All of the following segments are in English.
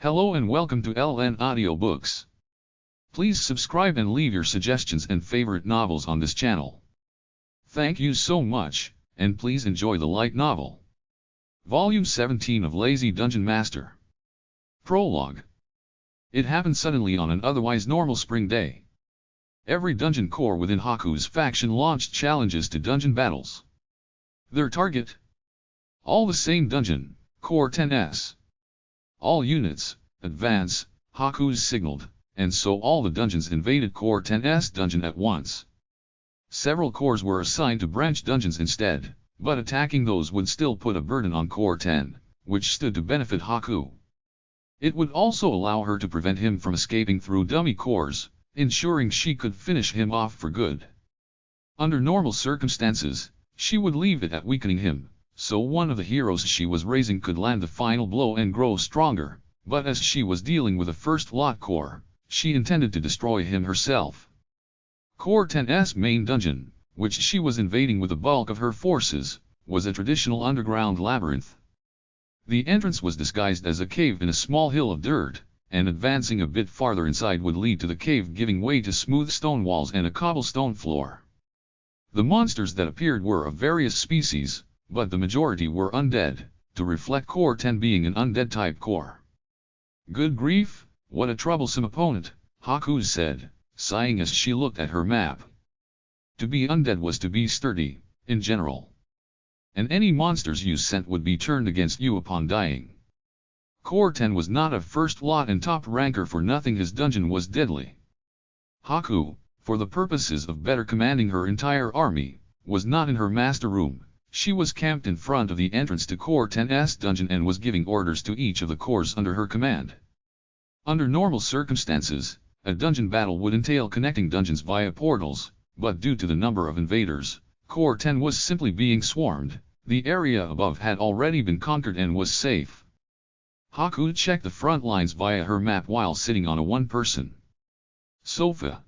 Hello and welcome to LNAudioBooks. Please subscribe and leave your suggestions and favorite novels on this channel. Thank you so much, and please enjoy the light novel. Volume 17 of Lazy Dungeon Master. Prologue. It happened suddenly on an otherwise normal spring day. Every dungeon core within Haku's faction launched challenges to dungeon battles. Their target? All the same dungeon, Core 10S. All units, advance, Haku's signaled, and so all the dungeons invaded Core 10S dungeon at once. Several cores were assigned to branch dungeons instead, but attacking those would still put a burden on Core 10, which stood to benefit Haku. It would also allow her to prevent him from escaping through dummy cores, ensuring she could finish him off for good. Under normal circumstances, she would leave it at weakening him, so one of the heroes she was raising could land the final blow and grow stronger, but as she was dealing with a first lot core, she intended to destroy him herself. Core 10's main dungeon, which she was invading with the bulk of her forces, was a traditional underground labyrinth. The entrance was disguised as a cave in a small hill of dirt, and advancing a bit farther inside would lead to the cave, giving way to smooth stone walls and a cobblestone floor. The monsters that appeared were of various species, but the majority were undead, to reflect Core 10 being an undead-type core. Good grief, what a troublesome opponent, Haku said, sighing as she looked at her map. To be undead was to be sturdy, in general. And any monsters you sent would be turned against you upon dying. Core 10 was not a first lot and top ranker for nothing, his dungeon was deadly. Haku, for the purposes of better commanding her entire army, was not in her master room. She was camped in front of the entrance to Core 10's dungeon and was giving orders to each of the cores under her command. Under normal circumstances, a dungeon battle would entail connecting dungeons via portals, but due to the number of invaders, Core 10 was simply being swarmed. The area above had already been conquered and was safe. Haku checked the front lines via her map while sitting on a one-person sofa.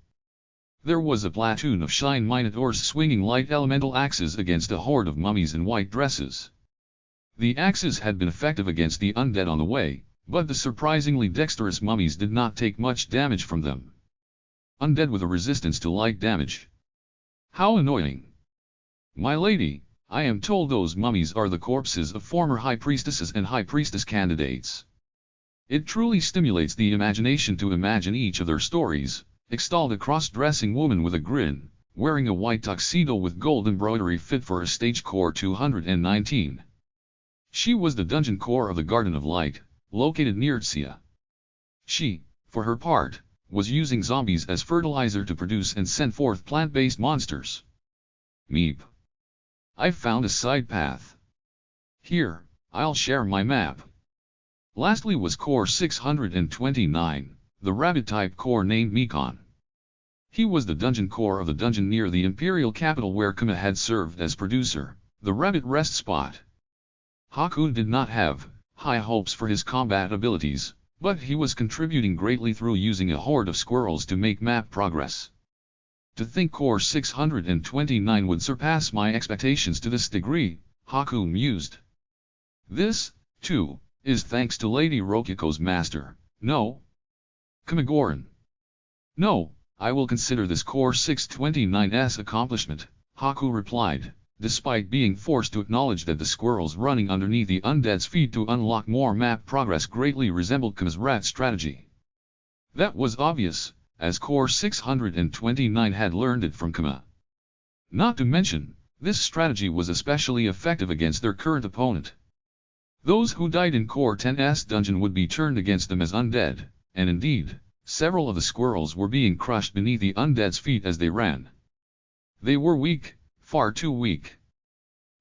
There was a platoon of Shine Minotaurs swinging light elemental axes against a horde of mummies in white dresses. The axes had been effective against the undead on the way, but the surprisingly dexterous mummies did not take much damage from them. Undead with a resistance to light damage. How annoying! My lady, I am told those mummies are the corpses of former high priestesses and high priestess candidates. It truly stimulates the imagination to imagine each of their stories, extolled a cross-dressing woman with a grin, wearing a white tuxedo with gold embroidery fit for a stage Core 219. She was the dungeon core of the Garden of Light, located near Tsia. She, for her part, was using zombies as fertilizer to produce and send forth plant-based monsters. Meep. I've found a side path. Here, I'll share my map. Lastly was Core 629. The rabbit-type core named Mikon. He was the dungeon core of the dungeon near the imperial capital where Kama had served as producer, the rabbit rest spot. Haku did not have high hopes for his combat abilities, but he was contributing greatly through using a horde of squirrels to make map progress. To think Core 629 would surpass my expectations to this degree, Haku mused. This, too, is thanks to Lady Rokiko's master, no? Kamagoran. No, I will consider this Core 629's accomplishment, Haku replied, despite being forced to acknowledge that the squirrels running underneath the undead's feet to unlock more map progress greatly resembled Kama's rat strategy. That was obvious, as Core 629 had learned it from Kama. Not to mention, this strategy was especially effective against their current opponent. Those who died in Core 10's dungeon would be turned against them as undead. And indeed, several of the squirrels were being crushed beneath the undead's feet as they ran. They were weak, far too weak.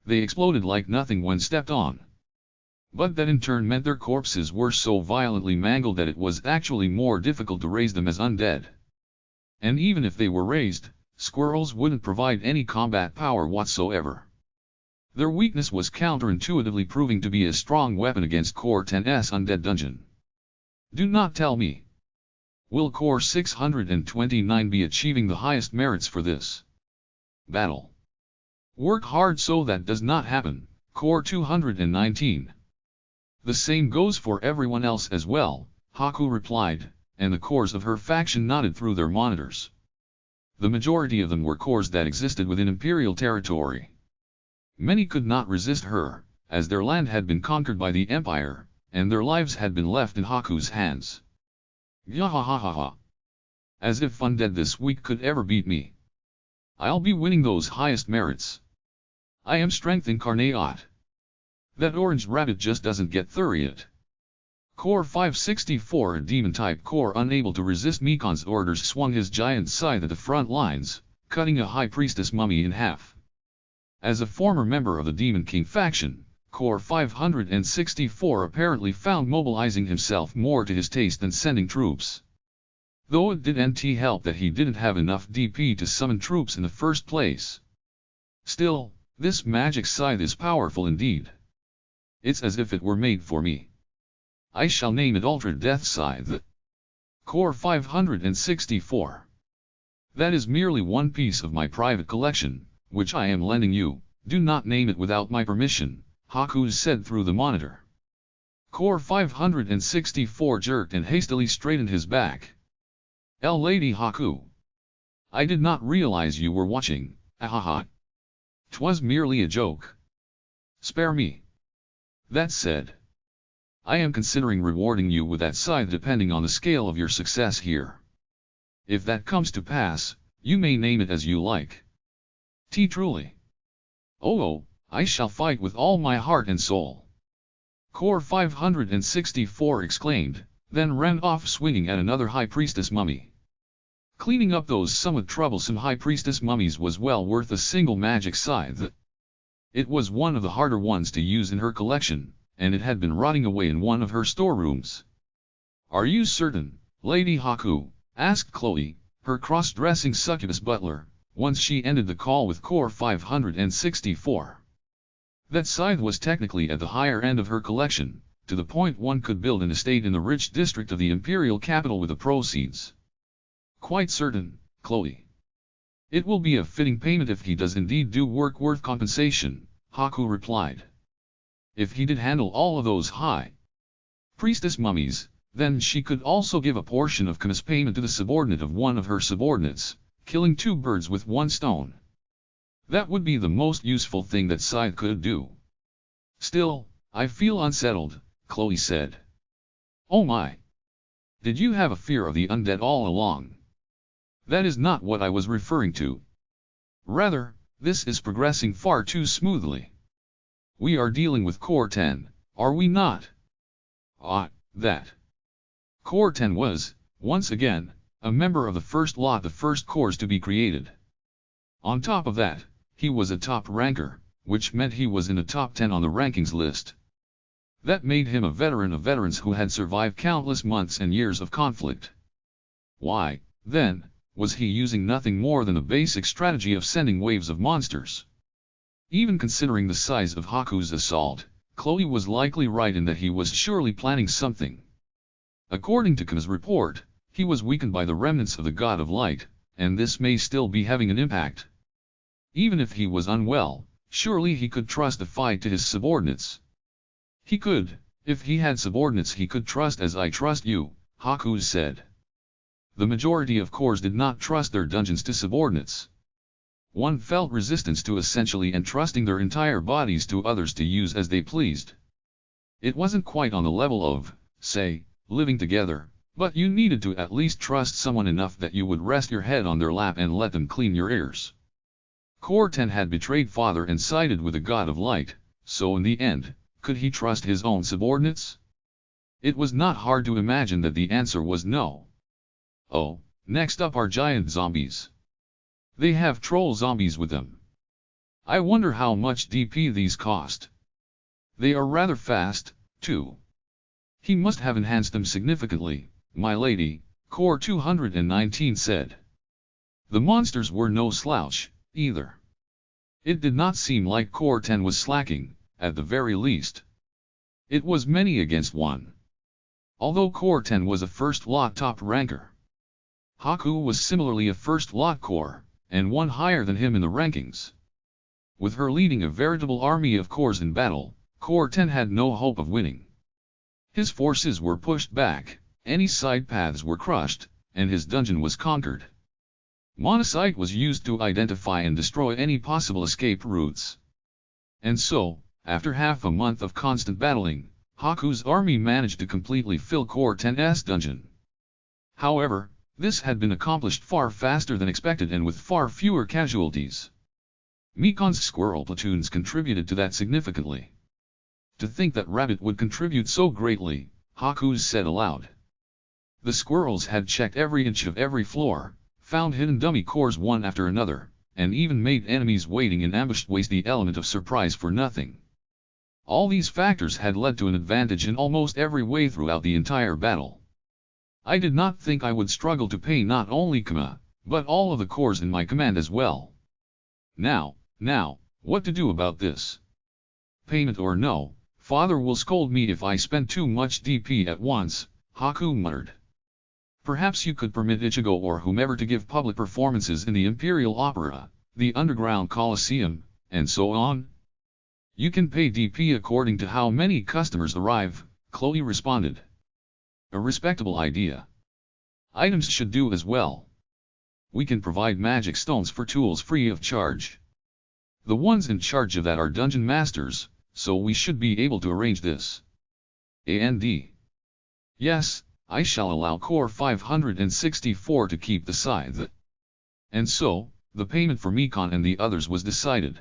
They exploded like nothing when stepped on. But that in turn meant their corpses were so violently mangled that it was actually more difficult to raise them as undead. And even if they were raised, squirrels wouldn't provide any combat power whatsoever. Their weakness was counterintuitively proving to be a strong weapon against Core 10's undead dungeon. Do not tell me. Will Core 629 be achieving the highest merits for this battle? Work hard so that does not happen, Core 219. The same goes for everyone else as well, Haku replied, and the cores of her faction nodded through their monitors. The majority of them were cores that existed within Imperial territory. Many could not resist her, as their land had been conquered by the Empire, and their lives had been left in Haku's hands. Yahahaha. As if undead this week could ever beat me. I'll be winning those highest merits. I am strength incarnate. That orange rabbit just doesn't get through it. Core 564, a demon-type core unable to resist Mikan's orders, swung his giant scythe at the front lines, cutting a High Priestess mummy in half. As a former member of the Demon King faction, Core 564 apparently found mobilizing himself more to his taste than sending troops. Though it didn't help that he didn't have enough DP to summon troops in the first place. Still, this magic scythe is powerful indeed. It's as if it were made for me. I shall name it Ultra Death Scythe. Core 564. That is merely one piece of my private collection, which I am lending you. Do not name it without my permission, Haku said through the monitor. Core 564 jerked and hastily straightened his back. Lady Haku. I did not realize you were watching, ahaha. 'Twas merely a joke. Spare me. That said, I am considering rewarding you with that scythe depending on the scale of your success here. If that comes to pass, you may name it as you like. Truly. Oh, I shall fight with all my heart and soul. Core 564 exclaimed, then ran off swinging at another High Priestess mummy. Cleaning up those somewhat troublesome High Priestess mummies was well worth a single magic scythe. It was one of the harder ones to use in her collection, and it had been rotting away in one of her storerooms. Are you certain, Lady Haku? Asked Chloe, her cross-dressing succubus butler, once she ended the call with Core 564. That scythe was technically at the higher end of her collection, to the point one could build an estate in the rich district of the imperial capital with the proceeds. Quite certain, Chloe. It will be a fitting payment if he does indeed do work worth compensation, Haku replied. If he did handle all of those High Priestess mummies, then she could also give a portion of commis payment to the subordinate of one of her subordinates, killing two birds with one stone. That would be the most useful thing that scythe could do. Still, I feel unsettled, Chloe said. Oh my! Did you have a fear of the undead all along? That is not what I was referring to. Rather, this is progressing far too smoothly. We are dealing with Core 10, are we not? That. Core 10 was, once again, a member of the first lot, the first cores to be created. On top of that, he was a top ranker, which meant he was in the top 10 on the rankings list. That made him a veteran of veterans who had survived countless months and years of conflict. Why, then, was he using nothing more than the basic strategy of sending waves of monsters? Even considering the size of Haku's assault, Chloe was likely right in that he was surely planning something. According to Kama's report, he was weakened by the remnants of the God of Light, and this may still be having an impact. Even if he was unwell, surely he could trust the fight to his subordinates. He could, if he had subordinates he could trust as I trust you, Haku said. The majority of cores did not trust their dungeons to subordinates. One felt resistance to essentially entrusting their entire bodies to others to use as they pleased. It wasn't quite on the level of, say, living together, but you needed to at least trust someone enough that you would rest your head on their lap and let them clean your ears. Core 10 had betrayed father and sided with the God of Light, so in the end, could he trust his own subordinates? It was not hard to imagine that the answer was no. Oh, next up are giant zombies. They have troll zombies with them. I wonder how much DP these cost. They are rather fast, too. He must have enhanced them significantly, my lady, Core 219 said. The monsters were no slouch, either. It did not seem like Core 10 was slacking, at the very least. It was many against one. Although Core 10 was a first lot top ranker. Haku was similarly a first lot core, and one higher than him in the rankings. With her leading a veritable army of cores in battle, Core 10 had no hope of winning. His forces were pushed back, Any side paths were crushed, and his dungeon was conquered. Monocyte was used to identify and destroy any possible escape routes. And so, after half a month of constant battling, Haku's army managed to completely fill Core 10's dungeon. However, this had been accomplished far faster than expected and with far fewer casualties. Mikan's squirrel platoons contributed to that significantly. To think that rabbit would contribute so greatly, Haku said aloud. The squirrels had checked every inch of every floor, found hidden dummy cores one after another, and even made enemies waiting in ambush waste the element of surprise for nothing. All these factors had led to an advantage in almost every way throughout the entire battle. I did not think I would struggle to pay not only Kama, but all of the cores in my command as well. Now, what to do about this? Payment or no, father will scold me if I spend too much DP at once, Haku muttered. Perhaps you could permit Ichigo or whomever to give public performances in the Imperial Opera, the Underground Coliseum, and so on? You can pay DP according to how many customers arrive, Chloe responded. A respectable idea. Items should do as well. We can provide magic stones for tools free of charge. The ones in charge of that are dungeon masters, so we should be able to arrange this. And yes, I shall allow Core 564 to keep the scythe. And so, the payment for Mikan and the others was decided.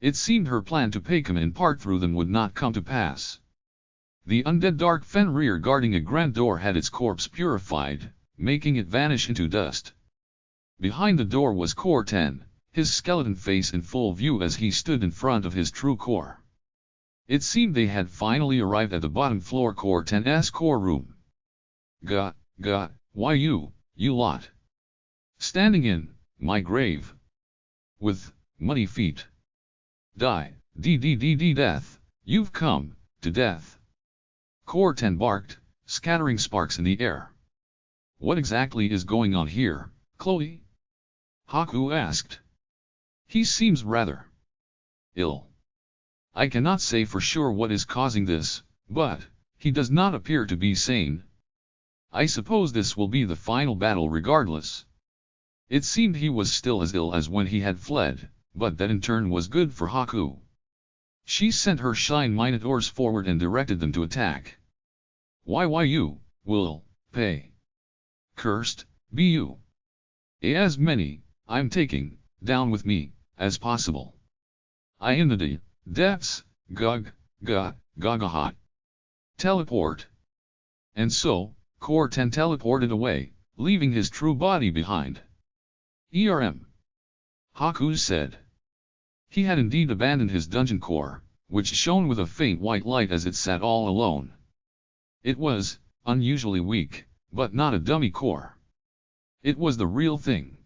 It seemed her plan to pay Kama in part through them would not come to pass. The undead Dark Fenrir guarding a grand door had its corpse purified, making it vanish into dust. Behind the door was Core 10, his skeleton face in full view as he stood in front of his true core. It seemed they had finally arrived at the bottom floor Core 10's core room. Why you lot. Standing in, my grave. With, muddy feet. Death, you've come, to death. Core 10 barked, scattering sparks in the air. What exactly is going on here, Chloe? Haku asked. He seems rather ill. I cannot say for sure what is causing this, but he does not appear to be sane. I suppose this will be the final battle regardless. It seemed he was still as ill as when he had fled, but that in turn was good for Haku. She sent her Shine Minotaurs forward and directed them to attack. Why you, will, pay. Cursed, be you. As many, I'm taking, down with me, as possible. I in the depths, gagaha. Teleport. And so, Core 10 teleported away, leaving his true body behind. Haku said. He had indeed abandoned his dungeon core, which shone with a faint white light as it sat all alone. It was, unusually weak, but not a dummy core. It was the real thing.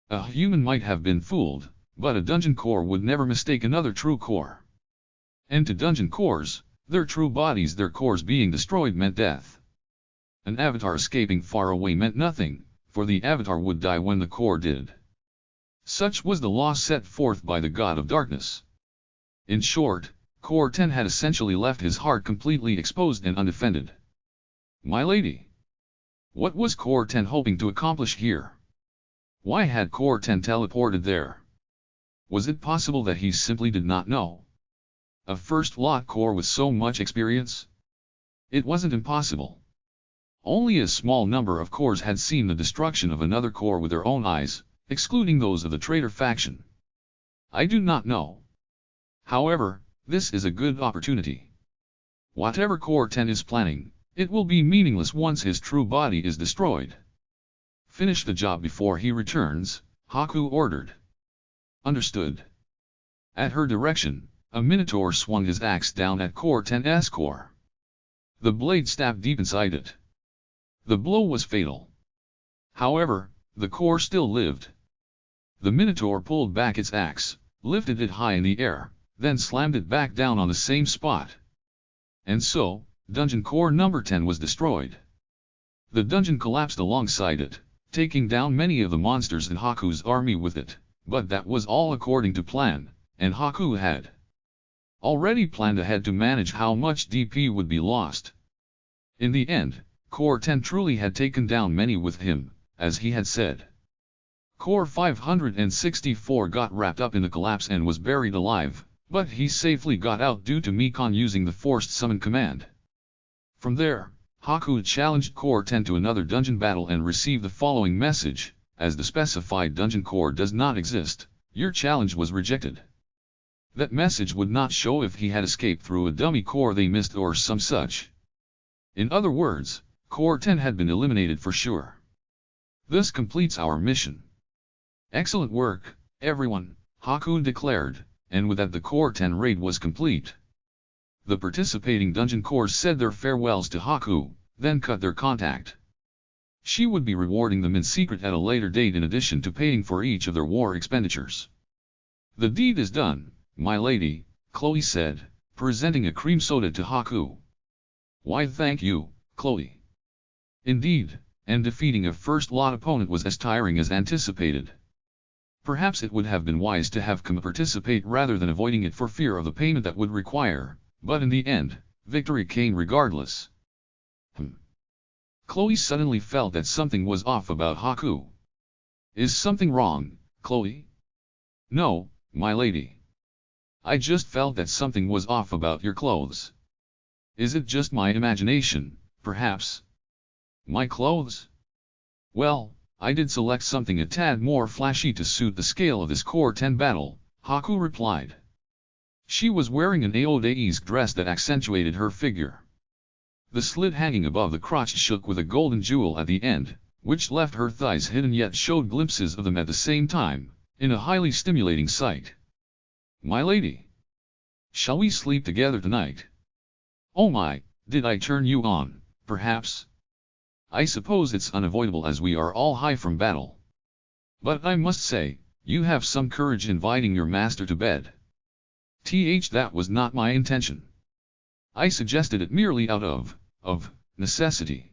A human might have been fooled, but a dungeon core would never mistake another true core. And to dungeon cores, their true bodies, their cores being destroyed meant death. An avatar escaping far away meant nothing, for the avatar would die when the core did. Such was the law set forth by the God of Darkness. In short, Core 10 had essentially left his heart completely exposed and undefended. My lady. What was Core 10 hoping to accomplish here? Why had Core 10 teleported there? Was it possible that he simply did not know? A first lot core with so much experience? It wasn't impossible. Only a small number of cores had seen the destruction of another core with their own eyes, excluding those of the traitor faction. I do not know. However, this is a good opportunity. Whatever Core 10 is planning, it will be meaningless once his true body is destroyed. Finish the job before he returns, Haku ordered. Understood. At her direction, a Minotaur swung his axe down at Core 10's core. The blade stabbed deep inside it. The blow was fatal. However, the core still lived. The Minotaur pulled back its axe, lifted it high in the air, then slammed it back down on the same spot. And so, Dungeon Core number 10 was destroyed. The dungeon collapsed alongside it, taking down many of the monsters in Haku's army with it, but that was all according to plan, and Haku had already planned ahead to manage how much DP would be lost. In the end, Core 10 truly had taken down many with him, as he had said. Core 564 got wrapped up in the collapse and was buried alive, but he safely got out due to Mikon using the forced summon command. From there, Haku challenged Core 10 to another dungeon battle and received the following message: as the specified dungeon core does not exist, your challenge was rejected. That message would not show if he had escaped through a dummy core they missed or some such. In other words, Core 10 had been eliminated for sure. This completes our mission. Excellent work, everyone, Haku declared, and with that the Core 10 raid was complete. The participating dungeon cores said their farewells to Haku, then cut their contact. She would be rewarding them in secret at a later date in addition to paying for each of their war expenditures. The deed is done, my lady, Chloe said, presenting a cream soda to Haku. Why thank you, Chloe. Indeed, and defeating a first lot opponent was as tiring as anticipated. Perhaps it would have been wise to have Kama participate rather than avoiding it for fear of the payment that would require, but in the end, victory came regardless. Chloe suddenly felt that something was off about Haku. Is something wrong, Chloe? No, my lady. I just felt that something was off about your clothes. Is it just my imagination, perhaps? My clothes? Well, I did select something a tad more flashy to suit the scale of this Core 10 battle, Haku replied. She was wearing an Aodaesque dress that accentuated her figure. The slit hanging above the crotch shook with a golden jewel at the end, which left her thighs hidden yet showed glimpses of them at the same time, in a highly stimulating sight. My lady. Shall we sleep together tonight? Oh my, did I turn you on, perhaps? I suppose it's unavoidable as we are all high from battle. But I must say, you have some courage inviting your master to bed. That was not my intention. I suggested it merely out of necessity.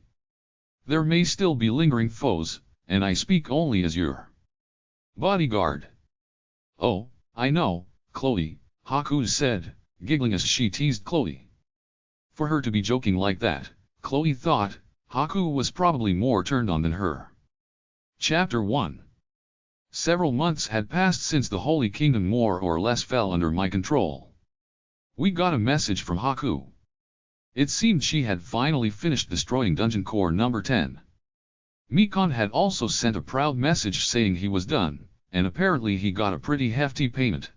There may still be lingering foes, and I speak only as your bodyguard. Oh, I know, Chloe, Haku said, giggling as she teased Chloe. For her to be joking like that, Chloe thought, Haku was probably more turned on than her. Chapter 1. Several months had passed since the Holy Kingdom more or less fell under my control. We got a message from Haku. It seemed she had finally finished destroying Dungeon Core number 10. Mikon had also sent a proud message saying he was done, and apparently he got a pretty hefty payment.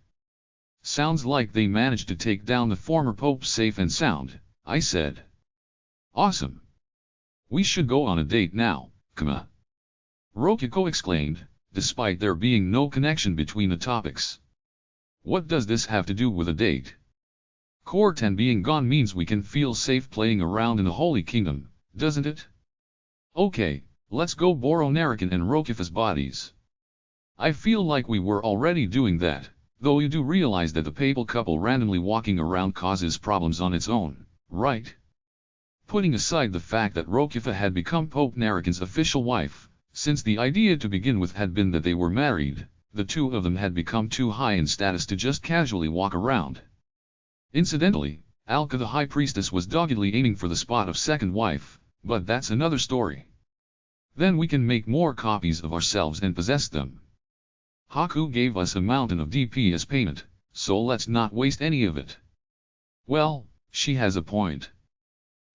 Sounds like they managed to take down the former Pope safe and sound, I said. Awesome. We should go on a date now, Kama. Rokiko exclaimed, despite there being no connection between the topics. What does this have to do with a date? Core 10 being gone means we can feel safe playing around in the Holy Kingdom, doesn't it? Okay, let's go borrow Narakan and Rokifa's bodies. I feel like we were already doing that, though you do realize that the papal couple randomly walking around causes problems on its own, right? Putting aside the fact that Rokifa had become Pope Narakan's official wife, since the idea to begin with had been that they were married, the two of them had become too high in status to just casually walk around. Incidentally, Alka the High Priestess was doggedly aiming for the spot of second wife, but that's another story. Then we can make more copies of ourselves and possess them. Haku gave us a mountain of DP as payment, so let's not waste any of it. Well, she has a point.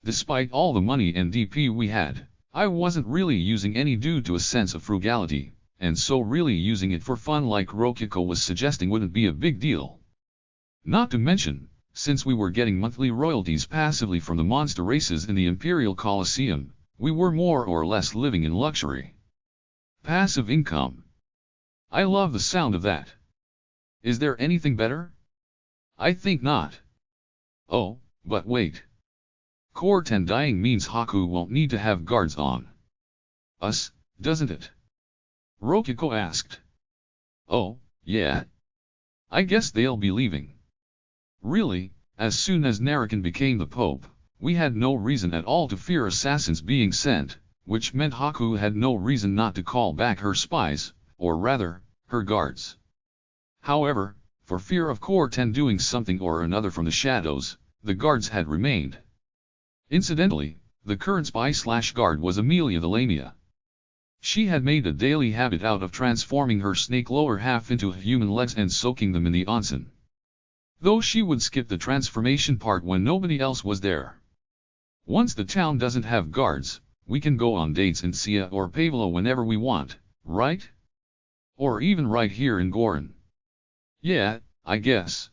Despite all the money and DP we had, I wasn't really using any due to a sense of frugality, and so really using it for fun like Rokiko was suggesting wouldn't be a big deal. Not to mention, since we were getting monthly royalties passively from the monster races in the Imperial Colosseum, we were more or less living in luxury. Passive income. I love the sound of that. Is there anything better? I think not. Oh, but wait. Core 10 dying means Haku won't need to have guards on us, doesn't it? Rokiko asked. Oh, yeah. I guess they'll be leaving. Really, as soon as Narakan became the Pope, we had no reason at all to fear assassins being sent, which meant Haku had no reason not to call back her spies, or rather, her guards. However, for fear of Core 10 doing something or another from the shadows, the guards had remained. Incidentally, the current spy/guard was Amelia the Lamia. She had made a daily habit out of transforming her snake lower half into human legs and soaking them in the onsen. Though she would skip the transformation part when nobody else was there. Once the town doesn't have guards, we can go on dates in Sia or Pavila whenever we want, right? Or even right here in Gorin. Yeah, I guess.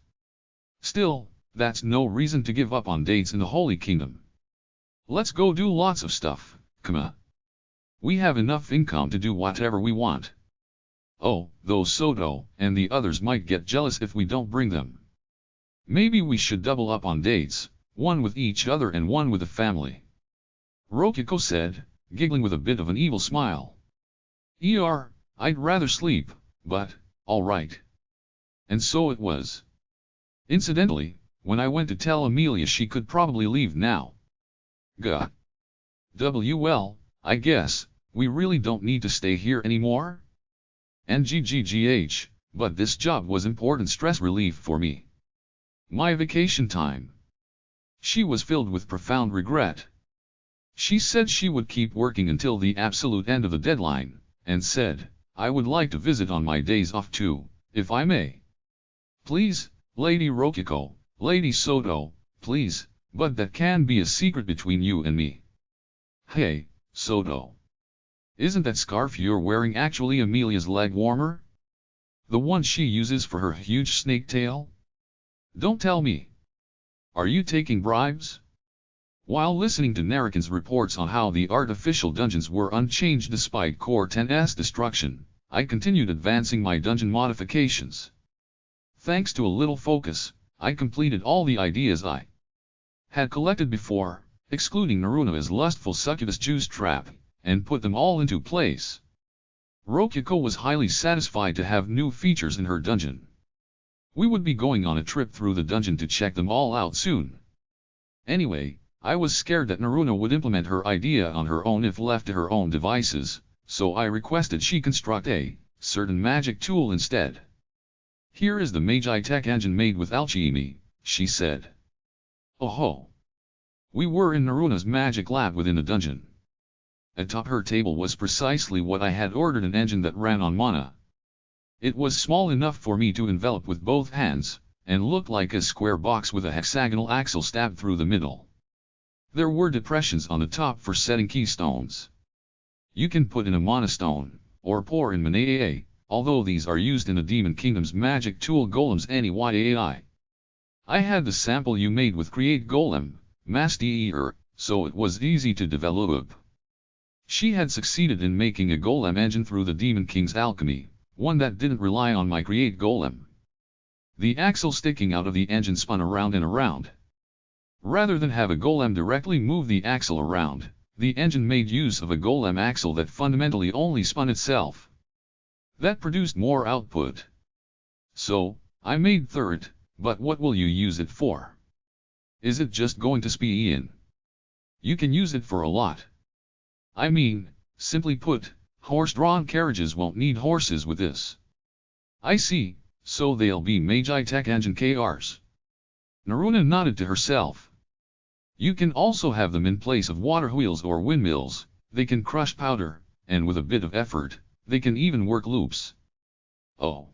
Still, that's no reason to give up on dates in the Holy Kingdom. Let's go do lots of stuff, Kama. We have enough income to do whatever we want. Oh, though Soto and the others might get jealous if we don't bring them. Maybe we should double up on dates, one with each other and one with the family. Rokiko said, giggling with a bit of an evil smile. I'd rather sleep, but, alright. And so it was. Incidentally, when I went to tell Amelia she could probably leave now. Well, I guess, we really don't need to stay here anymore? NGGGH, but this job was important stress relief for me. My vacation time. She was filled with profound regret. She said she would keep working until the absolute end of the deadline, and said, I would like to visit on my days off too, if I may. Please, Lady Rokiko, Lady Soto, please, but that can be a secret between you and me. Hey, Soto. Isn't that scarf you're wearing actually Amelia's leg warmer? The one she uses for her huge snake tail? Don't tell me. Are you taking bribes? While listening to Narakan's reports on how the artificial dungeons were unchanged despite Core 10's destruction, I continued advancing my dungeon modifications. Thanks to a little focus, I completed all the ideas I had collected before, excluding Naruna's lustful succubus juice trap, and put them all into place. Rokiko was highly satisfied to have new features in her dungeon. We would be going on a trip through the dungeon to check them all out soon. Anyway, I was scared that Naruna would implement her idea on her own if left to her own devices, so I requested she construct a certain magic tool instead. Here is the Magi Tech engine made with alchemy, she said. Oh ho! We were in Naruna's magic lab within the dungeon. Atop her table was precisely what I had ordered, an engine that ran on mana. It was small enough for me to envelop with both hands, and looked like a square box with a hexagonal axle stabbed through the middle. There were depressions on the top for setting keystones. You can put in a mana stone, or pour in mana, although these are used in the Demon Kingdom's magic tool golems anyway. I had the sample you made with Create Golem, Master, so it was easy to develop. She had succeeded in making a golem engine through the Demon King's alchemy, one that didn't rely on my Create Golem. The axle sticking out of the engine spun around and around. Rather than have a golem directly move the axle around, the engine made use of a golem axle that fundamentally only spun itself. That produced more output. So, I made third, but what will you use it for? Is it just going to spin? You can use it for a lot. I mean, simply put, horse-drawn carriages won't need horses with this. I see, so they'll be Magi Tech engine KRs. Naruna nodded to herself. You can also have them in place of water wheels or windmills, they can crush powder, and with a bit of effort, they can even work loops. Oh.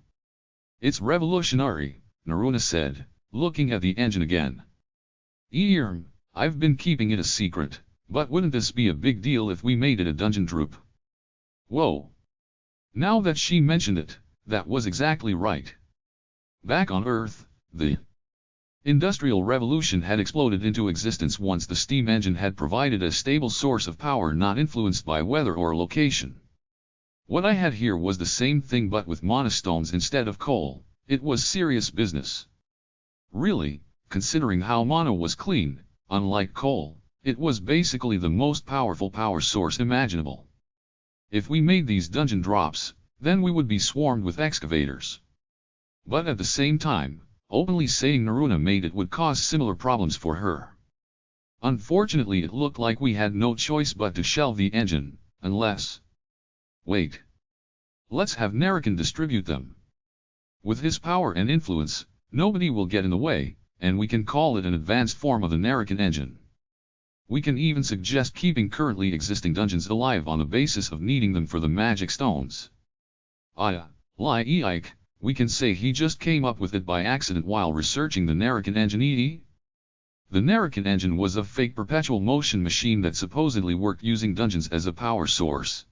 It's revolutionary, Naruna said, looking at the engine again. I've been keeping it a secret, but wouldn't this be a big deal if we made it a dungeon troupe? Whoa. Now that she mentioned it, that was exactly right. Back on Earth, the Industrial Revolution had exploded into existence once the steam engine had provided a stable source of power not influenced by weather or location. What I had here was the same thing but with mana stones instead of coal. It was serious business. Really, considering how mana was clean, unlike coal, it was basically the most powerful power source imaginable. If we made these dungeon drops, then we would be swarmed with excavators. But at the same time, openly saying Naruna made it would cause similar problems for her. Unfortunately, it looked like we had no choice but to shelve the engine, unless... Wait. Let's have Narakan distribute them. With his power and influence, nobody will get in the way, and we can call it an advanced form of the Narakan engine. We can even suggest keeping currently existing dungeons alive on the basis of needing them for the magic stones. We can say he just came up with it by accident while researching the Narracan engine. The Narracan engine was a fake perpetual motion machine that supposedly worked using dungeons as a power source.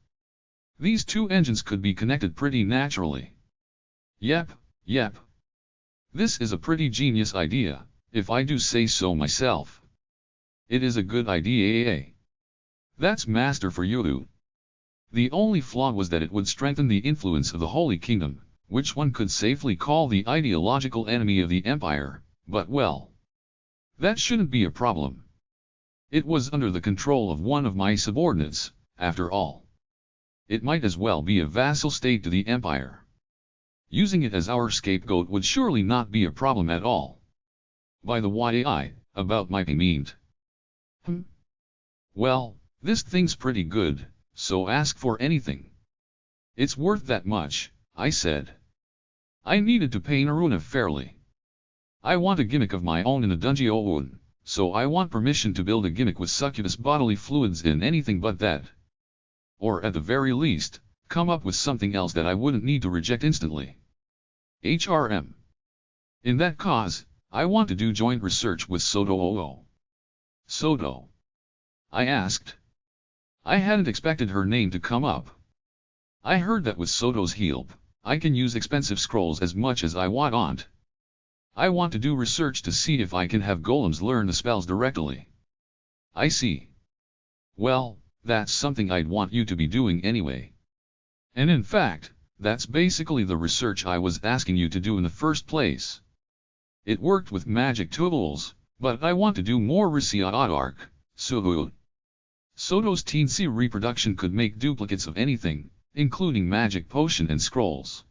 These two engines could be connected pretty naturally. Yep. This is a pretty genius idea, if I do say so myself. It is a good idea. That's master for you. The only flaw was that it would strengthen the influence of the Holy Kingdom, which one could safely call the ideological enemy of the Empire, but well, that shouldn't be a problem. It was under the control of one of my subordinates, after all. It might as well be a vassal state to the Empire. Using it as our scapegoat would surely not be a problem at all. By the way, about my payment. Well, this thing's pretty good, so ask for anything. It's worth that much, I said. I needed to pay Naruna fairly. I want a gimmick of my own in a dungeon, so I want permission to build a gimmick with succubus bodily fluids in anything but that. Or at the very least, come up with something else that I wouldn't need to reject instantly. HRM. In that cause, I want to do joint research with Soto. Soto? I asked. I hadn't expected her name to come up. I heard that with Soto's help, I can use expensive scrolls as much as I want. I want to do research to see if I can have golems learn the spells directly. I see. Well, that's something I'd want you to be doing anyway. And in fact, that's basically the research I was asking you to do in the first place. It worked with magic tools, but I want to do more research. Soto's teensy reproduction could make duplicates of anything, including magic potion and scrolls.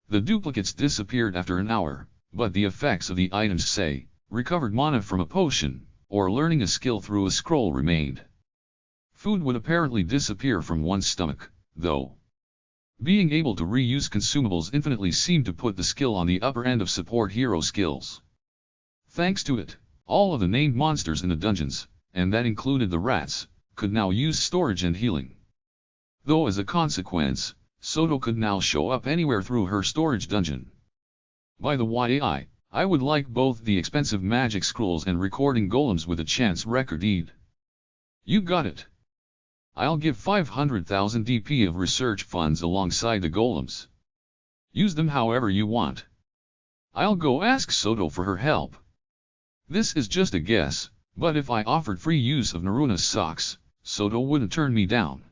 The duplicates disappeared after an hour, but the effects of the items, say, recovered mana from a potion, or learning a skill through a scroll remained. Food would apparently disappear from one's stomach, though. Being able to reuse consumables infinitely seemed to put the skill on the upper end of support hero skills. Thanks to it, all of the named monsters in the dungeons, and that included the rats, could now use storage and healing. Though as a consequence, Soto could now show up anywhere through her storage dungeon. By the way, I would like both the expensive magic scrolls and recording golems with a chance record deed. You got it. I'll give 500,000 DP of research funds alongside the golems. Use them however you want. I'll go ask Soto for her help. This is just a guess, but if I offered free use of Naruna's socks, Soto wouldn't turn me down.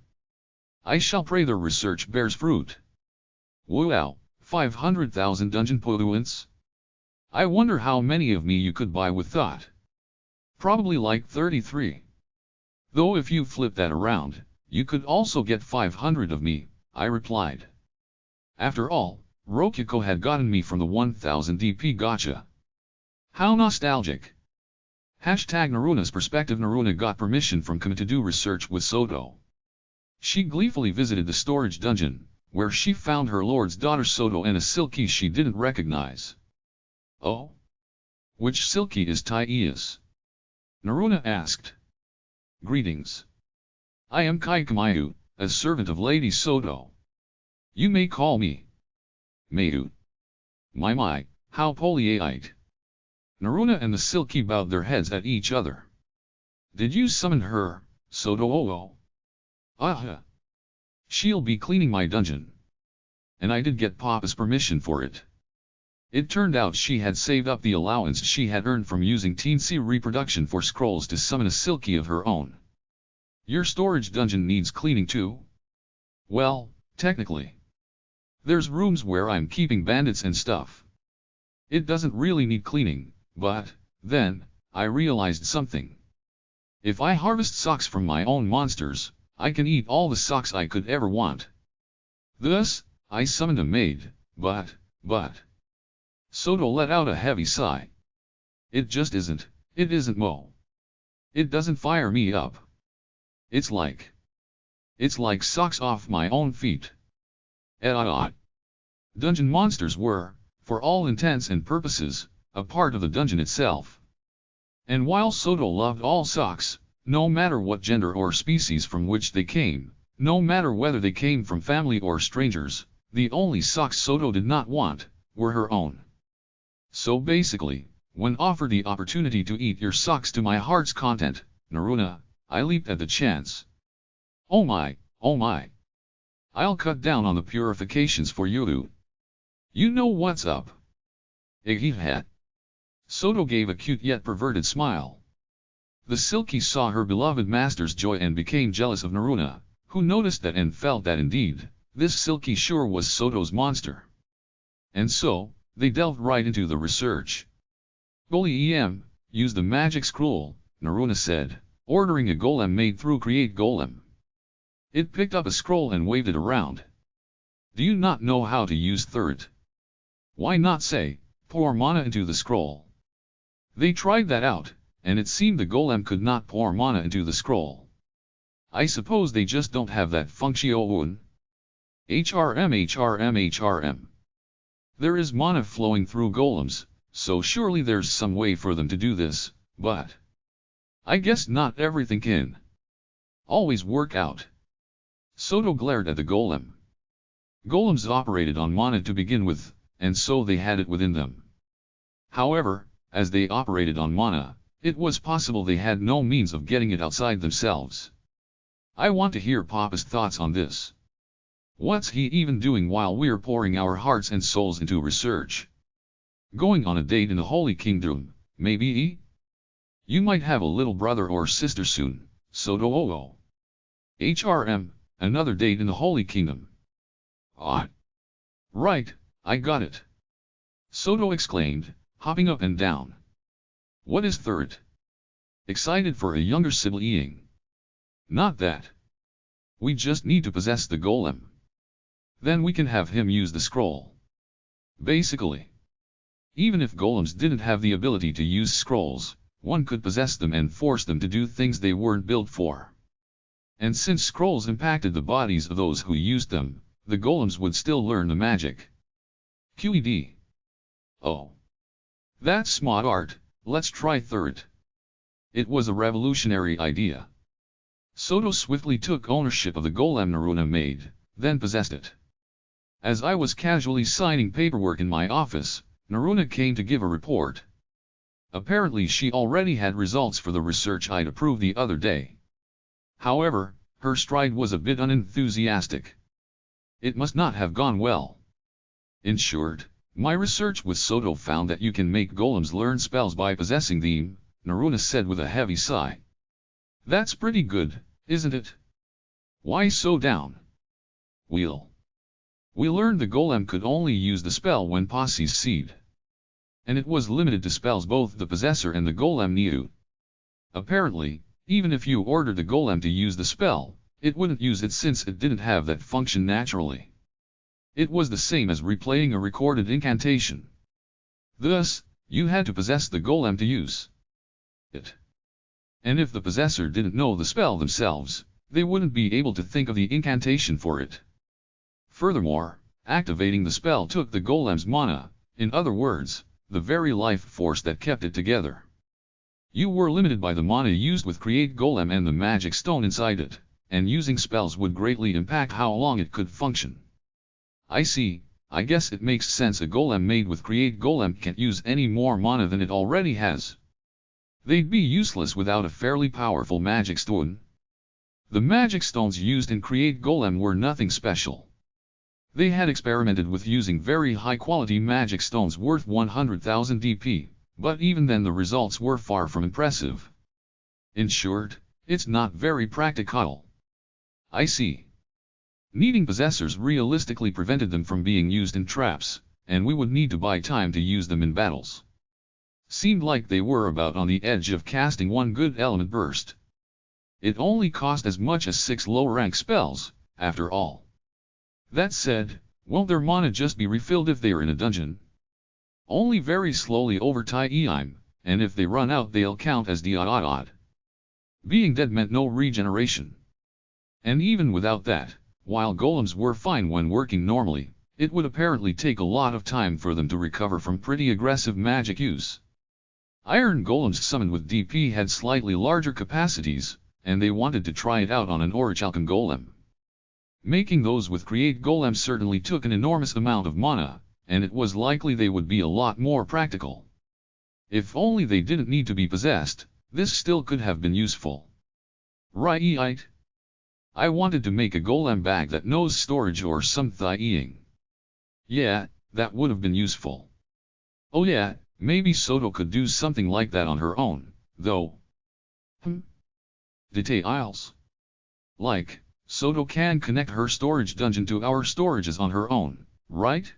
I shall pray their research bears fruit. Wow, 500,000 dungeon points? I wonder how many of me you could buy with that. Probably like 33. Though if you flip that around, you could also get 500 of me, I replied. After all, Rokuko had gotten me from the 1000 DP gotcha. How nostalgic. Hashtag Naruna's perspective. Naruna got permission from Kami to do research with Soto. She gleefully visited the storage dungeon, where she found her lord's daughter Soto and a Silky she didn't recognize. Oh? Which Silky is Taius? Naruna asked. Greetings. I am Kaikamayu, a servant of Lady Soto. You may call me Mayu. My, how polite. Naruna and the Silky bowed their heads at each other. Did you summon her, Soto? She'll be cleaning my dungeon. And I did get Papa's permission for it. It turned out she had saved up the allowance she had earned from using teensy reproduction for scrolls to summon a Silky of her own. Your storage dungeon needs cleaning too? Well, technically. There's rooms where I'm keeping bandits and stuff. It doesn't really need cleaning, but, then, I realized something. If I harvest socks from my own monsters, I can eat all the socks I could ever want. Thus, I summoned a maid, but... Soto let out a heavy sigh. It just isn't, it isn't Mo. It doesn't fire me up. It's like socks off my own feet. Dungeon monsters were, for all intents and purposes, a part of the dungeon itself. And while Soto loved all socks, No matter what gender or species from which they came, no matter whether they came from family or strangers, the only socks Soto did not want were her own. So basically, when offered the opportunity to eat your socks to my heart's content, Naruna, I leaped at the chance. Oh my, oh my. I'll cut down on the purifications for you. You know what's up. Ehehe. Soto gave a cute yet perverted smile. The Silky saw her beloved master's joy and became jealous of Naruna, who noticed that and felt that indeed, this Silky sure was Soto's monster. And so, they delved right into the research. Golem, use the magic scroll, Naruna said, ordering a golem made through Create Golem. It picked up a scroll and waved it around. Do you not know how to use third? Why not say, pour mana into the scroll? They tried that out, and it seemed the golem could not pour mana into the scroll. I suppose they just don't have that function. HRM. There is mana flowing through golems, so surely there's some way for them to do this, but I guess not everything can always work out. Soto glared at the golem. Golems operated on mana to begin with, and so they had it within them. However, as they operated on mana, it was possible they had no means of getting it outside themselves. I want to hear Papa's thoughts on this. What's he even doing while we're pouring our hearts and souls into research? Going on a date in the Holy Kingdom, maybe? You might have a little brother or sister soon, Soto. HRM, another date in the Holy Kingdom. Ah. Right, I got it. Soto exclaimed, hopping up and down. What is third? Excited for a younger sibling. Not that. We just need to possess the golem. Then we can have him use the scroll. Basically. Even if golems didn't have the ability to use scrolls, one could possess them and force them to do things they weren't built for. And since scrolls impacted the bodies of those who used them, the golems would still learn the magic. QED. Oh. That's smart art, let's try third. It was a revolutionary idea. Soto swiftly took ownership of the golem Naruna made, then possessed it. As I was casually signing paperwork in my office, Naruna came to give a report. Apparently she already had results for the research I'd approved the other day. However, her stride was a bit unenthusiastic. It must not have gone well. In short, my research with Soto found that you can make golems learn spells by possessing them, Naruna said with a heavy sigh. That's pretty good, isn't it? Why so down? We learned the golem could only use the spell when posse's seed. And it was limited to spells both the possessor and the golem knew. Apparently, even if you ordered the golem to use the spell, it wouldn't use it since it didn't have that function naturally. It was the same as replaying a recorded incantation. Thus, you had to possess the golem to use it. And if the possessor didn't know the spell themselves, they wouldn't be able to think of the incantation for it. Furthermore, activating the spell took the golem's mana, in other words, the very life force that kept it together. You were limited by the mana used with Create Golem and the magic stone inside it, and using spells would greatly impact how long it could function. I see, I guess it makes sense a golem made with Create Golem can't use any more mana than it already has. They'd be useless without a fairly powerful magic stone. The magic stones used in Create Golem were nothing special. They had experimented with using very high-quality magic stones worth 100,000 DP, but even then the results were far from impressive. In short, it's not very practical. I see. Needing possessors realistically prevented them from being used in traps, and we would need to buy time to use them in battles. Seemed like they were about on the edge of casting one good element burst. It only cost as much as 6 low-rank spells, after all. That said, won't their mana just be refilled if they're in a dungeon? Only very slowly over time, and if they run out they'll count as odd. Being dead meant no regeneration. And even without that, while golems were fine when working normally, it would apparently take a lot of time for them to recover from pretty aggressive magic use. Iron golems summoned with DP had slightly larger capacities, and they wanted to try it out on an Orichalcum golem. Making those with create golems certainly took an enormous amount of mana, and it was likely they would be a lot more practical. If only they didn't need to be possessed, this still could have been useful. Right. I wanted to make a golem bag that knows storage or something. Yeah, that would have been useful. Oh yeah, maybe Soto could do something like that on her own, though. Details. Like, Soto can connect her storage dungeon to our storages on her own, right?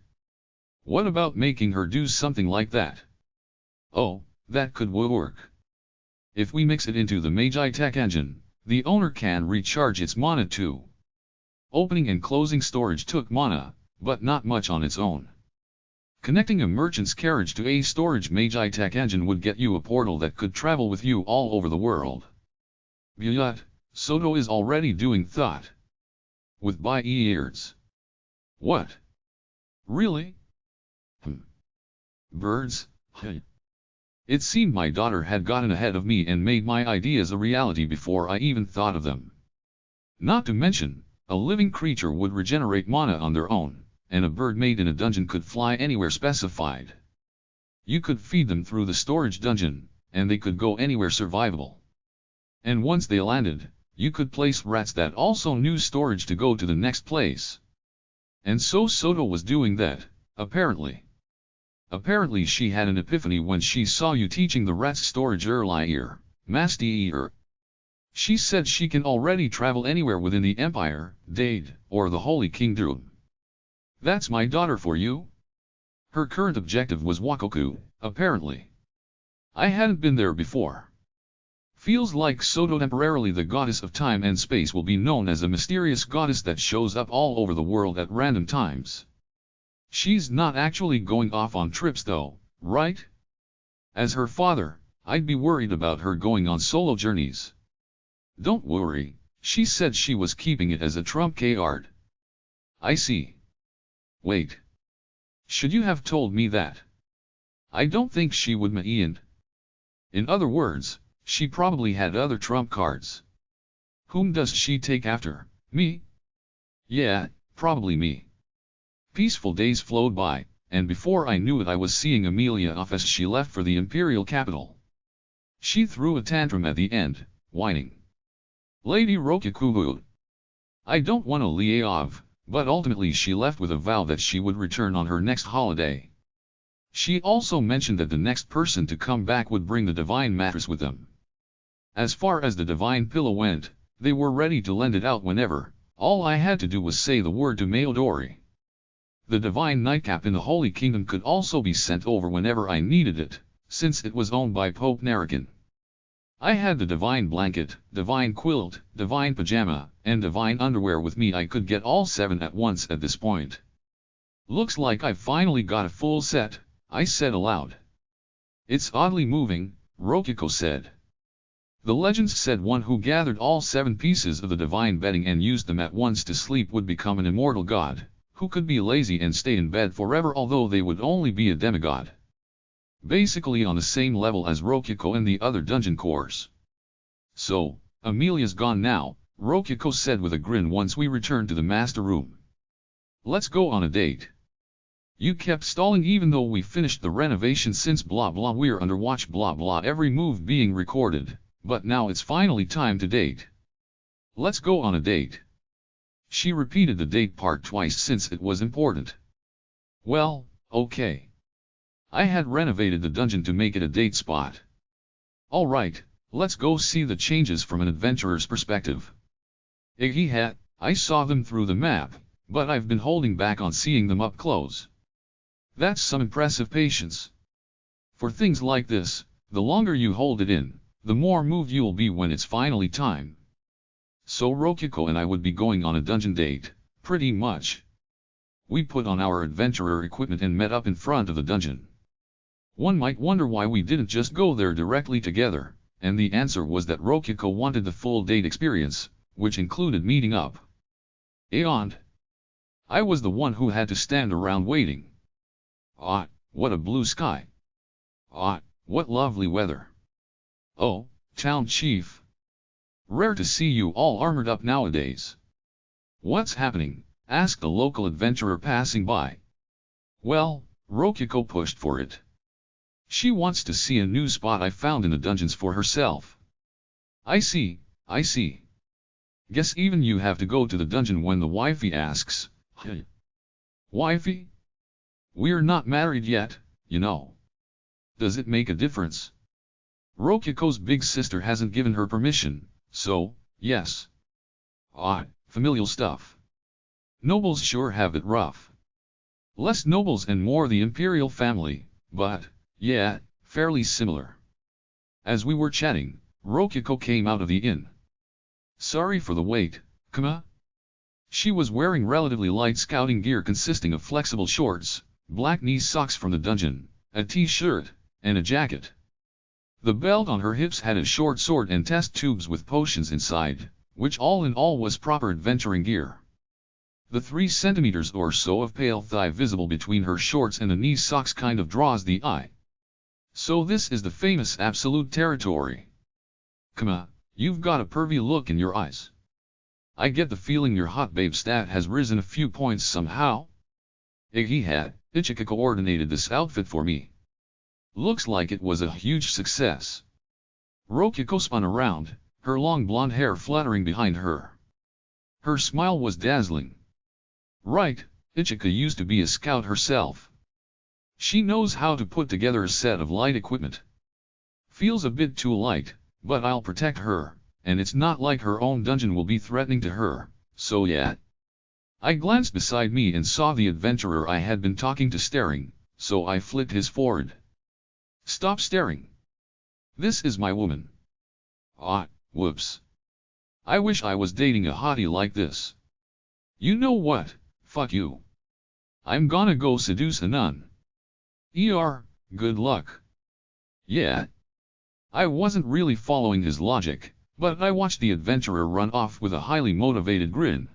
What about making her do something like that? Oh, that could work. If we mix it into the Magi Tech engine, the owner can recharge its mana too. Opening and closing storage took mana, but not much on its own. Connecting a merchant's carriage to a storage Magi Tech engine would get you a portal that could travel with you all over the world. But Soto is already doing that. With by ears. What? Really? Birds? It seemed my daughter had gotten ahead of me and made my ideas a reality before I even thought of them. Not to mention, a living creature would regenerate mana on their own, and a bird made in a dungeon could fly anywhere specified. You could feed them through the storage dungeon, and they could go anywhere survivable. And once they landed, you could place rats that also knew storage to go to the next place. And so Soto was doing that, apparently. Apparently she had an epiphany when she saw you teaching the rats storage earlier, Master. She said she can already travel anywhere within the Empire, Dade, or the Holy Kingdom. That's my daughter for you. Her current objective was Wakoku, apparently. I hadn't been there before. Feels like Soto temporarily the goddess of time and space will be known as a mysterious goddess that shows up all over the world at random times. She's not actually going off on trips though, right? As her father, I'd be worried about her going on solo journeys. Don't worry, she said she was keeping it as a trump card. I see. Wait. Should you have told me that? I don't think she would mind. In other words, she probably had other trump cards. Whom does she take after, me? Yeah, probably me. Peaceful days flowed by, and before I knew it I was seeing Amelia off as she left for the imperial capital. She threw a tantrum at the end, whining. Lady Rokukubu. I don't want to leave, but ultimately she left with a vow that she would return on her next holiday. She also mentioned that the next person to come back would bring the divine mattress with them. As far as the divine pillow went, they were ready to lend it out whenever, all I had to do was say the word to Mayodori. The divine nightcap in the Holy Kingdom could also be sent over whenever I needed it, since it was owned by Pope Narakin. I had the divine blanket, divine quilt, divine pajama, and divine underwear with me. I could get all 7 at once at this point. Looks like I've finally got a full set, I said aloud. It's oddly moving, Rokuko said. The legends said one who gathered all 7 pieces of the divine bedding and used them at once to sleep would become an immortal god, who could be lazy and stay in bed forever, although they would only be a demigod. Basically on the same level as Rokuko and the other dungeon cores. So, Amelia's gone now, Rokuko said with a grin once we returned to the master room. Let's go on a date. You kept stalling even though we finished the renovation since blah blah we're under watch blah blah every move being recorded, but now it's finally time to date. Let's go on a date. She repeated the date part twice since it was important. Well, okay. I had renovated the dungeon to make it a date spot. Alright, let's go see the changes from an adventurer's perspective. I saw them through the map, but I've been holding back on seeing them up close. That's some impressive patience. For things like this, the longer you hold it in, the more moved you'll be when it's finally time. So Rokuko and I would be going on a dungeon date, pretty much. We put on our adventurer equipment and met up in front of the dungeon. One might wonder why we didn't just go there directly together, and the answer was that Rokuko wanted the full date experience, which included meeting up. And I was the one who had to stand around waiting. What a blue sky. What lovely weather. Oh, town chief. Rare to see you all armored up nowadays. What's happening? Asked a local adventurer passing by. Well, Rokiko pushed for it. She wants to see a new spot I found in the dungeons for herself. I see, I see. Guess even you have to go to the dungeon when the wifey asks. Wifey? We're not married yet, you know. Does it make a difference? Rokiko's big sister hasn't given her permission, so, yes. Ah, familial stuff. Nobles sure have it rough. Less nobles and more the imperial family, but, yeah, fairly similar. As we were chatting, Rokiko came out of the inn. Sorry for the wait, Kama. She was wearing relatively light scouting gear consisting of flexible shorts, black knee socks from the dungeon, a t-shirt, and a jacket. The belt on her hips had a short sword and test tubes with potions inside, which all in all was proper adventuring gear. The 3 centimeters or so of pale thigh visible between her shorts and the knee socks kind of draws the eye. So this is the famous absolute territory. Kama, you've got a pervy look in your eyes. I get the feeling your hot babe stat has risen a few points somehow. Ichika coordinated this outfit for me. Looks like it was a huge success. Rokiko spun around, her long blonde hair fluttering behind her. Her smile was dazzling. Right, Ichika used to be a scout herself. She knows how to put together a set of light equipment. Feels a bit too light, but I'll protect her, and it's not like her own dungeon will be threatening to her, so yeah. I glanced beside me and saw the adventurer I had been talking to staring, so I flicked his forehead. Stop staring. This is my woman. Ah, whoops. I wish I was dating a hottie like this. You know what, fuck you. I'm gonna go seduce a nun. Good luck. Yeah. I wasn't really following his logic, but I watched the adventurer run off with a highly motivated grin.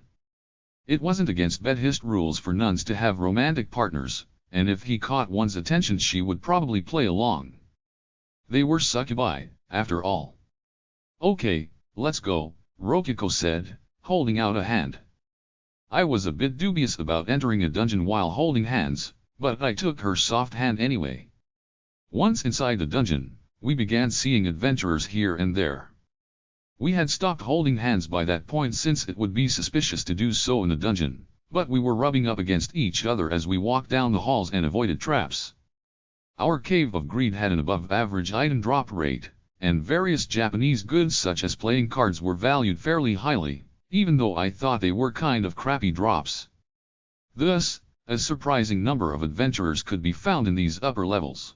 It wasn't against Bedhist rules for nuns to have romantic partners, and if he caught one's attention she would probably play along. They were succubi, after all. Okay, let's go, Rokiko said, holding out a hand. I was a bit dubious about entering a dungeon while holding hands, but I took her soft hand anyway. Once inside the dungeon, we began seeing adventurers here and there. We had stopped holding hands by that point since it would be suspicious to do so in the dungeon, but we were rubbing up against each other as we walked down the halls and avoided traps. Our Cave of Greed had an above-average item drop rate, and various Japanese goods such as playing cards were valued fairly highly, even though I thought they were kind of crappy drops. Thus, a surprising number of adventurers could be found in these upper levels.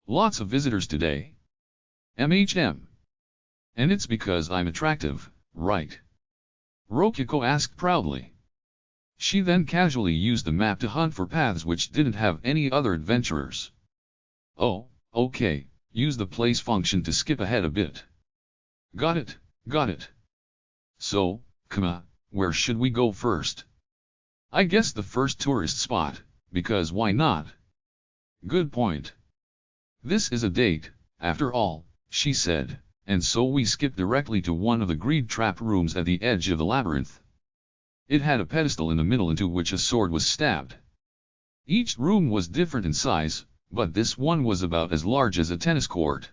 Lots of visitors today. MHM. And it's because I'm attractive, right? Rokiko asked proudly. She then casually used the map to hunt for paths which didn't have any other adventurers. Oh, okay, use the place function to skip ahead a bit. Got it, got it. So, Kama, where should we go first? I guess the first tourist spot, because why not? Good point. This is a date, after all, she said, and so we skipped directly to one of the greed trap rooms at the edge of the labyrinth. It had a pedestal in the middle into which a sword was stabbed. Each room was different in size, but this one was about as large as a tennis court.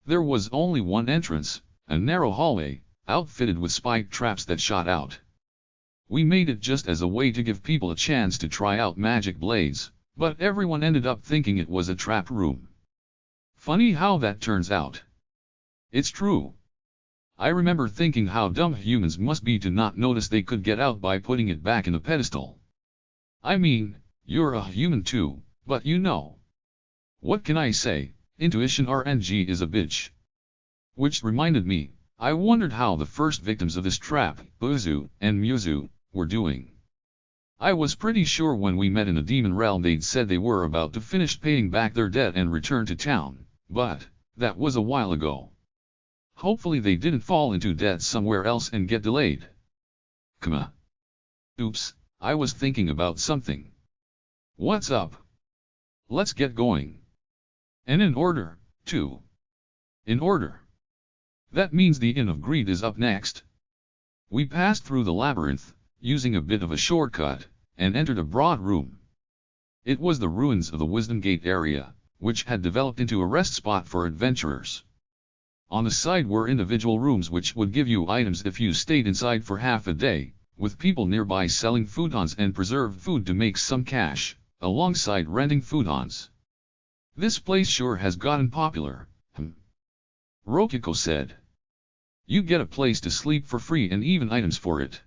There was only one entrance, a narrow hallway, outfitted with spiked traps that shot out. We made it just as a way to give people a chance to try out magic blades, but everyone ended up thinking it was a trap room. Funny how that turns out. It's true. I remember thinking how dumb humans must be to not notice they could get out by putting it back in the pedestal. I mean, you're a human too, but you know. What can I say, intuition RNG is a bitch. Which reminded me, I wondered how the first victims of this trap, Buzu and Muzu, were doing. I was pretty sure when we met in the demon realm they'd said they were about to finish paying back their debt and return to town, but that was a while ago. Hopefully they didn't fall into debt somewhere else and get delayed. Kama. Oops, I was thinking about something. What's up? Let's get going. And in order, too. In order. That means the Inn of Greed is up next. We passed through the labyrinth, using a bit of a shortcut, and entered a broad room. It was the ruins of the Wisdom Gate area, which had developed into a rest spot for adventurers. On the side were individual rooms which would give you items if you stayed inside for half a day, with people nearby selling futons and preserved food to make some cash, alongside renting futons. This place sure has gotten popular, Rokiko said. You get a place to sleep for free and even items for it.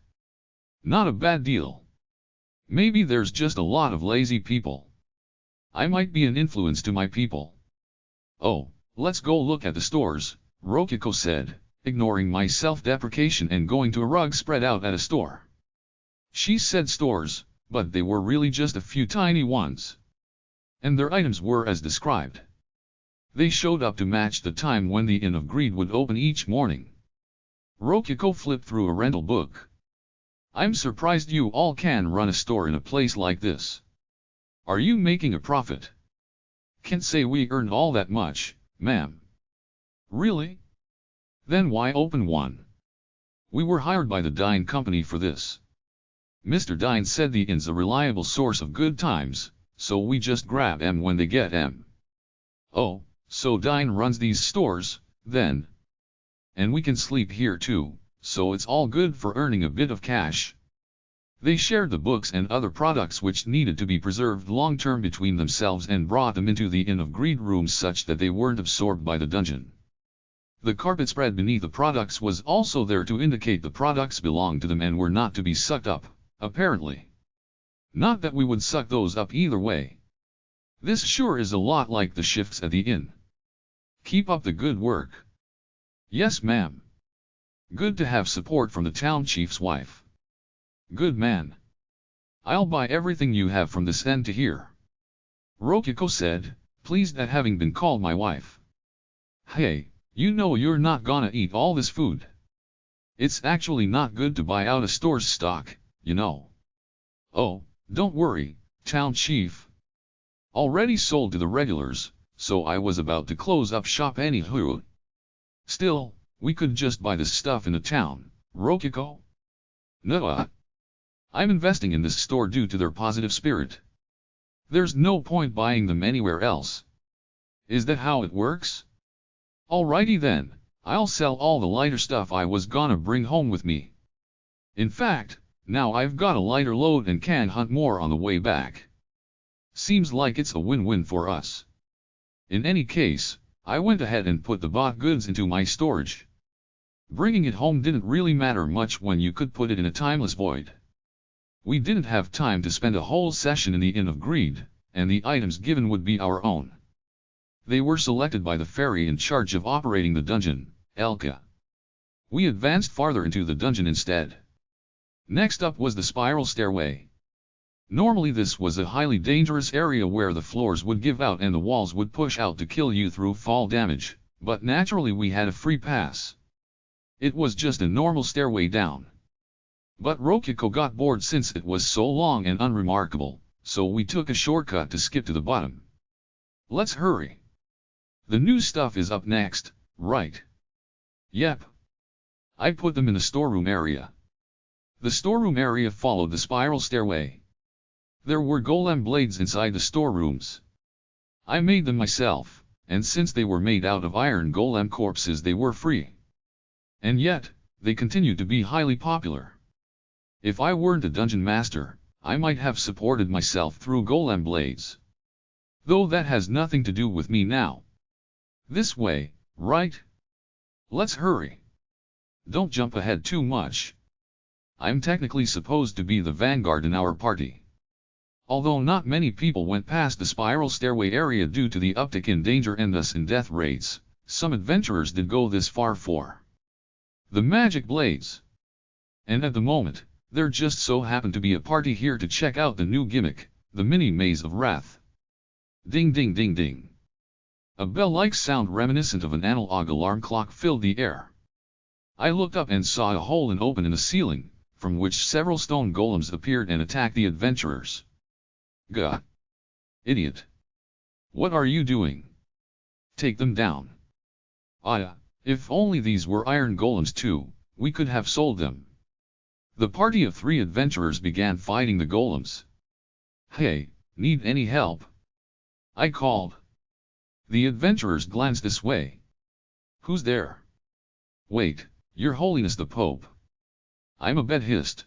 Not a bad deal. Maybe there's just a lot of lazy people. I might be an influence to my people. Oh, let's go look at the stores, Rokiko said, ignoring my self-deprecation and going to a rug spread out at a store. She said stores, but they were really just a few tiny ones. And their items were as described. They showed up to match the time when the Inn of Greed would open each morning. Rokiko flipped through a rental book. I'm surprised you all can run a store in a place like this. Are you making a profit? Can't say we earned all that much, ma'am. Really? Then why open one? We were hired by the Dine Company for this. Mr. Dine said the inn's a reliable source of good times, so we just grab 'em when they get 'em. Oh, so Dine runs these stores, then? And we can sleep here too, so it's all good for earning a bit of cash. They shared the books and other products which needed to be preserved long-term between themselves and brought them into the Inn of Greed rooms such that they weren't absorbed by the dungeon. The carpet spread beneath the products was also there to indicate the products belonged to them and were not to be sucked up, apparently. Not that we would suck those up either way. This sure is a lot like the shifts at the inn. Keep up the good work. Yes, ma'am. Good to have support from the town chief's wife. Good man. I'll buy everything you have from this end to here. Rokiko said, pleased at having been called my wife. Hey, you know you're not gonna eat all this food. It's actually not good to buy out a store's stock, you know. Oh, don't worry, town chief. Already sold to the regulars, so I was about to close up shop anywho. Still, we could just buy this stuff in the town, Rokiko. No. I'm investing in this store due to their positive spirit. There's no point buying them anywhere else. Is that how it works? Alrighty then, I'll sell all the lighter stuff I was gonna bring home with me. In fact, now I've got a lighter load and can hunt more on the way back. Seems like it's a win-win for us. In any case, I went ahead and put the bought goods into my storage. Bringing it home didn't really matter much when you could put it in a timeless void. We didn't have time to spend a whole session in the Inn of Greed, and the items given would be our own. They were selected by the fairy in charge of operating the dungeon, Elka. We advanced farther into the dungeon instead. Next up was the spiral stairway. Normally this was a highly dangerous area where the floors would give out and the walls would push out to kill you through fall damage, but naturally we had a free pass. It was just a normal stairway down. But Rokiko got bored since it was so long and unremarkable, so we took a shortcut to skip to the bottom. Let's hurry. The new stuff is up next, right? Yep. I put them in the storeroom area. The storeroom area followed the spiral stairway. There were golem blades inside the storerooms. I made them myself, and since they were made out of iron golem corpses they were free. And yet, they continued to be highly popular. If I weren't a dungeon master, I might have supported myself through golem blades. Though that has nothing to do with me now. This way, right? Let's hurry. Don't jump ahead too much. I'm technically supposed to be the vanguard in our party. Although not many people went past the spiral stairway area due to the uptick in danger and thus in death rates, some adventurers did go this far for the magic blades. And at the moment, there just so happened to be a party here to check out the new gimmick, the mini maze of wrath. Ding ding ding ding. A bell-like sound reminiscent of an analog alarm clock filled the air. I looked up and saw a hole open in the ceiling, from which several stone golems appeared and attacked the adventurers. Gah! Idiot! What are you doing? take them down. Ah, if only these were iron golems too, we could have sold them. The party of 3 adventurers began fighting the golems. Hey, need any help? I called. The adventurers glanced this way. Who's there? Wait, Your Holiness the Pope. I'm a Bedhist.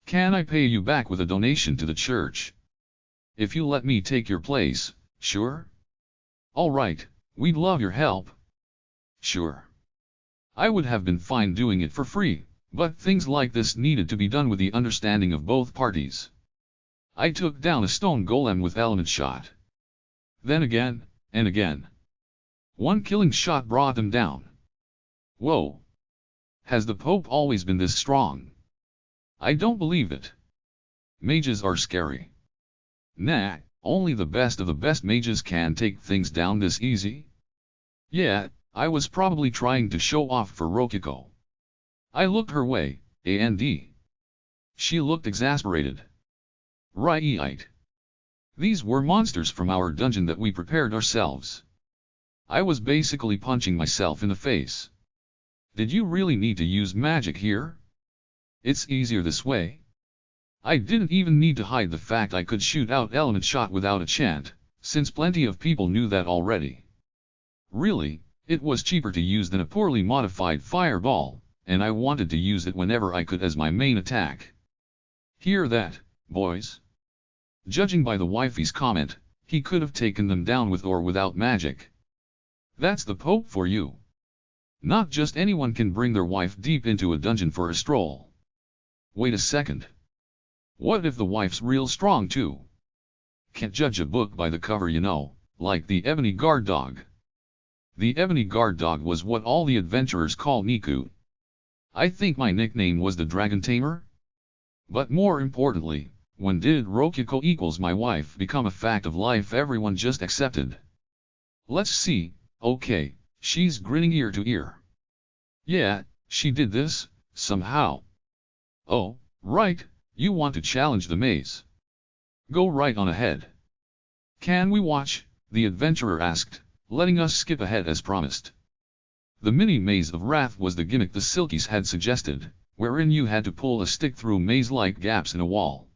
Can I pay you back with a donation to the church? If you let me take your place, sure? Alright, we'd love your help. Sure. I would have been fine doing it for free, but things like this needed to be done with the understanding of both parties. I took down a stone golem with element shot. Then again, and again. One killing shot brought them down. Whoa! Has the Pope always been this strong? I don't believe it. Mages are scary. Nah, only the best of the best mages can take things down this easy. Yeah, I was probably trying to show off for Rokiko. I looked her way, and she looked exasperated. Right. These were monsters from our dungeon that we prepared ourselves. I was basically punching myself in the face. Did you really need to use magic here? It's easier this way. I didn't even need to hide the fact I could shoot out element shot without a chant, since plenty of people knew that already. Really, it was cheaper to use than a poorly modified fireball, and I wanted to use it whenever I could as my main attack. Hear that, boys? Judging by the wifey's comment, he could have taken them down with or without magic. That's the Pope for you. Not just anyone can bring their wife deep into a dungeon for a stroll. Wait a second. What if the wife's real strong too? Can't judge a book by the cover, you know, like the Ebony Guard Dog. The Ebony Guard Dog was what all the adventurers call Niku. I think my nickname was the Dragon Tamer. But more importantly, when did Rokiko equals my wife become a fact of life everyone just accepted? Let's see, okay, she's grinning ear to ear. Yeah, she did this, somehow. Oh, right, you want to challenge the maze. Go right on ahead. Can we watch? The adventurer asked, letting us skip ahead as promised. The mini maze of wrath was the gimmick the Silkies had suggested, wherein you had to pull a stick through maze-like gaps in a wall.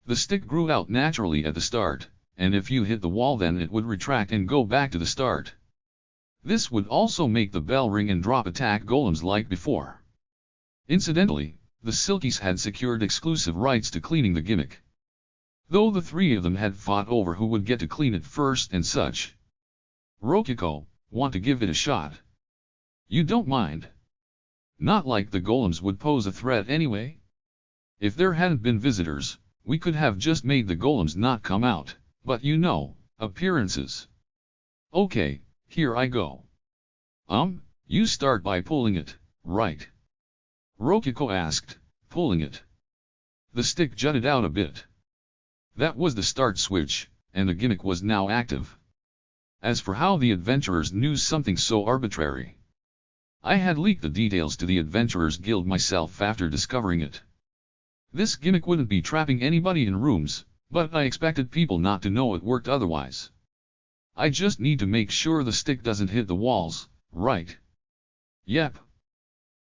The stick grew out naturally at the start, and if you hit the wall then it would retract and go back to the start. This would also make the bell ring and drop attack golems like before. Incidentally, the Silkies had secured exclusive rights to cleaning the gimmick. Though the 3 of them had fought over who would get to clean it first and such. Rokiko, want to give it a shot? You don't mind? Not like the golems would pose a threat anyway. If there hadn't been visitors, we could have just made the golems not come out, but you know, appearances. Okay, here I go. You start by pulling it, right? Rokiko asked, pulling it. The stick jutted out a bit. That was the start switch, and the gimmick was now active. As for how the adventurers knew something so arbitrary, I had leaked the details to the Adventurers Guild myself after discovering it. This gimmick wouldn't be trapping anybody in rooms, but I expected people not to know it worked otherwise. I just need to make sure the stick doesn't hit the walls, right? Yep.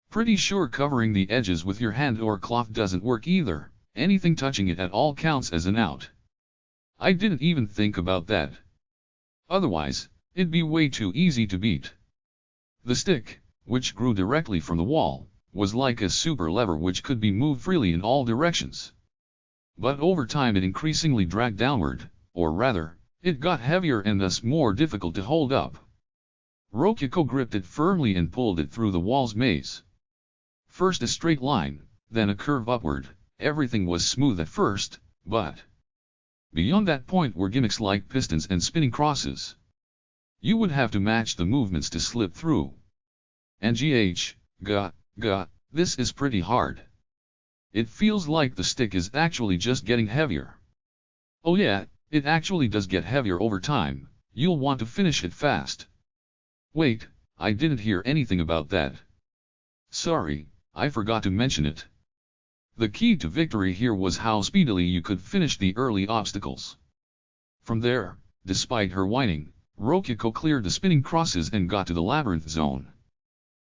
Pretty sure covering the edges with your hand or cloth doesn't work either, anything touching it at all counts as an out. I didn't even think about that. Otherwise, it'd be way too easy to beat. The stick, which grew directly from the wall, was like a super lever which could be moved freely in all directions. But over time it increasingly dragged downward, or rather, it got heavier and thus more difficult to hold up. Rokiko gripped it firmly and pulled it through the wall's maze. First a straight line, then a curve upward. Everything was smooth at first, but beyond that point were gimmicks like pistons and spinning crosses. You would have to match the movements to slip through. And this is pretty hard. It feels like the stick is actually just getting heavier. Oh yeah, it actually does get heavier over time. You'll want to finish it fast. Wait, I didn't hear anything about that. Sorry, I forgot to mention it. The key to victory here was how speedily you could finish the early obstacles. From there, despite her whining, Rokiko cleared the spinning crosses and got to the labyrinth zone.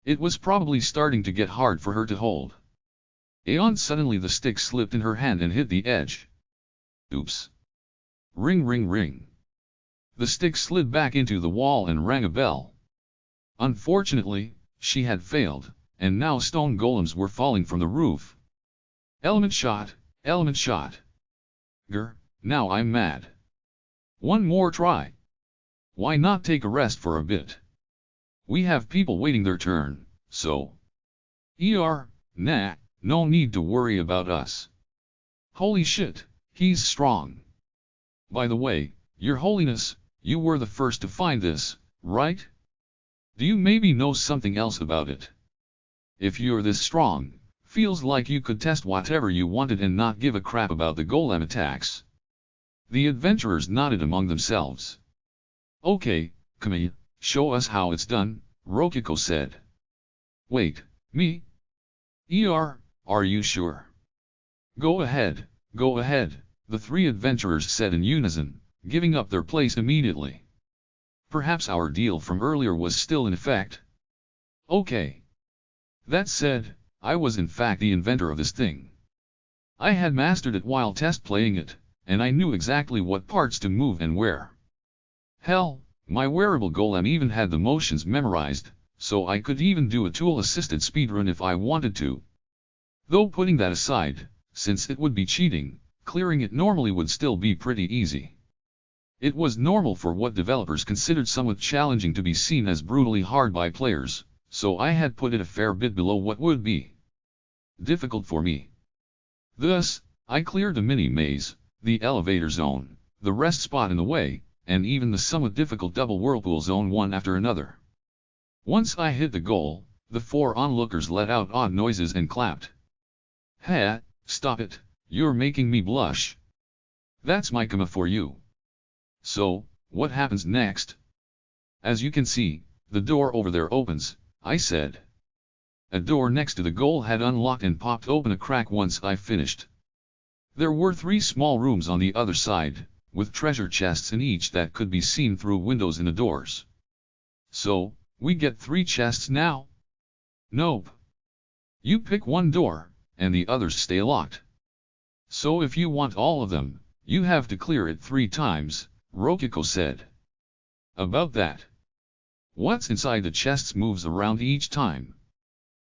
It was probably starting to get hard for her to hold. Suddenly the stick slipped in her hand and hit the edge. Oops. Ring ring ring. The stick slid back into the wall and rang a bell. Unfortunately, she had failed, and now stone golems were falling from the roof. Element shot, element shot. Grr, now I'm mad. One more try. Why not take a rest for a bit? We have people waiting their turn, so. Nah, no need to worry about us. Holy shit, he's strong. By the way, Your Holiness, you were the first to find this, right? Do you maybe know something else about it? If you're this strong, feels like you could test whatever you wanted and not give a crap about the golem attacks. The adventurers nodded among themselves. Okay, come show us how it's done, Rokiko said. Wait, me? Are you sure? Go ahead, the three adventurers said in unison, giving up their place immediately. Perhaps our deal from earlier was still in effect. Okay. That said, I was in fact the inventor of this thing. I had mastered it while test playing it, and I knew exactly what parts to move and where. Hell, my wearable golem even had the motions memorized, so I could even do a tool-assisted speedrun if I wanted to. Though putting that aside, since it would be cheating, clearing it normally would still be pretty easy. It was normal for what developers considered somewhat challenging to be seen as brutally hard by players, so I had put it a fair bit below what would be difficult for me. Thus, I cleared the mini-maze, the elevator zone, the rest spot in the way, and even the somewhat difficult double whirlpool zone one after another. Once I hit the goal, the four onlookers let out odd noises and clapped. Ha, stop it, you're making me blush. That's my comma for you. So, what happens next? As you can see, the door over there opens, I said. A door next to the goal had unlocked and popped open a crack once I finished. There were 3 small rooms on the other side, with treasure chests in each that could be seen through windows in the doors. So, we get 3 chests now? Nope. You pick one door, and the others stay locked. So if you want all of them, you have to clear it 3 times, Rokiko said. About that. What's inside the chests moves around each time.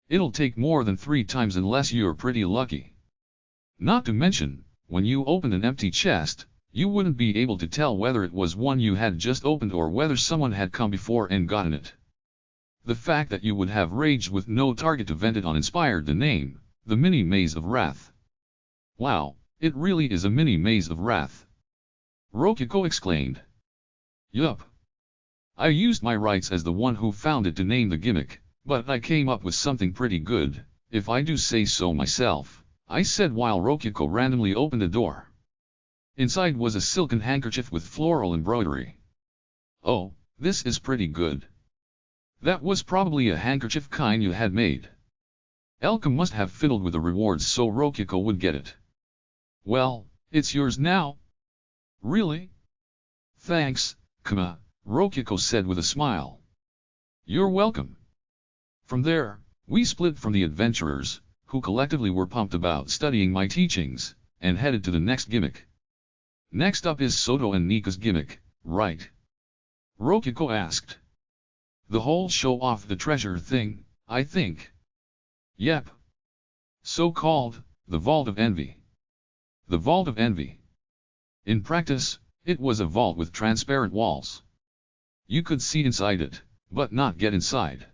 It'll take more than 3 times unless you're pretty lucky. Not to mention, when you open an empty chest, you wouldn't be able to tell whether it was one you had just opened or whether someone had come before and gotten it. The fact that you would have raged with no target to vent it on inspired the name, the Mini Maze of Wrath. Wow, it really is a Mini Maze of Wrath. Rokiko exclaimed. Yup. I used my rights as the one who found it to name the gimmick, but I came up with something pretty good, if I do say so myself, I said while Rokiko randomly opened a door. Inside was a silken handkerchief with floral embroidery. Oh, this is pretty good. That was probably a handkerchief kind you had made. Elka must have fiddled with the rewards so Rokiko would get it. Well, it's yours now. Really? Thanks, Kama, Rokiko said with a smile. You're welcome. From there, we split from the adventurers, who collectively were pumped about studying my teachings, and headed to the next gimmick. Next up is Soto and Nika's gimmick, right? Rokiko asked. The whole show off the treasure thing, I think. Yep. So-called, the Vault of Envy. The Vault of Envy. In practice, it was a vault with transparent walls. You could see inside it, but not get inside.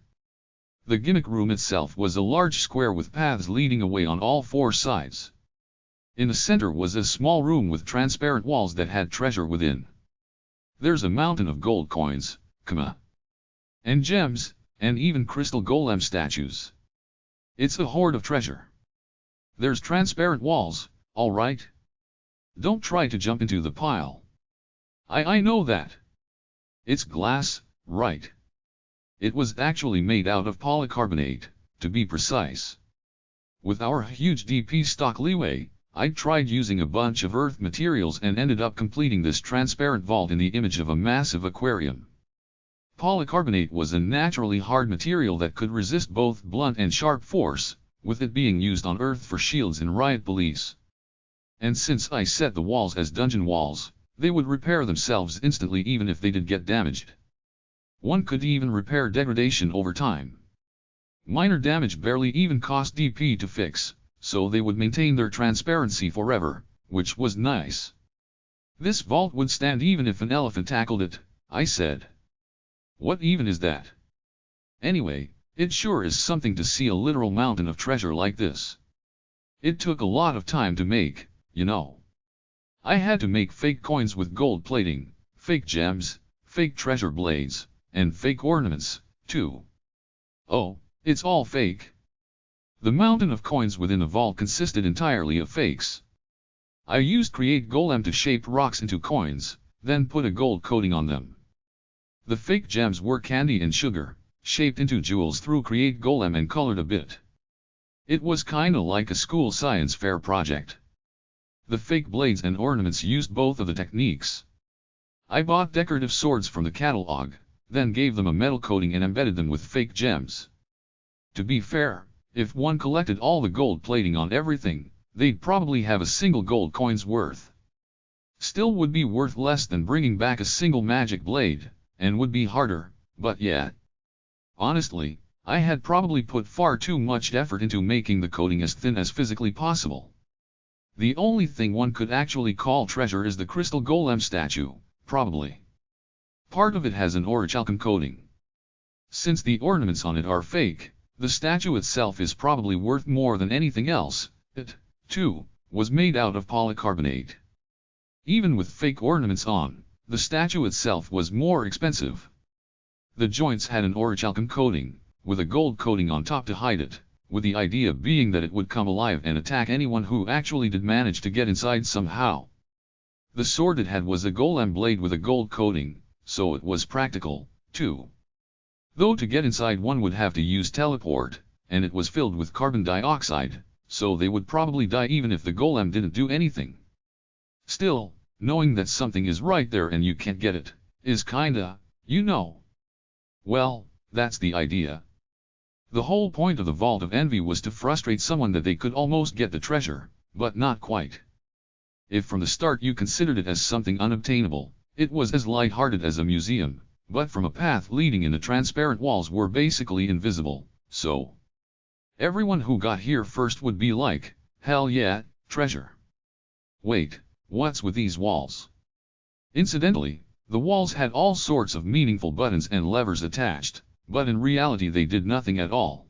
The gimmick room itself was a large square with paths leading away on all 4 sides. In the center was a small room with transparent walls that had treasure within. There's a mountain of gold coins, and gems, and even crystal golem statues. It's a hoard of treasure. There's transparent walls, all right? Don't try to jump into the pile. I know that. It's glass, right? It was actually made out of polycarbonate, to be precise. With our huge DP stock leeway, I tried using a bunch of earth materials and ended up completing this transparent vault in the image of a massive aquarium. Polycarbonate was a naturally hard material that could resist both blunt and sharp force, with it being used on Earth for shields and riot police. And since I set the walls as dungeon walls, they would repair themselves instantly even if they did get damaged. One could even repair degradation over time. Minor damage barely even cost DP to fix, so they would maintain their transparency forever, which was nice. This vault would stand even if an elephant tackled it, I said. What even is that? Anyway, it sure is something to see a literal mountain of treasure like this. It took a lot of time to make, you know. I had to make fake coins with gold plating, fake gems, fake treasure blades, and fake ornaments, too. Oh, it's all fake. The mountain of coins within the vault consisted entirely of fakes. I used Create Golem to shape rocks into coins, then put a gold coating on them. The fake gems were candy and sugar, shaped into jewels through Create Golem and colored a bit. It was kinda like a school science fair project. The fake blades and ornaments used both of the techniques. I bought decorative swords from the catalog, then gave them a metal coating and embedded them with fake gems. To be fair, if one collected all the gold plating on everything, they'd probably have a single gold coin's worth. Still would be worth less than bringing back a single magic blade, and would be harder, but yeah. Honestly, I had probably put far too much effort into making the coating as thin as physically possible. The only thing one could actually call treasure is the crystal golem statue, probably. Part of it has an orichalcum coating. Since the ornaments on it are fake, the statue itself is probably worth more than anything else. It, too, was made out of polycarbonate. Even with fake ornaments on, the statue itself was more expensive. The joints had an orichalcum coating, with a gold coating on top to hide it, with the idea being that it would come alive and attack anyone who actually did manage to get inside somehow. The sword it had was a golem blade with a gold coating, so it was practical, too. Though to get inside one would have to use teleport, and it was filled with carbon dioxide, so they would probably die even if the golem didn't do anything. Still, knowing that something is right there and you can't get it, is kinda, you know. Well, that's the idea. The whole point of the Vault of Envy was to frustrate someone that they could almost get the treasure, but not quite. If from the start you considered it as something unobtainable, it was as light-hearted as a museum, but from a path leading in the transparent walls were basically invisible, so everyone who got here first would be like, hell yeah, treasure. Wait, what's with these walls? Incidentally, the walls had all sorts of meaningful buttons and levers attached, but in reality they did nothing at all.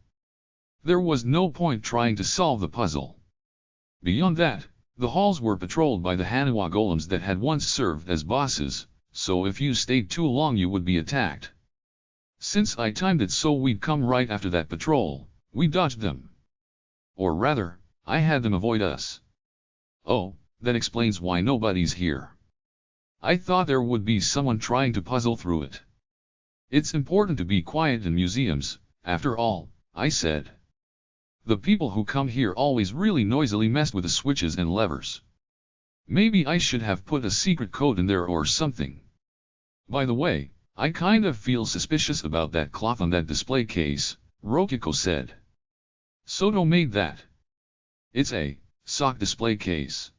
There was no point trying to solve the puzzle. Beyond that, the halls were patrolled by the Haniwa golems that had once served as bosses, so if you stayed too long you would be attacked. Since I timed it so we'd come right after that patrol, we dodged them. Or rather, I had them avoid us. Oh, that explains why nobody's here. I thought there would be someone trying to puzzle through it. It's important to be quiet in museums, after all, I said. The people who come here always really noisily mess with the switches and levers. Maybe I should have put a secret code in there or something. By the way, I kind of feel suspicious about that cloth on that display case, Rokiko said. Soto made that. It's a sock display case.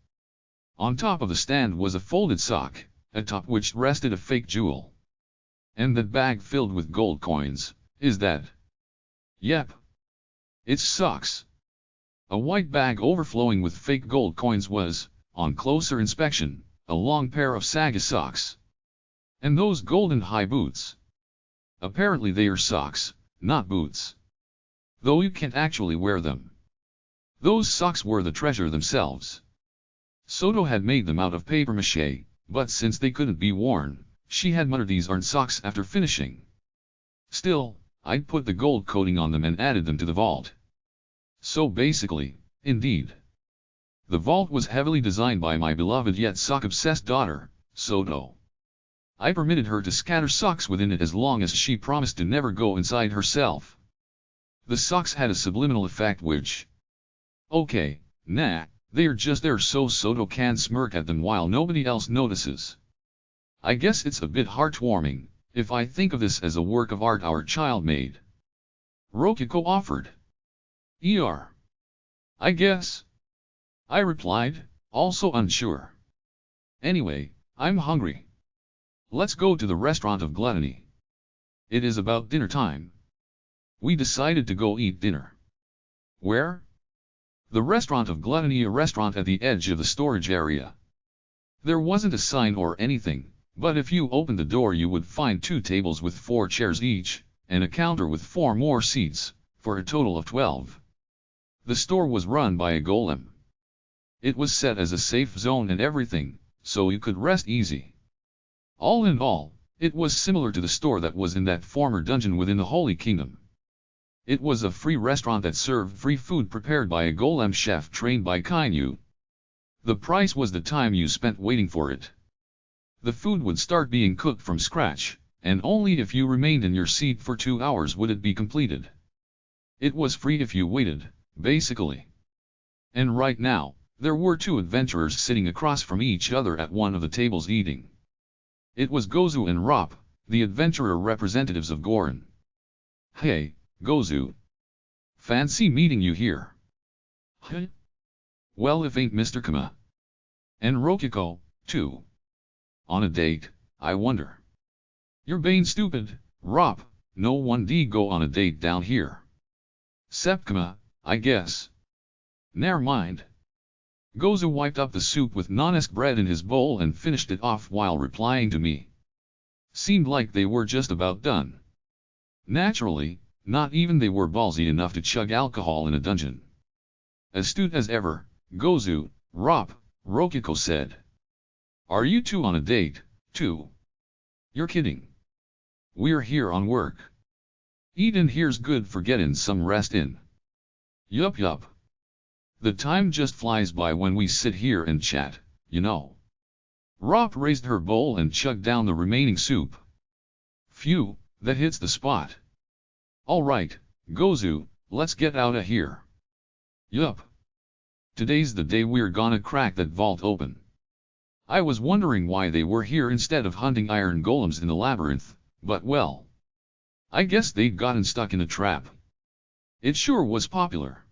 On top of the stand was a folded sock, atop which rested a fake jewel. And that bag filled with gold coins, is that? Yep. It's socks. A white bag overflowing with fake gold coins was, on closer inspection, a long pair of Saga socks. And those golden high boots. Apparently they are socks, not boots. Though you can't actually wear them. Those socks were the treasure themselves. Soto had made them out of papier-mâché, but since they couldn't be worn, she had muttered these aren't socks after finishing. Still, I'd put the gold coating on them and added them to the vault. So basically, indeed. The vault was heavily designed by my beloved yet sock-obsessed daughter, Soto. I permitted her to scatter socks within it as long as she promised to never go inside herself. The socks had a subliminal effect which... Okay, nah, they're just there so Soto can smirk at them while nobody else notices. I guess it's a bit heartwarming, if I think of this as a work of art our child made. Rokiko offered. I guess. I replied, also unsure. Anyway, I'm hungry. Let's go to the restaurant of gluttony. It is about dinner time. We decided to go eat dinner. Where? The restaurant of gluttony, a restaurant at the edge of the storage area. There wasn't a sign or anything, but if you opened the door you would find 2 tables with 4 chairs each, and a counter with 4 more seats, for a total of 12. The store was run by a golem. It was set as a safe zone and everything, so you could rest easy. All in all, it was similar to the store that was in that former dungeon within the Holy Kingdom. It was a free restaurant that served free food prepared by a golem chef trained by Kainu. The price was the time you spent waiting for it. The food would start being cooked from scratch, and only if you remained in your seat for 2 hours would it be completed. It was free if you waited, basically. And right now, there were 2 adventurers sitting across from each other at one of the tables eating. It was Gozu and Rop, the adventurer representatives of Gorin. Hey, Gozu. Fancy meeting you here. Huh? Well, if ain't Mr. Kama. And Rokiko, too. On a date, I wonder. You're bane stupid, Rop, no one d go on a date down here. Sepkama, I guess. Ne'er mind. Gozu wiped up the soup with nonesque bread in his bowl and finished it off while replying to me. Seemed like they were just about done. Naturally, not even they were ballsy enough to chug alcohol in a dungeon. Astute as ever, Gozu, Rop, Rokiko said. Are you 2 on a date, too? You're kidding. We're here on work. Eatin' here's good for gettin' some rest in. Yup. The time just flies by when we sit here and chat, you know. Rop raised her bowl and chugged down the remaining soup. Phew, that hits the spot. Alright, Gozu, let's get outta here. Yup. Today's the day we're gonna crack that vault open. I was wondering why they were here instead of hunting iron golems in the labyrinth, but well. I guess they'd gotten stuck in a trap. It sure was popular.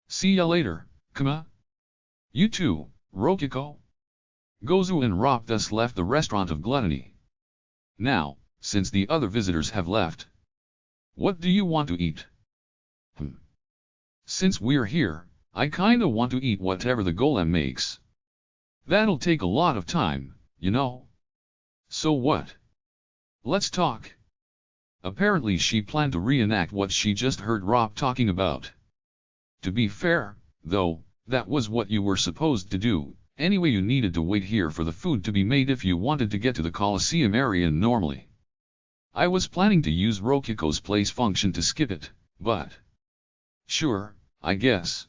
See ya later, Kama. You too, Rokiko. Gozu and Rop thus left the restaurant of gluttony. Now, since the other visitors have left. What do you want to eat? Since we're here, I kinda want to eat whatever the golem makes. That'll take a lot of time, you know. So what? Let's talk. Apparently she planned to reenact what she just heard Rop talking about. To be fair, though, that was what you were supposed to do. Anyway, you needed to wait here for the food to be made if you wanted to get to the Colosseum area normally. I was planning to use Rokiko's place function to skip it, but... Sure, I guess.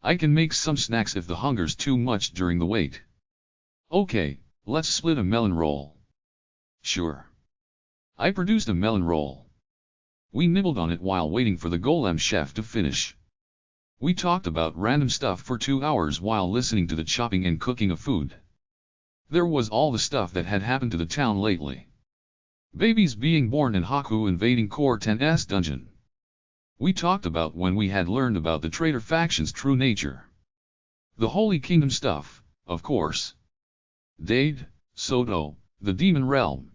I can make some snacks if the hunger's too much during the wait. Okay, let's split a melon roll. Sure. I produced a melon roll. We nibbled on it while waiting for the golem chef to finish. We talked about random stuff for 2 hours while listening to the chopping and cooking of food. There was all the stuff that had happened to the town lately. Babies being born and Haku invading Core 10's dungeon. We talked about when we had learned about the traitor faction's true nature. The Holy Kingdom stuff, of course. Dade, Soto, the demon realm.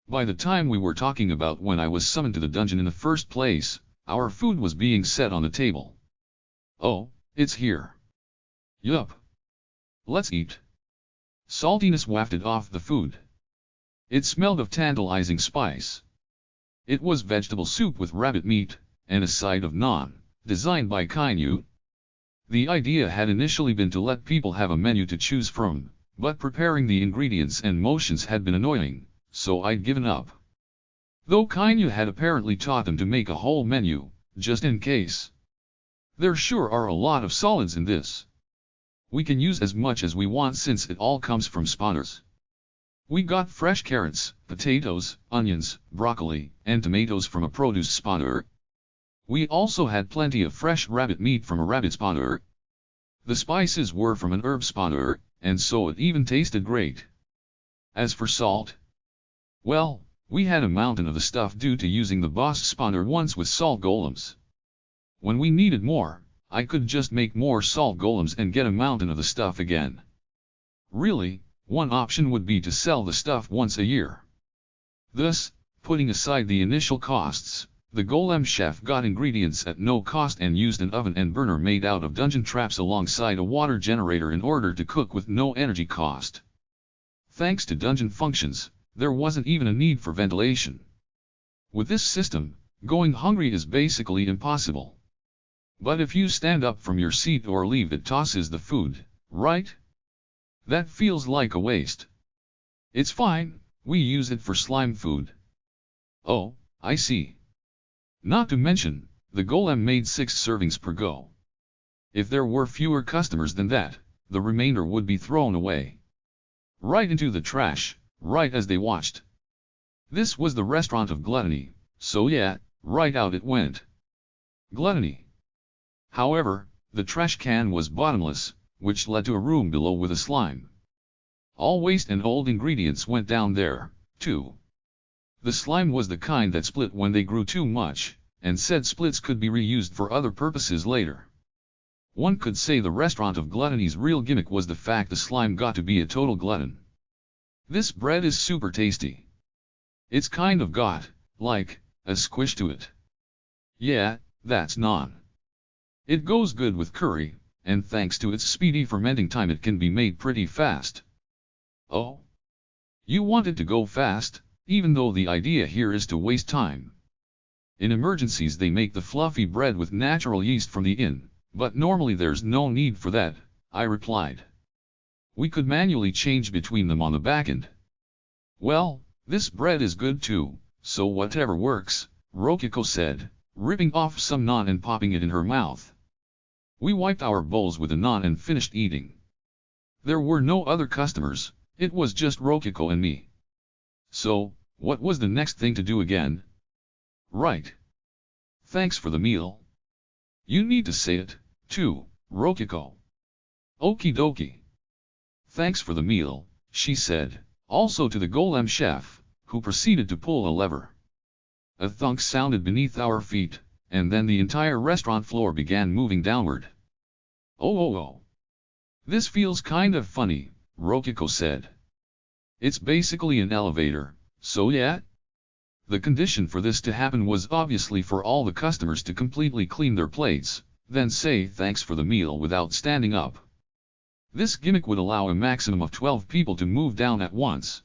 By the time we were talking about when I was summoned to the dungeon in the first place, our food was being set on the table. Oh, it's here. Yup. Let's eat. Saltiness wafted off the food. It smelled of tantalizing spice. It was vegetable soup with rabbit meat, and a side of naan, designed by Kainu. The idea had initially been to let people have a menu to choose from, but preparing the ingredients and motions had been annoying, so I'd given up. Though Kainu had apparently taught them to make a whole menu, just in case. There sure are a lot of solids in this. We can use as much as we want since it all comes from spawners. We got fresh carrots, potatoes, onions, broccoli, and tomatoes from a produce spawner. We also had plenty of fresh rabbit meat from a rabbit spawner. The spices were from an herb spawner, and so it even tasted great. As for salt, well, we had a mountain of the stuff due to using the boss spawner once with salt golems. When we needed more, I could just make more salt golems and get a mountain of the stuff again. Really, one option would be to sell the stuff once a year. Thus, putting aside the initial costs, the golem chef got ingredients at no cost and used an oven and burner made out of dungeon traps alongside a water generator in order to cook with no energy cost. Thanks to dungeon functions, there wasn't even a need for ventilation. With this system, going hungry is basically impossible. But if you stand up from your seat or leave, it tosses the food, right? That feels like a waste. It's fine, we use it for slime food. Oh, I see. Not to mention, the golem made 6 servings per go. If there were fewer customers than that, the remainder would be thrown away. Right into the trash, right as they watched. This was the restaurant of gluttony, so yeah, right out it went. Gluttony. However, the trash can was bottomless, which led to a room below with a slime. All waste and old ingredients went down there, too. The slime was the kind that split when they grew too much, and said splits could be reused for other purposes later. One could say the restaurant of gluttony's real gimmick was the fact the slime got to be a total glutton. This bread is super tasty. It's kind of got, like, a squish to it. Yeah, that's naan. It goes good with curry, and thanks to its speedy fermenting time it can be made pretty fast. Oh? You want it to go fast, even though the idea here is to waste time. In emergencies they make the fluffy bread with natural yeast from the inn, but normally there's no need for that, I replied. We could manually change between them on the back end. Well, this bread is good too, so whatever works, Rokiko said, ripping off some naan and popping it in her mouth. We wiped our bowls with the naan and finished eating. There were no other customers, it was just Rokiko and me. So, what was the next thing to do again? Right. Thanks for the meal. You need to say it, too, Rokiko. Okie dokie. Thanks for the meal, she said, also to the golem chef, who proceeded to pull a lever. A thunk sounded beneath our feet, and then the entire restaurant floor began moving downward. Oh. This feels kind of funny, Rokiko said. It's basically an elevator, so yeah? The condition for this to happen was obviously for all the customers to completely clean their plates, then say thanks for the meal without standing up. This gimmick would allow a maximum of 12 people to move down at once.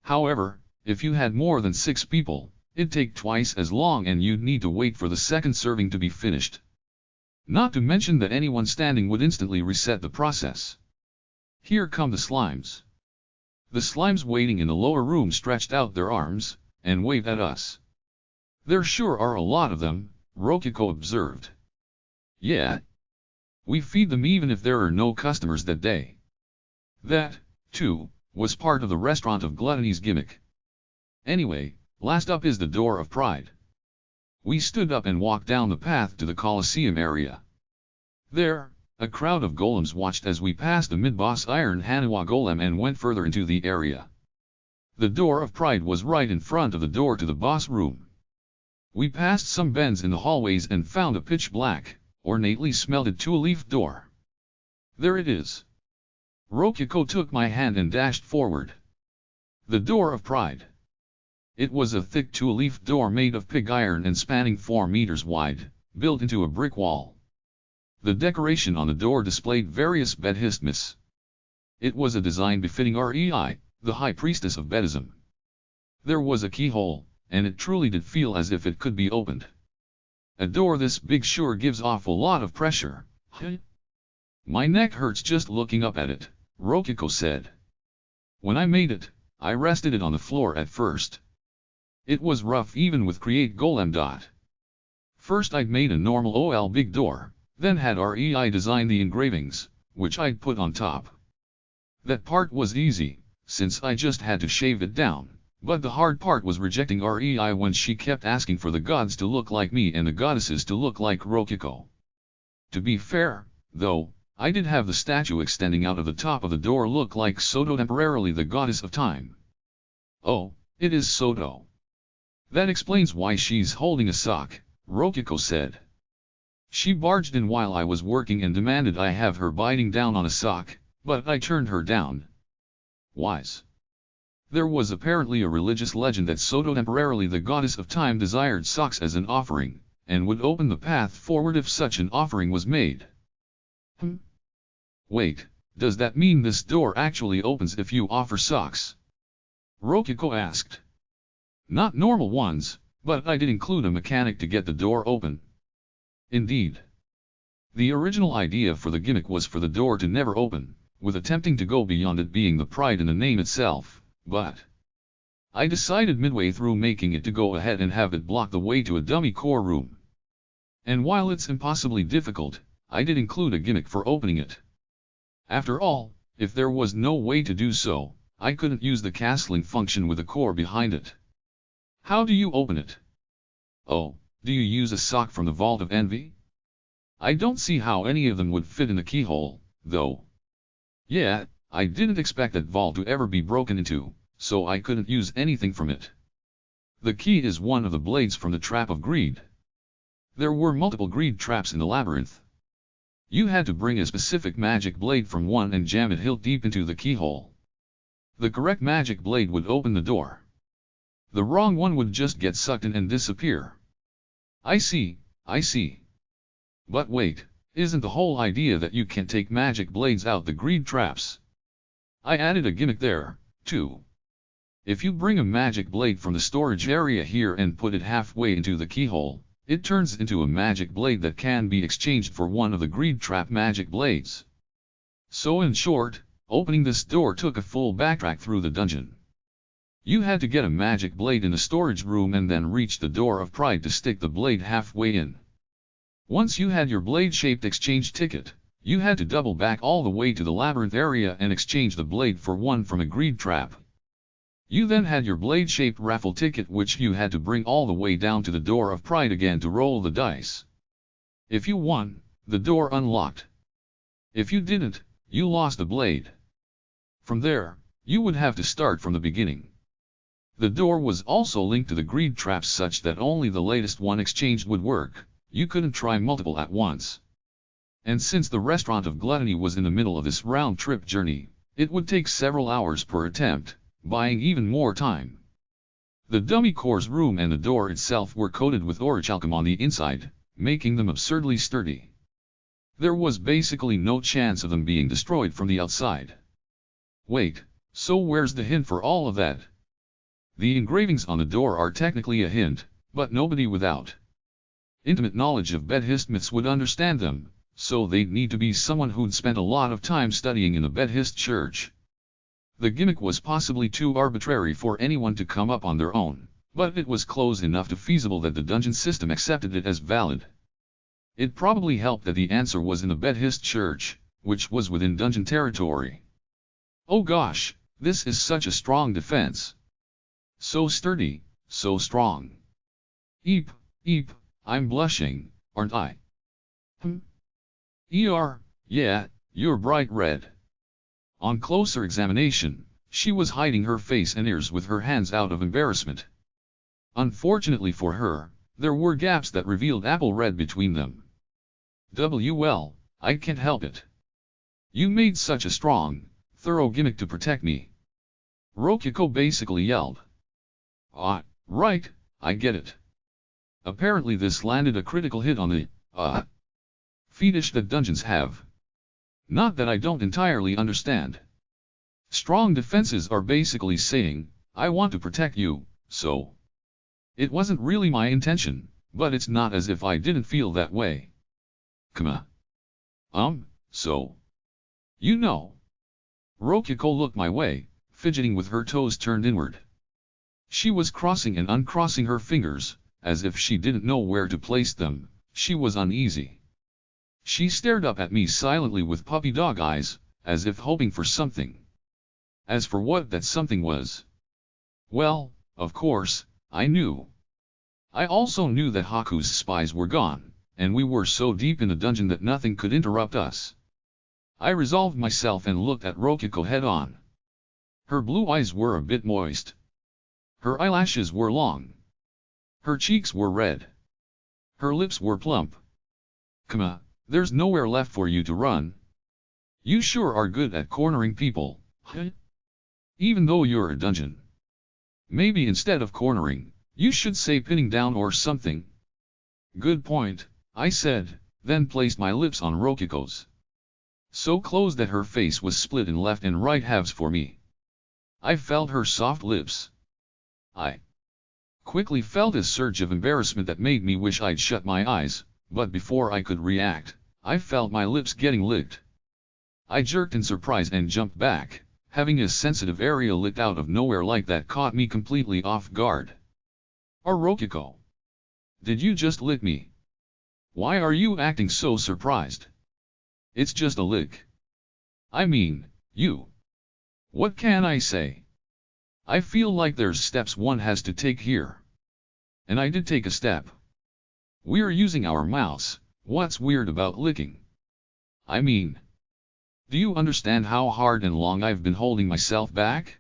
However, if you had more than 6 people, it'd take twice as long and you'd need to wait for the second serving to be finished. Not to mention that anyone standing would instantly reset the process. Here come the slimes. The slimes waiting in the lower room stretched out their arms, and waved at us. There sure are a lot of them, Rokiko observed. Yeah. We feed them even if there are no customers that day. That, too, was part of the restaurant of gluttony's gimmick. Anyway, last up is the Door of Pride. We stood up and walked down the path to the Colosseum area. There, a crowd of golems watched as we passed the mid-boss Iron Hanawa golem and went further into the area. The Door of Pride was right in front of the door to the boss room. We passed some bends in the hallways and found a pitch-black, ornately smelted two-leaf door. There it is. Rokiko took my hand and dashed forward. The Door of Pride. It was a thick two-leaf door made of pig iron and spanning 4 meters wide, built into a brick wall. The decoration on the door displayed various bedhismes. It was a design befitting Rei, the High Priestess of Bedism. There was a keyhole, and it truly did feel as if it could be opened. A door this big sure gives off a lot of pressure. My neck hurts just looking up at it, Rokiko said. When I made it, I rested it on the floor at first. It was rough even with Create Golem. First I'd made a normal OL big door, then had Rei design the engravings, which I'd put on top. That part was easy, since I just had to shave it down, but the hard part was rejecting Rei when she kept asking for the gods to look like me and the goddesses to look like Rokiko. To be fair, though, I did have the statue extending out of the top of the door look like Soto, temporarily the goddess of time. Oh, it is Soto. That explains why she's holding a sock, Rokiko said. She barged in while I was working and demanded I have her biting down on a sock, but I turned her down. Wise. There was apparently a religious legend that Soto, temporarily the goddess of time, desired socks as an offering, and would open the path forward if such an offering was made. Wait, does that mean this door actually opens if you offer socks? Rokiko asked. Not normal ones, but I did include a mechanic to get the door open. Indeed. The original idea for the gimmick was for the door to never open, with attempting to go beyond it being the pride in the name itself, but I decided midway through making it to go ahead and have it block the way to a dummy core room. And while it's impossibly difficult, I did include a gimmick for opening it. After all, if there was no way to do so, I couldn't use the castling function with a core behind it. How do you open it? Oh, do you use a sock from the Vault of Envy? I don't see how any of them would fit in the keyhole, though. Yeah, I didn't expect that vault to ever be broken into, so I couldn't use anything from it. The key is one of the blades from the Trap of Greed. There were multiple greed traps in the labyrinth. You had to bring a specific magic blade from one and jam it hilt deep into the keyhole. The correct magic blade would open the door. The wrong one would just get sucked in and disappear. I see, I see. But wait, isn't the whole idea that you can take magic blades out the greed traps? I added a gimmick there, too. If you bring a magic blade from the storage area here and put it halfway into the keyhole, it turns into a magic blade that can be exchanged for one of the greed trap magic blades. So in short, opening this door took a full backtrack through the dungeon. You had to get a magic blade in the storage room and then reach the door of pride to stick the blade halfway in. Once you had your blade-shaped exchange ticket, you had to double back all the way to the labyrinth area and exchange the blade for one from a greed trap. You then had your blade-shaped raffle ticket, which you had to bring all the way down to the door of pride again to roll the dice. If you won, the door unlocked. If you didn't, you lost the blade. From there, you would have to start from the beginning. The door was also linked to the greed traps such that only the latest one exchanged would work. You couldn't try multiple at once. And since the Restaurant of Gluttony was in the middle of this round-trip journey, it would take several hours per attempt, buying even more time. The dummy core's room and the door itself were coated with orichalcum on the inside, making them absurdly sturdy. There was basically no chance of them being destroyed from the outside. Wait, so where's the hint for all of that? The engravings on the door are technically a hint, but nobody without intimate knowledge of Bedhist myths would understand them, so they'd need to be someone who'd spent a lot of time studying in the Bedhist church. The gimmick was possibly too arbitrary for anyone to come up on their own, but it was close enough to feasible that the dungeon system accepted it as valid. It probably helped that the answer was in the Bedhist church, which was within dungeon territory. Oh gosh, this is such a strong defense. So sturdy, so strong. Eep, eep, I'm blushing, aren't I? Yeah, you're bright red. On closer examination, she was hiding her face and ears with her hands out of embarrassment. Unfortunately for her, there were gaps that revealed apple red between them. Well, I can't help it. You made such a strong, thorough gimmick to protect me. Rokiko basically yelled. Ah, right, I get it. Apparently this landed a critical hit on the, fetish that dungeons have. Not that I don't entirely understand. Strong defenses are basically saying, I want to protect you, so. It wasn't really my intention, but it's not as if I didn't feel that way. So. You know. Rokiko looked my way, fidgeting with her toes turned inward. She was crossing and uncrossing her fingers, as if she didn't know where to place them. She was uneasy. She stared up at me silently with puppy dog eyes, as if hoping for something. As for what that something was, well, of course, I knew. I also knew that Haku's spies were gone, and we were so deep in the dungeon that nothing could interrupt us. I resolved myself and looked at Rokiko head-on. Her blue eyes were a bit moist. Her eyelashes were long. Her cheeks were red. Her lips were plump. Kama, there's nowhere left for you to run. You sure are good at cornering people, huh? Even though you're a dungeon. Maybe instead of cornering, you should say pinning down or something. Good point, I said, then placed my lips on Rokiko's. So close that her face was split in left and right halves for me. I felt her soft lips. I quickly felt a surge of embarrassment that made me wish I'd shut my eyes, but before I could react, I felt my lips getting licked. I jerked in surprise and jumped back, having a sensitive area licked out of nowhere like that caught me completely off guard. Oh Rokiko! Did you just lick me? Why are you acting so surprised? It's just a lick. I mean, you. What can I say? I feel like there's steps one has to take here. And I did take a step. We're using our mouths, what's weird about licking? I mean, do you understand how hard and long I've been holding myself back?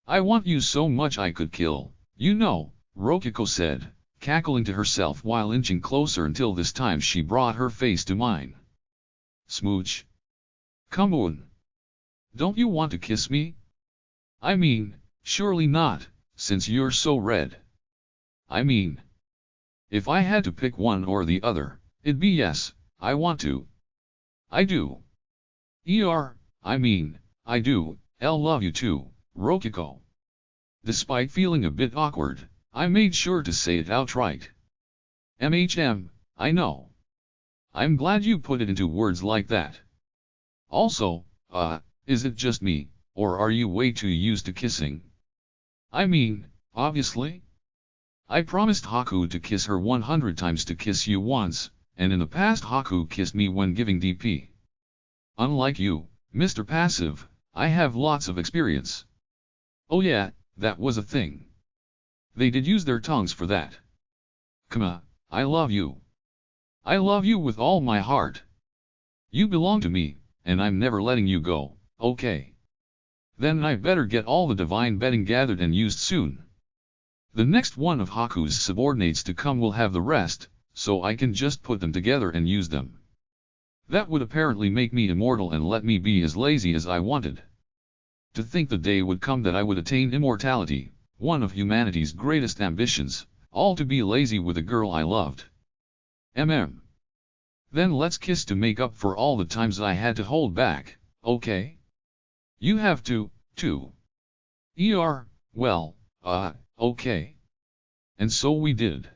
I want you so much I could kill, you know, Rokiko said, cackling to herself while inching closer until this time she brought her face to mine. Smooch. Come on. Don't you want to kiss me? I mean, surely not, since you're so red. I mean, if I had to pick one or the other, it'd be yes, I want to. I do. I mean, I do, love you too, Rokiko. Despite feeling a bit awkward, I made sure to say it outright. I know. I'm glad you put it into words like that. Also, is it just me, or are you way too used to kissing? I mean, obviously. I promised Haku to kiss her 100 times to kiss you once, and in the past Haku kissed me when giving DP. Unlike you, Mr. Passive, I have lots of experience. Oh yeah, that was a thing. They did use their tongues for that. Kama, I love you. I love you with all my heart. You belong to me, and I'm never letting you go, okay? Then I better get all the divine bedding gathered and used soon. The next one of Haku's subordinates to come will have the rest, so I can just put them together and use them. That would apparently make me immortal and let me be as lazy as I wanted. To think the day would come that I would attain immortality, one of humanity's greatest ambitions, all to be lazy with a girl I loved. Then let's kiss to make up for all the times I had to hold back, okay? You have to, too. Well, okay. And so we did.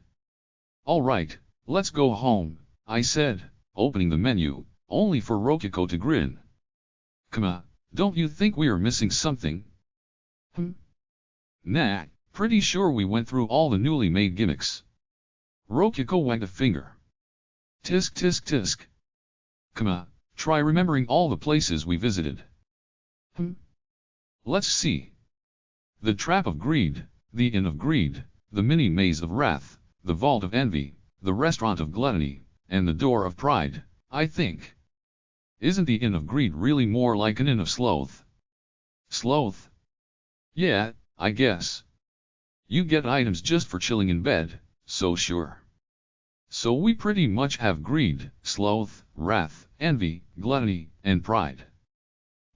Alright, let's go home, I said, opening the menu, only for Rokiko to grin. Kama, don't you think we're missing something? Nah, pretty sure we went through all the newly made gimmicks. Rokiko wagged a finger. Tisk tisk tisk. Kama, try remembering all the places we visited. Let's see. The Trap of Greed, the Inn of Greed, the Mini Maze of Wrath, the Vault of Envy, the Restaurant of Gluttony, and the Door of Pride, I think. Isn't the Inn of Greed really more like an Inn of Sloth? Sloth? Yeah, I guess. You get items just for chilling in bed, so sure. So we pretty much have greed, sloth, wrath, envy, gluttony, and pride.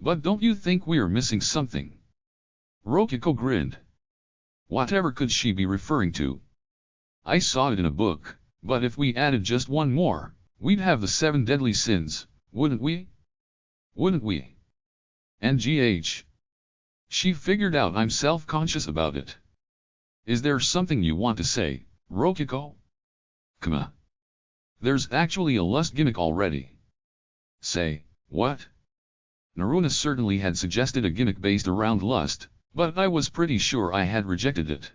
But don't you think we're missing something? Rokiko grinned. Whatever could she be referring to? I saw it in a book, but if we added just one more, we'd have the 7 deadly sins, wouldn't we? Wouldn't we? NGH. She figured out I'm self-conscious about it. Is there something you want to say, Rokiko? Kama. There's actually a lust gimmick already. Say, what? Naruna certainly had suggested a gimmick based around lust, but I was pretty sure I had rejected it.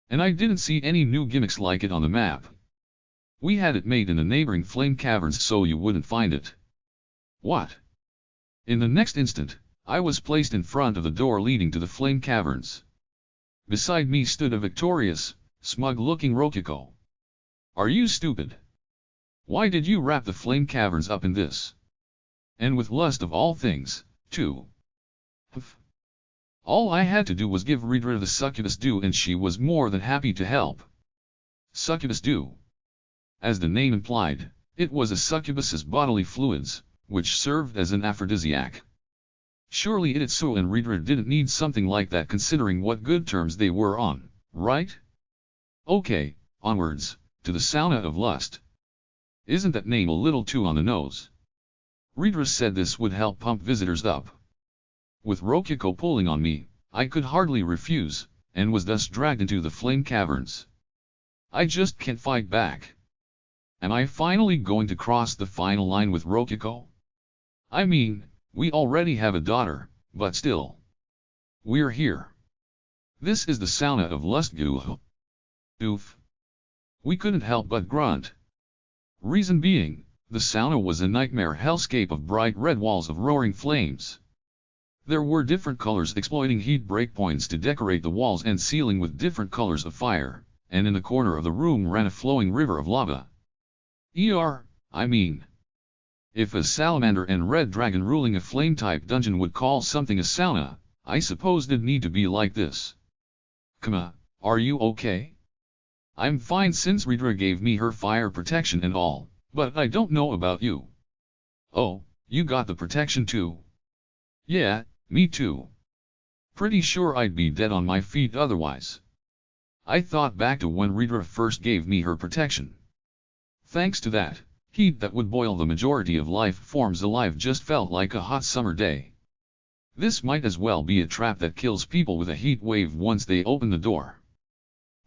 And I didn't see any new gimmicks like it on the map. We had it made in the neighboring flame caverns so you wouldn't find it. What? In the next instant, I was placed in front of the door leading to the flame caverns. Beside me stood a victorious, smug-looking Rokiko. Are you stupid? Why did you wrap the flame caverns up in this? And with lust of all things, too. All I had to do was give Ridra the succubus due and she was more than happy to help. Succubus due. As the name implied, it was a succubus's bodily fluids, which served as an aphrodisiac. Surely Itsuo and Ridra didn't need something like that considering what good terms they were on, right? Okay, onwards, to the sauna of lust. Isn't that name a little too on the nose? Ridra said this would help pump visitors up. With Rokiko pulling on me, I could hardly refuse, and was thus dragged into the flame caverns. I just can't fight back. Am I finally going to cross the final line with Rokiko? I mean, we already have a daughter, but still. We're here. This is the sauna of lust. Oof. We couldn't help but grunt. Reason being, the sauna was a nightmare hellscape of bright red walls of roaring flames. There were different colors exploiting heat breakpoints to decorate the walls and ceiling with different colors of fire, and in the corner of the room ran a flowing river of lava. I mean. If a salamander and red dragon ruling a flame-type dungeon would call something a sauna, I suppose it'd need to be like this. Kama, are you okay? I'm fine since Ridra gave me her fire protection and all, but I don't know about you. Oh, you got the protection too? Yeah, me too. Pretty sure I'd be dead on my feet otherwise. I thought back to when Ridra first gave me her protection. Thanks to that, heat that would boil the majority of life forms alive just felt like a hot summer day. This might as well be a trap that kills people with a heat wave once they open the door.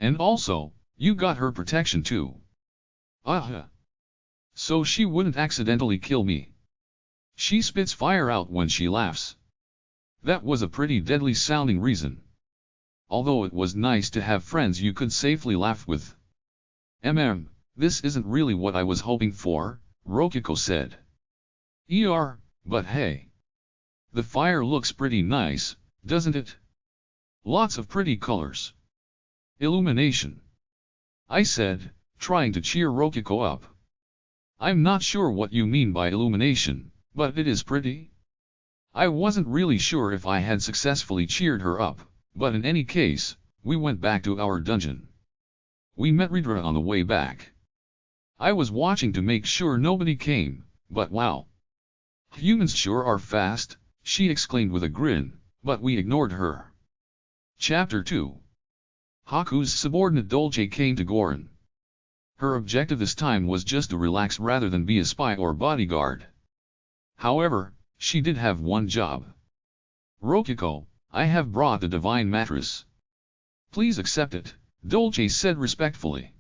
And also, you got her protection too. So she wouldn't accidentally kill me. She spits fire out when she laughs. That was a pretty deadly sounding reason. Although it was nice to have friends you could safely laugh with. This isn't really what I was hoping for, Rokiko said. But hey. The fire looks pretty nice, doesn't it? Lots of pretty colors. Illumination. I said, trying to cheer Rokiko up. I'm not sure what you mean by illumination, but it is pretty. I wasn't really sure if I had successfully cheered her up, but in any case, we went back to our dungeon. We met Ridra on the way back. I was watching to make sure nobody came, but wow. Humans sure are fast, she exclaimed with a grin, but we ignored her. Chapter 2. Haku's subordinate Dolce came to Gorin. Her objective this time was just to relax rather than be a spy or bodyguard. However, she did have one job. Rokiko, I have brought the divine mattress. Please accept it, Dolce said respectfully.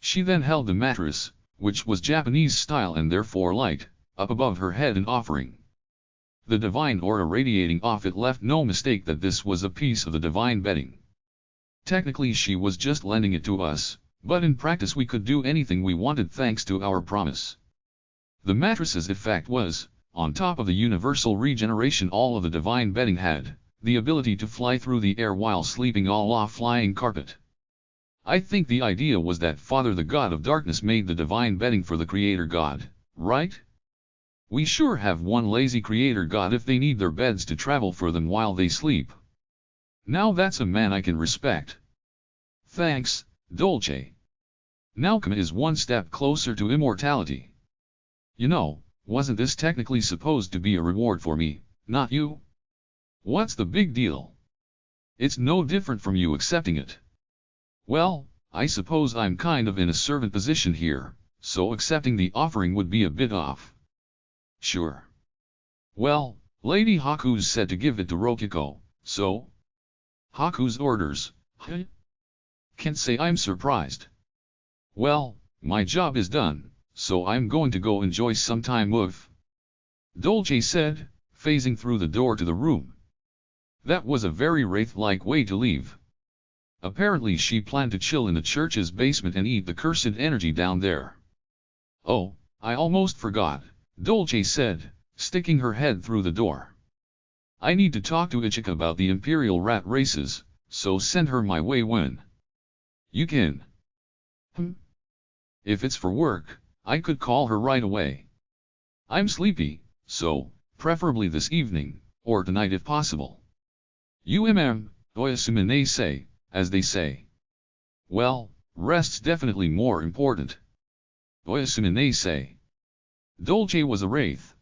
She then held the mattress, which was Japanese style and therefore light, up above her head and offering. The divine aura radiating off it left no mistake that this was a piece of the divine bedding. Technically she was just lending it to us, but in practice we could do anything we wanted thanks to our promise. The mattress's effect was, on top of the universal regeneration all of the divine bedding had, the ability to fly through the air while sleeping all off flying carpet. I think the idea was that Father the God of Darkness made the divine bedding for the Creator God, right? We sure have one lazy Creator God if they need their beds to travel for them while they sleep. Now that's a man I can respect. Thanks, Dolce. Now Kama is one step closer to immortality. You know, wasn't this technically supposed to be a reward for me, not you? What's the big deal? It's no different from you accepting it. Well, I suppose I'm kind of in a servant position here, so accepting the offering would be a bit off. Sure. Well, Lady Haku's said to give it to Rokiko, so? Haku's orders, Can't say I'm surprised. Well, my job is done, so I'm going to go enjoy some time with. Dolce said, phasing through the door to the room. That was a very wraith-like way to leave. Apparently she planned to chill in the church's basement and eat the cursed energy down there. Oh, I almost forgot, Dolce said, sticking her head through the door. I need to talk to Ichika about the imperial rat races, so send her my way when you can. If it's for work, I could call her right away. I'm sleepy, so, preferably this evening, or tonight if possible. Oyasumine say, as they say. Well, rest's definitely more important. Oyasumine say. Dolce was a wraith.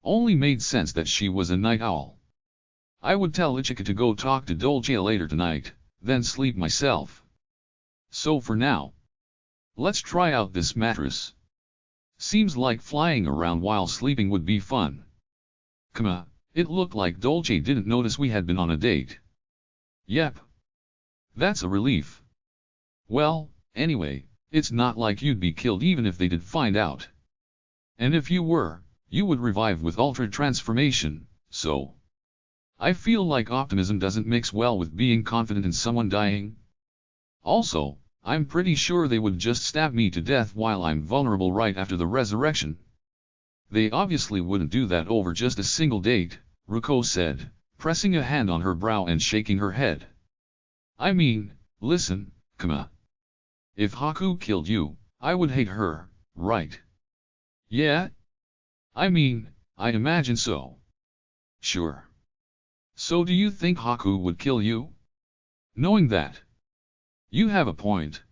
Only made sense that she was a night owl. I would tell Ichika to go talk to Dolce later tonight, then sleep myself. So for now, let's try out this mattress. Seems like flying around while sleeping would be fun. It looked like Dolce didn't notice we had been on a date. Yep. That's a relief. Well, anyway, it's not like you'd be killed even if they did find out. And if you were, you would revive with ultra transformation, so. I feel like optimism doesn't mix well with being confident in someone dying. Also, I'm pretty sure they would just stab me to death while I'm vulnerable right after the resurrection. They obviously wouldn't do that over just a single date, Ruko said, pressing a hand on her brow and shaking her head. I mean, listen, if Haku killed you, I would hate her, right? Yeah? I mean, I imagine so. Sure. So do you think Haku would kill you? Knowing that. You have a point.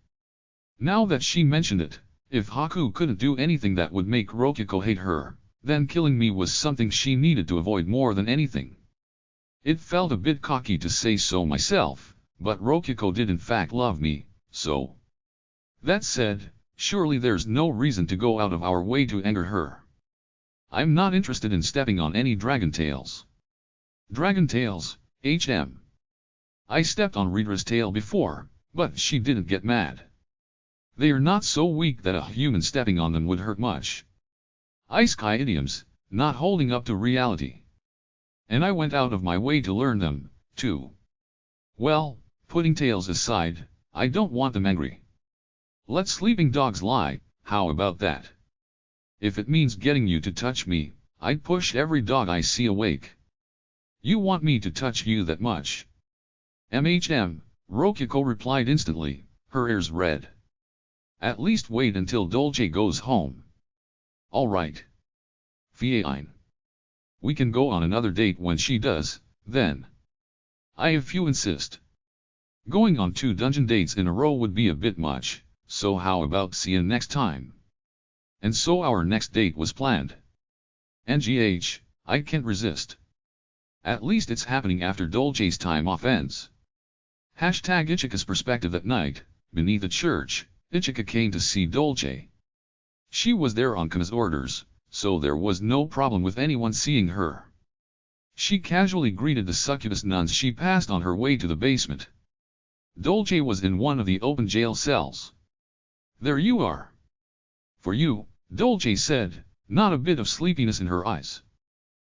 Now that she mentioned it, if Haku couldn't do anything that would make Rokyuko hate her, then killing me was something she needed to avoid more than anything. It felt a bit cocky to say so myself, but Rokyuko did in fact love me, so. That said, surely there's no reason to go out of our way to anger her. I'm not interested in stepping on any dragon tails. Dragon tails, I stepped on Ridra's tail before, but she didn't get mad. They are not so weak that a human stepping on them would hurt much. Isekai idioms, not holding up to reality. And I went out of my way to learn them, too. Well, putting tails aside, I don't want them angry. Let sleeping dogs lie, how about that? If it means getting you to touch me, I'd push every dog I see awake. You want me to touch you that much? Rokyuko replied instantly, her ears red. At least wait until Dolce goes home. Alright. Fine. We can go on another date when she does, then. If you insist. Going on 2 dungeon dates in a row would be a bit much, so how about see you next time? And so our next date was planned. NGH, I can't resist. At least it's happening after Dolce's time off ends. Ichika's perspective at night, beneath a church, Ichika came to see Dolce. She was there on Kama's orders, so there was no problem with anyone seeing her. She casually greeted the succubus nuns she passed on her way to the basement. Dolce was in one of the open jail cells. There you are. For you, Dolce said, not a bit of sleepiness in her eyes.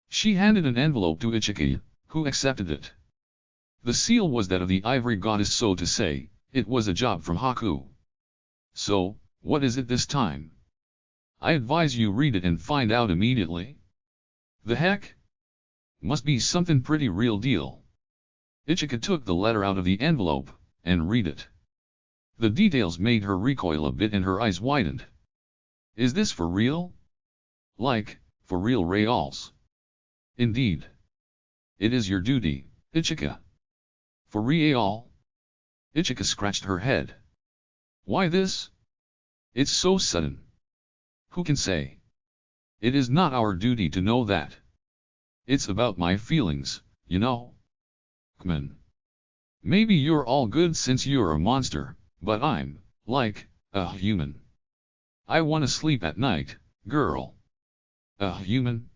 She handed an envelope to Ichika, who accepted it. The seal was that of the ivory goddess, so to say, it was a job from Haku. So, what is it this time? I advise you read it and find out immediately. The heck? Must be something pretty real deal. Ichika took the letter out of the envelope, and read it. The details made her recoil a bit and her eyes widened. Is this for real? Like, for real reals? Indeed. It is your duty, Ichika. For real? Ichika scratched her head. Why this? It's so sudden. Who can say? It is not our duty to know that. It's about my feelings, you know. Come on. Maybe you're all good since you're a monster, but I'm, like, a human. I want to sleep at night, girl. A human?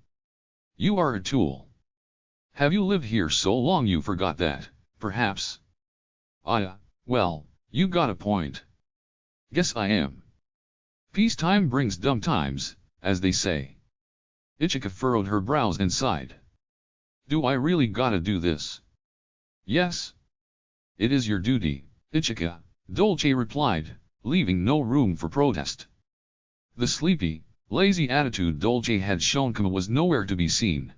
You are a tool. Have you lived here so long you forgot that, perhaps? Well, you got a point. Guess I am. Peacetime brings dumb times, as they say. Ichika furrowed her brows and sighed. Do I really gotta do this? Yes. It is your duty, Ichika, Dolce replied, leaving no room for protest. The sleepy, lazy attitude Dolce had shown Kama was nowhere to be seen.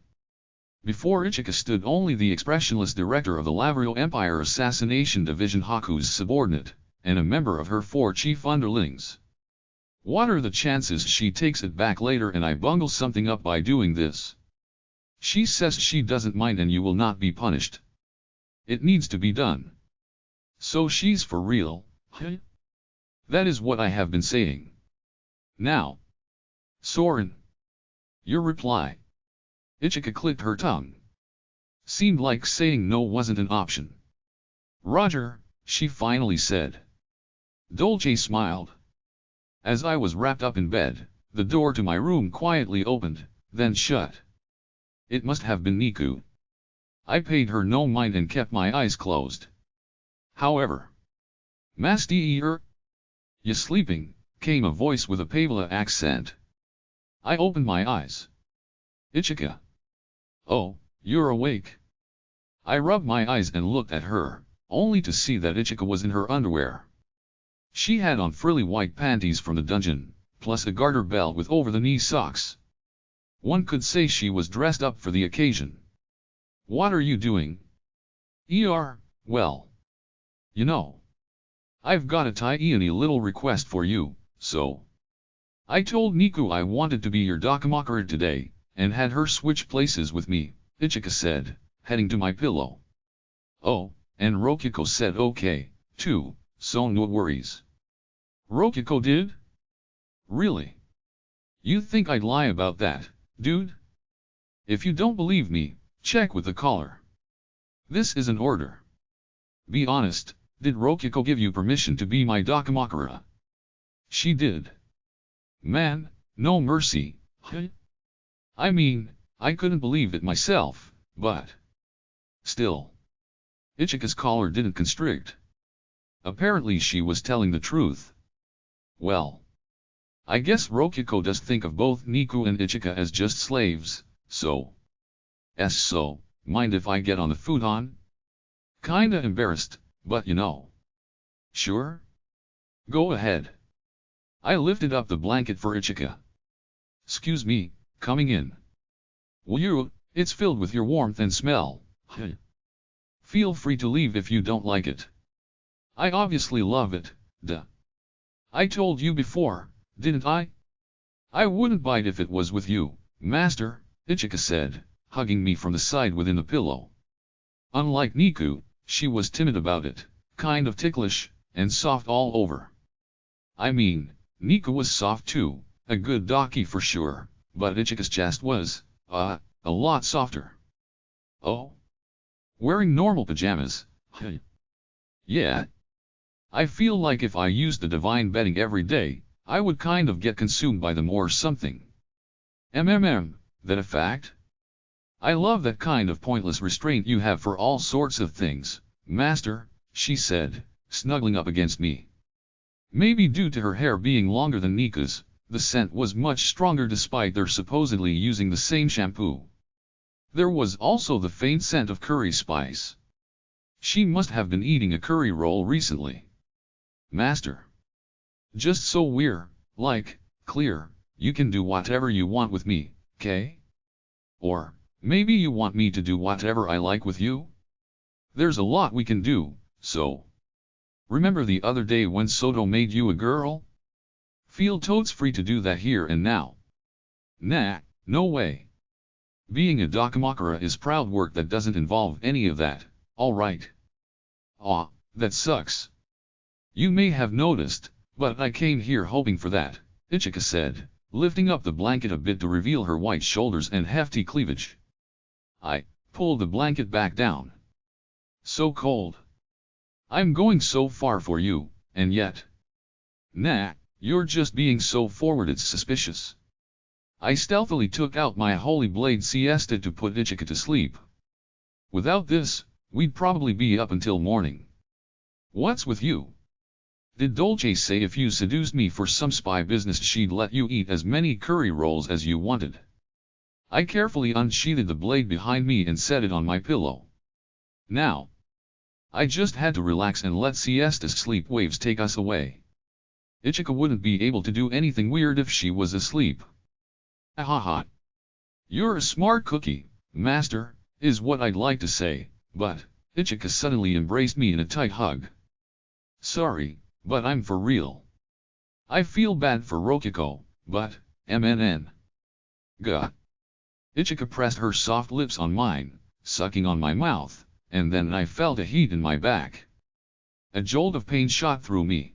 Before Ichika stood only the expressionless director of the Lavrio Empire Assassination Division, Haku's subordinate, and a member of her 4 chief underlings. What are the chances she takes it back later and I bungle something up by doing this? She says she doesn't mind and you will not be punished. It needs to be done. So she's for real, huh? That is what I have been saying. Now, Soren. Your reply. Ichika clicked her tongue. Seemed like saying no wasn't an option. Roger, she finally said. Dolce smiled. As I was wrapped up in bed, the door to my room quietly opened, then shut. It must have been Niku. I paid her no mind and kept my eyes closed. However, Master, you sleeping, came a voice with a Pavla accent. I opened my eyes. Ichika. Oh, you're awake. I rubbed my eyes and looked at her, only to see that Ichika was in her underwear. She had on frilly white panties from the dungeon, plus a garter belt with over-the-knee socks. One could say she was dressed up for the occasion. What are you doing? Well. You know. I've got a tiny little request for you, so. I told Niku I wanted to be your Dakamakura today, and had her switch places with me, Ichika said, heading to my pillow. Oh, and Rokiko said okay, too, so no worries. Rokiko did? Really? You think I'd lie about that, dude? If you don't believe me, check with the caller. This is an order. Be honest, did Rokiko give you permission to be my Dakamakura? She did. Man, no mercy, huh? I mean, I couldn't believe it myself, but... Still. Ichika's collar didn't constrict. Apparently she was telling the truth. Well. I guess Rokiko does think of both Niku and Ichika as just slaves, so... So, mind if I get on the futon? Kinda embarrassed, but you know. Sure? Go ahead. I lifted up the blanket for Ichika. Excuse me, coming in. Will you, it's filled with your warmth and smell, huh? Feel free to leave if you don't like it. I obviously love it, duh. I told you before, didn't I? I wouldn't bite if it was with you, Master, Ichika said, hugging me from the side within the pillow. Unlike Niku, she was timid about it, kind of ticklish, and soft all over. I mean, Niku was soft too, a good daki for sure, but Ichika's chest was, a lot softer. Oh? Wearing normal pajamas, huh? Yeah. I feel like if I used the divine bedding every day, I would kind of get consumed by them or something. That a fact? I love that kind of pointless restraint you have for all sorts of things, Master, she said, snuggling up against me. Maybe due to her hair being longer than Nika's, the scent was much stronger despite their supposedly using the same shampoo. There was also the faint scent of curry spice. She must have been eating a curry roll recently. Master. Just so we're, like, clear, you can do whatever you want with me, kay? Or, maybe you want me to do whatever I like with you? There's a lot we can do, so. Remember the other day when Soto made you a girl? Feel totes free to do that here and now. Nah, no way. Being a Dakamakura is proud work that doesn't involve any of that, alright. Aw, that sucks. You may have noticed, but I came here hoping for that, Ichika said, lifting up the blanket a bit to reveal her white shoulders and hefty cleavage. I pulled the blanket back down. So cold. I'm going so far for you, and yet. Nah, you're just being so forward it's suspicious. I stealthily took out my holy blade siesta to put Ichika to sleep. Without this, we'd probably be up until morning. What's with you? Did Dolce say if you seduced me for some spy business she'd let you eat as many curry rolls as you wanted? I carefully unsheathed the blade behind me and set it on my pillow. Now. I just had to relax and let siesta's sleep waves take us away. Ichika wouldn't be able to do anything weird if she was asleep. Ahaha. You're a smart cookie, Master, is what I'd like to say, but, Ichika suddenly embraced me in a tight hug. Sorry, but I'm for real. I feel bad for Rokiko, but, Gah. Ichika pressed her soft lips on mine, sucking on my mouth, and then I felt a heat in my back. A jolt of pain shot through me.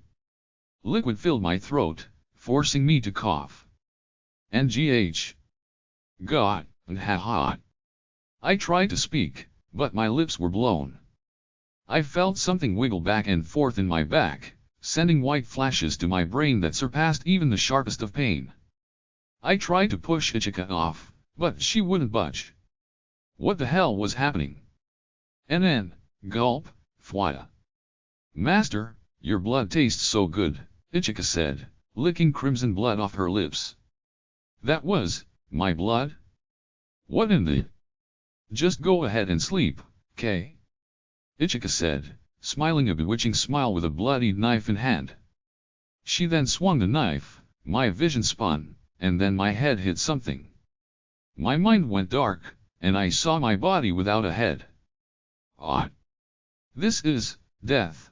Liquid filled my throat, forcing me to cough. NGH. God, ha. I tried to speak, but my lips were blown. I felt something wiggle back and forth in my back, sending white flashes to my brain that surpassed even the sharpest of pain. I tried to push Ichika off, but she wouldn't budge. What the hell was happening? Gulp, Fwaya. Master, your blood tastes so good, Ichika said, licking crimson blood off her lips. That was, my blood? What in the... Just go ahead and sleep, Kay? Ichika said, smiling a bewitching smile with a bloodied knife in hand. She then swung the knife, my vision spun, and then my head hit something. My mind went dark, and I saw my body without a head. Ah. This is, death.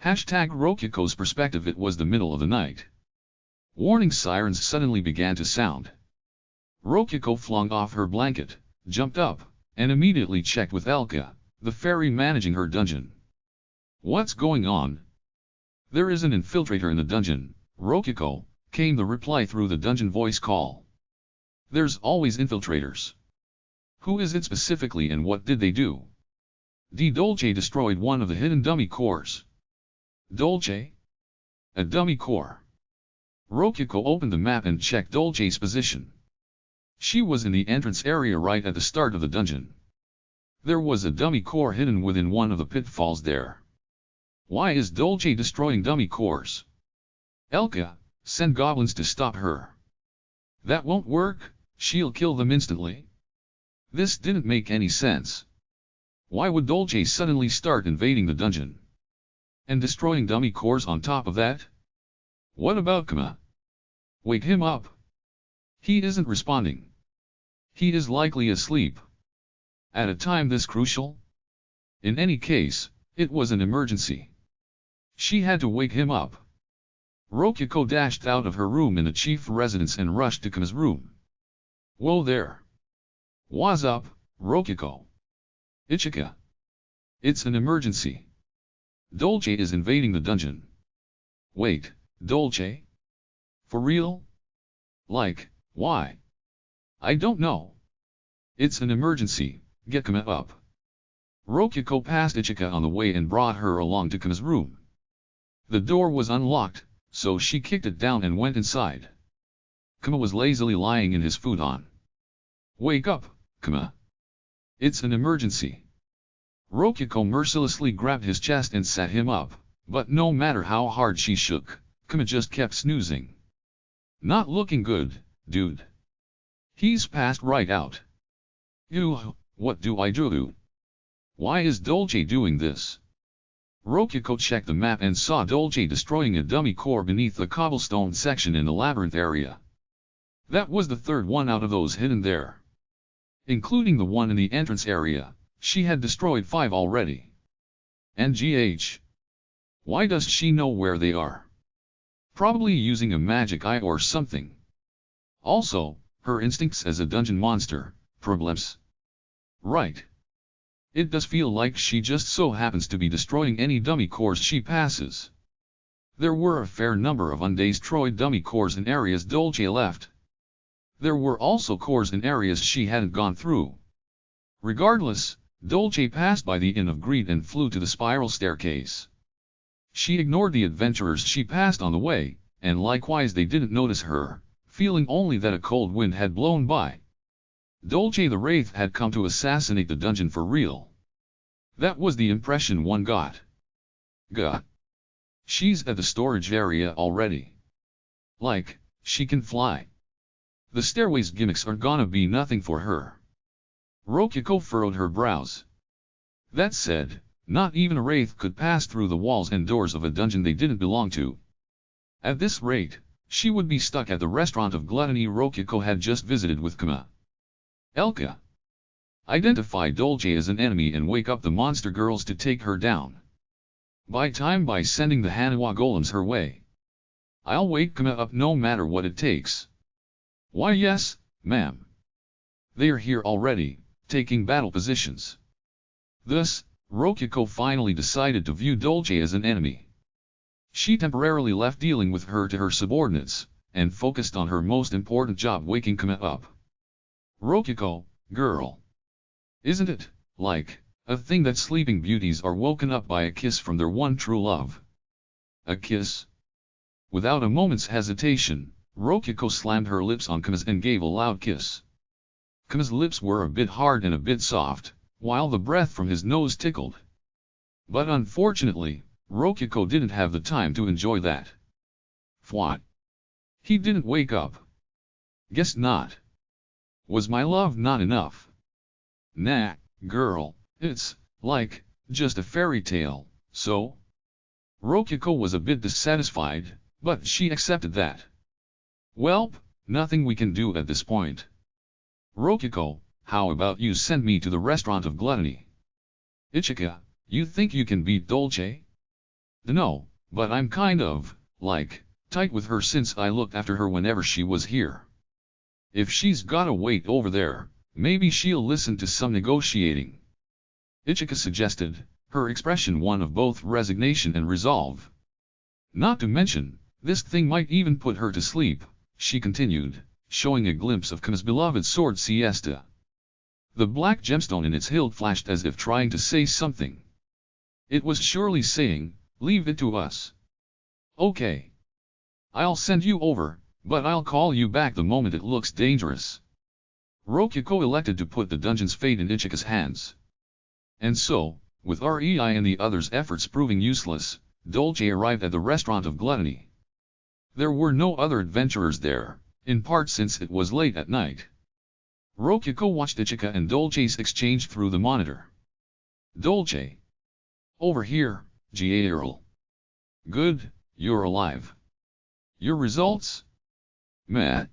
Rokiko's perspective. It was the middle of the night. Warning sirens suddenly began to sound. Rokiko flung off her blanket, jumped up, and immediately checked with Elka, the fairy managing her dungeon. What's going on? There is an infiltrator in the dungeon, Rokiko, came the reply through the dungeon voice call. There's always infiltrators. Who is it specifically and what did they do? Dolce destroyed one of the hidden dummy cores. Dolce? A dummy core. Rokiko opened the map and checked Dolce's position. She was in the entrance area right at the start of the dungeon. There was a dummy core hidden within one of the pitfalls there. Why is Dolce destroying dummy cores? Elka, send goblins to stop her. That won't work, she'll kill them instantly. This didn't make any sense. Why would Dolce suddenly start invading the dungeon? And destroying dummy cores on top of that? What about Kama? Wake him up. He isn't responding. He is likely asleep. At a time this crucial? In any case, it was an emergency. She had to wake him up. Rokiko dashed out of her room in the chief residence and rushed to Kama's room. Whoa there. What's up, Rokiko? Ichika. It's an emergency. Dolce is invading the dungeon. Wait, Dolce? For real? Like, why? I don't know. It's an emergency, get Kama up. Rokiko passed Ichika on the way and brought her along to Kama's room. The door was unlocked, so she kicked it down and went inside. Kama was lazily lying in his futon. Wake up, Kama. It's an emergency. Rokiko mercilessly grabbed his chest and sat him up, but no matter how hard she shook, Kama just kept snoozing. Not looking good, dude. He's passed right out. Ew, what do I do? Why is Dolce doing this? Rokiko checked the map and saw Dolce destroying a dummy core beneath the cobblestone section in the labyrinth area. That was the third one out of those hidden there. Including the one in the entrance area, she had destroyed 5 already. NGH. Why does she know where they are? Probably using a magic eye or something. Also, her instincts as a dungeon monster, problems. Right. It does feel like she just so happens to be destroying any dummy cores she passes. There were a fair number of undestroyed dummy cores in areas Dolce left. There were also cores in areas she hadn't gone through. Regardless, Dolce passed by the Inn of Greed and flew to the spiral staircase. She ignored the adventurers she passed on the way, and likewise they didn't notice her, feeling only that a cold wind had blown by. Dolce the Wraith had come to assassinate the dungeon for real. That was the impression one got. Gah. She's at the storage area already. Like, she can fly. The stairway's gimmicks are gonna be nothing for her. Rokiko furrowed her brows. That said, not even a wraith could pass through the walls and doors of a dungeon they didn't belong to. At this rate, she would be stuck at the restaurant of gluttony Rokiko had just visited with Kama. Elka. Identify Dolce as an enemy and wake up the monster girls to take her down. Buy time by sending the Hanawa golems her way. I'll wake Kama up no matter what it takes. Why yes, ma'am. They are here already, taking battle positions. Thus, Rokuko finally decided to view Dolce as an enemy. She temporarily left dealing with her to her subordinates, and focused on her most important job, waking Kama up. Rokuko, girl. Isn't it, like, a thing that sleeping beauties are woken up by a kiss from their one true love? A kiss? Without a moment's hesitation, Rokuko slammed her lips on Kama's and gave a loud kiss. Kama's lips were a bit hard and a bit soft, while the breath from his nose tickled. But unfortunately, Rokuko didn't have the time to enjoy that. What? He didn't wake up. Guess not. Was my love not enough? Nah, girl, it's, like, just a fairy tale, so? Rokuko was a bit dissatisfied, but she accepted that. Welp, nothing we can do at this point. Rokuko, how about you send me to the restaurant of gluttony? Ichika, you think you can beat Dolce? No, but I'm kind of, like, tight with her since I looked after her whenever she was here. If she's gotta wait over there, maybe she'll listen to some negotiating. Ichika suggested, her expression one of both resignation and resolve. Not to mention, this thing might even put her to sleep, she continued, showing a glimpse of Kama's beloved sword siesta. The black gemstone in its hilt flashed as if trying to say something. It was surely saying, leave it to us. Okay. I'll send you over, but I'll call you back the moment it looks dangerous. Rokuko elected to put the dungeon's fate in Ichika's hands. And so, with Rei and the others' efforts proving useless, Dolce arrived at the restaurant of gluttony. There were no other adventurers there, in part since it was late at night. Rokuko watched Ichika and Dolce's exchange through the monitor. Dolce. Over here, Gael. Good, you're alive. Your results? Meh.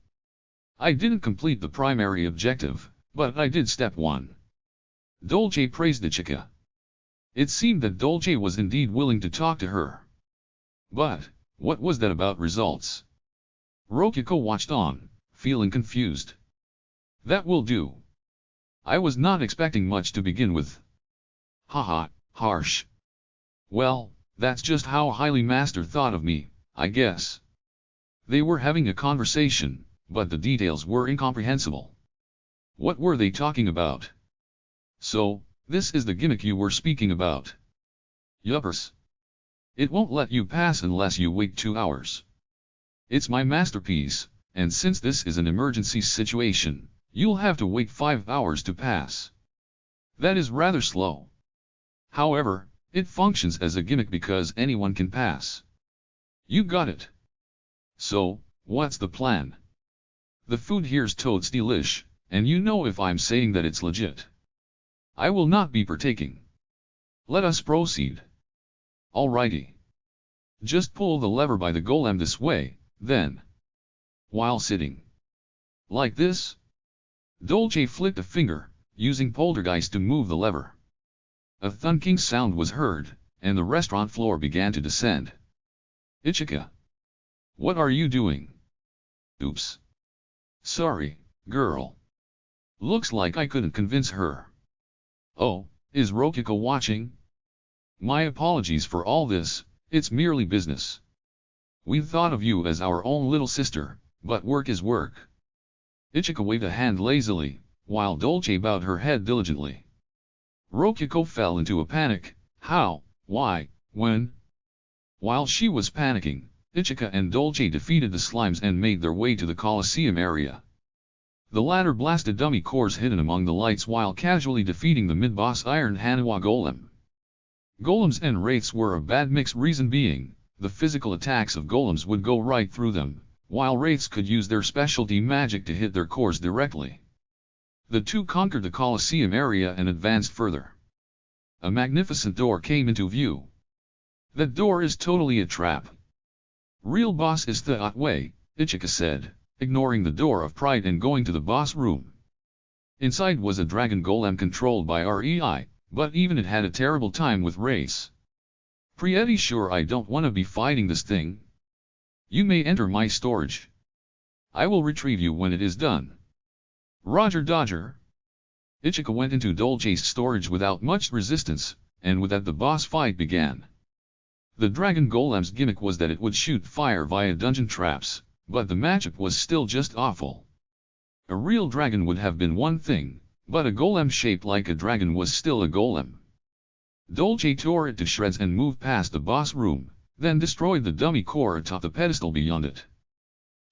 I didn't complete the primary objective, but I did step 1. Dolce praised Ichika. It seemed that Dolce was indeed willing to talk to her. But, what was that about results? Rokuko watched on, feeling confused. That will do. I was not expecting much to begin with. Haha, harsh. Well, that's just how Highly Master thought of me, I guess. They were having a conversation, but the details were incomprehensible. What were they talking about? So, this is the gimmick you were speaking about. Yuppers. It won't let you pass unless you wait 2 hours. It's my masterpiece, and since this is an emergency situation, you'll have to wait 5 hours to pass. That is rather slow. However, it functions as a gimmick because anyone can pass. You got it. So, what's the plan? The food here's totes delish, and you know if I'm saying that it's legit. I will not be partaking. Let us proceed. Alrighty. Just pull the lever by the golem this way, then. While sitting. Like this? Dolce flicked a finger, using poltergeist to move the lever. A thunking sound was heard, and the restaurant floor began to descend. Ichika. What are you doing? Oops. Sorry, girl. Looks like I couldn't convince her. Oh, is Rokuko watching? My apologies for all this, it's merely business. We thought of you as our own little sister, but work is work. Ichika waved a hand lazily, while Dolce bowed her head diligently. Rokuko fell into a panic. How, why, when? While she was panicking, Ichika and Dolce defeated the slimes and made their way to the Colosseum area. The latter blasted dummy cores hidden among the lights while casually defeating the mid-boss Iron Hanawa Golem. Golems and wraiths were a bad mix, reason being, the physical attacks of golems would go right through them, while wraiths could use their specialty magic to hit their cores directly. The two conquered the Colosseum area and advanced further. A magnificent door came into view. That door is totally a trap. Real boss is that way, Ichika said, ignoring the door of pride and going to the boss room. Inside was a dragon golem controlled by Rei, but even it had a terrible time with race. Pretty sure I don't wanna be fighting this thing. You may enter my storage. I will retrieve you when it is done. Roger Dodger. Ichika went into Dolce's storage without much resistance, and with that the boss fight began. The dragon golem's gimmick was that it would shoot fire via dungeon traps, but the matchup was still just awful. A real dragon would have been one thing, but a golem shaped like a dragon was still a golem. Dolce tore it to shreds and moved past the boss room, then destroyed the dummy core atop the pedestal beyond it.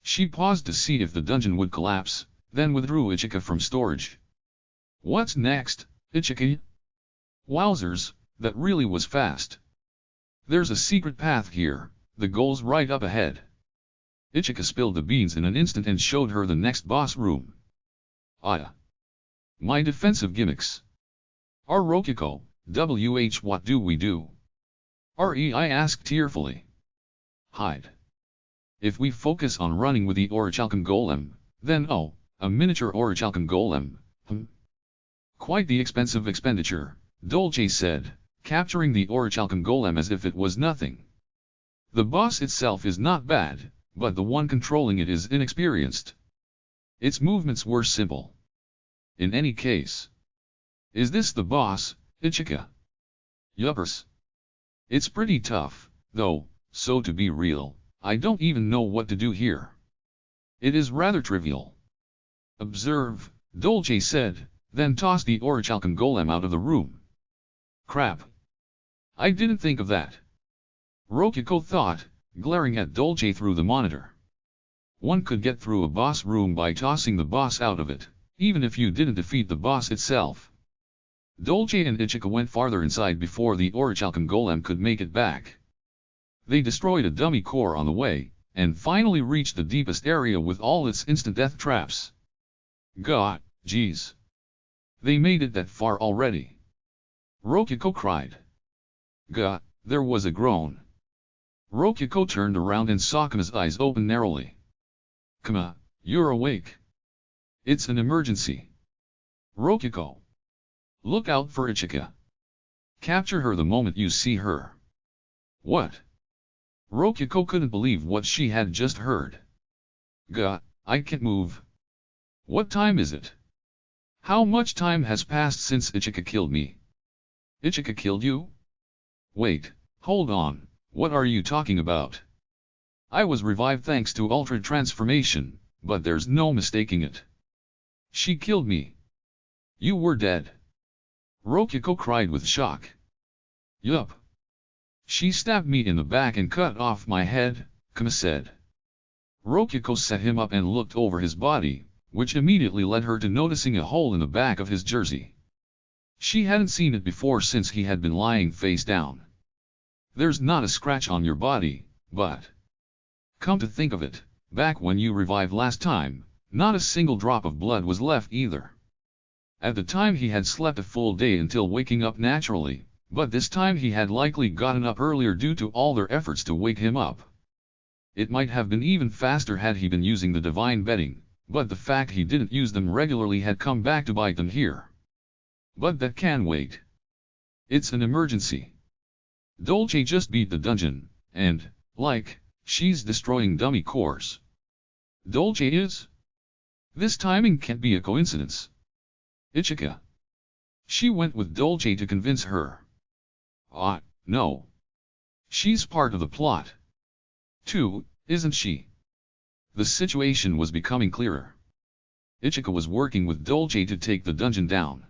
She paused to see if the dungeon would collapse, then withdrew Ichika from storage. What's next, Ichika? Wowzers, that really was fast. There's a secret path here, the goal's right up ahead. Ichika spilled the beans in an instant and showed her the next boss room. Ah. My defensive gimmicks. Rokiko, what do we do? I asked tearfully. Hide. If we focus on running with the Orichalcum Golem, then a miniature Orichalcum Golem, Quite the expensive expenditure, Dolce said, capturing the Orichalcum Golem as if it was nothing. The boss itself is not bad, but the one controlling it is inexperienced. Its movements were simple. In any case. Is this the boss, Ichika? Yuppers. It's pretty tough, though, so to be real, I don't even know what to do here. It is rather trivial. Observe, Dolce said, then tossed the Orichalcum Golem out of the room. Crap. I didn't think of that. Rokiko thought, glaring at Dolce through the monitor. One could get through a boss room by tossing the boss out of it, even if you didn't defeat the boss itself. Dolce and Ichika went farther inside before the Orichalcum Golem could make it back. They destroyed a dummy core on the way, and finally reached the deepest area with all its instant death traps. God, geez. They made it that far already. Rokiko cried. Gah, there was a groan. Rokiko turned around and saw Kama's eyes open narrowly. Kama, you're awake. It's an emergency. Rokiko. Look out for Ichika. Capture her the moment you see her. What? Rokiko couldn't believe what she had just heard. Gah, I can't move. What time is it? How much time has passed since Ichika killed me? Ichika killed you? Wait, hold on, what are you talking about? I was revived thanks to Ultra Transformation, but there's no mistaking it. She killed me. You were dead. Rokiko cried with shock. Yup. She stabbed me in the back and cut off my head, Kama said. Rokiko set him up and looked over his body, which immediately led her to noticing a hole in the back of his jersey. She hadn't seen it before since he had been lying face down. There's not a scratch on your body, but... Come to think of it, back when you revived last time, not a single drop of blood was left either. At the time he had slept a full day until waking up naturally, but this time he had likely gotten up earlier due to all their efforts to wake him up. It might have been even faster had he been using the divine bedding, but the fact he didn't use them regularly had come back to bite them here. But that can wait. It's an emergency. Dolce just beat the dungeon, and, she's destroying dummy cores. Dolce is? This timing can't be a coincidence. Ichika. She went with Dolce to convince her. No. She's part of the plot. Too, isn't she? The situation was becoming clearer. Ichika was working with Dolce to take the dungeon down.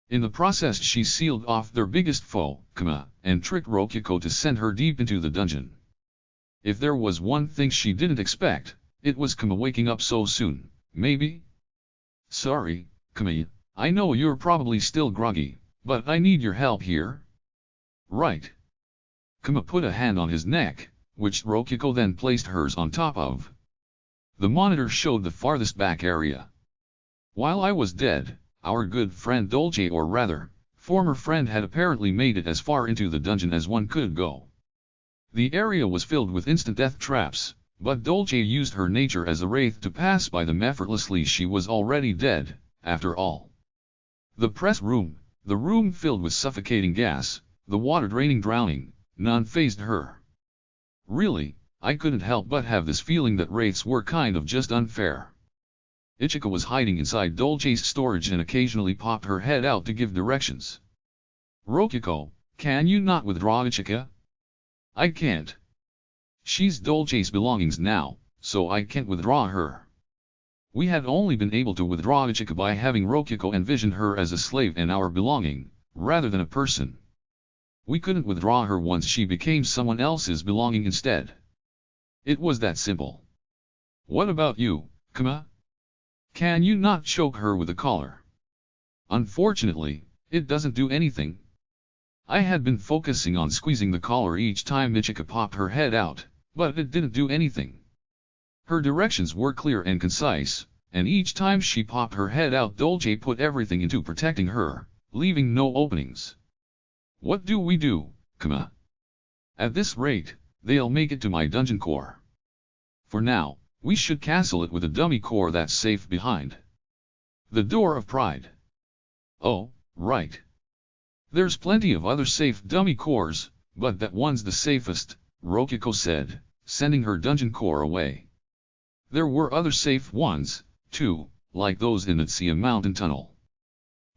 In the process she sealed off their biggest foe, Kama, and tricked Rokiko to send her deep into the dungeon. If there was one thing she didn't expect, it was Kama waking up so soon, maybe? Sorry, Kama, I know you're probably still groggy, but I need your help here. Right. Kama put a hand on his neck, which Rokiko then placed hers on top of. The monitor showed the farthest back area. While I was dead, our good friend Dolce, or rather, former friend, had apparently made it as far into the dungeon as one could go. The area was filled with instant death traps, but Dolce used her nature as a wraith to pass by them effortlessly. She was already dead, after all. The press room, the room filled with suffocating gas, the water draining drowning, none fazed her. Really, I couldn't help but have this feeling that rates were kind of just unfair. Ichika was hiding inside Dolce's storage and occasionally popped her head out to give directions. Rokuko, can you not withdraw Ichika? I can't. She's Dolce's belongings now, so I can't withdraw her. We had only been able to withdraw Ichika by having Rokuko envision her as a slave and our belonging, rather than a person. We couldn't withdraw her once she became someone else's belonging instead. It was that simple. What about you, Kama? Can you not choke her with a collar? Unfortunately, it doesn't do anything. I had been focusing on squeezing the collar each time Ichika popped her head out, but it didn't do anything. Her directions were clear and concise, and each time she popped her head out Dolce put everything into protecting her, leaving no openings. What do we do, Kama? At this rate, they'll make it to my dungeon core. For now, we should castle it with a dummy core that's safe behind the door of pride. Oh, right. There's plenty of other safe dummy cores, but that one's the safest, Rokuko said, sending her dungeon core away. There were other safe ones, too, like those in the Tsia mountain tunnel.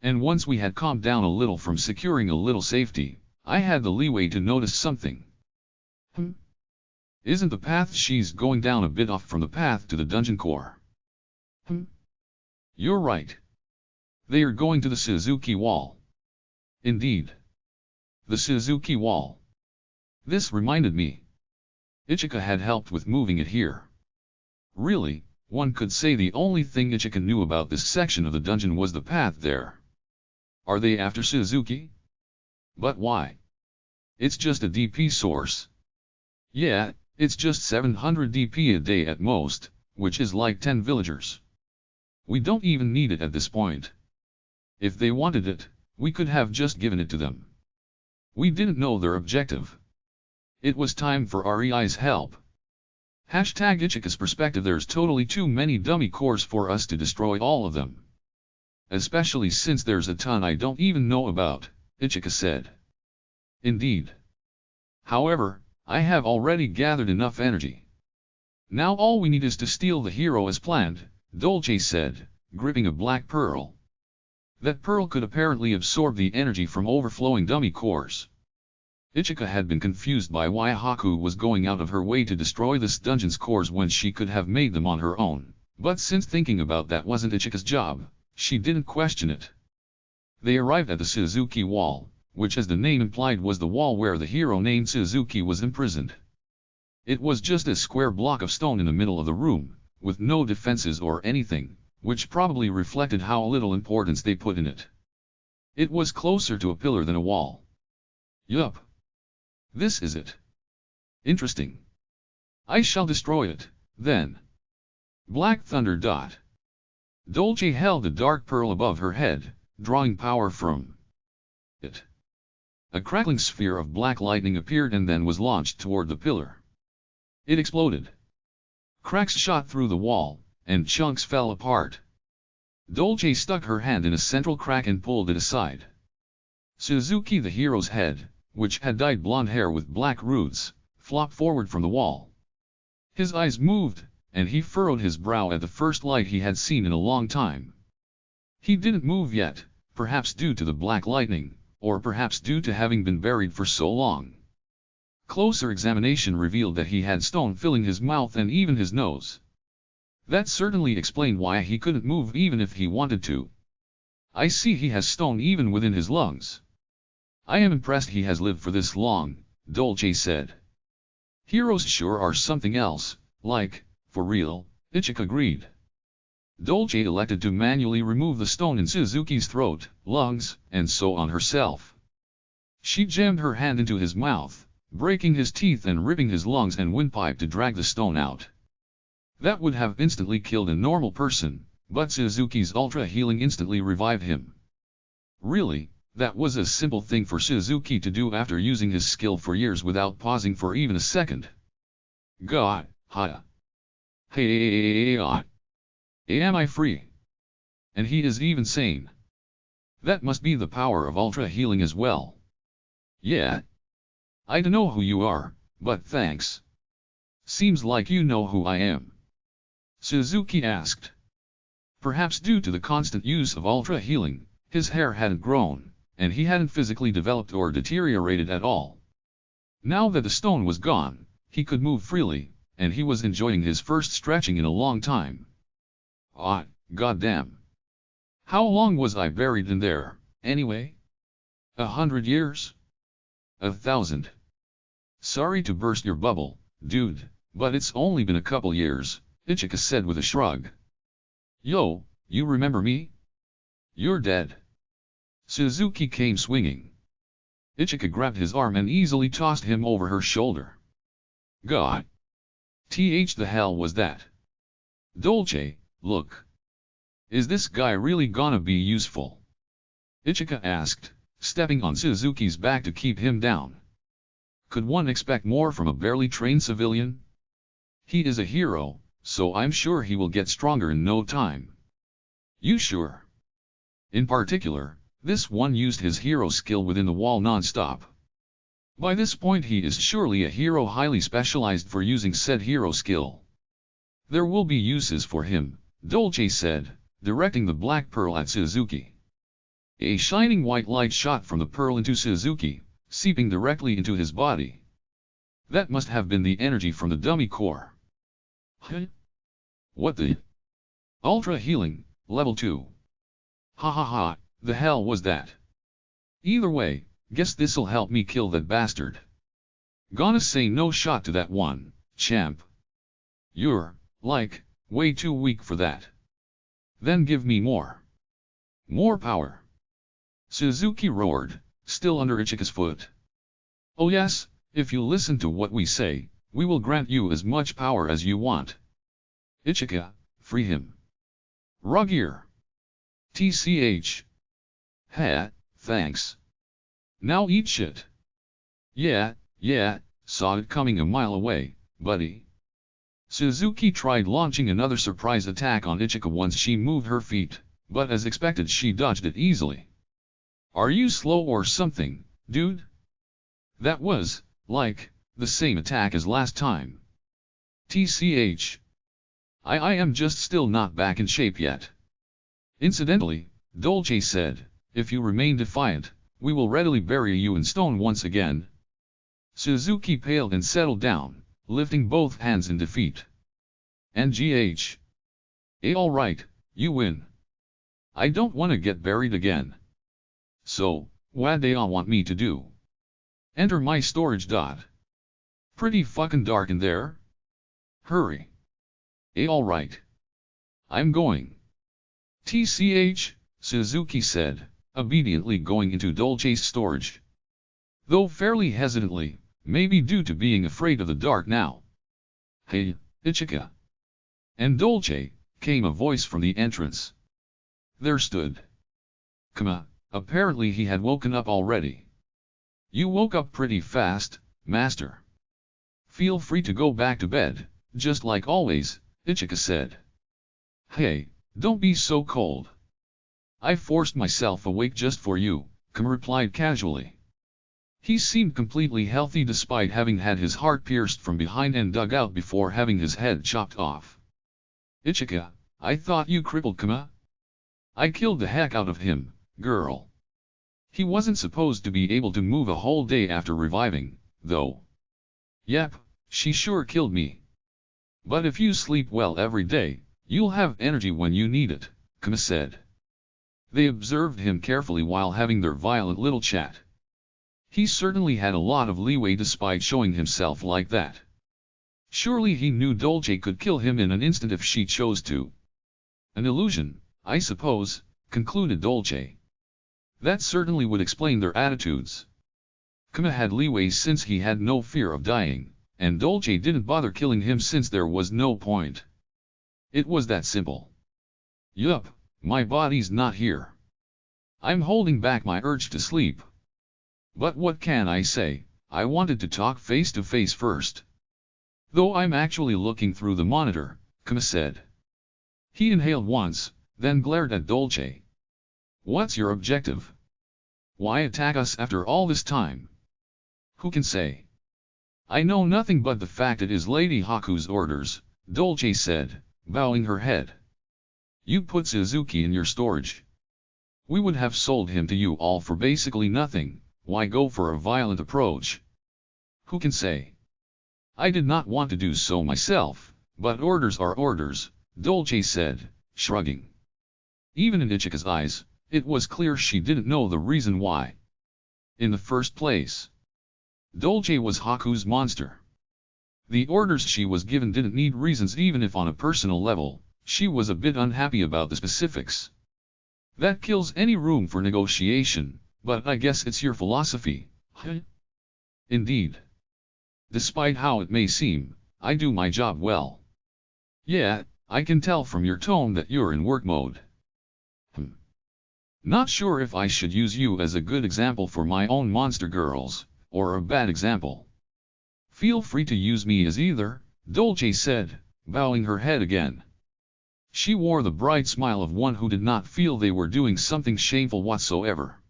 And once we had calmed down a little from securing a little safety, I had the leeway to notice something. Isn't the path she's going down a bit off from the path to the dungeon core? You're right. They are going to the Suzuki wall. Indeed. The Suzuki wall. This reminded me. Ichika had helped with moving it here. Really, one could say the only thing Ichika knew about this section of the dungeon was the path there. Are they after Suzuki? But why? It's just a DP source. Yeah, it's just 700 DP a day at most, which is like 10 villagers. We don't even need it at this point. If they wanted it, we could have just given it to them. We didn't know their objective. It was time for REI's help. Hashtag Ichika's perspective. There's totally too many dummy cores for us to destroy all of them. Especially since there's a ton I don't even know about, Ichika said. Indeed. However, I have already gathered enough energy. Now all we need is to steal the hero as planned, Dolce said, gripping a black pearl. That pearl could apparently absorb the energy from overflowing dummy cores. Ichika had been confused by why Haku was going out of her way to destroy this dungeon's cores when she could have made them on her own, but since thinking about that wasn't Ichika's job, she didn't question it. They arrived at the Suzuki wall, which as the name implied was the wall where the hero named Suzuki was imprisoned. It was just a square block of stone in the middle of the room, with no defenses or anything, which probably reflected how little importance they put in it. It was closer to a pillar than a wall. Yup. This is it. Interesting. I shall destroy it, then. Black Thunder. Dolce held a dark pearl above her head, drawing power from it. A crackling sphere of black lightning appeared and then was launched toward the pillar. It exploded. Cracks shot through the wall, and chunks fell apart. Dolce stuck her hand in a central crack and pulled it aside. Suzuki, the hero's head, which had dyed blonde hair with black roots, flopped forward from the wall. His eyes moved, and he furrowed his brow at the first light he had seen in a long time. He didn't move yet, perhaps due to the black lightning, or perhaps due to having been buried for so long. Closer examination revealed that he had stone filling his mouth and even his nose. That certainly explained why he couldn't move even if he wanted to. I see he has stone even within his lungs. I am impressed he has lived for this long, Dolce said. Heroes sure are something else, like, for real, Ichika agreed. Dolce elected to manually remove the stone in Suzuki's throat, lungs, and so on herself. She jammed her hand into his mouth, breaking his teeth and ripping his lungs and windpipe to drag the stone out. That would have instantly killed a normal person, but Suzuki's ultra healing instantly revived him. Really, that was a simple thing for Suzuki to do after using his skill for years without pausing for even a second. God, ha. Hey, am I free? And he is even sane. That must be the power of ultra healing as well. Yeah. I don't know who you are, but thanks. Seems like you know who I am. Suzuki asked. Perhaps due to the constant use of ultra healing, his hair hadn't grown, and he hadn't physically developed or deteriorated at all. Now that the stone was gone, he could move freely, and he was enjoying his first stretching in a long time. Ah, goddamn. How long was I buried in there, anyway? 100 years? 1,000. Sorry to burst your bubble, dude, but it's only been a couple years, Ichika said with a shrug. Yo, you remember me? You're dead. Suzuki came swinging. Ichika grabbed his arm and easily tossed him over her shoulder. God. The hell was that? Dolce, look. Is this guy really gonna be useful? Ichika asked, stepping on Suzuki's back to keep him down. Could one expect more from a barely trained civilian? He is a hero, so I'm sure he will get stronger in no time. You sure? In particular, this one used his hero skill within the wall non-stop. By this point he is surely a hero highly specialized for using said hero skill. There will be uses for him, Dolce said, directing the black pearl at Suzuki. A shining white light shot from the pearl into Suzuki, seeping directly into his body. That must have been the energy from the dummy core. Huh? What the? Ultra healing, level 2. Ha ha ha, the hell was that? Either way, guess this'll help me kill that bastard. Gonna say no shot to that one, champ. You're, like, way too weak for that. Then give me more. More power. Suzuki roared, still under Ichika's foot. Oh yes, if you listen to what we say, we will grant you as much power as you want. Ichika, free him. Ruggier. TCH. Ha, thanks. Now eat shit. Yeah, saw it coming a mile away, buddy. Suzuki tried launching another surprise attack on Ichika once she moved her feet, but as expected she dodged it easily. Are you slow or something, dude? That was, like, the same attack as last time. TCH. I am just still not back in shape yet. Incidentally, Dolce said, if you remain defiant, we will readily bury you in stone once again. Suzuki paled and settled down, lifting both hands in defeat. NGH. Alright, you win. I don't want to get buried again. So, what do y'all want me to do? Enter my storage dot. Pretty fucking dark in there. Hurry. Alright. I'm going. TCH, Suzuki said, obediently going into Dolce's storage. Though fairly hesitantly, maybe due to being afraid of the dark now. Hey, Ichika. And Dolce, came a voice from the entrance. There stood Kama, apparently he had woken up already. You woke up pretty fast, master. Feel free to go back to bed, just like always, Ichika said. Hey, don't be so cold. I forced myself awake just for you, Kama replied casually. He seemed completely healthy despite having had his heart pierced from behind and dug out before having his head chopped off. Ichika, I thought you crippled Kama? I killed the heck out of him, girl. He wasn't supposed to be able to move a whole day after reviving, though. Yep, she sure killed me. But if you sleep well every day, you'll have energy when you need it, Kama said. They observed him carefully while having their violent little chat. He certainly had a lot of leeway despite showing himself like that. Surely he knew Dolce could kill him in an instant if she chose to. An illusion, I suppose, concluded Dolce. That certainly would explain their attitudes. Kama had leeway since he had no fear of dying, and Dolce didn't bother killing him since there was no point. It was that simple. Yup, my body's not here. I'm holding back my urge to sleep. But what can I say, I wanted to talk face to face first. Though I'm actually looking through the monitor, Kama said. He inhaled once, then glared at Dolce. What's your objective? Why attack us after all this time? Who can say? I know nothing but the fact it is Lady Haku's orders, Dolce said, bowing her head. You put Suzuki in your storage. We would have sold him to you all for basically nothing, why go for a violent approach? Who can say? I did not want to do so myself, but orders are orders, Dolce said, shrugging. Even in Ichika's eyes, it was clear she didn't know the reason why. In the first place, Dolce was Haku's monster. The orders she was given didn't need reasons even if on a personal level, she was a bit unhappy about the specifics. That kills any room for negotiation, but I guess it's your philosophy, huh? Indeed. Despite how it may seem, I do my job well. Yeah, I can tell from your tone that you're in work mode. Not sure if I should use you as a good example for my own monster girls, or a bad example. Feel free to use me as either, Dolce said, bowing her head again. She wore the bright smile of one who did not feel they were doing something shameful whatsoever.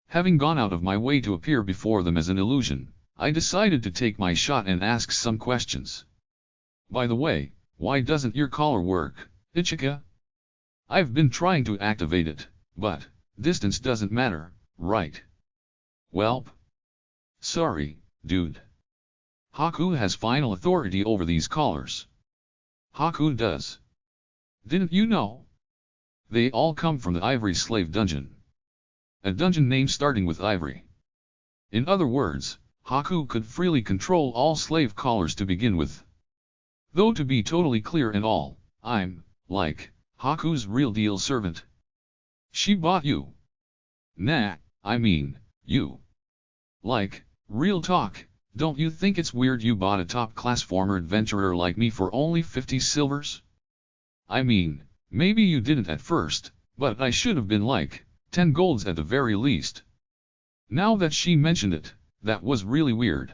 Having gone out of my way to appear before them as an illusion, I decided to take my shot and ask some questions. By the way, why doesn't your collar work, Ichika? I've been trying to activate it, but distance doesn't matter, right? Welp. Sorry, dude. Haku has final authority over these collars. Haku does. Didn't you know? They all come from the Ivory Slave Dungeon. A dungeon name starting with Ivory. In other words, Haku could freely control all slave collars to begin with. Though to be totally clear and all, I'm, like, Haku's real deal servant. She bought you. Nah, I mean, you. Like, real talk, don't you think it's weird you bought a top-class former adventurer like me for only 50 silvers? I mean, maybe you didn't at first, but I should have been like, 10 golds at the very least. Now that she mentioned it, that was really weird.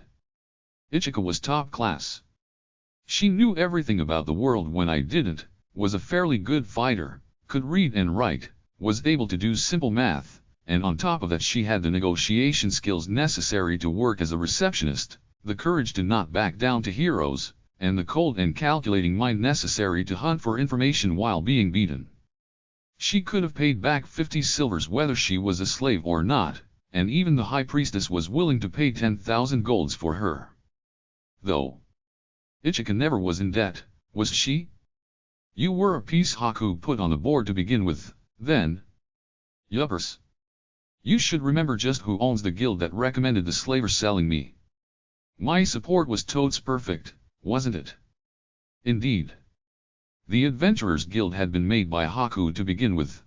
Ichika was top class. She knew everything about the world when I didn't, was a fairly good fighter, could read and write, was able to do simple math, and on top of that she had the negotiation skills necessary to work as a receptionist, the courage to not back down to heroes, and the cold and calculating mind necessary to hunt for information while being beaten. She could have paid back 50 silvers whether she was a slave or not, and even the high priestess was willing to pay 10,000 golds for her. Though Ichika never was in debt, was she? You were a piece Haku put on the board to begin with, then. Yuppers. You should remember just who owns the guild that recommended the slaver selling me. My support was totes perfect, wasn't it? Indeed. The Adventurers Guild had been made by Haku to begin with.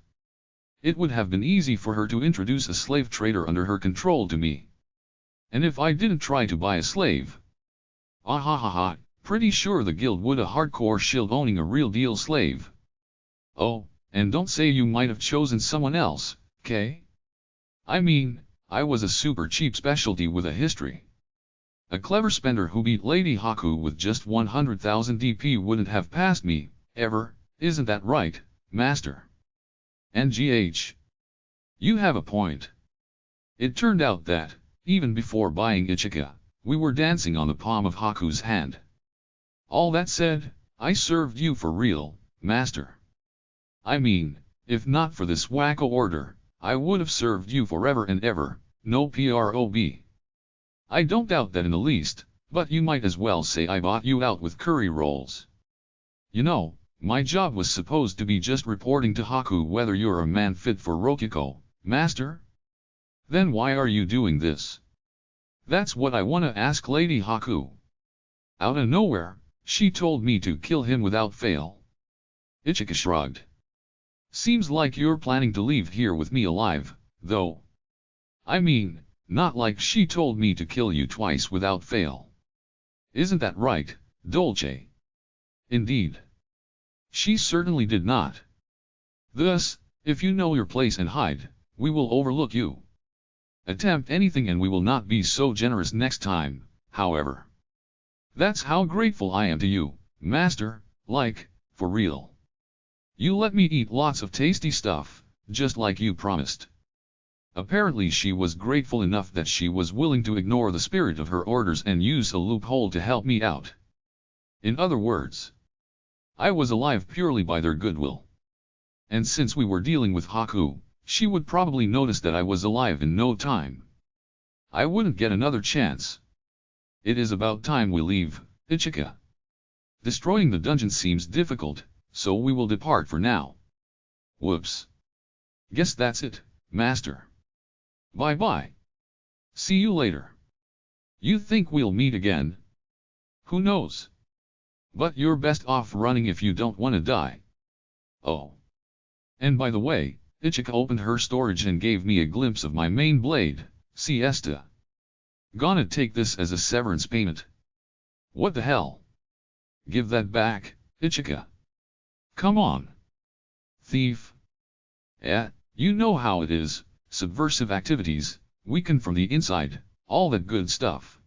It would have been easy for her to introduce a slave trader under her control to me. And if I didn't try to buy a slave, pretty sure the guild would a hardcore shield owning a real deal slave. Oh, and don't say you might have chosen someone else, Kay? I mean, I was a super cheap specialty with a history. A clever spender who beat Lady Haku with just 100,000 DP wouldn't have passed me, ever, isn't that right, Master? NGH. You have a point. It turned out that, even before buying Ichika, we were dancing on the palm of Haku's hand. All that said, I served you for real, Master. I mean, if not for this wacko order, I would have served you forever and ever, no prob. I don't doubt that in the least, but you might as well say I bought you out with curry rolls. You know, my job was supposed to be just reporting to Haku whether you're a man fit for Rokiko, Master? Then why are you doing this? That's what I wanna ask Lady Haku. Out of nowhere, she told me to kill him without fail. Ichika shrugged. Seems like you're planning to leave here with me alive, though. I mean, not like she told me to kill you twice without fail. Isn't that right, Dolce? Indeed. She certainly did not. Thus, if you know your place and hide, we will overlook you. Attempt anything and we will not be so generous next time, however. That's how grateful I am to you, Master, like, for real. You let me eat lots of tasty stuff, just like you promised. Apparently she was grateful enough that she was willing to ignore the spirit of her orders and use a loophole to help me out. In other words, I was alive purely by their goodwill. And since we were dealing with Haku, she would probably notice that I was alive in no time. I wouldn't get another chance. It is about time we leave, Ichika. Destroying the dungeon seems difficult, so we will depart for now. Whoops. Guess that's it, Master. Bye-bye. See you later. You think we'll meet again? Who knows? But you're best off running if you don't want to die. Oh. And by the way, Ichika opened her storage and gave me a glimpse of my main blade, Siesta. Gonna take this as a severance payment. What the hell? Give that back, Ichika. Come on. Thief. You know how it is, subversive activities, weaken from the inside, all that good stuff.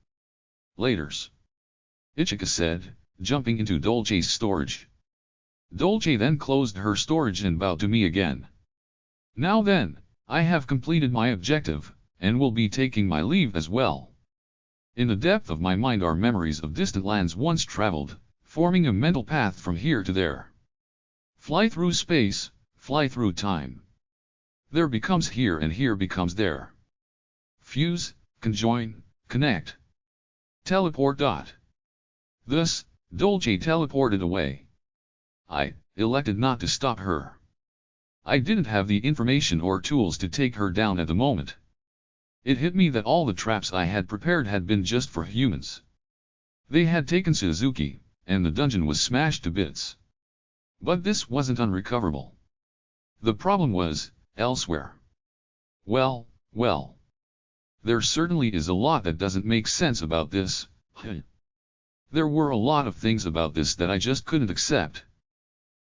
Laters. Ichika said, jumping into Dolce's storage. Dolce then closed her storage and bowed to me again. Now then, I have completed my objective, and will be taking my leave as well. In the depth of my mind are memories of distant lands once traveled, forming a mental path from here to there. Fly through space, fly through time. There becomes here and here becomes there. Fuse, conjoin, connect. Teleport. Thus, Dolce teleported away. I elected not to stop her. I didn't have the information or tools to take her down at the moment. It hit me that all the traps I had prepared had been just for humans. They had taken Suzuki, and the dungeon was smashed to bits. But this wasn't unrecoverable. The problem was, elsewhere. Well. There certainly is a lot that doesn't make sense about this. There were a lot of things about this that I just couldn't accept.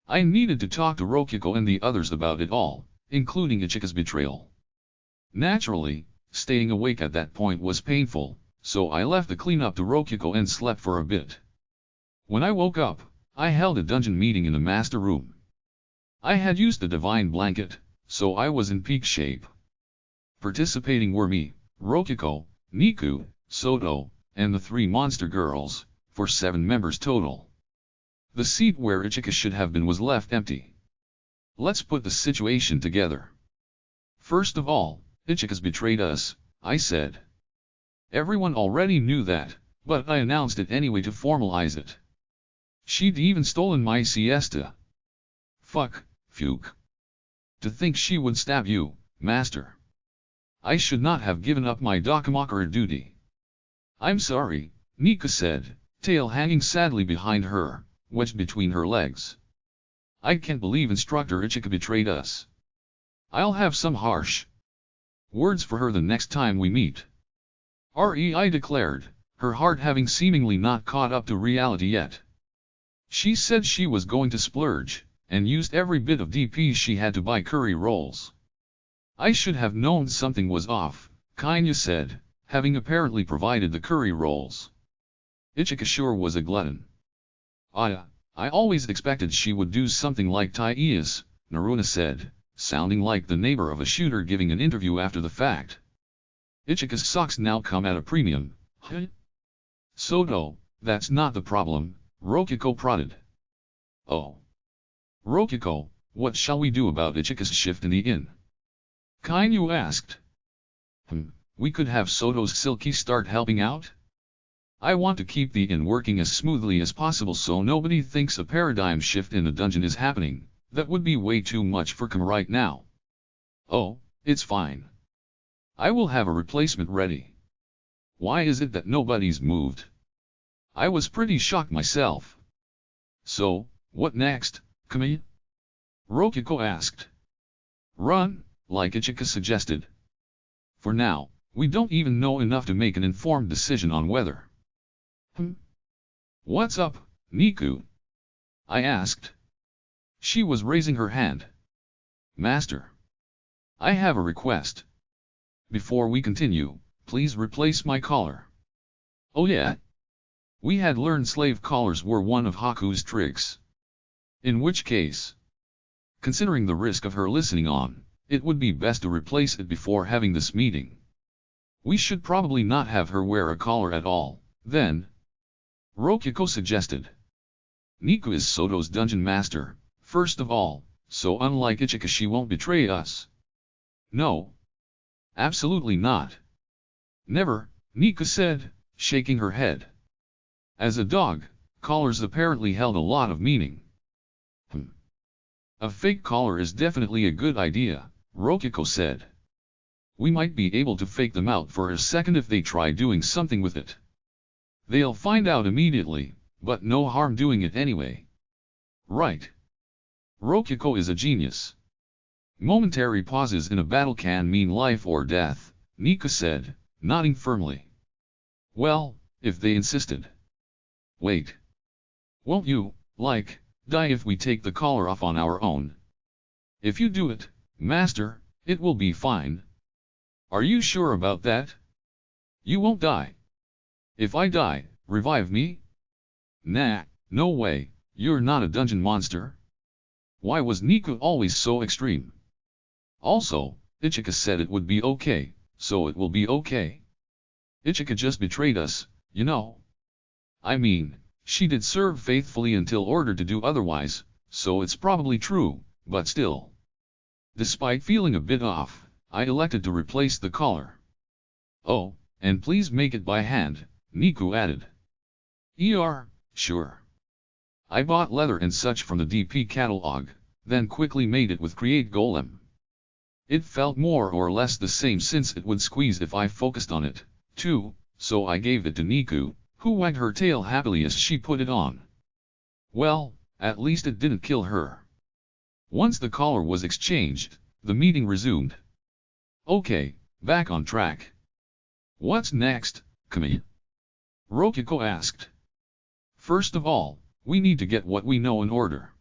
I needed to talk to Rokiko and the others about it all, including Ichika's betrayal. Naturally, staying awake at that point was painful, so I left the cleanup to Rokiko and slept for a bit. When I woke up, I held a dungeon meeting in the master room. I had used the divine blanket, so I was in peak shape. Participating were me, Rokiko, Niku, Soto, and the 3 monster girls, for 7 members total. The seat where Ichika should have been was left empty. Let's put the situation together. First of all, Ichika's betrayed us, I said. Everyone already knew that, but I announced it anyway to formalize it. She'd even stolen my siesta. Fuke. To think she would stab you, Master. I should not have given up my Dakamakura duty. I'm sorry, Nika said, tail hanging sadly behind her, wedged between her legs. I can't believe Instructor Ichika betrayed us. I'll have some harsh words for her the next time we meet. I declared, her heart having seemingly not caught up to reality yet. She said she was going to splurge, and used every bit of DP she had to buy curry rolls. I should have known something was off, Kanya said, having apparently provided the curry rolls. Ichika sure was a glutton. I always expected she would do something like Taias, Naruna said, sounding like the neighbor of a shooter giving an interview after the fact. Ichika's socks now come at a premium. Soto, that's not the problem, Rokiko prodded. Oh. Rokiko, what shall we do about Ichika's shift in the inn? Kainu asked. We could have Soto's Silky start helping out? I want to keep the inn working as smoothly as possible so nobody thinks a paradigm shift in the dungeon is happening. That would be way too much for Kam right now. Oh, it's fine. I will have a replacement ready. Why is it that nobody's moved? I was pretty shocked myself. So, what next, Kami? Rokiko asked. Run, like Ichika suggested. For now, we don't even know enough to make an informed decision on whether. What's up, Niku? I asked. She was raising her hand. Master. I have a request. Before we continue, please replace my collar. Oh yeah? We had learned slave collars were one of Haku's tricks. In which case, considering the risk of her listening on, it would be best to replace it before having this meeting. We should probably not have her wear a collar at all, then. Rokiko suggested. Niku is Soto's dungeon master, first of all, so unlike Ichika she won't betray us. No. Absolutely not. Never, Niku said, shaking her head. As a dog, collars apparently held a lot of meaning. A fake collar is definitely a good idea, Rokiko said. We might be able to fake them out for a second if they try doing something with it. They'll find out immediately, but no harm doing it anyway. Right. Rokiko is a genius. Momentary pauses in a battle can mean life or death, Niku said, nodding firmly. Well, if they insisted. Wait. Won't you, die if we take the collar off on our own? If you do it, Master, it will be fine. Are you sure about that? You won't die. If I die, revive me? Nah, no way, you're not a dungeon monster. Why was Niku always so extreme? Also, Ichika said it would be okay, so it will be okay. Ichika just betrayed us, you know. I mean, she did serve faithfully until ordered to do otherwise, so it's probably true, but still. Despite feeling a bit off, I elected to replace the collar. Oh, and please make it by hand, Niku added. Sure. I bought leather and such from the DP catalog, then quickly made it with Create Golem. It felt more or less the same since it would squeeze if I focused on it, too, so I gave it to Niku, who wagged her tail happily as she put it on. Well, at least it didn't kill her. Once the collar was exchanged, the meeting resumed. Okay, back on track. What's next, Kami? Rokiko asked. First of all, we need to get what we know in order.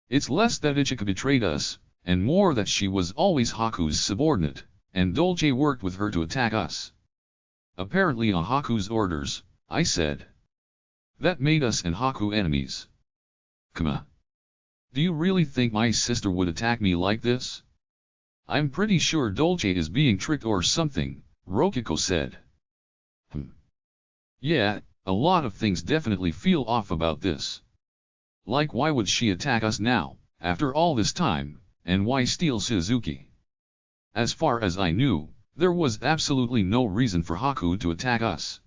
It's less that Ichika betrayed us, and more that she was always Haku's subordinate, and Dolce worked with her to attack us. Apparently on Haku's orders, I said. That made us and Haku enemies. Kama. Do you really think my sister would attack me like this? I'm pretty sure Dolce is being tricked or something, Rokiko said. Yeah, a lot of things definitely feel off about this. Like why would she attack us now, after all this time, and why steal Suzuki? As far as I knew, there was absolutely no reason for Haku to attack us.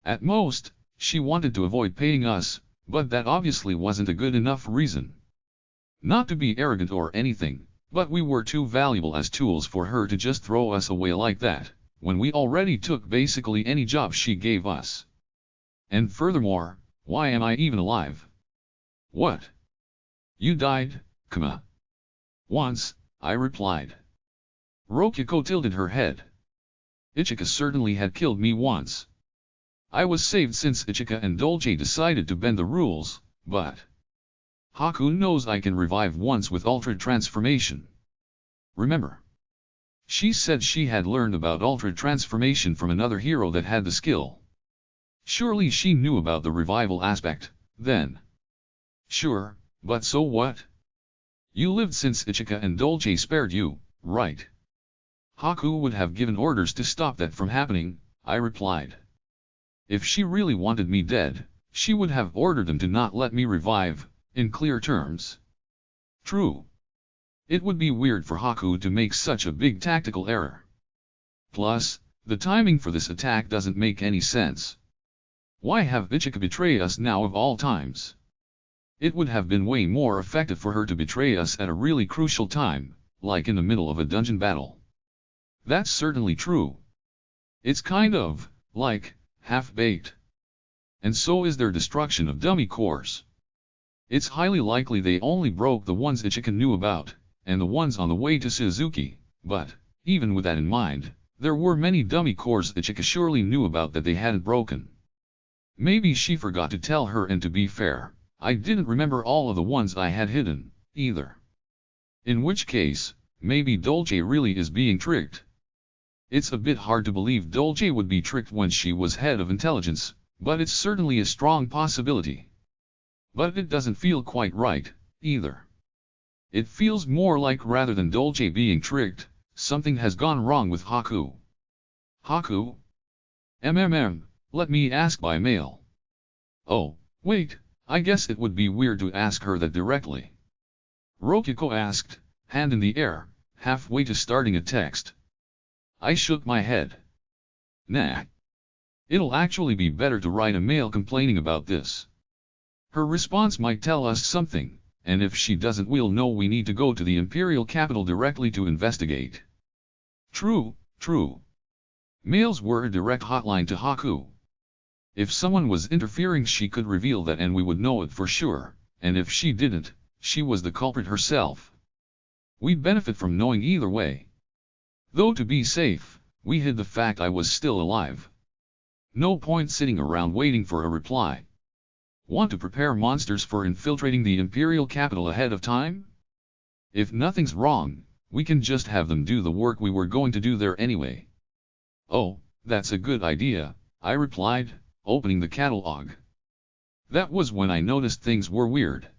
At most, she wanted to avoid paying us, but that obviously wasn't a good enough reason. Not to be arrogant or anything, but we were too valuable as tools for her to just throw us away like that, when we already took basically any job she gave us. And furthermore, why am I even alive? What? You died, Kama? Once, I replied. Rokiko tilted her head. Ichika certainly had killed me once. I was saved since Ichika and Dolce decided to bend the rules, but Haku knows I can revive once with altered transformation. Remember? She said she had learned about altered transformation from another hero that had the skill. Surely she knew about the revival aspect, then. Sure, but so what? You lived since Ichika and Dolce spared you, right? Haku would have given orders to stop that from happening, I replied. If she really wanted me dead, she would have ordered them to not let me revive, in clear terms. True. It would be weird for Haku to make such a big tactical error. Plus, the timing for this attack doesn't make any sense. Why have Ichika betray us now of all times? It would have been way more effective for her to betray us at a really crucial time, like in the middle of a dungeon battle. That's certainly true. It's kind of, half-baked. And so is their destruction of dummy cores. It's highly likely they only broke the ones Ichika knew about, and the ones on the way to Suzuki, but, even with that in mind, there were many dummy cores Ichika surely knew about that they hadn't broken. Maybe she forgot to tell her, and to be fair, I didn't remember all of the ones I had hidden, either. In which case, maybe Dolce really is being tricked. It's a bit hard to believe Dolce would be tricked when she was head of intelligence, but it's certainly a strong possibility. But it doesn't feel quite right, either. It feels more like rather than Dolce being tricked, something has gone wrong with Haku. Haku? Let me ask by mail. Oh, wait, I guess it would be weird to ask her that directly. Rokiko asked, hand in the air, halfway to starting a text. I shook my head. Nah. It'll actually be better to write a mail complaining about this. Her response might tell us something, and if she doesn't we'll know we need to go to the imperial capital directly to investigate. True. Mails were a direct hotline to Haku. If someone was interfering she could reveal that and we would know it for sure, and if she didn't, she was the culprit herself. We'd benefit from knowing either way. Though to be safe, we hid the fact I was still alive. No point sitting around waiting for a reply. Want to prepare monsters for infiltrating the imperial capital ahead of time? If nothing's wrong, we can just have them do the work we were going to do there anyway. Oh, that's a good idea, I replied, opening the catalog. That was when I noticed things were weird.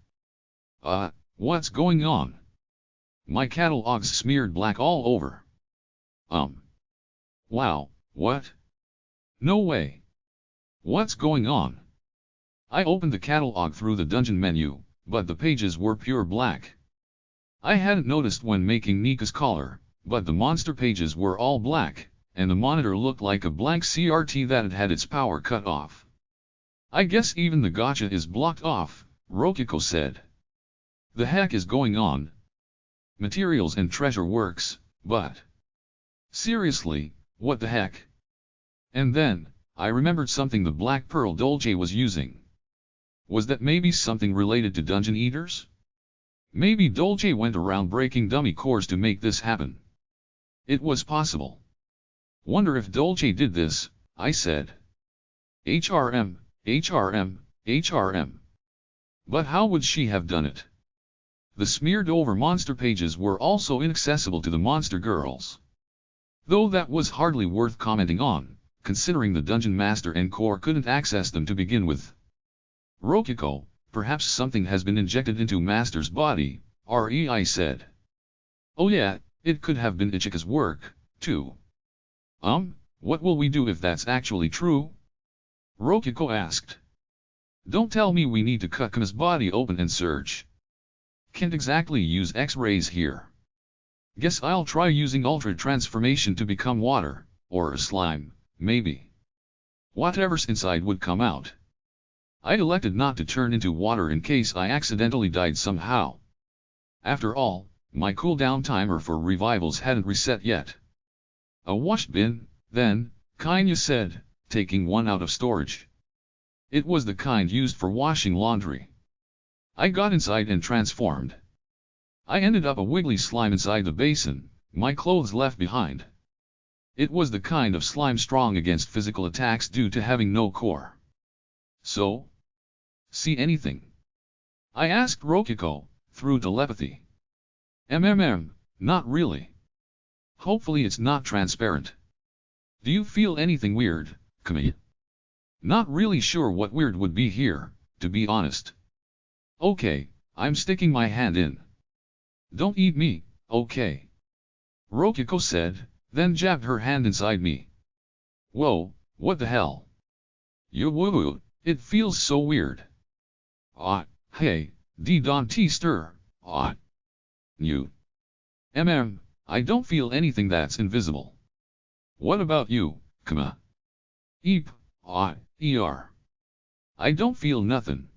What's going on? My catalog's smeared black all over. Wow, what? No way. What's going on? I opened the catalog through the dungeon menu, but the pages were pure black. I hadn't noticed when making Nika's collar, but the monster pages were all black, and the monitor looked like a blank CRT that had its power cut off. I guess even the gacha is blocked off, Rokiko said. The heck is going on? Materials and treasure works, but... seriously, what the heck? And then, I remembered something the Black Pearl Dolce was using. Was that maybe something related to Dungeon Eaters? Maybe Dolce went around breaking dummy cores to make this happen. It was possible. Wonder if Dolce did this, I said. HRM. But how would she have done it? The smeared over monster pages were also inaccessible to the monster girls. Though that was hardly worth commenting on, considering the dungeon master and core couldn't access them to begin with. Rokiko, perhaps something has been injected into master's body, I said. Oh yeah, it could have been Ichika's work, too. What will we do if that's actually true? Rokiko asked. Don't tell me we need to cut Kama's body open and search. Can't exactly use X-rays here. Guess I'll try using Ultra Transformation to become water, or a slime, maybe. Whatever's inside would come out. I elected not to turn into water in case I accidentally died somehow. After all, my cooldown timer for revivals hadn't reset yet. A wash bin, then, Kanya said, taking one out of storage. It was the kind used for washing laundry. I got inside and transformed. I ended up a wiggly slime inside the basin, my clothes left behind. It was the kind of slime strong against physical attacks due to having no core. So? See anything? I asked Rokiko, through telepathy. Not really. Hopefully it's not transparent. Do you feel anything weird, Kami? Not really sure what weird would be here, to be honest. Okay, I'm sticking my hand in. Don't eat me, okay? Rokiko said, then jabbed her hand inside me. Whoa, what the hell? Woo, it feels so weird. Hey, don't stir, You. I don't feel anything that's invisible. What about you, Kama? I don't feel nothing.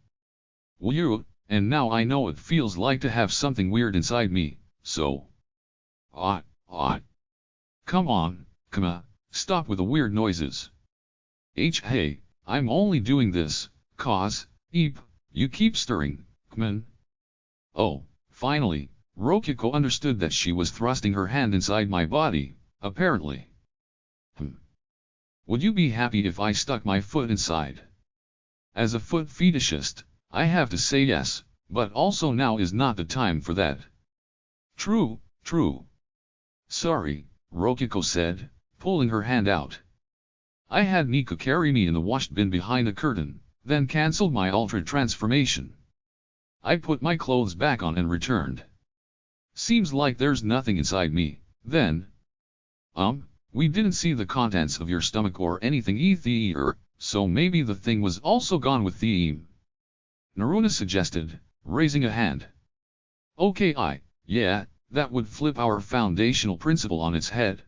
Woo, and now I know it feels like to have something weird inside me, so... Come on, Kama, stop with the weird noises. Hey, I'm only doing this, cause, you keep stirring, Kman. Oh, finally, Rokiko understood that she was thrusting her hand inside my body, apparently. Would you be happy if I stuck my foot inside? As a foot fetishist, I have to say yes, but also now is not the time for that. True. Sorry, Rokiko said, pulling her hand out. I had Nika carry me in the wash bin behind a curtain, then cancelled my Ultra Transformation. I put my clothes back on and returned. Seems like there's nothing inside me, then. We didn't see the contents of your stomach or anything either, so maybe the thing was also gone with theme. Naruna suggested, raising a hand. Okay, yeah, that would flip our foundational principle on its head.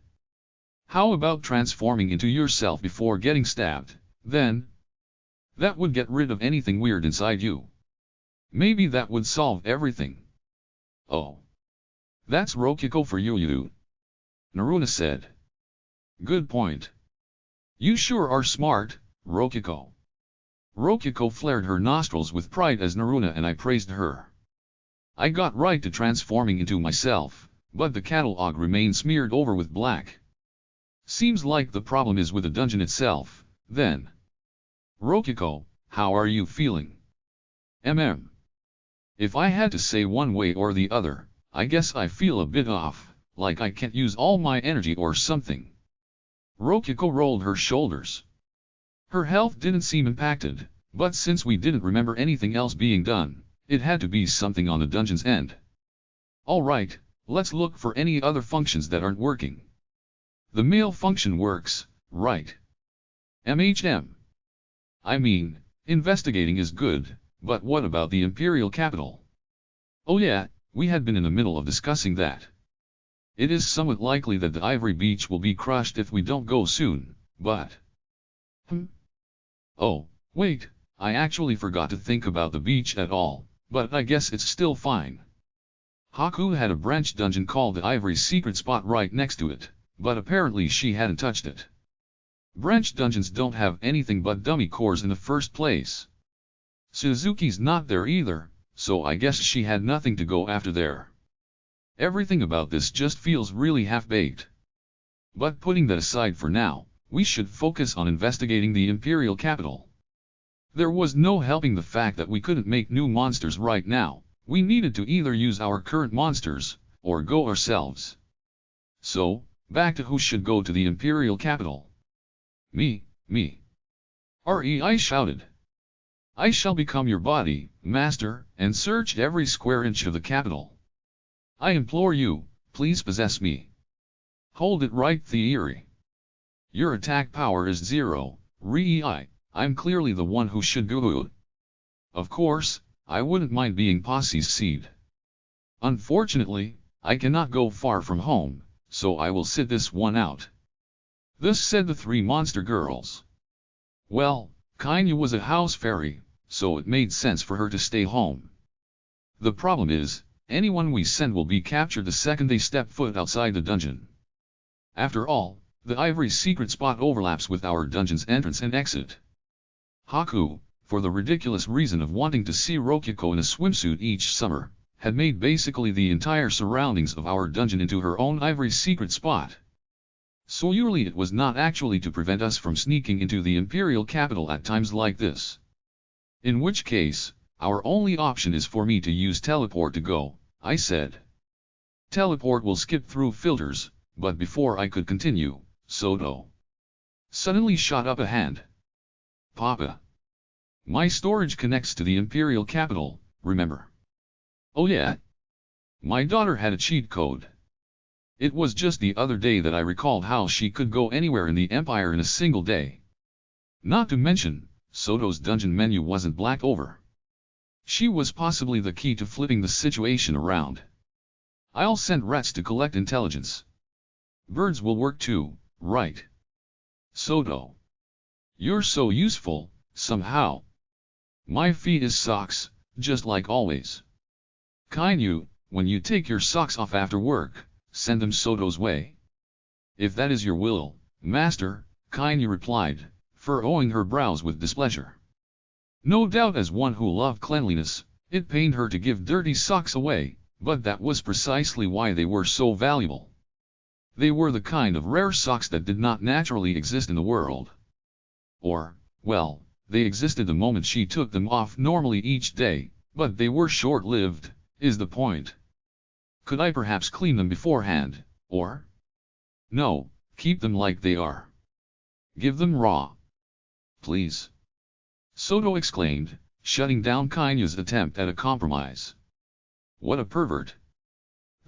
How about transforming into yourself before getting stabbed, then? That would get rid of anything weird inside you. Maybe that would solve everything. Oh. That's Rokiko for you, Naruna said. Good point. You sure are smart, Rokiko. Rokiko flared her nostrils with pride as Naruna and I praised her. I got right to transforming into myself, but the catalog remained smeared over with black. Seems like the problem is with the dungeon itself, then. Rokiko, how are you feeling? If I had to say one way or the other, I guess I feel a bit off, like I can't use all my energy or something. Rokiko rolled her shoulders. Her health didn't seem impacted, but since we didn't remember anything else being done, it had to be something on the dungeon's end. Alright, let's look for any other functions that aren't working. The mail function works, right? I mean, investigating is good, but what about the Imperial Capital? Oh yeah, we had been in the middle of discussing that. It is somewhat likely that the Ivory Beach will be crushed if we don't go soon, but... Oh, wait, I actually forgot to think about the beach at all, but I guess it's still fine. Haku had a branch dungeon called the Ivory's secret spot right next to it, but apparently she hadn't touched it. Branch dungeons don't have anything but dummy cores in the first place. Suzuki's not there either, so I guess she had nothing to go after there. Everything about this just feels really half-baked. But putting that aside for now, we should focus on investigating the Imperial Capital. There was no helping the fact that we couldn't make new monsters right now. We needed to either use our current monsters, or go ourselves. So, back to who should go to the Imperial Capital. Me. I shouted. I shall become your body, master, and search every square inch of the capital. I implore you, please possess me. Hold it right, Theory. Your attack power is 0, I'm clearly the one who should go. Of course, I wouldn't mind being Posse's seed. Unfortunately, I cannot go far from home, so I will sit this one out. Thus said the three monster girls. Well, Kainu was a house fairy, so it made sense for her to stay home. The problem is, anyone we send will be captured the second they step foot outside the dungeon. After all, the Ivory's secret spot overlaps with our dungeon's entrance and exit. Haku, for the ridiculous reason of wanting to see Rokiko in a swimsuit each summer, had made basically the entire surroundings of our dungeon into her own Ivory's secret spot. So usually it was not actually to prevent us from sneaking into the Imperial Capital at times like this. In which case, our only option is for me to use teleport to go, I said. Teleport will skip through filters, but before I could continue, Soto suddenly shot up a hand. Papa. My storage connects to the Imperial Capital, remember? Oh yeah? My daughter had a cheat code. It was just the other day that I recalled how she could go anywhere in the Empire in a single day. Not to mention, Soto's dungeon menu wasn't blacked over. She was possibly the key to flipping the situation around. I'll send rats to collect intelligence. Birds will work too, right? Soto. You're so useful, somehow. My fee is socks, just like always. Kainu, when you take your socks off after work, send them Soto's way. If that is your will, master, Kainu replied, furrowing her brows with displeasure. No doubt as one who loved cleanliness, it pained her to give dirty socks away, but that was precisely why they were so valuable. They were the kind of rare socks that did not naturally exist in the world. Or, well, they existed the moment she took them off normally each day, but they were short-lived, is the point. Could I perhaps clean them beforehand, or? No, keep them like they are. Give them raw. Please. Soto exclaimed, shutting down Kainu's attempt at a compromise. What a pervert.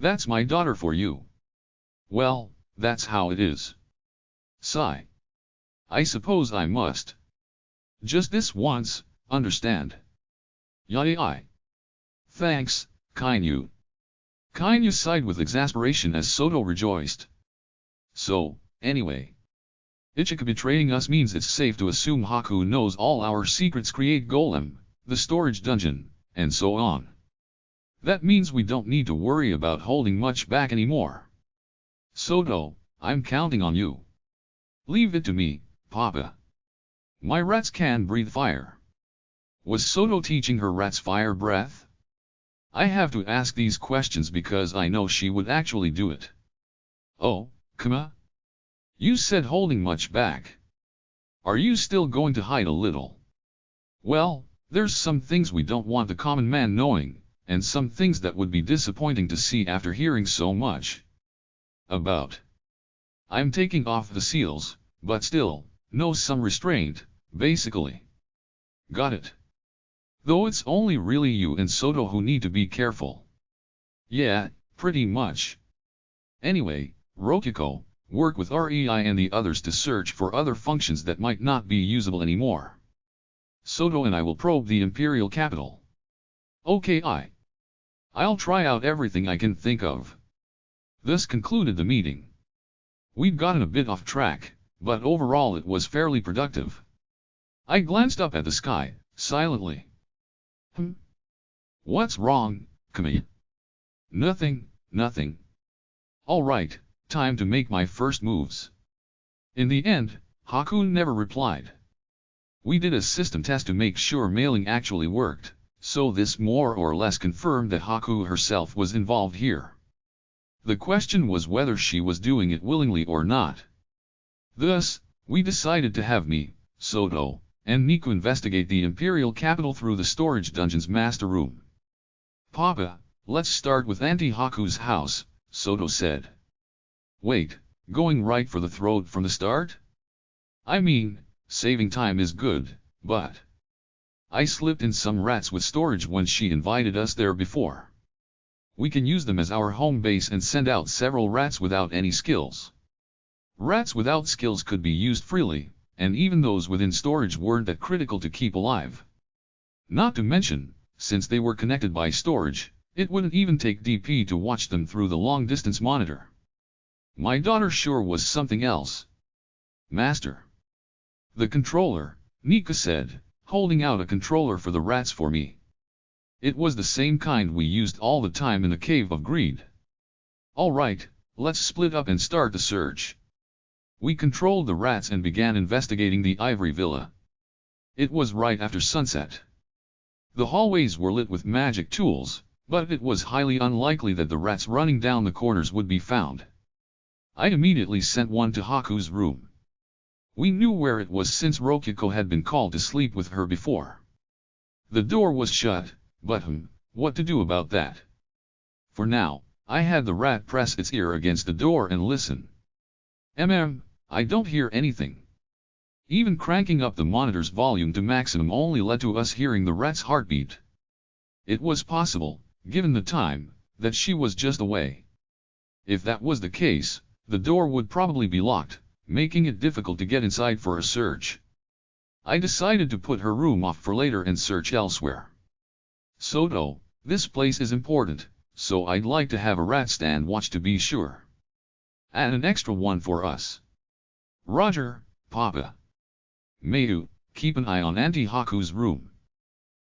That's my daughter for you. Well, that's how it is. Sigh. I suppose I must. Just this once, understand? Yai. Thanks, Kainu. Kainu sighed with exasperation as Soto rejoiced. So, anyway. Ichika betraying us means it's safe to assume Haku knows all our secrets, create Golem, the storage dungeon, and so on. That means we don't need to worry about holding much back anymore. Soto, I'm counting on you. Leave it to me, Papa. My rats can breathe fire. Was Soto teaching her rats fire breath? I have to ask these questions because I know she would actually do it. Oh, Kama? You said holding much back. Are you still going to hide a little? Well, there's some things we don't want the common man knowing, and some things that would be disappointing to see after hearing so much about. I'm taking off the seals, but still, no some restraint, basically. Got it. Though it's only really you and Soto who need to be careful. Yeah, pretty much. Anyway, Rokiko, work with REI and the others to search for other functions that might not be usable anymore. Soto and I will probe the Imperial capital. Okay, I'll try out everything I can think of. This concluded the meeting. We'd gotten a bit off track, but overall it was fairly productive. I glanced up at the sky, silently. What's wrong, Kami? Nothing. All right, time to make my first moves. In the end, Haku never replied. We did a system test to make sure mailing actually worked, so this more or less confirmed that Haku herself was involved here. The question was whether she was doing it willingly or not. Thus, we decided to have me, Soto, and Niku investigate the Imperial capital through the storage dungeon's master room. Papa, let's start with Auntie Haku's house, Soto said. Wait, going right for the throat from the start? I mean, saving time is good, but I slipped in some rats with storage when she invited us there before. We can use them as our home base and send out several rats without any skills. Rats without skills could be used freely, and even those within storage weren't that critical to keep alive. Not to mention, since they were connected by storage, it wouldn't even take DP to watch them through the long-distance monitor. My daughter sure was something else. Master. The controller, Nika said, holding out a controller for the rats for me. It was the same kind we used all the time in the Cave of Greed. Alright, let's split up and start the search. We controlled the rats and began investigating the Ivory Villa. It was right after sunset. The hallways were lit with magic tools, but it was highly unlikely that the rats running down the corners would be found. I immediately sent one to Haku's room. We knew where it was since Rokiko had been called to sleep with her before. The door was shut, but what to do about that? For now, I had the rat press its ear against the door and listen. I don't hear anything. Even cranking up the monitor's volume to maximum only led to us hearing the rat's heartbeat. It was possible, given the time, that she was just away. If that was the case, the door would probably be locked, making it difficult to get inside for a search. I decided to put her room off for later and search elsewhere. Soto, this place is important, so I'd like to have a rat stand watch to be sure. And an extra one for us. Roger, Papa. Mayu, keep an eye on Auntie Haku's room.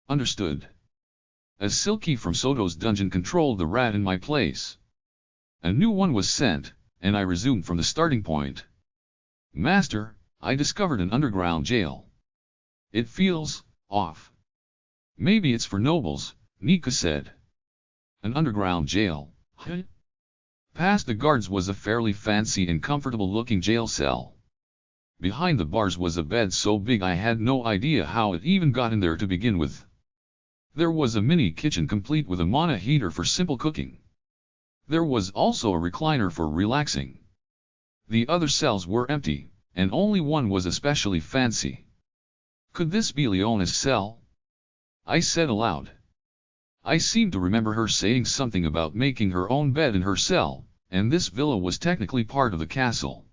Understood. As Silky from Soto's dungeon controlled the rat in my place. A new one was sent, and I resumed from the starting point. Master, I discovered an underground jail. It feels off. Maybe it's for nobles, Nika said. An underground jail, huh? Past the guards was a fairly fancy and comfortable-looking jail cell. Behind the bars was a bed so big I had no idea how it even got in there to begin with. There was a mini kitchen complete with a mana heater for simple cooking. There was also a recliner for relaxing. The other cells were empty, and only one was especially fancy. Could this be Leona's cell? I said aloud. I seem to remember her saying something about making her own bed in her cell, and this villa was technically part of the castle.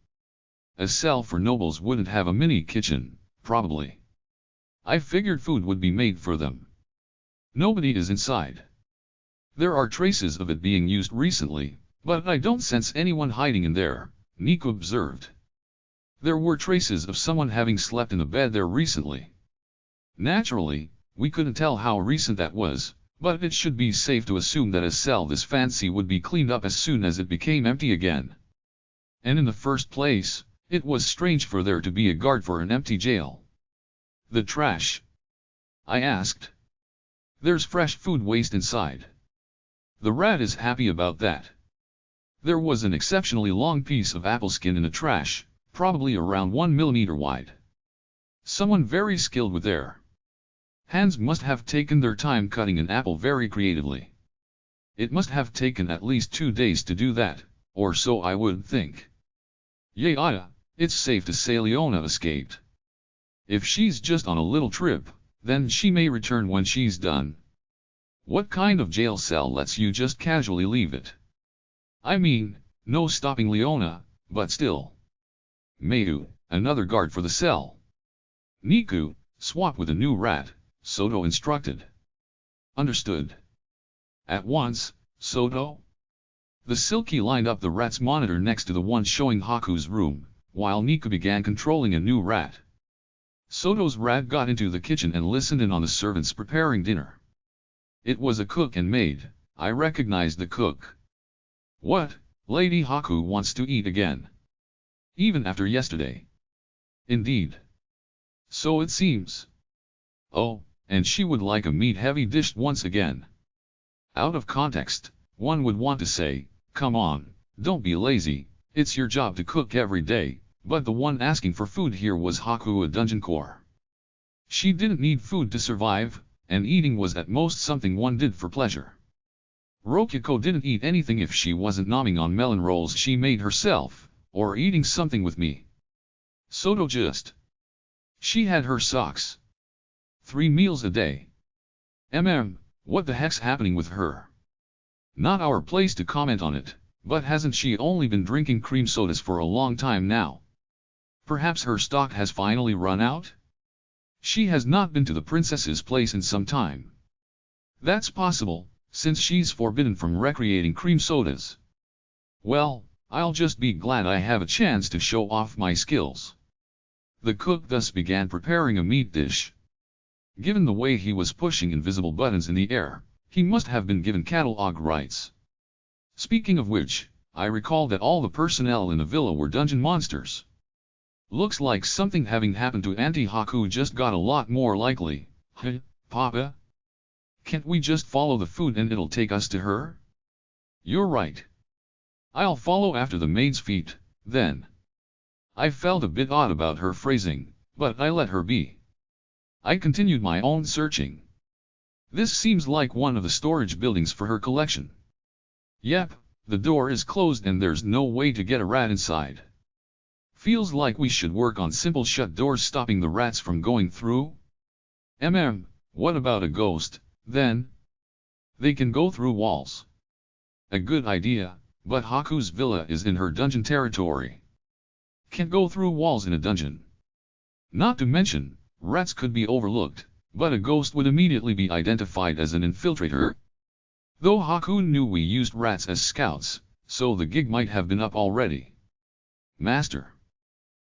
A cell for nobles wouldn't have a mini kitchen, probably. I figured food would be made for them. Nobody is inside. There are traces of it being used recently, but I don't sense anyone hiding in there, Nico observed. There were traces of someone having slept in the bed there recently. Naturally, we couldn't tell how recent that was, but it should be safe to assume that a cell this fancy would be cleaned up as soon as it became empty again. And in the first place, it was strange for there to be a guard for an empty jail. The trash? I asked. There's fresh food waste inside. The rat is happy about that. There was an exceptionally long piece of apple skin in the trash, probably around 1 millimeter wide. Someone very skilled with their hands must have taken their time cutting an apple very creatively. It must have taken at least 2 days to do that, or so I would think. Yeah, it's safe to say Leona escaped. If she's just on a little trip, then she may return when she's done. What kind of jail cell lets you just casually leave it? I mean, no stopping Leona, but still. Mayu, another guard for the cell. Niku, swap with a new rat, Soto instructed. Understood. At once, Soto. The Silky lined up the rat's monitor next to the one showing Haku's room, while Niku began controlling a new rat. Soto's rat got into the kitchen and listened in on the servants preparing dinner. It was a cook and maid. I recognized the cook. What, Lady Haku wants to eat again? Even after yesterday. Indeed. So it seems. Oh, and she would like a meat-heavy dish once again. Out of context, one would want to say, come on, don't be lazy, it's your job to cook every day, but the one asking for food here was Haku, a dungeon core. She didn't need food to survive, and eating was at most something one did for pleasure. Rokyuko didn't eat anything if she wasn't nomming on melon rolls she made herself, or eating something with me. Soto just. She had her socks. 3 meals a day. What the heck's happening with her? Not our place to comment on it, but hasn't she only been drinking cream sodas for a long time now? Perhaps her stock has finally run out? She has not been to the princess's place in some time. That's possible, since she's forbidden from recreating cream sodas. Well, I'll just be glad I have a chance to show off my skills. The cook thus began preparing a meat dish. Given the way he was pushing invisible buttons in the air, he must have been given catalog rights. Speaking of which, I recall that all the personnel in the villa were dungeon monsters. Looks like something having happened to Auntie Haku just got a lot more likely. Huh, Papa? Can't we just follow the food and it'll take us to her? You're right. I'll follow after the maid's feet, then. I felt a bit odd about her phrasing, but I let her be. I continued my own searching. This seems like one of the storage buildings for her collection. Yep, the door is closed and there's no way to get a rat inside. Feels like we should work on simple shut doors stopping the rats from going through. What about a ghost, then? They can go through walls. A good idea, but Haku's villa is in her dungeon territory. Can't go through walls in a dungeon. Not to mention, rats could be overlooked, but a ghost would immediately be identified as an infiltrator. Though Haku knew we used rats as scouts, so the gig might have been up already. Master.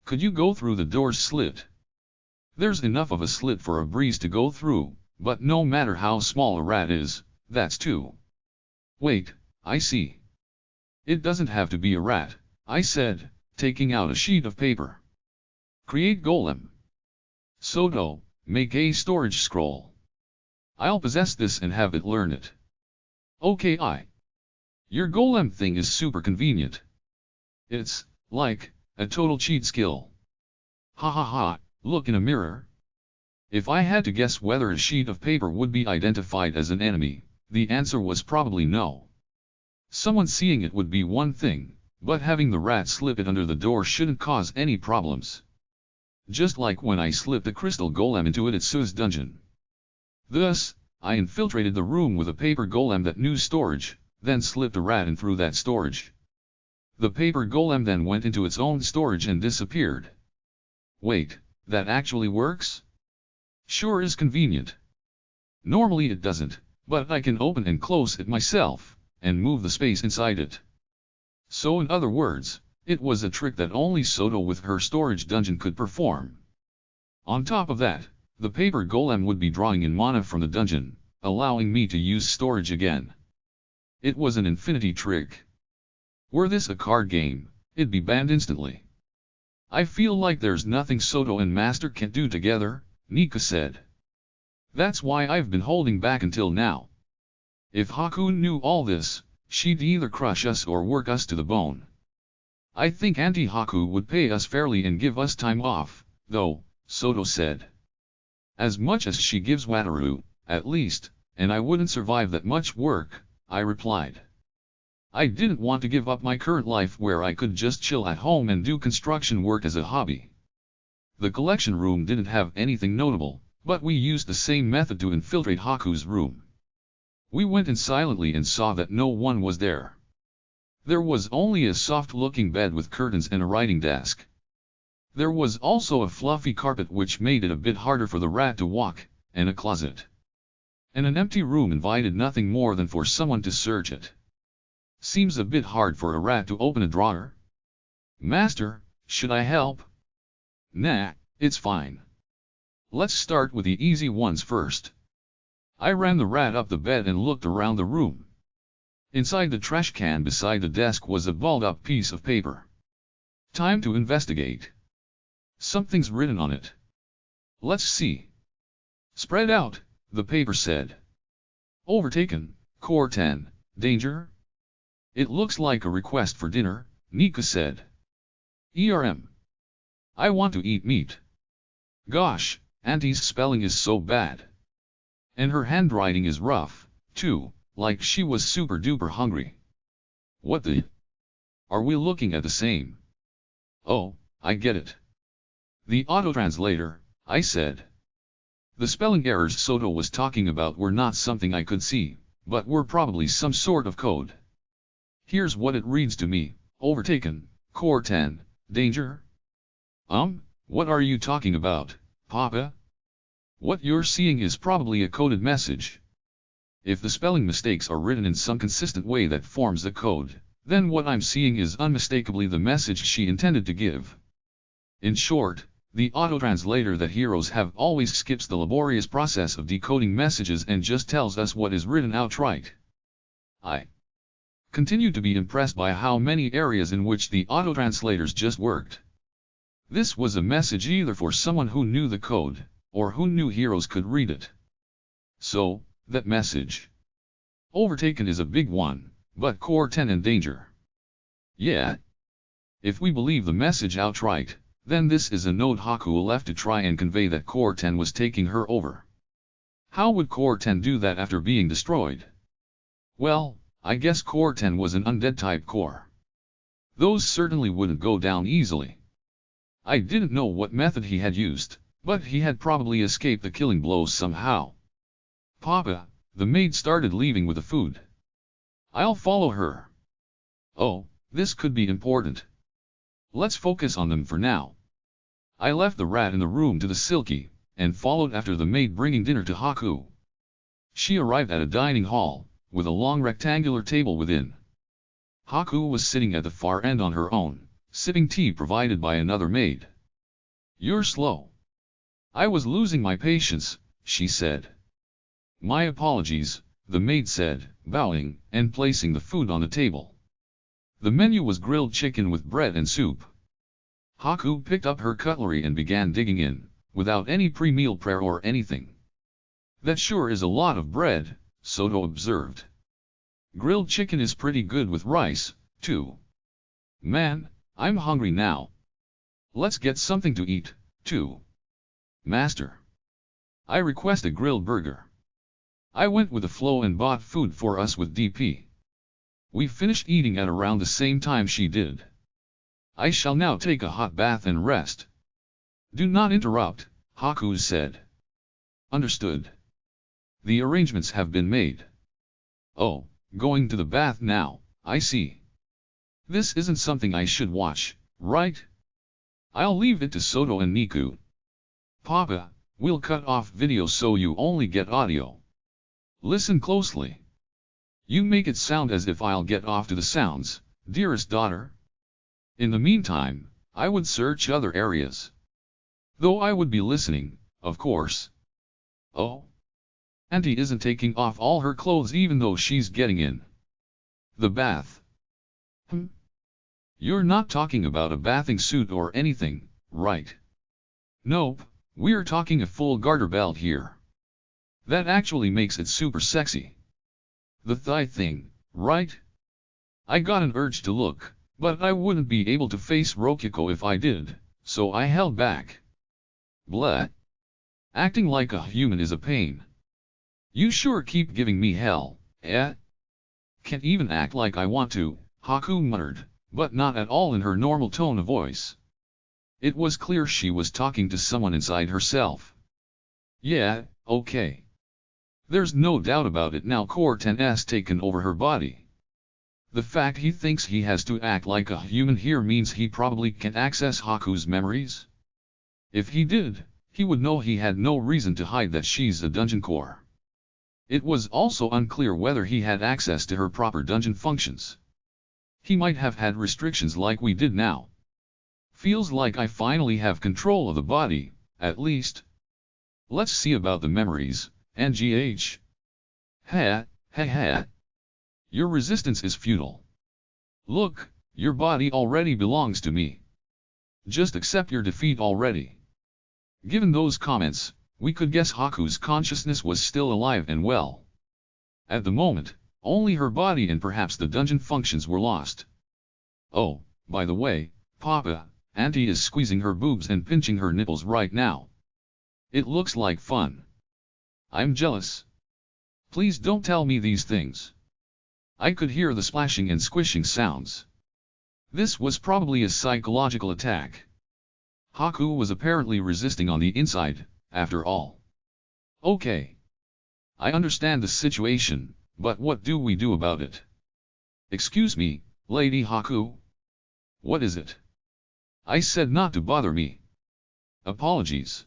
Could you go through the door's slit? There's enough of a slit for a breeze to go through, but no matter how small a rat is, that's too. Wait, I see. It doesn't have to be a rat, I said, taking out a sheet of paper. Create golem. Soto, make a storage scroll. I'll possess this and have it learn it. Okay. Your golem thing is super convenient. It's, like, a total cheat skill. Ha, look in a mirror. If I had to guess whether a sheet of paper would be identified as an enemy, the answer was probably no. Someone seeing it would be one thing, but having the rat slip it under the door shouldn't cause any problems. Just like when I slipped a crystal golem into Itsu's dungeon. Thus, I infiltrated the room with a paper golem that knew storage, then slipped a rat in through that storage. The paper golem then went into its own storage and disappeared. Wait, that actually works? Sure is convenient. Normally it doesn't, but I can open and close it myself, and move the space inside it. So in other words, it was a trick that only Soto with her storage dungeon could perform. On top of that, the paper golem would be drawing in mana from the dungeon, allowing me to use storage again. It was an infinity trick. Were this a card game, it'd be banned instantly. I feel like there's nothing Soto and Master can't do together, Nika said. That's why I've been holding back until now. If Haku knew all this, she'd either crush us or work us to the bone. I think Auntie Haku would pay us fairly and give us time off, though, Soto said. As much as she gives Wataru, at least, and I wouldn't survive that much work, I replied. I didn't want to give up my current life where I could just chill at home and do construction work as a hobby. The collection room didn't have anything notable, but we used the same method to infiltrate Haku's room. We went in silently and saw that no one was there. There was only a soft-looking bed with curtains and a writing desk. There was also a fluffy carpet which made it a bit harder for the rat to walk, and a closet. And an empty room invited nothing more than for someone to search it. Seems a bit hard for a rat to open a drawer. Master, should I help? Nah, it's fine. Let's start with the easy ones first. I ran the rat up the bed and looked around the room. Inside the trash can beside the desk was a balled up piece of paper. Time to investigate. Something's written on it. Let's see. Spread out, the paper said. Overtaken, Core 10, danger? It looks like a request for dinner, Nika said. I want to eat meat. Gosh, Auntie's spelling is so bad. And her handwriting is rough, too, like she was super duper hungry. What the? Are we looking at the same? Oh, I get it. The auto-translator, I said. The spelling errors Soto was talking about were not something I could see, but were probably some sort of code. Here's what it reads to me: overtaken, Core 10, danger? What are you talking about, Papa? What you're seeing is probably a coded message. If the spelling mistakes are written in some consistent way that forms the code, then what I'm seeing is unmistakably the message she intended to give. In short, the auto-translator that heroes have always skips the laborious process of decoding messages and just tells us what is written outright. I continue to be impressed by how many areas in which the auto-translators just worked. This was a message either for someone who knew the code, or who knew heroes could read it. So, that message. Overtaken is a big one, but Core 10 in danger. Yeah. If we believe the message outright, then this is a note Haku left to try and convey that Core 10 was taking her over. How would Core 10 do that after being destroyed? Well, I guess Core 10 was an undead type core. Those certainly wouldn't go down easily. I didn't know what method he had used, but he had probably escaped the killing blows somehow. Papa, the maid started leaving with the food. I'll follow her. Oh, this could be important. Let's focus on them for now. I left the rat in the room to the silky, and followed after the maid bringing dinner to Haku. She arrived at a dining hall, with a long rectangular table within. Haku was sitting at the far end on her own, sipping tea provided by another maid. You're slow. I was losing my patience, she said. My apologies, the maid said, bowing, and placing the food on the table. The menu was grilled chicken with bread and soup. Haku picked up her cutlery and began digging in, without any pre-meal prayer or anything. That sure is a lot of bread, Soto observed. Grilled chicken is pretty good with rice, too. Man, I'm hungry now. Let's get something to eat, too. Master. I request a grilled burger. I went with the flow and bought food for us with DP. We finished eating at around the same time she did. I shall now take a hot bath and rest. Do not interrupt, Haku said. Understood. The arrangements have been made. Oh, going to the bath now, I see. This isn't something I should watch, right? I'll leave it to Soto and Niku. Papa, we'll cut off video so you only get audio. Listen closely. You make it sound as if I'll get off to the sounds, dearest daughter. In the meantime, I would search other areas. Though I would be listening, of course. Oh? Auntie isn't taking off all her clothes even though she's getting in the bath. You're not talking about a bathing suit or anything, right? Nope, we're talking a full garter belt here. That actually makes it super sexy. The thigh thing, right? I got an urge to look, but I wouldn't be able to face Rokiko if I did, so I held back. Blah. Acting like a human is a pain. You sure keep giving me hell, eh? Can't even act like I want to, Haku muttered, but not at all in her normal tone of voice. It was clear she was talking to someone inside herself. Yeah, okay. There's no doubt about it now Core 10's taken over her body. The fact he thinks he has to act like a human here means he probably can access Haku's memories. If he did, he would know he had no reason to hide that she's a dungeon core. It was also unclear whether he had access to her proper dungeon functions. He might have had restrictions like we did now. Feels like I finally have control of the body, at least. Let's see about the memories, NGH. Ha, ha ha. Your resistance is futile. Look, your body already belongs to me. Just accept your defeat already. Given those comments, we could guess Haku's consciousness was still alive and well. At the moment, only her body and perhaps the dungeon functions were lost. Oh, by the way, Papa, Auntie is squeezing her boobs and pinching her nipples right now. It looks like fun. I'm jealous. Please don't tell me these things. I could hear the splashing and squishing sounds. This was probably a psychological attack. Haku was apparently resisting on the inside, after all. Okay. I understand the situation, but what do we do about it? Excuse me, Lady Haku? What is it? I said not to bother me. Apologies.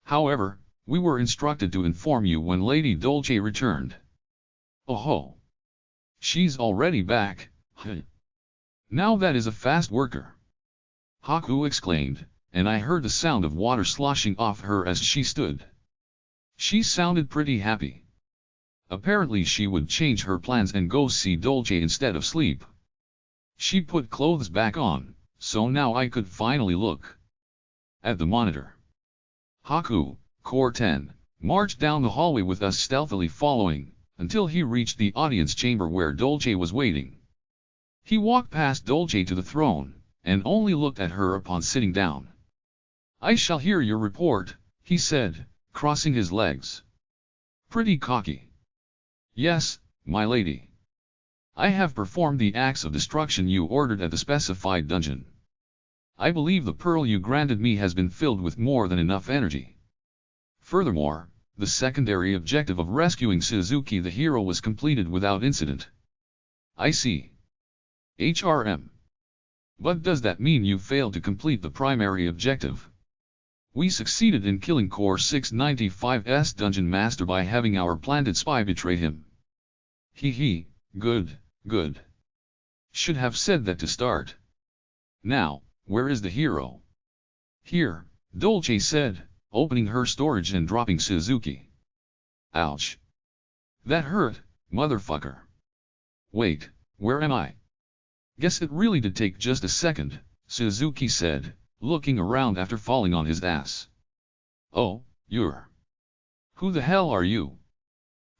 However, we were instructed to inform you when Lady Dolce returned. Oh ho. She's already back, huh? Now that is a fast worker. Haku exclaimed, and I heard the sound of water sloshing off her as she stood. She sounded pretty happy. Apparently she would change her plans and go see Dolce instead of sleep. She put clothes back on, so now I could finally look at the monitor. Haku, Core 10, marched down the hallway with us stealthily following, until he reached the audience chamber where Dolce was waiting. He walked past Dolce to the throne, and only looked at her upon sitting down. I shall hear your report, he said, crossing his legs. Pretty cocky. Yes, my lady. I have performed the acts of destruction you ordered at the specified dungeon. I believe the pearl you granted me has been filled with more than enough energy. Furthermore, the secondary objective of rescuing Suzuki the hero was completed without incident. I see. HRM. But does that mean you failed to complete the primary objective? We succeeded in killing Core 695's Dungeon Master by having our planted spy betray him. Hee, good, good. Should have said that to start. Now, where is the hero? Here, Dolce said, opening her storage and dropping Suzuki. Ouch. That hurt, motherfucker. Wait, where am I? Guess it really did take just a second, Suzuki said, looking around after falling on his ass. Oh, you're... Who the hell are you?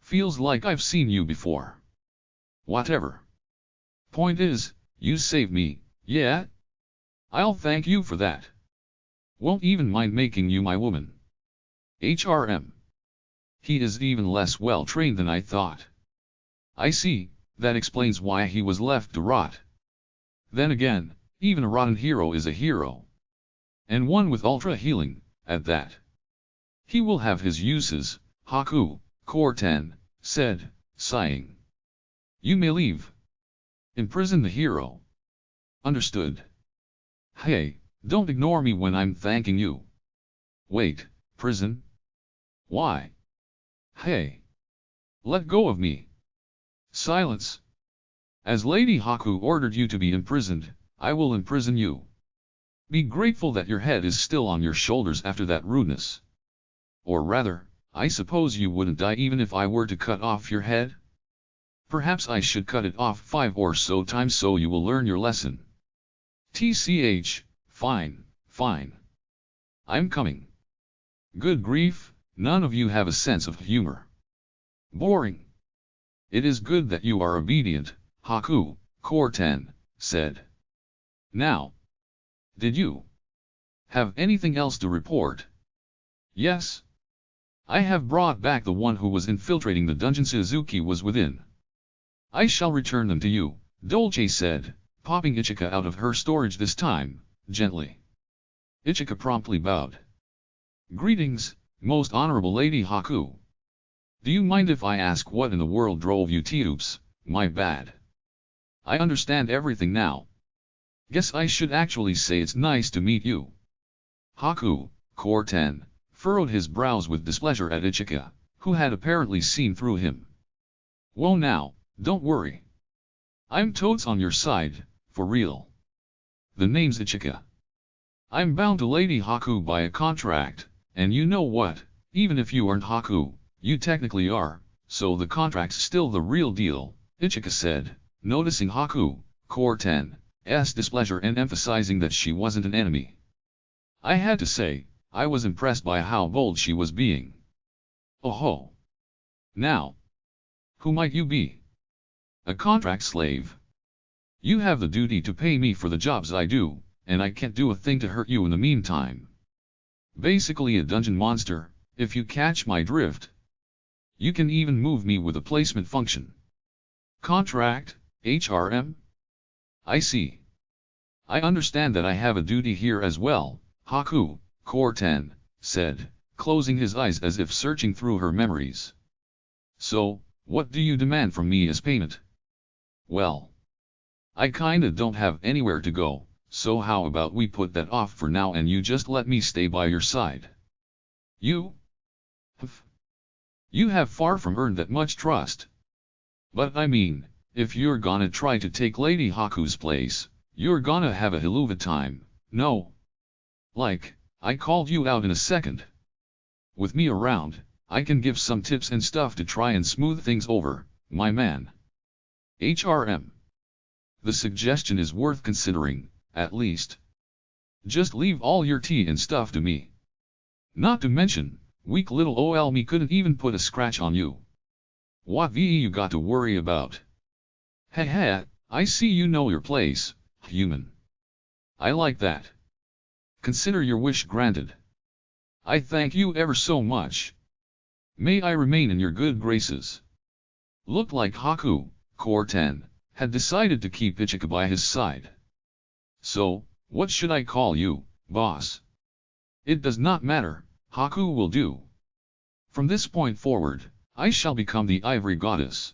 Feels like I've seen you before. Whatever. Point is, you saved me, yeah? I'll thank you for that. Won't even mind making you my woman. HRM. He is even less well trained than I thought. I see, that explains why he was left to rot. Then again, even a rotten hero is a hero. And one with ultra healing, at that. He will have his uses, Haku, Core 10, said, sighing. You may leave. Imprison the hero. Understood. Hey, don't ignore me when I'm thanking you. Wait, prison? Why? Hey. Let go of me. Silence. As Lady Haku ordered you to be imprisoned, I will imprison you. Be grateful that your head is still on your shoulders after that rudeness. Or rather, I suppose you wouldn't die even if I were to cut off your head? Perhaps I should cut it off 5 or so times so you will learn your lesson. TCH, fine, fine. I'm coming. Good grief, none of you have a sense of humor. Boring. It is good that you are obedient, Haku, Core 10, said. Now. Did you have anything else to report? Yes. I have brought back the one who was infiltrating the dungeon Suzuki was within. I shall return them to you, Dolce said, popping Ichika out of her storage this time, gently. Ichika promptly bowed. Greetings, most honorable Lady Haku. Do you mind if I ask what in the world drove you to Oops, my bad. I understand everything now. Guess I should actually say it's nice to meet you. Haku, Core 10, furrowed his brows with displeasure at Ichika, who had apparently seen through him. Whoa now, don't worry. I'm totes on your side, for real. The name's Ichika. I'm bound to Lady Haku by a contract, and you know what, even if you aren't Haku, you technically are, so the contract's still the real deal, Ichika said, noticing Haku, Core 10's displeasure and emphasizing that she wasn't an enemy. I had to say, I was impressed by how bold she was being. Oh ho. Now. Who might you be? A contract slave. You have the duty to pay me for the jobs I do, and I can't do a thing to hurt you in the meantime. Basically a dungeon monster, if you catch my drift. You can even move me with a placement function. Contract, HRM? I see. I understand that I have a duty here as well, Haku, Core 10, said, closing his eyes as if searching through her memories. So, what do you demand from me as payment? Well, I kinda don't have anywhere to go, so how about we put that off for now and you just let me stay by your side? You have far from earned that much trust. But I mean, if you're gonna try to take Lady Haku's place, you're gonna have a hell of a time, no? Like, I called you out in a second. With me around, I can give some tips and stuff to try and smooth things over, my man. HRM. The suggestion is worth considering, at least. Just leave all your tea and stuff to me. Not to mention, weak little ol me couldn't even put a scratch on you. What VE you got to worry about? Heh, I see you know your place, human. I like that. Consider your wish granted. I thank you ever so much. May I remain in your good graces. Looked like Haku, Core 10, had decided to keep Ichika by his side. So, what should I call you, boss? It does not matter, Haku will do. From this point forward, I shall become the Ivory Goddess.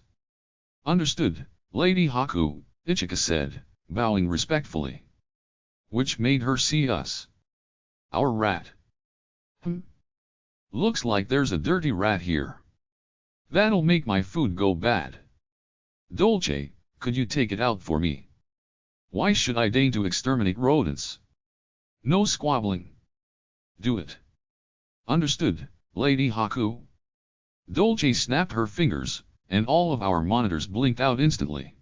Understood, Lady Haku, Ichika said, bowing respectfully. Which made her see us. Our rat. Looks like there's a dirty rat here. That'll make my food go bad. Dolce, could you take it out for me? Why should I deign to exterminate rodents? No squabbling. Do it. Understood, Lady Haku. Dolce snapped her fingers, and all of our monitors blinked out instantly.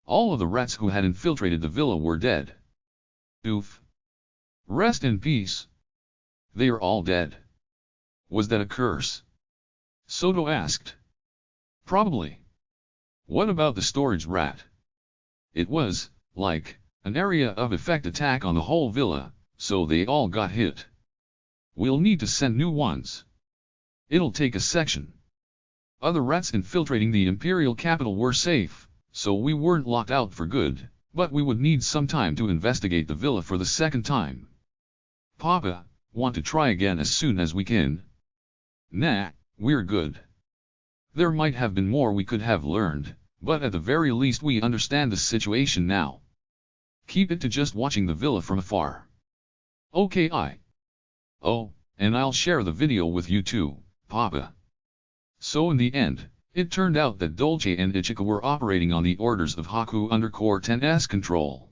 All of the rats who had infiltrated the villa were dead. Oof. Rest in peace. They are all dead. Was that a curse? Soto asked. Probably. What about the storage rat? It was, like, an area of effect attack on the whole villa, so they all got hit. We'll need to send new ones. It'll take a section. Other rats infiltrating the imperial capital were safe, so we weren't locked out for good, but we would need some time to investigate the villa for the second time. Papa, want to try again as soon as we can? Nah, we're good. There might have been more we could have learned, but at the very least we understand the situation now. Keep it to just watching the villa from afar. Okay. Oh, and I'll share the video with you too, Papa. So in the end, it turned out that Dolce and Ichika were operating on the orders of Haku under Core 10's control.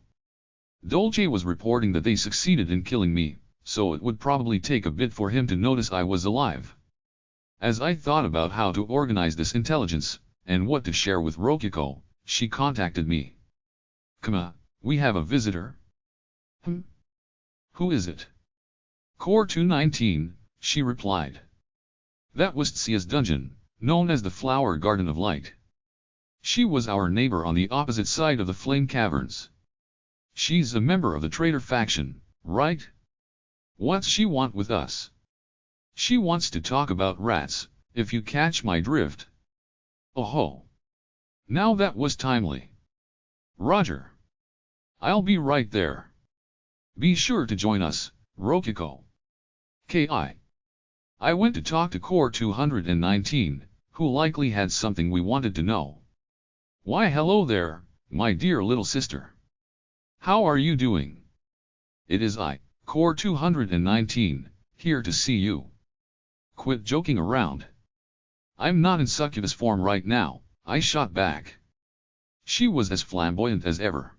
Dolce was reporting that they succeeded in killing me, so it would probably take a bit for him to notice I was alive. As I thought about how to organize this intelligence, and what to share with Rokiko, she contacted me. Kama, we have a visitor. Who is it? Core 219, she replied. That was Tsia's dungeon, known as the Flower Garden of Light. She was our neighbor on the opposite side of the Flame Caverns. She's a member of the traitor faction, right? What's she want with us? She wants to talk about rats, if you catch my drift. Oh ho. Now that was timely. Roger. I'll be right there. Be sure to join us, Rokiko. K.I. I went to talk to Core 219, who likely had something we wanted to know. Why hello there, my dear little sister. How are you doing? It is I, Core 219, here to see you. Quit joking around. I'm not in succubus form right now, I shot back. She was as flamboyant as ever.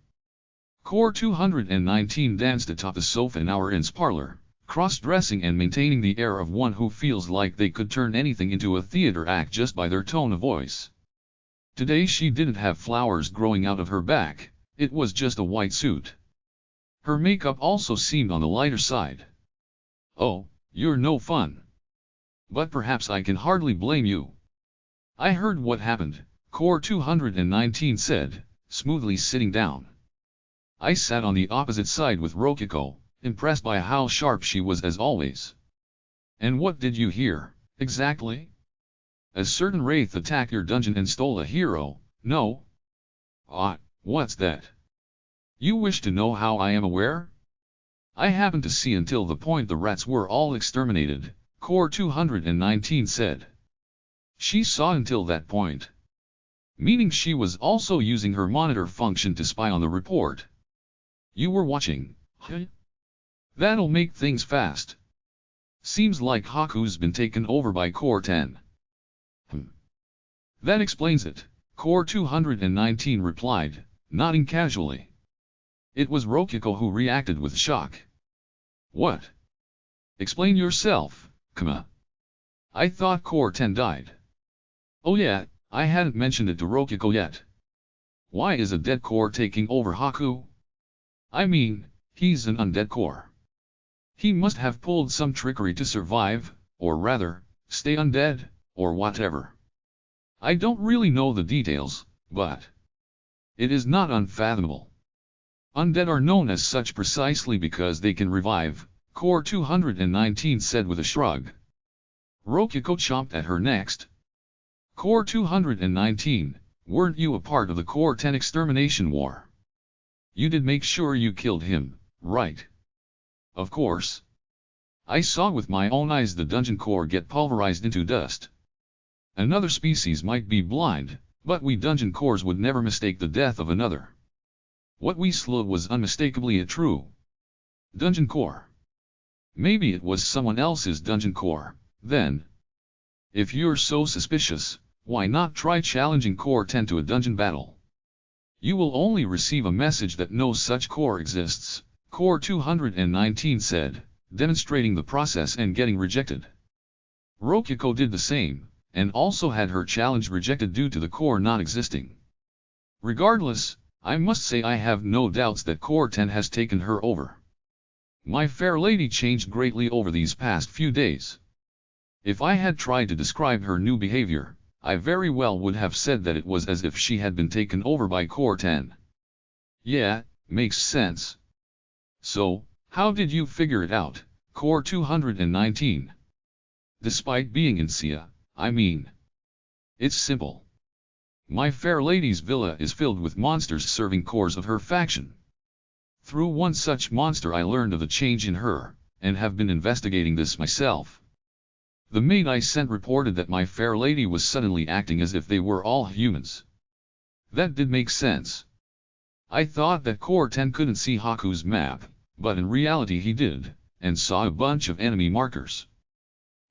Core 219 danced atop the sofa in our inn's parlor, cross-dressing and maintaining the air of one who feels like they could turn anything into a theater act just by their tone of voice. Today she didn't have flowers growing out of her back, it was just a white suit. Her makeup also seemed on the lighter side. Oh, you're no fun. But perhaps I can hardly blame you. I heard what happened, Core 219 said, smoothly sitting down. I sat on the opposite side with Rokiko, impressed by how sharp she was as always. And what did you hear, exactly? A certain wraith attacked your dungeon and stole a hero, no? What's that? You wish to know how I am aware? I happened to see until the point the rats were all exterminated, Core 219 said. She saw until that point. Meaning she was also using her monitor function to spy on the report. You were watching, huh? That'll make things fast. Seems like Haku's been taken over by Core 10. That explains it, Core 219 replied, nodding casually. It was Rokiko who reacted with shock. What? Explain yourself, Kama. I thought Core 10 died. Oh yeah, I hadn't mentioned it to Rokiko yet. Why is a dead core taking over Haku? I mean, he's an undead core. He must have pulled some trickery to survive, or rather, stay undead, or whatever. I don't really know the details, but it is not unfathomable. Undead are known as such precisely because they can revive, Core 219 said with a shrug. Rokiko chomped at her next. Core 219, weren't you a part of the Core 10 extermination war? You did make sure you killed him, right? Of course. I saw with my own eyes the dungeon core get pulverized into dust. Another species might be blind, but we dungeon cores would never mistake the death of another. What we slew was unmistakably a true dungeon core. Maybe it was someone else's dungeon core, then. If you're so suspicious, why not try challenging Core 10 to a dungeon battle? You will only receive a message that no such core exists, Core 219 said, demonstrating the process and getting rejected. Rokiko did the same, and also had her challenge rejected due to the core not existing. Regardless, I must say I have no doubts that Core 10 has taken her over. My fair lady changed greatly over these past few days. If I had tried to describe her new behavior, I very well would have said that it was as if she had been taken over by Core 10. Yeah, makes sense. So, how did you figure it out, Core 219? Despite being in Sia, I mean. It's simple. My fair lady's villa is filled with monsters serving cores of her faction. Through one such monster I learned of the change in her, and have been investigating this myself. The maid I sent reported that my fair lady was suddenly acting as if they were all humans. That did make sense. I thought that Core 10 couldn't see Haku's map, but in reality he did, and saw a bunch of enemy markers.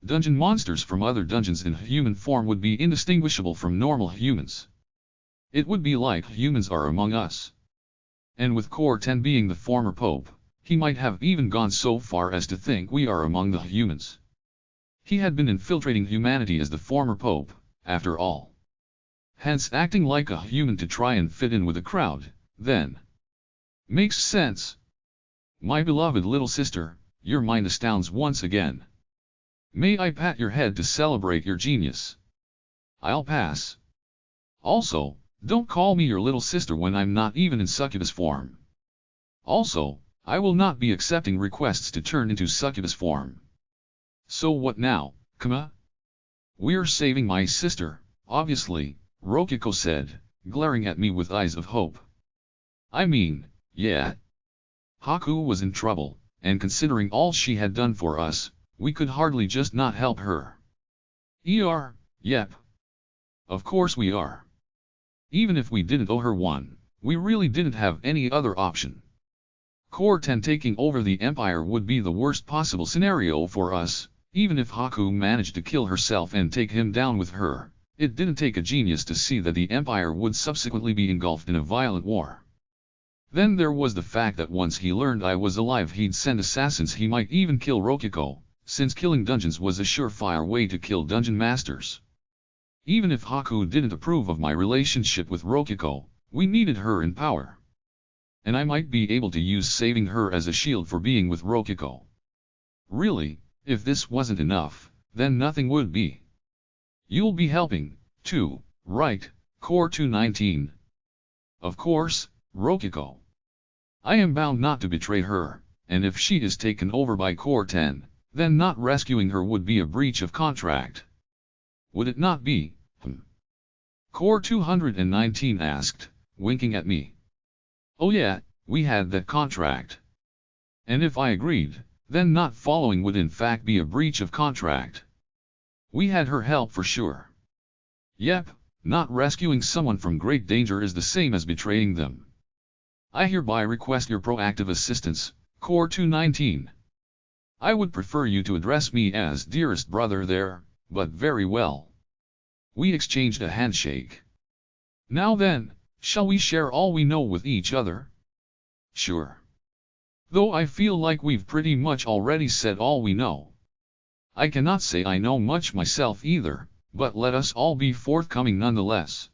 Dungeon monsters from other dungeons in human form would be indistinguishable from normal humans. It would be like humans are among us. And with Core 10 being the former pope, he might have even gone so far as to think we are among the humans. He had been infiltrating humanity as the former pope, after all. Hence acting like a human to try and fit in with the crowd, then. Makes sense. My beloved little sister, your mind astounds once again. May I pat your head to celebrate your genius? I'll pass. Also, don't call me your little sister when I'm not even in succubus form. Also, I will not be accepting requests to turn into succubus form. So what now, Kama? We're saving my sister, obviously, Rokiko said, glaring at me with eyes of hope. I mean, yeah. Haku was in trouble, and considering all she had done for us, we could hardly just not help her. Yep. Of course we are. Even if we didn't owe her one, we really didn't have any other option. Core 10 taking over the Empire would be the worst possible scenario for us, even if Haku managed to kill herself and take him down with her. It didn't take a genius to see that the Empire would subsequently be engulfed in a violent war. Then there was the fact that once he learned I was alive he'd send assassins. He might even kill Rokiko, since killing dungeons was a surefire way to kill dungeon masters. Even if Haku didn't approve of my relationship with Rokiko, we needed her in power. And I might be able to use saving her as a shield for being with Rokiko. Really, if this wasn't enough, then nothing would be. You'll be helping, too, right, Core 219? Of course, Rokiko. I am bound not to betray her, and if she is taken over by Core 10, then not rescuing her would be a breach of contract. Would it not be? Core 219 asked, winking at me. Oh yeah, we had that contract. And if I agreed, then not following would in fact be a breach of contract. We had her help for sure. Yep, not rescuing someone from great danger is the same as betraying them. I hereby request your proactive assistance, Core 219. I would prefer you to address me as dearest brother there, but very well. We exchanged a handshake. Now then, shall we share all we know with each other? Sure. Though I feel like we've pretty much already said all we know. I cannot say I know much myself either, but let us all be forthcoming nonetheless.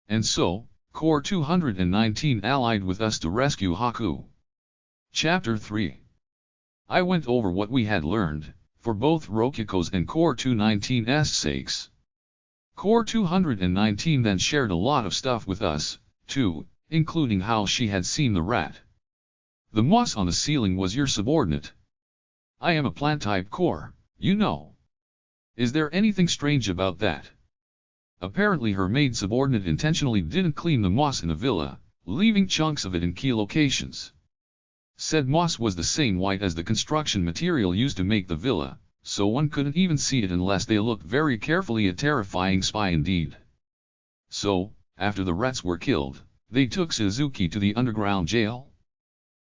And so, Core 219 allied with us to rescue Haku. Chapter 3. I went over what we had learned, for both Rokiko's and Core 219's sakes. Core 219 then shared a lot of stuff with us, too, including how she had seen the rat. The moss on the ceiling was your subordinate. I am a plant-type core, you know. Is there anything strange about that? Apparently her maid subordinate intentionally didn't clean the moss in the villa, leaving chunks of it in key locations. Said moss was the same white as the construction material used to make the villa, so one couldn't even see it unless they looked very carefully. A terrifying spy indeed. So, after the rats were killed, they took Suzuki to the underground jail?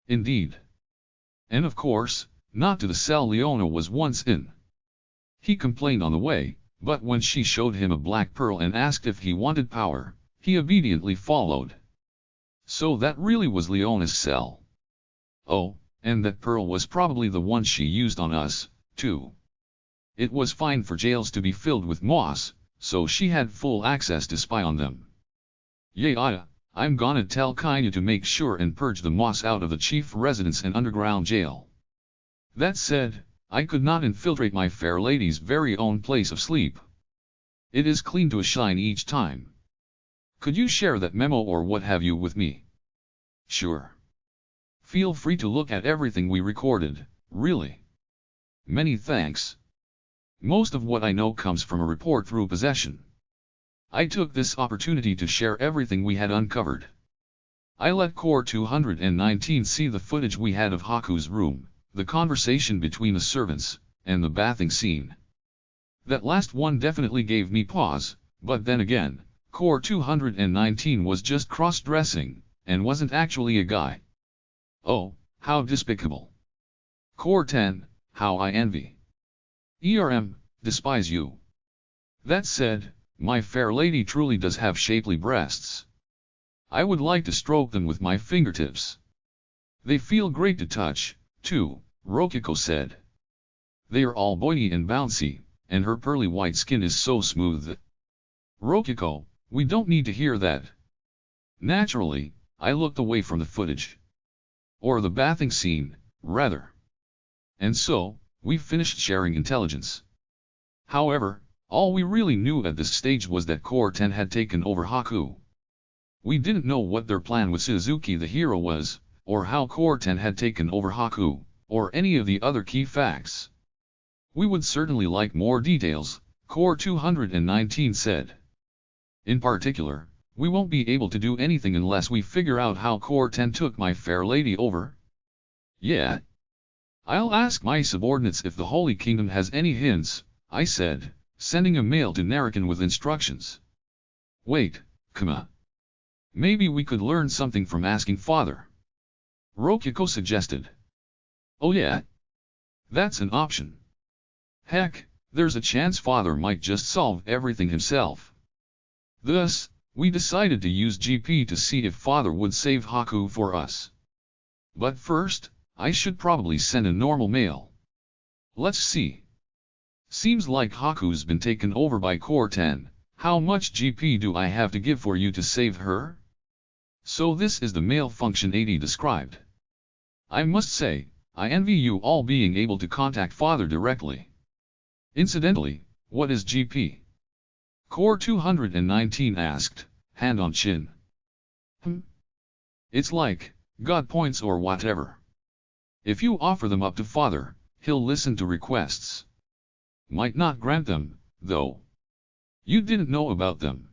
Indeed. And of course, not to the cell Leona was once in. He complained on the way, but when she showed him a black pearl and asked if he wanted power, he obediently followed. So that really was Leona's cell. Oh, and that pearl was probably the one she used on us, too. It was fine for jails to be filled with moss, so she had full access to spy on them. Yeah, I'm gonna tell Kainya to make sure and purge the moss out of the chief residence and underground jail. That said, I could not infiltrate my fair lady's very own place of sleep. It is clean to a shine each time. Could you share that memo or what have you with me? Sure. Feel free to look at everything we recorded, really. Many thanks. Most of what I know comes from a report through possession. I took this opportunity to share everything we had uncovered. I let Core 219 see the footage we had of Haku's room, the conversation between the servants, and the bathing scene. That last one definitely gave me pause, but then again, Core 219 was just cross-dressing, and wasn't actually a guy. Oh, how despicable. Core 10, how I envy. Despise you. That said, my fair lady truly does have shapely breasts. I would like to stroke them with my fingertips. They feel great to touch, too, Rokiko said. They are all boiny and bouncy, and her pearly white skin is so smooth. Rokiko, we don't need to hear that. Naturally, I looked away from the footage. Or the bathing scene, rather. And so, we finished sharing intelligence. However, all we really knew at this stage was that Core 10 had taken over Haku. We didn't know what their plan with Suzuki the hero was, or how Core 10 had taken over Haku, or any of the other key facts. We would certainly like more details, Core 219 said. In particular, we won't be able to do anything unless we figure out how Core 10 took my fair lady over. Yeah. I'll ask my subordinates if the Holy Kingdom has any hints, I said, sending a mail to Narakan with instructions. Wait, Kama. Maybe we could learn something from asking Father. Rokiko suggested. Oh yeah? That's an option. Heck, there's a chance Father might just solve everything himself. Thus, we decided to use GP to see if Father would save Haku for us. But first, I should probably send a normal mail. Let's see. Seems like Haku's been taken over by Core 10, how much GP do I have to give for you to save her? So this is the mail function 80 described. I must say, I envy you all being able to contact Father directly. Incidentally, what is GP? Core 219 asked, hand on chin. It's like, God points or whatever. If you offer them up to Father, he'll listen to requests. Might not grant them, though. You didn't know about them.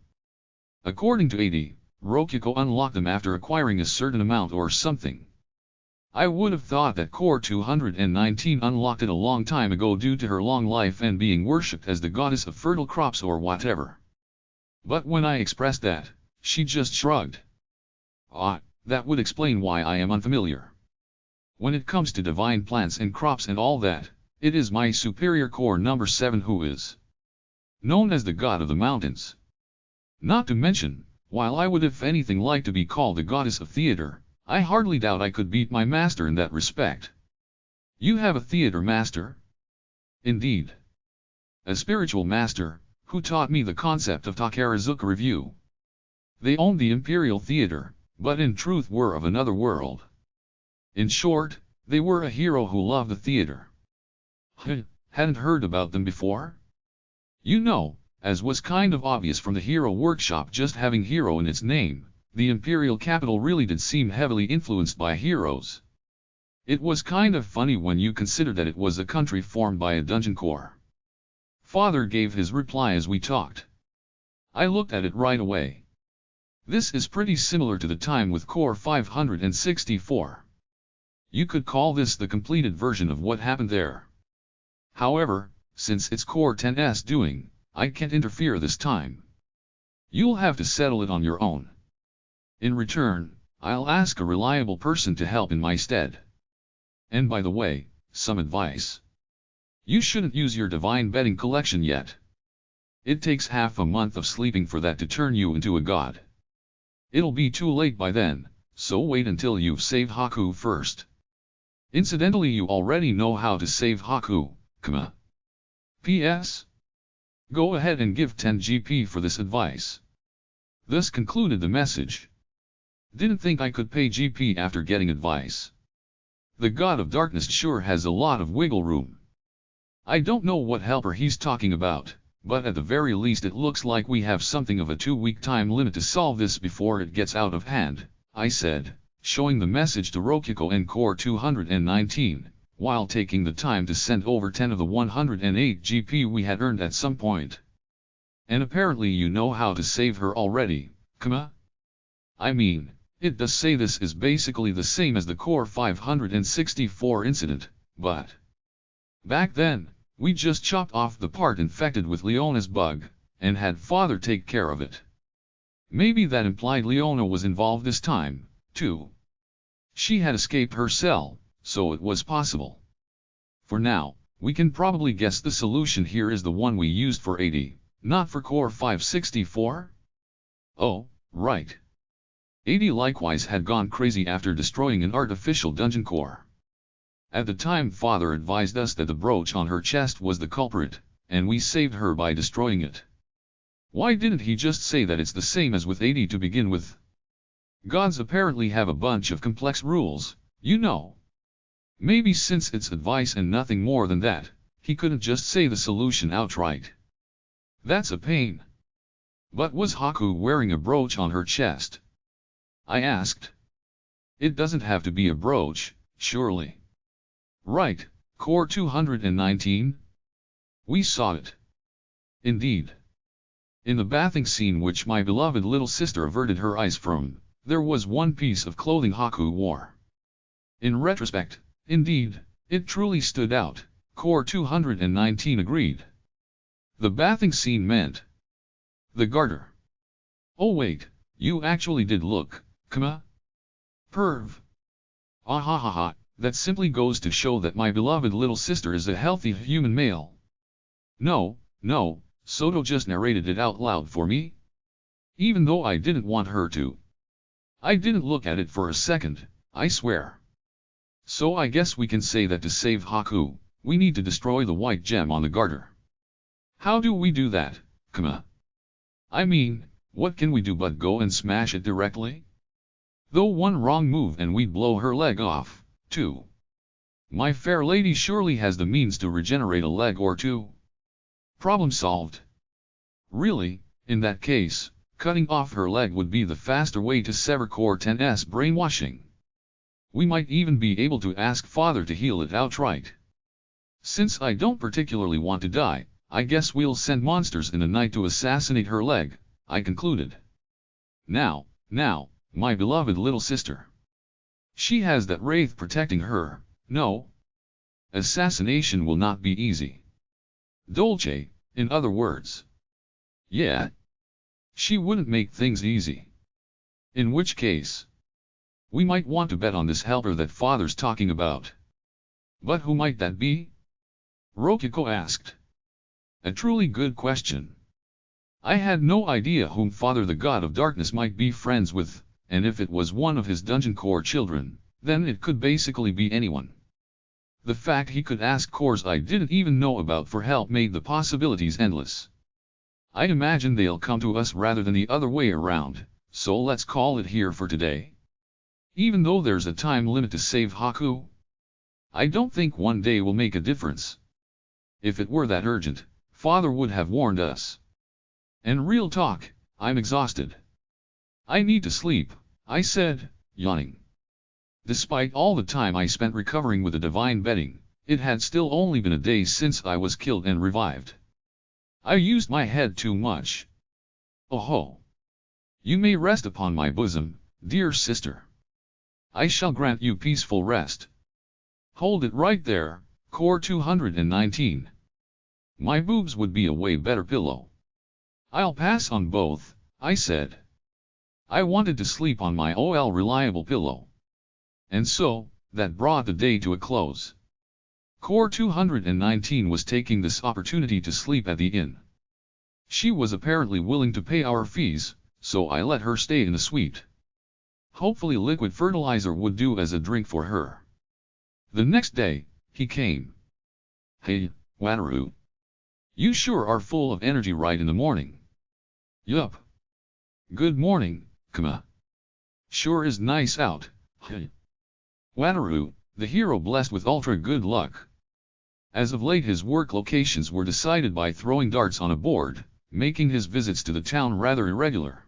According to 80, Rokiko unlocked them after acquiring a certain amount or something. I would have thought that Core 219 unlocked it a long time ago due to her long life and being worshipped as the goddess of fertile crops or whatever. But when I expressed that, she just shrugged. Ah, that would explain why I am unfamiliar. When it comes to divine plants and crops and all that, it is my superior core number 7 who is known as the god of the mountains. Not to mention, while I would if anything like to be called the goddess of theater, I hardly doubt I could beat my master in that respect. You have a theater master? Indeed. A spiritual master, who taught me the concept of Takarazuka review. They owned the Imperial Theater, but in truth were of another world. In short, they were a hero who loved the theater. Hadn't heard about them before? You know, as was kind of obvious from the Hero Workshop just having hero in its name, the Imperial capital really did seem heavily influenced by heroes. It was kind of funny when you consider that it was a country formed by a dungeon core. Father gave his reply as we talked. I looked at it right away. This is pretty similar to the time with Core 564. You could call this the completed version of what happened there. However, since it's Core 10's doing, I can't interfere this time. You'll have to settle it on your own. In return, I'll ask a reliable person to help in my stead. And by the way, some advice. You shouldn't use your divine bedding collection yet. It takes half a month of sleeping for that to turn you into a god. It'll be too late by then, so wait until you've saved Haku first. Incidentally, you already know how to save Haku, Kama. P.S. Go ahead and give 10 GP for this advice. Thus concluded the message. Didn't think I could pay GP after getting advice. The god of darkness sure has a lot of wiggle room. I don't know what helper he's talking about, but at the very least it looks like we have something of a 2-week time limit to solve this before it gets out of hand, I said, showing the message to Rokiko and Core 219, while taking the time to send over 10 of the 108 GP we had earned at some point. And apparently you know how to save her already, Kama? I mean, it does say this is basically the same as the Core 564 incident, but back then, We just chopped off the part infected with Leona's bug, and had father take care of it. Maybe that implied Leona was involved this time, too. She had escaped her cell, so it was possible. For now, we can probably guess the solution here is the one we used for 80, not for Core 564? Oh, right. 80 likewise had gone crazy after destroying an artificial dungeon core. At the time father advised us that the brooch on her chest was the culprit, and we saved her by destroying it. Why didn't he just say that it's the same as with 80 to begin with? Gods apparently have a bunch of complex rules, you know. Maybe since it's advice and nothing more than that, he couldn't just say the solution outright. That's a pain. But was Haku wearing a brooch on her chest? I asked. It doesn't have to be a brooch, surely. Right, Core 219? We saw it. Indeed. In the bathing scene which my beloved little sister averted her eyes from, there was one piece of clothing Haku wore. In retrospect, indeed, it truly stood out, Core 219 agreed. The bathing scene meant the garter. Oh wait, you actually did look, perv. Ah ha ha ha, that simply goes to show that my beloved little sister is a healthy human male. No, Soto just narrated it out loud for me. Even though I didn't want her to. I didn't look at it for a second, I swear. So I guess we can say that to save Haku, we need to destroy the white gem on the garter. How do we do that, I mean, what can we do but go and smash it directly? Though one wrong move and we'd blow her leg off, too. My fair lady surely has the means to regenerate a leg or two. Problem solved. Really, in that case, cutting off her leg would be the faster way to sever Core 10's brainwashing. We might even be able to ask father to heal it outright. Since I don't particularly want to die, I guess we'll send monsters in the night to assassinate her leg, I concluded. Now, my beloved little sister. She has that wraith protecting her, no? Assassination will not be easy. Dolce, in other words. Yeah. She wouldn't make things easy. In which case, we might want to bet on this helper that father's talking about. But who might that be? Rokiko asked. A truly good question. I had no idea whom Father the God of Darkness might be friends with, and if it was one of his Dungeon Core children, then it could basically be anyone. The fact he could ask cores I didn't even know about for help made the possibilities endless. I imagine they'll come to us rather than the other way around, so let's call it here for today. Even though there's a time limit to save Haku, I don't think one day will make a difference. If it were that urgent, Father would have warned us. And real talk, I'm exhausted. I need to sleep, I said, yawning. Despite all the time I spent recovering with the divine bedding, it had still only been a day since I was killed and revived. I used my head too much. Oh ho! You may rest upon my bosom, dear sister. I shall grant you peaceful rest. Hold it right there, Core 219. My boobs would be a way better pillow. I'll pass on both, I said. I wanted to sleep on my reliable pillow. And so, that brought the day to a close. Core 219 was taking this opportunity to sleep at the inn. She was apparently willing to pay our fees, so I let her stay in the suite. Hopefully liquid fertilizer would do as a drink for her. The next day, he came. Hey, Wataru. You sure are full of energy right in the morning. Yup. Good morning, Sure is nice out, hey. Wataru, the hero blessed with ultra good luck. As of late his work locations were decided by throwing darts on a board, making his visits to the town rather irregular.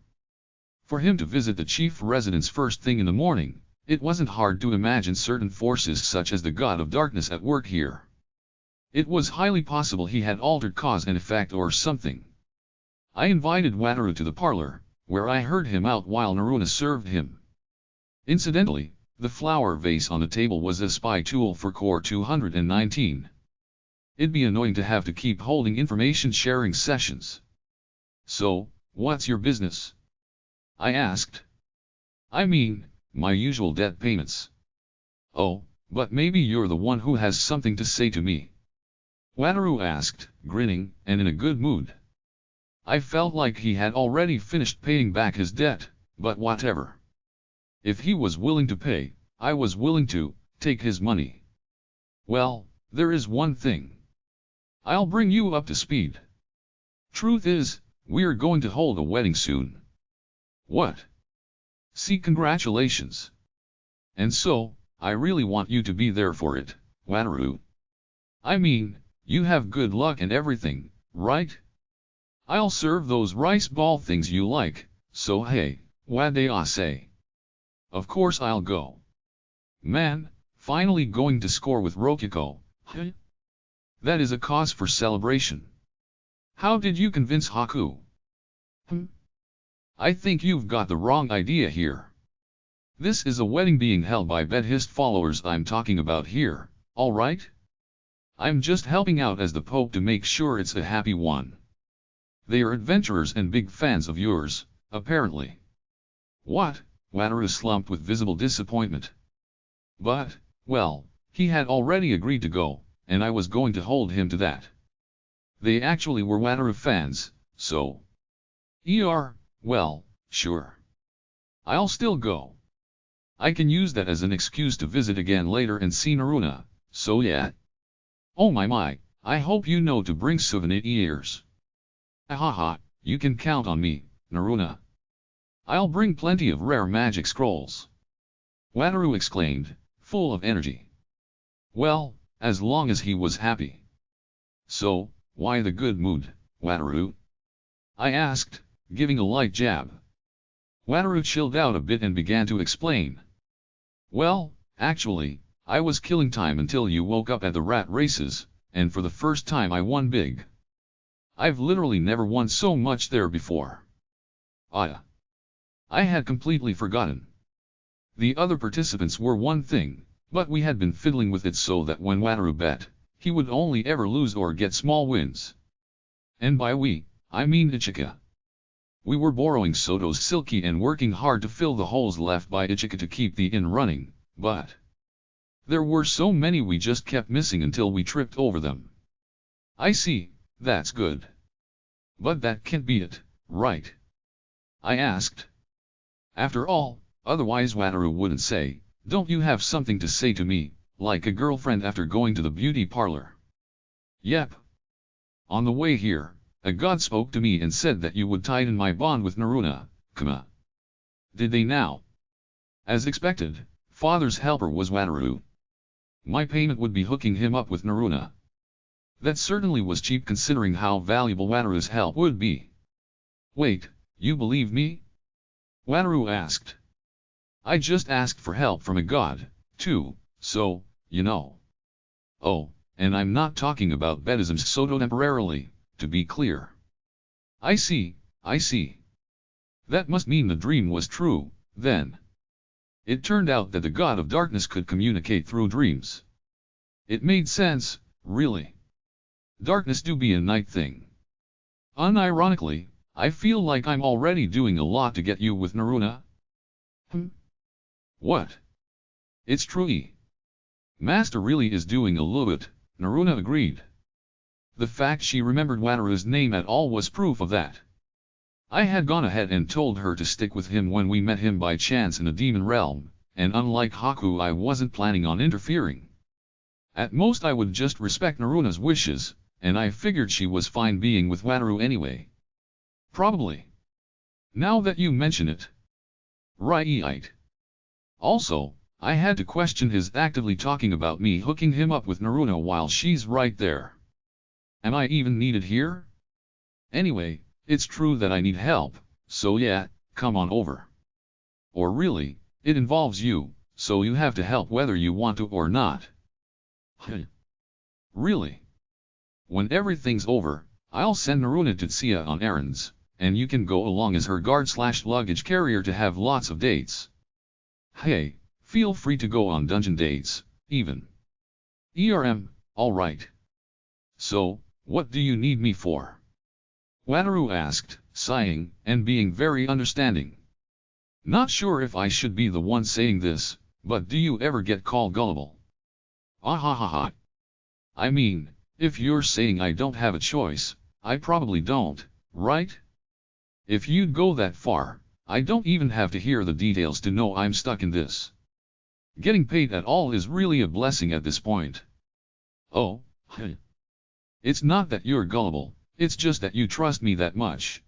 For him to visit the chief residence first thing in the morning, it wasn't hard to imagine certain forces such as the God of Darkness at work here. It was highly possible he had altered cause and effect or something. I invited Wataru to the parlor, where I heard him out while Naruna served him. Incidentally, the flower vase on the table was a spy tool for Core 219. It'd be annoying to have to keep holding information sharing sessions. So, what's your business? I asked. I mean, my usual debt payments. Oh, but maybe you're the one who has something to say to me. Wataru asked, grinning, and in a good mood. I felt like he had already finished paying back his debt, but whatever. If he was willing to pay, I was willing to take his money. Well, there is one thing. I'll bring you up to speed. Truth is, we're going to hold a wedding soon. What? See, congratulations. And so, I really want you to be there for it, Wataru. I mean, you have good luck and everything, right? I'll serve those rice ball things you like, so hey, wadaase. Of course I'll go. Man, finally going to score with Rokiko, huh? That is a cause for celebration. How did you convince Haku? I think you've got the wrong idea here. This is a wedding being held by Buddhist followers I'm talking about here, alright? I'm just helping out as the Pope to make sure it's a happy one. They are adventurers and big fans of yours, apparently. What? Wataru slumped with visible disappointment. But, well, he had already agreed to go, and I was going to hold him to that. They actually were Wataru fans, so... well, sure. I'll still go. I can use that as an excuse to visit again later and see Naruna, so yeah. Oh my, I hope you know to bring souvenirs. Ahaha, you can count on me, Naruna. I'll bring plenty of rare magic scrolls. Wataru exclaimed, full of energy. Well, as long as he was happy. So, why the good mood, Wataru? I asked, giving a light jab. Wataru chilled out a bit and began to explain. Well, actually, I was killing time until you woke up at the rat races, and for the first time I won big. I've literally never won so much there before. I had completely forgotten. The other participants were one thing, but we had been fiddling with it so that when Wataru bet, he would only ever lose or get small wins. And by we, I mean Ichika. We were borrowing Soto's Silky and working hard to fill the holes left by Ichika to keep the inn running, but there were so many we just kept missing until we tripped over them. I see, that's good. But that can't be it, right? I asked. After all, otherwise Wataru wouldn't say, don't you have something to say to me, like a girlfriend after going to the beauty parlor? Yep. On the way here, a god spoke to me and said that you would tighten my bond with Naruna, Kama. Did they now? As expected, father's helper was Wataru. My payment would be hooking him up with Naruna. That certainly was cheap considering how valuable Wataru's help would be. Wait, you believe me? Wataru asked. I just asked for help from a god, too, so, you know. Oh, and I'm not talking about Buddhism's Soto temporarily, to be clear. I see. That must mean the dream was true, then. It turned out that the god of darkness could communicate through dreams. It made sense, really. Darkness do be a night thing. Unironically, I feel like I'm already doing a lot to get you with Naruna. What? It's true. Master really is doing a little bit, Naruna agreed. The fact she remembered Wataru's name at all was proof of that. I had gone ahead and told her to stick with him when we met him by chance in the demon realm, and unlike Haku I wasn't planning on interfering. At most I would just respect Naruna's wishes, and I figured she was fine being with Wataru anyway. Probably. Now that you mention it. Right. Also, I had to question his actively talking about me hooking him up with Naruna while she's right there. Am I even needed here? Anyway, it's true that I need help, so yeah, come on over. Or really, it involves you, so you have to help whether you want to or not. Really? When everything's over, I'll send Naruna to Tsuya on errands, and you can go along as her guard/luggage carrier to have lots of dates. Hey, feel free to go on dungeon dates, even. Alright. So, what do you need me for? Wataru asked, sighing, and being very understanding. Not sure if I should be the one saying this, but do you ever get called gullible? Ah ha ha ha. I mean, if you're saying I don't have a choice, I probably don't, right? If you'd go that far, I don't even have to hear the details to know I'm stuck in this. Getting paid at all is really a blessing at this point. Oh, it's not that you're gullible, it's just that you trust me that much.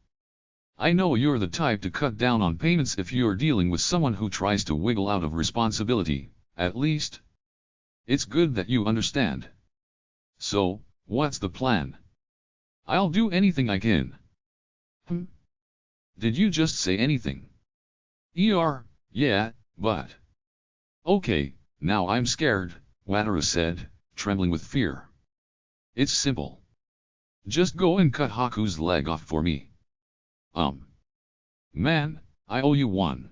I know you're the type to cut down on payments if you're dealing with someone who tries to wiggle out of responsibility, at least. It's good that you understand. So, what's the plan? I'll do anything I can. Did you just say anything? Yeah, but... Okay, now I'm scared, Wataru said, trembling with fear. It's simple. Just go and cut Haku's leg off for me. Man, I owe you one.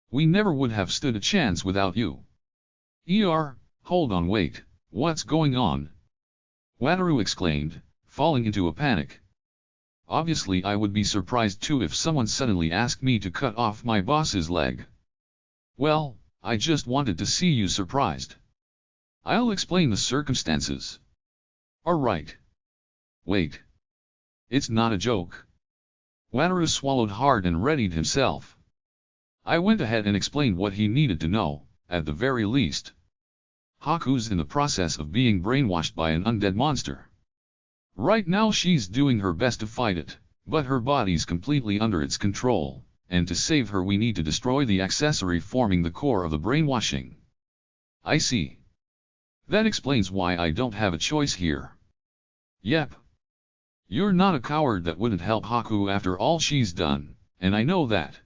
We never would have stood a chance without you. Hold on, wait, what's going on? Wataru exclaimed, falling into a panic. Obviously I would be surprised too if someone suddenly asked me to cut off my boss's leg. Well, I just wanted to see you surprised. I'll explain the circumstances. Alright. Wait. It's not a joke. Wataru swallowed hard and readied himself. I went ahead and explained what he needed to know, at the very least. Haku's in the process of being brainwashed by an undead monster. Right now she's doing her best to fight it, but her body's completely under its control, and to save her we need to destroy the accessory forming the core of the brainwashing. I see. That explains why I don't have a choice here. Yep. You're not a coward that wouldn't help Haku after all she's done, and I know that.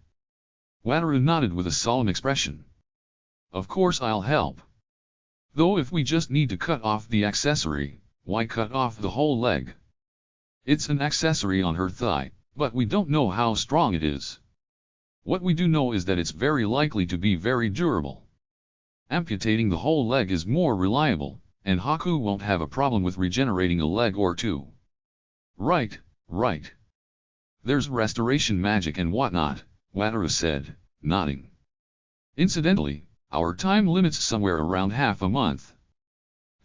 Wataru nodded with a solemn expression. Of course I'll help. Though if we just need to cut off the accessory, why cut off the whole leg? It's an accessory on her thigh, but we don't know how strong it is. What we do know is that it's very likely to be very durable. Amputating the whole leg is more reliable, and Haku won't have a problem with regenerating a leg or two. Right. There's restoration magic and whatnot, Wataru said, nodding. Incidentally, our time limit's somewhere around half a month.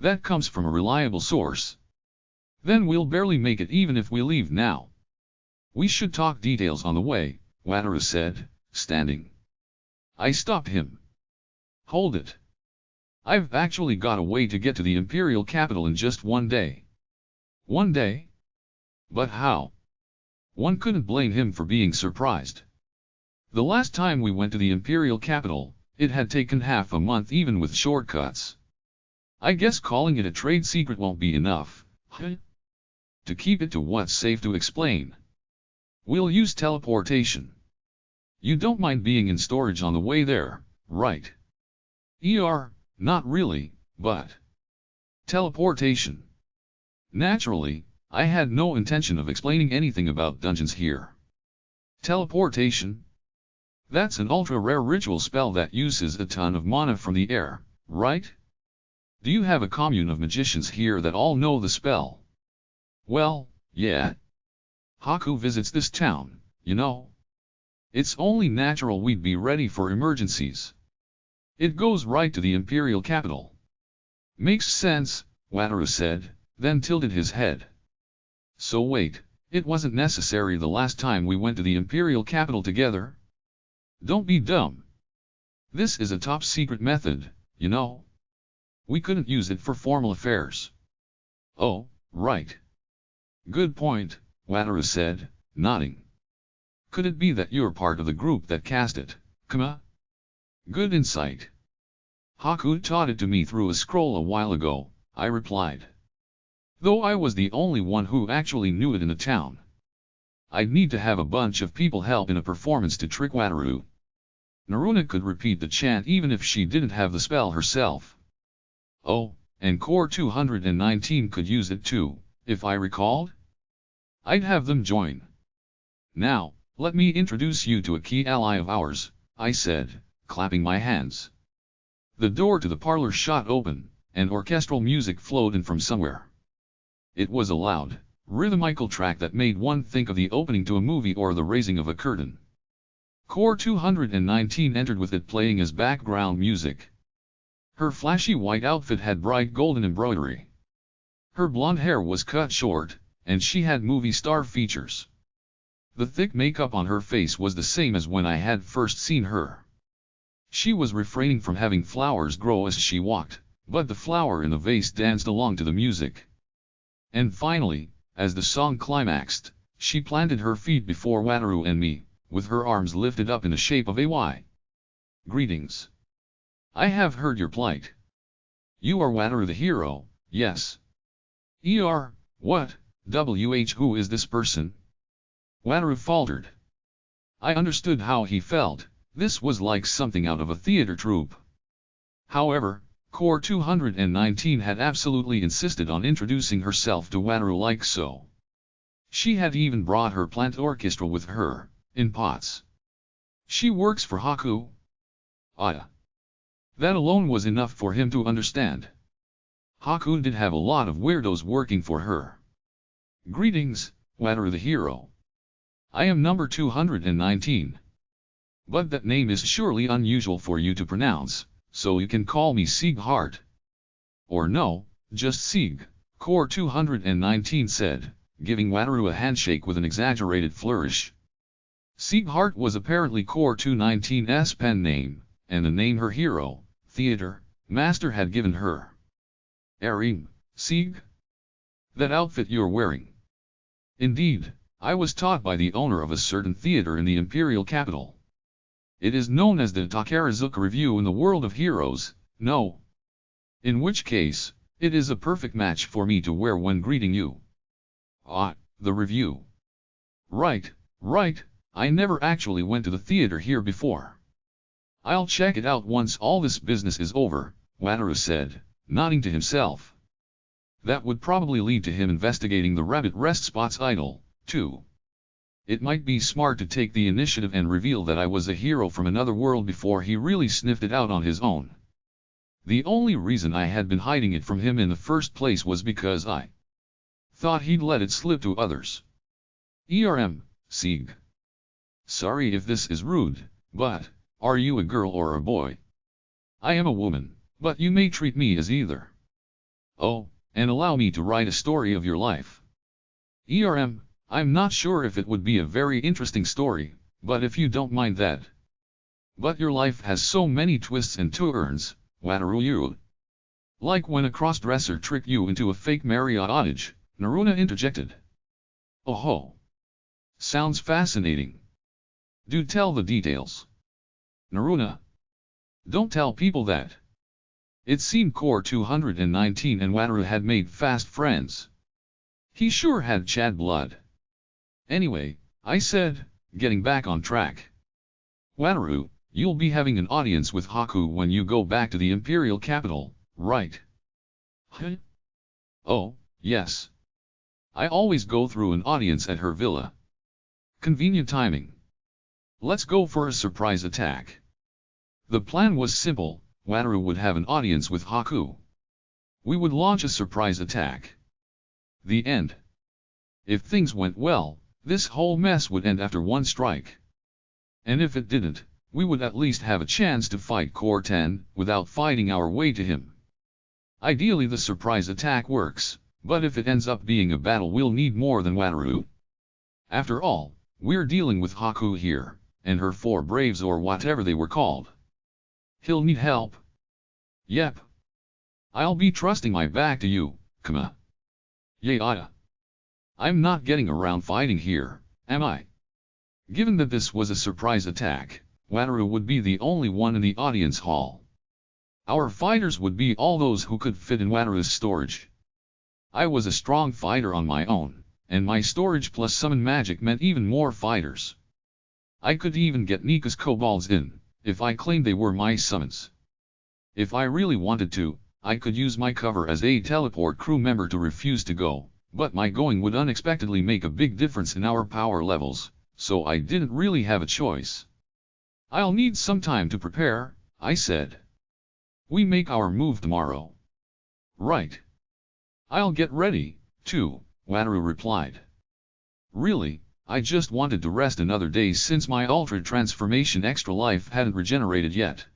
That comes from a reliable source. Then we'll barely make it even if we leave now. We should talk details on the way, Wataru said, standing. I stopped him. Hold it. I've actually got a way to get to the imperial capital in just one day. One day? But how? One couldn't blame him for being surprised. The last time we went to the imperial capital, it had taken half a month even with shortcuts. I guess calling it a trade secret won't be enough, huh? To keep it to what's safe to explain. We'll use teleportation. You don't mind being in storage on the way there, right? Not really, but... Teleportation. Naturally, I had no intention of explaining anything about dungeons here. Teleportation? That's an ultra-rare ritual spell that uses a ton of mana from the air, right? Do you have a commune of magicians here that all know the spell? Well, yeah. Haku visits this town, you know. It's only natural we'd be ready for emergencies. It goes right to the imperial capital. Makes sense, Wataru said, then tilted his head. So wait, it wasn't necessary the last time we went to the imperial capital together? Don't be dumb. This is a top-secret method, you know. We couldn't use it for formal affairs. Oh, right. Good point, Wataru said, nodding. Could it be that you're part of the group that cast it, Kama? Good insight. Haku taught it to me through a scroll a while ago, I replied. Though I was the only one who actually knew it in the town. I'd need to have a bunch of people help in a performance to trick Wataru. Naruna could repeat the chant even if she didn't have the spell herself. Oh, and Core 219 could use it too, if I recalled? I'd have them join. Now, let me introduce you to a key ally of ours, I said, clapping my hands. The door to the parlor shot open, and orchestral music flowed in from somewhere. It was a loud, rhythmical track that made one think of the opening to a movie or the raising of a curtain. Core 219 entered with it playing as background music. Her flashy white outfit had bright golden embroidery. Her blonde hair was cut short, and she had movie star features. The thick makeup on her face was the same as when I had first seen her. She was refraining from having flowers grow as she walked, but the flower in the vase danced along to the music. And finally, as the song climaxed, she planted her feet before Wataru and me, with her arms lifted up in the shape of a Y. Greetings. I have heard your plight. You are Wataru the hero, yes. What, who is this person? Wataru faltered. I understood how he felt. This was like something out of a theater troupe. However, Core 219 had absolutely insisted on introducing herself to Wataru like so. She had even brought her plant orchestra with her, in pots. She works for Haku? That alone was enough for him to understand. Haku did have a lot of weirdos working for her. Greetings, Wataru the hero. I am number 219. But that name is surely unusual for you to pronounce, so you can call me Sieghart. Or no, just Sieg, Core 219 said, giving Wataru a handshake with an exaggerated flourish. Sieghart was apparently Core 219's pen name, and the name her hero, theater, master had given her. Erim, Sieg? That outfit you're wearing. Indeed, I was taught by the owner of a certain theater in the imperial capital. It is known as the Takarazuka Review in the world of heroes, no. In which case, it is a perfect match for me to wear when greeting you. The review. Right, I never actually went to the theater here before. I'll check it out once all this business is over, Wataru said, nodding to himself. That would probably lead to him investigating the rabbit rest spot's idol, too. It might be smart to take the initiative and reveal that I was a hero from another world before he really sniffed it out on his own. The only reason I had been hiding it from him in the first place was because I thought he'd let it slip to others. Sieg. Sorry if this is rude, but, are you a girl or a boy? I am a woman, but you may treat me as either. Oh, and allow me to write a story of your life. I'm not sure if it would be a very interesting story, but if you don't mind that. But your life has so many twists and turns, Wataru. Like when a cross-dresser tricked you into a fake marriage, Naruna interjected. Oh. Sounds fascinating. Do tell the details. Naruna. Don't tell people that. It seemed Core 219 and Wataru had made fast friends. He sure had Chad blood. Anyway, I said, getting back on track. Wataru, you'll be having an audience with Haku when you go back to the imperial capital, right? Huh? Oh, yes. I always go through an audience at her villa. Convenient timing. Let's go for a surprise attack. The plan was simple. Wataru would have an audience with Haku. We would launch a surprise attack. The end. If things went well, this whole mess would end after one strike. And if it didn't, we would at least have a chance to fight Core 10 without fighting our way to him. Ideally the surprise attack works, but if it ends up being a battle we'll need more than Wataru. After all, we're dealing with Haku here, and her 4 braves or whatever they were called. He'll need help. Yep. I'll be trusting my back to you, Kama. Yeah. I'm not getting around fighting here, am I? Given that this was a surprise attack, Wataru would be the only one in the audience hall. Our fighters would be all those who could fit in Wataru's storage. I was a strong fighter on my own, and my storage plus summon magic meant even more fighters. I could even get Nika's kobolds in, if I claimed they were my summons. If I really wanted to, I could use my cover as a teleport crew member to refuse to go, but my going would unexpectedly make a big difference in our power levels, so I didn't really have a choice. I'll need some time to prepare, I said. We make our move tomorrow. Right. I'll get ready, 2, Wataru replied. Really, I just wanted to rest another day since my Ultra Transformation Extra Life hadn't regenerated yet.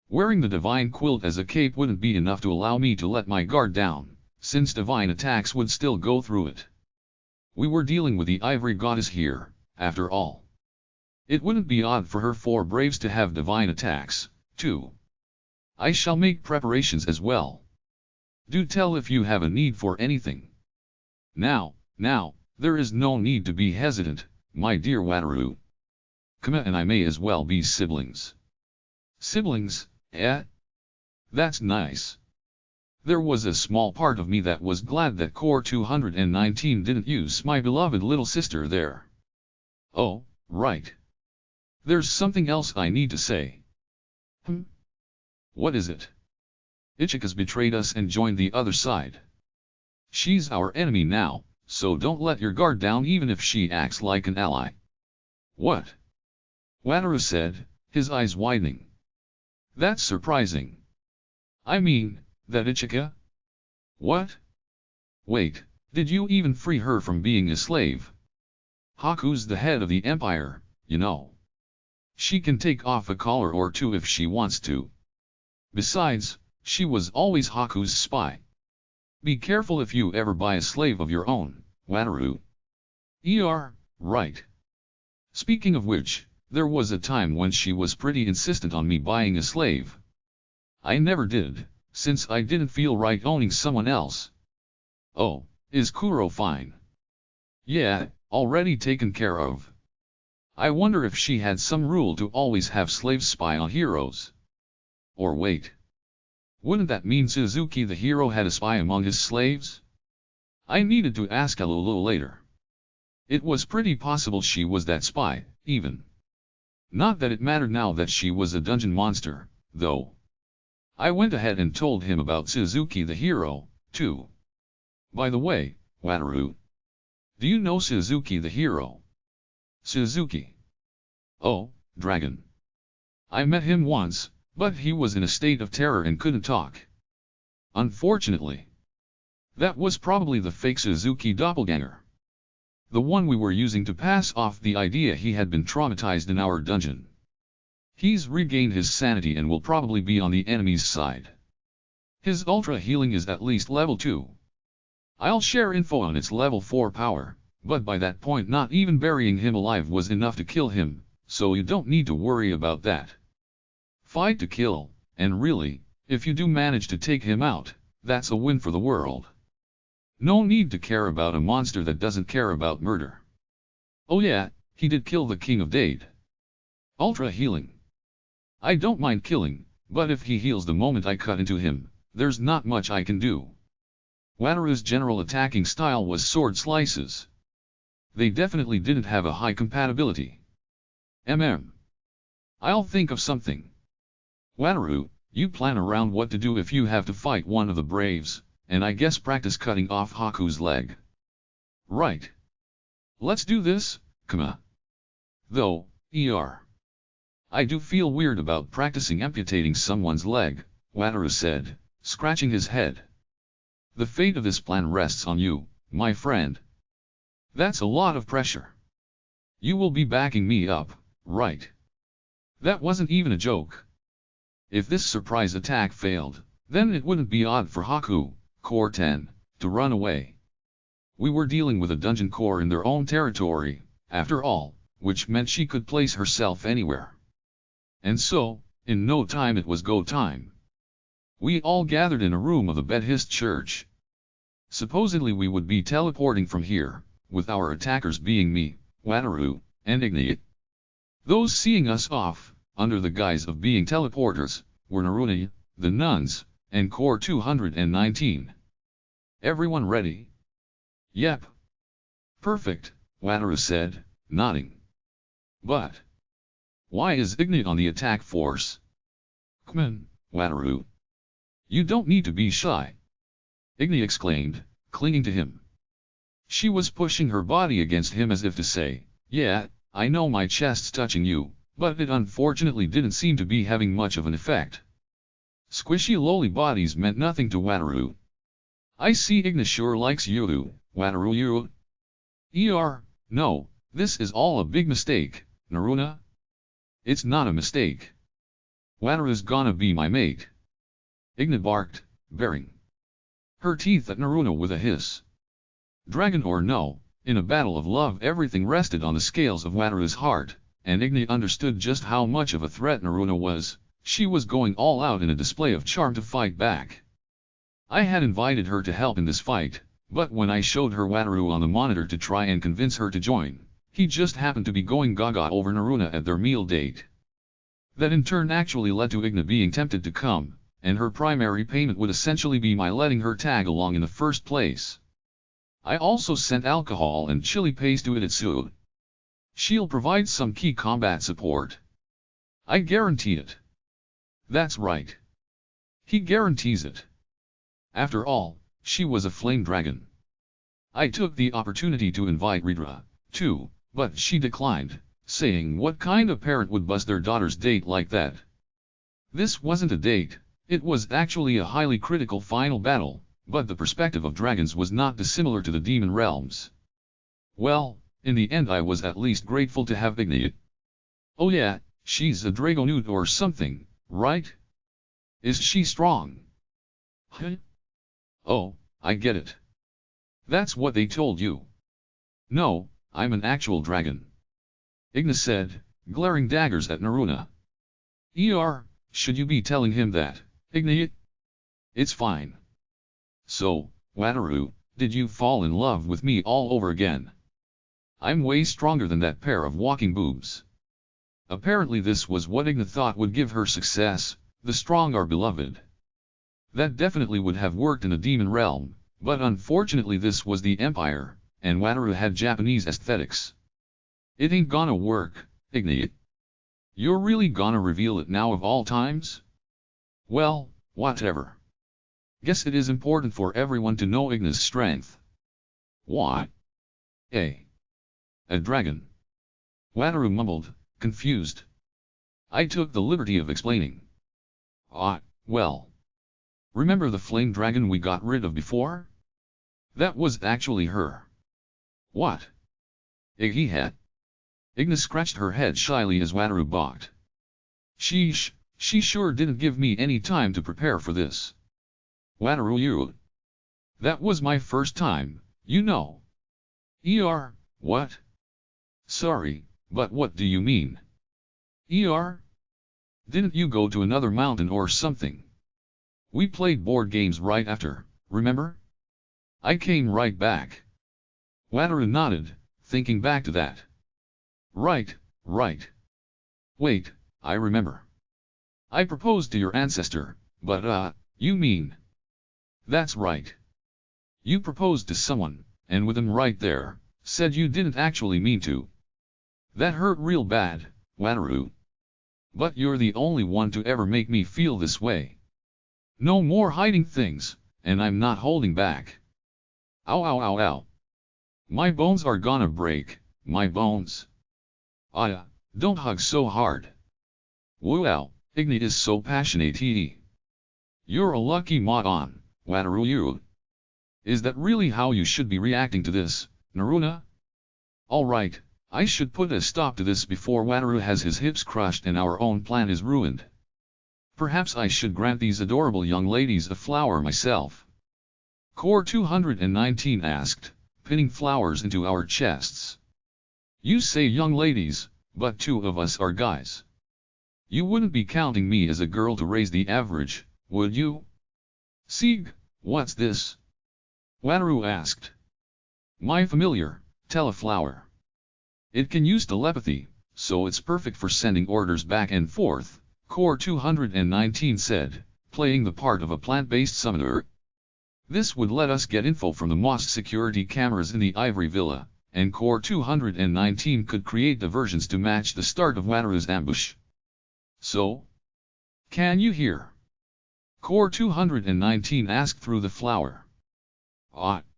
Wearing the Divine Quilt as a cape wouldn't be enough to allow me to let my guard down, since divine attacks would still go through it. We were dealing with the Ivory Goddess here, after all. It wouldn't be odd for her 4 braves to have divine attacks, too. I shall make preparations as well. Do tell if you have a need for anything. Now, there is no need to be hesitant, my dear Wataru. Kama and I may as well be siblings. Siblings, eh? That's nice. There was a small part of me that was glad that Core 219 didn't use my beloved little sister there. Oh, right. There's something else I need to say. What is it? Ichika's betrayed us and joined the other side. She's our enemy now, so don't let your guard down even if she acts like an ally. What? Wataru said, his eyes widening. That's surprising. I mean, that Ichika? What? Wait, did you even free her from being a slave? Haku's the head of the empire, you know. She can take off a collar or 2 if she wants to. Besides, she was always Haku's spy. Be careful if you ever buy a slave of your own, Wataru. Right. Speaking of which, there was a time when she was pretty insistent on me buying a slave. I never did, since I didn't feel right owning someone else. Oh, is Kuro fine? Yeah, already taken care of. I wonder if she had some rule to always have slaves spy on heroes. Or wait. Wouldn't that mean Suzuki the hero had a spy among his slaves? I needed to ask Alulu later. It was pretty possible she was that spy, even. Not that it mattered now that she was a dungeon monster, though. I went ahead and told him about Suzuki the hero, too. By the way, Wataru. Do you know Suzuki the hero? Suzuki. Oh, dragon. I met him once, but he was in a state of terror and couldn't talk. Unfortunately. That was probably the fake Suzuki doppelganger. The one we were using to pass off the idea he had been traumatized in our dungeon. He's regained his sanity and will probably be on the enemy's side. His ultra healing is at least level 2. I'll share info on its level 4 power, but by that point not even burying him alive was enough to kill him, so you don't need to worry about that. Fight to kill, and really, if you do manage to take him out, that's a win for the world. No need to care about a monster that doesn't care about murder. Oh yeah, he did kill the King of Dade. Ultra healing. I don't mind killing, but if he heals the moment I cut into him, there's not much I can do. Wataru's general attacking style was sword slices. They definitely didn't have a high compatibility. I'll think of something. Wataru, you plan around what to do if you have to fight one of the Braves, and I guess practice cutting off Haku's leg. Right. Let's do this, Kama. Though, I do feel weird about practicing amputating someone's leg, Wataru said, scratching his head. The fate of this plan rests on you, my friend. That's a lot of pressure. You will be backing me up, right? That wasn't even a joke. If this surprise attack failed, then it wouldn't be odd for Haku, Core 10, to run away. We were dealing with a dungeon core in their own territory, after all, which meant she could place herself anywhere. And so, in no time it was go time. We all gathered in a room of the Bedhist church. Supposedly we would be teleporting from here, with our attackers being me, Wataru, and Igni. Those seeing us off, under the guise of being teleporters, were Naruni, the nuns, and Core 219. Everyone ready? Yep. Perfect, Wataru said, nodding. But why is Igni on the attack force? Come on, Wataru. You don't need to be shy. Igni exclaimed, clinging to him. She was pushing her body against him as if to say, yeah, I know my chest's touching you, but it unfortunately didn't seem to be having much of an effect. Squishy lowly bodies meant nothing to Wataru. I see Ignis sure likes you, Wataru you. No, this is all a big mistake, Naruna. It's not a mistake. Wataru's gonna be my mate. Ignis barked, baring her teeth at Naruna with a hiss. Dragon or no, in a battle of love everything rested on the scales of Wataru's heart, and Ignis understood just how much of a threat Naruna was. She was going all out in a display of charm to fight back. I had invited her to help in this fight, but when I showed her Wataru on the monitor to try and convince her to join, he just happened to be going gaga over Naruna at their meal date. That in turn actually led to Ignis being tempted to come, and her primary payment would essentially be my letting her tag along in the first place. I also sent alcohol and chili paste to Itetsu. She'll provide some key combat support. I guarantee it. That's right. He guarantees it. After all, she was a flame dragon. I took the opportunity to invite Ridra, too, but she declined, saying what kind of parent would bust their daughter's date like that. This wasn't a date, it was actually a highly critical final battle, but the perspective of dragons was not dissimilar to the demon realms. Well, in the end I was at least grateful to have Ignis. Oh yeah, she's a Dragonute or something, right? Is she strong? Huh? Oh, I get it. That's what they told you. No, I'm an actual dragon. Ignis said, glaring daggers at Naruna. Should you be telling him that, Ignis? It's fine. So, Wataru, did you fall in love with me all over again? I'm way stronger than that pair of walking boobs. Apparently this was what Ignis thought would give her success, the strong are beloved. That definitely would have worked in the demon realm, but unfortunately this was the Empire, and Wataru had Japanese aesthetics. It ain't gonna work, Ignis. You're really gonna reveal it now of all times? Well, whatever. Guess it is important for everyone to know Ignis' strength. What? A dragon. Wataru mumbled, confused. I took the liberty of explaining. Well. Remember the flame dragon we got rid of before? That was actually her. What? Iggy. Ignis scratched her head shyly as Wataru balked. She sure didn't give me any time to prepare for this. Wataru you. That was my first time, you know. What? Sorry, but what do you mean? Didn't you go to another mountain or something? We played board games right after, remember? I came right back. Wataru nodded, thinking back to that. Right. Wait, I remember. I proposed to your ancestor, but you mean? That's right. You proposed to someone, and with him right there, said you didn't actually mean to. That hurt real bad, Wataru. But you're the only one to ever make me feel this way. No more hiding things, and I'm not holding back. Ow. My bones are gonna break, my bones. Don't hug so hard. Wow, Ignis is so passionate. You're a lucky mod-on, Wataru you. Is that really how you should be reacting to this, Naruna? Alright, I should put a stop to this before Wataru has his hips crushed and our own plan is ruined. Perhaps I should grant these adorable young ladies a flower myself. Core 219 asked, pinning flowers into our chests. You say young ladies, but two of us are guys. You wouldn't be counting me as a girl to raise the average, would you? Sieg, what's this? Wataru asked. My familiar, teleflower. It can use telepathy, so it's perfect for sending orders back and forth, Core 219 said, playing the part of a plant-based summoner. This would let us get info from the mosque security cameras in the Ivory Villa, and Core 219 could create diversions to match the start of Wataru's ambush. So? Can you hear? Core 219 asked through the flower.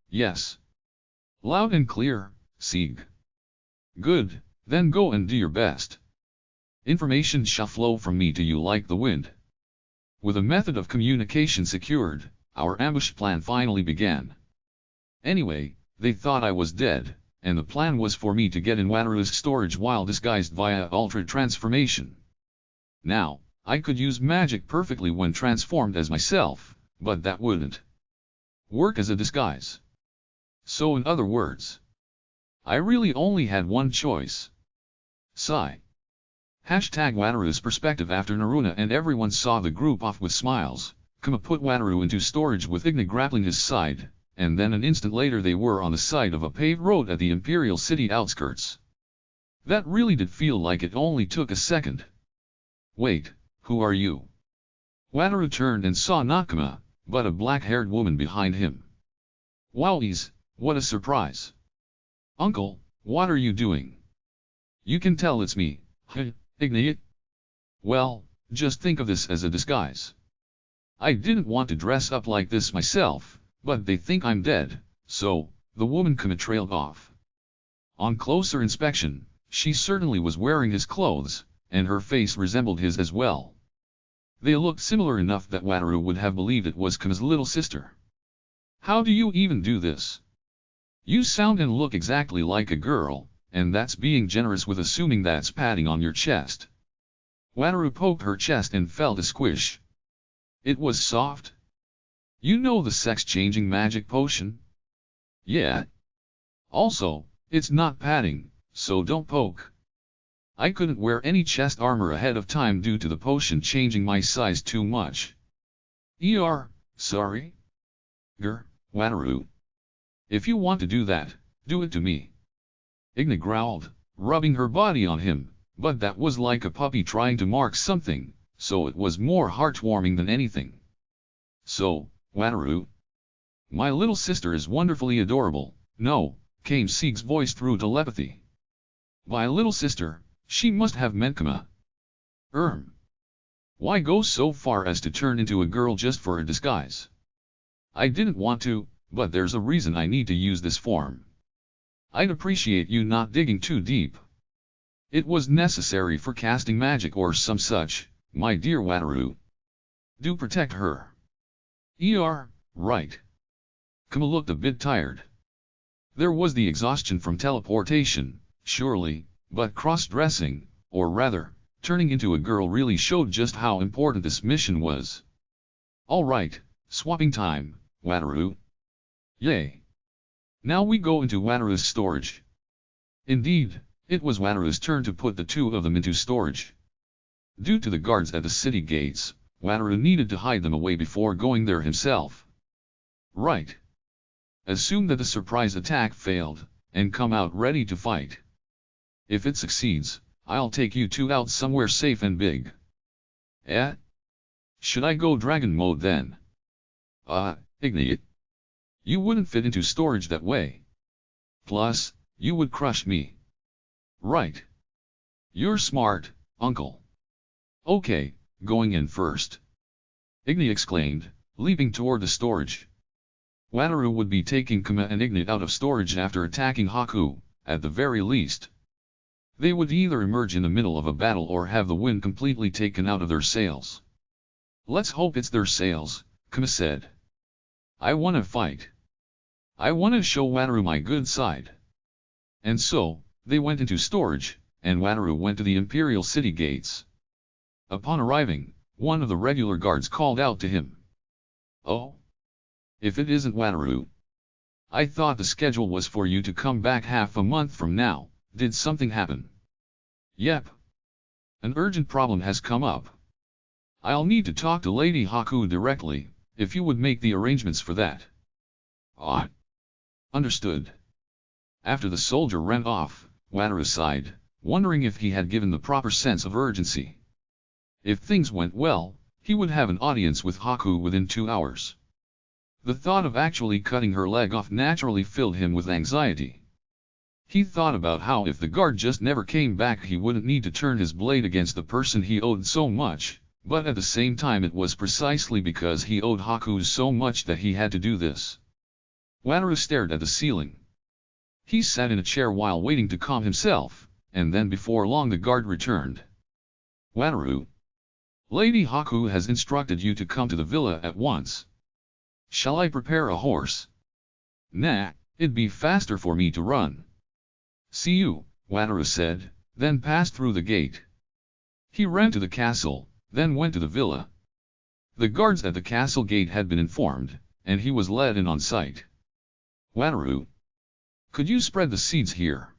Yes. Loud and clear, Sieg. Good, then go and do your best. Information shall flow from me to you like the wind. With a method of communication secured, our ambush plan finally began. Anyway, they thought I was dead, and the plan was for me to get in Wataru's storage while disguised via altered transformation. Now, I could use magic perfectly when transformed as myself, but that wouldn't work as a disguise. So in other words, I really only had one choice. Sigh. Hashtag Wataru's perspective. After Naruna and everyone saw the group off with smiles, Kuma put Wataru into storage with Igna grappling his side, and then an instant later they were on the side of a paved road at the Imperial City outskirts. That really did feel like it only took a second. Wait, who are you? Wataru turned and saw not Kuma, but a black-haired woman behind him. Wowies, what a surprise. Uncle, what are you doing? You can tell it's me, Igna. Well, just think of this as a disguise. I didn't want to dress up like this myself, but they think I'm dead, so, the woman Kuma trailed off. On closer inspection, she certainly was wearing his clothes, and her face resembled his as well. They looked similar enough that Wataru would have believed it was Kuma's little sister. How do you even do this? You sound and look exactly like a girl, and that's being generous with assuming that's patting on your chest. Wataru poked her chest and felt a squish. It was soft. You know the sex-changing magic potion? Yeah. Also, it's not patting, so don't poke. I couldn't wear any chest armor ahead of time due to the potion changing my size too much. Sorry? Wataru. If you want to do that, do it to me. Igna growled, rubbing her body on him, but that was like a puppy trying to mark something, so it was more heartwarming than anything. So, Wataru. My little sister is wonderfully adorable, no, came Sieg's voice through telepathy. By little sister, she must have meant Kuma. Why go so far as to turn into a girl just for a disguise? I didn't want to, but there's a reason I need to use this form. I'd appreciate you not digging too deep. It was necessary for casting magic or some such, my dear Wataru. Do protect her. Right. Kuma looked a bit tired. There was the exhaustion from teleportation, surely, but cross-dressing, or rather, turning into a girl really showed just how important this mission was. Alright, swapping time, Wataru. Yay. Now we go into Wataru's storage. Indeed, it was Wataru's turn to put the two of them into storage. Due to the guards at the city gates, Wataru needed to hide them away before going there himself. Right. Assume that the surprise attack failed, and come out ready to fight. If it succeeds, I'll take you two out somewhere safe and big. Should I go dragon mode then? Igna. You wouldn't fit into storage that way. Plus, you would crush me. Right. You're smart, uncle. Okay, going in first. Igna exclaimed, leaping toward the storage. Wataru would be taking Kuma and Igna out of storage after attacking Haku, at the very least. They would either emerge in the middle of a battle or have the wind completely taken out of their sails. Let's hope it's their sails, Kuma said. I wanna fight. I wanna show Wataru my good side. And so, they went into storage, and Wataru went to the Imperial City gates. Upon arriving, one of the regular guards called out to him. Oh? If it isn't Wataru. I thought the schedule was for you to come back half a month from now, did something happen? Yep. An urgent problem has come up. I'll need to talk to Lady Haku directly, if you would make the arrangements for that. Understood. After the soldier ran off, Wataru sighed, wondering if he had given the proper sense of urgency. If things went well, he would have an audience with Haku within 2 hours. The thought of actually cutting her leg off naturally filled him with anxiety. He thought about how if the guard just never came back he wouldn't need to turn his blade against the person he owed so much, but at the same time it was precisely because he owed Haku so much that he had to do this. Wataru stared at the ceiling. He sat in a chair while waiting to calm himself, and then before long the guard returned. Wataru. Lady Haku has instructed you to come to the villa at once. Shall I prepare a horse? Nah, it'd be faster for me to run. See you, Wataru said, then passed through the gate. He ran to the castle, then went to the villa. The guards at the castle gate had been informed, and he was led in on sight. Wataru, could you spread the seeds here?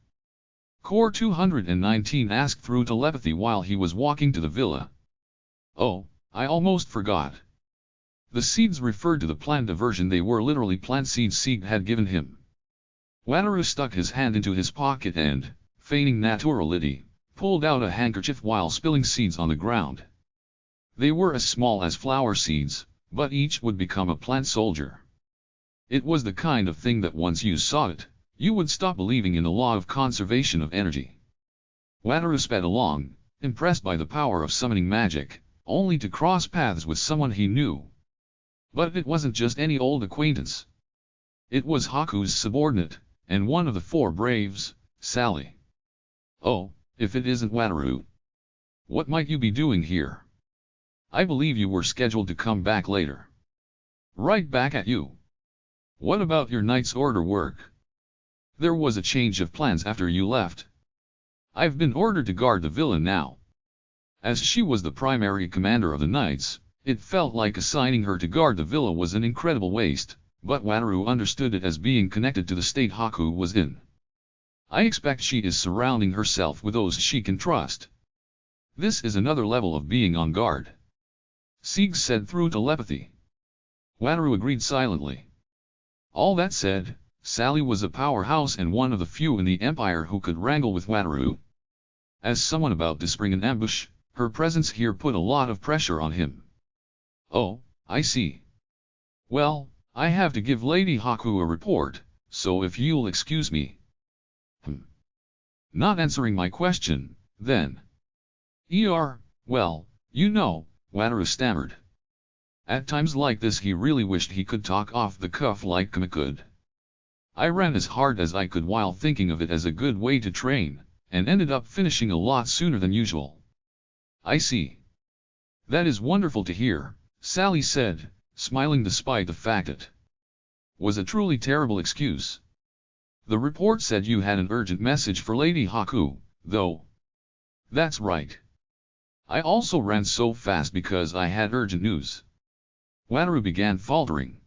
Core 219 asked through telepathy while he was walking to the villa. Oh, I almost forgot. The seeds referred to the plant diversion. They were literally plant seeds Sieg had given him. Wataru stuck his hand into his pocket and, feigning naturality, pulled out a handkerchief while spilling seeds on the ground. They were as small as flower seeds, but each would become a plant soldier. It was the kind of thing that once you saw it, you would stop believing in the law of conservation of energy. Wataru sped along, impressed by the power of summoning magic, only to cross paths with someone he knew. But it wasn't just any old acquaintance. It was Haku's subordinate, and one of the four braves, Sally. Oh, if it isn't Wataru. What might you be doing here? I believe you were scheduled to come back later. Right back at you. What about your Knight's Order work? There was a change of plans after you left. I've been ordered to guard the villa now. As she was the primary commander of the Knights, it felt like assigning her to guard the villa was an incredible waste, but Wataru understood it as being connected to the state Haku was in. I expect she is surrounding herself with those she can trust. This is another level of being on guard. Sieg said through telepathy. Wataru agreed silently. All that said, Sally was a powerhouse and one of the few in the Empire who could wrangle with Wataru. As someone about to spring an ambush, her presence here put a lot of pressure on him. Oh, I see. Well, I have to give Lady Haku a report, so if you'll excuse me. Not answering my question, then. Well, you know, Wataru stammered. At times like this he really wished he could talk off the cuff like Kami could. I ran as hard as I could while thinking of it as a good way to train, and ended up finishing a lot sooner than usual. I see. That is wonderful to hear, Sally said, smiling despite the fact it was a truly terrible excuse. The report said you had an urgent message for Lady Haku, though. That's right. I also ran so fast because I had urgent news. Wataru began faltering.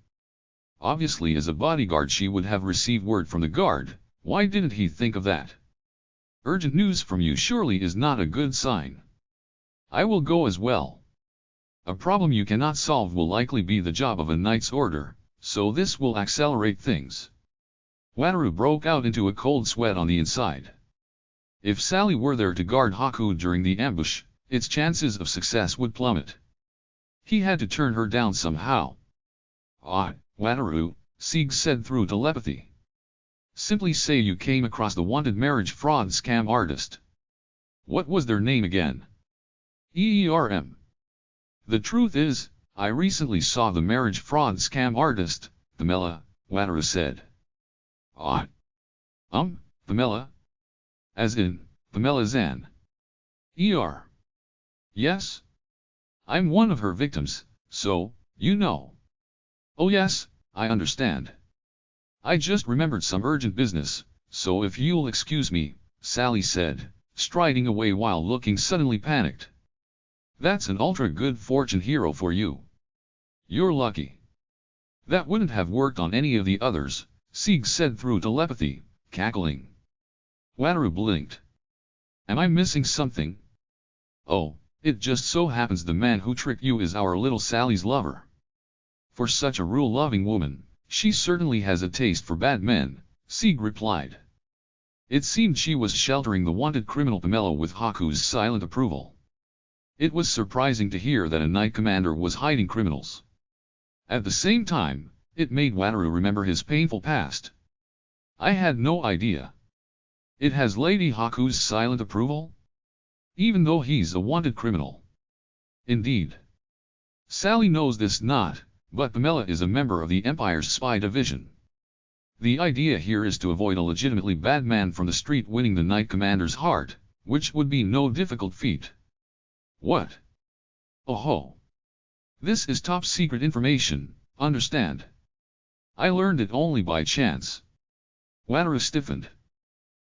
Obviously as a bodyguard she would have received word from the guard, why didn't he think of that? Urgent news from you surely is not a good sign. I will go as well. A problem you cannot solve will likely be the job of a Knight's Order, so this will accelerate things. Wataru broke out into a cold sweat on the inside. If Sally were there to guard Haku during the ambush, its chances of success would plummet. He had to turn her down somehow. Wataru, Sieg said through telepathy. Simply say you came across the wanted marriage fraud scam artist. What was their name again? The truth is, I recently saw the marriage fraud scam artist, Pamela, Wataru said. Pamela? As in, Pamela Zan. Yes? I'm one of her victims, so, you know. Oh yes, I understand. I just remembered some urgent business, so if you'll excuse me, Sally said, striding away while looking suddenly panicked. That's an ultra good fortune hero for you. You're lucky. That wouldn't have worked on any of the others, Sieg said through telepathy, cackling. Wataru blinked. Am I missing something? Oh, it just so happens the man who tricked you is our little Sally's lover. For such a rule-loving woman, she certainly has a taste for bad men, Sieg replied. It seemed she was sheltering the wanted criminal Pamela with Haku's silent approval. It was surprising to hear that a knight commander was hiding criminals. At the same time, it made Wataru remember his painful past. I had no idea. It has Lady Haku's silent approval? Even though he's a wanted criminal. Indeed. Sally knows this not, but Pamela is a member of the Empire's spy division. The idea here is to avoid a legitimately bad man from the street winning the Knight Commander's heart, which would be no difficult feat. What? Oh ho! This is top secret information, understand? I learned it only by chance. Wataru stiffened.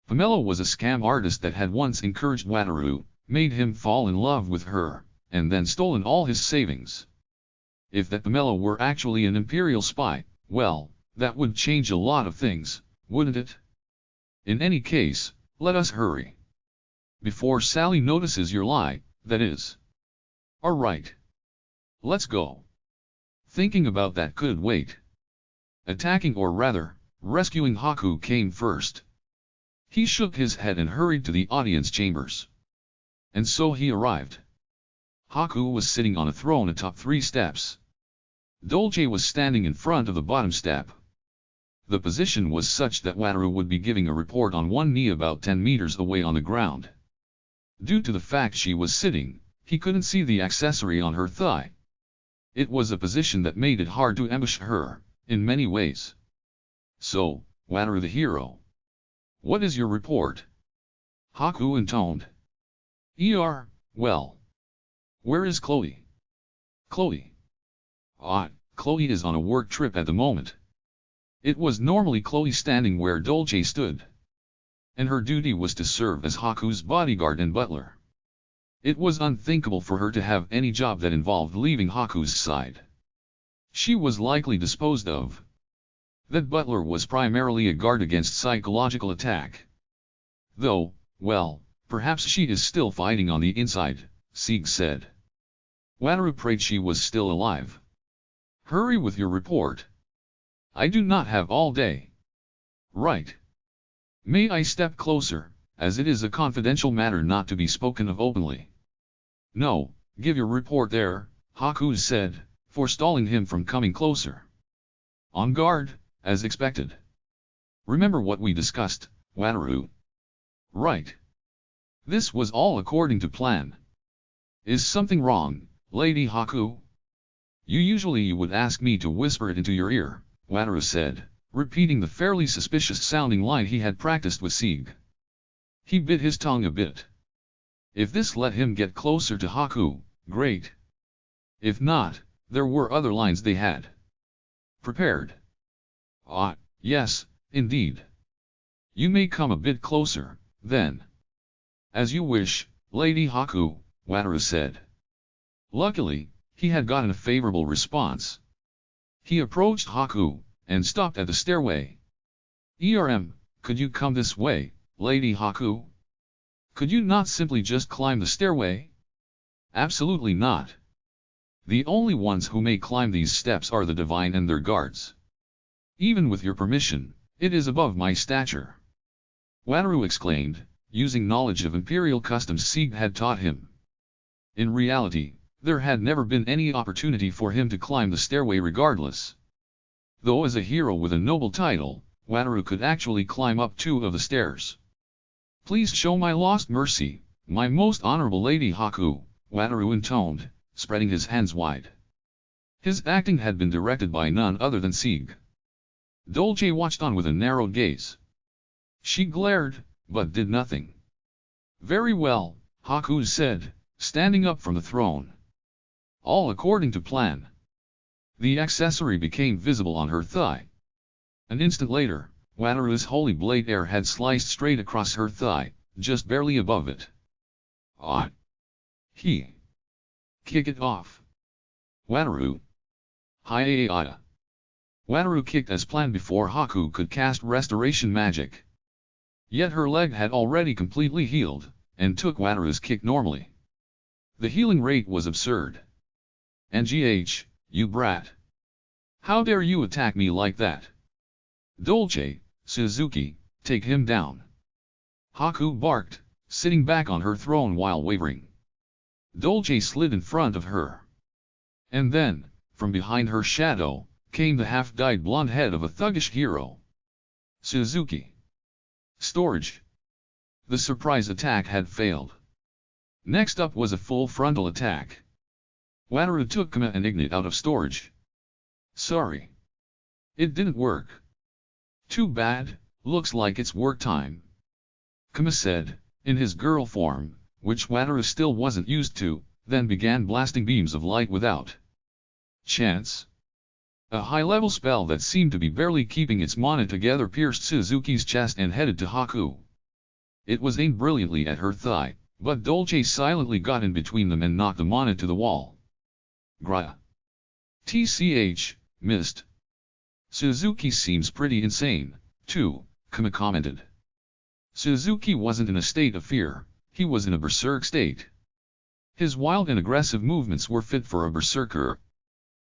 Pamela was a scam artist that had once encouraged Wataru, made him fall in love with her, and then stolen all his savings. If that Pamela were actually an imperial spy, well, that would change a lot of things, wouldn't it? In any case, let us hurry. Before Sally notices your lie, that is. Alright. Let's go. Thinking about that could wait. Attacking or rather, rescuing Haku came first. He shook his head and hurried to the audience chambers. And so he arrived. Haku was sitting on a throne atop 3 steps. Dolce was standing in front of the bottom step. The position was such that Wataru would be giving a report on one knee about 10 meters away on the ground. Due to the fact she was sitting, he couldn't see the accessory on her thigh. It was a position that made it hard to ambush her, in many ways. So, Wataru the hero. What is your report? Haku intoned. Well. Where is Chloe? Chloe. Chloe is on a work trip at the moment. It was normally Chloe standing where Dolce stood. And her duty was to serve as Haku's bodyguard and butler. It was unthinkable for her to have any job that involved leaving Haku's side. She was likely disposed of. That butler was primarily a guard against psychological attack. Though, well, perhaps she is still fighting on the inside, Sieg said. Wataru prayed she was still alive. Hurry with your report. I do not have all day. Right. May I step closer, as it is a confidential matter not to be spoken of openly. No, give your report there, Haku said, forestalling him from coming closer. On guard, as expected. Remember what we discussed, Wataru. Right. This was all according to plan. Is something wrong, Lady Haku? You would ask me to whisper it into your ear, Wataru said, repeating the fairly suspicious-sounding line he had practiced with Sieg. He bit his tongue a bit. If this let him get closer to Haku, great. If not, there were other lines they had prepared. Yes, indeed. You may come a bit closer, then. As you wish, Lady Haku, Wataru said. Luckily, he had gotten a favorable response. He approached Haku, and stopped at the stairway. Could you come this way, Lady Haku? Could you not simply just climb the stairway? Absolutely not. The only ones who may climb these steps are the divine and their guards. Even with your permission, it is above my stature. Wataru exclaimed, using knowledge of imperial customs Sieg had taught him. In reality, there had never been any opportunity for him to climb the stairway regardless. Though as a hero with a noble title, Wataru could actually climb up 2 of the stairs. Please show my lost mercy, my most honorable Lady Haku, Wataru intoned, spreading his hands wide. His acting had been directed by none other than Sieg. Dolce watched on with a narrowed gaze. She glared, but did nothing. Very well, Haku said, standing up from the throne. All according to plan. The accessory became visible on her thigh. An instant later, Wataru's holy blade air had sliced straight across her thigh, just barely above it. He. Kick it off. Wataru. Hi-ya. Wataru kicked as planned before Haku could cast restoration magic. Yet her leg had already completely healed, and took Wataru's kick normally. The healing rate was absurd. NGH, you brat. How dare you attack me like that? Dolce, Suzuki, take him down. Haku barked, sitting back on her throne while wavering. Dolce slid in front of her. And then, from behind her shadow, came the half-dyed blonde head of a thuggish hero. Suzuki. Storage. The surprise attack had failed. Next up was a full frontal attack. Wataru took Kama and Ignite out of storage. Sorry. It didn't work. Too bad, looks like it's work time. Kama said, in his girl form, which Wataru still wasn't used to, then began blasting beams of light without chance. A high-level spell that seemed to be barely keeping its mana together pierced Suzuki's chest and headed to Haku. It was aimed brilliantly at her thigh, but Dolce silently got in between them and knocked the mana to the wall. Graya. TCH, missed. Suzuki seems pretty insane, too, Kama commented. Suzuki wasn't in a state of fear, he was in a berserk state. His wild and aggressive movements were fit for a berserker.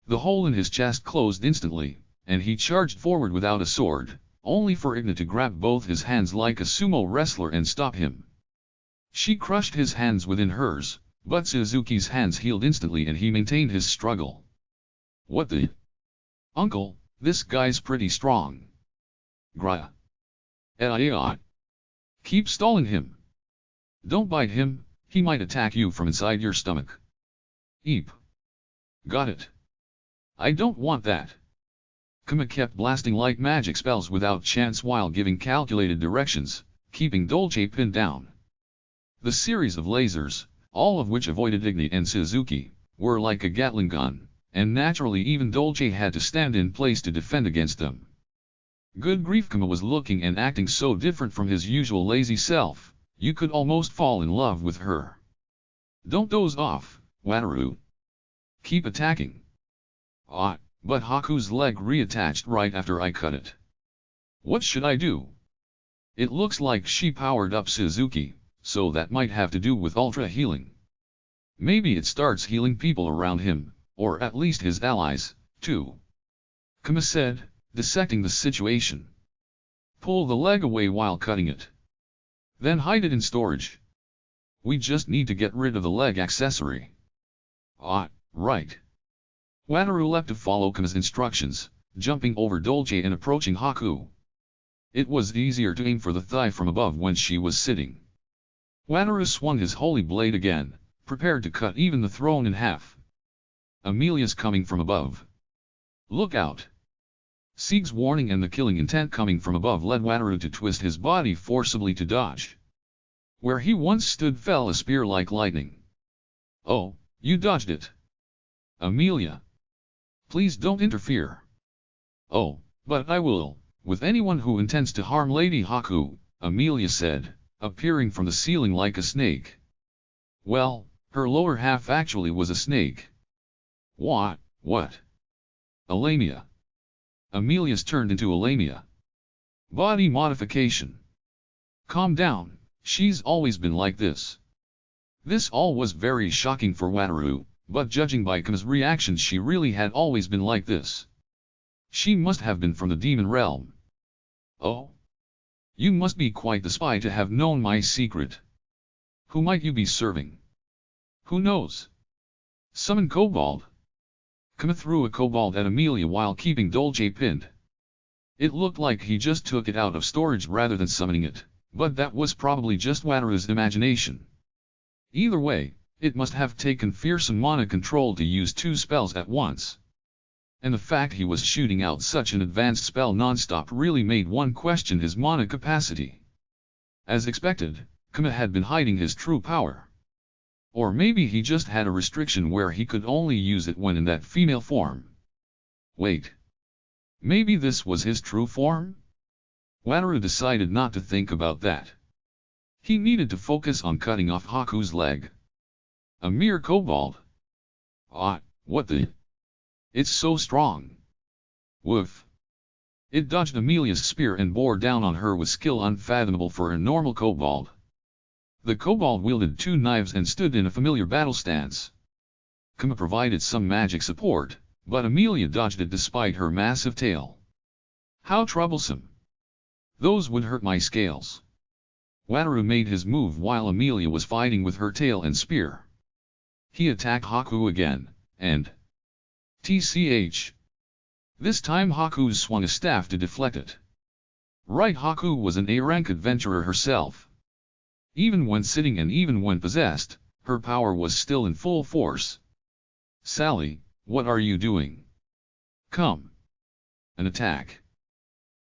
The hole in his chest closed instantly, and he charged forward without a sword, only for Igna to grab both his hands like a sumo wrestler and stop him. She crushed his hands within hers, but Suzuki's hands healed instantly and he maintained his struggle. What the? Uncle, this guy's pretty strong. Graya. Keep stalling him. Don't bite him, he might attack you from inside your stomach. Eep. Got it. I don't want that. Kama kept blasting light magic spells without chance while giving calculated directions, keeping Dolce pinned down. The series of lasers, all of which avoided Igni and Suzuki, were like a Gatling gun, and naturally even Dolce had to stand in place to defend against them. Good grief, Kama was looking and acting so different from his usual lazy self, you could almost fall in love with her. Don't doze off, Wataru. Keep attacking. But Haku's leg reattached right after I cut it. What should I do? It looks like she powered up Suzuki, so that might have to do with ultra healing. Maybe it starts healing people around him, or at least his allies, too. Kama said, dissecting the situation. Pull the leg away while cutting it. Then hide it in storage. We just need to get rid of the leg accessory. Right. Wataru leapt to follow Kama's instructions, jumping over Dolce and approaching Haku. It was easier to aim for the thigh from above when she was sitting. Wataru swung his holy blade again, prepared to cut even the throne in half. Amelia's coming from above. Look out. Sieg's warning and the killing intent coming from above led Wataru to twist his body forcibly to dodge. Where he once stood fell a spear like lightning. Oh, you dodged it. Amelia. Please don't interfere. Oh, but I will, with anyone who intends to harm Lady Haku, Amelia said, appearing from the ceiling like a snake. Well, her lower half actually was a snake. What? Alamia. Amelia's turned into Alamia. Body modification. Calm down, she's always been like this. This all was very shocking for Wataru. But judging by Kama's reactions, she really had always been like this. She must have been from the demon realm. Oh? You must be quite the spy to have known my secret. Who might you be serving? Who knows? Summon Kobold. Kama threw a kobold at Amelia while keeping Dolce pinned. It looked like he just took it out of storage rather than summoning it, but that was probably just Wataru's imagination. Either way, it must have taken fearsome mana control to use two spells at once. And the fact he was shooting out such an advanced spell non-stop really made one question his mana capacity. As expected, Kama had been hiding his true power. Or maybe he just had a restriction where he could only use it when in that female form. Wait. Maybe this was his true form? Wataru decided not to think about that. He needed to focus on cutting off Haku's leg. A mere kobold. What the? It's so strong. Woof. It dodged Amelia's spear and bore down on her with skill unfathomable for a normal kobold. The kobold wielded two knives and stood in a familiar battle stance. Kama provided some magic support, but Amelia dodged it despite her massive tail. How troublesome. Those would hurt my scales. Wataru made his move while Amelia was fighting with her tail and spear. He attacked Haku again, and TCH. This time Haku swung a staff to deflect it. Right, Haku was an A-rank adventurer herself. Even when sitting and even when possessed, her power was still in full force. Sally, what are you doing? Come. An attack.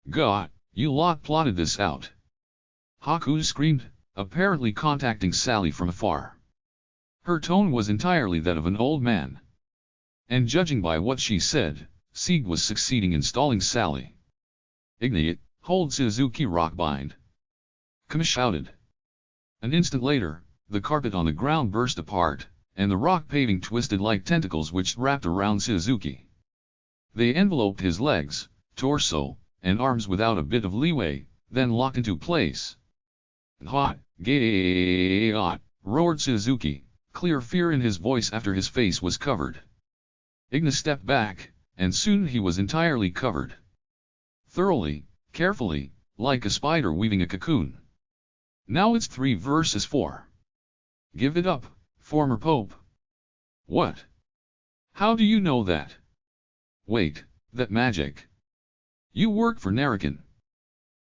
God, you lot plotted this out. Haku screamed, apparently contacting Sally from afar. Her tone was entirely that of an old man. And judging by what she said, Sieg was succeeding in stalling Sally. Ignite, hold Suzuki rockbind. Kama shouted. An instant later, the carpet on the ground burst apart, and the rock paving twisted like tentacles which wrapped around Suzuki. They enveloped his legs, torso, and arms without a bit of leeway, then locked into place. Hot, gay, roared Suzuki, clear fear in his voice after his face was covered. Igna stepped back, and soon he was entirely covered. Thoroughly, carefully, like a spider weaving a cocoon. Now it's 3 versus 4. Give it up, former Pope. What? How do you know that? Wait, that magic. You work for Narakan.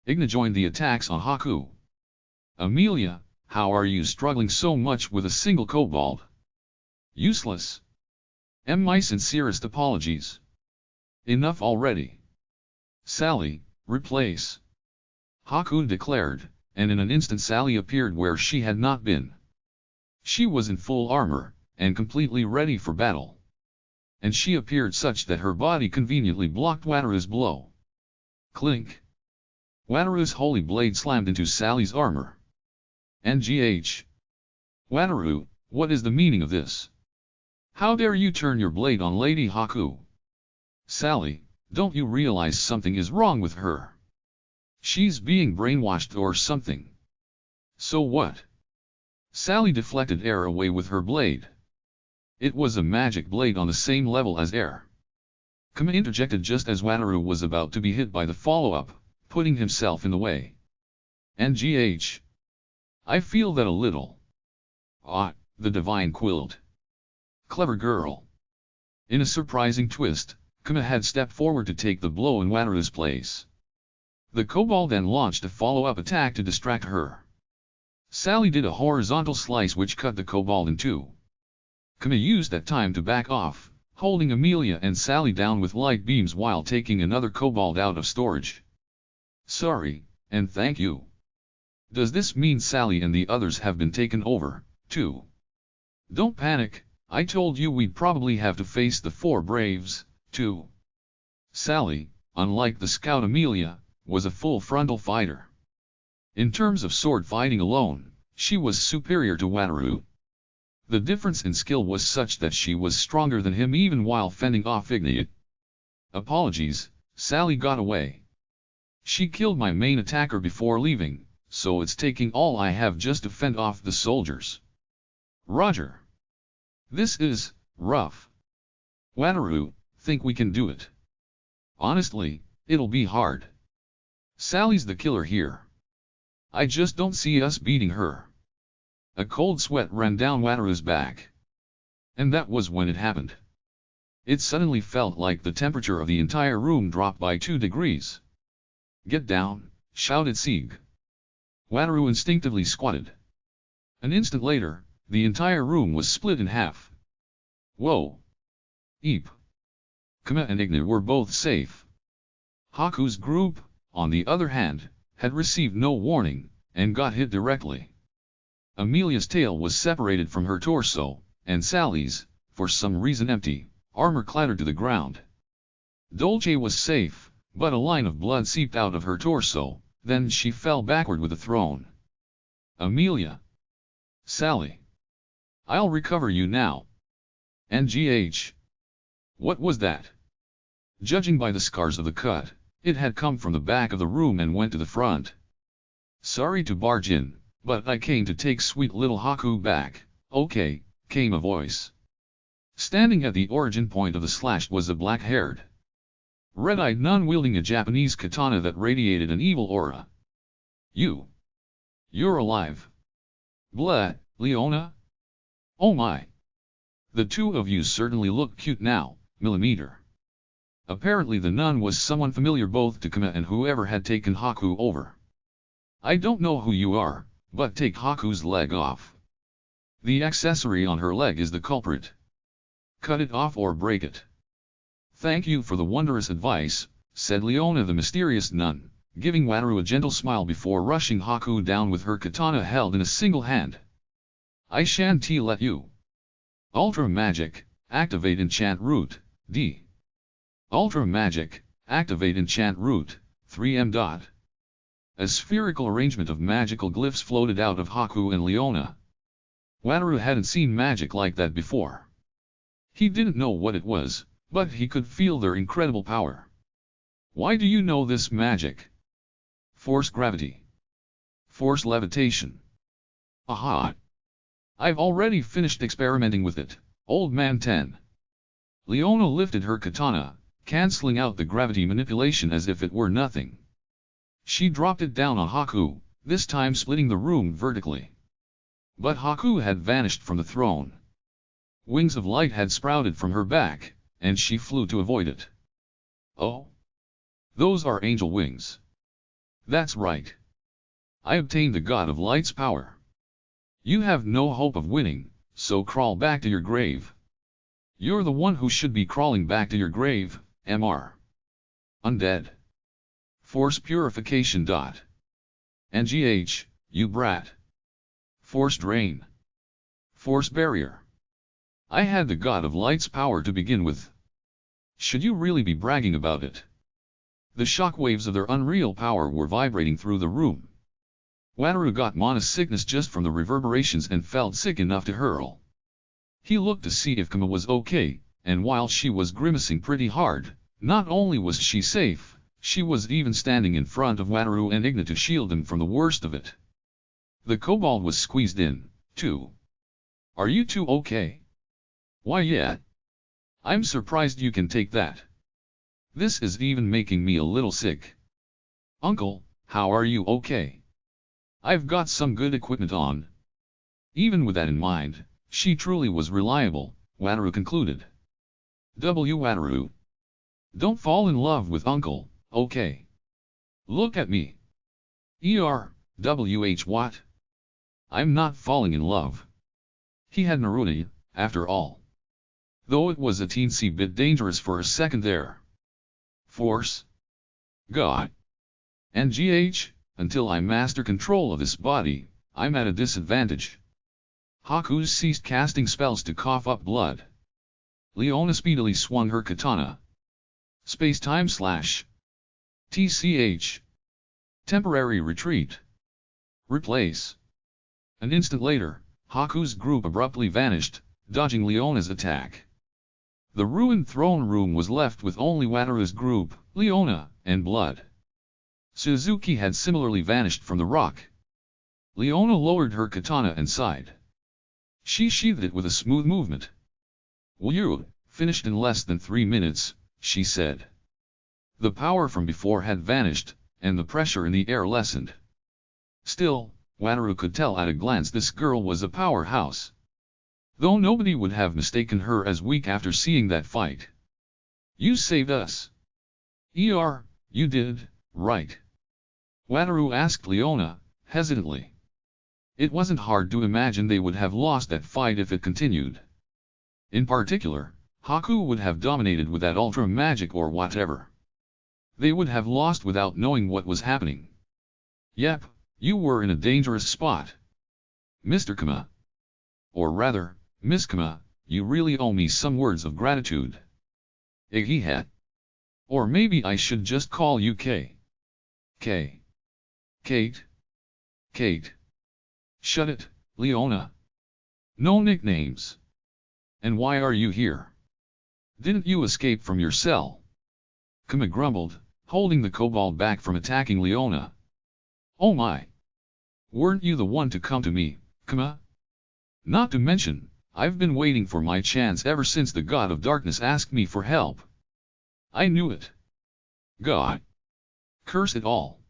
Igna joined the attacks on Haku. Amelia, how are you struggling so much with a single kobold? Useless. My sincerest apologies. Enough already. Sally, replace. Haku declared, and in an instant Sally appeared where she had not been. She was in full armor, and completely ready for battle. And she appeared such that her body conveniently blocked Wataru's blow. Clink. Wataru's holy blade slammed into Sally's armor. NGH. Wataru, what is the meaning of this? How dare you turn your blade on Lady Haku? Sally, don't you realize something is wrong with her? She's being brainwashed or something. So what? Sally deflected air away with her blade. It was a magic blade on the same level as air. Kama interjected just as Wataru was about to be hit by the follow-up, putting himself in the way. NGH. I feel that a little. The divine quilled. Clever girl. In a surprising twist, Kama had stepped forward to take the blow in Wataru's place. The kobold then launched a follow-up attack to distract her. Sally did a horizontal slice which cut the kobold in two. Kama used that time to back off, holding Amelia and Sally down with light beams while taking another kobold out of storage. Sorry, and thank you. Does this mean Sally and the others have been taken over, too? Don't panic, I told you we'd probably have to face the 4 Braves, too. Sally, unlike the scout Amelia, was a full frontal fighter. In terms of sword fighting alone, she was superior to Wataru. The difference in skill was such that she was stronger than him even while fending off Ignite. Apologies, Sally got away. She killed my main attacker before leaving, so it's taking all I have just to fend off the soldiers. Roger. This is rough. Wataru, think we can do it? Honestly, it'll be hard. Sally's the killer here. I just don't see us beating her. A cold sweat ran down Wataru's back. And that was when it happened. It suddenly felt like the temperature of the entire room dropped by 2 degrees. Get down, shouted Sieg. Wataru instinctively squatted. An instant later, the entire room was split in half. Whoa! Eep! Kama and Ignite were both safe. Haku's group, on the other hand, had received no warning, and got hit directly. Amelia's tail was separated from her torso, and Sally's, for some reason empty, armor clattered to the ground. Dolce was safe, but a line of blood seeped out of her torso, then she fell backward with a thrown. Amelia. Sally. I'll recover you now. NGH. What was that? Judging by the scars of the cut, it had come from the back of the room and went to the front. Sorry to barge in, but I came to take sweet little Haku back. Okay, came a voice. Standing at the origin point of the slash was a black-haired, red-eyed nun wielding a Japanese katana that radiated an evil aura. You're alive. Blah, Leona? Oh my. The two of you certainly look cute now, millimeter. Apparently the nun was someone familiar both to Kama and whoever had taken Haku over. I don't know who you are, but take Haku's leg off. The accessory on her leg is the culprit. Cut it off or break it. Thank you for the wondrous advice, said Leona the mysterious nun, giving Wataru a gentle smile before rushing Haku down with her katana held in a single hand. I shan't let you. Ultra Magic, activate enchant root, D. Ultra Magic, activate enchant root, 3M. A spherical arrangement of magical glyphs floated out of Haku and Leona. Wataru hadn't seen magic like that before. He didn't know what it was, but he could feel their incredible power. Why do you know this magic? Force gravity. Force levitation. Aha! I've already finished experimenting with it, old man 10. Leona lifted her katana, cancelling out the gravity manipulation as if it were nothing. She dropped it down on Haku, this time splitting the room vertically. But Haku had vanished from the throne. Wings of light had sprouted from her back, and she flew to avoid it. Oh! Those are angel wings. That's right. I obtained the God of Light's power. You have no hope of winning, so crawl back to your grave. You're the one who should be crawling back to your grave, Mr. Undead. Force purification. NGH, you brat. Force drain. Force barrier. I had the God of Light's power to begin with. Should you really be bragging about it? The shockwaves of their unreal power were vibrating through the room. Wataru got mana sickness just from the reverberations and felt sick enough to hurl. He looked to see if Kama was okay, and while she was grimacing pretty hard, not only was she safe, she was even standing in front of Wataru and Igna to shield him from the worst of it. The kobold was squeezed in, too. Are you two okay? Why yeah. I'm surprised you can take that. This is even making me a little sick. Uncle, how are you okay? I've got some good equipment on. Even with that in mind, she truly was reliable, Wataru concluded. Wataru. Don't fall in love with Uncle, okay? Look at me. What? I'm not falling in love. He had Naruni, after all. Though it was a teensy bit dangerous for a second there. Force. God. NGH. Until I master control of this body, I'm at a disadvantage. Haku ceased casting spells to cough up blood. Leona speedily swung her katana. Space-time slash. TCH. Temporary retreat. Replace. An instant later, Haku's group abruptly vanished, dodging Leona's attack. The ruined throne room was left with only Wataru's group, Leona, and blood. Suzuki had similarly vanished from the rock. Leona lowered her katana and sighed. She sheathed it with a smooth movement. "We're finished in less than 3 minutes," she said. The power from before had vanished, and the pressure in the air lessened. Still, Wataru could tell at a glance this girl was a powerhouse. Though nobody would have mistaken her as weak after seeing that fight. "You saved us." "You did, right?" Wataru asked Leona, hesitantly. It wasn't hard to imagine they would have lost that fight if it continued. In particular, Haku would have dominated with that ultra magic or whatever. They would have lost without knowing what was happening. "Yep, you were in a dangerous spot. Mr. Kama. Or rather, Miss Kama, you really owe me some words of gratitude." "Iggy. Or maybe I should just call you K. K. Kate. Kate. Shut it, Leona. No nicknames. And why are you here? Didn't you escape from your cell?" Kama grumbled, holding the kobold back from attacking Leona. "Oh my. Weren't you the one to come to me, Kama? Not to mention, I've been waiting for my chance ever since the God of Darkness asked me for help. I knew it. God. Curse it all."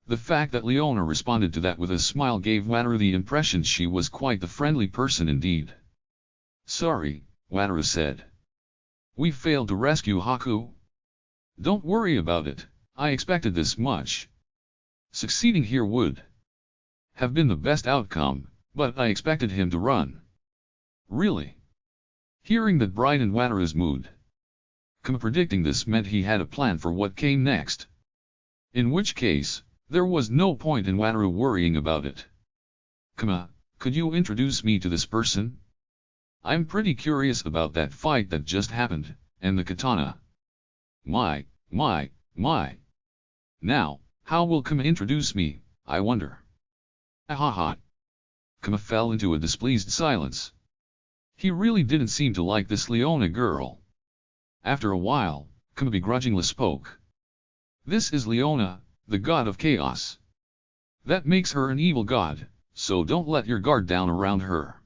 The fact that Leona responded to that with a smile gave Wataru the impression she was quite the friendly person indeed. "Sorry," Wataru said. "We failed to rescue Haku." "Don't worry about it, I expected this much. Succeeding here would have been the best outcome, but I expected him to run." "Really?" Hearing that brightened Wataru's mood. Kama predicting this meant he had a plan for what came next. In which case, there was no point in Wataru worrying about it. "Kama, could you introduce me to this person? I'm pretty curious about that fight that just happened, and the katana." My. Now, how will Kama introduce me, I wonder? Ahaha. Kama fell into a displeased silence. He really didn't seem to like this Leona girl. After a while, Kama begrudgingly spoke. This is Leona, the god of chaos. That makes her an evil god, so don't let your guard down around her.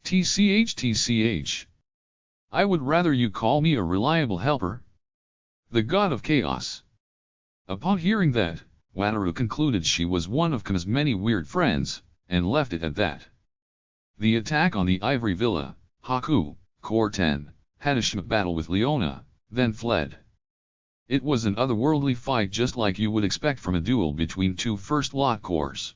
TCH. I would rather you call me a reliable helper. The god of chaos. Upon hearing that, Wataru concluded she was one of Kama's many weird friends, and left it at that. The attack on the Ivory Villa, Haku, Core 10, had a short battle with Leona, then fled. It was an otherworldly fight just like you would expect from a duel between two first lot cores.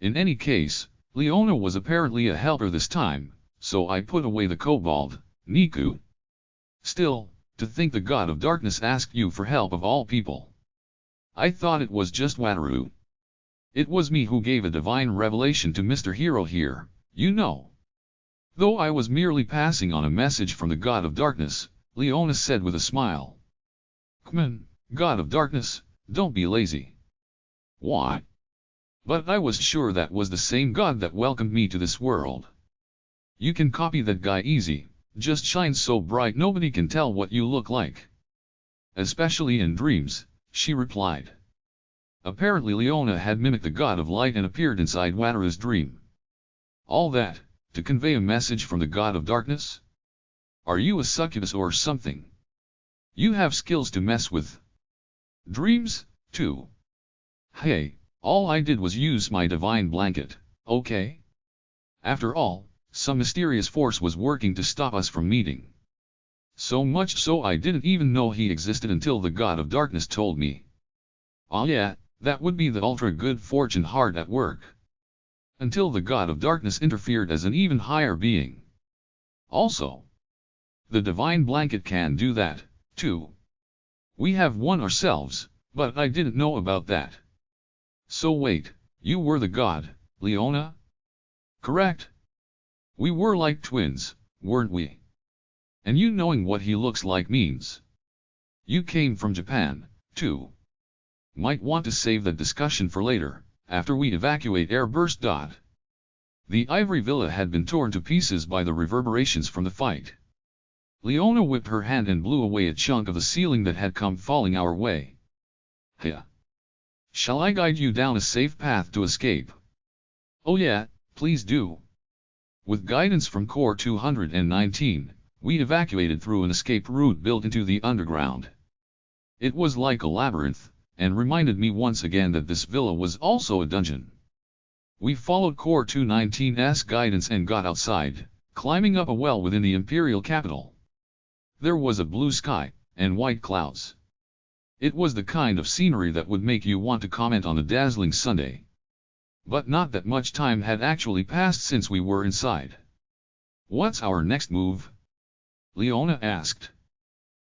In any case, Leona was apparently a helper this time, so I put away the kobold, Niku. Still, to think the god of darkness asked you for help of all people. I thought it was just Wataru. It was me who gave a divine revelation to Mr. Hero here, you know. Though I was merely passing on a message from the god of darkness, Leona said with a smile. Come on, god of darkness, don't be lazy. Why? But I was sure that was the same god that welcomed me to this world. You can copy that guy easy, just shine so bright nobody can tell what you look like. Especially in dreams, she replied. Apparently Leona had mimicked the god of light and appeared inside Wataru's dream. All that, to convey a message from the god of darkness? Are you a succubus or something? You have skills to mess with. Dreams, too. Hey, all I did was use my divine blanket, okay? After all, some mysterious force was working to stop us from meeting. So much so I didn't even know he existed until the god of darkness told me. Oh yeah, that would be the ultra good fortune hard at work. Until the god of darkness interfered as an even higher being. Also, the divine blanket can do that, too. We have one ourselves, but I didn't know about that. So wait, you were the god, Leona? Correct? We were like twins, weren't we? And you knowing what he looks like means. You came from Japan, too. Might want to save that discussion for later, after we evacuate Airburst. The Ivory Villa had been torn to pieces by the reverberations from the fight. Leona whipped her hand and blew away a chunk of the ceiling that had come falling our way. Hiya. Shall I guide you down a safe path to escape? Oh yeah, please do. With guidance from Core 219, we evacuated through an escape route built into the underground. It was like a labyrinth, and reminded me once again that this villa was also a dungeon. We followed Core 219's guidance and got outside, climbing up a well within the imperial capital. There was a blue sky, and white clouds. It was the kind of scenery that would make you want to comment on a dazzling Sunday. But not that much time had actually passed since we were inside. What's our next move? Leona asked.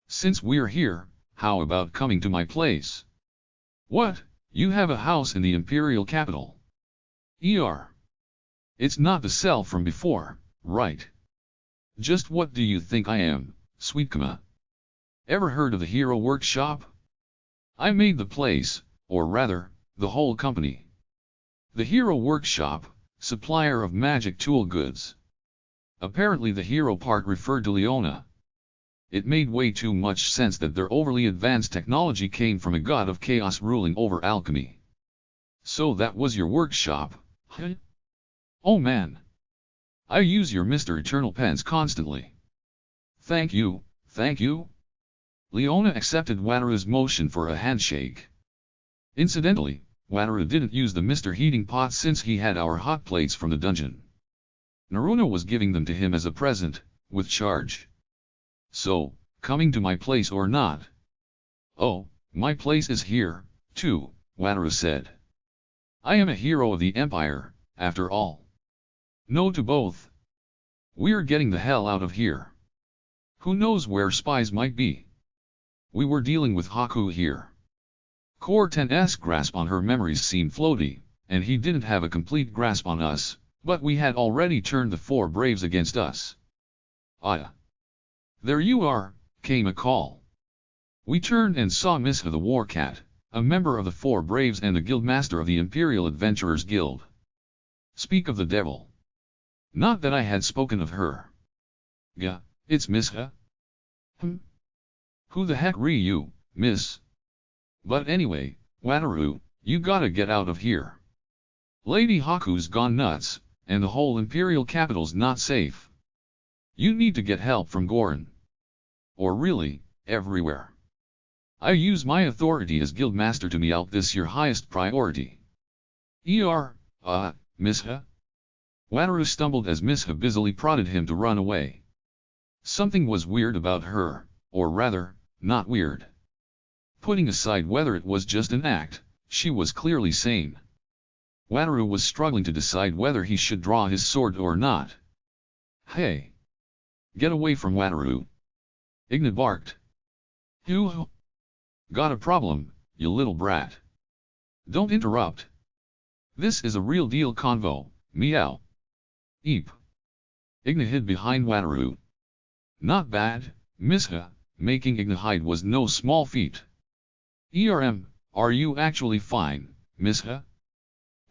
Since we're here, how about coming to my place? What, you have a house in the imperial capital? It's not the cell from before, right? Just what do you think I am, sweet Kama? Ever heard of the Hero Workshop? I made the place, or rather, the whole company. The Hero Workshop, supplier of magic tool goods. Apparently the hero part referred to Leona. It made way too much sense that their overly advanced technology came from a god of chaos ruling over alchemy. So that was your workshop, huh? Oh man. I use your Mr. Eternal pens constantly. Thank you, thank you. Leona accepted Wataru's motion for a handshake. Incidentally, Wataru didn't use the Mr. Heating pot since he had our hot plates from the dungeon. Naruna was giving them to him as a present, with charge. So, coming to my place or not? Oh, my place is here, too, Wataru said. I am a hero of the Empire, after all. No to both. We're getting the hell out of here. Who knows where spies might be? We were dealing with Haku here. Core 10's grasp on her memories seemed floaty, and he didn't have a complete grasp on us, but we had already turned the 4 Braves against us. There you are, came a call. We turned and saw Misha the War Cat, a member of the Four Braves and the Guildmaster of the Imperial Adventurers Guild. Speak of the devil. Not that I had spoken of her. Gah, it's Misha. Who the heck re you, miss? But anyway, Wataru, you gotta get out of here. Lady Haku's gone nuts, and the whole Imperial capital's not safe. You need to get help from Goron. Or really, everywhere. I use my authority as Guildmaster to me out this your highest priority. Misha? Wataru stumbled as Misha busily prodded him to run away. Something was weird about her, or rather, not weird. Putting aside whether it was just an act, she was clearly sane. Wataru was struggling to decide whether he should draw his sword or not. Hey! Get away from Wataru! Igna barked. You got a problem, you little brat. Don't interrupt. This is a real deal convo, meow. Eep. Igna hid behind Wataru. Not bad, Misha, making Igna hide was no small feat. Are you actually fine, Misha?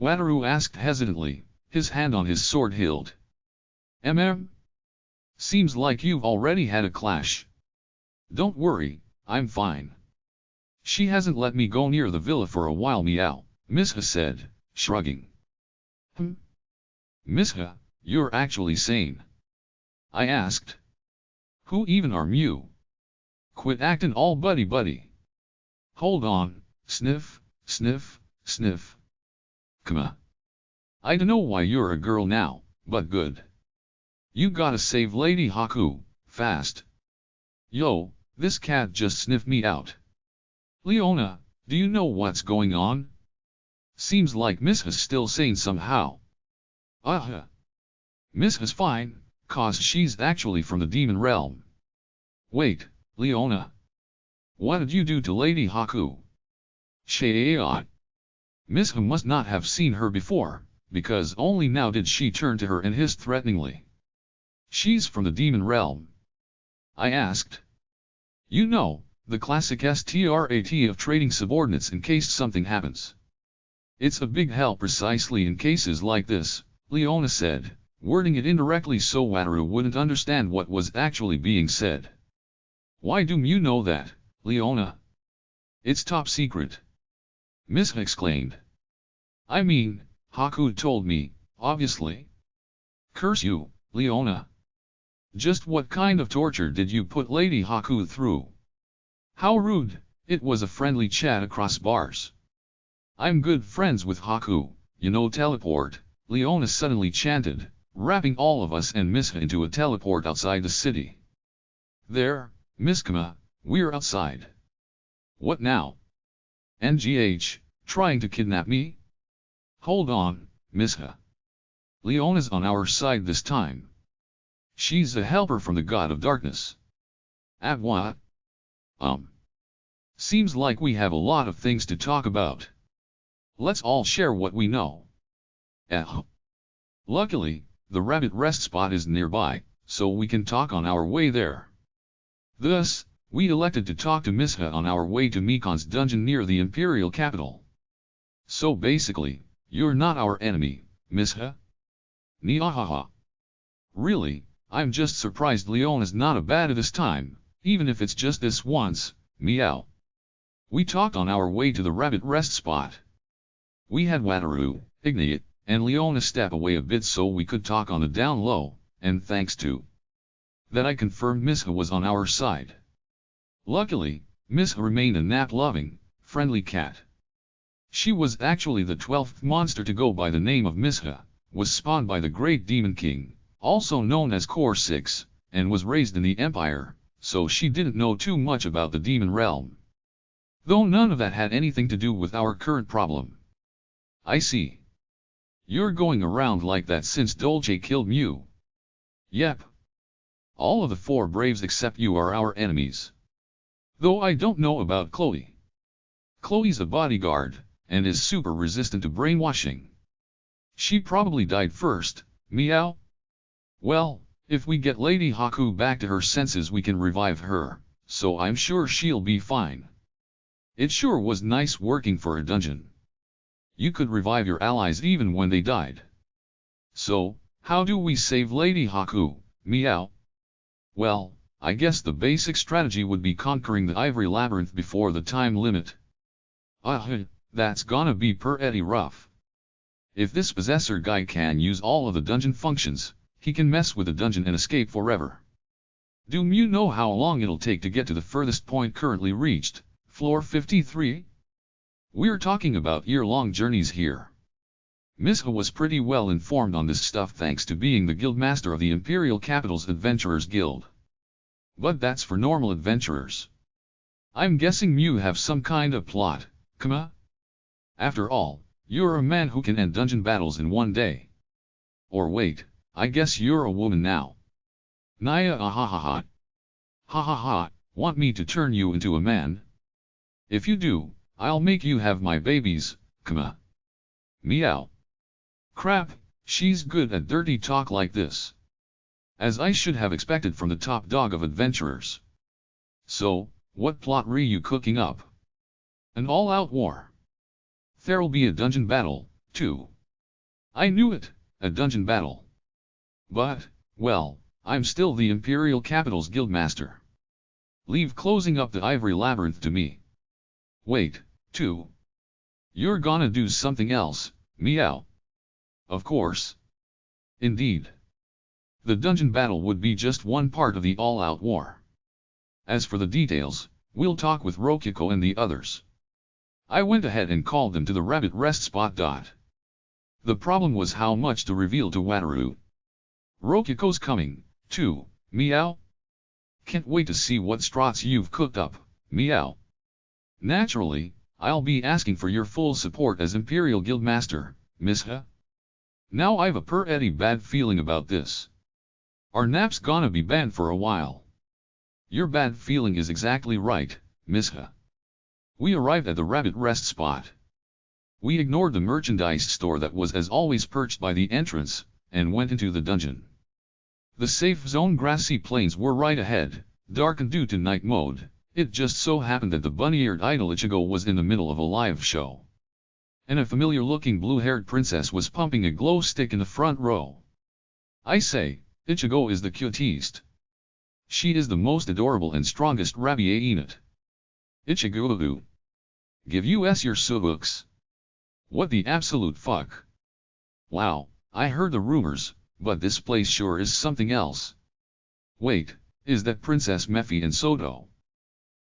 Wataru asked hesitantly, his hand on his sword hilt. Seems like you've already had a clash. Don't worry, I'm fine. She hasn't let me go near the villa for a while, meow, Misha said, shrugging. Misha, you're actually sane? I asked. Who even are you? Quit actin' all buddy-buddy. Hold on, sniff, sniff, sniff. C'mon. I dunno why you're a girl now, but good. You gotta save Lady Haku, fast. Yo, this cat just sniffed me out. Leona, do you know what's going on? Seems like Misha's still sane somehow. Misha's fine, cause she's actually from the demon realm. Wait, Leona. What did you do to Lady Haku? Misha must not have seen her before, because only now did she turn to her and hiss threateningly. She's from the demon realm. I asked. You know, the classic strat of trading subordinates in case something happens. It's a big help precisely in cases like this, Leona said, wording it indirectly so Wataru wouldn't understand what was actually being said. Why do you know that, Leona? It's top secret. Misha exclaimed. I mean, Haku told me, obviously. Curse you, Leona. Just what kind of torture did you put Lady Haku through? How rude, it was a friendly chat across bars. I'm good friends with Haku, you know, teleport, Leona suddenly chanted, wrapping all of us and Misha into a teleport outside the city. There, Miskama, we're outside. What now? NGH, trying to kidnap me? Hold on, Misha. Leona's on our side this time. She's a helper from the god of darkness. What? Seems like we have a lot of things to talk about. Let's all share what we know. Luckily, the rabbit rest spot is nearby, so we can talk on our way there. Thus, we elected to talk to Misha on our way to Mikon's dungeon near the Imperial capital. So basically, you're not our enemy, Misha? Niahaha. Really, I'm just surprised Leona's not a bad this time, even if it's just this once, meow. We talked on our way to the rabbit rest spot. We had Wataru, Igna, and Leona step away a bit so we could talk on the down low, and thanks to that I confirmed Misha was on our side. Luckily, Misha remained a nap-loving, friendly cat. She was actually the 12th monster to go by the name of Misha, was spawned by the Great Demon King, also known as Core 6, and was raised in the Empire, so she didn't know too much about the demon realm. Though none of that had anything to do with our current problem. I see. You're going around like that since Dolce killed Mew. Yep. All of the four braves except you are our enemies. Though I don't know about Chloe. Chloe's a bodyguard, and is super resistant to brainwashing. She probably died first, meow. Well, if we get Lady Haku back to her senses we can revive her, so I'm sure she'll be fine. It sure was nice working for a dungeon. You could revive your allies even when they died. So, how do we save Lady Haku, meow? Well, I guess the basic strategy would be conquering the Ivory Labyrinth before the time limit. That's gonna be pretty rough. If this possessor guy can use all of the dungeon functions, he can mess with the dungeon and escape forever. Do you know how long it'll take to get to the furthest point currently reached, floor 53? We're talking about year-long journeys here. Misha was pretty well informed on this stuff thanks to being the guildmaster of the Imperial Capital's Adventurers Guild. But that's for normal adventurers. I'm guessing you have some kind of plot, Kama? After all, you're a man who can end dungeon battles in one day. Or wait, I guess you're a woman now. Naya ahahaha. Ha, want me to turn you into a man? If you do, I'll make you have my babies, Kama. Meow. Crap, she's good at dirty talk like this. As I should have expected from the top dog of adventurers. So, what plot are you cooking up? An all-out war. There'll be a dungeon battle, too. I knew it, a dungeon battle. But, well, I'm still the Imperial Capital's guildmaster. Leave closing up the Ivory Labyrinth to me. Wait, too. You're gonna do something else, meow. Of course. Indeed. The dungeon battle would be just one part of the all-out war. As for the details, we'll talk with Rokiko and the others. I went ahead and called them to the rabbit rest spot. The problem was how much to reveal to Wataru. Rokiko's coming, too, meow. Can't wait to see what strats you've cooked up, meow. Naturally, I'll be asking for your full support as Imperial Guildmaster, Misha. Now I've a pretty bad feeling about this. Our nap's gonna be banned for a while. Your bad feeling is exactly right, Misha. We arrived at the rabbit rest spot. We ignored the merchandise store that was as always perched by the entrance, and went into the dungeon. The safe zone grassy plains were right ahead, darkened due to night mode. It just so happened that the bunny-eared idol Ichigo was in the middle of a live show. And a familiar-looking blue-haired princess was pumping a glow stick in the front row. I say, Ichigo is the cutest. She is the most adorable and strongest rabier in it. Ichigo. Give us your subooks. What the absolute fuck? Wow, I heard the rumors, but this place sure is something else. Wait, is that Princess Mephi and Soto?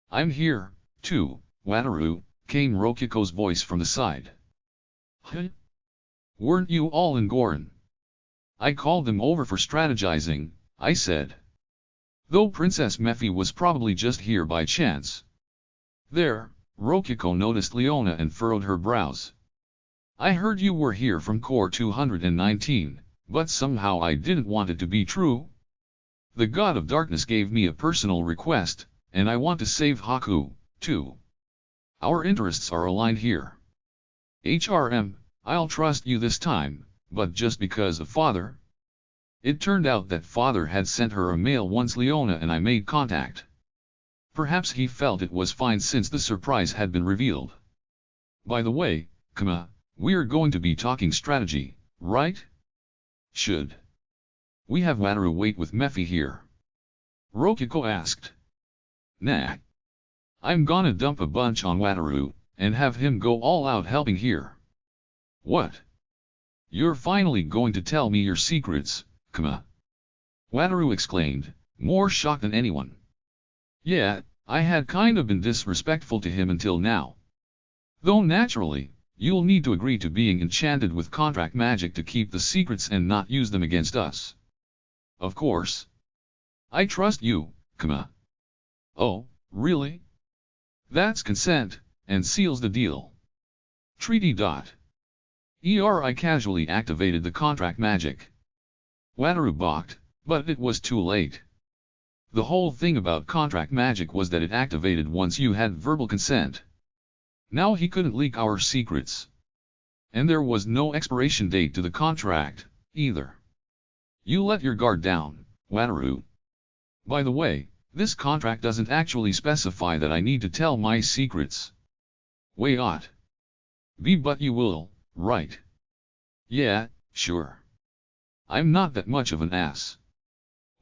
I'm here, too, Wataru, came Rokiko's voice from the side. Huh? Weren't you all in Goron? I called them over for strategizing, I said. Though Princess Mephi was probably just here by chance. There, Rokiko noticed Leona and furrowed her brows. I heard you were here from Core 219, but somehow I didn't want it to be true. The God of Darkness gave me a personal request, and I want to save Haku, too. Our interests are aligned here. I'll trust you this time, but just because of Father? It turned out that Father had sent her a mail once Leona and I made contact. Perhaps he felt it was fine since the surprise had been revealed. By the way, Kama, we're going to be talking strategy, right? Should we have Wataru wait with Mephi here? Rokiko asked. Nah. I'm gonna dump a bunch on Wataru, and have him go all out helping here. What? You're finally going to tell me your secrets, Kama? Wataru exclaimed, more shocked than anyone. Yeah, I had kind of been disrespectful to him until now. Though naturally, you'll need to agree to being enchanted with contract magic to keep the secrets and not use them against us. Of course. I trust you, Kama. Oh, really? That's consent, and seals the deal. Treaty. I casually activated the contract magic. Wataru balked, but it was too late. The whole thing about contract magic was that it activated once you had verbal consent. Now he couldn't leak our secrets. And there was no expiration date to the contract, either. You let your guard down, Wataru. By the way, This contract doesn't actually specify that I need to tell my secrets. Wait. But you will, right? Yeah, sure. I'm not that much of an ass.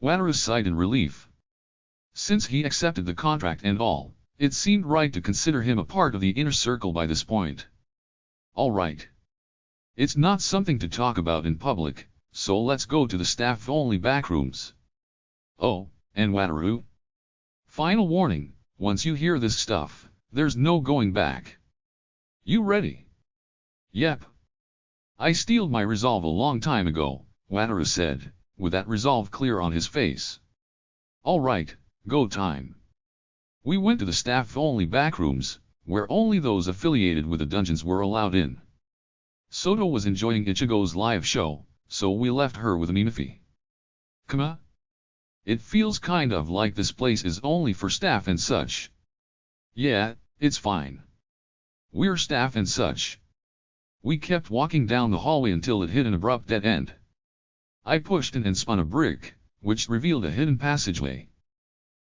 Wataru sighed in relief. Since he accepted the contract and all, it seemed right to consider him a part of the inner circle by this point. Alright. It's not something to talk about in public, so let's go to the staff-only backrooms. Oh, and Wataru? Final warning, once you hear this stuff, there's no going back. You ready? Yep. I steeled my resolve a long time ago, Wataru said, with that resolve clear on his face. Alright, go time. We went to the staff-only backrooms, where only those affiliated with the dungeons were allowed in. Soto was enjoying Ichigo's live show, so we left her with Minafi. Kama? It feels kind of like this place is only for staff and such. Yeah, it's fine. We're staff and such. We kept walking down the hallway until it hit an abrupt dead end. I pushed in and spun a brick, which revealed a hidden passageway.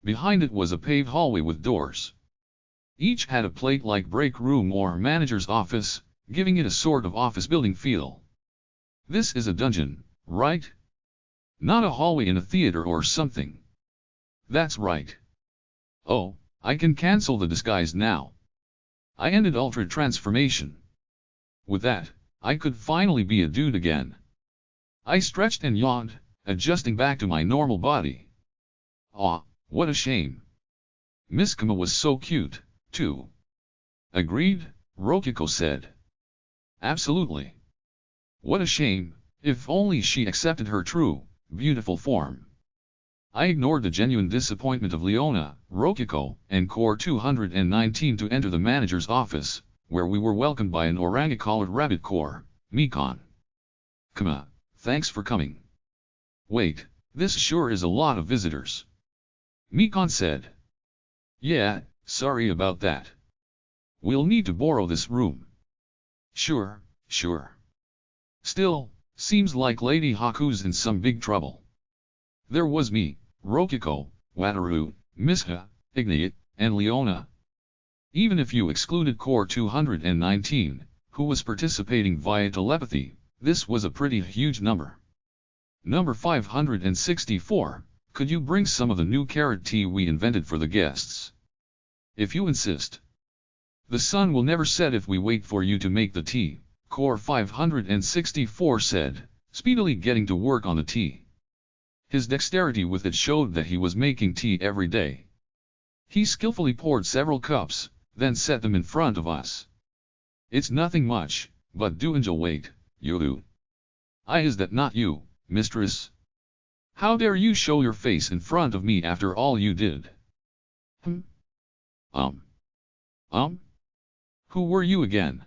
Behind it was a paved hallway with doors. Each had a plate like break room or manager's office, giving it a sort of office building feel. This is a dungeon, right? Not a hallway in a theater or something. That's right. Oh, I can cancel the disguise now. I ended Ultra Transformation. With that, I could finally be a dude again. I stretched and yawned, adjusting back to my normal body. Aw, what a shame. Miss Kama was so cute, too. Agreed, Rokiko said. Absolutely. What a shame, if only she accepted her true, beautiful form. I ignored the genuine disappointment of Leona, Rokiko, and Core 219 to enter the manager's office, where we were welcomed by an orangi-collared rabbit core, Mikon. Kama, thanks for coming. Wait, this sure is a lot of visitors. Mikon said. Yeah, sorry about that. We'll need to borrow this room. Sure. Still, seems like Lady Haku's in some big trouble. There was me, Rokiko, Wataru, Misha, Ignite, and Leona. Even if you excluded Core 219, who was participating via telepathy, this was a pretty huge number. Number 564, could you bring some of the new carrot tea we invented for the guests? If you insist. The sun will never set if we wait for you to make the tea, Core 564 said, speedily getting to work on the tea. His dexterity with it showed that he was making tea every day. He skillfully poured several cups, then set them in front of us. It's nothing much, but do enjoy. Wait, Youta. Is that not you, mistress? How dare you show your face in front of me after all you did? Who were you again?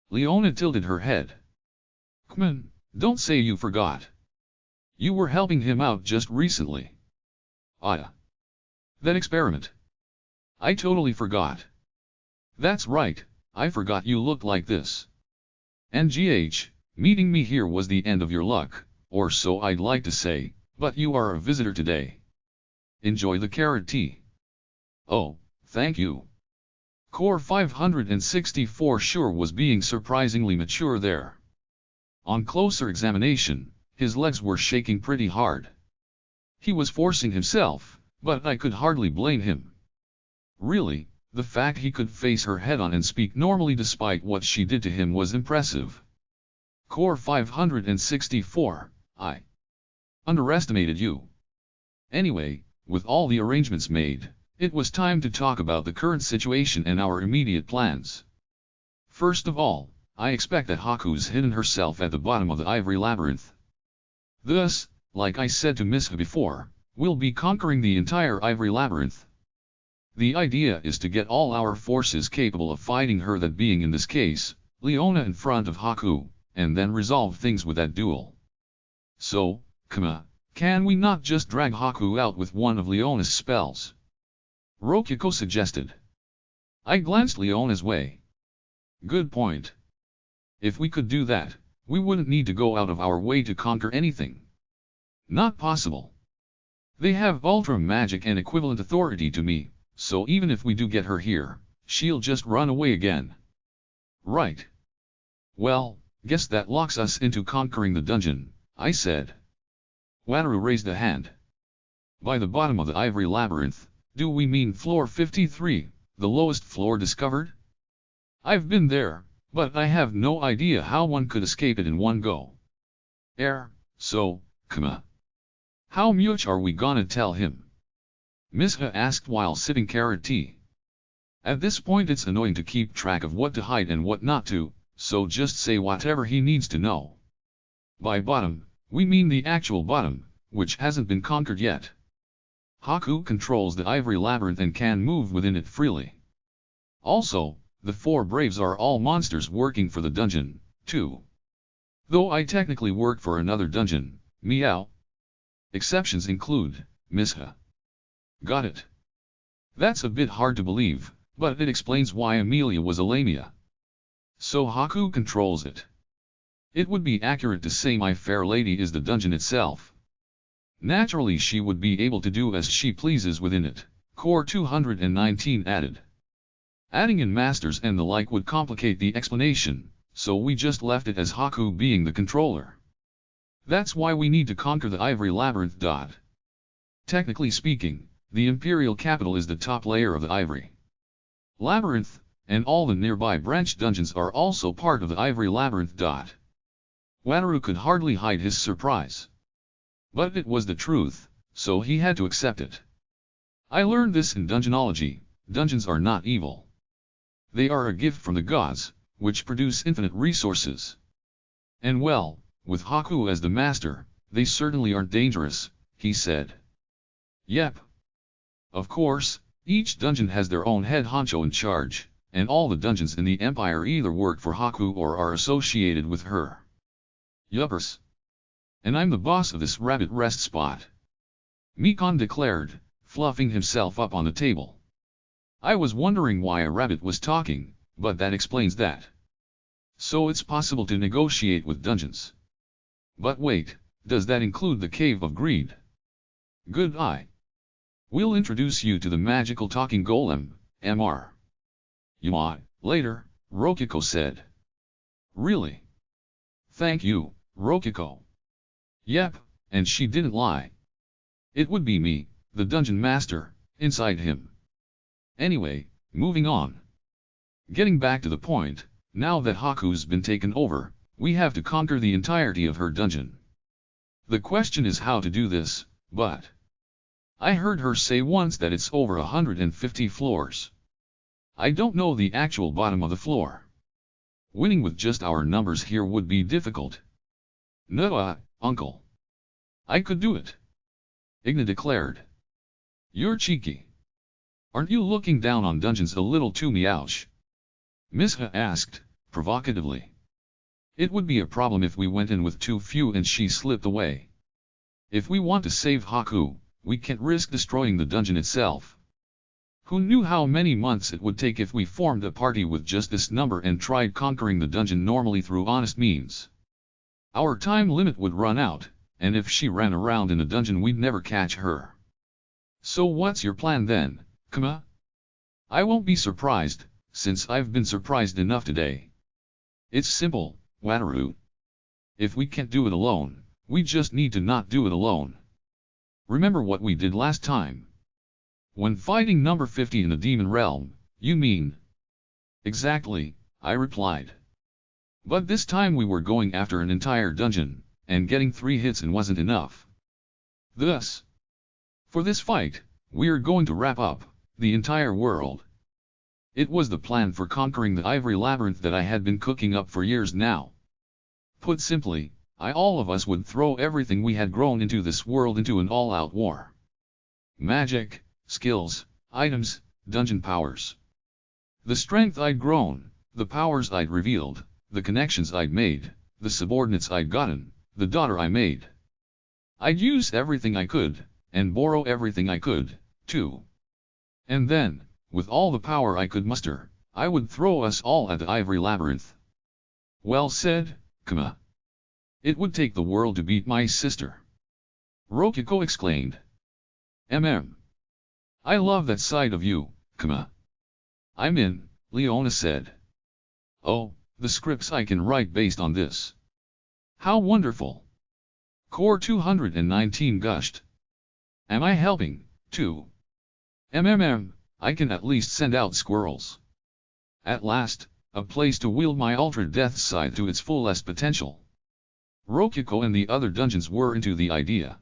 Leona tilted her head. Come on, don't say you forgot. You were helping him out just recently. That experiment. I totally forgot. That's right, I forgot you looked like this. NGH, meeting me here was the end of your luck, or so I'd like to say, but you are a visitor today. Enjoy the carrot tea. Oh, thank you. Core 564 sure was being surprisingly mature there. On closer examination, his legs were shaking pretty hard. He was forcing himself, but I could hardly blame him. Really, the fact he could face her head-on and speak normally despite what she did to him was impressive. Core 564, I underestimated you. Anyway, with all the arrangements made, it was time to talk about the current situation and our immediate plans. First of all, I expect that Haku's hidden herself at the bottom of the Ivory Labyrinth. Thus, like I said to Misha before, we'll be conquering the entire Ivory Labyrinth. The idea is to get all our forces capable of fighting her, that being in this case, Leona in front of Haku, and then resolve things with that duel. So, can we not just drag Haku out with one of Leona's spells? Rokiko suggested. I glanced Leona's way. Good point. If we could do that, we wouldn't need to go out of our way to conquer anything. Not possible. They have ultra magic and equivalent authority to me, so even if we do get her here, she'll just run away again. Right. Well, guess that locks us into conquering the dungeon, I said. Wataru raised a hand. By the bottom of the ivory labyrinth, do we mean floor 53, the lowest floor discovered? I've been there, but I have no idea how one could escape it in one go. So, how much are we gonna tell him? Misha asked while sipping carrot tea. At this point it's annoying to keep track of what to hide and what not to, so just say whatever he needs to know. By bottom, we mean the actual bottom, which hasn't been conquered yet. Haku controls the ivory labyrinth and can move within it freely. Also, the 4 Braves are all monsters working for the dungeon, too. Though I technically work for another dungeon, meow. Exceptions include, Misha. Got it. That's a bit hard to believe, but it explains why Amelia was a lamia. So Haku controls it. It would be accurate to say my fair lady is the dungeon itself. Naturally she would be able to do as she pleases within it, Core 219 added. Adding in masters and the like would complicate the explanation, so we just left it as Haku being the controller. That's why we need to conquer the ivory labyrinth. Technically speaking, the imperial capital is the top layer of the ivory labyrinth, and all the nearby branch dungeons are also part of the ivory labyrinth. Wataru could hardly hide his surprise. But it was the truth, so he had to accept it. I learned this in dungeonology: dungeons are not evil. They are a gift from the gods, which produce infinite resources. And well, with Haku as the master, they certainly aren't dangerous, he said. Yep. Of course, each dungeon has their own head honcho in charge, and all the dungeons in the empire either work for Haku or are associated with her. Yuppers. And I'm the boss of this rabbit rest spot, Mikon declared, fluffing himself up on the table. I was wondering why a rabbit was talking, but that explains that. So it's possible to negotiate with dungeons. But wait, does that include the Cave of Greed? Good eye. We'll introduce you to the magical talking golem, Mr. Yuma, later, Rokiko said. Really? Thank you, Rokiko. Yep, and she didn't lie. It would be me, the dungeon master, inside him. Anyway, moving on. Getting back to the point, now that Haku's been taken over, we have to conquer the entirety of her dungeon. The question is how to do this, but I heard her say once that it's over 150 floors. I don't know the actual bottom of the floor. Winning with just our numbers here would be difficult. No, uncle. I could do it, Igna declared. You're cheeky. Aren't you looking down on dungeons a little too, meowsh? Misha asked, provocatively. It would be a problem if we went in with too few and she slipped away. If we want to save Haku, we can't risk destroying the dungeon itself. Who knew how many months it would take if we formed a party with just this number and tried conquering the dungeon normally through honest means? Our time limit would run out, and if she ran around in the dungeon we'd never catch her. So what's your plan then, Kuma? I won't be surprised, since I've been surprised enough today. It's simple, Wataru. If we can't do it alone, we just need to not do it alone. Remember what we did last time? When fighting number 50 in the demon realm, you mean? Exactly, I replied. But this time we were going after an entire dungeon, and getting 3 hits in wasn't enough. Thus, for this fight, we're going to wrap up the entire world. It was the plan for conquering the ivory labyrinth that I had been cooking up for years now. Put simply, all of us would throw everything we had grown into this world into an all-out war. Magic, skills, items, dungeon powers. The strength I'd grown, the powers I'd revealed, the connections I'd made, the subordinates I'd gotten, the daughter I made. I'd use everything I could, and borrow everything I could, too. And then, with all the power I could muster, I would throw us all at the ivory labyrinth. Well said, Kuma. It would take the world to beat my sister, Rokiko exclaimed. I love that side of you, comma. I'm in, Leona said. Oh, the scripts I can write based on this. How wonderful. Core 219 gushed. Am I helping, too? I can at least send out squirrels. At last, a place to wield my Ultra Death Scythe to its fullest potential. Rokuko and the other dungeons were into the idea.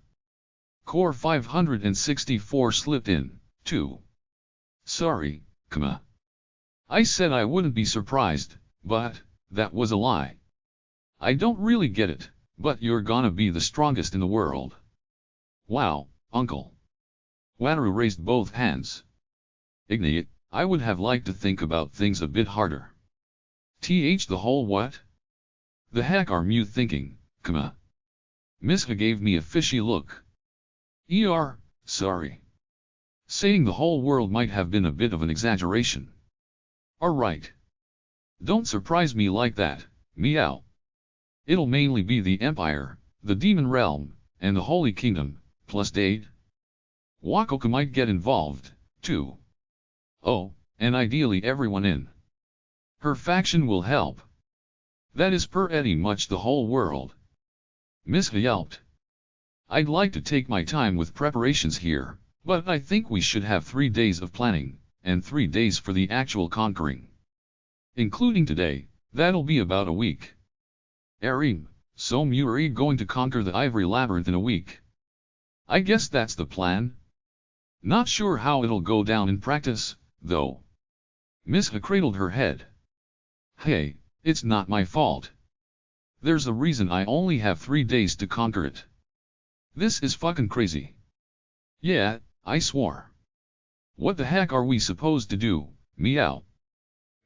Core 564 slipped in, too. Sorry, comma. I said I wouldn't be surprised, but that was a lie. I don't really get it, but you're gonna be the strongest in the world. Wow, uncle. Wataru raised both hands. Ignite, I would have liked to think about things a bit harder. The whole what? The heck are you thinking, comma? Mishka gave me a fishy look. Sorry. Saying the whole world might have been a bit of an exaggeration. Alright. Don't surprise me like that, meow. It'll mainly be the Empire, the Demon Realm, and the Holy Kingdom, plus Dade. Wakoko might get involved, too. Oh, and ideally everyone in her faction will help. That is pretty much the whole world. Mishka yelped. I'd like to take my time with preparations here, but I think we should have 3 days of planning, and 3 days for the actual conquering. Including today, that'll be about a week. Erim, so you're going to conquer the Ivory Labyrinth in a week? I guess that's the plan. Not sure how it'll go down in practice, though. Mishka cradled her head. Hey, it's not my fault. There's a reason I only have 3 days to conquer it. This is fucking crazy. Yeah, I swore. What the heck are we supposed to do, meow?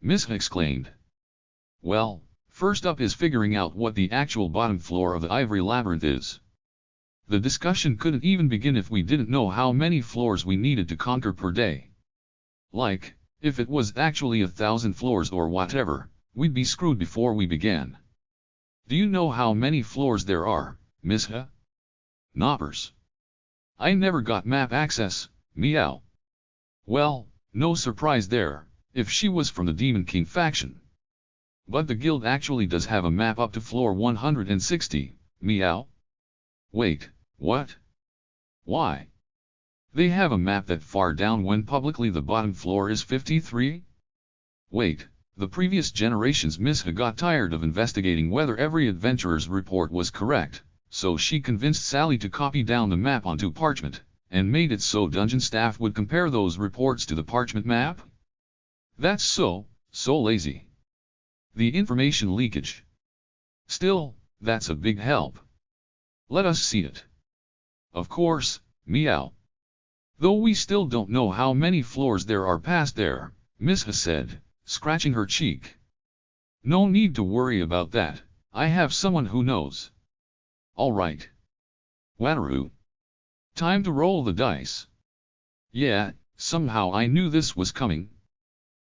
Mishka exclaimed. Well, first up is figuring out what the actual bottom floor of the Ivory Labyrinth is. The discussion couldn't even begin if we didn't know how many floors we needed to conquer per day. Like, if it was actually 1,000 floors or whatever, we'd be screwed before we began. Do you know how many floors there are, Mishka? Knoppers. I never got map access, meow. Well, no surprise there, if she was from the Demon King faction. But the guild actually does have a map up to floor 160, meow. Wait, what? Why? They have a map that far down when publicly the bottom floor is 53? Wait, the previous generation's Mishka got tired of investigating whether every adventurer's report was correct, so she convinced Sally to copy down the map onto parchment, and made it so dungeon staff would compare those reports to the parchment map? That's so lazy. The information leakage. Still, that's a big help. Let us see it. Of course, meow. Though we still don't know how many floors there are past there, Mishka said, scratching her cheek. No need to worry about that, I have someone who knows. Alright. Wataru. Time to roll the dice. Yeah, somehow I knew this was coming.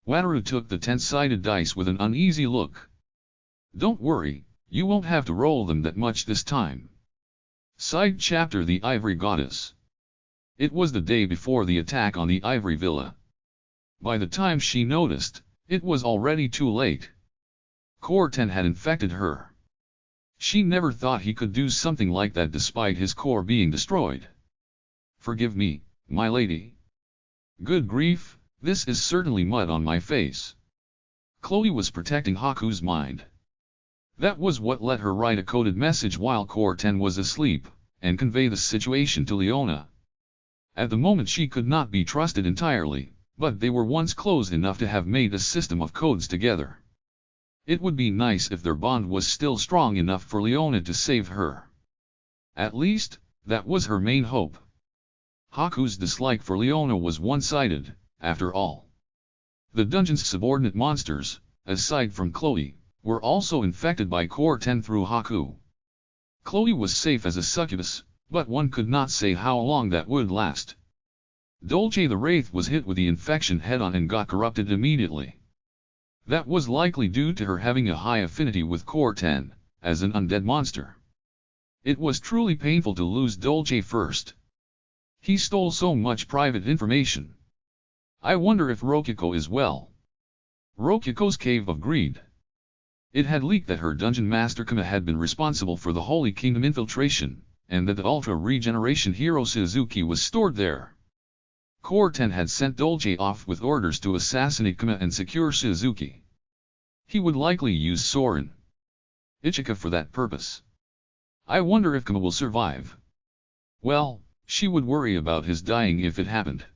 Wataru took the 10-sided dice with an uneasy look. Don't worry, you won't have to roll them that much this time. Side chapter: The Ivory Goddess. It was the day before the attack on the Ivory Villa. By the time she noticed, it was already too late. Core 10 had infected her. She never thought he could do something like that despite his core being destroyed. Forgive me, my lady. Good grief, this is certainly mud on my face. Chloe was protecting Haku's mind. That was what let her write a coded message while Core 10 was asleep, and convey the situation to Leona. At the moment she could not be trusted entirely, but they were once close enough to have made a system of codes together. It would be nice if their bond was still strong enough for Leona to save her. At least, that was her main hope. Haku's dislike for Leona was one-sided, after all. The dungeon's subordinate monsters, aside from Chloe, were also infected by Core 10 through Haku. Chloe was safe as a succubus, but one could not say how long that would last. Dolce the Wraith was hit with the infection head-on and got corrupted immediately. That was likely due to her having a high affinity with Core 10, as an undead monster. It was truly painful to lose Dolce first. He stole so much private information. I wonder if Rokiko is well. Rokiko's Cave of Greed. It had leaked that her dungeon master Kama had been responsible for the Holy Kingdom infiltration, and that the Ultra Regeneration hero Suzuki was stored there. Core 10 had sent Dolce off with orders to assassinate Kama and secure Suzuki. He would likely use Soren Ichika for that purpose. I wonder if Kama will survive. Well, she would worry about his dying if it happened.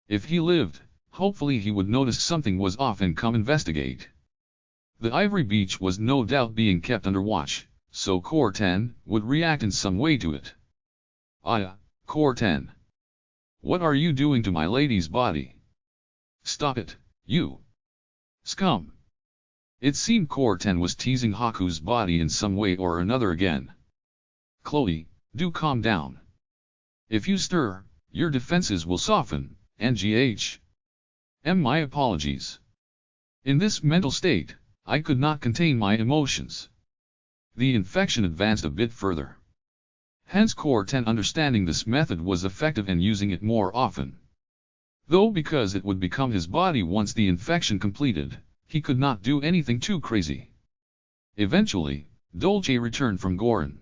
If he lived, hopefully he would notice something was off and come investigate. The Ivory Beach was no doubt being kept under watch, so Core 10 would react in some way to it. Core 10. What are you doing to my lady's body? Stop it, you scum. It seemed Core 10 was teasing Haku's body in some way or another again. Chloe, do calm down. If you stir, your defenses will soften, NGH. My apologies. In this mental state, I could not contain my emotions. The infection advanced a bit further. Hence Core 10 understanding this method was effective and using it more often. Though because it would become his body once the infection completed, he could not do anything too crazy. Eventually, Dolce returned from Goron.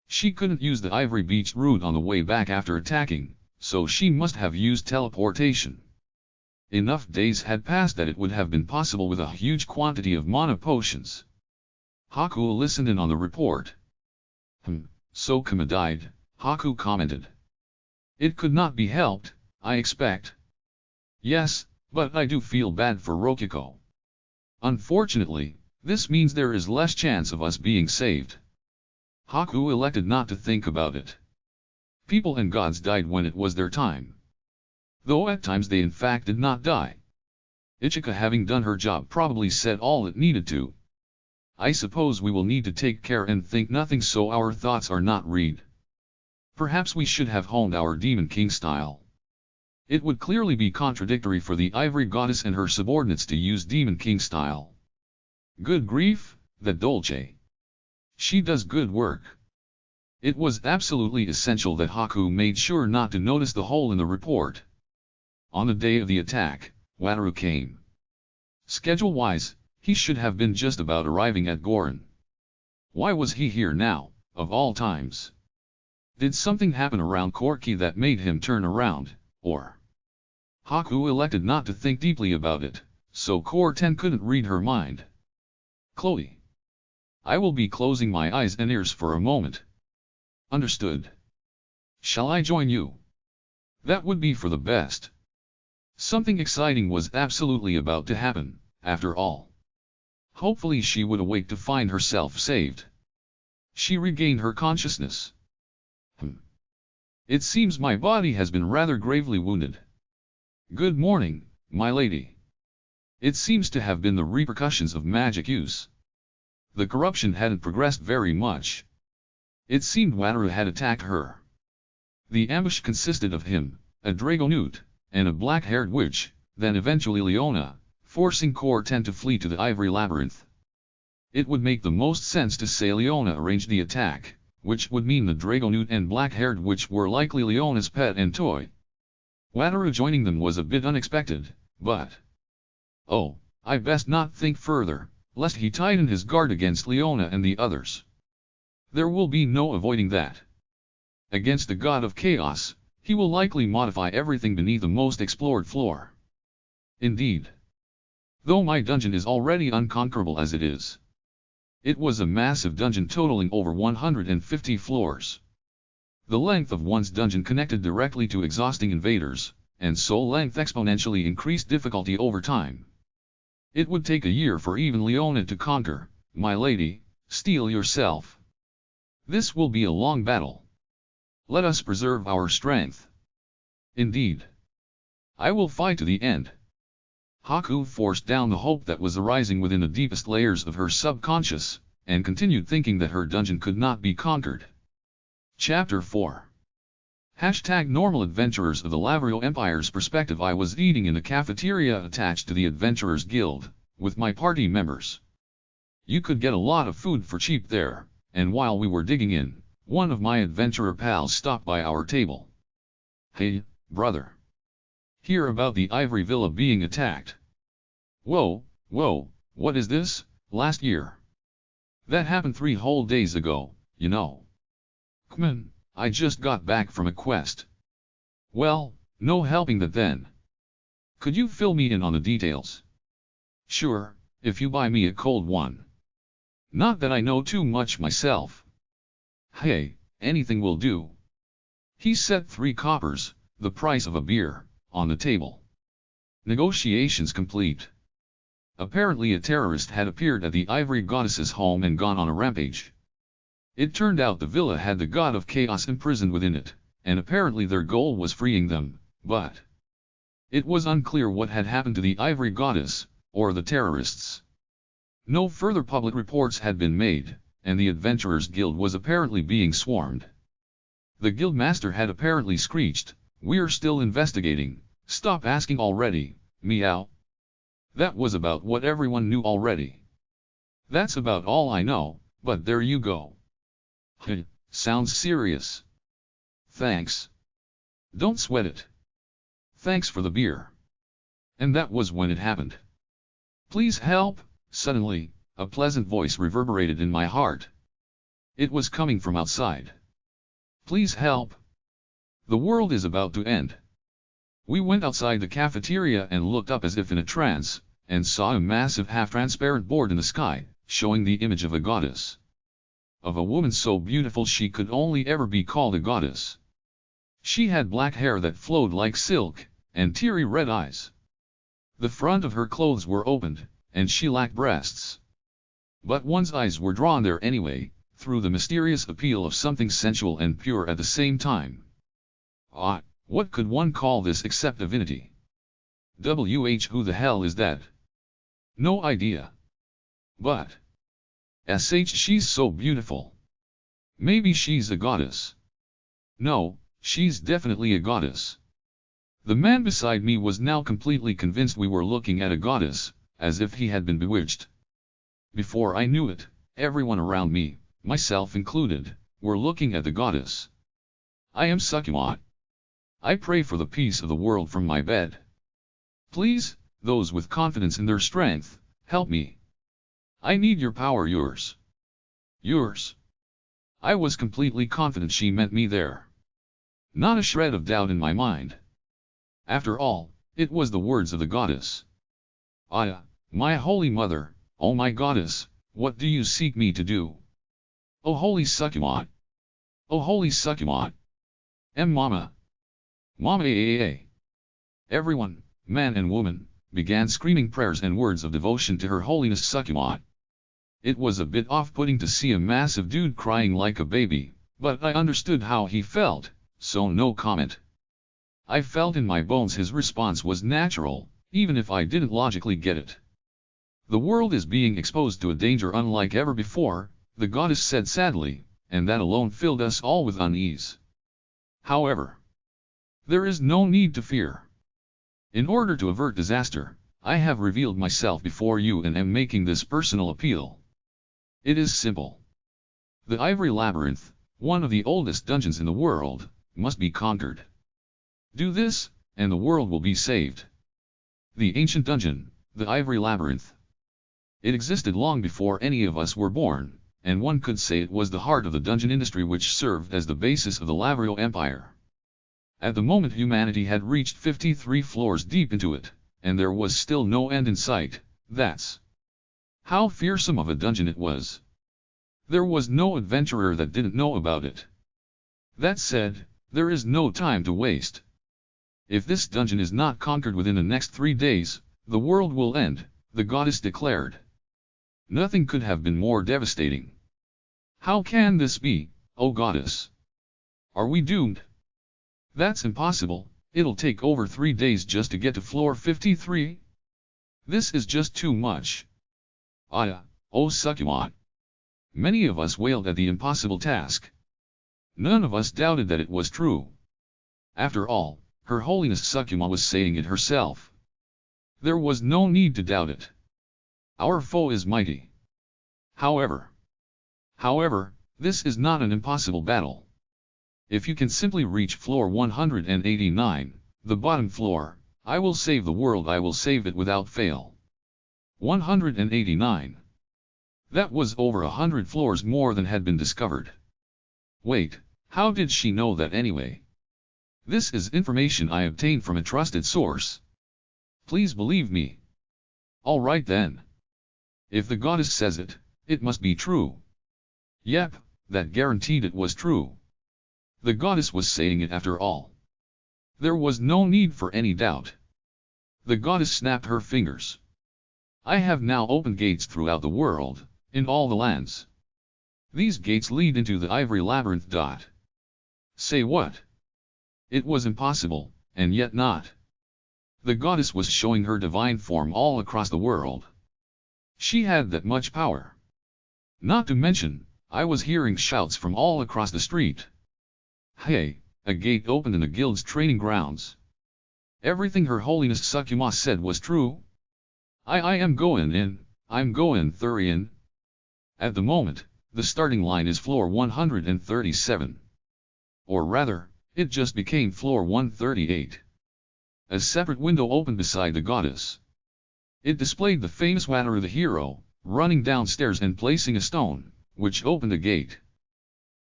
She couldn't use the Ivory Beach route on the way back after attacking, so she must have used teleportation. Enough days had passed that it would have been possible with a huge quantity of mana potions. Haku listened in on the report. So Kama died, Haku commented. It could not be helped, I expect. Yes, but I do feel bad for Rokiko. Unfortunately, this means there is less chance of us being saved. Haku elected not to think about it. People and gods died when it was their time. Though at times they in fact did not die. Ichika having done her job probably said all it needed to. I suppose we will need to take care and think nothing so our thoughts are not read. Perhaps we should have honed our Demon King style. It would clearly be contradictory for the Ivory Goddess and her subordinates to use Demon King style. Good grief, that Dolce. She does good work. It was absolutely essential that Haku made sure not to notice the hole in the report. On the day of the attack, Wataru came. Schedule-wise, he should have been just about arriving at Goron. Why was he here now, of all times? Did something happen around Corky that made him turn around, or? Haku elected not to think deeply about it, so Core 10 couldn't read her mind. Chloe. I will be closing my eyes and ears for a moment. Understood. Shall I join you? That would be for the best. Something exciting was absolutely about to happen, after all. Hopefully she would awake to find herself saved. She regained her consciousness. It seems my body has been rather gravely wounded. Good morning, my lady. It seems to have been the repercussions of magic use. The corruption hadn't progressed very much. It seemed Wataru had attacked her. The ambush consisted of him, a Dragonute, and a black-haired witch, then eventually Leona, forcing Core 10 to flee to the Ivory Labyrinth. It would make the most sense to say Leona arranged the attack, which would mean the Dragonute and black-haired witch were likely Leona's pet and toy. Wataru joining them was a bit unexpected, but... Oh, I best not think further, lest he tighten his guard against Leona and the others. There will be no avoiding that. Against the god of chaos, he will likely modify everything beneath the most explored floor. Indeed. Though my dungeon is already unconquerable as it is. It was a massive dungeon totaling over 150 floors. The length of one's dungeon connected directly to exhausting invaders, and so length exponentially increased difficulty over time. It would take a year for even Leona to conquer. My lady, steel yourself. This will be a long battle. Let us preserve our strength. Indeed. I will fight to the end. Haku forced down the hope that was arising within the deepest layers of her subconscious, and continued thinking that her dungeon could not be conquered. Chapter 4 #Normal Adventurers of the Lavrio Empire's perspective. I was eating in a cafeteria attached to the Adventurers Guild, with my party members. You could get a lot of food for cheap there, and while we were digging in, one of my adventurer pals stopped by our table. Hey, brother. Hear about the Ivory Villa being attacked. Whoa, what is this? Last year. That happened 3 whole days ago, you know. Come on, I just got back from a quest. Well, no helping that then. Could you fill me in on the details? Sure, if you buy me a cold one. Not that I know too much myself. Hey, anything will do. He set 3 coppers, the price of a beer, on the table. Negotiations complete. Apparently a terrorist had appeared at the Ivory Goddess's home and gone on a rampage. It turned out the villa had the god of chaos imprisoned within it, and apparently their goal was freeing them, but it was unclear what had happened to the Ivory Goddess, or the terrorists. No further public reports had been made, and the Adventurers Guild was apparently being swarmed. The guildmaster had apparently screeched, "We're still investigating, stop asking already, meow." That was about what everyone knew already. That's about all I know, but there you go. Sounds serious. Thanks. Don't sweat it. Thanks for the beer. And that was when it happened. Please help. Suddenly, a pleasant voice reverberated in my heart. It was coming from outside. Please help. The world is about to end. We went outside the cafeteria and looked up as if in a trance, and saw a massive half-transparent board in the sky, showing the image of a goddess. Of a woman so beautiful she could only ever be called a goddess. She had black hair that flowed like silk, and teary red eyes. The front of her clothes were opened, and she lacked breasts. But one's eyes were drawn there anyway, through the mysterious appeal of something sensual and pure at the same time. What could one call this except divinity? Who the hell is that? No idea. But she's so beautiful. Maybe she's a goddess. No, she's definitely a goddess. The man beside me was now completely convinced we were looking at a goddess, as if he had been bewitched. Before I knew it, everyone around me, myself included, were looking at the goddess. I am Supana. I pray for the peace of the world from my bed. Please, those with confidence in their strength, help me. I need your power, yours. Yours. I was completely confident she meant me there. Not a shred of doubt in my mind. After all, it was the words of the goddess. My holy mother, oh my goddess, what do you seek me to do? Oh holy Supana. Oh holy Supana. Mama. Mama. Everyone, man and woman, began screaming prayers and words of devotion to her holiness Supana. It was a bit off-putting to see a massive dude crying like a baby, but I understood how he felt, so no comment. I felt in my bones his response was natural, even if I didn't logically get it. The world is being exposed to a danger unlike ever before, the goddess said sadly, and that alone filled us all with unease. However, there is no need to fear. In order to avert disaster, I have revealed myself before you and am making this personal appeal. It is simple. The Ivory Labyrinth, one of the oldest dungeons in the world, must be conquered. Do this, and the world will be saved. The ancient dungeon, the Ivory Labyrinth. It existed long before any of us were born, and one could say it was the heart of the dungeon industry which served as the basis of the Lavrio Empire. At the moment humanity had reached 53 floors deep into it, and there was still no end in sight. That's how fearsome of a dungeon it was. There was no adventurer that didn't know about it. That said, there is no time to waste. If this dungeon is not conquered within the next 3 days, the world will end, the goddess declared. Nothing could have been more devastating. How can this be, O goddess? Are we doomed? That's impossible, it'll take over 3 days just to get to floor 53. This is just too much. Oh Supana. Many of us wailed at the impossible task. None of us doubted that it was true. After all, Her Holiness Supana was saying it herself. There was no need to doubt it. Our foe is mighty. However, this is not an impossible battle. If you can simply reach floor 189, the bottom floor, I will save the world, I will save it without fail. 189. That was over 100 floors more than had been discovered. Wait, how did she know that anyway? This is information I obtained from a trusted source. Please believe me. Alright then. If the goddess says it, it must be true. Yep, that guaranteed it was true. The goddess was saying it after all. There was no need for any doubt. The goddess snapped her fingers. I have now opened gates throughout the world, in all the lands. These gates lead into the ivory labyrinth. Say what? It was impossible, and yet not. The goddess was showing her divine form all across the world. She had that much power. Not to mention, I was hearing shouts from all across the street. Hey, a gate opened in the guild's training grounds. Everything Her Holiness Supana said was true. I am going in, I'm going through in. At the moment, the starting line is floor 137. Or rather, it just became floor 138. A separate window opened beside the goddess. It displayed the famous Wataru the hero, running downstairs and placing a stone, which opened a gate.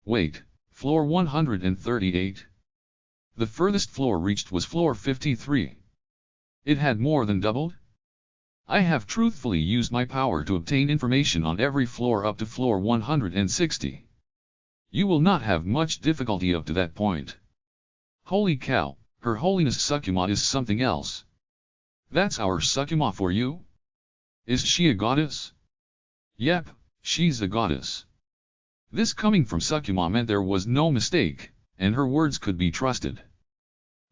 Wait, floor 138? The furthest floor reached was floor 53. It had more than doubled? I have truthfully used my power to obtain information on every floor up to floor 160. You will not have much difficulty up to that point. Holy cow, Her Holiness Supana is something else. That's our Supana for you? Is she a goddess? Yep, she's a goddess. This coming from Supana meant there was no mistake, and her words could be trusted.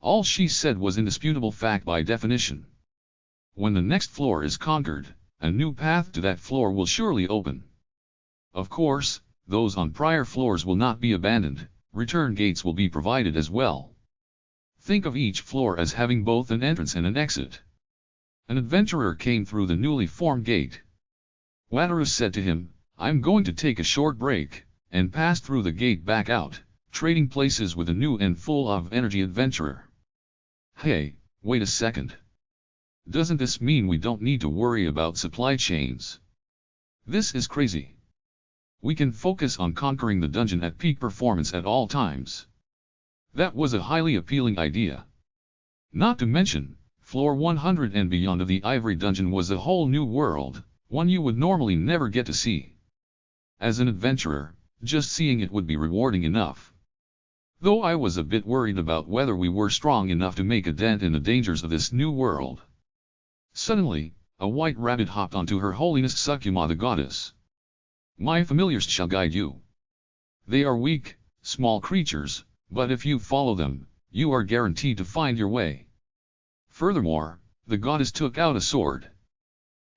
All she said was indisputable fact by definition. When the next floor is conquered, a new path to that floor will surely open. Of course, those on prior floors will not be abandoned, return gates will be provided as well. Think of each floor as having both an entrance and an exit. An adventurer came through the newly formed gate. Wataru said to him, I'm going to take a short break, and pass through the gate back out, trading places with a new and full of energy adventurer. Hey, wait a second. Doesn't this mean we don't need to worry about supply chains? This is crazy. We can focus on conquering the dungeon at peak performance at all times. That was a highly appealing idea. Not to mention, floor 100 and beyond of the Ivory Dungeon was a whole new world, one you would normally never get to see. As an adventurer, just seeing it would be rewarding enough. Though I was a bit worried about whether we were strong enough to make a dent in the dangers of this new world. Suddenly, a white rabbit hopped onto Her Holiness Supana the goddess. My familiars shall guide you. They are weak, small creatures, but if you follow them, you are guaranteed to find your way. Furthermore, the goddess took out a sword.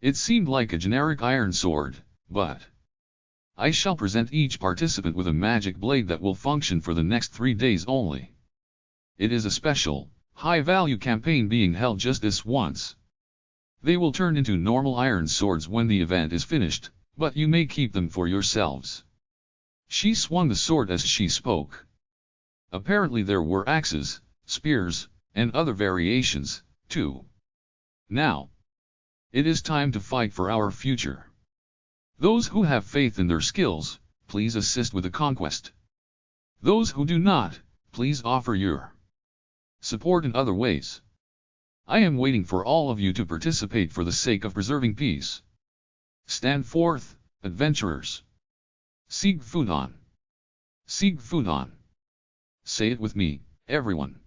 It seemed like a generic iron sword, but I shall present each participant with a magic blade that will function for the next 3 days only. It is a special, high-value campaign being held just this once. They will turn into normal iron swords when the event is finished, but you may keep them for yourselves. She swung the sword as she spoke. Apparently there were axes, spears, and other variations, too. Now, it is time to fight for our future. Those who have faith in their skills, please assist with the conquest. Those who do not, please offer your support in other ways. I am waiting for all of you to participate for the sake of preserving peace. Stand forth, adventurers. Sieg Fudan. Sieg Fudan. Say it with me, everyone.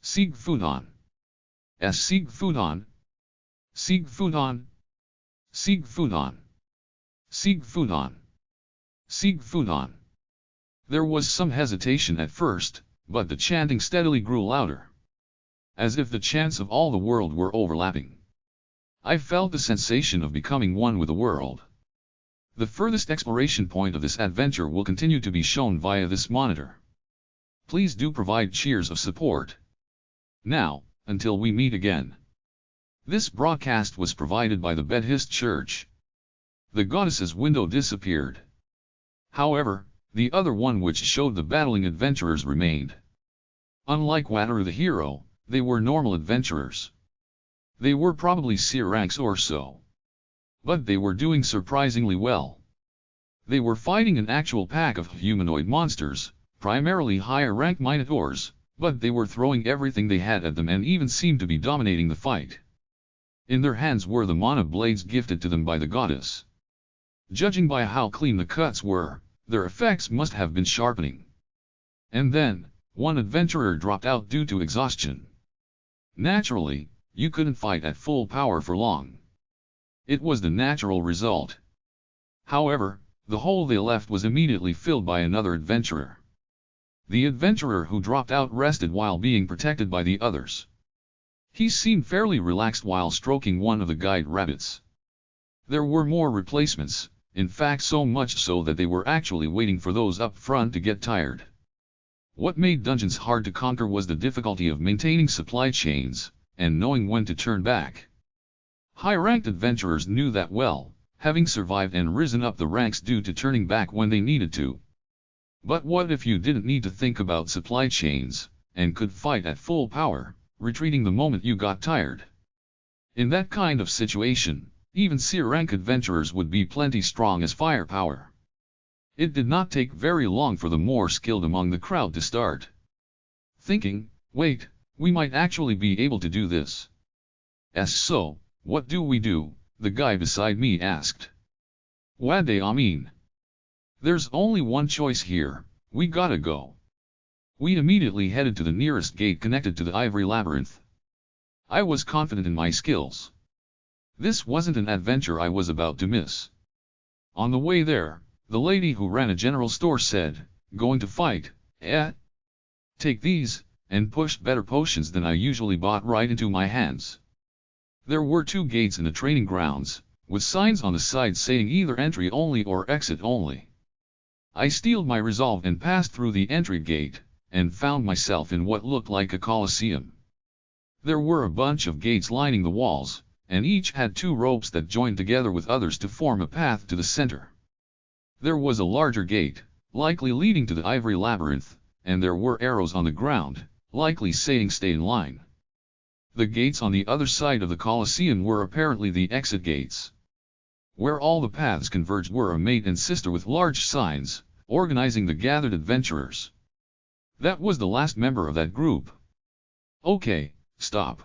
Sieg Fudan. Sieg Fudan. Sieg Fudan. Sieg Fudan. Sieg Fudan. Sieg Fudan. There was some hesitation at first, but the chanting steadily grew louder. As if the chants of all the world were overlapping. I felt the sensation of becoming one with the world. The furthest exploration point of this adventure will continue to be shown via this monitor. Please do provide cheers of support. Now, until we meet again. This broadcast was provided by the Buddhist Church. The goddess's window disappeared. However, the other one which showed the battling adventurers remained. Unlike Wataru the hero, they were normal adventurers. They were probably C ranks or so. But they were doing surprisingly well. They were fighting an actual pack of humanoid monsters, primarily higher rank minotaurs, but they were throwing everything they had at them and even seemed to be dominating the fight. In their hands were the mana blades gifted to them by the goddess. Judging by how clean the cuts were, their effects must have been sharpening. And then, one adventurer dropped out due to exhaustion. Naturally, you couldn't fight at full power for long. It was the natural result. However, the hole they left was immediately filled by another adventurer. The adventurer who dropped out rested while being protected by the others. He seemed fairly relaxed while stroking one of the guide rabbits. There were more replacements, in fact so much so that they were actually waiting for those up front to get tired. What made dungeons hard to conquer was the difficulty of maintaining supply chains, and knowing when to turn back. High-ranked adventurers knew that well, having survived and risen up the ranks due to turning back when they needed to. But what if you didn't need to think about supply chains, and could fight at full power, retreating the moment you got tired? In that kind of situation, even C-rank adventurers would be plenty strong as firepower. It did not take very long for the more skilled among the crowd to start thinking, wait, we might actually be able to do this. So, what do we do? The guy beside me asked. Wade I mean. There's only one choice here, we gotta go. We immediately headed to the nearest gate connected to the Ivory Labyrinth. I was confident in my skills. This wasn't an adventure I was about to miss. On the way there, the lady who ran a general store said, going to fight, eh? Take these, and pushed better potions than I usually bought right into my hands. There were 2 gates in the training grounds, with signs on the side saying either entry only or exit only. I steeled my resolve and passed through the entry gate, and found myself in what looked like a coliseum. There were a bunch of gates lining the walls, and each had 2 ropes that joined together with others to form a path to the center. There was a larger gate, likely leading to the Ivory Labyrinth, and there were arrows on the ground, likely saying stay in line. The gates on the other side of the Colosseum were apparently the exit gates. Where all the paths converged were a mate and sister with large signs, organizing the gathered adventurers. That was the last member of that group. Okay, stop.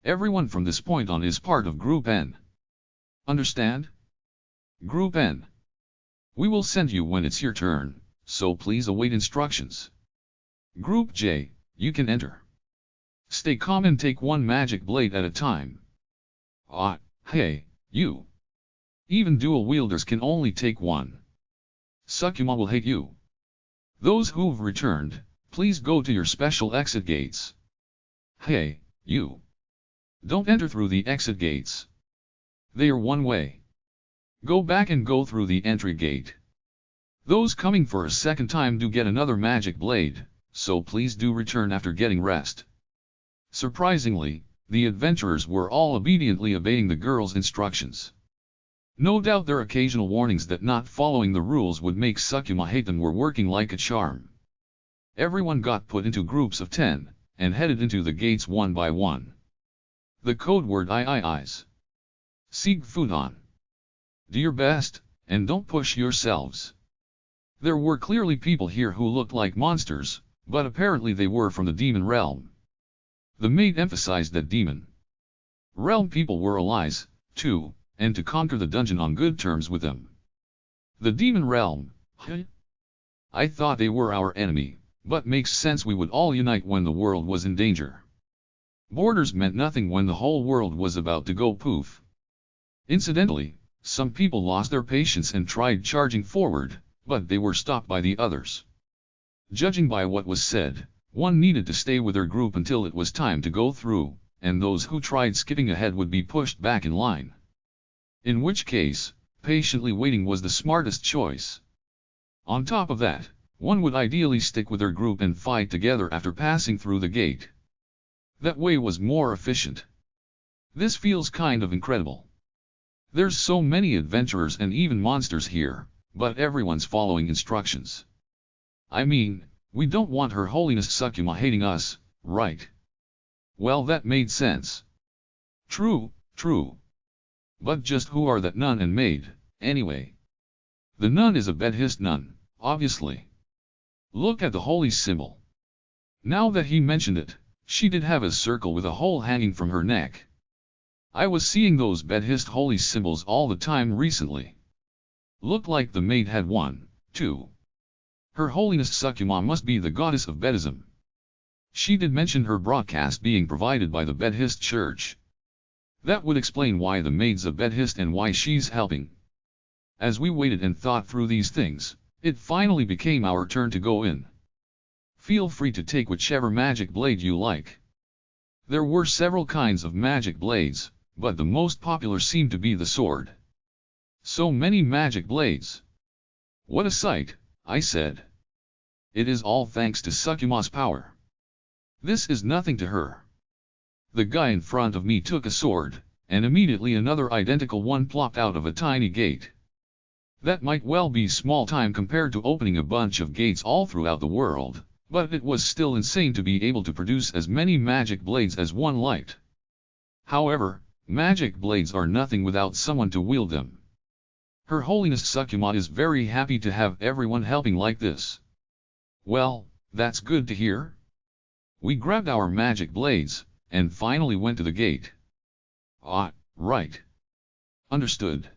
Everyone from this point on is part of Group N. Understand? Group N. We will send you when it's your turn, so please await instructions. Group J, you can enter. Stay calm and take 1 magic blade at a time. Hey, you. Even dual wielders can only take 1. Sukuma will hate you. Those who've returned, please go to your special exit gates. Hey, you. Don't enter through the exit gates. They are one way. Go back and go through the entry gate. Those coming for a second time do get another magic blade, so please do return after getting rest. Surprisingly, the adventurers were all obediently obeying the girl's instructions. No doubt their occasional warnings that not following the rules would make Sukuma hate them were working like a charm. Everyone got put into groups of 10, and headed into the gates one by one. The code word is Sieg Fudan. Do your best, and don't push yourselves. There were clearly people here who looked like monsters, but apparently they were from the demon realm. The mate emphasized that demon realm people were allies, too, and to conquer the dungeon on good terms with them. The demon realm, I thought they were our enemy, but makes sense we would all unite when the world was in danger. Borders meant nothing when the whole world was about to go poof. Incidentally, some people lost their patience and tried charging forward, but they were stopped by the others. Judging by what was said, one needed to stay with their group until it was time to go through, and those who tried skipping ahead would be pushed back in line. In which case, patiently waiting was the smartest choice. On top of that, one would ideally stick with their group and fight together after passing through the gate. That way was more efficient. This feels kind of incredible. There's so many adventurers and even monsters here, but everyone's following instructions. I mean, we don't want Her Holiness Sukuma hating us, right? Well, that made sense. True, true. But just who are that nun and maid, anyway? The nun is a Buddhist nun, obviously. Look at the holy symbol. Now that he mentioned it, she did have a circle with a hole hanging from her neck. I was seeing those Buddhist holy symbols all the time recently. Looked like the maid had one, too. Her Holiness Sukuma must be the goddess of Buddhism. She did mention her broadcast being provided by the Buddhist church. That would explain why the maid's a Buddhist and why she's helping. As we waited and thought through these things, it finally became our turn to go in. Feel free to take whichever magic blade you like. There were several kinds of magic blades, but the most popular seemed to be the sword. So many magic blades. What a sight, I said. It is all thanks to Sukuma's power. This is nothing to her. The guy in front of me took a sword, and immediately another identical one plopped out of a tiny gate. That might well be small time compared to opening a bunch of gates all throughout the world, but it was still insane to be able to produce as many magic blades as one liked. However, magic blades are nothing without someone to wield them. Her Holiness Sukuma is very happy to have everyone helping like this. Well, that's good to hear. We grabbed our magic blades, and finally went to the gate. Ah, right. Understood.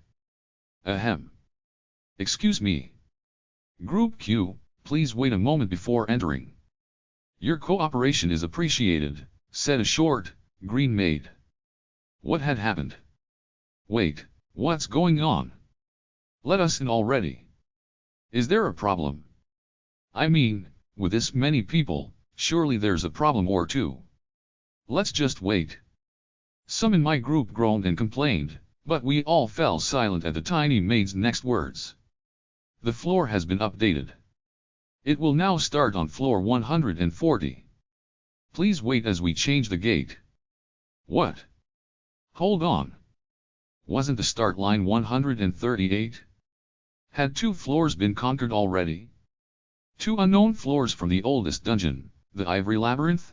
Ahem. Excuse me. Group Q, please wait a moment before entering. Your cooperation is appreciated, said a short, green maid. What had happened? Wait, what's going on? Let us in already. Is there a problem? I mean, with this many people, surely there's a problem or two. Let's just wait. Some in my group groaned and complained, but we all fell silent at the tiny maid's next words. The floor has been updated. It will now start on floor 140. Please wait as we change the gate. What? Hold on. Wasn't the start line 138? Had 2 floors been conquered already? 2 unknown floors from the oldest dungeon, the Ivory Labyrinth?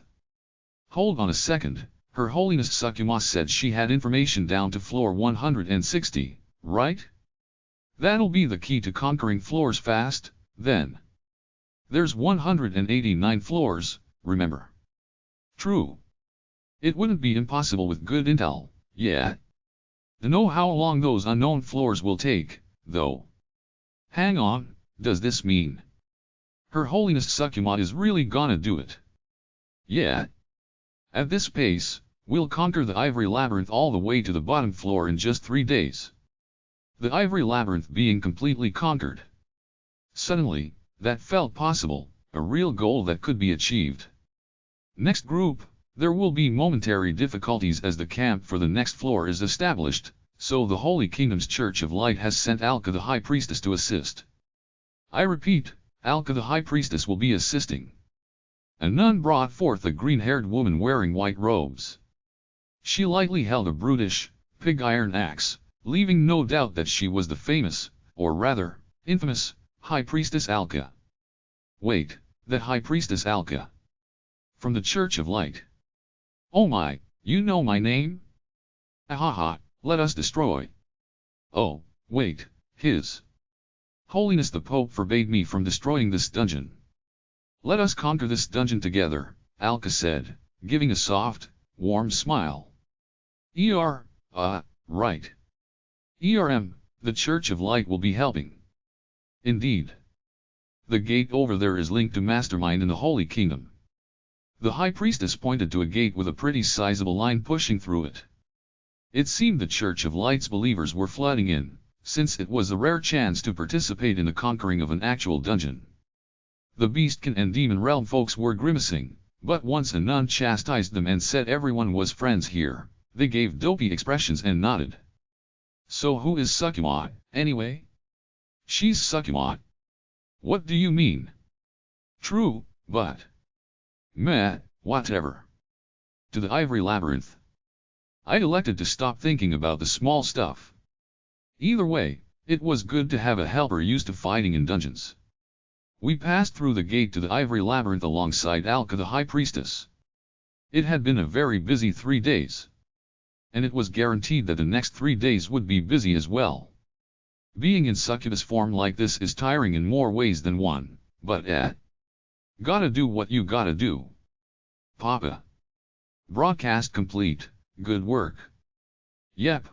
Hold on a second, Her Holiness Sukuma said she had information down to floor 160, right? That'll be the key to conquering floors fast, then. There's 189 floors, remember? True. It wouldn't be impossible with good intel, yeah. To know how long those unknown floors will take, though. Hang on, does this mean Her Holiness Sukuma is really gonna do it? Yeah. At this pace, we'll conquer the Ivory Labyrinth all the way to the bottom floor in just 3 days. The Ivory Labyrinth being completely conquered. Suddenly, that felt possible, a real goal that could be achieved. Next group, there will be momentary difficulties as the camp for the next floor is established, so the Holy Kingdom's Church of Light has sent Alka the High Priestess to assist. I repeat, Alka the High Priestess will be assisting. A nun brought forth a green-haired woman wearing white robes. She lightly held a brutish, pig-iron axe, leaving no doubt that she was the famous, or rather, infamous, High Priestess Alka. Wait, that High Priestess Alka? From the Church of Light. Oh my, you know my name? Ahaha, let us destroy. Oh, wait, His Holiness the Pope forbade me from destroying this dungeon. Let us conquer this dungeon together, Alka said, giving a soft, warm smile. Right. The Church of Light will be helping. Indeed. The gate over there is linked to Mastermind in the Holy Kingdom. The High Priestess pointed to a gate with a pretty sizable line pushing through it. It seemed the Church of Light's believers were flooding in, since it was a rare chance to participate in the conquering of an actual dungeon. The Beastkin and Demon Realm folks were grimacing, but once a nun chastised them and said everyone was friends here, they gave dopey expressions and nodded. So who is Sukuma, anyway? She's Sukuma. What do you mean? True, but... Meh, whatever. To the Ivory Labyrinth. I elected to stop thinking about the small stuff. Either way, It was good to have a helper used to fighting in dungeons. We passed through the gate to the Ivory Labyrinth alongside Alka the High Priestess. It had been a very busy 3 days. And it was guaranteed that the next 3 days would be busy as well. Being in succubus form like this is tiring in more ways than one, but gotta do what you gotta do. Papa. Broadcast complete, good work. Yep.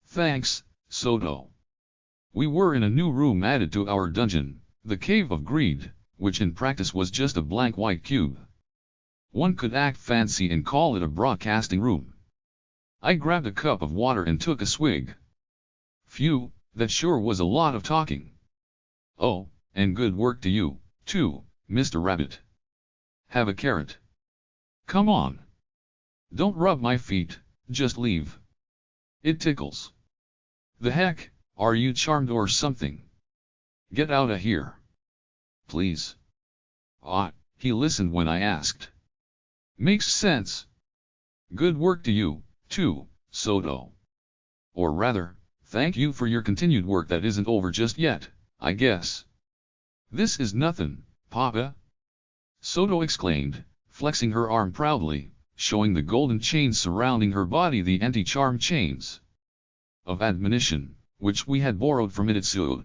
Thanks, Soto. We were in a new room added to our dungeon, the Cave of Greed, which in practice was just a blank white cube. One could act fancy and call it a broadcasting room. I grabbed a cup of water and took a swig. Phew, that sure was a lot of talking. Oh, and good work to you, too, Mr. Rabbit. Have a carrot. Come on. Don't rub my feet, just leave. It tickles. The heck, are you charmed or something? Get out of here. Please. He listened when I asked. Makes sense. Good work to you, too, Soto. Or rather, thank you for your continued work that isn't over just yet, I guess. This is nothing, Papa. Soto exclaimed, flexing her arm proudly, showing the golden chains surrounding her body, the anti-charm chains of admonition, which we had borrowed from Itsuo.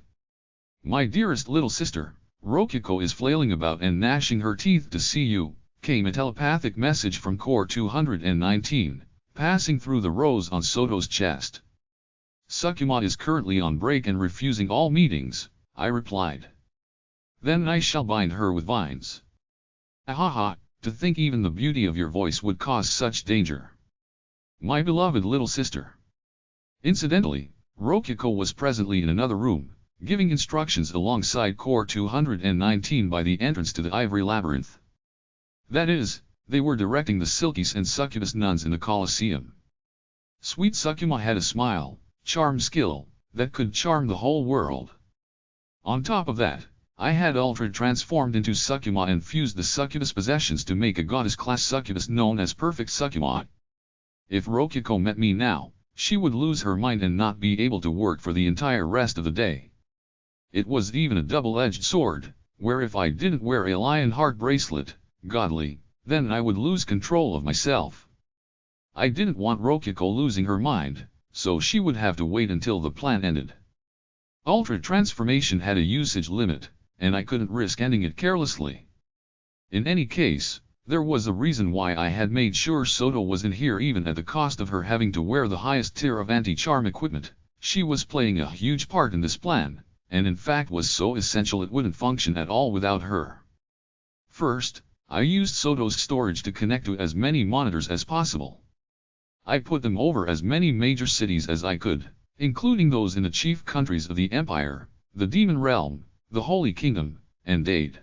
My dearest little sister, Rokiko is flailing about and gnashing her teeth to see you, came a telepathic message from Core 219, passing through the rows on Soto's chest. Tsukuma is currently on break and refusing all meetings, I replied. Then I shall bind her with vines. Ahaha, to think even the beauty of your voice would cause such danger. My beloved little sister. Incidentally, Rokiko was presently in another room, giving instructions alongside Core 219 by the entrance to the Ivory Labyrinth. That is, they were directing the Silkies and Succubus nuns in the Colosseum. Sweet Tsukuma had a smile, charm skill, that could charm the whole world. On top of that, I had ultra-transformed into Tsukuma and fused the succubus possessions to make a goddess-class succubus known as Perfect Tsukuma. If Rokiko met me now, she would lose her mind and not be able to work for the entire rest of the day. It was even a double-edged sword, where if I didn't wear a lion heart bracelet, godly, then I would lose control of myself. I didn't want Rokiko losing her mind, so she would have to wait until the plan ended. Ultra transformation had a usage limit, and I couldn't risk ending it carelessly. In any case, there was a reason why I had made sure Soto was in here even at the cost of her having to wear the highest tier of anti-charm equipment. She was playing a huge part in this plan, and in fact was so essential it wouldn't function at all without her. First, I used Soto's storage to connect to as many monitors as possible. I put them over as many major cities as I could, including those in the chief countries of the Empire, the Demon Realm, the Holy Kingdom, and Dade.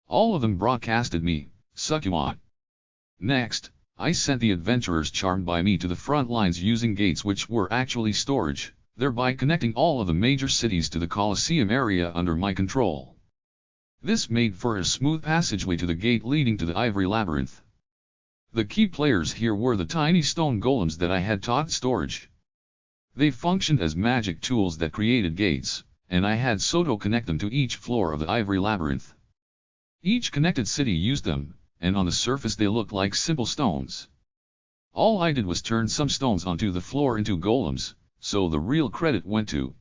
All of them broadcasted me, Tsukuma. Next, I sent the adventurers charmed by me to the front lines using gates which were actually storage, thereby connecting all of the major cities to the Colosseum area under my control. This made for a smooth passageway to the gate leading to the Ivory Labyrinth. The key players here were the tiny stone golems that I had taught storage. They functioned as magic tools that created gates, and I had Soto connect them to each floor of the Ivory Labyrinth. Each connected city used them, and on the surface they looked like simple stones. All I did was turn some stones onto the floor into golems, so the real credit went to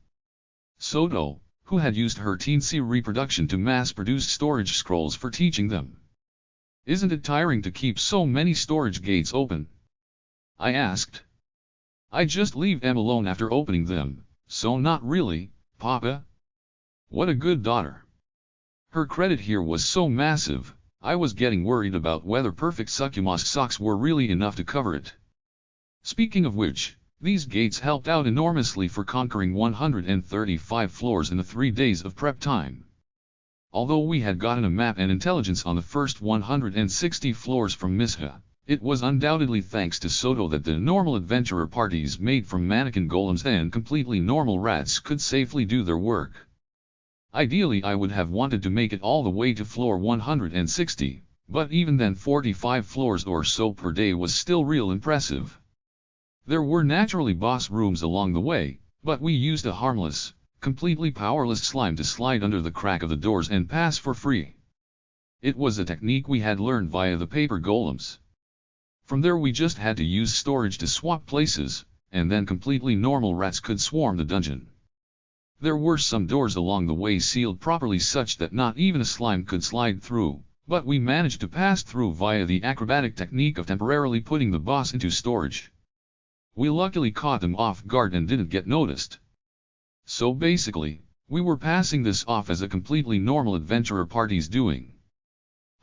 Soto, who had used her teensy reproduction to mass-produce storage scrolls for teaching them. Isn't it tiring to keep so many storage gates open? I asked. I just leave them alone after opening them, so not really, Papa. What a good daughter. Her credit here was so massive, I was getting worried about whether Perfect Tsukuma's socks were really enough to cover it. Speaking of which, these gates helped out enormously for conquering 135 floors in the 3 days of prep time. Although we had gotten a map and intelligence on the first 160 floors from Misha, it was undoubtedly thanks to Soto that the normal adventurer parties made from mannequin golems and completely normal rats could safely do their work. Ideally I would have wanted to make it all the way to floor 160, but even then 45 floors or so per day was still real impressive. There were naturally boss rooms along the way, But we used a harmless, completely powerless slime to slide under the crack of the doors and pass for free. It was a technique we had learned via the paper golems. From there we just had to use storage to swap places, and then completely normal rats could swarm the dungeon. There were some doors along the way sealed properly such that not even a slime could slide through, but we managed to pass through via the acrobatic technique of temporarily putting the boss into storage. We luckily caught them off guard and didn't get noticed. So basically, we were passing this off as a completely normal adventurer party's doing.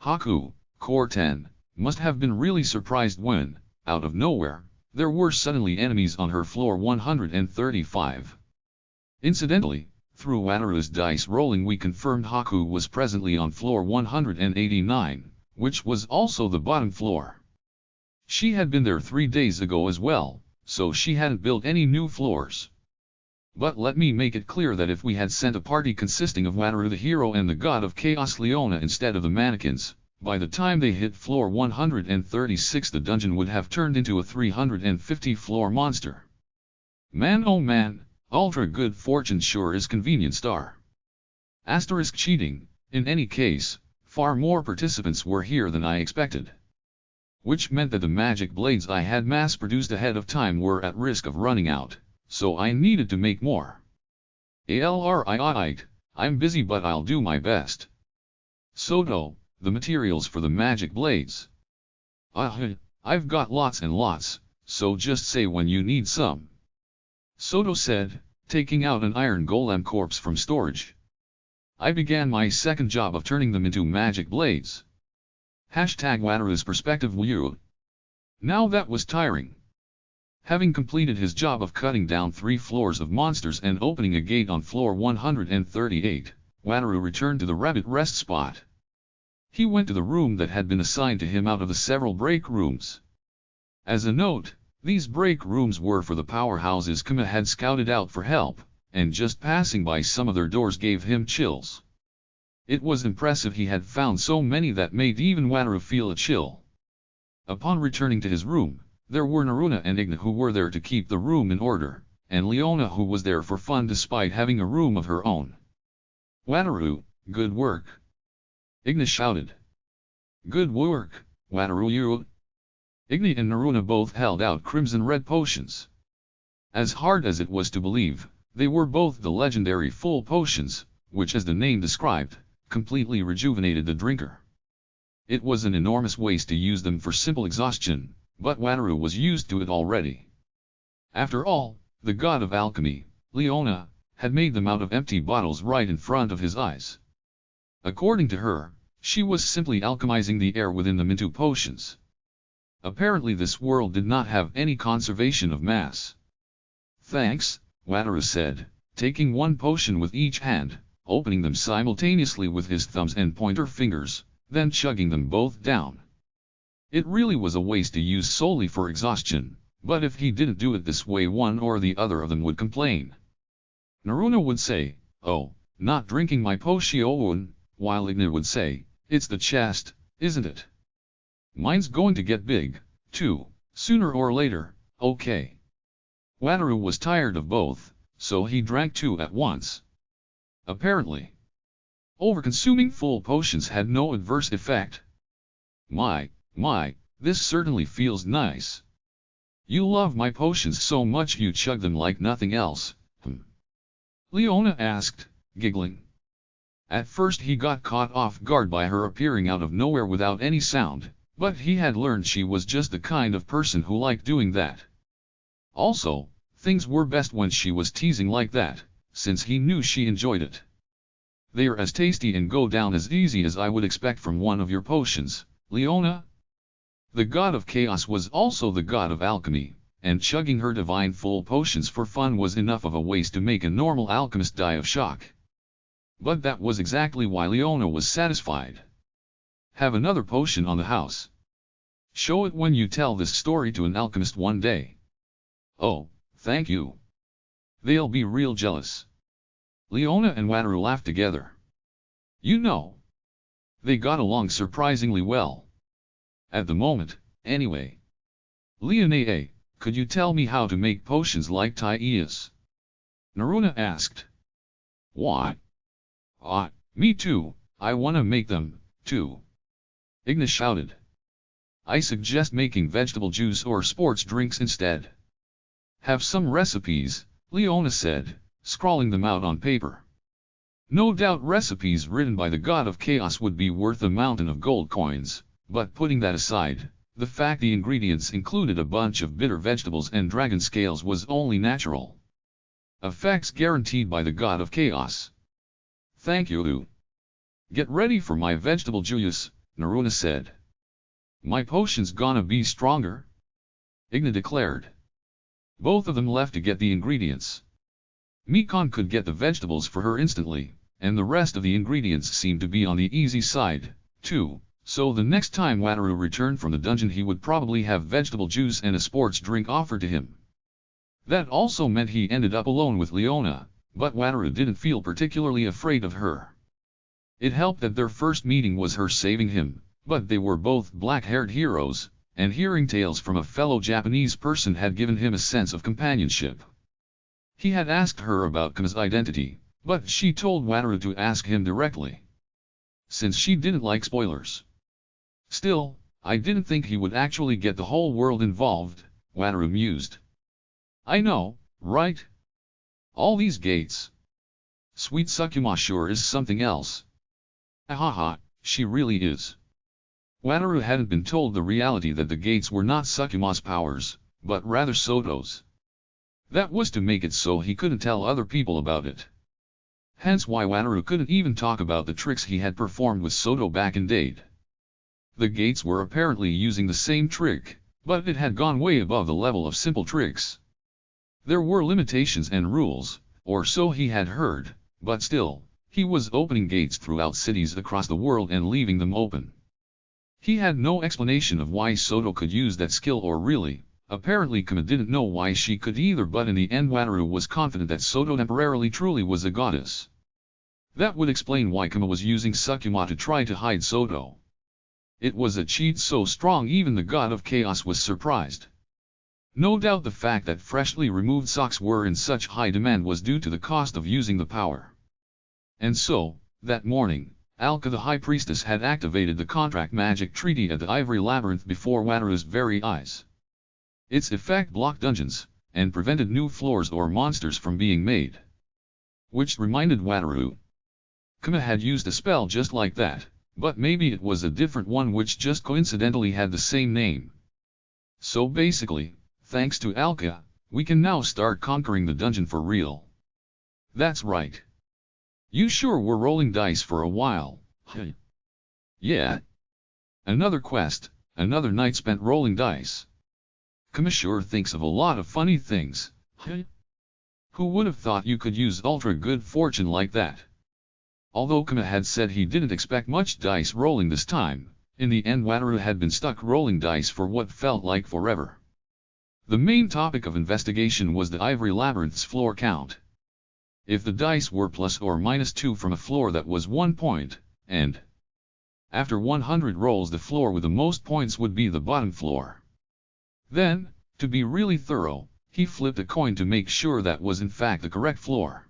Haku, Core 10, must have been really surprised when, out of nowhere, there were suddenly enemies on her floor 135. Incidentally, through Wataru's dice rolling we confirmed Haku was presently on floor 189, which was also the bottom floor. She had been there 3 days ago as well, so she hadn't built any new floors. But let me make it clear that if we had sent a party consisting of Wataru the hero and the god of chaos Leona instead of the mannequins, by the time they hit floor 136 the dungeon would have turned into a 350 floor monster. Man oh man, ultra good fortune sure is convenient star. Asterisk cheating, in any case, far more participants were here than I expected. Which meant that the magic blades I had mass-produced ahead of time were at risk of running out, so I needed to make more. I'm busy but I'll do my best. Soto, the materials for the magic blades. I've got lots and lots, so just say when you need some. Soto said, taking out an iron golem corpse from storage. I began my second job of turning them into magic blades. #Wataru's perspective Wyu. Now that was tiring. Having completed his job of cutting down 3 floors of monsters and opening a gate on floor 138, Wataru returned to the rabbit rest spot. He went to the room that had been assigned to him out of the several break rooms. As a note, these break rooms were for the powerhouses Kama had scouted out for help, and just passing by some of their doors gave him chills. It was impressive he had found so many that made even Wataru feel a chill. Upon returning to his room, there were Naruna and Igna who were there to keep the room in order, and Leona who was there for fun despite having a room of her own. Wataru, good work. Igna shouted. Good work, Wataru. Igna and Naruna both held out crimson red potions. As hard as it was to believe, they were both the legendary full potions, which as the name described, completely rejuvenated the drinker. It was an enormous waste to use them for simple exhaustion, but Wataru was used to it already. After all, the god of alchemy, Leona, had made them out of empty bottles right in front of his eyes. According to her, she was simply alchemizing the air within them into potions. Apparently this world did not have any conservation of mass. Thanks, Wataru said, taking 1 potion with each hand, opening them simultaneously with his thumbs and pointer fingers, then chugging them both down. It really was a waste to use solely for exhaustion, but if he didn't do it this way one or the other of them would complain. Naruna would say, oh, not drinking my potion, while Igna would say, it's the chest, isn't it? Mine's going to get big, too, sooner or later, okay. Wataru was tired of both, so he drank 2 at once. Apparently, overconsuming full potions had no adverse effect. My, this certainly feels nice. You love my potions so much you chug them like nothing else, Leona asked, giggling. At first he got caught off guard by her appearing out of nowhere without any sound, but he had learned she was just the kind of person who liked doing that. Also, things were best when she was teasing like that, since he knew she enjoyed it. They are as tasty and go down as easy as I would expect from one of your potions, Leona. The god of chaos was also the god of alchemy, and chugging her divine full potions for fun was enough of a waste to make a normal alchemist die of shock. But that was exactly why Leona was satisfied. Have another potion on the house. Show it when you tell this story to an alchemist one day. Oh, thank you. They'll be real jealous. Leona and Wataru laughed together. You know, they got along surprisingly well. At the moment, anyway. Leona, could you tell me how to make potions like Taius? Naruna asked. Why? Me too, I wanna make them, too. Igna shouted. I suggest making vegetable juice or sports drinks instead. Have some recipes, Leona said, scrawling them out on paper. No doubt recipes written by the god of chaos would be worth a mountain of gold coins, but putting that aside, the fact the ingredients included a bunch of bitter vegetables and dragon scales was only natural. Effects guaranteed by the god of chaos. Thank you. Get ready for my vegetable juice, Naruna said. My potion's gonna be stronger, Igna declared. Both of them left to get the ingredients. Mikon could get the vegetables for her instantly, and the rest of the ingredients seemed to be on the easy side, too, so the next time Wataru returned from the dungeon he would probably have vegetable juice and a sports drink offered to him. That also meant he ended up alone with Leona, but Wataru didn't feel particularly afraid of her. It helped that their first meeting was her saving him, but they were both black-haired heroes, and hearing tales from a fellow Japanese person had given him a sense of companionship. He had asked her about Kama's identity, but she told Wataru to ask him directly, since she didn't like spoilers. Still, I didn't think he would actually get the whole world involved, Wataru mused. I know, right? All these gates. Sweet Sukuma sure is something else. Ahaha, she really is. Wataru hadn't been told the reality that the gates were not Sukuma's powers, but rather Soto's. That was to make it so he couldn't tell other people about it. Hence why Wataru couldn't even talk about the tricks he had performed with Soto back in Dade. The gates were apparently using the same trick, but it had gone way above the level of simple tricks. There were limitations and rules, or so he had heard, but still, he was opening gates throughout cities across the world and leaving them open. He had no explanation of why Soto could use that skill or really, apparently Kama didn't know why she could either, but in the end Wataru was confident that Soto temporarily truly was a goddess. That would explain why Kama was using Sukuma to try to hide Soto. It was a cheat so strong even the god of chaos was surprised. No doubt the fact that freshly removed socks were in such high demand was due to the cost of using the power. And so, that morning, Alka the High Priestess had activated the contract magic treaty at the Ivory Labyrinth before Wataru's very eyes. Its effect blocked dungeons, and prevented new floors or monsters from being made. Which reminded Wataru. Kama had used a spell just like that, but maybe it was a different one which just coincidentally had the same name. So basically, thanks to Alka, we can now start conquering the dungeon for real. That's right. You sure were rolling dice for a while, huh? Yeah. Another quest, another night spent rolling dice. Kama sure thinks of a lot of funny things, huh? Who would have thought you could use ultra good fortune like that? Although Kama had said he didn't expect much dice rolling this time, in the end Wataru had been stuck rolling dice for what felt like forever. The main topic of investigation was the Ivory Labyrinth's floor count. If the dice were plus or minus 2 from a floor that was 1 point, and after 100 rolls the floor with the most points would be the bottom floor. Then, to be really thorough, he flipped a coin to make sure that was in fact the correct floor.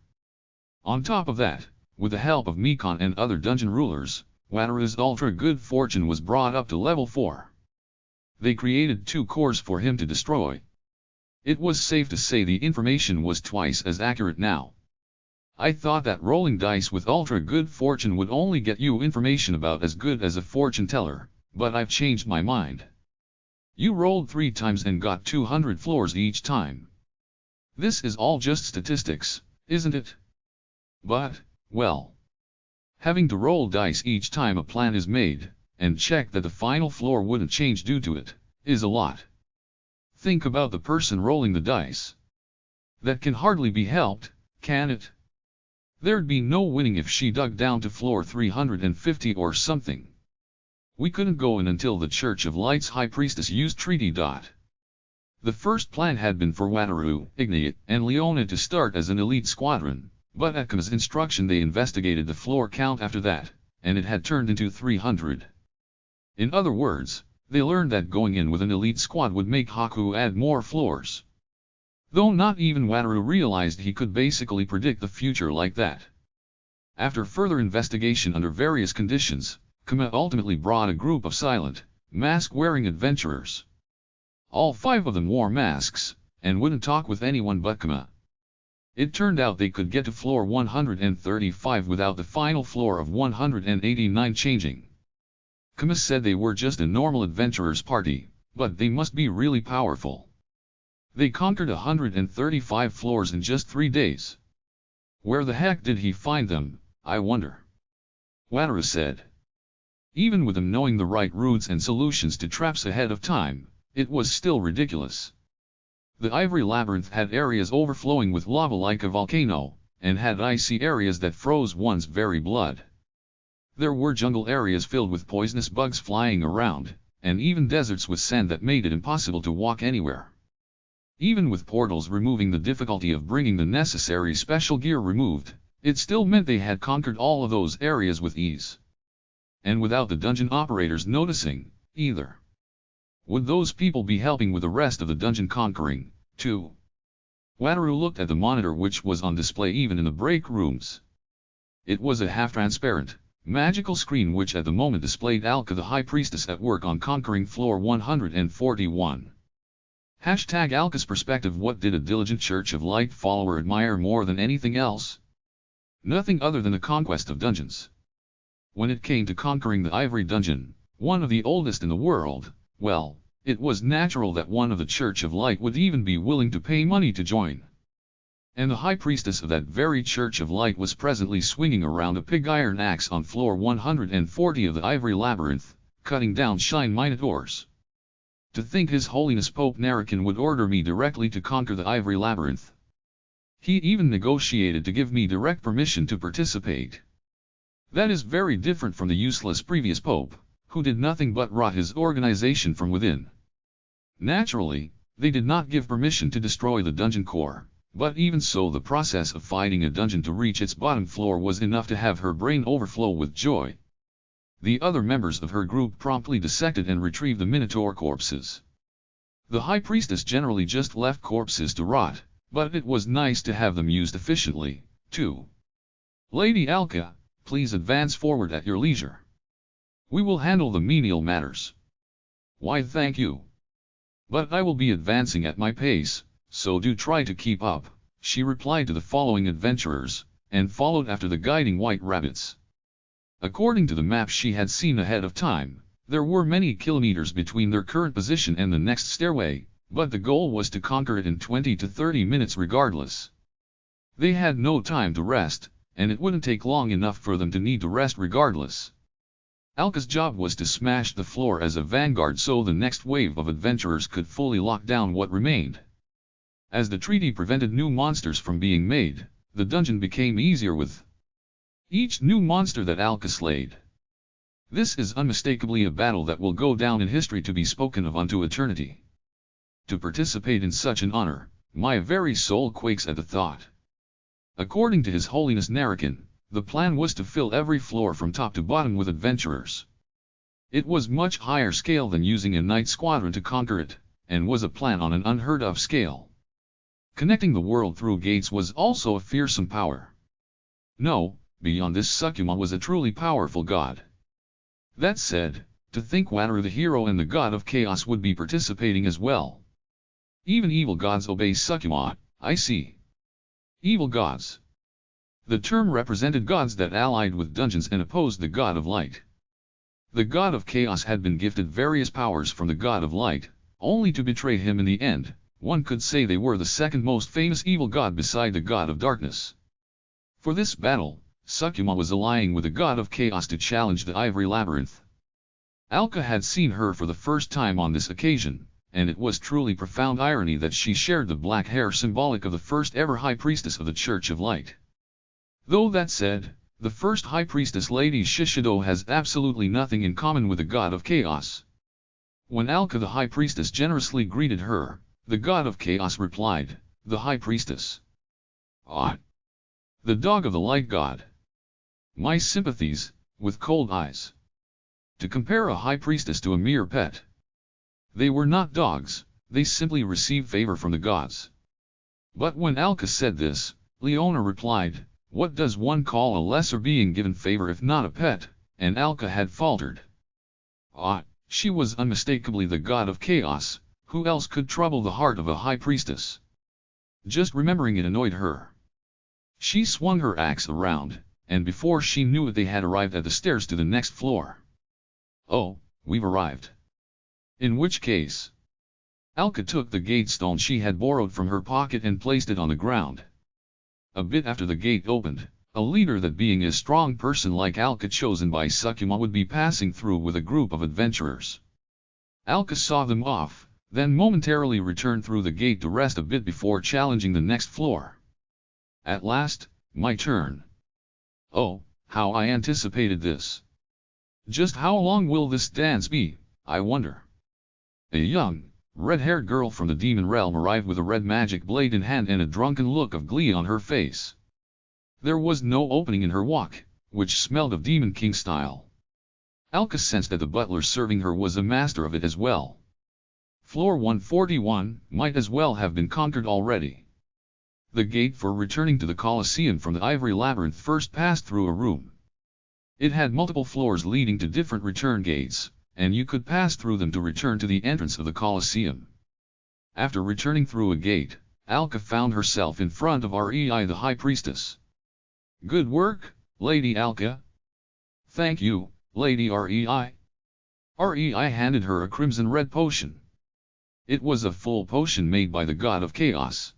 On top of that, with the help of Mikon and other dungeon rulers, Wataru's ultra good fortune was brought up to level 4. They created 2 cores for him to destroy. It was safe to say the information was twice as accurate now. I thought that rolling dice with ultra good fortune would only get you information about as good as a fortune teller, but I've changed my mind. You rolled 3 times and got 200 floors each time. This is all just statistics, isn't it? But, well, having to roll dice each time a plan is made, and check that the final floor wouldn't change due to it, is a lot. Think about the person rolling the dice. That can hardly be helped, can it? There'd be no winning if she dug down to floor 350 or something. We couldn't go in until the Church of Light's High Priestess used treaty. The first plan had been for Wataru, Igna, and Leona to start as an elite squadron, but at Kama's instruction they investigated the floor count after that, and it had turned into 300. In other words, they learned that going in with an elite squad would make Haku add more floors. Though not even Wataru realized he could basically predict the future like that. After further investigation under various conditions, Kama ultimately brought a group of silent, mask-wearing adventurers. All 5 of them wore masks, and wouldn't talk with anyone but Kama. It turned out they could get to floor 135 without the final floor of 189 changing. Kama said they were just a normal adventurers party, but they must be really powerful. They conquered 135 floors in just 3 days. Where the heck did he find them, I wonder? Wataru said. Even with them knowing the right routes and solutions to traps ahead of time, it was still ridiculous. The Ivory Labyrinth had areas overflowing with lava like a volcano, and had icy areas that froze one's very blood. There were jungle areas filled with poisonous bugs flying around, and even deserts with sand that made it impossible to walk anywhere. Even with portals removing the difficulty of bringing the necessary special gear removed, it still meant they had conquered all of those areas with ease. And without the dungeon operators noticing, either. Would those people be helping with the rest of the dungeon conquering, too? Wataru looked at the monitor which was on display even in the break rooms. It was a half-transparent, magical screen which at the moment displayed Alka the High Priestess at work on conquering floor 141. Hashtag Alka's perspective. What did a diligent Church of Light follower admire more than anything else? Nothing other than the conquest of dungeons. When it came to conquering the Ivory Dungeon, one of the oldest in the world, well, it was natural that one of the Church of Light would even be willing to pay money to join. And the High Priestess of that very Church of Light was presently swinging around a pig iron axe on floor 140 of the Ivory Labyrinth, cutting down Shine Minotaurs. To think His Holiness Pope Narakan would order me directly to conquer the Ivory Labyrinth. He even negotiated to give me direct permission to participate. That is very different from the useless previous Pope, who did nothing but rot his organization from within. Naturally, they did not give permission to destroy the dungeon core, but even so the process of fighting a dungeon to reach its bottom floor was enough to have her brain overflow with joy. The other members of her group promptly dissected and retrieved the Minotaur corpses. The High Priestess generally just left corpses to rot, but it was nice to have them used efficiently, too. Lady Alka, please advance forward at your leisure. We will handle the menial matters. Why, thank you. But I will be advancing at my pace, so do try to keep up, she replied to the following adventurers, and followed after the guiding white rabbits. According to the map she had seen ahead of time, there were many kilometers between their current position and the next stairway, but the goal was to conquer it in 20 to 30 minutes regardless. They had no time to rest, and it wouldn't take long enough for them to need to rest regardless. Alka's job was to smash the floor as a vanguard so the next wave of adventurers could fully lock down what remained. As the treaty prevented new monsters from being made, the dungeon became easier with each new monster that Alka slayed. This is unmistakably a battle that will go down in history to be spoken of unto eternity. To participate in such an honor, my very soul quakes at the thought. According to His Holiness Narakan, the plan was to fill every floor from top to bottom with adventurers. It was much higher scale than using a night squadron to conquer it, and was a plan on an unheard of scale. Connecting the world through gates was also a fearsome power. No, beyond this Supana was a truly powerful god. That said, to think Wataru the hero and the god of chaos would be participating as well. Even evil gods obey Supana, I see. Evil gods. The term represented gods that allied with dungeons and opposed the god of light. The god of chaos had been gifted various powers from the god of light, only to betray him in the end. One could say they were the second most famous evil god beside the god of darkness. For this battle, Supana was allying with the god of chaos to challenge the Ivory Labyrinth. Alka had seen her for the first time on this occasion, and it was truly profound irony that she shared the black hair symbolic of the first ever High Priestess of the Church of Light. Though that said, the first High Priestess Lady Shishido has absolutely nothing in common with the god of chaos. When Alka the High Priestess generously greeted her, the god of chaos replied, "The High Priestess. Ah! The dog of the light god. My sympathies," with cold eyes. To compare a High Priestess to a mere pet. They were not dogs, they simply received favor from the gods. But when Alka said this, Leona replied, "What does one call a lesser being given favor if not a pet?" And Alka had faltered. Ah, she was unmistakably the god of chaos, who else could trouble the heart of a high priestess? Just remembering it annoyed her. She swung her axe around, and before she knew it they had arrived at the stairs to the next floor. "Oh, we've arrived." In which case, Alka took the gate stone she had borrowed from her pocket and placed it on the ground. A bit after the gate opened, a leader that being a strong person like Alka chosen by Supana would be passing through with a group of adventurers. Alka saw them off, then momentarily returned through the gate to rest a bit before challenging the next floor. At last, my turn. Oh, how I anticipated this. Just how long will this dance be, I wonder? A young, red-haired girl from the demon realm arrived with a red magic blade in hand and a drunken look of glee on her face. There was no opening in her walk, which smelled of Demon King style. Alka sensed that the butler serving her was a master of it as well. Floor 141 might as well have been conquered already. The gate for returning to the Colosseum from the Ivory Labyrinth first passed through a room. It had multiple floors leading to different return gates, and you could pass through them to return to the entrance of the Colosseum. After returning through a gate, Alka found herself in front of Rei the High Priestess. "Good work, Lady Alka." "Thank you, Lady Rei." Rei handed her a crimson-red potion. It was a full potion made by the god of chaos.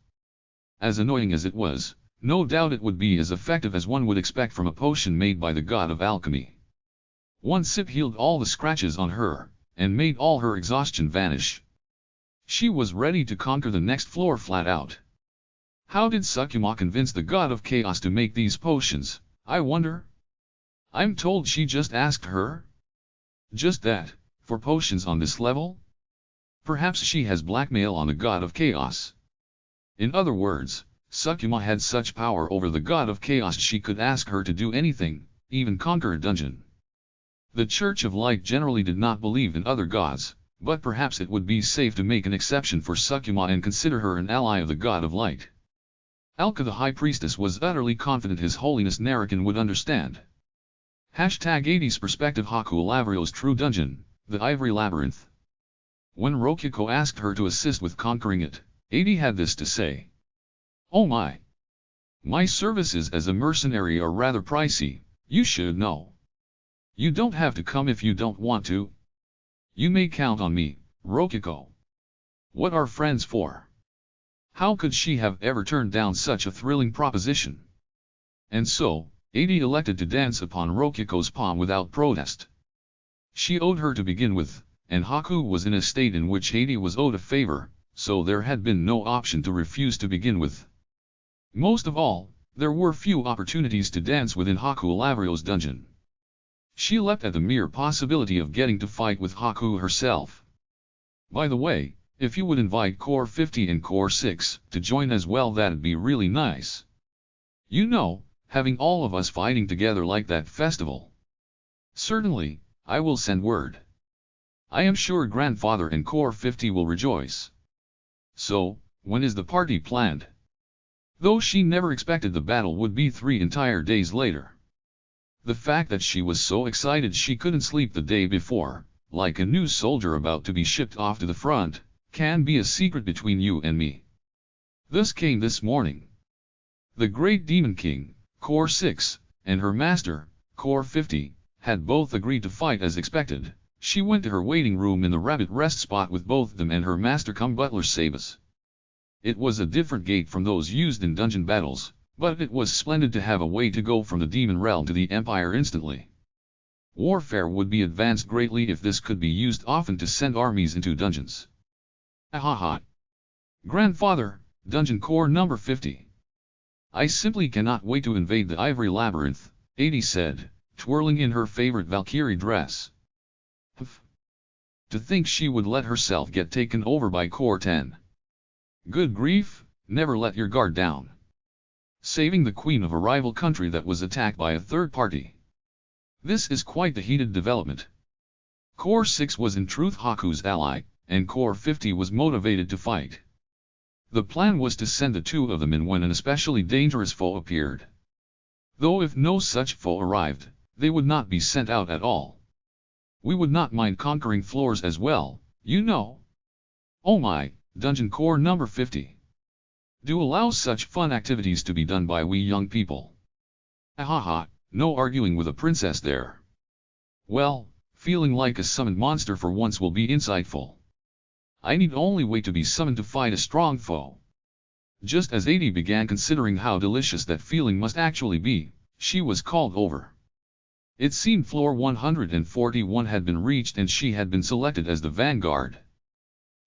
As annoying as it was, no doubt it would be as effective as one would expect from a potion made by the god of alchemy. One sip healed all the scratches on her, and made all her exhaustion vanish. She was ready to conquer the next floor flat out. How did Supana convince the god of chaos to make these potions, I wonder? I'm told she just asked her? Just that, for potions on this level? Perhaps she has blackmail on the god of chaos. In other words, Supana had such power over the god of chaos she could ask her to do anything, even conquer a dungeon. The Church of Light generally did not believe in other gods, but perhaps it would be safe to make an exception for Supana and consider her an ally of the god of light. Alka the High Priestess was utterly confident His Holiness Narakan would understand. #80's perspective Haku Lavrio's True Dungeon, the Ivory Labyrinth. When Rokiko asked her to assist with conquering it, 80 had this to say. "Oh my! My services as a mercenary are rather pricey, you should know. You don't have to come if you don't want to. You may count on me, Rokiko. What are friends for?" How could she have ever turned down such a thrilling proposition? And so, 80 elected to dance upon Rokiko's palm without protest. She owed her to begin with, and Haku was in a state in which 80 was owed a favor, so there had been no option to refuse to begin with. Most of all, there were few opportunities to dance within Haku Lavrio's dungeon. She leapt at the mere possibility of getting to fight with Haku herself. By the way, if you would invite Core 50 and Core 6 to join as well, that'd be really nice. You know, having all of us fighting together like that festival. Certainly, I will send word. I am sure Grandfather and Core 50 will rejoice. So, when is the party planned? Though she never expected the battle would be 3 entire days later. The fact that she was so excited she couldn't sleep the day before, like a new soldier about to be shipped off to the front, can be a secret between you and me. Thus came this morning. The great Demon King, Core 6, and her master, Core 50, had both agreed to fight as expected. She went to her waiting room in the rabbit rest spot with both them and her master cum butler Sabas. It was a different gate from those used in dungeon battles, but it was splendid to have a way to go from the demon realm to the Empire instantly. Warfare would be advanced greatly if this could be used often to send armies into dungeons. Ahaha! Grandfather, Dungeon Core number 50. I simply cannot wait to invade the Ivory Labyrinth, 80 said, twirling in her favorite Valkyrie dress. To think she would let herself get taken over by Core 10. Good grief, never let your guard down. Saving the queen of a rival country that was attacked by a third party. This is quite the heated development. Core 6 was in truth Haku's ally, and Core 50 was motivated to fight. The plan was to send the two of them in when an especially dangerous foe appeared. Though if no such foe arrived, they would not be sent out at all. We would not mind conquering floors as well, you know. Oh my, Dungeon Core number 50. Do allow such fun activities to be done by we young people. Ahaha, no arguing with a princess there. Well, feeling like a summoned monster for once will be insightful. I need only wait to be summoned to fight a strong foe. Just as Adi began considering how delicious that feeling must actually be, she was called over. It seemed floor 141 had been reached and she had been selected as the vanguard.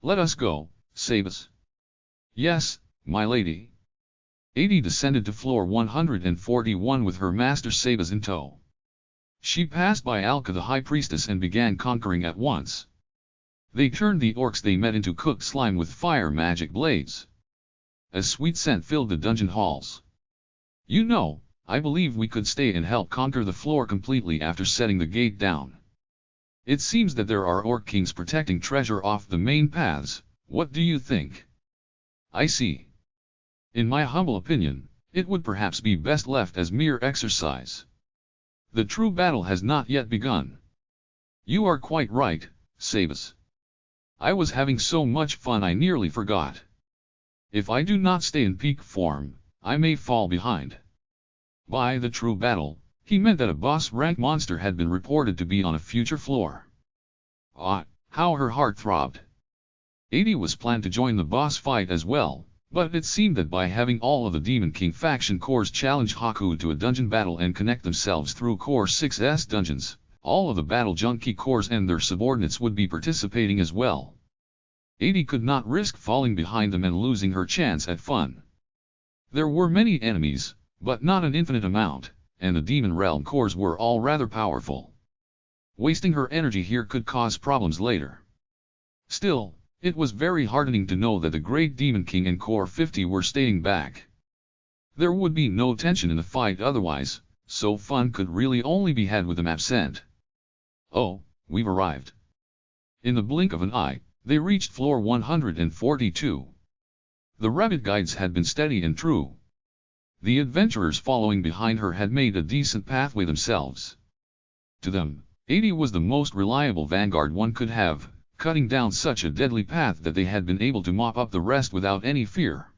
Let us go, Sabas. Yes, my lady. Adi descended to floor 141 with her master Sabas in tow. She passed by Alka the High Priestess and began conquering at once. They turned the orcs they met into cooked slime with fire magic blades. A sweet scent filled the dungeon halls. You know, I believe we could stay and help conquer the floor completely after setting the gate down. It seems that there are orc kings protecting treasure off the main paths, what do you think? I see. In my humble opinion, it would perhaps be best left as mere exercise. The true battle has not yet begun. You are quite right, Sabas. I was having so much fun I nearly forgot. If I do not stay in peak form, I may fall behind. By the true battle, he meant that a boss rank monster had been reported to be on a future floor. Ah, how her heart throbbed. Adi was planned to join the boss fight as well, but it seemed that by having all of the Demon King faction cores challenge Haku to a dungeon battle and connect themselves through Core 6's dungeons, all of the Battle Junkie cores and their subordinates would be participating as well. Adi could not risk falling behind them and losing her chance at fun. There were many enemies, but not an infinite amount, and the Demon Realm cores were all rather powerful. Wasting her energy here could cause problems later. Still, it was very heartening to know that the Great Demon King and Core 50 were staying back. There would be no tension in the fight otherwise, so fun could really only be had with them absent. Oh, we've arrived. In the blink of an eye, they reached floor 142. The rabbit guides had been steady and true. The adventurers following behind her had made a decent pathway themselves. To them, Adi was the most reliable vanguard one could have, cutting down such a deadly path that they had been able to mop up the rest without any fear.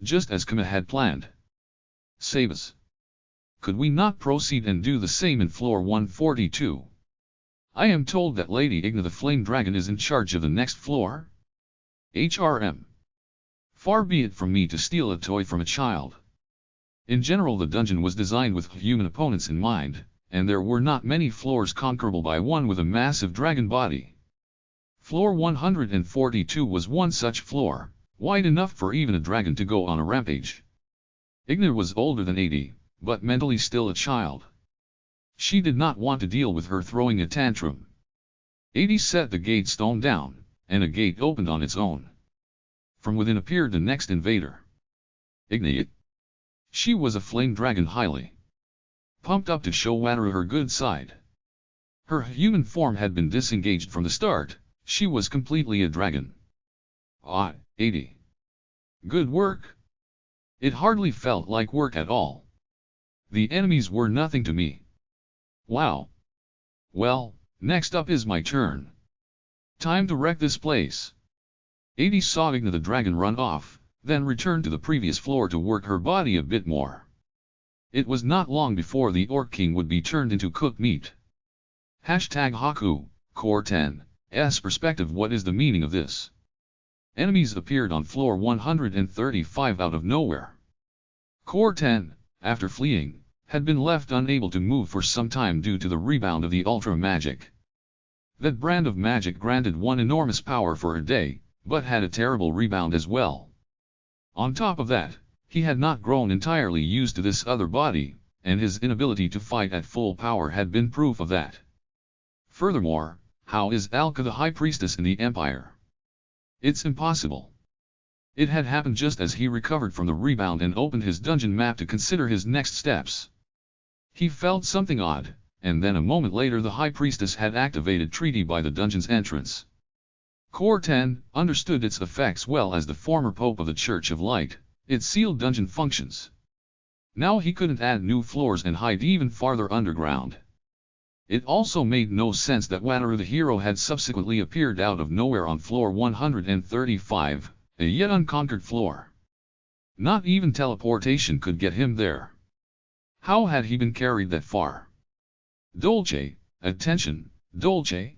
Just as Kama had planned. Sabas. Could we not proceed and do the same in floor 142? I am told that Lady Igna the Flame Dragon is in charge of the next floor? HRM. Far be it from me to steal a toy from a child. In general the dungeon was designed with human opponents in mind, and there were not many floors conquerable by one with a massive dragon body. Floor 142 was one such floor, wide enough for even a dragon to go on a rampage. Igna was older than 80, but mentally still a child. She did not want to deal with her throwing a tantrum. 80 set the gate stone down, and a gate opened on its own. From within appeared the next invader. Igna. She was a flame dragon highly pumped up to show Wataru her good side. Her human form had been disengaged from the start, she was completely a dragon. Ah, 80. Good work. It hardly felt like work at all. The enemies were nothing to me. Wow. Well, next up is my turn. Time to wreck this place. 80 saw Igna the dragon run off, then returned to the previous floor to work her body a bit more. It was not long before the Orc King would be turned into cooked meat. Hashtag Haku, Core 10's perspective. What is the meaning of this? Enemies appeared on floor 135 out of nowhere. Core 10, after fleeing, had been left unable to move for some time due to the rebound of the Ultra Magic. That brand of magic granted one enormous power for a day, but had a terrible rebound as well. On top of that, he had not grown entirely used to this other body, and his inability to fight at full power had been proof of that. Furthermore, how is Alka the High Priestess in the Empire? It's impossible. It had happened just as he recovered from the rebound and opened his dungeon map to consider his next steps. He felt something odd, and then a moment later the High Priestess had activated treaty by the dungeon's entrance. Core 10 understood its effects well as the former Pope of the Church of Light. It sealed dungeon functions. Now he couldn't add new floors and hide even farther underground. It also made no sense that Wataru the hero had subsequently appeared out of nowhere on floor 135, a yet unconquered floor. Not even teleportation could get him there. How had he been carried that far? Dolce, attention, Dolce?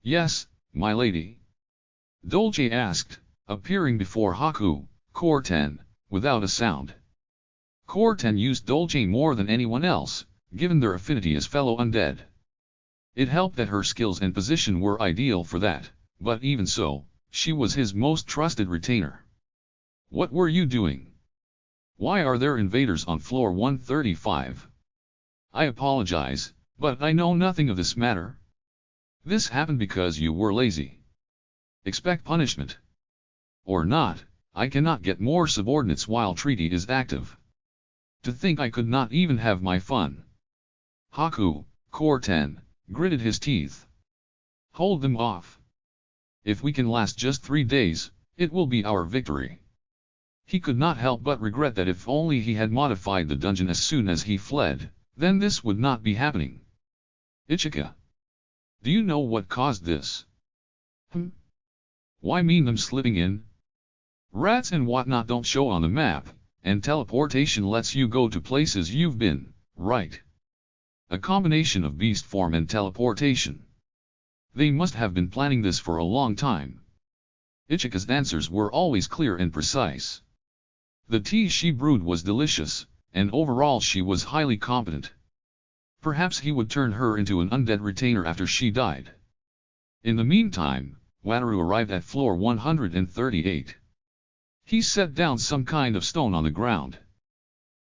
Yes, my lady. Dolce asked, appearing before Haku, Core 10, without a sound. Core 10 used Dolce more than anyone else, given their affinity as fellow undead. It helped that her skills and position were ideal for that, but even so, she was his most trusted retainer. What were you doing? Why are there invaders on floor 135? I apologize, but I know nothing of this matter. This happened because you were lazy. Expect punishment. Or not, I cannot get more subordinates while treaty is active. To think I could not even have my fun. Haku, Core 10, gritted his teeth. Hold them off. If we can last just 3 days, it will be our victory. He could not help but regret that if only he had modified the dungeon as soon as he fled, then this would not be happening. Ichika. Do you know what caused this? Why mean them slipping in? Rats and whatnot don't show on the map, and teleportation lets you go to places you've been, right? A combination of beast form and teleportation. They must have been planning this for a long time. Ichika's answers were always clear and precise. The tea she brewed was delicious, and overall she was highly competent. Perhaps he would turn her into an undead retainer after she died. In the meantime, Wataru arrived at floor 138. He set down some kind of stone on the ground.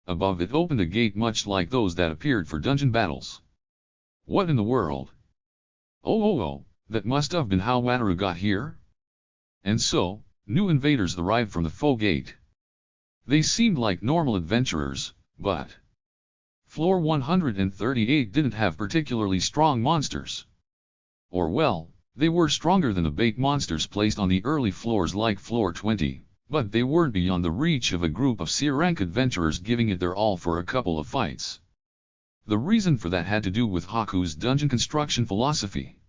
Above it opened a gate much like those that appeared for dungeon battles. What in the world? Oh, that must have been how Wataru got here? And so, new invaders arrived from the foe gate. They seemed like normal adventurers, but floor 138 didn't have particularly strong monsters. Or well, they were stronger than the bait monsters placed on the early floors like floor 20, but they weren't beyond the reach of a group of C-rank adventurers giving it their all for a couple of fights. The reason for that had to do with Haku's dungeon construction philosophy.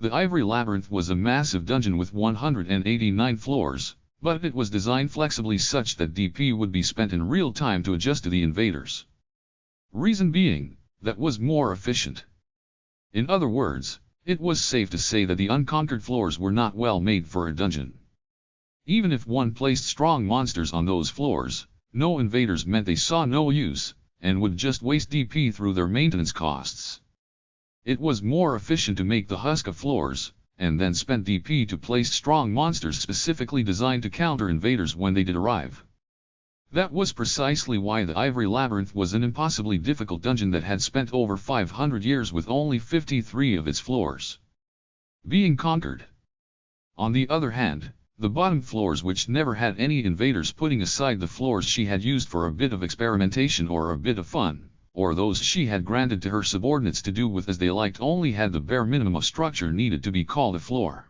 The Ivory Labyrinth was a massive dungeon with 189 floors, but it was designed flexibly such that DP would be spent in real time to adjust to the invaders. Reason being, that was more efficient. In other words, it was safe to say that the unconquered floors were not well made for a dungeon. Even if one placed strong monsters on those floors, no invaders meant they saw no use, and would just waste DP through their maintenance costs. It was more efficient to make the husk of floors, and then spend DP to place strong monsters specifically designed to counter invaders when they did arrive. That was precisely why the Ivory Labyrinth was an impossibly difficult dungeon that had spent over 500 years with only 53 of its floors being conquered. On the other hand, the bottom floors which never had any invaders, putting aside the floors she had used for a bit of experimentation or a bit of fun, or those she had granted to her subordinates to do with as they liked, only had the bare minimum of structure needed to be called a floor.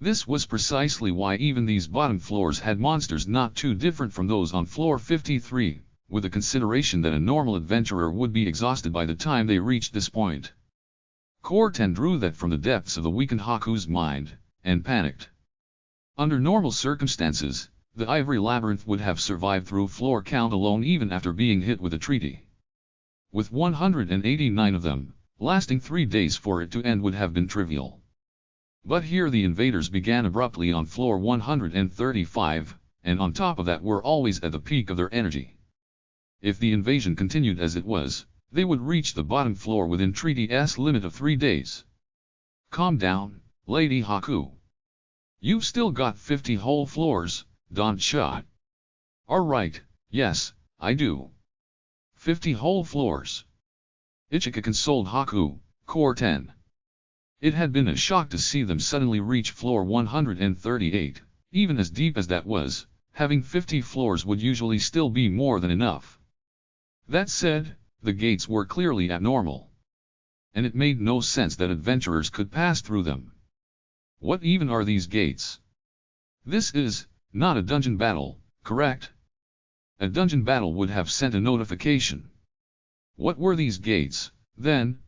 This was precisely why even these bottom floors had monsters not too different from those on floor 53, with the consideration that a normal adventurer would be exhausted by the time they reached this point. Core 10 drew that from the depths of the weakened Haku's mind, and panicked. Under normal circumstances, the Ivory Labyrinth would have survived through floor count alone even after being hit with a treaty. With 189 of them, lasting 3 days for it to end would have been trivial. But here the invaders began abruptly on floor 135, and on top of that were always at the peak of their energy. If the invasion continued as it was, they would reach the bottom floor within treaty's limit of 3 days. Calm down, Lady Haku. You've still got 50 whole floors, don't ya? Alright, yes, I do. 50 whole floors. Ichika consoled Haku, Core 10. It had been a shock to see them suddenly reach floor 138, even as deep as that was, having 50 floors would usually still be more than enough. That said, the gates were clearly abnormal. And it made no sense that adventurers could pass through them. What even are these gates? This is not a dungeon battle, correct? A dungeon battle would have sent a notification. What were these gates, then?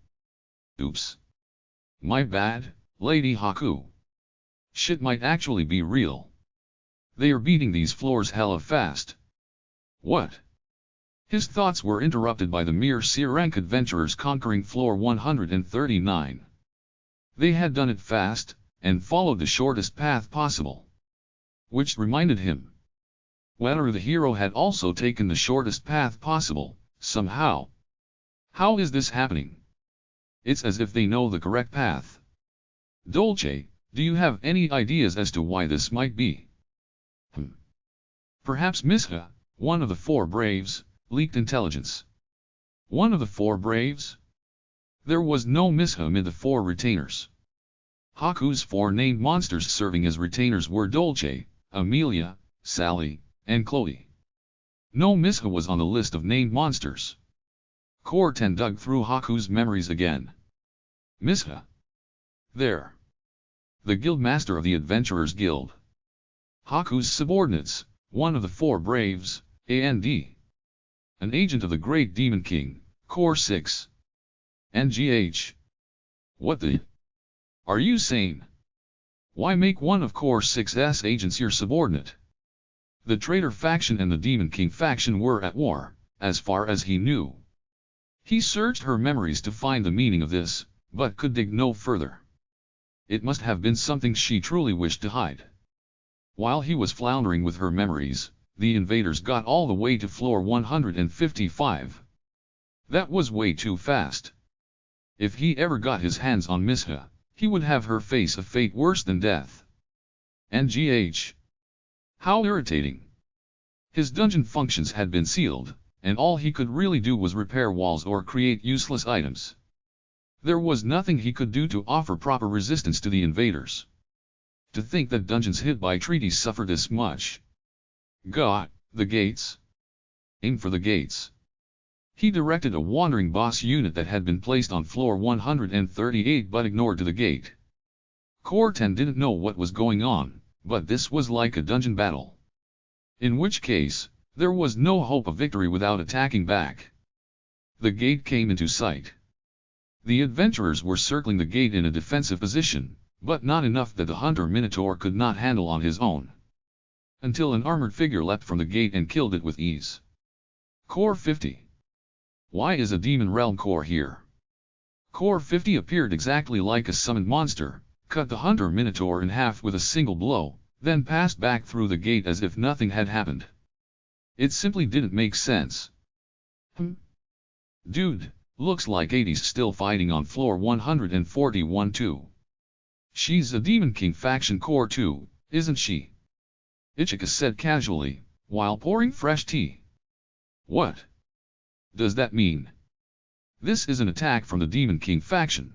Oops. My bad, Lady Haku. Shit might actually be real. They are beating these floors hella fast. What? His thoughts were interrupted by the mere C-rank adventurers conquering floor 139. They had done it fast, and followed the shortest path possible. Which reminded him. Whether the hero had also taken the shortest path possible, somehow. How is this happening? It's as if they know the correct path. Dolce, do you have any ideas as to why this might be? Perhaps Misha, one of the 4 braves, leaked intelligence. One of the 4 braves? There was no Misha amid the 4 retainers. Haku's 4 named monsters serving as retainers were Dolce, Amelia, Sally, and Chloe. No Misha was on the list of named monsters. Core 10 dug through Haku's memories again. Misha. There. The guildmaster of the Adventurers Guild. Haku's subordinates, one of the 4 braves, and an agent of the Great Demon King, Core 6. NGH. What the? Are you sane? Why make one of Core 6's agents your subordinate? The traitor faction and the Demon King faction were at war, as far as he knew. He searched her memories to find the meaning of this, but could dig no further. It must have been something she truly wished to hide. While he was floundering with her memories, the invaders got all the way to floor 155. That was way too fast. If he ever got his hands on Misha, he would have her face a fate worse than death. NGH. How irritating. His dungeon functions had been sealed, and all he could really do was repair walls or create useless items. There was nothing he could do to offer proper resistance to the invaders. To think that dungeons hit by treaties suffer this much. God, the gates. Aim for the gates. He directed a wandering boss unit that had been placed on floor 138 but ignored to the gate. Core 10 didn't know what was going on, but this was like a dungeon battle. In which case, there was no hope of victory without attacking back. The gate came into sight. The adventurers were circling the gate in a defensive position, but not enough that the hunter Minotaur could not handle on his own. Until an armored figure leapt from the gate and killed it with ease. Core 50. Why is a Demon Realm core here? Core 50 appeared exactly like a summoned monster, cut the hunter Minotaur in half with a single blow, then passed back through the gate as if nothing had happened. It simply didn't make sense. Dude, looks like 80's still fighting on floor 141 too. She's a Demon King faction core too, isn't she? Ichika said casually, while pouring fresh tea. What does that mean? This is an attack from the Demon King faction.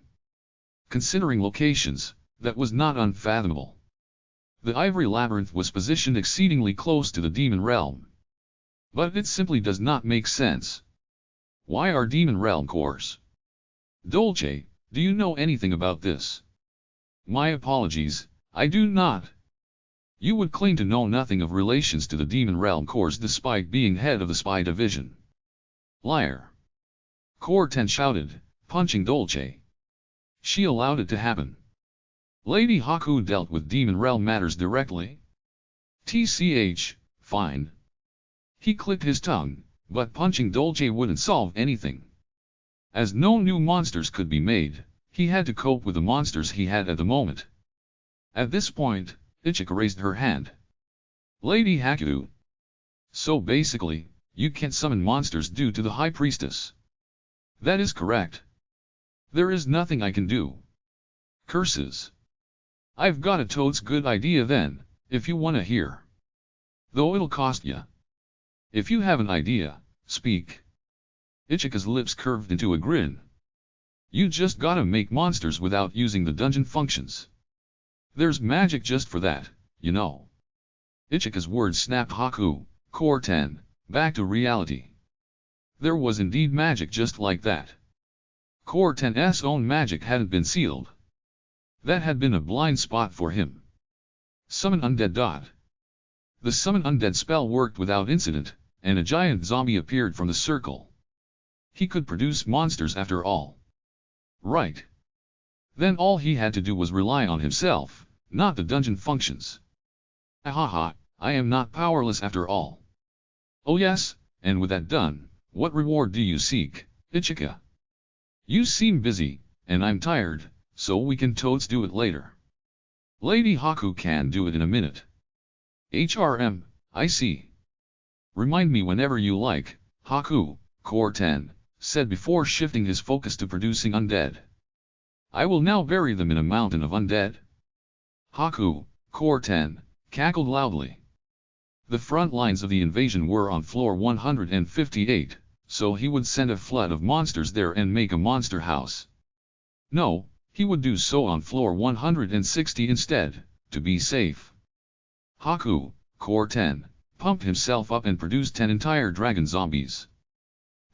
Considering locations, that was not unfathomable. The Ivory Labyrinth was positioned exceedingly close to the Demon Realm. But it simply does not make sense. Why are Demon Realm cores? Dolce, do you know anything about this? My apologies, I do not. You would claim to know nothing of relations to the Demon Realm cores despite being head of the spy division. Liar. Core 10 shouted, punching Dolce. She allowed it to happen. Lady Haku dealt with Demon Realm matters directly. TCH, fine. He clicked his tongue, but punching Dolce wouldn't solve anything. As no new monsters could be made, he had to cope with the monsters he had at the moment. At this point, Ichika raised her hand. Lady Haku. So basically, you can't summon monsters due to the High Priestess. That is correct. There is nothing I can do. Curses. I've got a totes good idea then, if you wanna hear. Though it'll cost ya. If you have an idea, speak. Ichika's lips curved into a grin. You just gotta make monsters without using the dungeon functions. There's magic just for that, you know. Ichika's words snapped Haku, Core 10, back to reality. There was indeed magic just like that. Core 10's own magic hadn't been sealed. That had been a blind spot for him. Summon undead. The summon undead spell worked without incident, and a giant zombie appeared from the circle. He could produce monsters after all. Right. Then all he had to do was rely on himself, not the dungeon functions. Ahaha, I am not powerless after all. Oh yes, and with that done, what reward do you seek, Ichika? You seem busy, and I'm tired, so we can totes do it later. Lady Haku can do it in a minute. HRM, I see. Remind me whenever you like, Haku, Core 10, said before shifting his focus to producing undead. I will now bury them in a mountain of undead. Haku, Core 10, cackled loudly. The front lines of the invasion were on floor 158, so he would send a flood of monsters there and make a monster house. No, he would do so on floor 160 instead, to be safe. Haku, Core 10, pumped himself up and produced 10 entire dragon zombies.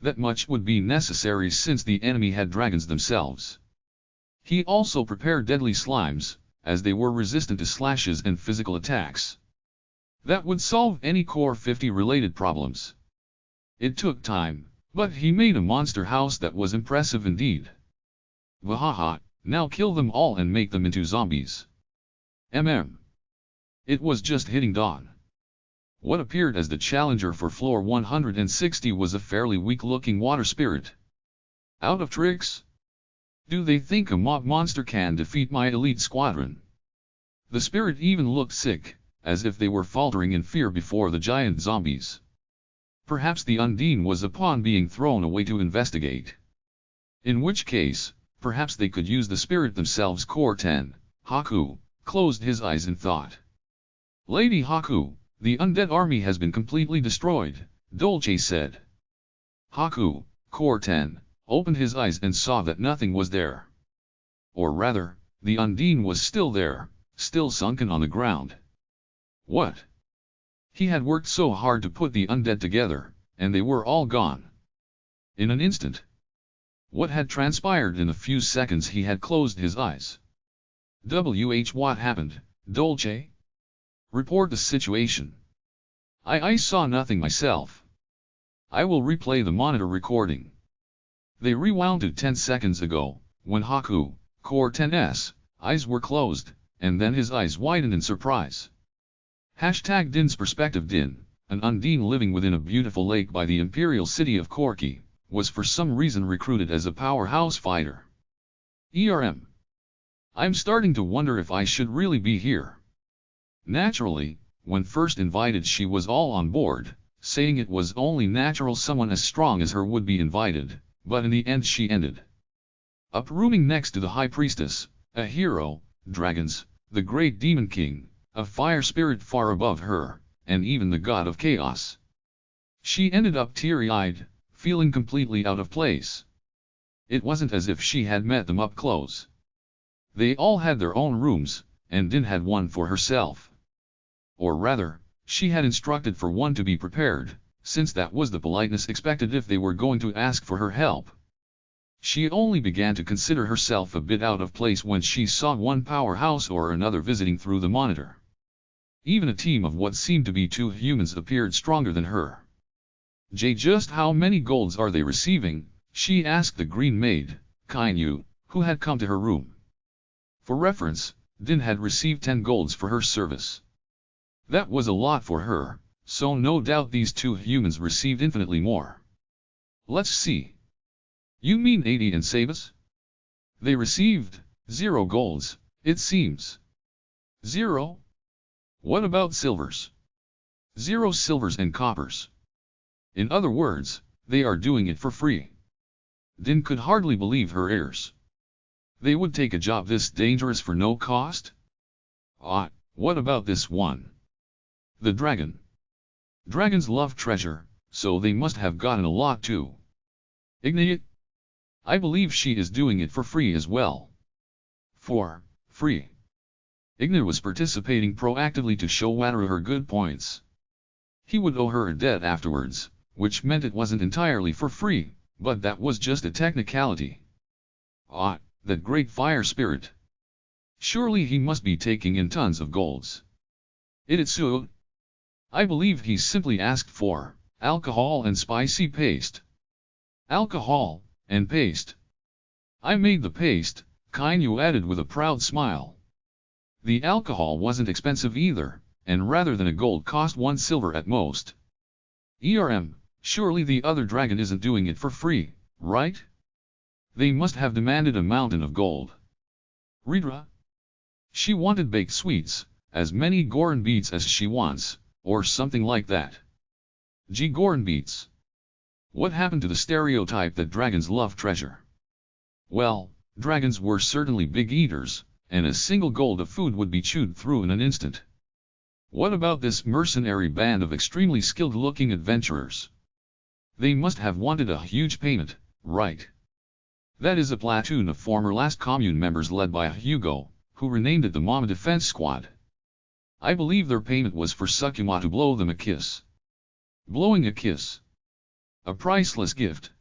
That much would be necessary since the enemy had dragons themselves. He also prepared deadly slimes, as they were resistant to slashes and physical attacks. That would solve any Core 50 related problems. It took time, but he made a monster house that was impressive indeed. Wahaha, now kill them all and make them into zombies. It was just hitting dawn. What appeared as the challenger for floor 160 was a fairly weak-looking water spirit. Out of tricks? Do they think a mob monster can defeat my elite squadron? The spirit even looked sick, as if they were faltering in fear before the giant zombies. Perhaps the Undine was a pawn being thrown away to investigate. In which case, perhaps they could use the spirit themselves. Core 10, Haku, closed his eyes in thought. Lady Haku, the undead army has been completely destroyed, Dolce said. Haku, Core 10, opened his eyes and saw that nothing was there. Or rather, the Undine was still there, still sunken on the ground. What? He had worked so hard to put the undead together, and they were all gone. In an instant. What had transpired in the few seconds he had closed his eyes? What happened, Dolce? Report the situation. I saw nothing myself. I will replay the monitor recording. They rewound to 10 seconds ago, when Haku, Core 10's, eyes were closed, and then his eyes widened in surprise. Hashtag Din's perspective. Din, an Undine living within a beautiful lake by the imperial city of Corky, was for some reason recruited as a powerhouse fighter. I'm starting to wonder if I should really be here. Naturally, when first invited she was all on board, saying it was only natural someone as strong as her would be invited, but in the end she ended up rooming next to the High Priestess, a hero, dragons, the great Demon King, a fire spirit far above her, and even the god of chaos. She ended up teary-eyed, feeling completely out of place. It wasn't as if she had met them up close. They all had their own rooms, and Din had one for herself. Or rather, she had instructed for one to be prepared, since that was the politeness expected if they were going to ask for her help. She only began to consider herself a bit out of place when she saw one powerhouse or another visiting through the monitor. Even a team of what seemed to be 2 humans appeared stronger than her. Just how many golds are they receiving? She asked the green maid, Kainu, who had come to her room. For reference, Din had received 10 golds for her service. That was a lot for her, so no doubt these 2 humans received infinitely more. Let's see. You mean 80 and Sabas? They received 0 golds, it seems. 0? What about silvers? 0 silvers and coppers. In other words, they are doing it for free. Din could hardly believe her ears. They would take a job this dangerous for no cost? What about this one? The dragon. Dragons love treasure, so they must have gotten a lot too. Ignite? I believe she is doing it for free as well. For free. Ignite was participating proactively to show Wataru her good points. He would owe her a debt afterwards, which meant it wasn't entirely for free, but that was just a technicality. That great fire spirit. Surely he must be taking in tons of golds. Ititsu. I believe he simply asked for alcohol and spicy paste. Alcohol and paste. I made the paste, Kainu added with a proud smile. The alcohol wasn't expensive either, and rather than a gold cost 1 silver at most. Surely the other dragon isn't doing it for free, right? They must have demanded a mountain of gold. Ridra. She wanted baked sweets, as many goron beets as she wants, or something like that. Goron beets. What happened to the stereotype that dragons love treasure? Well, dragons were certainly big eaters, and a single gold of food would be chewed through in an instant. What about this mercenary band of extremely skilled-looking adventurers? They must have wanted a huge payment, right? That is a platoon of former Last Commune members led by Hugo, who renamed it the Mama Defense Squad. I believe their payment was for Sukuma to blow them a kiss. Blowing a kiss. A priceless gift.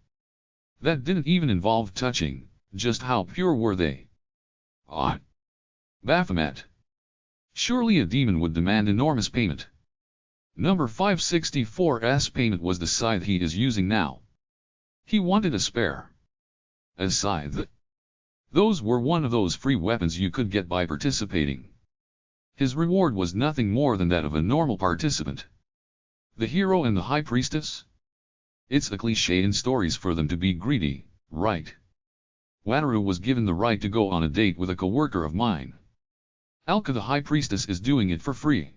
That didn't even involve touching, just how pure were they? Ah. Baphomet. Surely a demon would demand enormous payment. Number 564's payment was the scythe he is using now. He wanted a spare. A scythe. Those were one of those free weapons you could get by participating. His reward was nothing more than that of a normal participant. The hero and the high priestess? It's a cliché in stories for them to be greedy, right? Wataru was given the right to go on a date with a co-worker of mine. Alka the high priestess is doing it for free.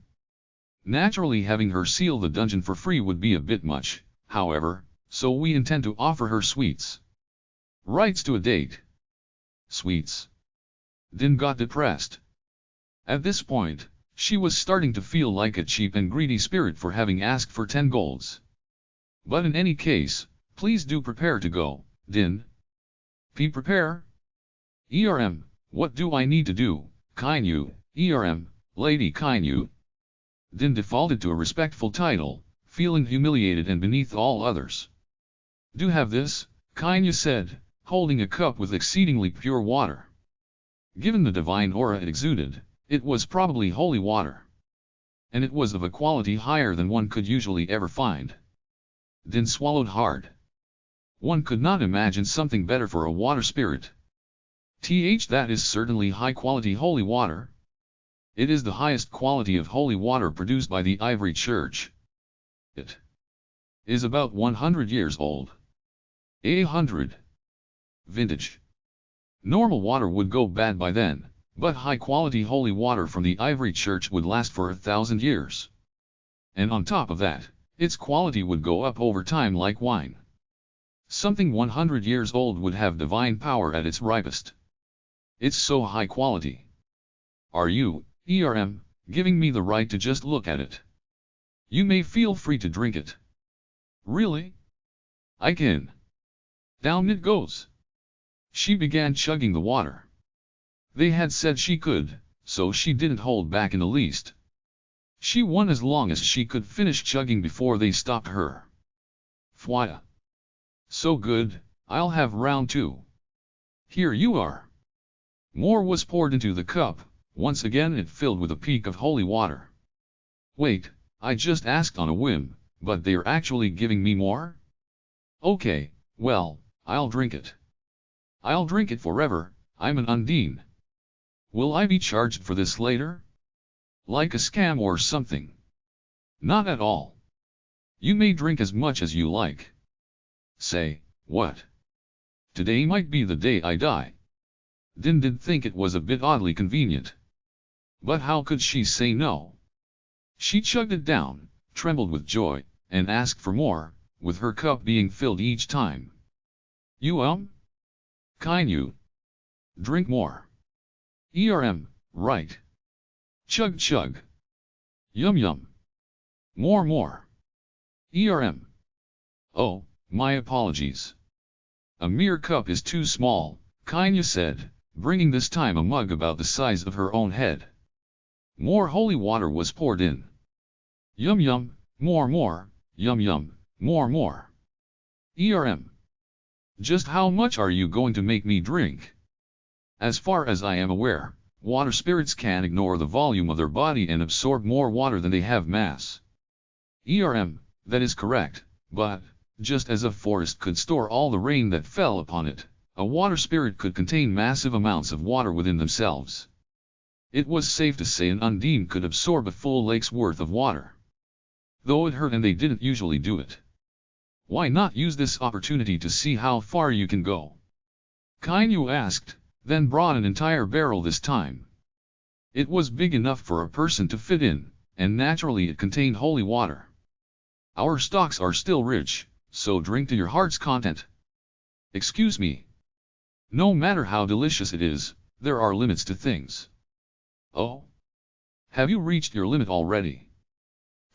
Naturally having her seal the dungeon for free would be a bit much, however, so we intend to offer her sweets. Rights to a date. Sweets. Din got depressed. At this point, she was starting to feel like a cheap and greedy spirit for having asked for 10 golds. But in any case, please do prepare to go, Din. Prepare? What do I need to do, Kainu, Lady Kainu? Din defaulted to a respectful title, feeling humiliated and beneath all others. Do have this, Kainu said, holding a cup with exceedingly pure water. Given the divine aura it exuded, it was probably holy water. And it was of a quality higher than one could usually ever find. Din swallowed hard. One could not imagine something better for a water spirit. That is certainly high-quality holy water. It is the highest quality of holy water produced by the Ivory Church. It is about 100 years old. 100. Vintage. Normal water would go bad by then, but high-quality holy water from the Ivory Church would last for 1,000 years. And on top of that, its quality would go up over time like wine. Something 100 years old would have divine power at its ripest. It's so high quality. Are you, giving me the right to just look at it? You may feel free to drink it. Really? I can. Down it goes. She began chugging the water. They had said she could, so she didn't hold back in the least. She won as long as she could finish chugging before they stopped her. Fwaya. So good, I'll have round 2. Here you are. More was poured into the cup, once again it filled with a peak of holy water. Wait, I just asked on a whim, but they're actually giving me more? Okay, well, I'll drink it. I'll drink it forever, I'm an Undine. Will I be charged for this later? Like a scam or something? Not at all. You may drink as much as you like. Say, what? Today might be the day I die. Din did think it was a bit oddly convenient. But how could she say no? She chugged it down, trembled with joy, and asked for more, with her cup being filled each time. You Kainu. Drink more. Right. Chug chug. Yum yum. More. Oh, my apologies. A mere cup is too small, Kainu said, bringing this time a mug about the size of her own head. More holy water was poured in. Yum yum, more, yum yum, more. Just how much are you going to make me drink? As far as I am aware, water spirits can ignore the volume of their body and absorb more water than they have mass. That is correct, but, just as a forest could store all the rain that fell upon it, a water spirit could contain massive amounts of water within themselves. It was safe to say an undine could absorb a full lake's worth of water. Though it hurt and they didn't usually do it. Why not use this opportunity to see how far you can go? Kainu asked, then brought an entire barrel this time. It was big enough for a person to fit in, and naturally it contained holy water. Our stocks are still rich, so drink to your heart's content. Excuse me. No matter how delicious it is, there are limits to things. Oh? Have you reached your limit already?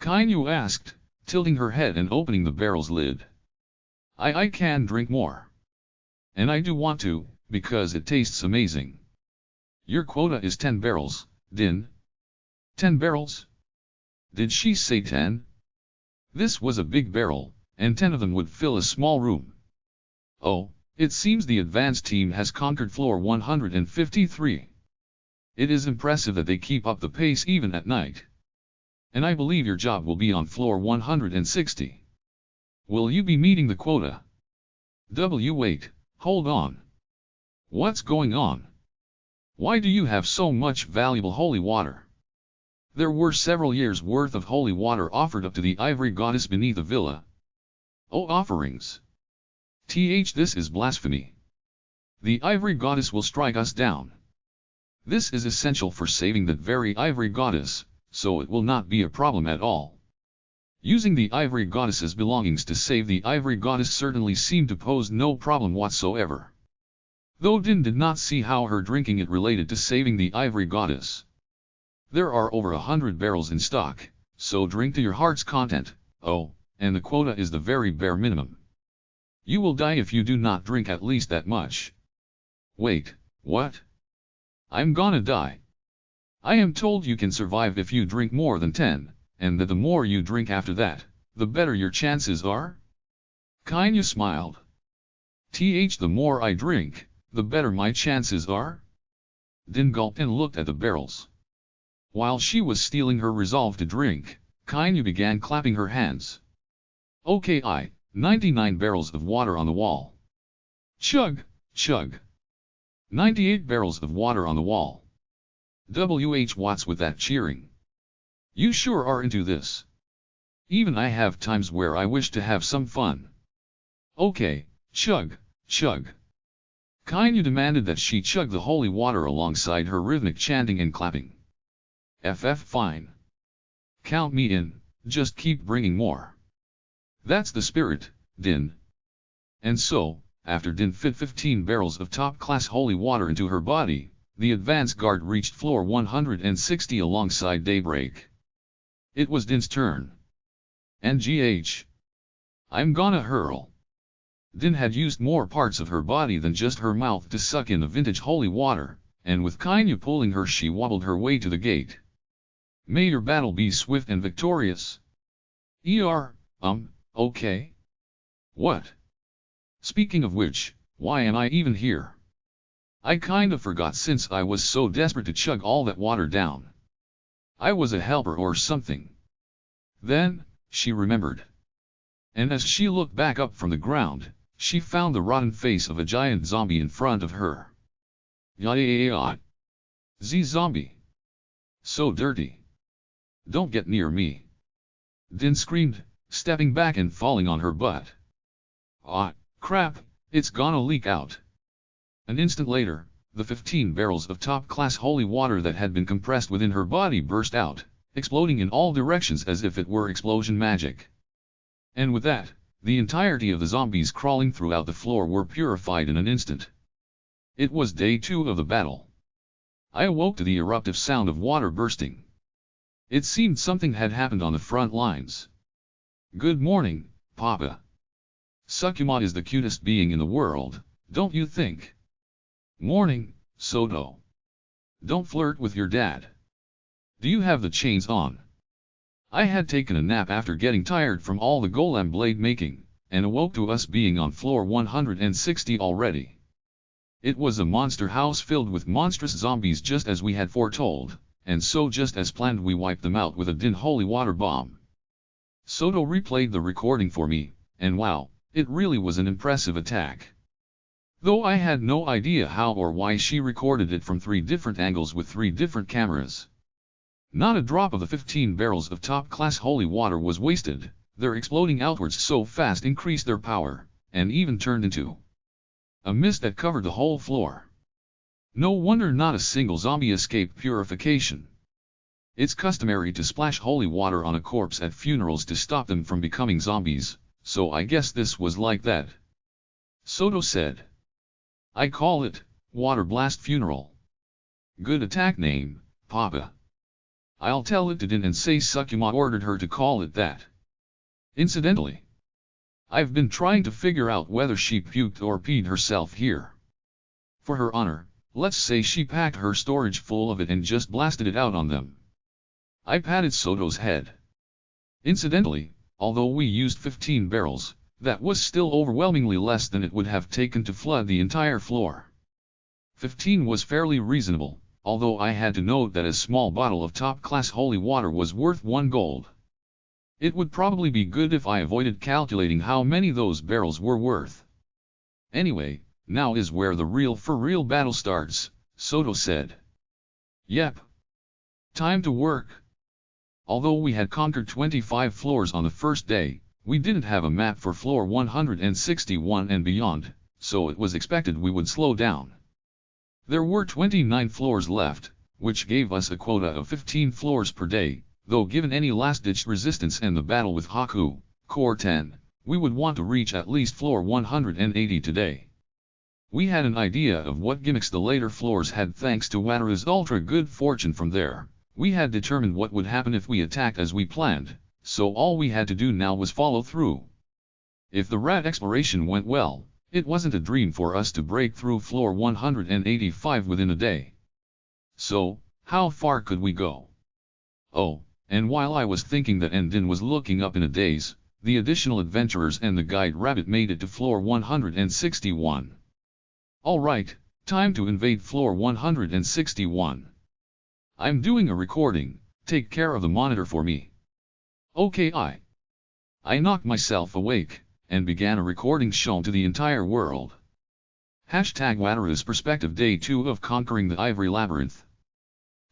Kainu asked, tilting her head and opening the barrel's lid. I can drink more. And I do want to, because it tastes amazing. Your quota is 10 barrels, Din. 10 barrels? Did she say 10? This was a big barrel, and 10 of them would fill a small room. Oh, it seems the advanced team has conquered floor 153. It is impressive that they keep up the pace even at night. And I believe your job will be on floor 160. Will you be meeting the quota? Wait, hold on. What's going on? Why do you have so much valuable holy water? There were several years' worth of holy water offered up to the ivory goddess beneath the villa. Oh, offerings! This is blasphemy. The ivory goddess will strike us down. This is essential for saving that very ivory goddess, so it will not be a problem at all. Using the ivory goddess's belongings to save the ivory goddess certainly seemed to pose no problem whatsoever. Though Din did not see how her drinking it related to saving the ivory goddess. There are over 100 barrels in stock, so drink to your heart's content. Oh, and the quota is the very bare minimum. You will die if you do not drink at least that much. Wait, what? I'm gonna die. I am told you can survive if you drink more than 10, and that the more you drink after that, the better your chances are? Kainu smiled. The more I drink, the better my chances are? Din gulped and looked at the barrels. While she was steeling her resolve to drink, Kainu began clapping her hands. Okay, 99 barrels of water on the wall. Chug, chug. 98 barrels of water on the wall. What's with that cheering? You sure are into this. Even I have times where I wish to have some fun. Okay, chug, chug. Kainu demanded that she chug the holy water alongside her rhythmic chanting and clapping. Fine. Count me in, just keep bringing more. That's the spirit, Din. And so, after Din fit 15 barrels of top-class holy water into her body, the advance guard reached floor 160 alongside daybreak. It was Din's turn. NGH. I'm gonna hurl. Din had used more parts of her body than just her mouth to suck in the vintage holy water, and with Kainu pulling her she wobbled her way to the gate. May your battle be swift and victorious. Okay? What? Speaking of which, why am I even here? I kinda forgot since I was so desperate to chug all that water down. I was a helper or something. Then, she remembered. And as she looked back up from the ground, she found the rotten face of a giant zombie in front of her. Z-zombie. So dirty. Don't get near me. Din screamed, stepping back and falling on her butt. Crap, it's gonna leak out. An instant later, the 15 barrels of top-class holy water that had been compressed within her body burst out, exploding in all directions as if it were explosion magic. And with that, the entirety of the zombies crawling throughout the floor were purified in an instant. It was day 2 of the battle. I awoke to the eruptive sound of water bursting. It seemed something had happened on the front lines. Good morning, Papa. Sukuma is the cutest being in the world, don't you think? Morning, Soto. Don't flirt with your dad. Do you have the chains on? I had taken a nap after getting tired from all the golem blade making, and awoke to us being on floor 160 already. It was a monster house filled with monstrous zombies just as we had foretold, and so just as planned we wiped them out with a din holy water bomb. Soto replayed the recording for me, and wow, it really was an impressive attack. Though I had no idea how or why she recorded it from 3 different angles with 3 different cameras. Not a drop of the 15 barrels of top-class holy water was wasted, their exploding outwards so fast increased their power, and even turned into a mist that covered the whole floor. No wonder not a single zombie escaped purification. It's customary to splash holy water on a corpse at funerals to stop them from becoming zombies, so I guess this was like that. Soto said. I call it, Water Blast Funeral. Good attack name, Papa. I'll tell it to Din and say Sukima ordered her to call it that. Incidentally, I've been trying to figure out whether she puked or peed herself here. For her honor, let's say she packed her storage full of it and just blasted it out on them. I patted Soto's head. Incidentally, although we used 15 barrels, that was still overwhelmingly less than it would have taken to flood the entire floor. 15 was fairly reasonable, although I had to note that a small bottle of top-class holy water was worth 1 gold. It would probably be good if I avoided calculating how many those barrels were worth. Anyway, now is where the real for real battle starts, Soto said. Yep. Time to work. Although we had conquered 25 floors on the first day, we didn't have a map for floor 161 and beyond, so it was expected we would slow down. There were 29 floors left, which gave us a quota of 15 floors per day, though given any last-ditch resistance and the battle with Haku, Core 10, we would want to reach at least floor 180 today. We had an idea of what gimmicks the later floors had thanks to Wataru's ultra good fortune from there. We had determined what would happen if we attacked as we planned, so all we had to do now was follow through. If the rat exploration went well, it wasn't a dream for us to break through floor 185 within a day. So, how far could we go? Oh, and while I was thinking that Din was looking up in a daze, the additional adventurers and the guide rabbit made it to floor 161. Alright, time to invade floor 161. I'm doing a recording, take care of the monitor for me. Okay. I knocked myself awake, and began a recording shown to the entire world. #Wataru's Perspective Day 2 of Conquering the Ivory Labyrinth.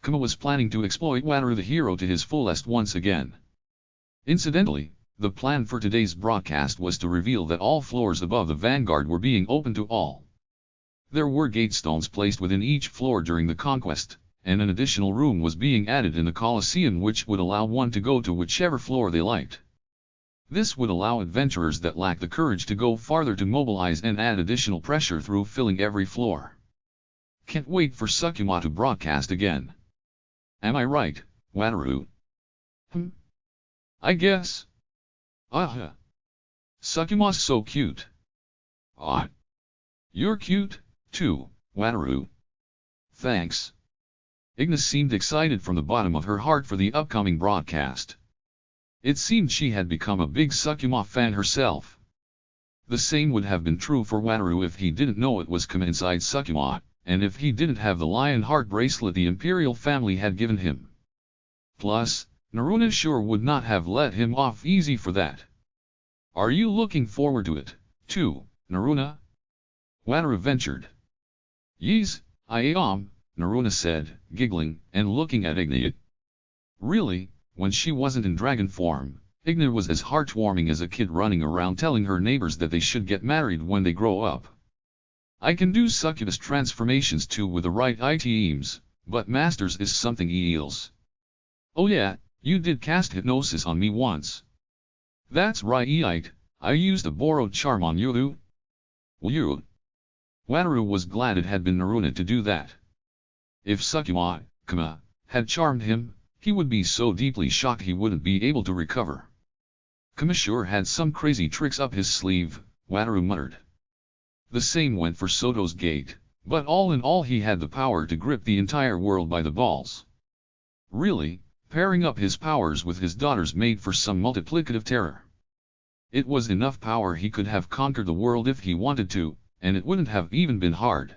Kuma was planning to exploit Wataru the hero to his fullest once again. Incidentally, the plan for today's broadcast was to reveal that all floors above the Vanguard were being open to all. There were gate stones placed within each floor during the conquest, and an additional room was being added in the Colosseum which would allow one to go to whichever floor they liked. This would allow adventurers that lack the courage to go farther to mobilize and add additional pressure through filling every floor. Can't wait for Sukima to broadcast again. Am I right, Wataru? I guess. Sukima's so cute. You're cute, too, Wataru. Thanks. Ignis seemed excited from the bottom of her heart for the upcoming broadcast. It seemed she had become a big Sukima fan herself. The same would have been true for Wataru if he didn't know it was Kuma inside Sukima, and if he didn't have the lion heart bracelet the Imperial family had given him. Plus, Naruna sure would not have let him off easy for that. Are you looking forward to it, too, Naruna? Wataru ventured. Yes, I am, Naruna said, giggling, and looking at Ignis. Really, when she wasn't in dragon form, Ignis was as heartwarming as a kid running around telling her neighbors that they should get married when they grow up. I can do succubus transformations too with the right items, but masters is something else. Oh yeah, you did cast hypnosis on me once. That's right, I used a borrowed charm on you. You. Wataru was glad it had been Naruna to do that. If Sukima, Kuma, had charmed him, he would be so deeply shocked he wouldn't be able to recover. Kuma sure had some crazy tricks up his sleeve, Wataru muttered. The same went for Soto's gate, but all in all he had the power to grip the entire world by the balls. Really, pairing up his powers with his daughter's made for some multiplicative terror. It was enough power he could have conquered the world if he wanted to, and it wouldn't have even been hard.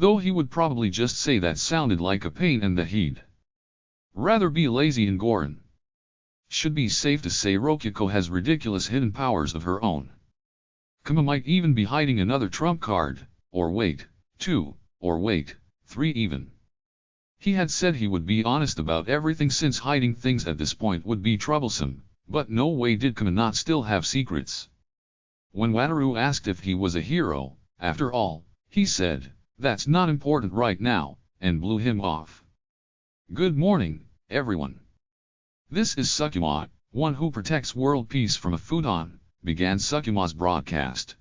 Though he would probably just say that sounded like a pain and that he'd rather be lazy in Gorin. Should be safe to say Rokuko has ridiculous hidden powers of her own. Kama might even be hiding another trump card, or wait, 2, or wait, 3 even. He had said he would be honest about everything since hiding things at this point would be troublesome, but no way did Kama not still have secrets. When Wataru asked if he was a hero, after all, he said, "That's not important right now," and blew him off. "Good morning, everyone. This is Sukuma, one who protects world peace from a futon," began Sukuma's broadcast.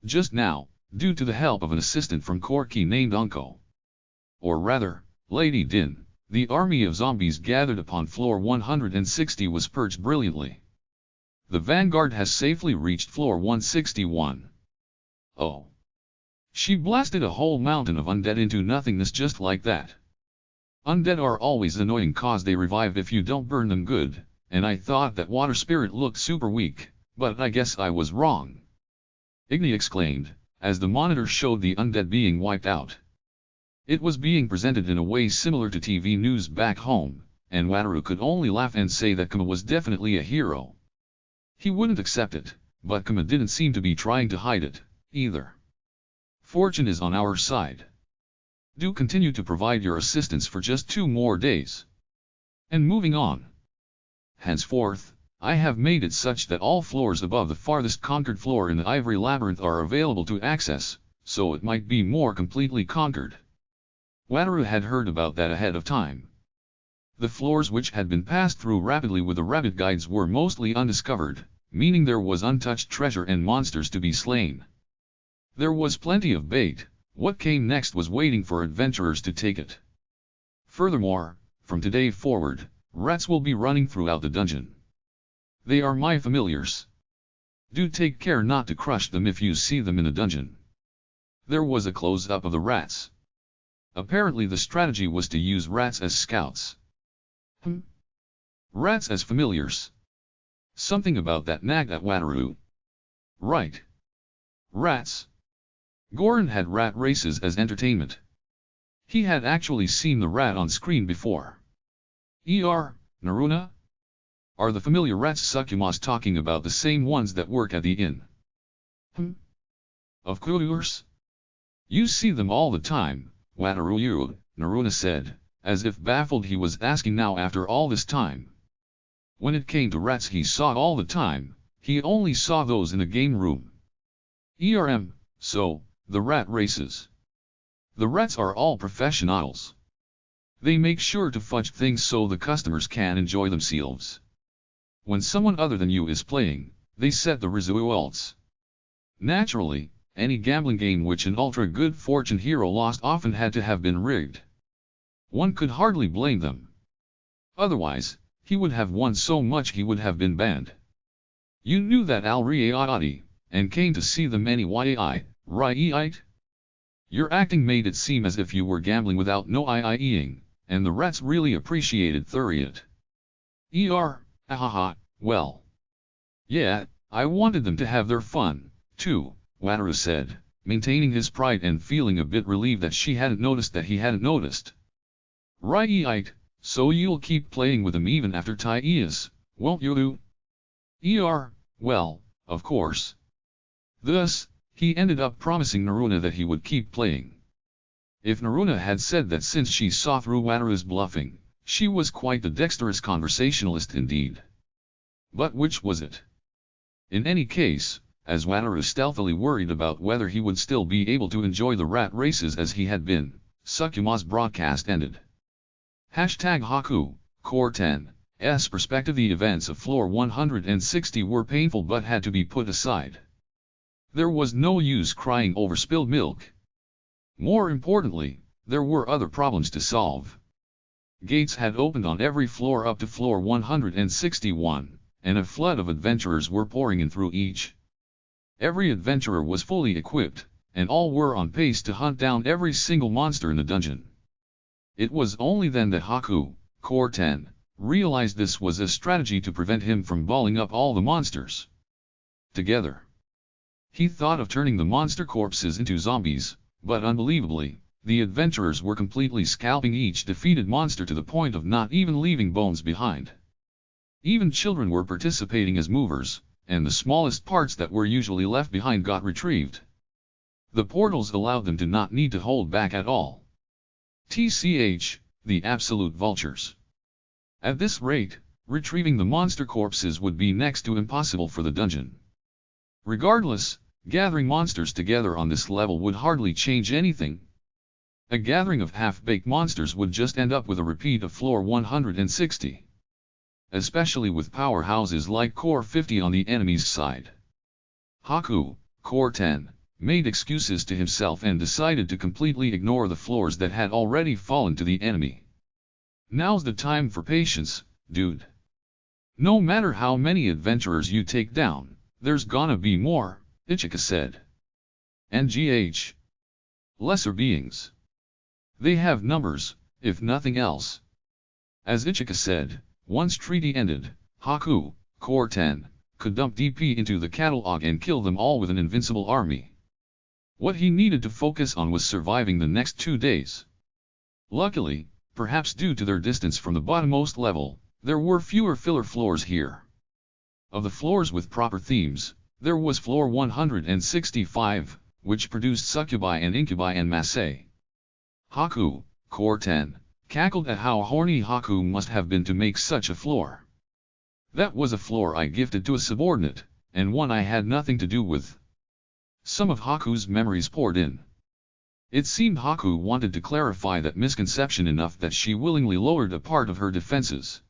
"Just now, due to the help of an assistant from Corky named Unko, or rather, Lady Din, the army of zombies gathered upon floor 160 was purged brilliantly. The vanguard has safely reached floor 161. Oh. She blasted a whole mountain of undead into nothingness just like that. Undead are always annoying cause they revive if you don't burn them good, and I thought that water spirit looked super weak, but I guess I was wrong," Igni exclaimed, as the monitor showed the undead being wiped out. It was being presented in a way similar to TV news back home, and Wataru could only laugh and say that Kama was definitely a hero. He wouldn't accept it, but Kama didn't seem to be trying to hide it, either. Fortune is on our side. Do continue to provide your assistance for just 2 more days. And moving on. Henceforth, I have made it such that all floors above the farthest conquered floor in the Ivory Labyrinth are available to access, so it might be more completely conquered. Wataru had heard about that ahead of time. The floors which had been passed through rapidly with the rabbit guides were mostly undiscovered, meaning there was untouched treasure and monsters to be slain. There was plenty of bait, what came next was waiting for adventurers to take it. Furthermore, from today forward, rats will be running throughout the dungeon. They are my familiars. Do take care not to crush them if you see them in the dungeon. There was a close-up of the rats. Apparently the strategy was to use rats as scouts. Rats as familiars. Something about that nagged at Wataru. Right. Rats. Gorin had rat races as entertainment. He had actually seen the rat on screen before. Naruna? Are the familiar rats Sukuma's talking about the same ones that work at the inn? Of course. You see them all the time, Wataru, Naruna said, as if baffled he was asking now after all this time. When it came to rats he saw all the time, he only saw those in the game room. So, the rat races. The rats are all professionals. They make sure to fudge things so the customers can enjoy themselves. When someone other than you is playing, they set the results. Naturally, any gambling game which an ultra-good fortune hero lost often had to have been rigged. One could hardly blame them. Otherwise, he would have won so much he would have been banned. You knew that already, and came to see them anyway, right? Your acting made it seem as if you were gambling without no ing, and the rats really appreciated it. Well. Yeah, I wanted them to have their fun, too, Wataru said, maintaining his pride and feeling a bit relieved that she hadn't noticed that he hadn't noticed. Right, so you'll keep playing with them even after Tai is, won't you? Well, of course. Thus, he ended up promising Naruna that he would keep playing. If Naruna had said that since she saw through Wataru's bluffing, she was quite the dexterous conversationalist indeed. But which was it? In any case, as Wataru stealthily worried about whether he would still be able to enjoy the rat races as he had been, Sukuma's broadcast ended. #Haku, Core 10's perspective. The events of floor 160 were painful but had to be put aside. There was no use crying over spilled milk. More importantly, there were other problems to solve. Gates had opened on every floor up to floor 161, and a flood of adventurers were pouring in through each. Every adventurer was fully equipped, and all were on pace to hunt down every single monster in the dungeon. It was only then that Haku, Core 10, realized this was a strategy to prevent him from balling up all the monsters together. He thought of turning the monster corpses into zombies, but unbelievably, the adventurers were completely scalping each defeated monster to the point of not even leaving bones behind. Even children were participating as movers, and the smallest parts that were usually left behind got retrieved. The portals allowed them to not need to hold back at all. TCH, the absolute vultures. At this rate, retrieving the monster corpses would be next to impossible for the dungeon. Regardless, gathering monsters together on this level would hardly change anything. A gathering of half-baked monsters would just end up with a repeat of floor 160. Especially with powerhouses like Core 50 on the enemy's side. Haku, Core 10, made excuses to himself and decided to completely ignore the floors that had already fallen to the enemy. Now's the time for patience, dude. No matter how many adventurers you take down, there's gonna be more, Ichika said. NGH. Lesser beings. They have numbers, if nothing else. As Ichika said, once treaty ended, Haku, Core 10, could dump DP into the catalog and kill them all with an invincible army. What he needed to focus on was surviving the next 2 days. Luckily, perhaps due to their distance from the bottommost level, there were fewer filler floors here. Of the floors with proper themes, there was floor 165, which produced succubi and incubi and masse. Haku, Core 10, cackled at how horny Haku must have been to make such a floor. That was a floor I gifted to a subordinate, and one I had nothing to do with. Some of Haku's memories poured in. It seemed Haku wanted to clarify that misconception enough that she willingly lowered a part of her defenses.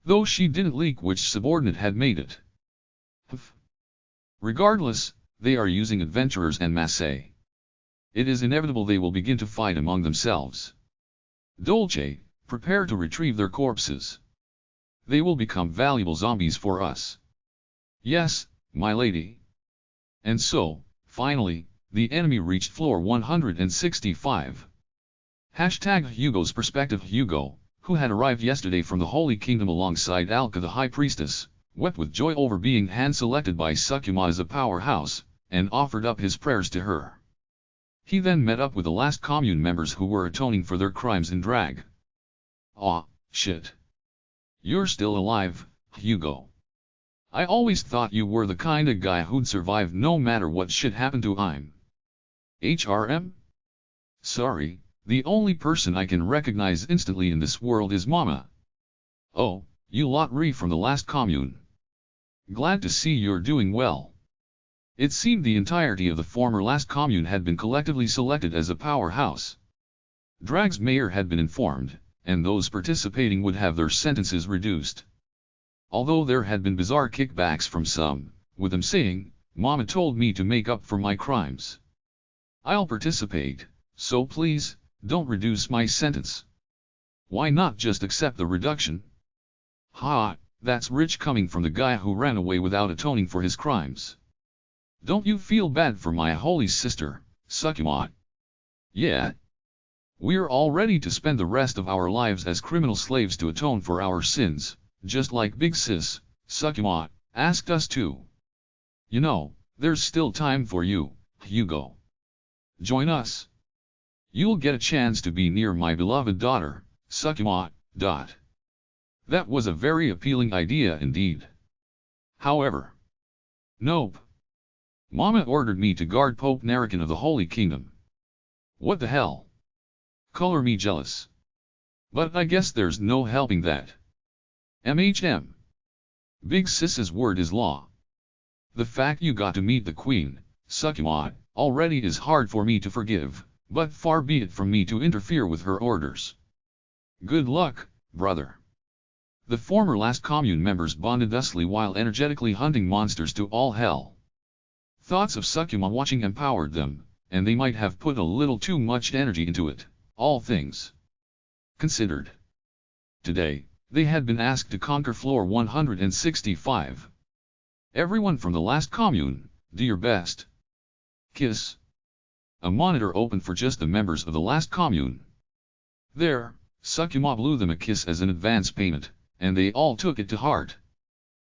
Though she didn't leak which subordinate had made it. Regardless, they are using adventurers and masse. It is inevitable they will begin to fight among themselves. Dolce, prepare to retrieve their corpses. They will become valuable zombies for us. Yes, my lady. And so, finally, the enemy reached floor 165. Hashtag Hugo's perspective. Hugo, who had arrived yesterday from the Holy Kingdom alongside Alka the High Priestess, wept with joy over being hand-selected by Sukuma as a powerhouse, and offered up his prayers to her. He then met up with the last commune members who were atoning for their crimes in drag. Aw, shit. You're still alive, Hugo. I always thought you were the kinda guy who'd survive no matter what shit happened to him. HRM? Sorry, the only person I can recognize instantly in this world is Mama. Oh, you lot from the last commune. Glad to see you're doing well. It seemed the entirety of the former last commune had been collectively selected as a powerhouse. Drag's mayor had been informed, and those participating would have their sentences reduced. Although there had been bizarre kickbacks from some, with them saying, Mama told me to make up for my crimes. I'll participate, so please, don't reduce my sentence. Why not just accept the reduction? Ha, that's rich coming from the guy who ran away without atoning for his crimes. Don't you feel bad for my holy sister, Sukuma? Yeah. We're all ready to spend the rest of our lives as criminal slaves to atone for our sins, just like Big Sis, Sukuma, asked us to. You know, there's still time for you, Hugo. Join us. You'll get a chance to be near my beloved daughter, Sukuma. That was a very appealing idea indeed. However. Nope. Mama ordered me to guard Pope Narakan of the Holy Kingdom. What the hell? Color me jealous. But I guess there's no helping that. MHM. Big Sis's word is law. The fact you got to meet the Queen, Sukuma, already is hard for me to forgive, but far be it from me to interfere with her orders. Good luck, brother. The former last commune members bonded thusly while energetically hunting monsters to all hell. Thoughts of Sukuma watching empowered them, and they might have put a little too much energy into it, all things considered. Today, they had been asked to conquer floor 165. Everyone from the last commune, do your best. Kiss. A monitor opened for just the members of the last commune. There, Sukuma blew them a kiss as an advance payment, and they all took it to heart.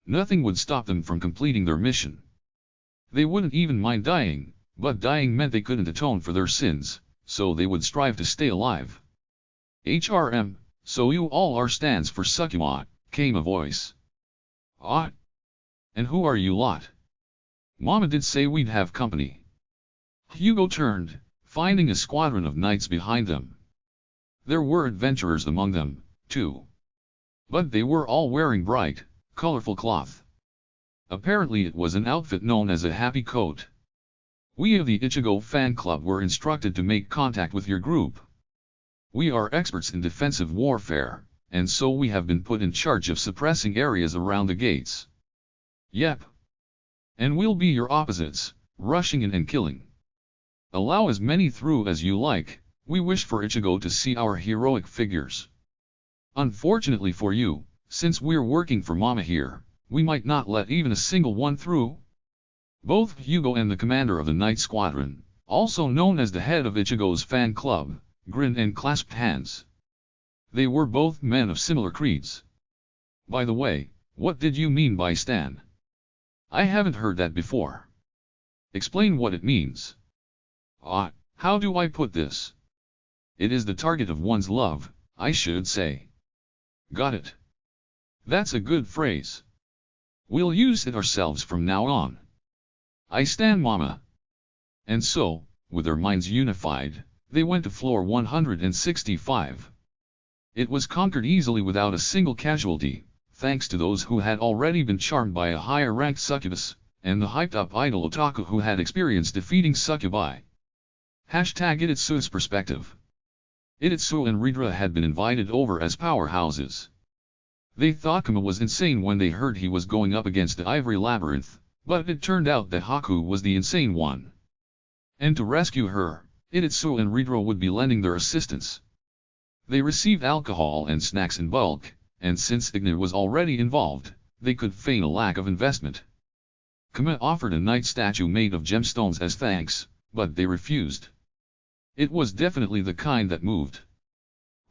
Nothing would stop them from completing their mission. They wouldn't even mind dying, but dying meant they couldn't atone for their sins, so they would strive to stay alive. HRM, so you all are stands for Sukima, came a voice. Ah. And who are you lot? Mama did say we'd have company. Hugo turned, finding a squadron of knights behind them. There were adventurers among them, too. But they were all wearing bright, colorful cloth. Apparently it was an outfit known as a happy coat. We of the Ichigo fan club were instructed to make contact with your group. We are experts in defensive warfare, and so we have been put in charge of suppressing areas around the gates. Yep. And we'll be your opposites, rushing in and killing. Allow as many through as you like, we wish for Ichigo to see our heroic figures. Unfortunately for you, since we're working for Mama here, we might not let even a single one through. Both Hugo and the commander of the Knight Squadron, also known as the head of Ichigo's fan club, grinned and clasped hands. They were both men of similar creeds. By the way, what did you mean by stan? I haven't heard that before. Explain what it means. Ah, how do I put this? It is the target of one's love, I should say. Got it. That's a good phrase. We'll use it ourselves from now on. I stan Mama. And so, with their minds unified, they went to floor 165. It was conquered easily without a single casualty, thanks to those who had already been charmed by a higher-ranked succubus, and the hyped-up idol otaku who had experienced defeating succubi. #Iditsu's perspective. Iditsu and Ridra had been invited over as powerhouses. They thought Kuma was insane when they heard he was going up against the Ivory Labyrinth, but it turned out that Haku was the insane one. And to rescue her, Iditsu and Ridra would be lending their assistance. They received alcohol and snacks in bulk, and since Igna was already involved, they could feign a lack of investment. Kuma offered a knight statue made of gemstones as thanks, but they refused. It was definitely the kind that moved.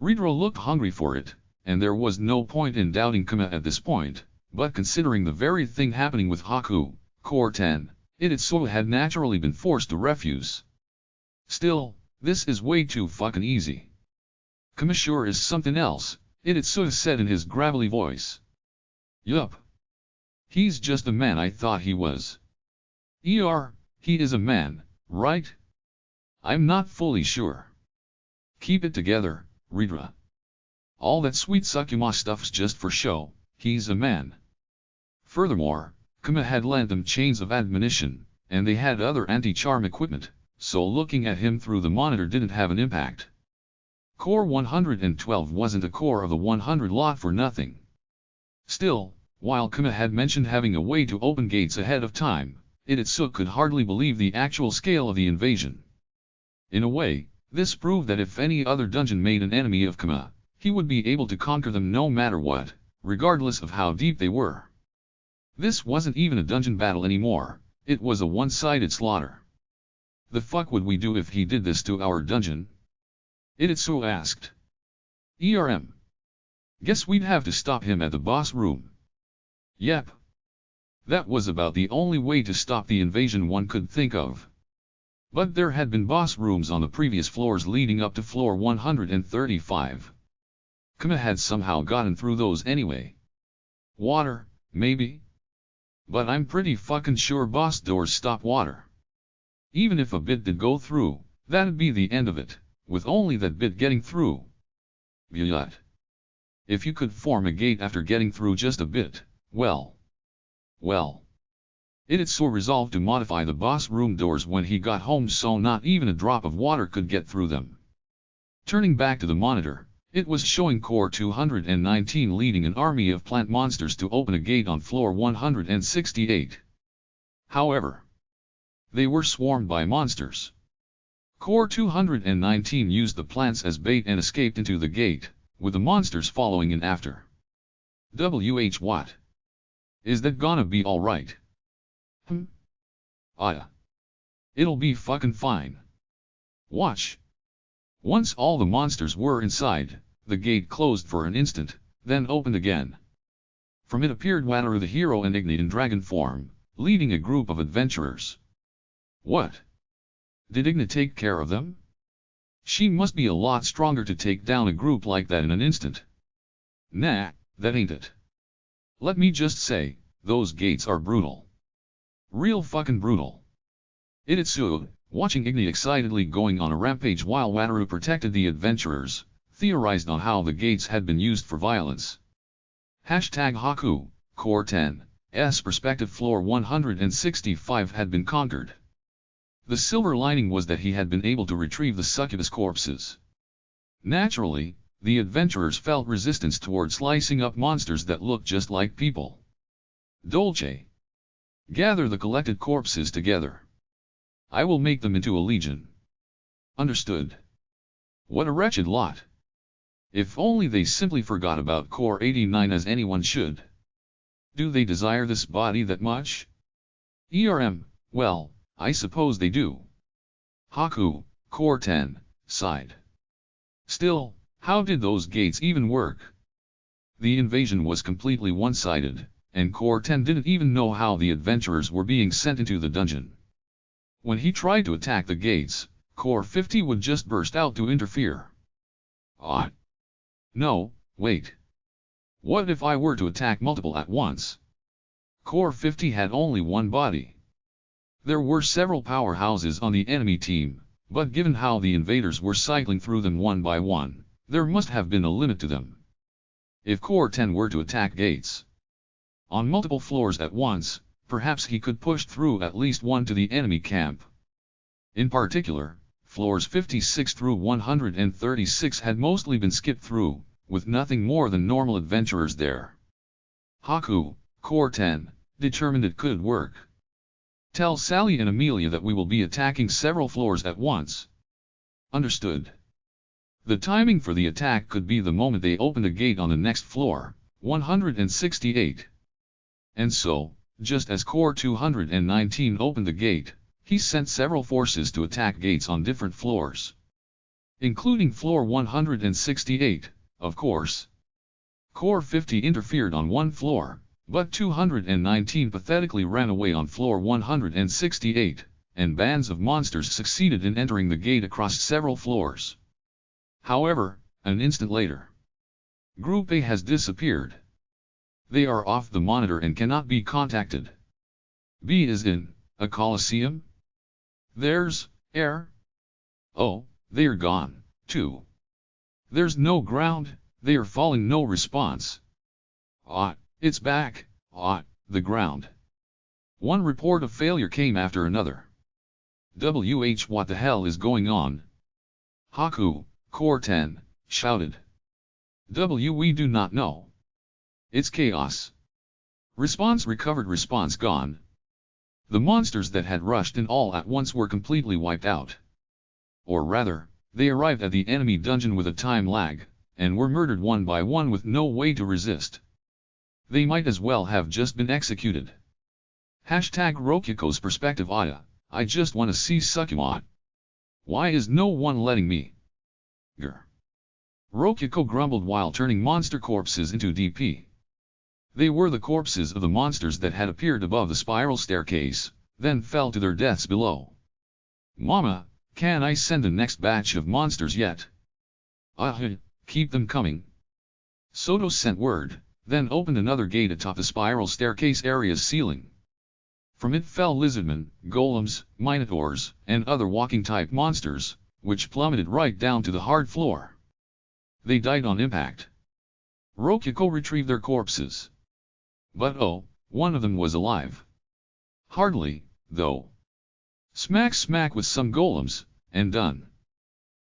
Ridra looked hungry for it, and there was no point in doubting Kuma at this point, but considering the very thing happening with Haku, Core 10, Iditsu had naturally been forced to refuse. Still, this is way too fucking easy. Kuma sure is something else, Iditsu said in his gravelly voice. Yup. He's just the man I thought he was. He is a man, right? I'm not fully sure. Keep it together, Ridra. All that sweet Sukuma stuff's just for show, he's a man. Furthermore, Kuma had lent them chains of admonition, and they had other anti-charm equipment, so looking at him through the monitor didn't have an impact. Core 112 wasn't a core of the 100 lot for nothing. Still, while Kuma had mentioned having a way to open gates ahead of time, Iditsu could hardly believe the actual scale of the invasion. In a way, this proved that if any other dungeon made an enemy of Kuma, he would be able to conquer them no matter what, regardless of how deep they were. This wasn't even a dungeon battle anymore, it was a one-sided slaughter. The fuck would we do if he did this to our dungeon? Iditsu asked. Guess we'd have to stop him at the boss room. Yep. That was about the only way to stop the invasion one could think of. But there had been boss rooms on the previous floors leading up to floor 135. Kuma had somehow gotten through those anyway. Water, maybe? But I'm pretty fucking sure boss doors stop water. Even if a bit did go through, that'd be the end of it, with only that bit getting through. But if you could form a gate after getting through just a bit, well. Iditsu resolved to modify the boss room doors when he got home so not even a drop of water could get through them. Turning back to the monitor, it was showing Core 219 leading an army of plant monsters to open a gate on floor 168. However, they were swarmed by monsters. Core 219 used the plants as bait and escaped into the gate, with the monsters following in after. What? Is that gonna be alright? It'll be fucking fine. Watch. Once all the monsters were inside, the gate closed for an instant, then opened again. From it appeared Wataru the hero and Igni in dragon form, leading a group of adventurers. What? Did Igni take care of them? She must be a lot stronger to take down a group like that in an instant. Nah, that ain't it. Let me just say, those gates are brutal. Real fucking brutal. Ititsu, watching Igni excitedly going on a rampage while Wataru protected the adventurers, theorized on how the gates had been used for violence. #Haku, Core 10's perspective floor 165 had been conquered. The silver lining was that he had been able to retrieve the succubus corpses. Naturally, the adventurers felt resistance toward slicing up monsters that looked just like people. Dolce. Gather the collected corpses together. I will make them into a legion. Understood. What a wretched lot. If only they simply forgot about Core 89 as anyone should. Do they desire this body that much? Well, I suppose they do. Haku, Core 10, sighed. Still, how did those gates even work? The invasion was completely one-sided, and Core 10 didn't even know how the adventurers were being sent into the dungeon. When he tried to attack the gates, Core 50 would just burst out to interfere. No, wait. What if I were to attack multiple at once? Core 50 had only one body. There were several powerhouses on the enemy team, but given how the invaders were cycling through them one by one, there must have been a limit to them. If Core 10 were to attack gates on multiple floors at once, perhaps he could push through at least one to the enemy camp. In particular, floors 56 through 136 had mostly been skipped through, with nothing more than normal adventurers there. Haku, Core 10, determined it could work. Tell Sally and Amelia that we will be attacking several floors at once. Understood. The timing for the attack could be the moment they opened a gate on the next floor, 168. And so, just as Core 219 opened the gate, he sent several forces to attack gates on different floors. Including floor 168, of course. Core 50 interfered on one floor, but 219 pathetically ran away on floor 168, and bands of monsters succeeded in entering the gate across several floors. However, an instant later, Group A has disappeared. They are off the monitor and cannot be contacted. B is in a coliseum? There's air? Oh, they're gone, too. There's no ground, they are falling, no response. It's back, the ground. One report of failure came after another. What the hell is going on? Haku, Core 10, shouted. We do not know. It's chaos. Response recovered, response gone. The monsters that had rushed in all at once were completely wiped out. Or rather, they arrived at the enemy dungeon with a time lag, and were murdered one by one with no way to resist. They might as well have just been executed. #Rokyuko's perspective. I just wanna see Sukima. Why is no one letting me? Grr. Rokyuko grumbled while turning monster corpses into DP. They were the corpses of the monsters that had appeared above the spiral staircase, then fell to their deaths below. Mama, can I send the next batch of monsters yet? Keep them coming. Soto sent word, then opened another gate atop the spiral staircase area's ceiling. From it fell lizardmen, golems, minotaurs, and other walking-type monsters, which plummeted right down to the hard floor. They died on impact. Rokyuko retrieved their corpses. But one of them was alive. Hardly, though. Smack smack with some golems, and done.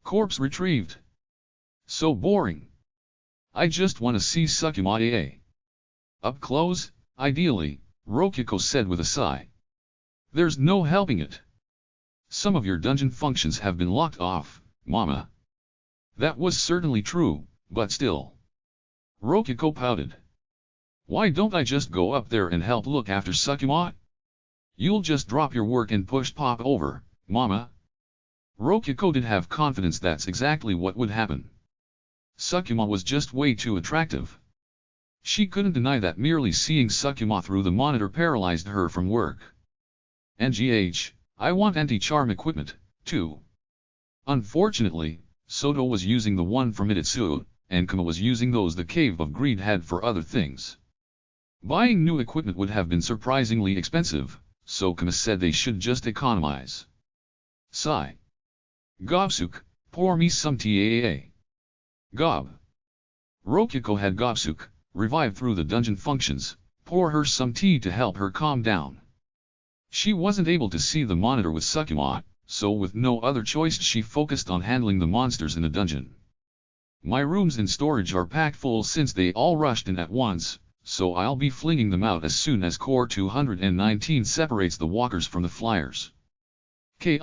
Corpse retrieved. So boring. I just wanna see Sukima. Up close, ideally, Rokyuko said with a sigh. There's no helping it. Some of your dungeon functions have been locked off, Mama. That was certainly true, but still. Rokyuko pouted. Why don't I just go up there and help look after Sukima? You'll just drop your work and push Pop over, Mama. Rokyuko did have confidence that's exactly what would happen. Sukima was just way too attractive. She couldn't deny that merely seeing Sukima through the monitor paralyzed her from work. I want anti-charm equipment, too. Unfortunately, Soto was using the one from Ititsu, and Kama was using those the Cave of Greed had for other things. Buying new equipment would have been surprisingly expensive, so Kama said they should just economize. Sigh. Gobsuk, pour me some taa. Gob. Rokyuko had Gobsuk, revived through the dungeon functions, pour her some tea to help her calm down. She wasn't able to see the monitor with Sukima, so with no other choice she focused on handling the monsters in the dungeon. My rooms in storage are packed full since they all rushed in at once, so I'll be flinging them out as soon as Core 219 separates the walkers from the flyers. Ki.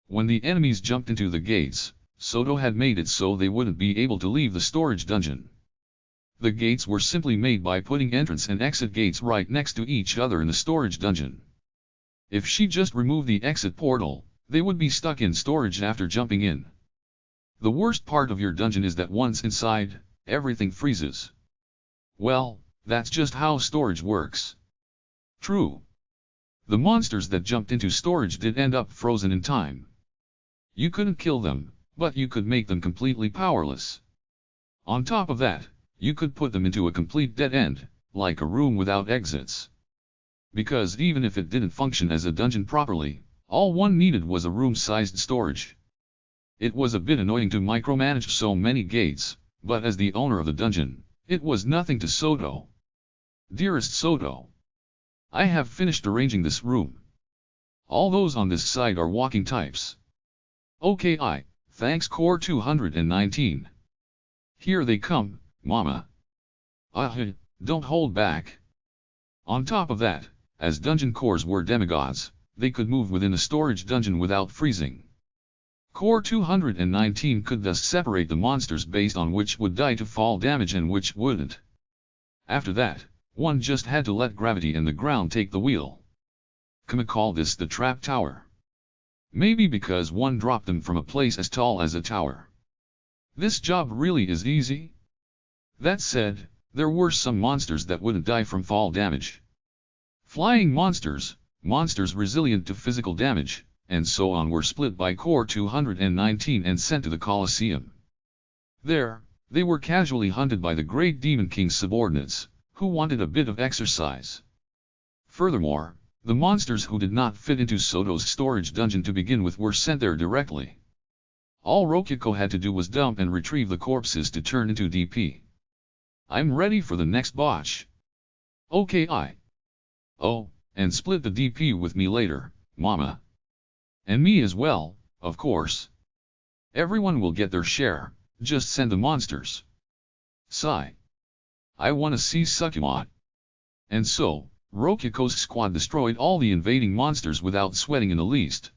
When the enemies jumped into the gates, Soto had made it so they wouldn't be able to leave the storage dungeon. The gates were simply made by putting entrance and exit gates right next to each other in the storage dungeon. If she just removed the exit portal, they would be stuck in storage after jumping in. The worst part of your dungeon is that once inside, everything freezes. Well, that's just how storage works. True. The monsters that jumped into storage did end up frozen in time. You couldn't kill them, but you could make them completely powerless. On top of that, you could put them into a complete dead end, like a room without exits. Because even if it didn't function as a dungeon properly, all one needed was a room-sized storage. It was a bit annoying to micromanage so many gates, but as the owner of the dungeon, it was nothing to Soto. Dearest Soto, I have finished arranging this room. All those on this side are walking types. Okay, thanks Core 219. Here they come, Mama. Don't hold back. On top of that, as dungeon cores were demigods, they could move within the storage dungeon without freezing. Core 219 could thus separate the monsters based on which would die to fall damage and which wouldn't. After that, one just had to let gravity and the ground take the wheel. Kama called this the trap tower. Maybe because one dropped them from a place as tall as a tower. This job really is easy. That said, there were some monsters that wouldn't die from fall damage. Flying monsters, monsters resilient to physical damage, and so on were split by Core 219 and sent to the Colosseum. There, they were casually hunted by the Great Demon King's subordinates, who wanted a bit of exercise. Furthermore, the monsters who did not fit into Soto's storage dungeon to begin with were sent there directly. All Rokyuko had to do was dump and retrieve the corpses to turn into DP. I'm ready for the next botch. Okay. Oh, and split the DP with me later, Mama. And me as well, of course. Everyone will get their share, just send the monsters. Sigh. I wanna see Sukima. And so, Rokyuko's squad destroyed all the invading monsters without sweating in the least.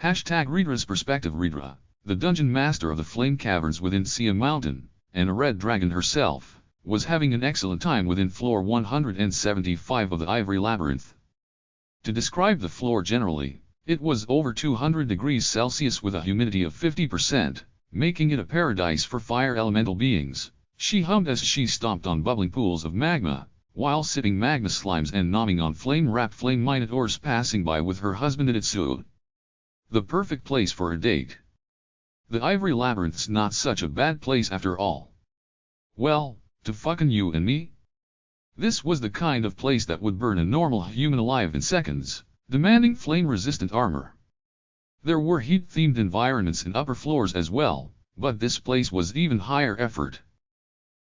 Hashtag Ridra's perspective. Ridra, the dungeon master of the flame caverns within Sia Mountain, and a red dragon herself, was having an excellent time within floor 175 of the Ivory Labyrinth. To describe the floor generally, it was over 200 degrees Celsius with a humidity of 50%, making it a paradise for fire elemental beings. She hummed as she stomped on bubbling pools of magma, while sipping magma slimes and nomming on flame-wrapped flame minotaurs passing by with her husband Ititsu. The perfect place for a date. The Ivory Labyrinth's not such a bad place after all. Well, to fucking you and me? This was the kind of place that would burn a normal human alive in seconds, demanding flame-resistant armor. There were heat-themed environments in upper floors as well, but this place was even higher effort.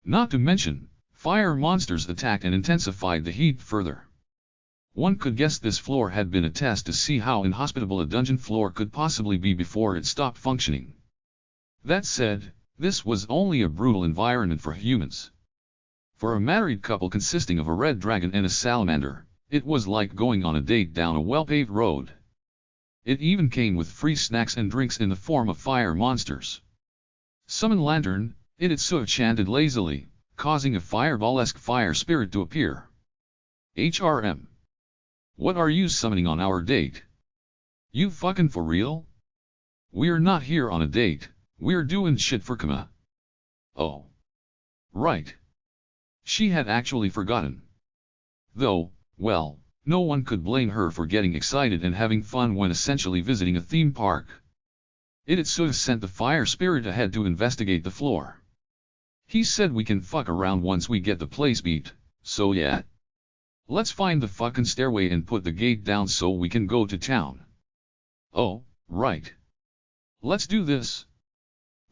Not to mention, fire monsters attacked and intensified the heat further. One could guess this floor had been a test to see how inhospitable a dungeon floor could possibly be before it stopped functioning. That said, this was only a brutal environment for humans. For a married couple consisting of a red dragon and a salamander, it was like going on a date down a well-paved road. It even came with free snacks and drinks in the form of fire monsters. Summon lantern, Ititsu chanted lazily, causing a fireball-esque fire spirit to appear. HRM. What are you summoning on our date? You fucking for real? We're not here on a date, we're doing shit for Kama. Oh. Right. She had actually forgotten. Though, well, no one could blame her for getting excited and having fun when essentially visiting a theme park. Itsuta sent the fire spirit ahead to investigate the floor. He said we can fuck around once we get the place beat, so yeah. Let's find the fucking stairway and put the gate down so we can go to town. Oh, right. Let's do this.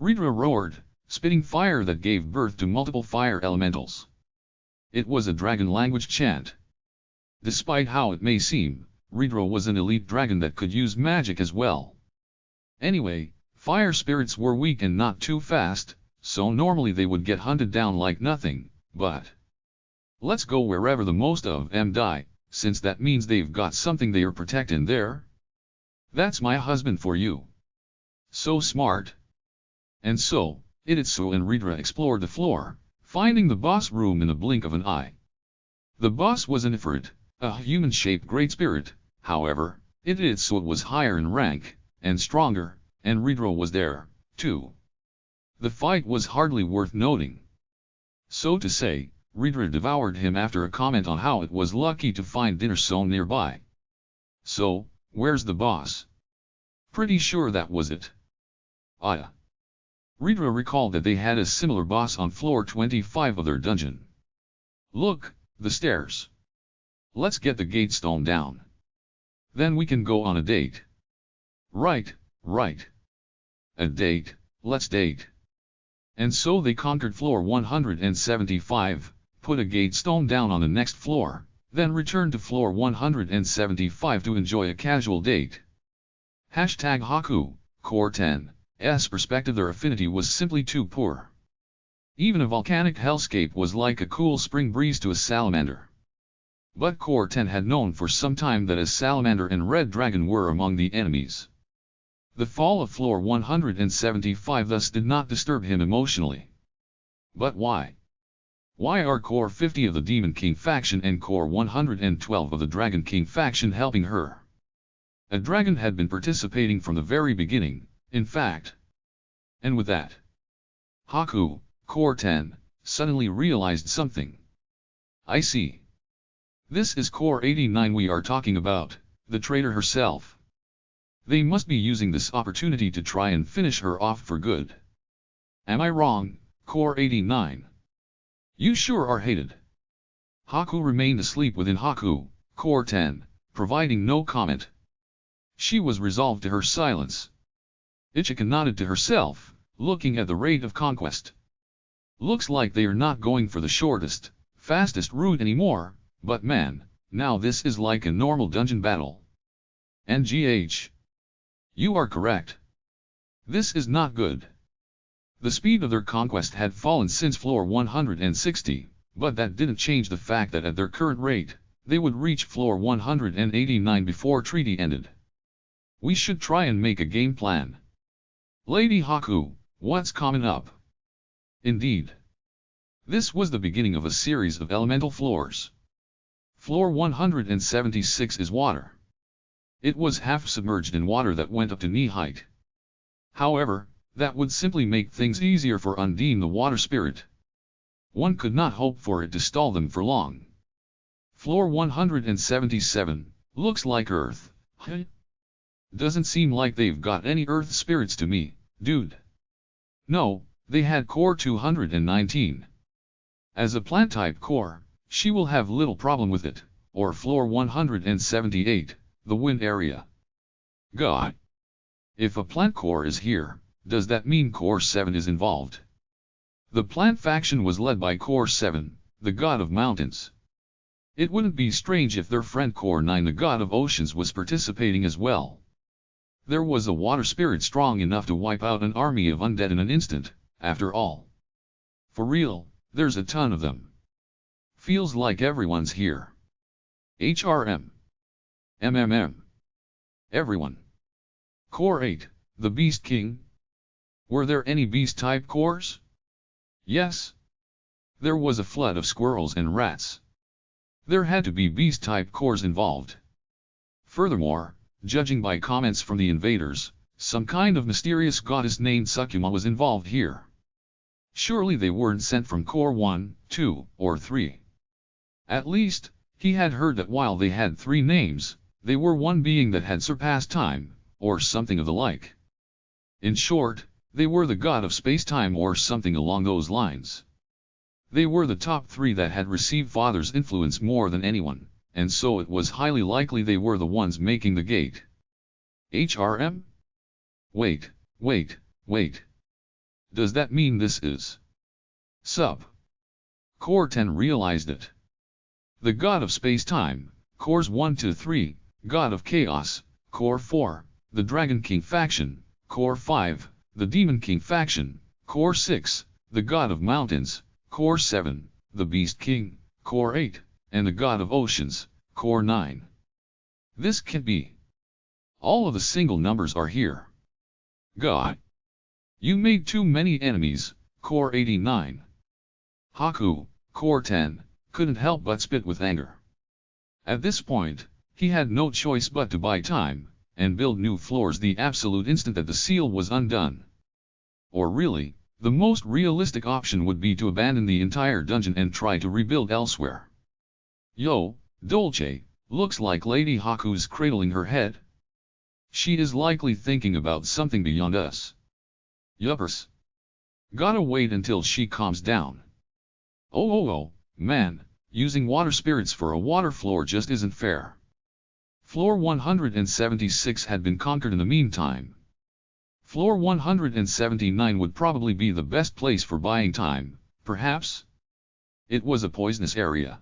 Ridra roared, spitting fire that gave birth to multiple fire elementals. It was a dragon language chant. Despite how it may seem, Ridra was an elite dragon that could use magic as well. Anyway, fire spirits were weak and not too fast, so normally they would get hunted down like nothing, but let's go wherever the most of them die, since that means they've got something they are protecting there. That's my husband for you. So smart. And so, Itsuta and Ridra explored the floor, finding the boss room in the blink of an eye. The boss was an Ifrit, a human-shaped great spirit. However, Itsuta was higher in rank, and stronger, and Ridra was there, too. The fight was hardly worth noting. So to say, Ridra devoured him after a comment on how it was lucky to find dinner so nearby. So, where's the boss? Pretty sure that was it. Ah. Ridra recalled that they had a similar boss on floor 25 of their dungeon. Look, the stairs. Let's get the gate stone down. Then we can go on a date. Right. A date, let's date. And so they conquered floor 175, put a gate stone down on the next floor, then returned to floor 175 to enjoy a casual date. Hashtag Haku, Core 10's perspective. Their affinity was simply too poor. Even a volcanic hellscape was like a cool spring breeze to a salamander. But Core 10 had known for some time that a salamander and red dragon were among the enemies. The fall of floor 175 thus did not disturb him emotionally. But why? Why are Core 50 of the Demon King faction and Core 112 of the Dragon King faction helping her? A dragon had been participating from the very beginning, in fact. And with that, Haku, Core 10, suddenly realized something. I see. This is Core 89 we are talking about, the traitor herself. They must be using this opportunity to try and finish her off for good. Am I wrong, Core 89? You sure are hated. Haku remained asleep within Haku, Core 10, providing no comment. She was resolved to her silence. Ichika nodded to herself, looking at the rate of conquest. Looks like they are not going for the shortest, fastest route anymore, but man, now this is like a normal dungeon battle. NGH. You are correct. This is not good. The speed of their conquest had fallen since floor 160, but that didn't change the fact that at their current rate, they would reach floor 189 before treaty ended. We should try and make a game plan. Lady Haku, what's coming up? Indeed. This was the beginning of a series of elemental floors. Floor 176 is water. It was half submerged in water that went up to knee height. However, that would simply make things easier for Undine the water spirit. One could not hope for it to stall them for long. Floor 177, looks like Earth. Doesn't seem like they've got any Earth spirits to me, dude. No, they had Core 219. As a plant-type core, she will have little problem with it, or floor 178, the wind area. God. If a plant core is here, does that mean Core 7 is involved? The plant faction was led by Core 7, the god of mountains. It wouldn't be strange if their friend Core 9, the god of oceans, was participating as well. There was a water spirit strong enough to wipe out an army of undead in an instant, after all. For real, there's a ton of them. Feels like everyone's here. HRM. MMM. Everyone. Core 8, the Beast King. Were there any beast-type cores? Yes. There was a flood of squirrels and rats. There had to be beast-type cores involved. Furthermore, judging by comments from the invaders, some kind of mysterious goddess named Sukuma was involved here. Surely they weren't sent from Core 1, 2, or 3. At least, he had heard that while they had 3 names, they were one being that had surpassed time, or something of the like. In short, they were the god of space-time or something along those lines. They were the top 3 that had received Father's influence more than anyone, and so it was highly likely they were the ones making the gate. HRM? Wait. Does that mean this is Sup? Core 10 realized it. The god of space-time, Cores 1 to 3, god of chaos, Core 4, the Dragon King faction, Core 5, the Demon King faction, Core 6, the god of mountains, Core 7, the Beast King, Core 8, and the god of oceans, Core 9. This can't be. All of the single numbers are here. God. You made too many enemies, Core 89. Haku, Core 10, couldn't help but spit with anger. At this point, he had no choice but to buy time, and build new floors the absolute instant that the seal was undone. Or really, the most realistic option would be to abandon the entire dungeon and try to rebuild elsewhere. Yo, Dolce, looks like Lady Haku's cradling her head. She is likely thinking about something beyond us. Yuppers. Gotta wait until she calms down. Oh, man, using water spirits for a water floor just isn't fair. Floor 176 had been conquered in the meantime. Floor 179 would probably be the best place for buying time, perhaps? It was a poisonous area.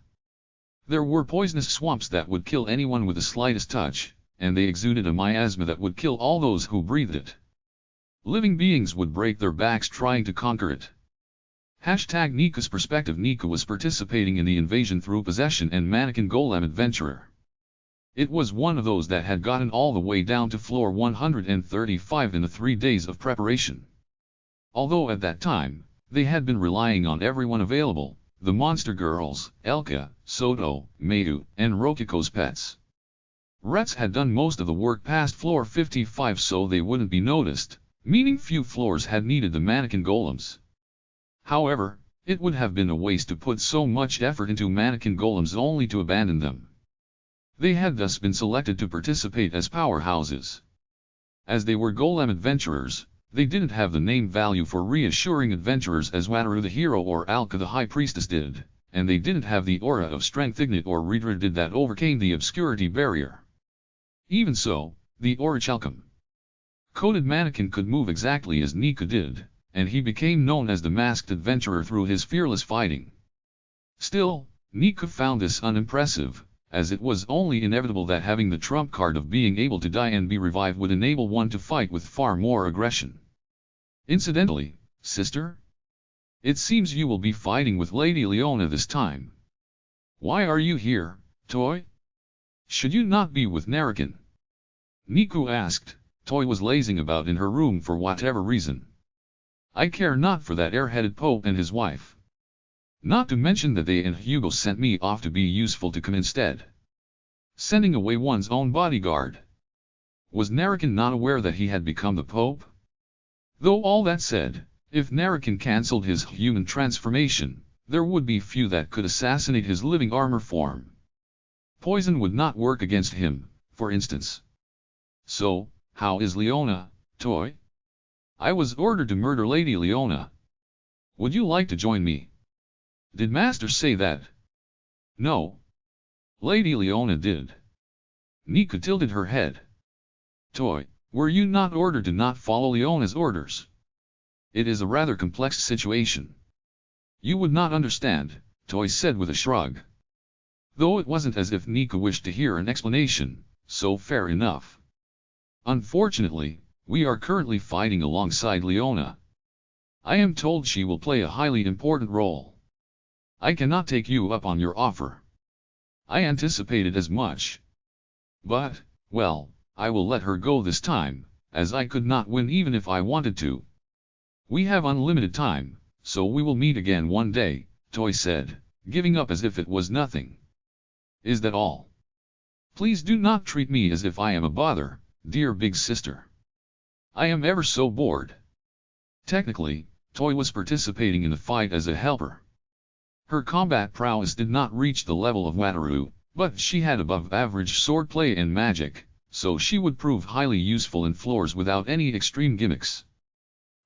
There were poisonous swamps that would kill anyone with the slightest touch, and they exuded a miasma that would kill all those who breathed it. Living beings would break their backs trying to conquer it. Hashtag Nika's perspective. Nika was participating in the invasion through possession and mannequin golem adventurer. It was one of those that had gotten all the way down to floor 135 in the 3 days of preparation. Although at that time, they had been relying on everyone available, the monster girls, Elka, Soto, Mayu, and Rokiko's pets. Rets had done most of the work past floor 55 so they wouldn't be noticed, meaning few floors had needed the mannequin golems. However, it would have been a waste to put so much effort into mannequin golems only to abandon them. They had thus been selected to participate as powerhouses. As they were golem adventurers, they didn't have the name value for reassuring adventurers as Wataru the hero or Alka the high priestess did, and they didn't have the aura of strength Ignite or Ridra did that overcame the obscurity barrier. Even so, the Orichalcum coated mannequin could move exactly as Nika did, and he became known as the masked adventurer through his fearless fighting. Still, Nika found this unimpressive, as it was only inevitable that having the trump card of being able to die and be revived would enable one to fight with far more aggression. Incidentally, sister? It seems you will be fighting with Lady Leona this time. Why are you here, Toy? Should you not be with Narakin? Niku asked. Toy was lazing about in her room for whatever reason. I care not for that airheaded Pope and his wife. Not to mention that they and Hugo sent me off to be useful to come instead. Sending away one's own bodyguard. Was Narakin not aware that he had become the Pope? Though all that said, if Narakin cancelled his human transformation, there would be few that could assassinate his living armor form. Poison would not work against him, for instance. So, how is Leona, Toy? I was ordered to murder Lady Leona. Would you like to join me? Did Master say that? No. Lady Leona did. Nika tilted her head. Toy, were you not ordered to not follow Leona's orders? It is a rather complex situation. You would not understand, Toy said with a shrug. Though it wasn't as if Nika wished to hear an explanation, so fair enough. Unfortunately, we are currently fighting alongside Leona. I am told she will play a highly important role. I cannot take you up on your offer. I anticipated as much. But, well, I will let her go this time, as I could not win even if I wanted to. We have unlimited time, so we will meet again one day, Toy said, giving up as if it was nothing. Is that all? Please do not treat me as if I am a bother, dear big sister. I am ever so bored. Technically, Toy was participating in the fight as a helper. Her combat prowess did not reach the level of Wataru, but she had above-average swordplay and magic, so she would prove highly useful in floors without any extreme gimmicks.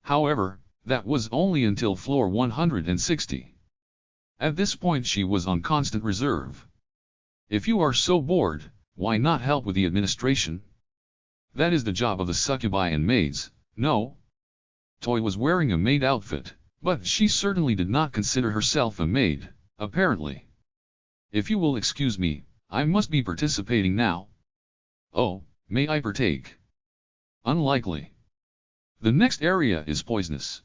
However, that was only until floor 160. At this point she was on constant reserve. If you are so bored, why not help with the administration? That is the job of the succubi and maids, no? Toy was wearing a maid outfit, but she certainly did not consider herself a maid, apparently. If you will excuse me, I must be participating now. Oh, may I partake? Unlikely. The next area is poisonous.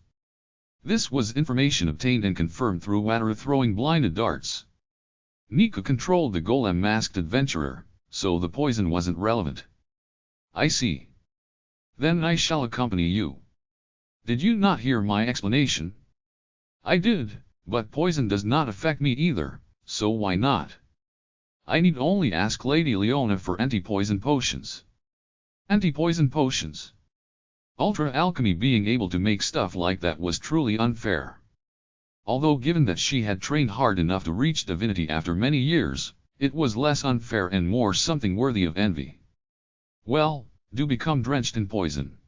This was information obtained and confirmed through Wataru throwing blinded darts. Nika controlled the golem masked adventurer, so the poison wasn't relevant. I see. Then I shall accompany you. Did you not hear my explanation? I did, but poison does not affect me either, so why not? I need only ask Lady Leona for anti-poison potions. Anti-poison potions? Ultra alchemy being able to make stuff like that was truly unfair. Although given that she had trained hard enough to reach divinity after many years, it was less unfair and more something worthy of envy. Well, do become drenched in poison.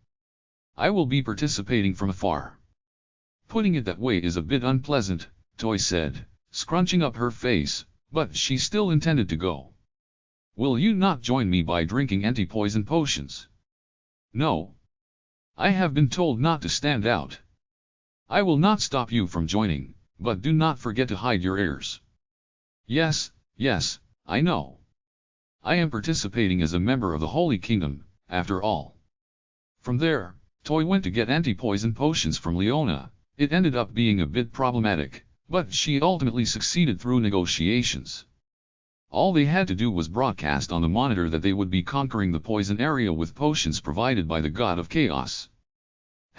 I will be participating from afar. Putting it that way is a bit unpleasant, Toy said, scrunching up her face, but she still intended to go. Will you not join me by drinking anti-poison potions? No. I have been told not to stand out. I will not stop you from joining, but do not forget to hide your ears. Yes, yes, I know. I am participating as a member of the Holy Kingdom, after all. From there, Toy went to get anti-poison potions from Leona. It ended up being a bit problematic, but she ultimately succeeded through negotiations. All they had to do was broadcast on the monitor that they would be conquering the poison area with potions provided by the god of chaos.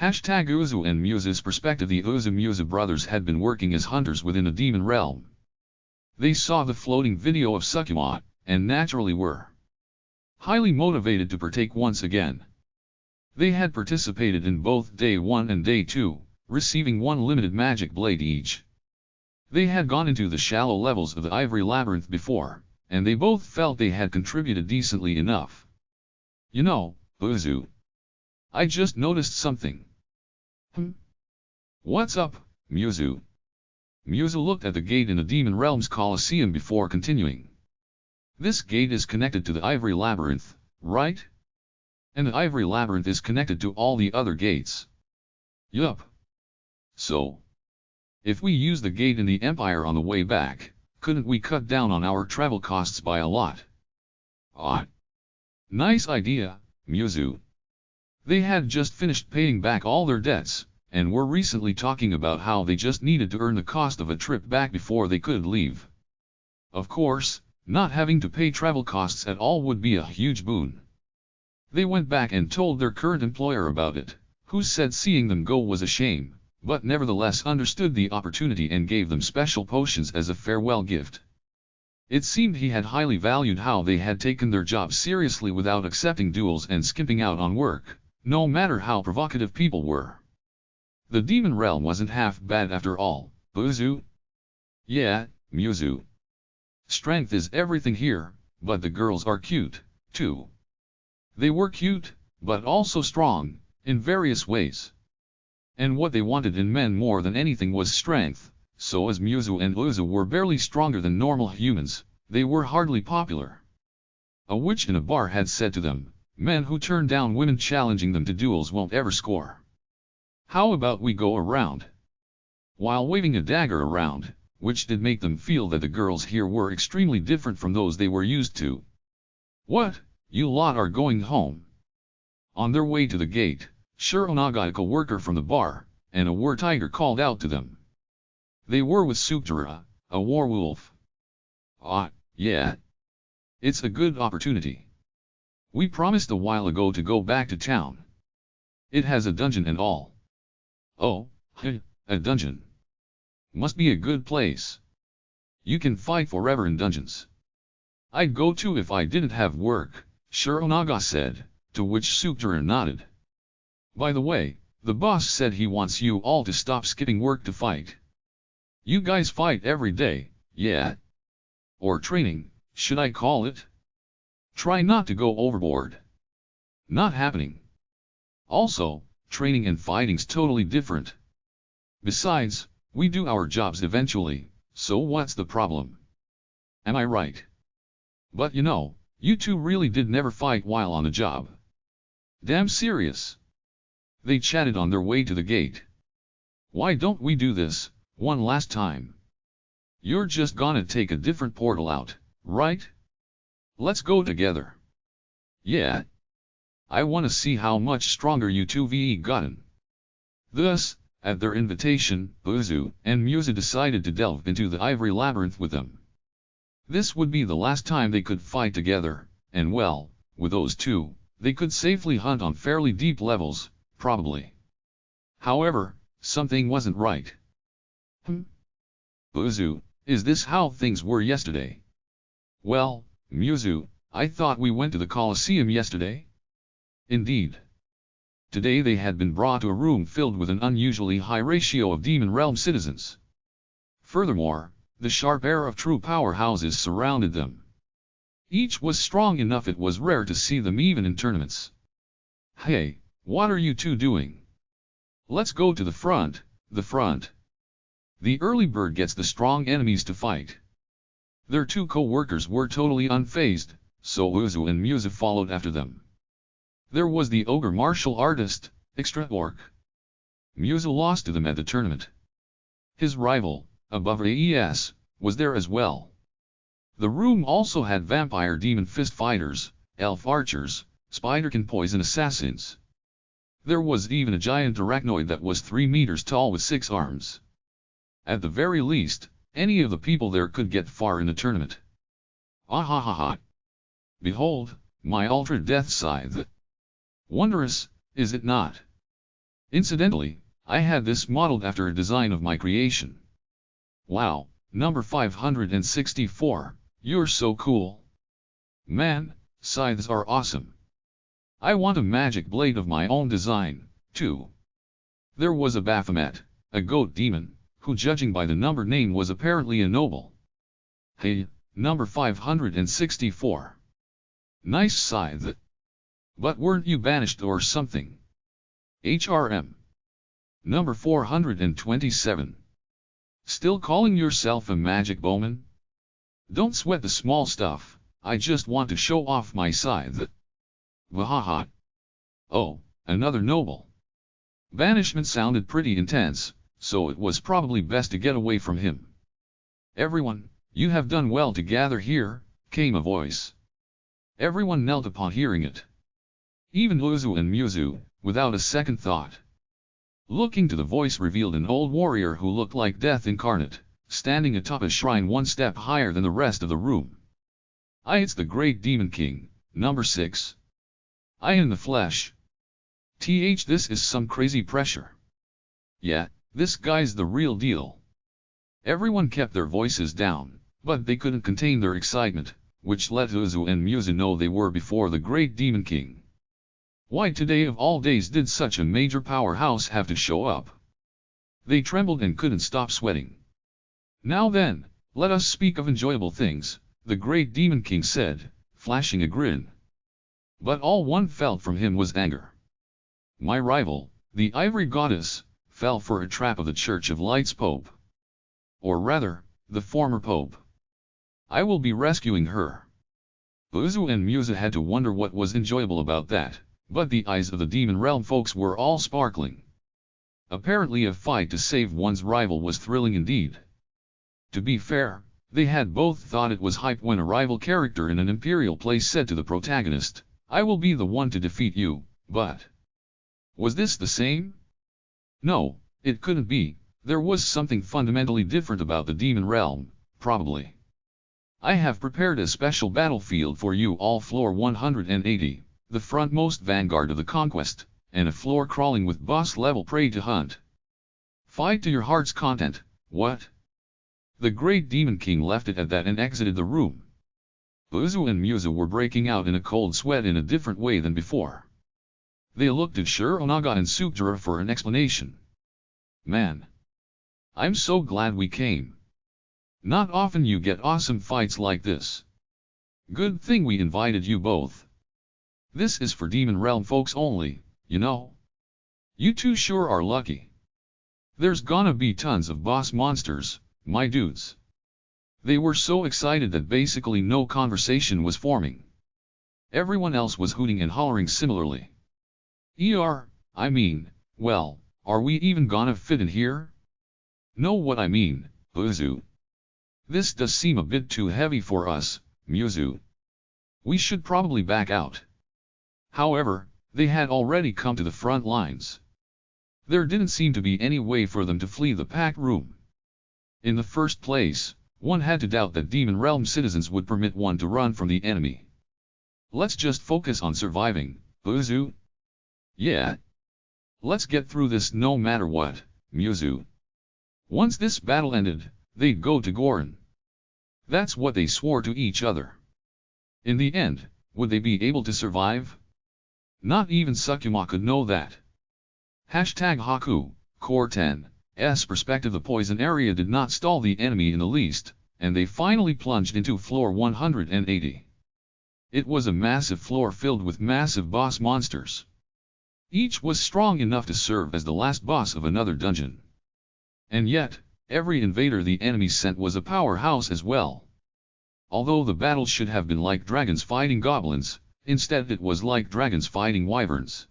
Hashtag Uzu and Muse's perspective. The Uzu brothers had been working as hunters within the demon realm. They saw the floating video of Sukuma, and naturally were highly motivated to partake once again. They had participated in both Day 1 and Day 2, receiving one limited magic blade each. They had gone into the shallow levels of the Ivory Labyrinth before, and they both felt they had contributed decently enough. You know, Uzu, I just noticed something. What's up, Muzu? Muzu looked at the gate in the Demon Realm's Colosseum before continuing. This gate is connected to the Ivory Labyrinth, right? And the Ivory Labyrinth is connected to all the other gates. Yup. So, if we use the gate in the Empire on the way back, couldn't we cut down on our travel costs by a lot? Ah. Nice idea, Muzu. They had just finished paying back all their debts, and were recently talking about how they just needed to earn the cost of a trip back before they could leave. Of course, not having to pay travel costs at all would be a huge boon. They went back and told their current employer about it, who said seeing them go was a shame, but nevertheless understood the opportunity and gave them special potions as a farewell gift. It seemed he had highly valued how they had taken their job seriously without accepting duels and skimping out on work, no matter how provocative people were. The demon realm wasn't half bad after all, Uzu. Yeah, Muzu. Strength is everything here, but the girls are cute, too. They were cute, but also strong, in various ways. And what they wanted in men more than anything was strength, so as Muzu and Uzu were barely stronger than normal humans, they were hardly popular. A witch in a bar had said to them, men who turn down women challenging them to duels won't ever score. How about we go around? While waving a dagger around, which did make them feel that the girls here were extremely different from those they were used to. What, you lot are going home? On their way to the gate, Onikage, a worker from the bar, and a war tiger called out to them. They were with Sukjura, a werewolf. Ah, yeah. It's a good opportunity. We promised a while ago to go back to town. It has a dungeon and all. Oh, a dungeon. Must be a good place. You can fight forever in dungeons. I'd go too if I didn't have work, Onikage said, to which Sukjura nodded. By the way, the boss said he wants you all to stop skipping work to fight. You guys fight every day, yeah? Or training, should I call it? Try not to go overboard. Not happening. Also, training and fighting's totally different. Besides, we do our jobs eventually, so what's the problem? Am I right? But you know, you two really did never fight while on the job. Damn serious. They chatted on their way to the gate. Why don't we do this, one last time? You're just gonna take a different portal out, right? Let's go together. Yeah. I wanna see how much stronger you 2ve gotten. Thus, at their invitation, Uzu and Musa decided to delve into the ivory labyrinth with them. This would be the last time they could fight together, and well, with those two, they could safely hunt on fairly deep levels, probably. However, something wasn't right. Uzu, is this how things were yesterday? Well, Muzu, I thought we went to the Colosseum yesterday? Indeed. Today they had been brought to a room filled with an unusually high ratio of Demon Realm citizens. Furthermore, the sharp air of true powerhouses surrounded them. Each was strong enough it was rare to see them even in tournaments. Hey, what are you two doing? Let's go to the front, the front. The early bird gets the strong enemies to fight. Their two co-workers were totally unfazed, so Uzu and Musa followed after them. There was the ogre martial artist, Extra Orc. Musa lost to them at the tournament. His rival, Above AES, was there as well. The room also had vampire demon fist fighters, elf archers, spiderkin poison assassins. There was even a giant arachnoid that was 3 meters tall with 6 arms. At the very least, any of the people there could get far in the tournament. Ah. Behold, my Ultra Death Scythe. Wondrous, is it not? Incidentally, I had this modeled after a design of my creation. Wow, number 564, you're so cool. Man, scythes are awesome. I want a magic blade of my own design, too. There was a Baphomet, a goat demon, who judging by the number name was apparently a noble. Hey, number 564. Nice scythe. But weren't you banished or something? HRM. Number 427. Still calling yourself a magic bowman? Don't sweat the small stuff, I just want to show off my scythe. Vahaha. Oh, another noble. Banishment sounded pretty intense, so it was probably best to get away from him. Everyone, you have done well to gather here, came a voice. Everyone knelt upon hearing it. Even Uzu and Muzu, without a second thought. Looking to the voice revealed an old warrior who looked like death incarnate, standing atop a shrine 1 step higher than the rest of the room. It's the great demon king, number 6. In the flesh. This is some crazy pressure. Yeah, this guy's the real deal. Everyone kept their voices down, but they couldn't contain their excitement, which let Uzu and Musa know they were before the great demon king. Why today of all days did such a major powerhouse have to show up? They trembled and couldn't stop sweating. Now then, let us speak of enjoyable things, the great demon king said, flashing a grin. But all one felt from him was anger. My rival, the ivory goddess, fell for a trap of the Church of Light's Pope. Or rather, the former Pope. I will be rescuing her. Uzu and Musa had to wonder what was enjoyable about that. But the eyes of the Demon Realm folks were all sparkling. Apparently a fight to save one's rival was thrilling indeed. To be fair, they had both thought it was hype when a rival character in an imperial place said to the protagonist, I will be the one to defeat you, but... Was this the same? No, it couldn't be, there was something fundamentally different about the Demon Realm, probably. I have prepared a special battlefield for you all, floor 180. The frontmost vanguard of the conquest, and a floor crawling with boss-level prey to hunt. Fight to your heart's content, what? The great demon king left it at that and exited the room. Uzu and Musa were breaking out in a cold sweat in a different way than before. They looked at Onaga and Sukjura for an explanation. Man! I'm so glad we came. Not often you get awesome fights like this. Good thing we invited you both. This is for Demon Realm folks only, you know. You two sure are lucky. There's gonna be tons of boss monsters, my dudes. They were so excited that basically no conversation was forming. Everyone else was hooting and hollering similarly. I mean, well, are we even gonna fit in here? Know what I mean, Uzu? This does seem a bit too heavy for us, Muzu. We should probably back out. However, they had already come to the front lines. There didn't seem to be any way for them to flee the packed room. In the first place, one had to doubt that Demon Realm citizens would permit one to run from the enemy. Let's just focus on surviving, Uzu. Yeah. Let's get through this no matter what, Muzu. Once this battle ended, they'd go to Goron. That's what they swore to each other. In the end, would they be able to survive? Not even Sukuma could know that. #Haku, Core 10's perspective. The poison area did not stall the enemy in the least, and they finally plunged into floor 180. It was a massive floor filled with massive boss monsters. Each was strong enough to serve as the last boss of another dungeon. And yet, every invader the enemy sent was a powerhouse as well. Although the battle should have been like dragons fighting goblins, instead it was like dragons fighting wyverns.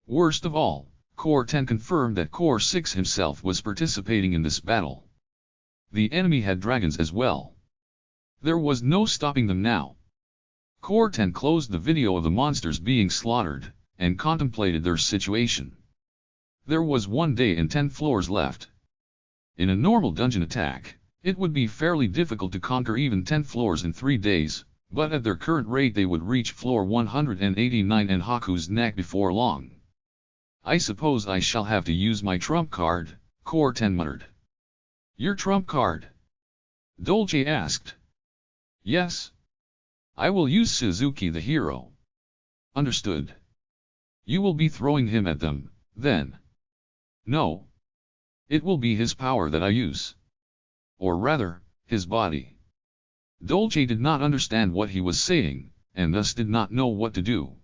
Worst of all, Core 10 confirmed that Core 6 himself was participating in this battle. The enemy had dragons as well. There was no stopping them now. Core 10 closed the video of the monsters being slaughtered, and contemplated their situation. There was 1 day and 10 floors left. In a normal dungeon attack, it would be fairly difficult to conquer even 10 floors in 3 days, but at their current rate they would reach floor 189 and Haku's neck before long. I suppose I shall have to use my trump card, Core 10 muttered. Your trump card? Dolce asked. Yes. I will use Suzuki the hero. Understood. You will be throwing him at them, then. No. It will be his power that I use. Or rather, his body. Dolce did not understand what he was saying, and thus did not know what to do.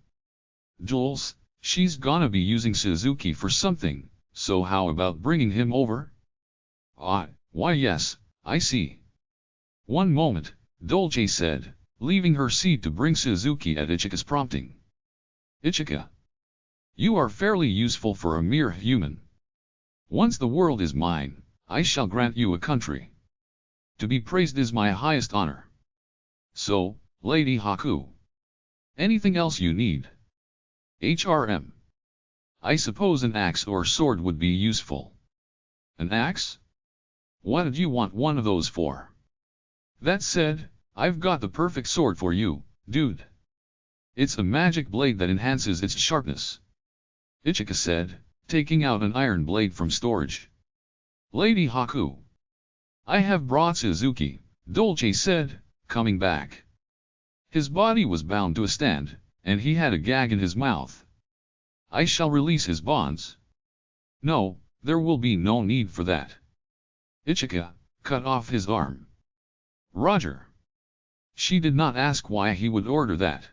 Jules, she's gonna be using Suzuki for something, so how about bringing him over? Why yes, I see. One moment, Dolce said, leaving her seat to bring Suzuki at Ichika's prompting. Ichika. You are fairly useful for a mere human. Once the world is mine, I shall grant you a country. To be praised is my highest honor. So, Lady Haku. Anything else you need? HRM. I suppose an axe or sword would be useful. An axe? What did you want one of those for? That said, I've got the perfect sword for you, dude. It's a magic blade that enhances its sharpness. Ichika said, taking out an iron blade from storage. Lady Haku. I have brought Suzuki, Dolce said, coming back. His body was bound to a stand, and he had a gag in his mouth. I shall release his bonds. No, there will be no need for that. Ichika, cut off his arm. Roger. She did not ask why he would order that.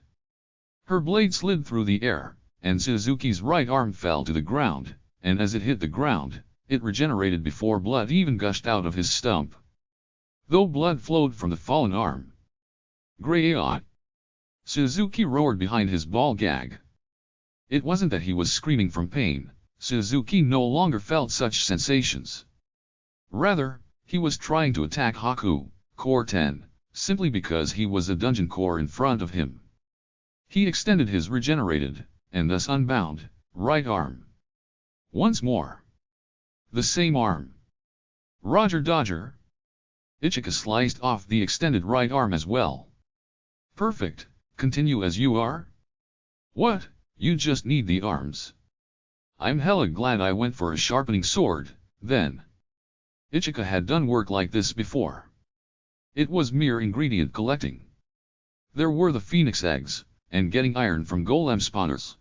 Her blade slid through the air, and Suzuki's right arm fell to the ground, and as it hit the ground, it regenerated before blood even gushed out of his stump. Though blood flowed from the fallen arm. Grey-eyed. Suzuki roared behind his ball gag. It wasn't that he was screaming from pain, Suzuki no longer felt such sensations. Rather, he was trying to attack Haku, Core 10, simply because he was a dungeon core in front of him. He extended his regenerated, and thus unbound, right arm. Once more. The same arm. Roger Dodger. Ichika sliced off the extended right arm as well. Perfect, continue as you are? What, you just need the arms. I'm hella glad I went for a sharpening sword, then. Ichika had done work like this before. It was mere ingredient collecting. There were the phoenix eggs, and getting iron from golem spawners.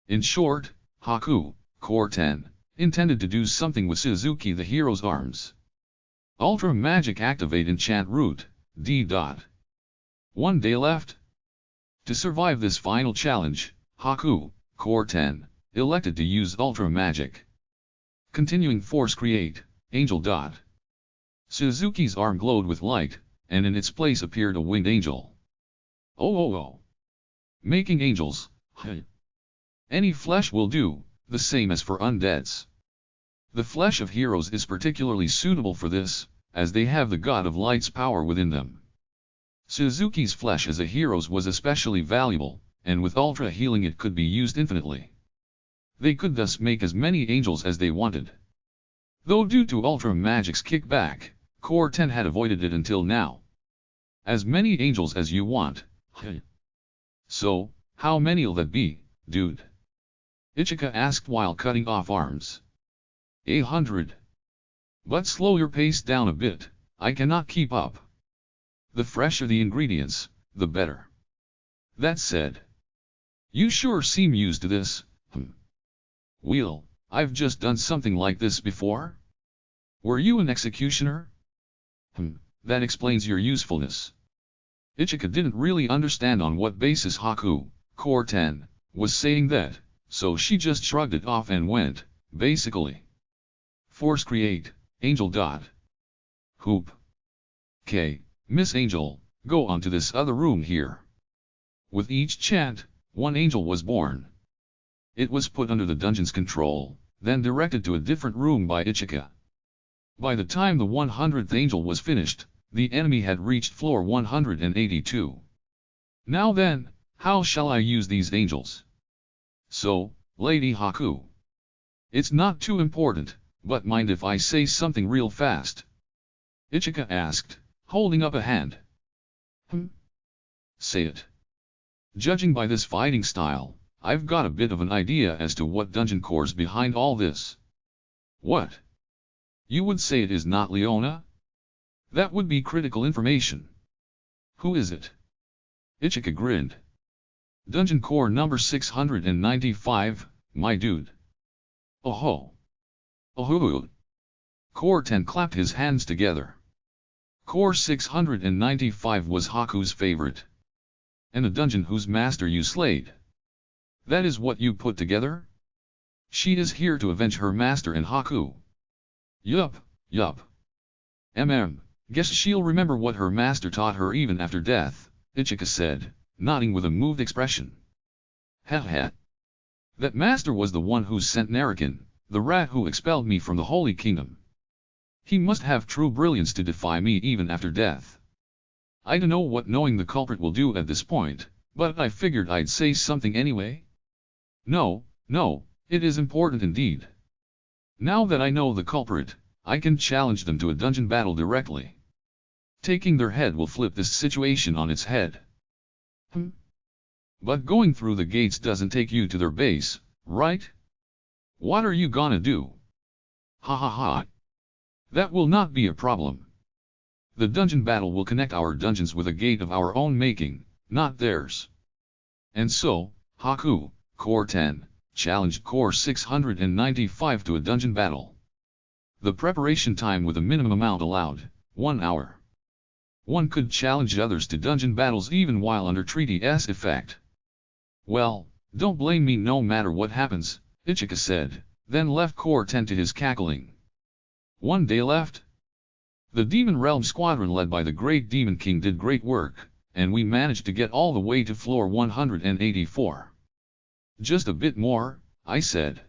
In short, Haku, Core 10, intended to do something with Suzuki the hero's arms. Ultra Magic Activate Enchant Root, D. 1 day left. To survive this final challenge, Haku, Core 10, elected to use Ultra Magic. Continuing Force Create, Angel. Suzuki's arm glowed with light, and in its place appeared a winged angel. Oh. Making angels, Any flesh will do, the same as for undeads. The flesh of heroes is particularly suitable for this, as they have the God of Light's power within them. Suzuki's flesh as a hero's was especially valuable, and with ultra healing it could be used infinitely. They could thus make as many angels as they wanted. Though due to Ultra Magic's kickback, Core 10 had avoided it until now. As many angels as you want. So, how many'll that be, dude? Ichika asked while cutting off arms. 100. But slow your pace down a bit, I cannot keep up. The fresher the ingredients, the better. That said, you sure seem used to this, Well, I've just done something like this before? Were you an executioner? That explains your usefulness. Ichika didn't really understand on what basis Haku, Core 10, was saying that, so she just shrugged it off and went, basically. Force Create, Angel. Hoop. K, Miss Angel, go on to this other room here. With each chant, one angel was born. It was put under the dungeon's control, then directed to a different room by Ichika. By the time the 100th angel was finished, the enemy had reached floor 182. Now then, how shall I use these angels? So, Lady Haku. It's not too important, but mind if I say something real fast? Ichika asked, holding up a hand. Say it. Judging by this fighting style, I've got a bit of an idea as to what dungeon core's behind all this. What? You would say it is not Leona? That would be critical information. Who is it? Ichika grinned. Dungeon core number 695, my dude. Oh. Core 10 clapped his hands together. Core 695 was Haku's favorite. And a dungeon whose master you slayed. That is what you put together? She is here to avenge her master and Haku. Yup. Guess she'll remember what her master taught her even after death, Ichika said, nodding with a moved expression. That master was the one who sent Narakin, the rat who expelled me from the Holy Kingdom. He must have true brilliance to defy me even after death. I don't know what knowing the culprit will do at this point, but I figured I'd say something anyway. No, it is important indeed. Now that I know the culprit, I can challenge them to a dungeon battle directly. Taking their head will flip this situation on its head. But going through the gates doesn't take you to their base, right? What are you gonna do? Ha. That will not be a problem. The dungeon battle will connect our dungeons with a gate of our own making, not theirs. And so, Haku, Core 10, challenged Core 695 to a dungeon battle. The preparation time with a minimum amount allowed, 1 hour. One could challenge others to dungeon battles even while under Treaty S effect. Well, don't blame me no matter what happens, Ichika said, then left Core 10 to his cackling. 1 day left. The Demon Realm Squadron led by the Great Demon King did great work, and we managed to get all the way to floor 184. Just a bit more, I said.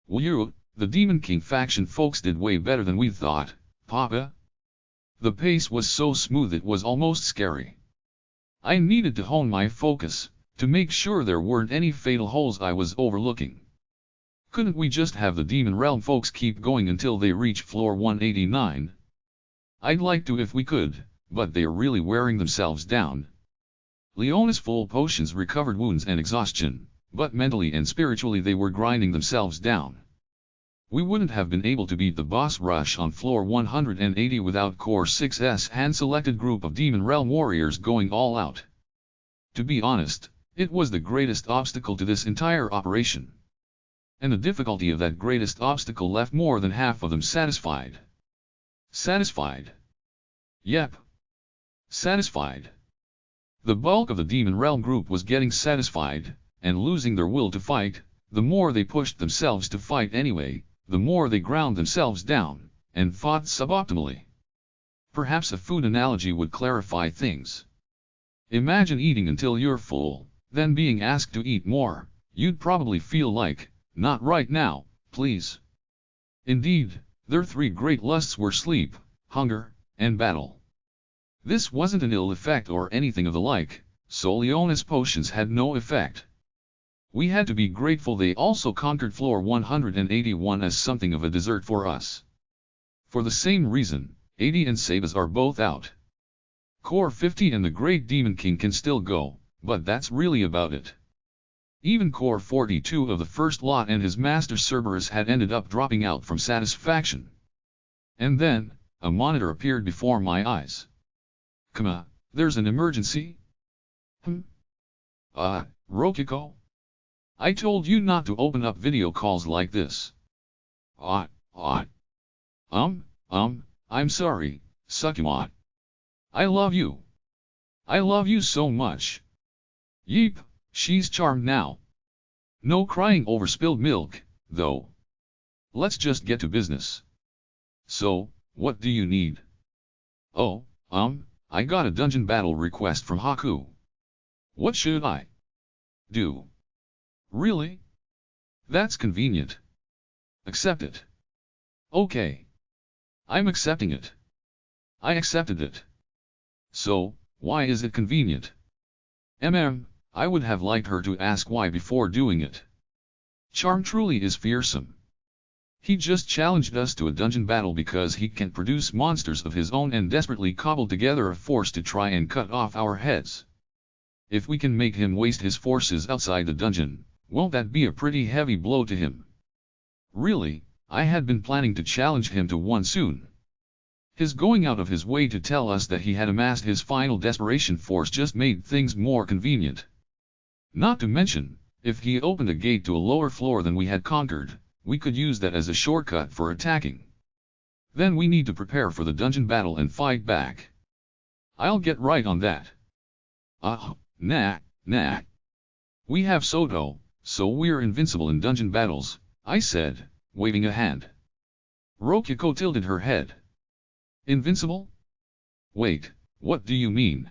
Well, the Demon King faction folks did way better than we thought, Papa. The pace was so smooth it was almost scary. I needed to hone my focus, to make sure there weren't any fatal holes I was overlooking. Couldn't we just have the Demon Realm folks keep going until they reach floor 189? I'd like to if we could, but they're really wearing themselves down. Leona's full potions recovered wounds and exhaustion, but mentally and spiritually they were grinding themselves down. We wouldn't have been able to beat the boss rush on floor 180 without Core 6's hand-selected group of Demon Realm warriors going all out. To be honest, it was the greatest obstacle to this entire operation. And the difficulty of that greatest obstacle left more than half of them satisfied. Satisfied? Yep. Satisfied. The bulk of the Demon Realm group was getting satisfied, and losing their will to fight, the more they pushed themselves to fight anyway, the more they ground themselves down, and fought suboptimally. Perhaps a food analogy would clarify things. Imagine eating until you're full, then being asked to eat more. You'd probably feel like, not right now, please. Indeed, their three great lusts were sleep, hunger, and battle. This wasn't an ill effect or anything of the like, so Leona's potions had no effect. We had to be grateful they also conquered floor 181 as something of a dessert for us. For the same reason, 80 and Sabas are both out. Core 50 and the Great Demon King can still go, but that's really about it. Even Core 42 of the first lot and his master Cerberus had ended up dropping out from satisfaction. And then, a monitor appeared before my eyes. Come, there's an emergency? Rokiko? I told you not to open up video calls like this. I'm sorry, Sukima. I love you. I love you so much. Yeep, she's charmed now. No crying over spilled milk, though. Let's just get to business. So, what do you need? Oh, I got a dungeon battle request from Haku. What should I do? Really? That's convenient. Accept it. Okay. I'm accepting it. I accepted it. So, why is it convenient? I would have liked her to ask why before doing it. Charm truly is fearsome. He just challenged us to a dungeon battle because he can produce monsters of his own and desperately cobbled together a force to try and cut off our heads. If we can make him waste his forces outside the dungeon, won't that be a pretty heavy blow to him? Really, I had been planning to challenge him to one soon. His going out of his way to tell us that he had amassed his final desperation force just made things more convenient. Not to mention, if he opened a gate to a lower floor than we had conquered, we could use that as a shortcut for attacking. Then we need to prepare for the dungeon battle and fight back. I'll get right on that. Nah. We have Soto, so we're invincible in dungeon battles, I said, waving a hand. Rokiko tilted her head. Invincible? Wait, what do you mean?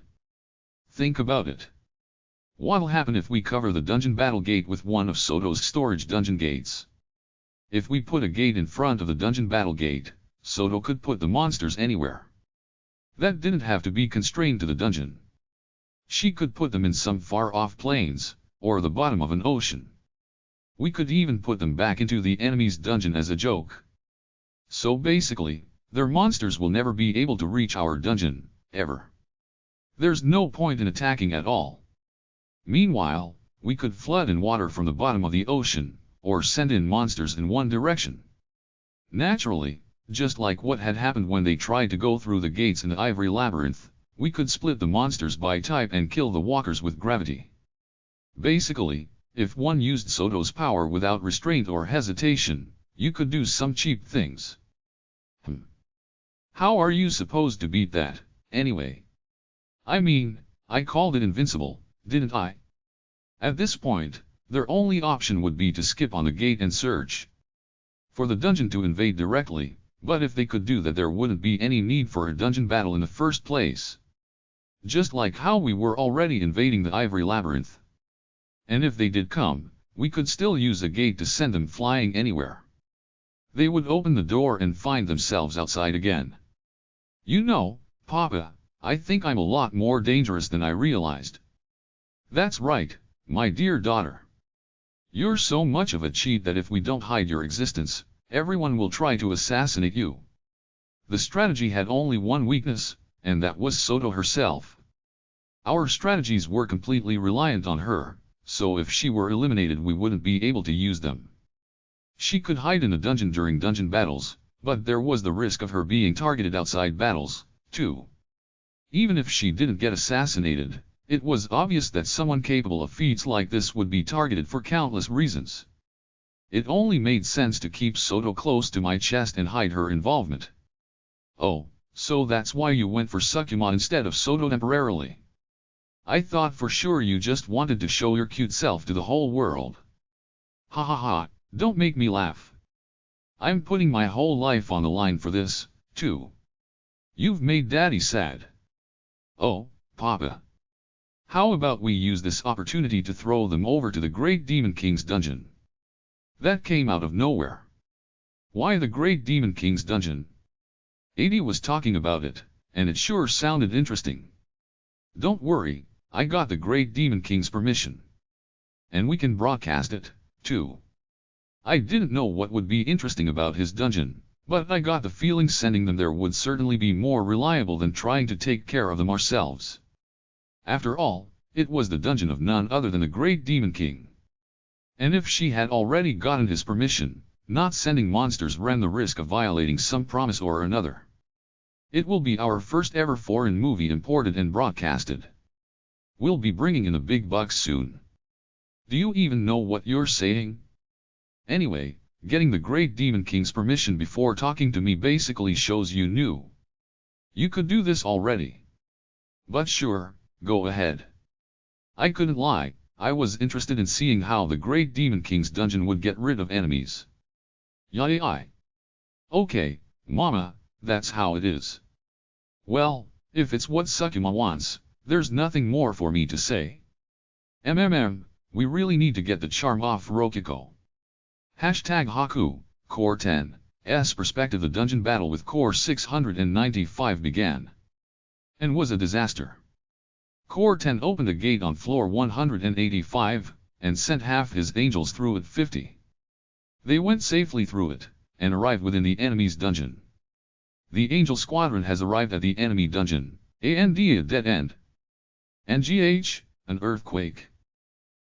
Think about it. What'll happen if we cover the dungeon battle gate with one of Soto's storage dungeon gates? If we put a gate in front of the dungeon battle gate, Soto could put the monsters anywhere. That didn't have to be constrained to the dungeon. She could put them in some far-off plains, or the bottom of an ocean. We could even put them back into the enemy's dungeon as a joke. So basically, their monsters will never be able to reach our dungeon, ever. There's no point in attacking at all. Meanwhile, we could flood in water from the bottom of the ocean, or send in monsters in one direction. Naturally, just like what had happened when they tried to go through the gates in the Ivory Labyrinth, we could split the monsters by type and kill the walkers with gravity. Basically, if one used Soto's power without restraint or hesitation, you could do some cheap things. How are you supposed to beat that, anyway? I mean, I called it invincible, didn't I? At this point, their only option would be to skip on the gate and search for the dungeon to invade directly, but if they could do that there wouldn't be any need for a dungeon battle in the first place. Just like how we were already invading the Ivory Labyrinth. And if they did come, we could still use a gate to send them flying anywhere. They would open the door and find themselves outside again. You know, Papa, I think I'm a lot more dangerous than I realized. That's right, my dear daughter. You're so much of a cheat that if we don't hide your existence, everyone will try to assassinate you. The strategy had only one weakness, and that was Soto herself. Our strategies were completely reliant on her, so if she were eliminated we wouldn't be able to use them. She could hide in a dungeon during dungeon battles, but there was the risk of her being targeted outside battles, too. Even if she didn't get assassinated, it was obvious that someone capable of feats like this would be targeted for countless reasons. It only made sense to keep Soto close to my chest and hide her involvement. Oh, so that's why you went for Sukima instead of Soto temporarily. I thought for sure you just wanted to show your cute self to the whole world. Ha ha ha, don't make me laugh. I'm putting my whole life on the line for this, too. You've made Daddy sad. Oh, Papa. How about we use this opportunity to throw them over to the Great Demon King's dungeon? That came out of nowhere. Why the Great Demon King's dungeon? Adi was talking about it, and it sure sounded interesting. Don't worry, I got the Great Demon King's permission. And we can broadcast it, too. I didn't know what would be interesting about his dungeon, but I got the feeling sending them there would certainly be more reliable than trying to take care of them ourselves. After all, it was the dungeon of none other than the Great Demon King. And if she had already gotten his permission, not sending monsters ran the risk of violating some promise or another. It will be our first ever foreign movie imported and broadcasted. We'll be bringing in the big bucks soon. Do you even know what you're saying? Anyway, getting the Great Demon King's permission before talking to me basically shows you knew. You could do this already. But sure, go ahead. I couldn't lie, I was interested in seeing how the Great Demon King's dungeon would get rid of enemies. Yai. Okay, Mama, that's how it is. Well, if it's what Sukima wants, there's nothing more for me to say. We really need to get the charm off Rokiko. Hashtag Haku, Core 10, S perspective. The dungeon battle with Core 695 began. And was a disaster. Core 10 opened a gate on floor 185, and sent half his angels through at 50. They went safely through it, and arrived within the enemy's dungeon. The angel squadron has arrived at the enemy dungeon, and a dead end. NGH, an earthquake.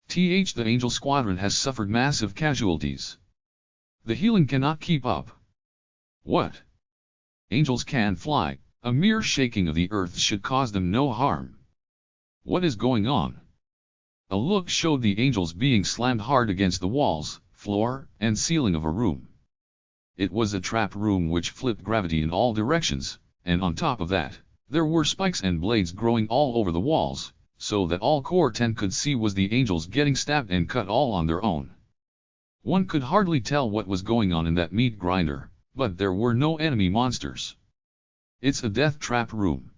The angel squadron has suffered massive casualties. The healing cannot keep up. What? Angels can fly, a mere shaking of the earth should cause them no harm. What is going on? A look showed the angels being slammed hard against the walls, floor, and ceiling of a room. It was a trap room which flipped gravity in all directions, and on top of that, there were spikes and blades growing all over the walls, so that all Core 10 could see was the angels getting stabbed and cut all on their own. One could hardly tell what was going on in that meat grinder, but there were no enemy monsters. It's a death trap room.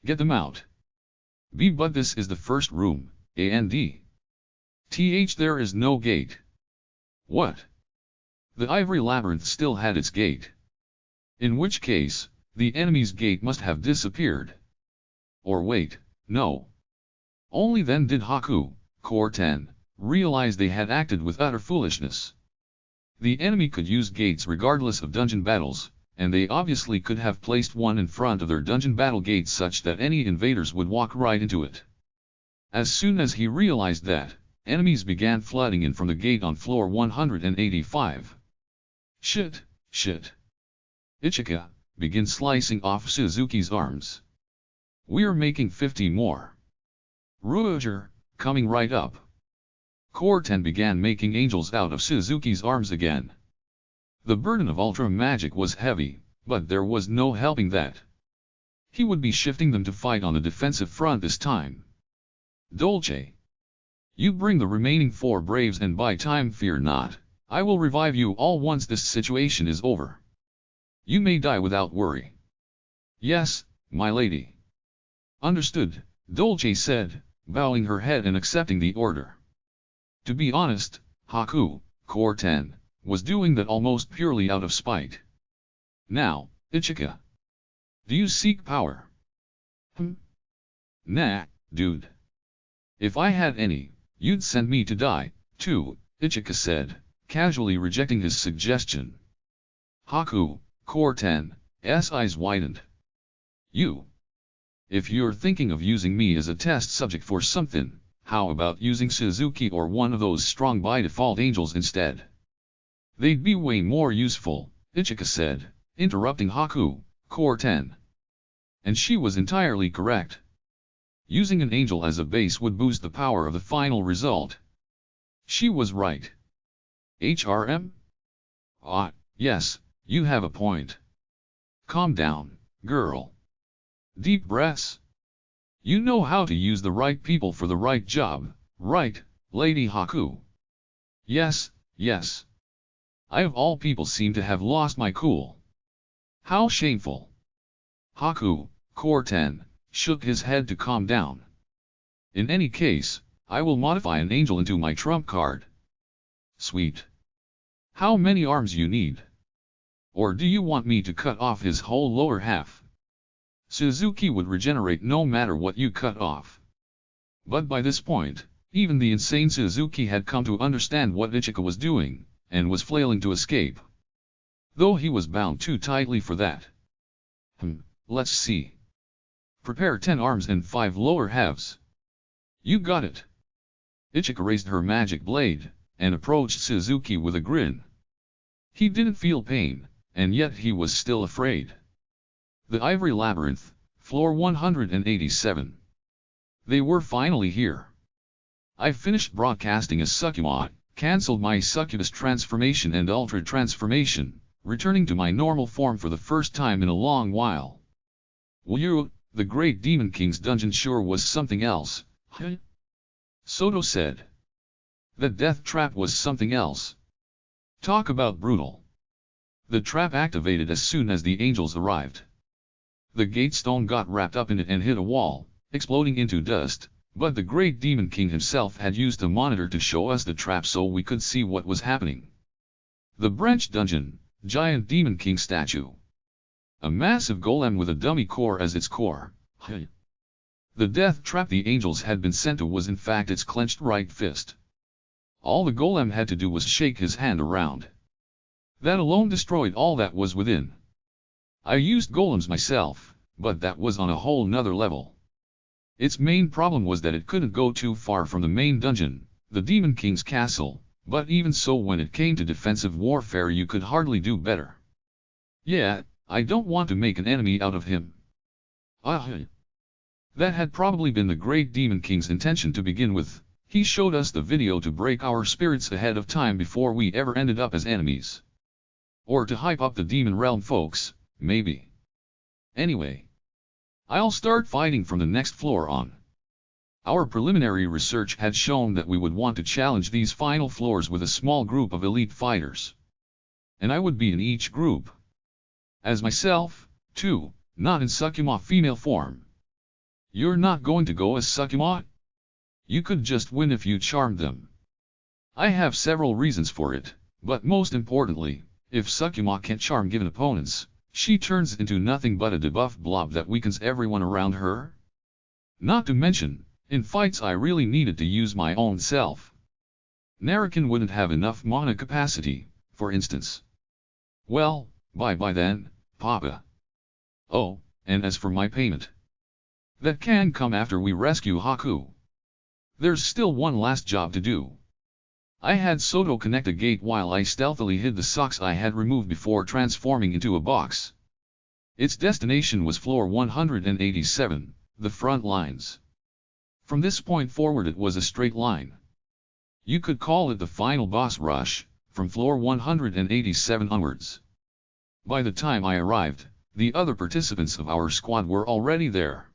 Get them out. But this is the first room, and there is no gate. What? The ivory labyrinth still had its gate. In which case, the enemy's gate must have disappeared. Or wait, no. Only then did Haku, Core 10, realize they had acted with utter foolishness. The enemy could use gates regardless of dungeon battles, and they obviously could have placed one in front of their dungeon battle gate such that any invaders would walk right into it. As soon as he realized that, enemies began flooding in from the gate on floor 185. Shit. Ichika, begin slicing off Suzuki's arms. We're making 50 more. Ruger, coming right up. Core 10 began making angels out of Suzuki's arms again. The burden of ultra magic was heavy, but there was no helping that. He would be shifting them to fight on the defensive front this time. Dolce. You bring the remaining 4 braves and by time fear not, I will revive you all once this situation is over. You may die without worry. Yes, my lady. Understood, Dolce said, bowing her head and accepting the order. To be honest, Haku, Core 10, was doing that almost purely out of spite. Now, Ichika. Do you seek power? Nah, dude. If I had any, you'd send me to die, too, Ichika said, casually rejecting his suggestion. Haku, Core 10's eyes widened. You. If you're thinking of using me as a test subject for something, how about using Suzuki or one of those strong by default angels instead? They'd be way more useful, Ichika said, interrupting Haku, Core 10. And she was entirely correct. Using an angel as a base would boost the power of the final result. She was right. HRM? Ah, yes, you have a point. Calm down, girl. Deep breaths. You know how to use the right people for the right job, right, Lady Haku? Yes, yes. I of all people seem to have lost my cool. How shameful. Haku, Core 10, shook his head to calm down. In any case, I will modify an angel into my trump card. Sweet. How many arms you need? Or do you want me to cut off his whole lower half? Suzuki would regenerate no matter what you cut off. But by this point, even the insane Suzuki had come to understand what Ichika was doing, and was flailing to escape. Though he was bound too tightly for that. Let's see. Prepare 10 arms and 5 lower halves. You got it. Ichika raised her magic blade, and approached Suzuki with a grin. He didn't feel pain, and yet he was still afraid. The Ivory Labyrinth, floor 187. They were finally here. I finished broadcasting as Sukuma, cancelled my succubus transformation and ultra transformation, returning to my normal form for the first time in a long while. Woo, the Great Demon King's dungeon sure was something else, huh? Soto said. That death trap was something else. Talk about brutal. The trap activated as soon as the angels arrived. The gate stone got wrapped up in it and hit a wall, exploding into dust, but the Great Demon King himself had used a monitor to show us the trap so we could see what was happening. The branch dungeon, giant Demon King statue. A massive golem with a dummy core as its core. The death trap the angels had been sent to was in fact its clenched right fist. All the golem had to do was shake his hand around. That alone destroyed all that was within. I used golems myself, but that was on a whole nother level. Its main problem was that it couldn't go too far from the main dungeon, the Demon King's castle, but even so when it came to defensive warfare you could hardly do better. Yeah, I don't want to make an enemy out of him. That had probably been the Great Demon King's intention to begin with. He showed us the video to break our spirits ahead of time before we ever ended up as enemies. Or to hype up the Demon Realm folks, maybe. Anyway, I'll start fighting from the next floor on. Our preliminary research had shown that we would want to challenge these final floors with a small group of elite fighters. And I would be in each group. As myself, too, not in Sukuma female form. You're not going to go as Sukuma? You could just win if you charmed them. I have several reasons for it, but most importantly, if Sukuma can't charm given opponents, she turns into nothing but a debuff blob that weakens everyone around her. Not to mention, in fights I really needed to use my own self. Narakan wouldn't have enough mana capacity, for instance. Well, bye-bye then, Papa. Oh, and as for my payment. That can come after we rescue Haku. There's still one last job to do. I had Soto connect a gate while I stealthily hid the socks I had removed before transforming into a box. Its destination was floor 187, the front lines. From this point forward it was a straight line. You could call it the final boss rush, from floor 187 onwards. By the time I arrived, the other participants of our squad were already there.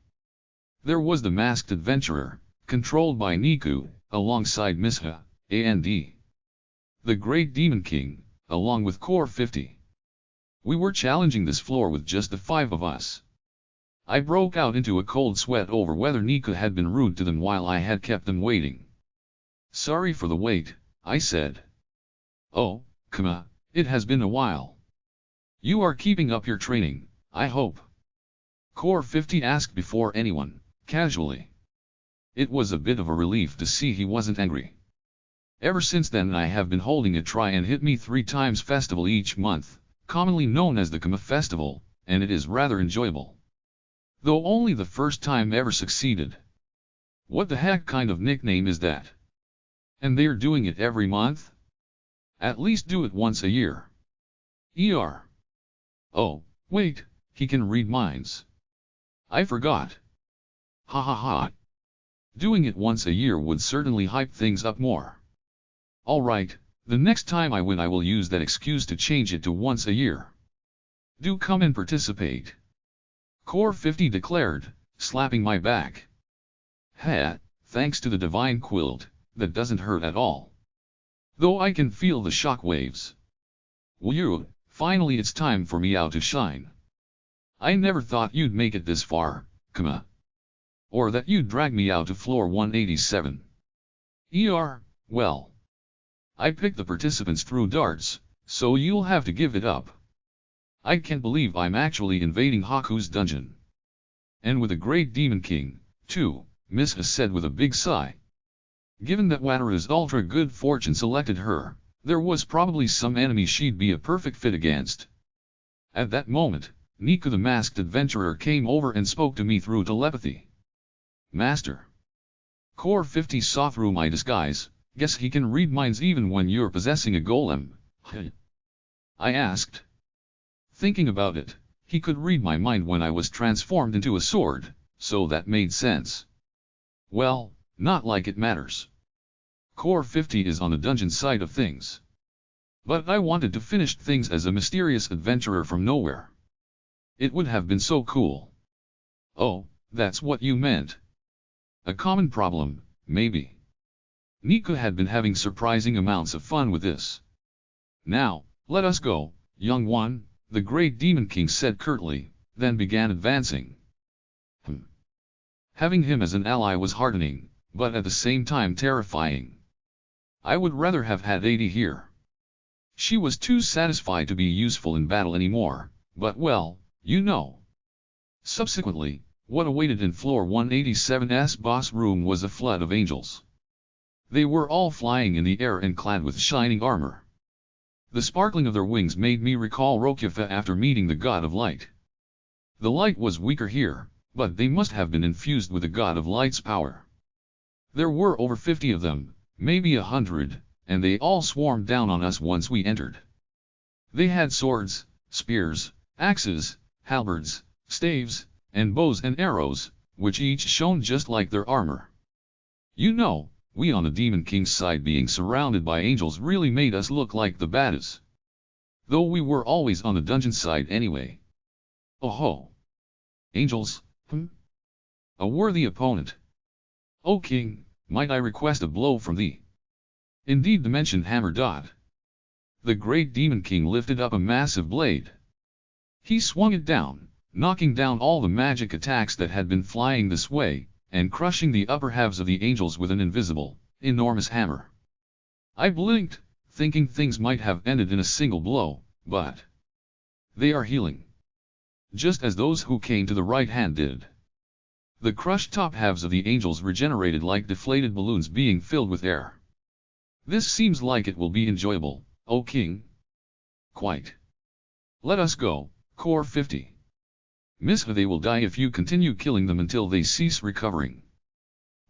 There was the masked adventurer, controlled by Niku, alongside Misha, and the Great Demon King, along with Core 50. We were challenging this floor with just the 5 of us. I broke out into a cold sweat over whether Niku had been rude to them while I had kept them waiting. Sorry for the wait, I said. Oh, Kuma, it has been a while. You are keeping up your training, I hope. Core 50 asked before anyone, casually. It was a bit of a relief to see he wasn't angry. Ever since then I have been holding a try and hit me 3 times festival each month, commonly known as the Kuma Festival, and it is rather enjoyable. Though only the first time ever succeeded. What the heck kind of nickname is that? And they're doing it every month? At least do it once a year. Oh, wait, he can read minds. I forgot. Ha ha ha. Doing it once a year would certainly hype things up more. Alright, the next time I win I will use that excuse to change it to once a year. Do come and participate. Core 50 declared, slapping my back. Thanks to the divine quilt, that doesn't hurt at all. though I can feel the shock waves. Woo, finally it's time for me out to shine. I never thought you'd make it this far, Kama. Or that you'd drag me out to floor 187. Well. I picked the participants through darts, so you'll have to give it up. I can't believe I'm actually invading Haku's dungeon. And with a great demon king, too, Miss said with a big sigh. Given that Wataru's ultra good fortune selected her, there was probably some enemy she'd be a perfect fit against. At that moment, Niku the masked adventurer came over and spoke to me through telepathy. Master. Core 50 saw through my disguise, guess he can read minds even when you're possessing a golem. I asked. Thinking about it, he could read my mind when I was transformed into a sword, so that made sense. Well, not like it matters. Core 50 is on the dungeon side of things. But I wanted to finish things as a mysterious adventurer from nowhere. It would have been so cool. Oh, that's what you meant. A common problem, maybe. Niku had been having surprising amounts of fun with this. Now, let us go, young one, the great demon king said curtly, then began advancing. Having him as an ally was heartening, but at the same time terrifying. I would rather have had 80 here. She was too satisfied to be useful in battle anymore, but well, you know. Subsequently, what awaited in floor 187's boss room was a flood of angels. They were all flying in the air and clad with shining armor. The sparkling of their wings made me recall Rokufa after meeting the god of light. The light was weaker here, but they must have been infused with the god of light's power. There were over 50 of them, maybe 100, and they all swarmed down on us once we entered. They had swords, spears, axes, halberds, staves, and bows and arrows, which each shone just like their armor. You know, we on the Demon King's side being surrounded by angels really made us look like the baddies. Though we were always on the dungeon side anyway. Oh ho! Angels, A worthy opponent. O King, might I request a blow from thee? Indeed the mentioned hammer. The great Demon King lifted up a massive blade. He swung it down, knocking down all the magic attacks that had been flying this way, and crushing the upper halves of the angels with an invisible, enormous hammer. I blinked, thinking things might have ended in a single blow, but they are healing. Just as those who came to the right hand did. The crushed top halves of the angels regenerated like deflated balloons being filled with air. This seems like it will be enjoyable, O King. Quite. Let us go, Core 50. Miss, they will die if you continue killing them until they cease recovering.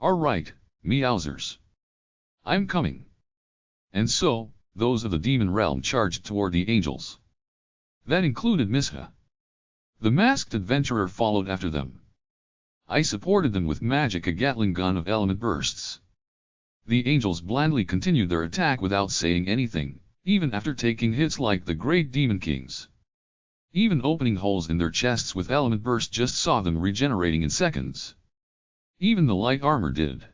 Alright, meowsers. I'm coming. And so, those of the demon realm charged toward the angels. That included Misha. The masked adventurer followed after them. I supported them with magic, a Gatling gun of element bursts. The angels blandly continued their attack without saying anything, even after taking hits like the great demon kings. Even opening holes in their chests with element burst just saw them regenerating in seconds. Even the light armor did.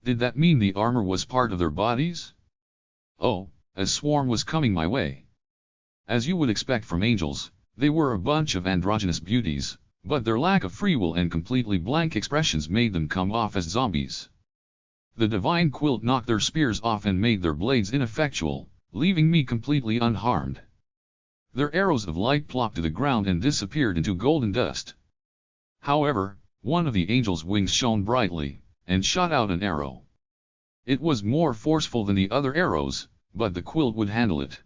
Did that mean the armor was part of their bodies? Oh, a swarm was coming my way. As you would expect from angels, they were a bunch of androgynous beauties, but their lack of free will and completely blank expressions made them come off as zombies. The divine quilt knocked their spears off and made their blades ineffectual, leaving me completely unharmed. Their arrows of light plopped to the ground and disappeared into golden dust. However, one of the angel's wings shone brightly, and shot out an arrow. It was more forceful than the other arrows, but the quilt would handle it.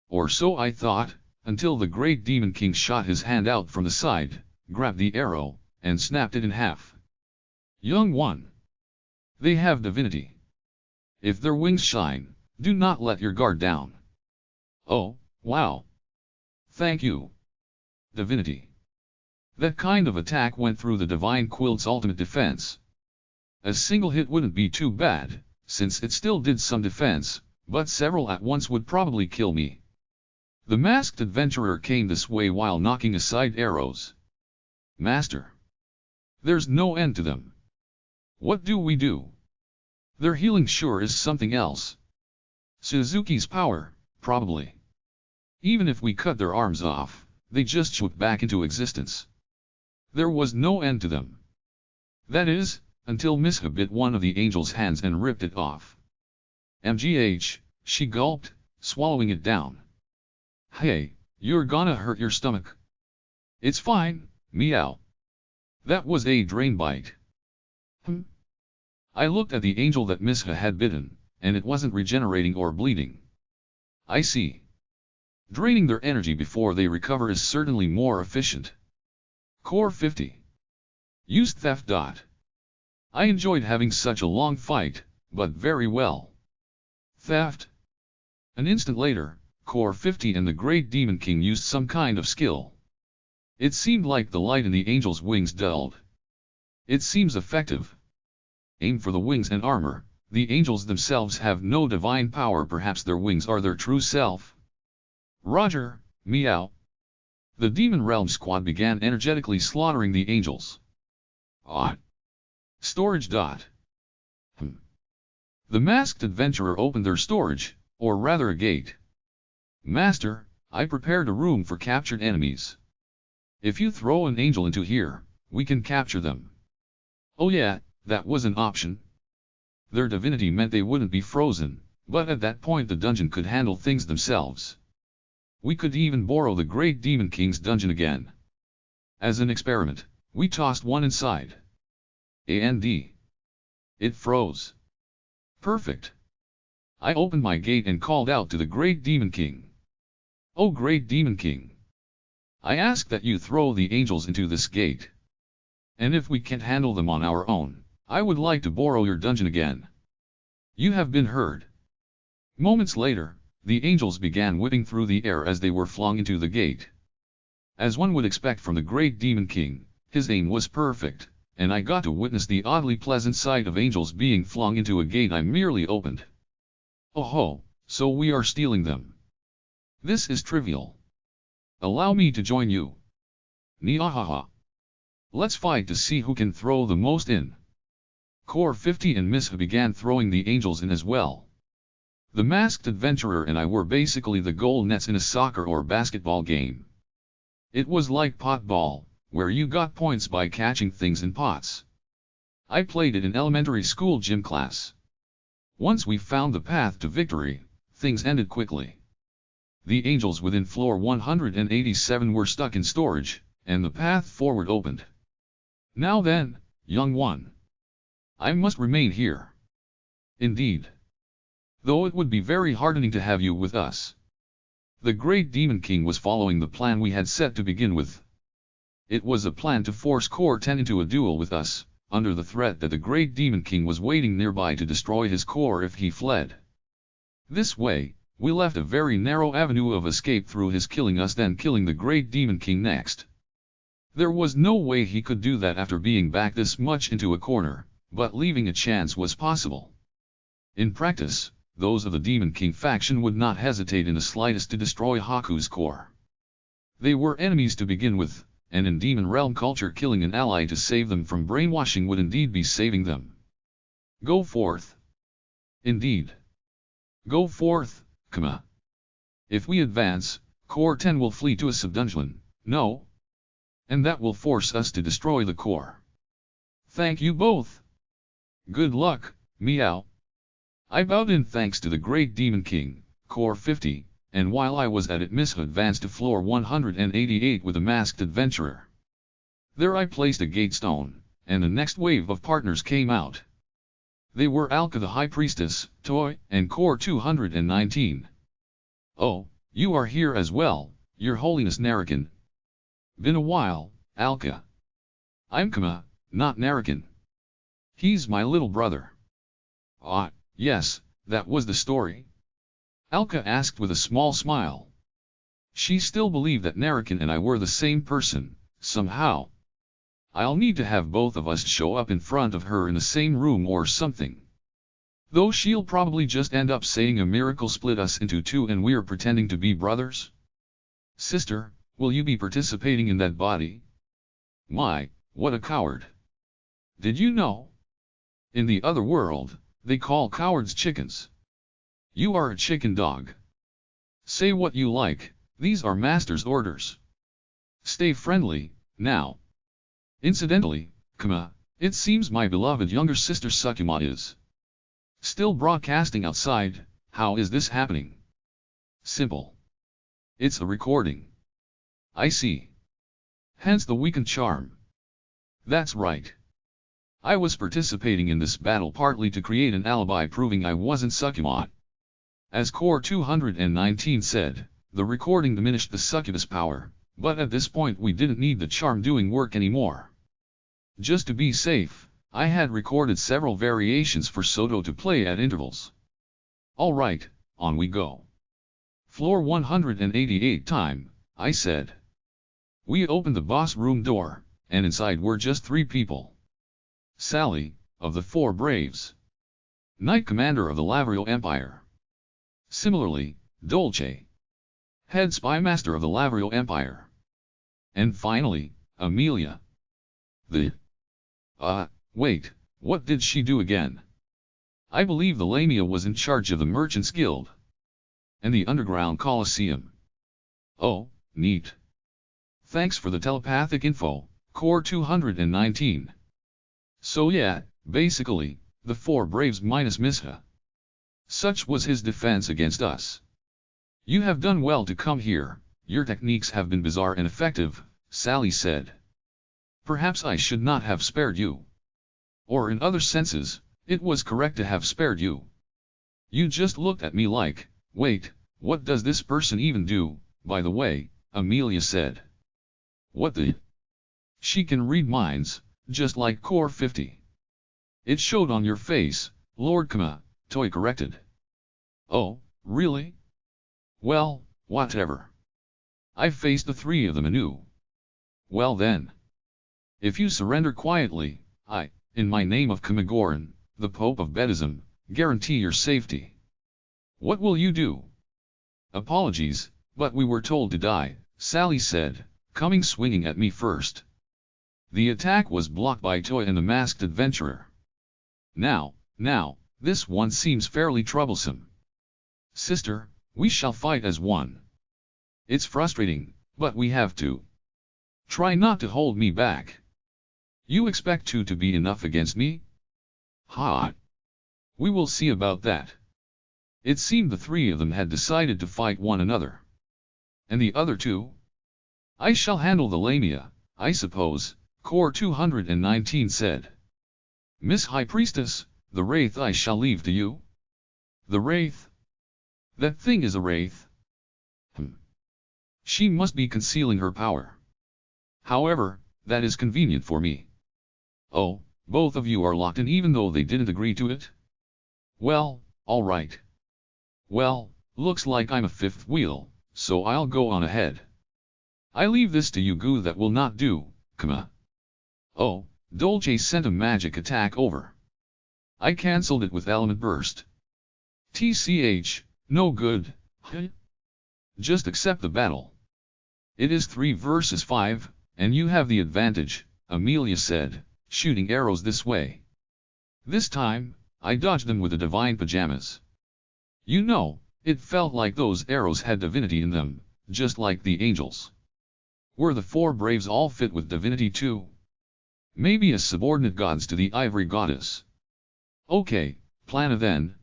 Or so I thought, until the great demon king shot his hand out from the side, grabbed the arrow, and snapped it in half. Young one. They have divinity. If their wings shine, do not let your guard down. Oh, wow. Thank you. Divinity. That kind of attack went through the divine quilt's ultimate defense. A single hit wouldn't be too bad, since it still did some defense, but several at once would probably kill me. The masked adventurer came this way while knocking aside arrows. Master. There's no end to them. What do we do? Their healing sure is something else. Suzuki's power, probably. Even if we cut their arms off, they just shoot back into existence. There was no end to them. That is, until Misha bit one of the angel's hands and ripped it off. MGH, she gulped, swallowing it down. Hey, you're gonna hurt your stomach. It's fine, meow. That was a drain bite. I looked at the angel that Misha had bitten, and it wasn't regenerating or bleeding. I see. Draining their energy before they recover is certainly more efficient. Core 50. Used theft. I enjoyed having such a long fight, but very well. Theft. An instant later, Core 50 and the Great Demon King used some kind of skill. It seemed like the light in the angel's wings dulled. It seems effective. Aim for the wings and armor. The angels themselves have no divine power, perhaps their wings are their true self. Roger, meow. The Demon Realm squad began energetically slaughtering the angels. Storage. The masked adventurer opened their storage, or rather a gate. Master, I prepared a room for captured enemies. If you throw an angel into here, we can capture them. Oh yeah, that was an option. Their divinity meant they wouldn't be frozen, but at that point the dungeon could handle things themselves. We could even borrow the Great Demon King's dungeon again. As an experiment, we tossed one inside. And it froze. Perfect. I opened my gate and called out to the Great Demon King. Oh Great Demon King. I ask that you throw the angels into this gate. And if we can't handle them on our own, I would like to borrow your dungeon again. You have been heard. Moments later, the angels began whipping through the air as they were flung into the gate. As one would expect from the Great Demon King, his aim was perfect, and I got to witness the oddly pleasant sight of angels being flung into a gate I merely opened. Oh ho, so we are stealing them. This is trivial. Allow me to join you. Niahaha. Let's fight to see who can throw the most in. Core 50 and Misha began throwing the angels in as well. The masked adventurer and I were basically the goal nets in a soccer or basketball game. It was like pot ball, where you got points by catching things in pots. I played it in elementary school gym class. Once we found the path to victory, things ended quickly. The angels within floor 187 were stuck in storage, and the path forward opened. Now then, young one. I must remain here. Indeed. Though it would be very heartening to have you with us. The Great Demon King was following the plan we had set to begin with. It was a plan to force Core 10 into a duel with us, under the threat that the Great Demon King was waiting nearby to destroy his core if he fled. This way, we left a very narrow avenue of escape through his killing us then killing the Great Demon King next. There was no way he could do that after being backed this much into a corner, but leaving a chance was possible. In practice, those of the Demon King faction would not hesitate in the slightest to destroy Haku's core. They were enemies to begin with, and in Demon Realm culture killing an ally to save them from brainwashing would indeed be saving them. Go forth. Indeed. Go forth, Kama. If we advance, Core 10 will flee to a subdungeon, no? And that will force us to destroy the core. Thank you both. Good luck, meow. I bowed in thanks to the Great Demon King, Core 50, and while I was at it Misha advanced to floor 188 with a masked adventurer. There I placed a gate stone, and the next wave of partners came out. They were Alka the High Priestess, Toy, and Core 219. Oh, you are here as well, Your Holiness Narakan. Been a while, Alka. I'm Kama, not Narakan. He's my little brother. Ah, yes, that was the story. Alka asked with a small smile. She still believed that Narakan and I were the same person, somehow. I'll need to have both of us show up in front of her in the same room or something. Though she'll probably just end up saying a miracle split us into two and we're pretending to be brothers. Sister, will you be participating in that body? My, what a coward. Did you know? In the other world, they call cowards chickens. You are a chicken dog. Say what you like, these are master's orders. Stay friendly, now. Incidentally, it seems my beloved younger sister Sukima is still broadcasting outside. How is this happening? Simple. It's a recording. I see. Hence the weakened charm. That's right. I was participating in this battle partly to create an alibi proving I wasn't Sukima. As Core 219 said, the recording diminished the succubus power, but at this point we didn't need the charm doing work anymore. Just to be safe, I had recorded several variations for Soto to play at intervals. Alright, on we go. Floor 188 time, I said. We opened the boss room door, and inside were just 3 people. Sally, of the 4 Braves. Knight Commander of the Lavrio Empire. Similarly, Dolce, Head Spy Master of the Lavrio Empire. And finally, Amelia. Wait, what did she do again? I believe the Lamia was in charge of the Merchants Guild. And the Underground Coliseum. Oh, neat. Thanks for the telepathic info, Core 219. So yeah, basically, the 4 Braves minus Misha. Such was his defense against us. You have done well to come here, your techniques have been bizarre and effective, Sally said. Perhaps I should not have spared you. Or in other senses, it was correct to have spared you. You just looked at me like, wait, what does this person even do, by the way, Amelia said. What the? She can read minds, just like Core 50. It showed on your face, Lord Kama, Toy corrected. Oh, really? Well, whatever. I faced the 3 of them anew. Well then. If you surrender quietly, I, in my name of Kamagoran, the Pope of Bedism, guarantee your safety. What will you do? Apologies, but we were told to die, Sally said, coming swinging at me first. The attack was blocked by Toy and the masked adventurer. Now, this one seems fairly troublesome. Sister, we shall fight as one. It's frustrating, but we have to. Try not to hold me back. You expect 2 to be enough against me? Ha! We will see about that. It seemed the 3 of them had decided to fight one another. And the other 2? I shall handle the Lamia, I suppose, Core 219 said. Miss High Priestess, the Wraith I shall leave to you. The Wraith? That thing is a Wraith. She must be concealing her power. However, that is convenient for me. Oh, both of you are locked in even though they didn't agree to it? Well, alright. Well, looks like I'm a 5th wheel, so I'll go on ahead. I leave this to you goo that will not do, Kama. Oh, Dolce sent a magic attack over. I cancelled it with Element Burst. TCH, no good, huh? Just accept the battle. It is 3 versus 5, and you have the advantage, Amelia said, shooting arrows this way. This time, I dodged them with the divine pajamas. You know, it felt like those arrows had divinity in them, just like the angels. Were the 4 Braves all fit with divinity too? Maybe as subordinate gods to the ivory goddess. Okay, Plana then.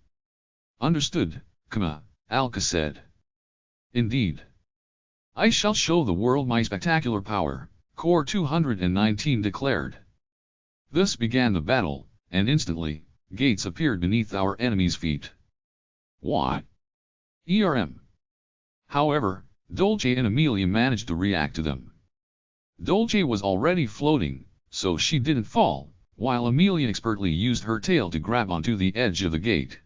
Understood, Kama, Alka said. Indeed. I shall show the world my spectacular power, Core 219 declared. Thus began the battle, and instantly, gates appeared beneath our enemies' feet. What? ERM. However, Dolce and Amelia managed to react to them. Dolce was already floating, so she didn't fall, while Amelia expertly used her tail to grab onto the edge of the gate.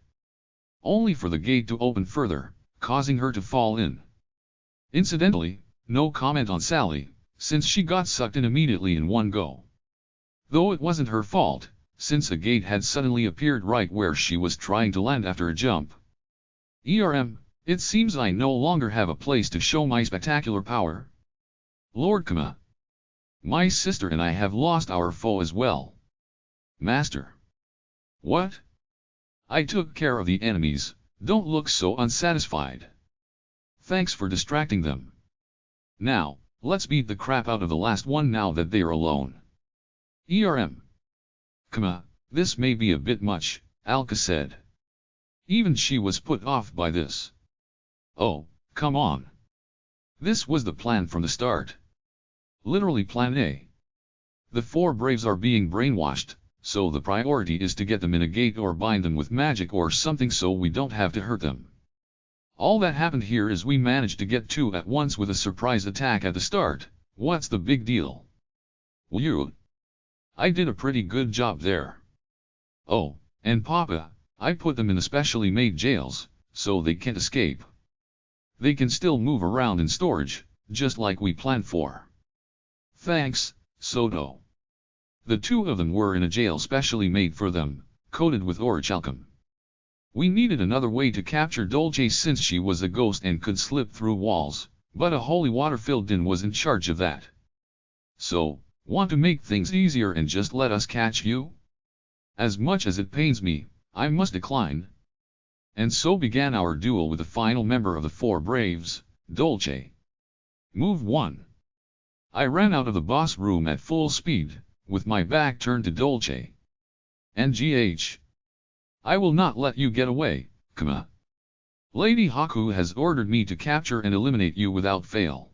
Only for the gate to open further, causing her to fall in. Incidentally, no comment on Sally, since she got sucked in immediately in one go. Though it wasn't her fault, since a gate had suddenly appeared right where she was trying to land after a jump. ERM, it seems I no longer have a place to show my spectacular power. Lord Kama. My sister and I have lost our foe as well. Master. What? I took care of the enemies, don't look so unsatisfied. Thanks for distracting them. Now, let's beat the crap out of the last one now that they're alone. Come, this may be a bit much, Alka said. Even she was put off by this. Oh, come on. This was the plan from the start. Literally plan A. The four braves are being brainwashed, so the priority is to get them in a gate or bind them with magic or something so we don't have to hurt them. All that happened here is we managed to get two at once with a surprise attack at the start. What's the big deal? Well, I did a pretty good job there. Oh, and Papa, I put them in specially made jails, so they can't escape. They can still move around in storage, just like we planned for. Thanks, Soto. The two of them were in a jail specially made for them, coated with orichalcum. We needed another way to capture Dolce since she was a ghost and could slip through walls, but a holy water-filled din was in charge of that. So, want to make things easier and just let us catch you? As much as it pains me, I must decline. And so began our duel with the final member of the four braves, Dolce. Move 1. I ran out of the boss room at full speed, with my back turned to Dolce. NGH. I will not let you get away, Kama. Lady Haku has ordered me to capture and eliminate you without fail.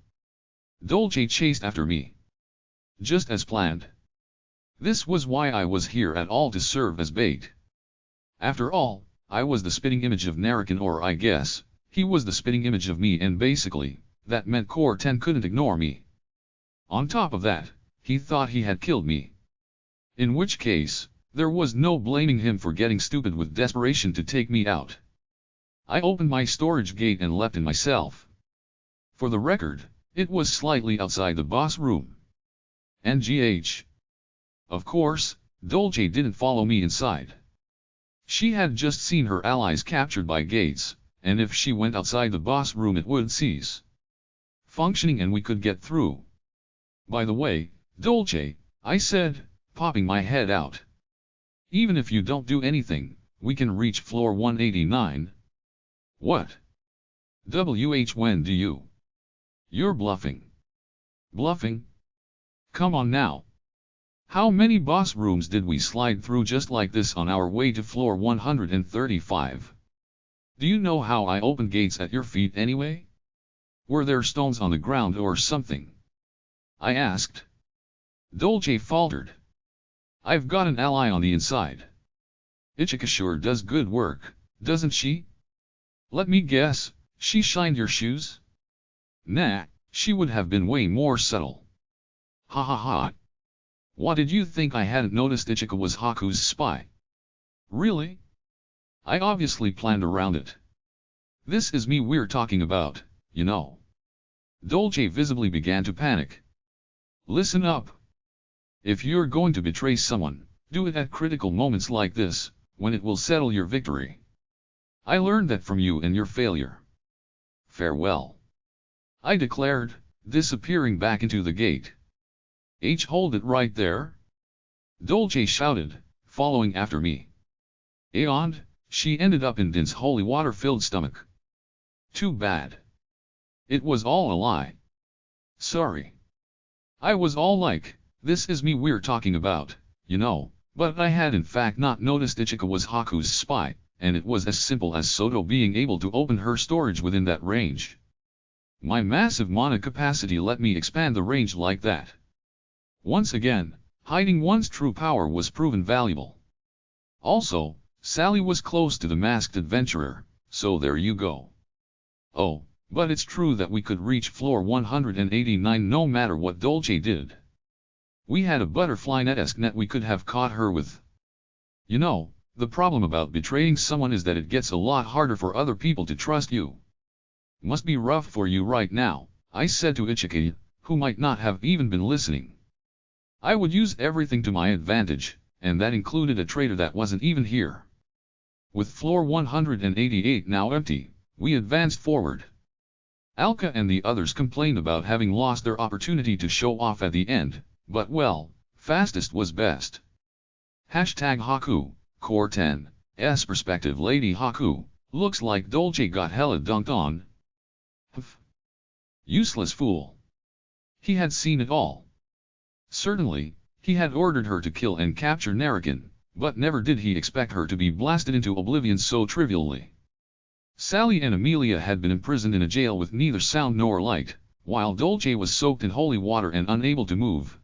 Dolce chased after me. Just as planned. This was why I was here at all, to serve as bait. After all, I was the spitting image of Narakan, or I guess, he was the spitting image of me, and basically, that meant Core 10 couldn't ignore me. On top of that, he thought he had killed me. In which case, there was no blaming him for getting stupid with desperation to take me out. I opened my storage gate and leapt in myself. For the record, it was slightly outside the boss room. NGH. Of course, Dolce didn't follow me inside. She had just seen her allies captured by gates, and if she went outside the boss room it would cease functioning and we could get through. By the way, Dolce, I said, popping my head out. Even if you don't do anything, we can reach floor 189. What? When do you? You're bluffing. Bluffing? Come on now. How many boss rooms did we slide through just like this on our way to floor 135? Do you know how I opened gates at your feet anyway? Were there stones on the ground or something? I asked. Dolce faltered. I've got an ally on the inside. Ichika sure does good work, doesn't she? Let me guess, she shined your shoes? Nah, she would have been way more subtle. Ha ha ha. What, did you think I hadn't noticed Ichika was Haku's spy? Really? I obviously planned around it. This is me we're talking about, you know. Dolce visibly began to panic. Listen up. If you're going to betray someone, do it at critical moments like this, when it will settle your victory. I learned that from you and your failure. Farewell. I declared, disappearing back into the gate. Hold it right there. Dolce shouted, following after me. And she ended up in Din's holy water-filled stomach. Too bad. It was all a lie. Sorry. I was all like, this is me we're talking about, you know, but I had in fact not noticed Ichika was Haku's spy, and it was as simple as Soto being able to open her storage within that range. My massive mana capacity let me expand the range like that. Once again, hiding one's true power was proven valuable. Also, Sally was close to the masked adventurer, so there you go. Oh, but it's true that we could reach floor 189 no matter what Dolce did. We had a butterfly net-esque net we could have caught her with. You know, the problem about betraying someone is that it gets a lot harder for other people to trust you. Must be rough for you right now, I said to Ichika, who might not have even been listening. I would use everything to my advantage, and that included a traitor that wasn't even here. With floor 188 now empty, we advanced forward. Alka and the others complained about having lost their opportunity to show off at the end, but well, fastest was best. Hashtag Haku, Core 10, S perspective Lady Haku, Looks like Dolce got hella dunked on. Humph. Useless fool. He had seen it all. Certainly, he had ordered her to kill and capture Narakin, but never did he expect her to be blasted into oblivion so trivially. Sally and Amelia had been imprisoned in a jail with neither sound nor light, while Dolce was soaked in holy water and unable to move.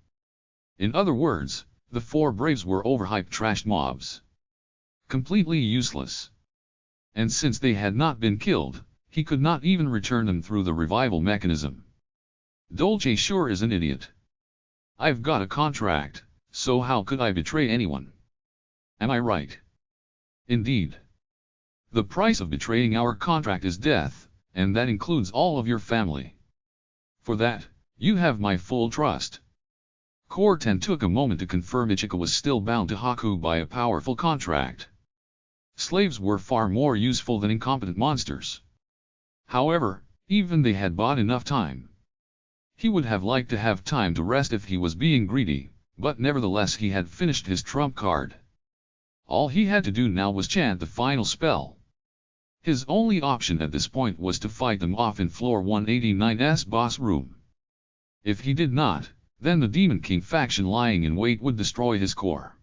In other words, the four braves were overhyped trashed mobs. Completely useless. And since they had not been killed, he could not even return them through the revival mechanism. Dolce sure is an idiot. I've got a contract, so how could I betray anyone? Am I right? Indeed. The price of betraying our contract is death, and that includes all of your family. For that, you have my full trust. Core 10 took a moment to confirm Ichika was still bound to Haku by a powerful contract. Slaves were far more useful than incompetent monsters. However, even they had bought enough time. He would have liked to have time to rest if he was being greedy, but nevertheless he had finished his trump card. All he had to do now was chant the final spell. His only option at this point was to fight them off in floor 189's boss room. If he did not, then the Demon King faction lying in wait would destroy his core.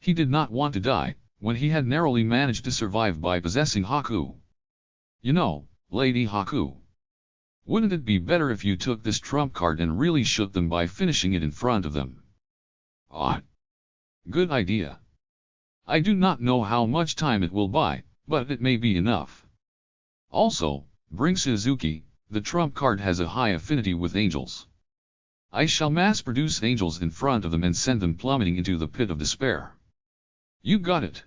He did not want to die, when he had narrowly managed to survive by possessing Haku. You know, Lady Haku. Wouldn't it be better if you took this trump card and really shook them by finishing it in front of them? Ah. Good idea. I do not know how much time it will buy, but it may be enough. Also, bring Suzuki, the trump card has a high affinity with angels. I shall mass-produce angels in front of them and send them plummeting into the pit of despair. You got it.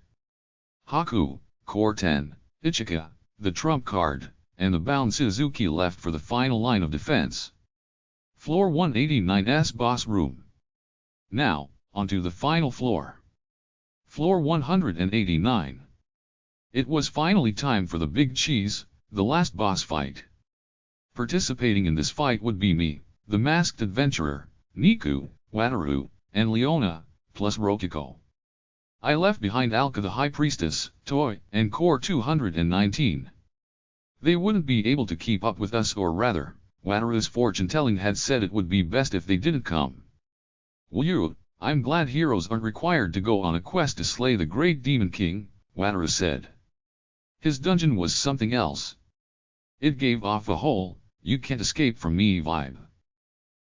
Haku, Core 10, Ichika, the trump card, and the bound Suzuki left for the final line of defense. Floor 189's boss room. Now, onto the final floor. Floor 189. It was finally time for the big cheese, the last boss fight. Participating in this fight would be me, the masked adventurer, Niku, Wataru, and Leona, plus Rokiko. I left behind Alka the High Priestess, Toy, and Core 219. They wouldn't be able to keep up with us, or rather, Wataru's fortune-telling had said it would be best if they didn't come. Woo, I'm glad heroes aren't required to go on a quest to slay the great Demon King, Wataru said. His dungeon was something else. It gave off a whole, you can't escape from me vibe.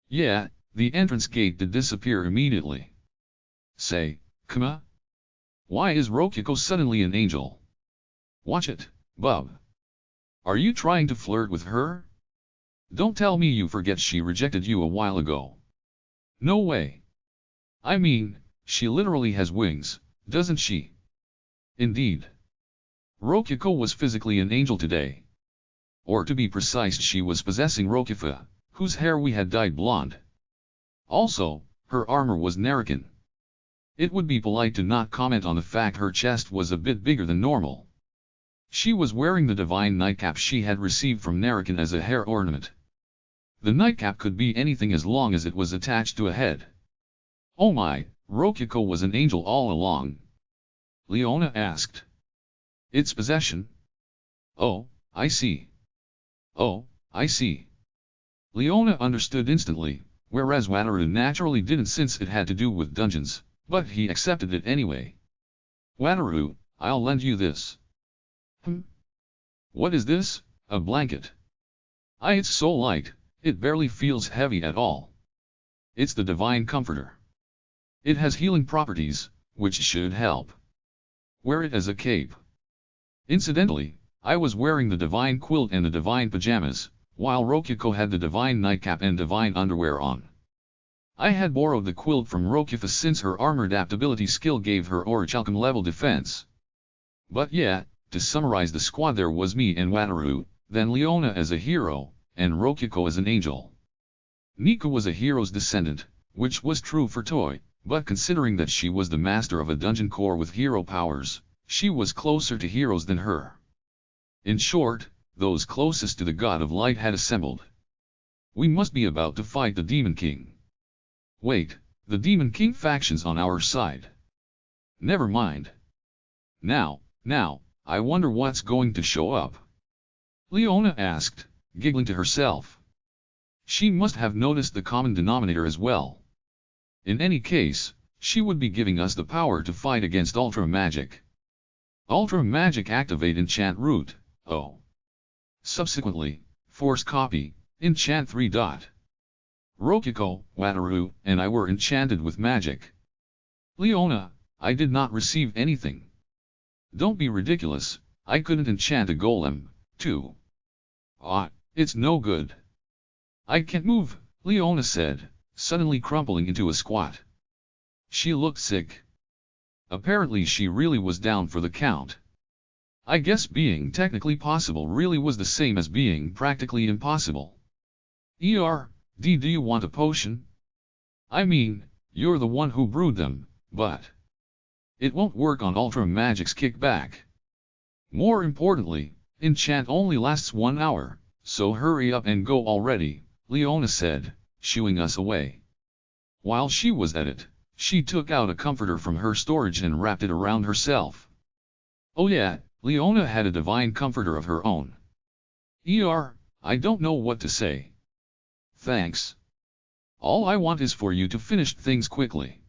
Yeah, the entrance gate did disappear immediately. Say, Kuma? Why is Rokiko suddenly an angel? Watch it, bub. Are you trying to flirt with her? Don't tell me you forget she rejected you a while ago. No way. I mean, she literally has wings, doesn't she? Indeed. Rokiko was physically an angel today. Or to be precise, she was possessing Rokifa, whose hair we had dyed blonde. Also, her armor was Narakin. It would be polite to not comment on the fact her chest was a bit bigger than normal. She was wearing the divine nightcap she had received from Narakin as a hair ornament. The nightcap could be anything as long as it was attached to a head. Oh my, Rokiko was an angel all along. Leona asked. Its possession? Oh, I see. Oh, I see. Leona understood instantly, whereas Wataru naturally didn't since it had to do with dungeons, but he accepted it anyway. Wataru, I'll lend you this. What is this? A blanket. It's so light, it barely feels heavy at all. It's the Divine Comforter. It has healing properties, which should help. Wear it as a cape. Incidentally, I was wearing the Divine Quilt and the Divine Pajamas, while Rokiko had the Divine Nightcap and Divine Underwear on. I had borrowed the quilt from Rokifa since her armor adaptability skill gave her Orichalcum level defense. But yeah, to summarize the squad, there was me and Wataru, then Leona as a hero, and Rokiko as an angel. Niku was a hero's descendant, which was true for Toy, but considering that she was the master of a dungeon core with hero powers, she was closer to heroes than her. In short, those closest to the god of light had assembled. We must be about to fight the Demon King. Wait, the Demon King faction's on our side. Never mind. Now, I wonder what's going to show up. Leona asked, giggling to herself. She must have noticed the common denominator as well. In any case, she would be giving us the power to fight against Ultra Magic. Ultra Magic activate enchant root, oh. Subsequently, force copy, enchant 3. Rokiko, Wataru, and I were enchanted with magic. Leona, I did not receive anything. Don't be ridiculous, I couldn't enchant a golem, too. Ah, it's no good. I can't move, Leona said, suddenly crumpling into a squat. She looked sick. Apparently she really was down for the count. I guess being technically possible really was the same as being practically impossible. Do you want a potion? I mean, you're the one who brewed them, but it won't work on Ultra Magic's kickback. More importantly, enchant only lasts 1 hour, so hurry up and go already, Leona said, shooing us away. While she was at it, she took out a comforter from her storage and wrapped it around herself. Oh yeah, Leona had a divine comforter of her own. I don't know what to say. Thanks. All I want is for you to finish things quickly.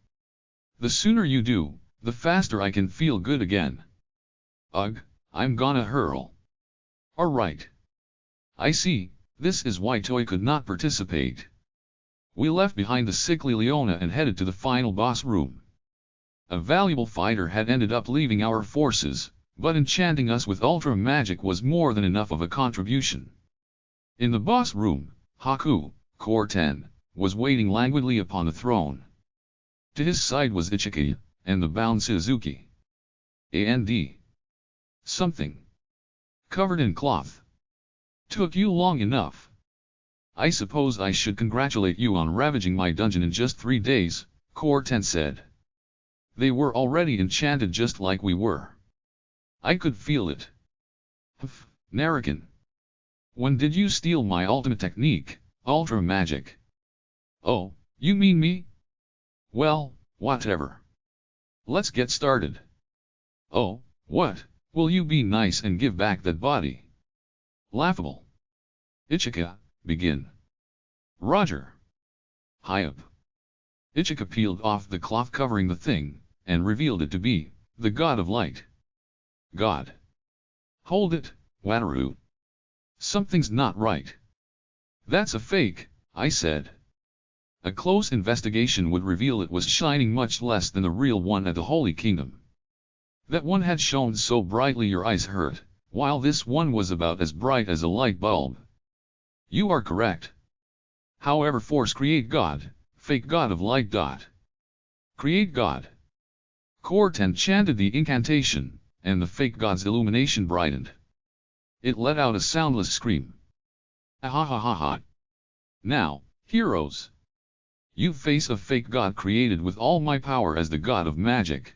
The sooner you do, the faster I can feel good again. Ugh, I'm gonna hurl. Alright. I see, this is why Toy could not participate. We left behind the sickly Leona and headed to the final boss room. A valuable fighter had ended up leaving our forces, but enchanting us with ultra magic was more than enough of a contribution. In the boss room, Haku, Core 10, was waiting languidly upon the throne. To his side was Ichiki, and the bound Suzuki. And something covered in cloth. Took you long enough. I suppose I should congratulate you on ravaging my dungeon in just 3 days, Core 10 said. They were already enchanted just like we were. I could feel it. Narakin. When did you steal my ultimate technique, Ultra Magic? Oh, you mean me? Well, whatever. Let's get started. Oh, what, will you be nice and give back that body? Laughable. Ichika, begin. Roger. Hype. Ichika peeled off the cloth covering the thing, and revealed it to be the God of Light. God. Hold it, Wataru. Something's not right. That's a fake, I said. A close investigation would reveal it was shining much less than the real one at the Holy Kingdom. That one had shone so brightly your eyes hurt, while this one was about as bright as a light bulb. You are correct. However, force create God, fake God of light. Create God. Core 10 chanted the incantation, and the fake God's illumination brightened. It let out a soundless scream. Ahahaha. Now, heroes. You face a fake God created with all my power as the God of magic.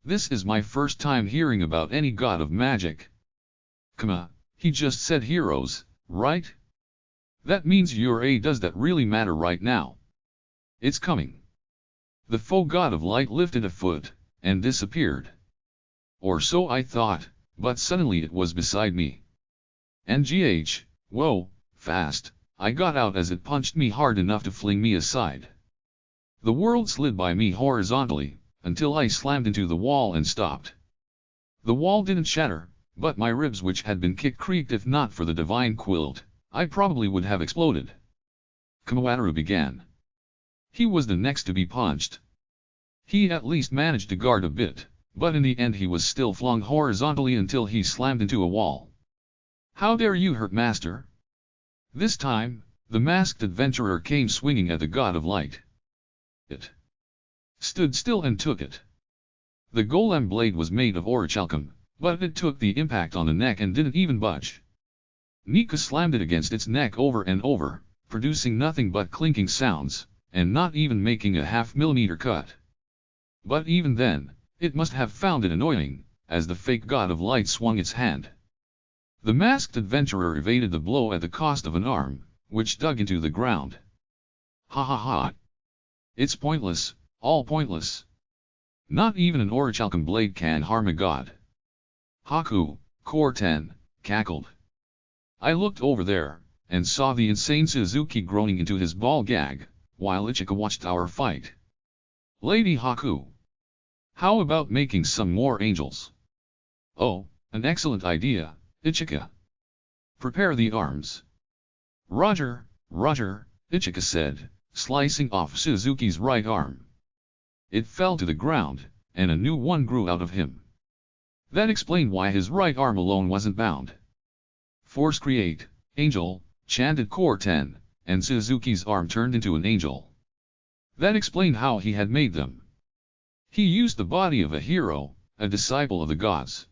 This is my first time hearing about any God of magic. He just said heroes, right? That means does that really matter right now? It's coming. The faux God of light lifted a foot, and disappeared. Or so I thought, but suddenly it was beside me. NGH, whoa, fast, I got out as it punched me hard enough to fling me aside. The world slid by me horizontally, until I slammed into the wall and stopped. The wall didn't shatter, but my ribs, which had been kicked, creaked. If not for the divine quilt, I probably would have exploded. Wataru began. He was the next to be punched. He at least managed to guard a bit, but in the end he was still flung horizontally until he slammed into a wall. How dare you hurt Master? This time, the masked adventurer came swinging at the God of Light. It stood still and took it. The golem blade was made of orichalcum, but it took the impact on the neck and didn't even budge. Nika slammed it against its neck over and over, producing nothing but clinking sounds, and not even making a half-millimeter cut. But even then, it must have found it annoying, as the fake God of Light swung its hand. The masked adventurer evaded the blow at the cost of an arm, which dug into the ground. Ha ha ha. It's pointless, all pointless. Not even an orichalcum blade can harm a god. Haku, Core 10, cackled. I looked over there, and saw the insane Suzuki groaning into his ball gag, while Ichika watched our fight. Lady Haku. How about making some more angels? Oh, an excellent idea, Ichika. Prepare the arms. Roger, Roger, Ichika said, slicing off Suzuki's right arm. It fell to the ground, and a new one grew out of him. That explained why his right arm alone wasn't bound. Force create, angel, chanted Core 10, and Suzuki's arm turned into an angel. That explained how he had made them. He used the body of a hero, a disciple of the gods.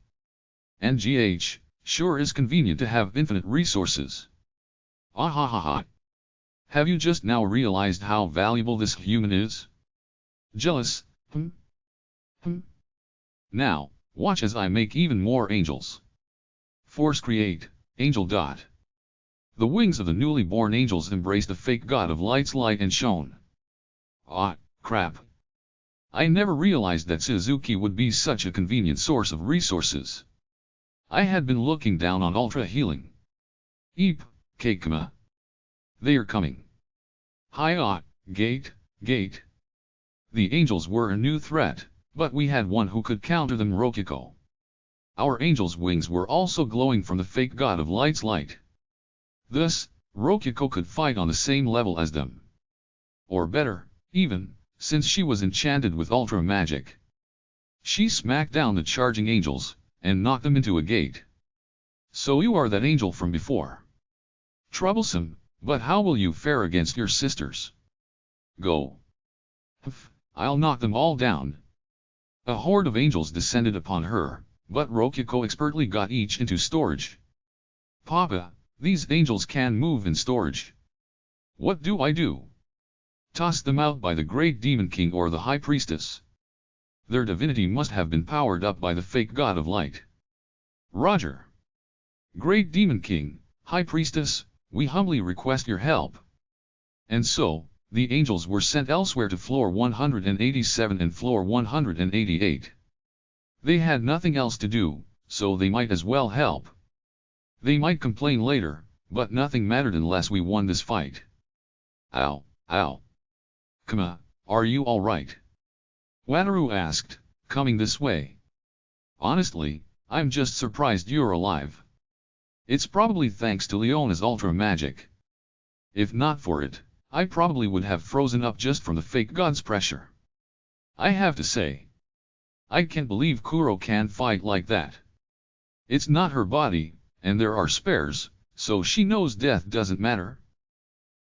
NGH, sure is convenient to have infinite resources. Ah ha ha ha. Have you just now realized how valuable this human is? Jealous, Now, watch as I make even more angels. Force create, angel dot. The wings of the newly born angels embraced the fake god of light's light and shone. Ah, crap. I never realized that Suzuki would be such a convenient source of resources. I had been looking down on ultra healing. Eep, Kakuma. They are coming. Hi-ah, gate, gate. The angels were a new threat, but we had one who could counter them, Rokiko. Our angel's wings were also glowing from the fake god of light's light. Thus, Rokiko could fight on the same level as them. Or better, even, since she was enchanted with ultra magic. She smacked down the charging angels, and knocked them into a gate. So you are that angel from before. Troublesome, but how will you fare against your sisters? Go. I'll knock them all down. A horde of angels descended upon her, but Rokiko expertly got each into storage. Papa, these angels can move in storage. What do I do? Toss them out by the great demon king or the high priestess. Their divinity must have been powered up by the fake god of light. Roger. Great demon king, high priestess, we humbly request your help. And so, the angels were sent elsewhere to floor 187 and floor 188. They had nothing else to do, so they might as well help. They might complain later, but nothing mattered unless we won this fight. Ow, ow. Kuma, are you alright? Wataru asked, coming this way. Honestly, I'm just surprised you're alive. It's probably thanks to Leona's ultra magic. If not for it, I probably would have frozen up just from the fake god's pressure. I have to say, I can't believe Kuro can fight like that. It's not her body, and there are spares, so she knows death doesn't matter.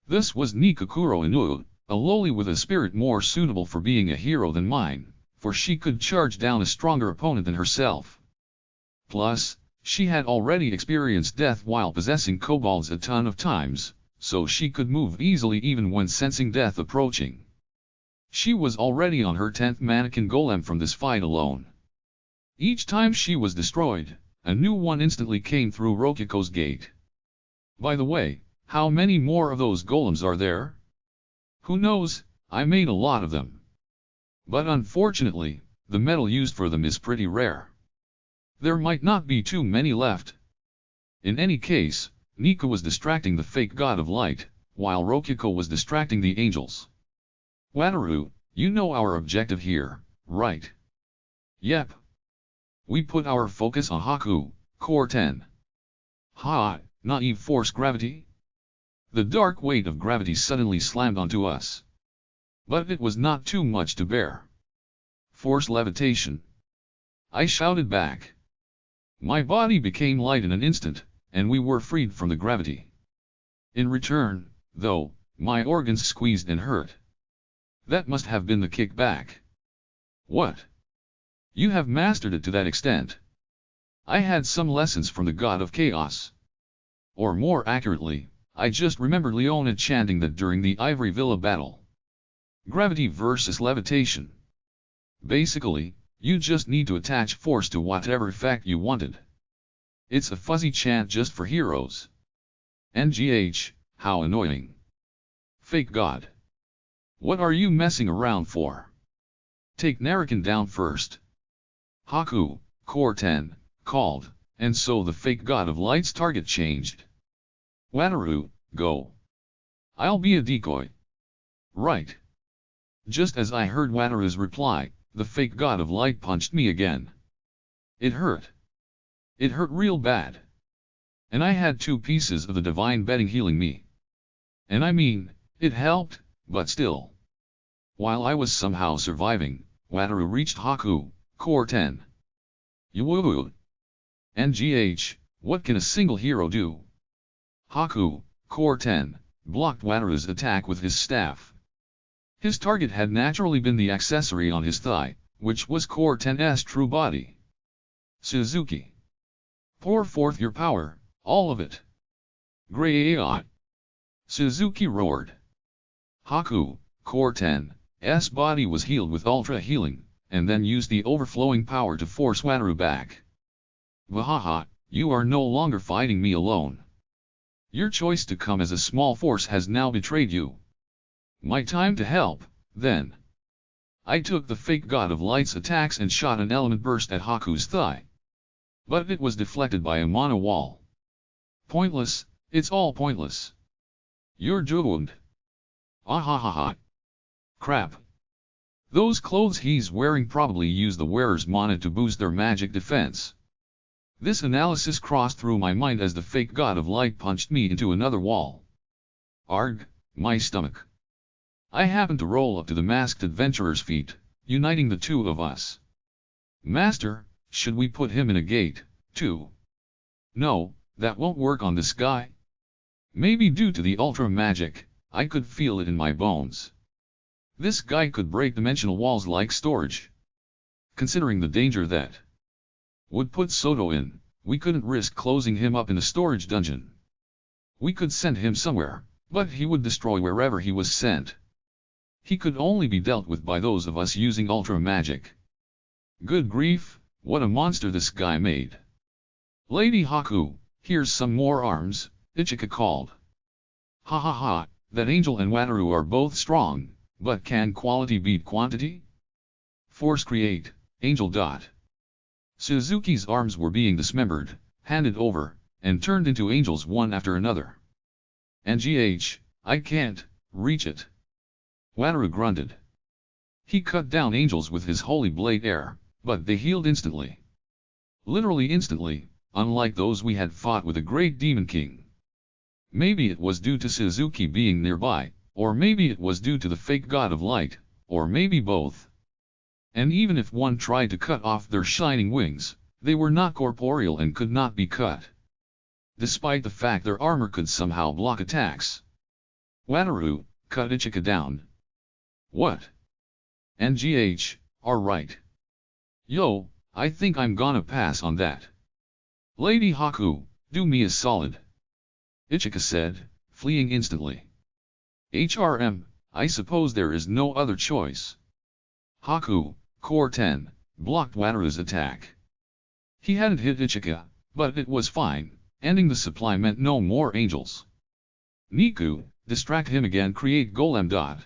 This was Nikakuro Inu, a loli with a spirit more suitable for being a hero than mine, for she could charge down a stronger opponent than herself. Plus, she had already experienced death while possessing kobolds a ton of times, so she could move easily even when sensing death approaching. She was already on her 10th mannequin golem from this fight alone. Each time she was destroyed, a new one instantly came through Rokiko's gate. By the way, how many more of those golems are there? Who knows, I made a lot of them. But unfortunately, the metal used for them is pretty rare. There might not be too many left. In any case, Nika was distracting the fake god of light, while Rokiko was distracting the angels. Wataru, you know our objective here, right? Yep. We put our focus on Haku, Core 10. Ha, naive force gravity? The dark weight of gravity suddenly slammed onto us. But it was not too much to bear. Force levitation. I shouted back. My body became light in an instant, and we were freed from the gravity. In return, though, my organs squeezed and hurt. That must have been the kickback. What? You have mastered it to that extent. I had some lessons from the god of chaos. Or more accurately, I just remembered Leona chanting that during the Ivory Villa battle. Gravity versus levitation. Basically, you just need to attach force to whatever effect you wanted. It's a fuzzy chant just for heroes. NGH, how annoying. Fake god. What are you messing around for? Take Narakan down first. Haku, Core 10, called, and so the fake god of light's target changed. Wataru, go. I'll be a decoy. Right. Just as I heard Wataru's reply, the fake god of light punched me again. It hurt. It hurt real bad. And I had 2 pieces of the divine bedding healing me. And I mean, it helped, but still. While I was somehow surviving, Wataru reached Haku, Core 10. Yuwoo. NGH, what can a single hero do? Haku, Core 10, blocked Wataru's attack with his staff. His target had naturally been the accessory on his thigh, which was Core 10's true body. Suzuki. Pour forth your power, all of it. Grey. Suzuki roared. Haku, Core 10's body was healed with ultra healing, and then used the overflowing power to force Wataru back. Vahaha, you are no longer fighting me alone. Your choice to come as a small force has now betrayed you. My time to help, then. I took the fake god of light's attacks and shot an element burst at Haku's thigh. But it was deflected by a mono wall. Pointless, it's all pointless. You're doomed. Ahahaha. Crap. Those clothes he's wearing probably use the wearer's mana to boost their magic defense. This analysis crossed through my mind as the fake god of light punched me into another wall. Arg, my stomach. I happened to roll up to the masked adventurer's feet, uniting the 2 of us. Master, should we put him in a gate, too? No, that won't work on this guy. Maybe due to the ultra magic, I could feel it in my bones. This guy could break dimensional walls like storage. Considering the danger that would put Soto in, we couldn't risk closing him up in a storage dungeon. We could send him somewhere, but he would destroy wherever he was sent. He could only be dealt with by those of us using ultra magic. Good grief, what a monster this guy made. Lady Haku, here's some more arms, Ichika called. Ha ha ha, that angel and Wataru are both strong, but can quality beat quantity? Force create, angel. Suzuki's arms were being dismembered, handed over, and turned into angels one after another. NGH, I can't reach it. Wataru grunted. He cut down angels with his holy blade air, but they healed instantly. Literally instantly, unlike those we had fought with the great demon king. Maybe it was due to Suzuki being nearby, or maybe it was due to the fake god of light, or maybe both. And even if one tried to cut off their shining wings, they were not corporeal and could not be cut. Despite the fact their armor could somehow block attacks. Wataru, cut Ichika down. What? NGH, alright. Yo, I think I'm gonna pass on that. Lady Haku, do me a solid. Ichika said, fleeing instantly. HRM, I suppose there is no other choice. Haku, Core 10, blocked Wataru's attack. He hadn't hit Ichika, but it was fine, ending the supply meant no more angels. Niku, distract him again, create golem.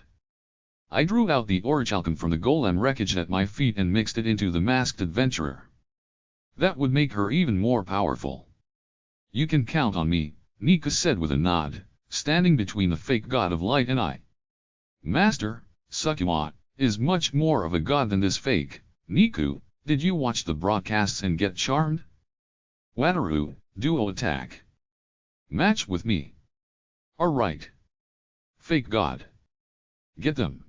I drew out the orichalcum from the golem wreckage at my feet and mixed it into the masked adventurer. That would make her even more powerful. You can count on me, Niku said with a nod, standing between the fake god of light and I. Master, Sukuma, is much more of a god than this fake. Niku, did you watch the broadcasts and get charmed? Wataru, duo attack. Match with me. Alright. Fake god. Get them.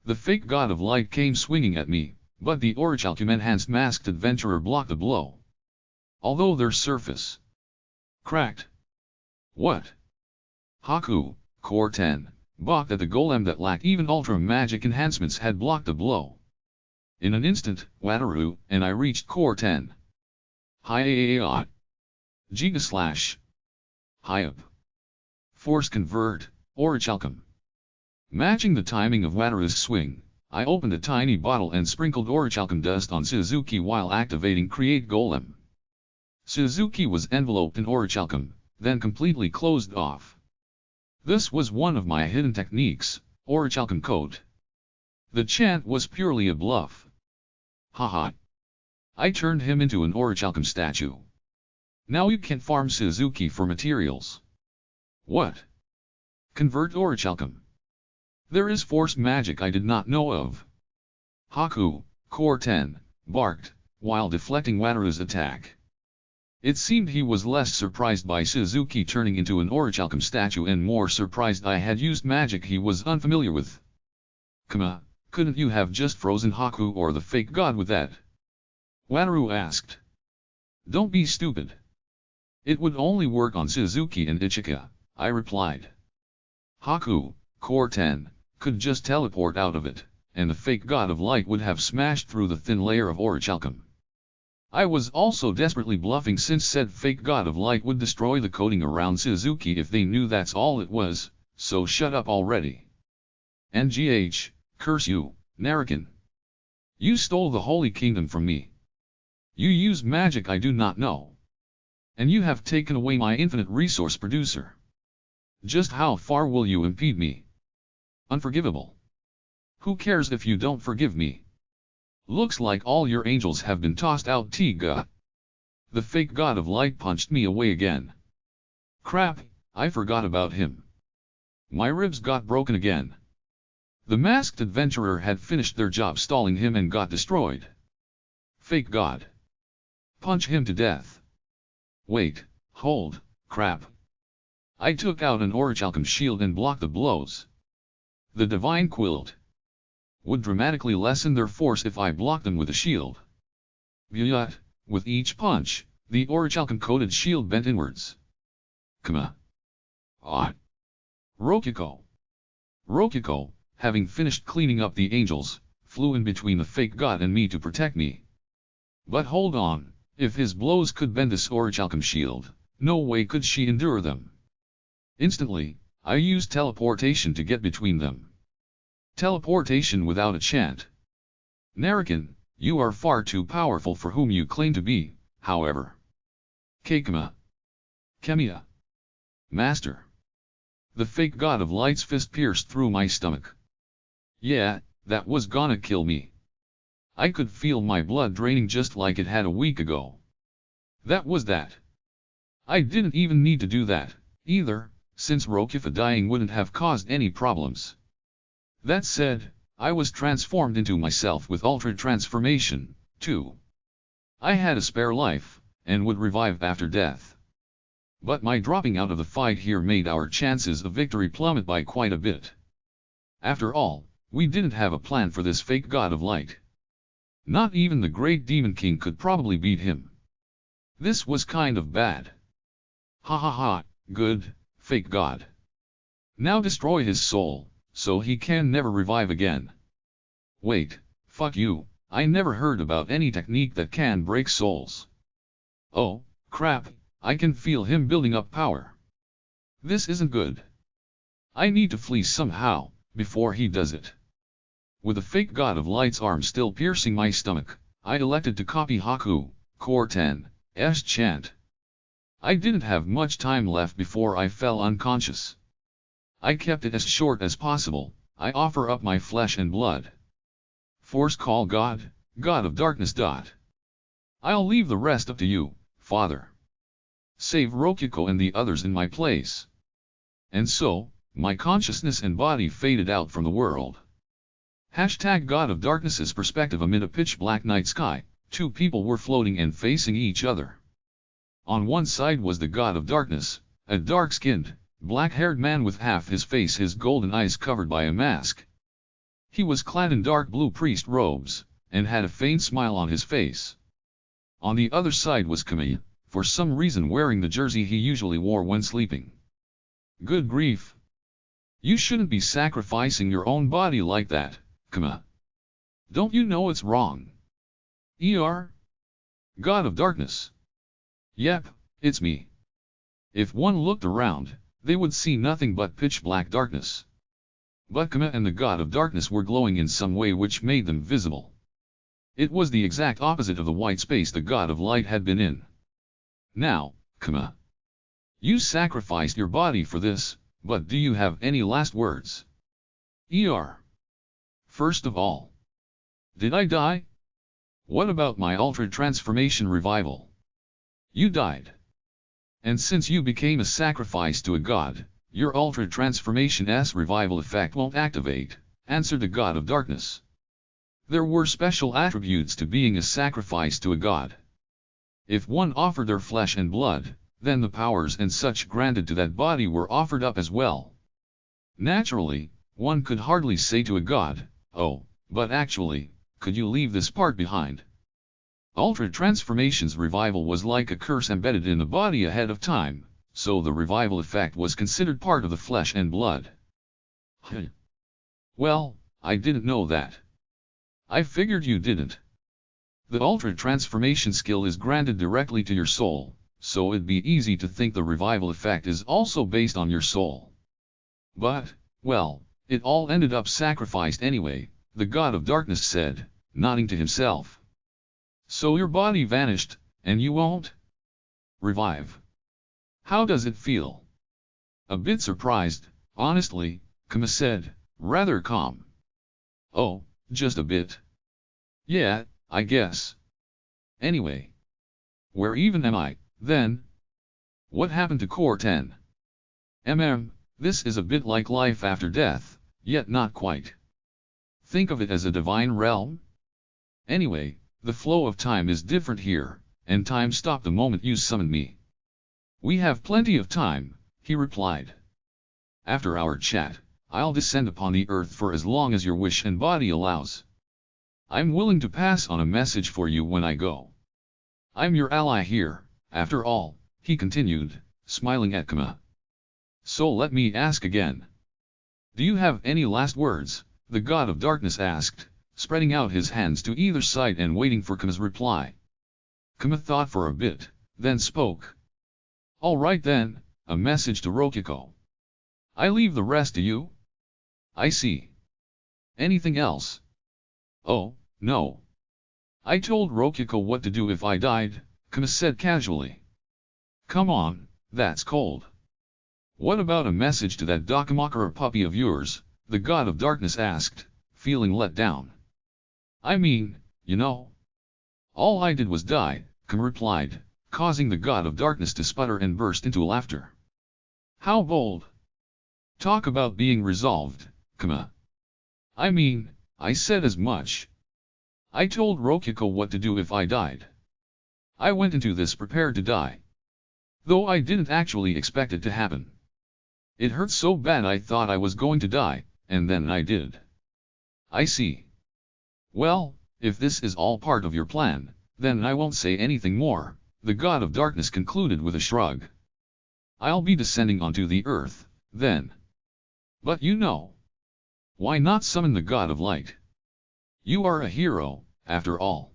The fake god of light came swinging at me, but the orichalcum enhanced masked adventurer blocked the blow. Although their surface cracked. What? Haku, Core 10, balked at the golem that lacked even ultra magic enhancements had blocked the blow. In an instant, Wataru and I reached Core 10. Hi-ya-ya-ya. Giga-slash. Hi-up. Force convert, orichalcum. Matching the timing of Wataru's swing, I opened a tiny bottle and sprinkled orichalcum dust on Suzuki while activating Create Golem. Suzuki was enveloped in orichalcum, then completely closed off. This was one of my hidden techniques, orichalcum coat. The chant was purely a bluff. Haha. I turned him into an orichalcum statue. Now you can farm Suzuki for materials. What? Convert orichalcum. There is force magic I did not know of. Haku, Core 10, barked, while deflecting Wataru's attack. It seemed he was less surprised by Suzuki turning into an orichalcum statue and more surprised I had used magic he was unfamiliar with. Kama, couldn't you have just frozen Haku or the fake god with that? Wataru asked. Don't be stupid. It would only work on Suzuki and Ichika, I replied. Haku, Core 10, could just teleport out of it, and the fake god of light would have smashed through the thin layer of orichalcum. I was also desperately bluffing since said fake god of light would destroy the coating around Suzuki if they knew that's all it was, so shut up already. NGH, curse you, Narakan. You stole the Holy Kingdom from me. You use magic I do not know. And you have taken away my infinite resource producer. Just how far will you impede me? Unforgivable. Who cares if you don't forgive me? Looks like all your angels have been tossed out, Tiga. The fake god of light punched me away again. Crap, I forgot about him. My ribs got broken again. The masked adventurer had finished their job stalling him and got destroyed. Fake god. Punch him to death. Wait, hold, crap. I took out an orichalcum shield and blocked the blows. The divine quilt would dramatically lessen their force if I blocked them with a shield. But, with each punch, the orichalcum-coated shield bent inwards. Kama. Ah. Rokiko. Rokiko, having finished cleaning up the angels, flew in between the fake god and me to protect me. But hold on, if his blows could bend this orichalcum shield, no way could she endure them. Instantly, I used teleportation to get between them. Teleportation without a chant. Narakan, you are far too powerful for whom you claim to be, however. Keikama. Kemiya. Master. The fake god of light's fist pierced through my stomach. Yeah, that was gonna kill me. I could feel my blood draining just like it had a week ago. That was that. I didn't even need to do that, either, since Rokifa dying wouldn't have caused any problems. That said, I was transformed into myself with Ultra Transformation, too. I had a spare life, and would revive after death. But my dropping out of the fight here made our chances of victory plummet by quite a bit. After all, we didn't have a plan for this fake god of light. Not even the great Demon King could probably beat him. This was kind of bad. Ha ha ha, good, fake god. Now destroy his soul, so he can never revive again. Wait, fuck you, I never heard about any technique that can break souls. Oh, crap, I can feel him building up power. This isn't good. I need to flee somehow, before he does it. With the fake god of light's arm still piercing my stomach, I elected to copy Haku, Core 10's chant. I didn't have much time left before I fell unconscious. I kept it as short as possible. I offer up my flesh and blood. Force call God, God of darkness. I'll leave the rest up to you, Father. Save Rokiko and the others in my place. And so, my consciousness and body faded out from the world. Hashtag God of Darkness's perspective. Amid a pitch-black night sky, two people were floating and facing each other. On one side was the God of Darkness, a dark-skinned, black-haired man with half his face, his golden eyes covered by a mask. He was clad in dark blue priest robes, and had a faint smile on his face. On the other side was Kamiya, for some reason wearing the jersey he usually wore when sleeping. Good grief! You shouldn't be sacrificing your own body like that, Kamiya. Don't you know it's wrong? God of Darkness. Yep, it's me. If one looked around, they would see nothing but pitch-black darkness. But Kamiya and the God of Darkness were glowing in some way which made them visible. It was the exact opposite of the white space the God of Light had been in. Now, Kamiya, you sacrificed your body for this, but do you have any last words? First of all, did I die? What about my altered transformation revival? You died. And since you became a sacrifice to a god, your altered transformation's revival effect won't activate, answered the god of darkness. There were special attributes to being a sacrifice to a god. If one offered their flesh and blood, then the powers and such granted to that body were offered up as well. Naturally, one could hardly say to a god, "Oh, but actually, could you leave this part behind?" Altered transformation's revival was like a curse embedded in the body ahead of time, so the revival effect was considered part of the flesh and blood. Well, I didn't know that. I figured you didn't. The altered transformation skill is granted directly to your soul, so it'd be easy to think the revival effect is also based on your soul. But, well, it all ended up sacrificed anyway, the god of darkness said, nodding to himself. So your body vanished, and you won't revive. How does it feel? A bit surprised, honestly, Kama said, rather calm. Oh, just a bit. Yeah, I guess. Anyway. Where even am I, then? What happened to Core 10? This is a bit like life after death, yet not quite. Think of it as a divine realm? Anyway, the flow of time is different here, and time stopped the moment you summoned me. We have plenty of time, he replied. After our chat, I'll descend upon the earth for as long as your wish and body allows. I'm willing to pass on a message for you when I go. I'm your ally here, after all, he continued, smiling at Kama. So let me ask again. Do you have any last words? The god of darkness asked, spreading out his hands to either side and waiting for Kama's reply. Kama thought for a bit, then spoke. All right then, a message to Rokiko. I leave the rest to you. I see. Anything else? Oh, no. I told Rokiko what to do if I died, Kama said casually. Come on, that's cold. What about a message to that Dakamakura puppy of yours? The god of darkness asked, feeling let down. I mean, you know. All I did was die, Kama replied, causing the god of darkness to sputter and burst into laughter. How bold. Talk about being resolved, Kama. I mean, I said as much. I told Rokiko what to do if I died. I went into this prepared to die. Though I didn't actually expect it to happen. It hurt so bad I thought I was going to die, and then I did. I see. Well, if this is all part of your plan, then I won't say anything more, the god of darkness concluded with a shrug. I'll be descending onto the earth, then. But you know. Why not summon the god of light? You are a hero, after all.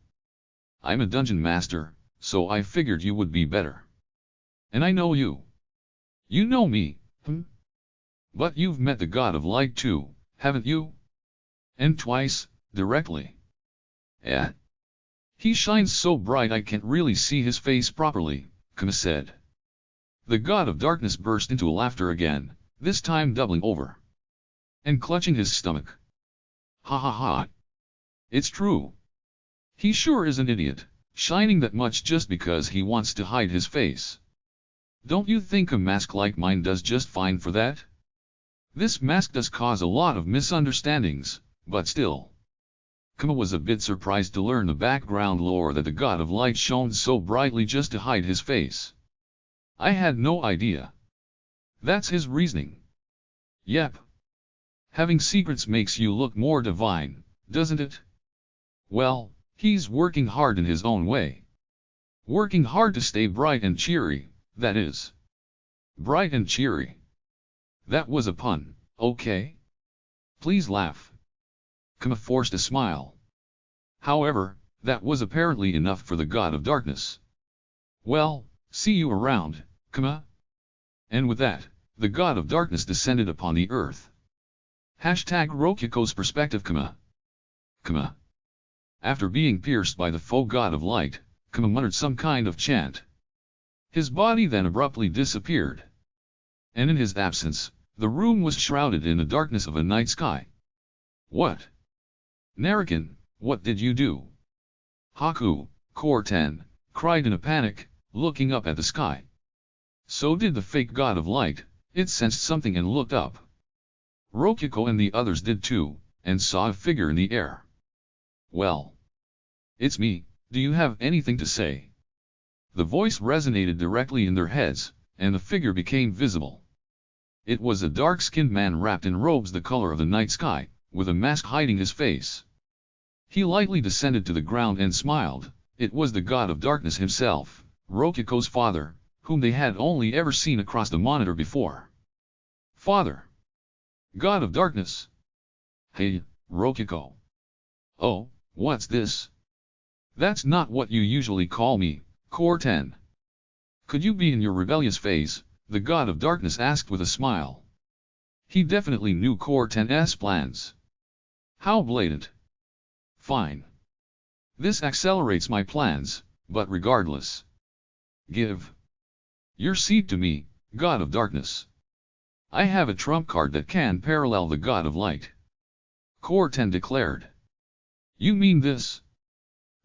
I'm a dungeon master, so I figured you would be better. And I know you. You know me, But you've met the god of light too, haven't you? And twice, directly. Eh? He shines so bright I can't really see his face properly, Kama said. The god of darkness burst into laughter again, this time doubling over. And clutching his stomach. Ha ha ha. It's true. He sure is an idiot, shining that much just because he wants to hide his face. Don't you think a mask like mine does just fine for that? This mask does cause a lot of misunderstandings, but still. Kama was a bit surprised to learn the background lore that the god of light shone so brightly just to hide his face. I had no idea. That's his reasoning. Yep. Having secrets makes you look more divine, doesn't it? Well, he's working hard in his own way. Working hard to stay bright and cheery, that is. Bright and cheery. That was a pun, okay? Please laugh. Kama forced a smile. However, that was apparently enough for the god of darkness. Well, see you around, Kama. And with that, the god of darkness descended upon the earth. Rokiko's perspective Kama. Kama. After being pierced by the foe god of light, Kama muttered some kind of chant. His body then abruptly disappeared. And in his absence, the room was shrouded in the darkness of a night sky. What? Narakan, what did you do? Haku, Core 10, cried in a panic, looking up at the sky. So did the fake god of light. It sensed something and looked up. Rokuko and the others did too, and saw a figure in the air. Well, it's me, do you have anything to say? The voice resonated directly in their heads, and the figure became visible. It was a dark-skinned man wrapped in robes the color of the night sky, with a mask hiding his face. He lightly descended to the ground and smiled. It was the god of darkness himself, Rokuko's father, whom they had only ever seen across the monitor before. Father! God of darkness! Hey, Rokuko! Oh, what's this? That's not what you usually call me, Core 10. Could you be in your rebellious phase? The god of darkness asked with a smile. He definitely knew Core 10's plans. How blatant. Fine. This accelerates my plans, but regardless. Give your seat to me, god of darkness. I have a trump card that can parallel the god of light. Core 10 declared. You mean this?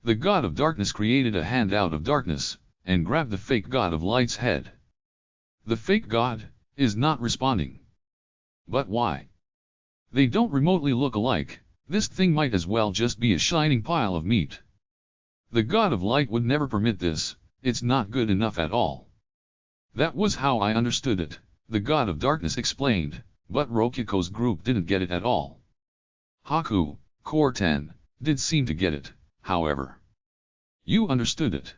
The god of darkness created a hand out of darkness, and grabbed the fake god of light's head. The fake god is not responding. But why? They don't remotely look alike. This thing might as well just be a shining pile of meat. The god of light would never permit this. It's not good enough at all. That was how I understood it, the god of darkness explained, but Rokuko's group didn't get it at all. Haku, Core 10, did seem to get it, however. You understood it.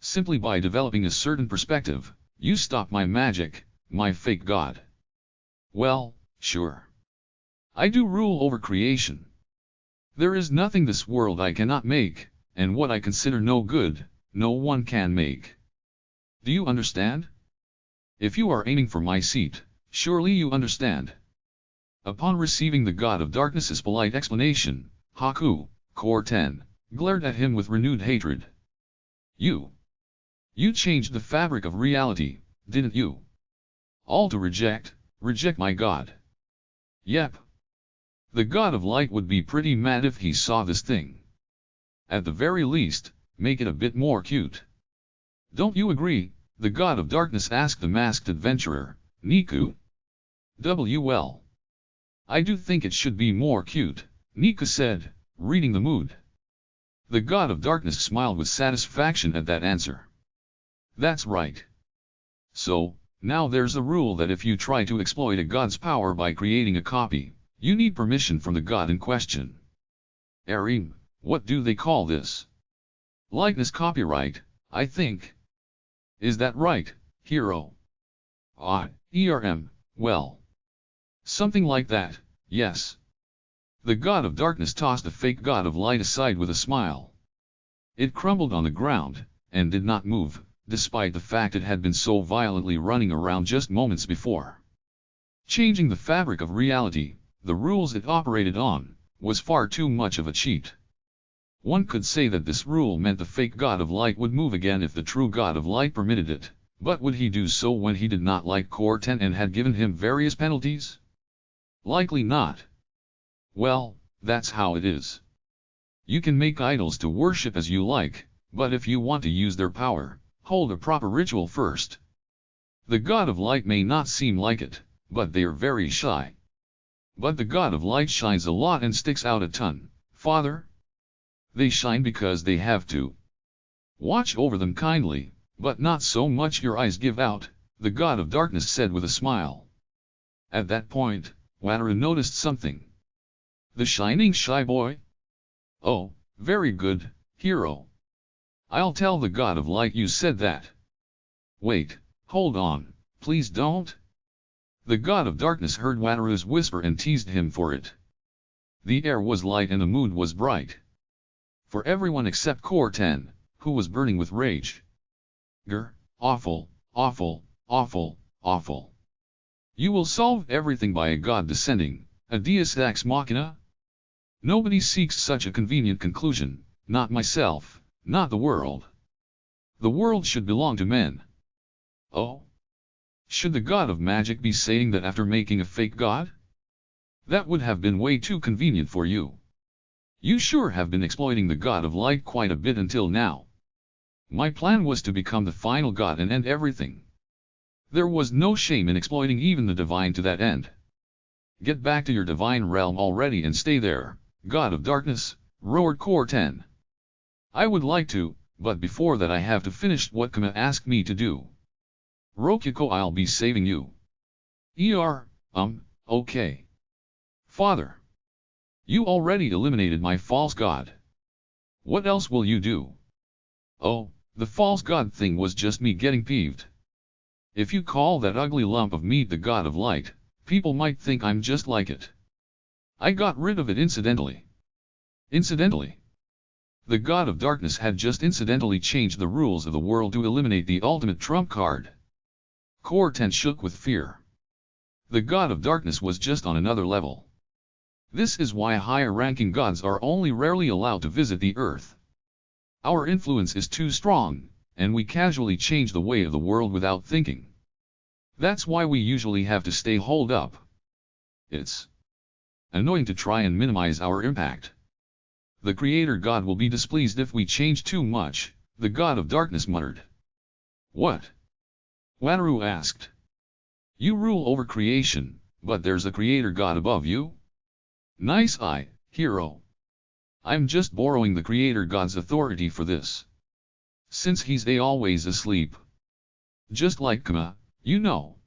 Simply by developing a certain perspective, you stop my magic, my fake god. Well, sure. I do rule over creation. There is nothing this world I cannot make, and what I consider no good, no one can make. Do you understand? If you are aiming for my seat, surely you understand. Upon receiving the god of darkness's polite explanation, Haku, Core 10, glared at him with renewed hatred. You changed the fabric of reality, didn't you? All to reject my god. Yep. The god of light would be pretty mad if he saw this thing. At the very least, make it a bit more cute. Don't you agree? The god of darkness asked the masked adventurer, Niku. Well. I do think it should be more cute, Niku said, reading the mood. The god of darkness smiled with satisfaction at that answer. That's right. So, now there's a rule that if you try to exploit a god's power by creating a copy, you need permission from the god in question. Erim, what do they call this? Likeness copyright, I think. Is that right, hero? Erm, well. Something like that, yes. The god of darkness tossed the fake god of light aside with a smile. It crumbled on the ground, and did not move, despite the fact it had been so violently running around just moments before. Changing the fabric of reality, the rules it operated on, was far too much of a cheat. One could say that this rule meant the fake god of light would move again if the true god of light permitted it, but would he do so when he did not like Core 10 and had given him various penalties? Likely not. Well, that's how it is. You can make idols to worship as you like, but if you want to use their power, hold a proper ritual first. The god of light may not seem like it, but they are very shy. But the god of light shines a lot and sticks out a ton, Father. They shine because they have to. Watch over them kindly, but not so much your eyes give out, the god of darkness said with a smile. At that point, Wataru noticed something. The shining shy boy? Oh, very good, hero. I'll tell the god of light you said that. Wait, hold on, please don't. The god of darkness heard Wataru's whisper and teased him for it. The air was light and the mood was bright. For everyone except Core 10, who was burning with rage. Grr, awful, awful, awful, awful. You will solve everything by a god descending, a deus ex machina? Nobody seeks such a convenient conclusion, not myself, not the world. The world should belong to men. Oh? Should the god of magic be saying that after making a fake god? That would have been way too convenient for you. You sure have been exploiting the god of light quite a bit until now. My plan was to become the final god and end everything. There was no shame in exploiting even the divine to that end. Get back to your divine realm already and stay there, god of darkness, roared Core 10. I would like to, but before that I have to finish what Kama asked me to do. Rokuko, I'll be saving you. Okay. Father. You already eliminated my false god. What else will you do? Oh, the false god thing was just me getting peeved. If you call that ugly lump of meat the god of light, people might think I'm just like it. I got rid of it incidentally. Incidentally. The god of darkness had just incidentally changed the rules of the world to eliminate the ultimate trump card. Core 10 shook with fear. The god of darkness was just on another level. This is why higher-ranking gods are only rarely allowed to visit the earth. Our influence is too strong, and we casually change the way of the world without thinking. That's why we usually have to stay holed up. It's annoying to try and minimize our impact. The creator god will be displeased if we change too much, the god of darkness muttered. What? Wataru asked. You rule over creation, but there's a creator god above you? Nice eye, hero. I'm just borrowing the creator god's authority for this. Since he's always asleep. Just like Kama, you know.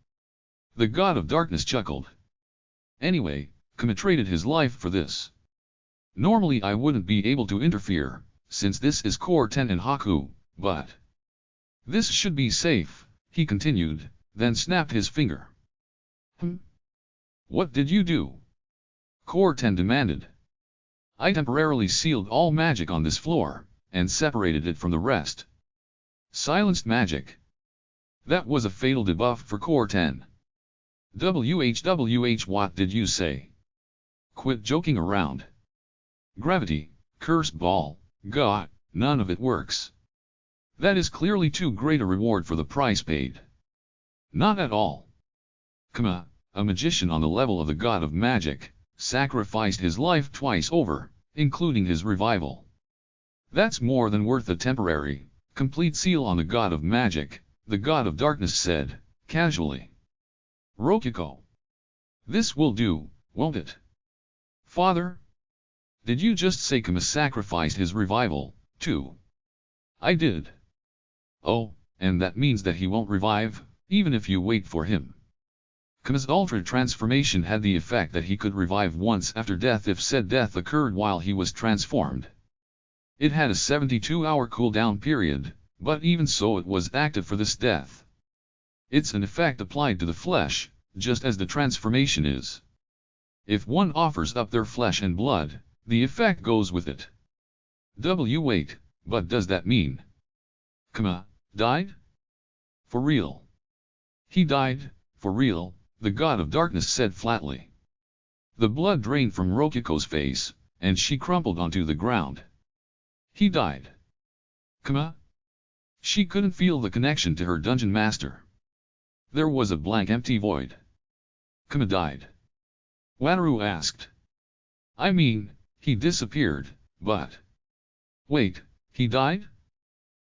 The god of darkness chuckled. Anyway, Kama traded his life for this. Normally I wouldn't be able to interfere, since this is Core 10 and Haku, but this should be safe, he continued, then snapped his finger. What did you do? Core 10 demanded. I temporarily sealed all magic on this floor, and separated it from the rest. Silenced magic. That was a fatal debuff for Core 10. WHWH, what did you say? Quit joking around. Gravity, cursed ball, gah, none of it works. That is clearly too great a reward for the price paid. Not at all. Kama, a magician on the level of the god of magic, sacrificed his life twice over, including his revival. That's more than worth a temporary, complete seal on the god of magic, the god of darkness said, casually. Rokuko. This will do, won't it? Father? Did you just say Kama sacrificed his revival, too? I did. Oh, and that means that he won't revive, even if you wait for him. Kama's ultra transformation had the effect that he could revive once after death if said death occurred while he was transformed. It had a 72-hour cooldown period, but even so it was active for this death. It's an effect applied to the flesh, just as the transformation is. If one offers up their flesh and blood, the effect goes with it. Wait, but does that mean Kama died? For real? He died, for real, the god of darkness said flatly. The blood drained from Rokuko's face, and she crumpled onto the ground. He died. Kama? She couldn't feel the connection to her dungeon master. There was a blank empty void. Kama died. Wataru asked. I mean, he disappeared, but... Wait, he died?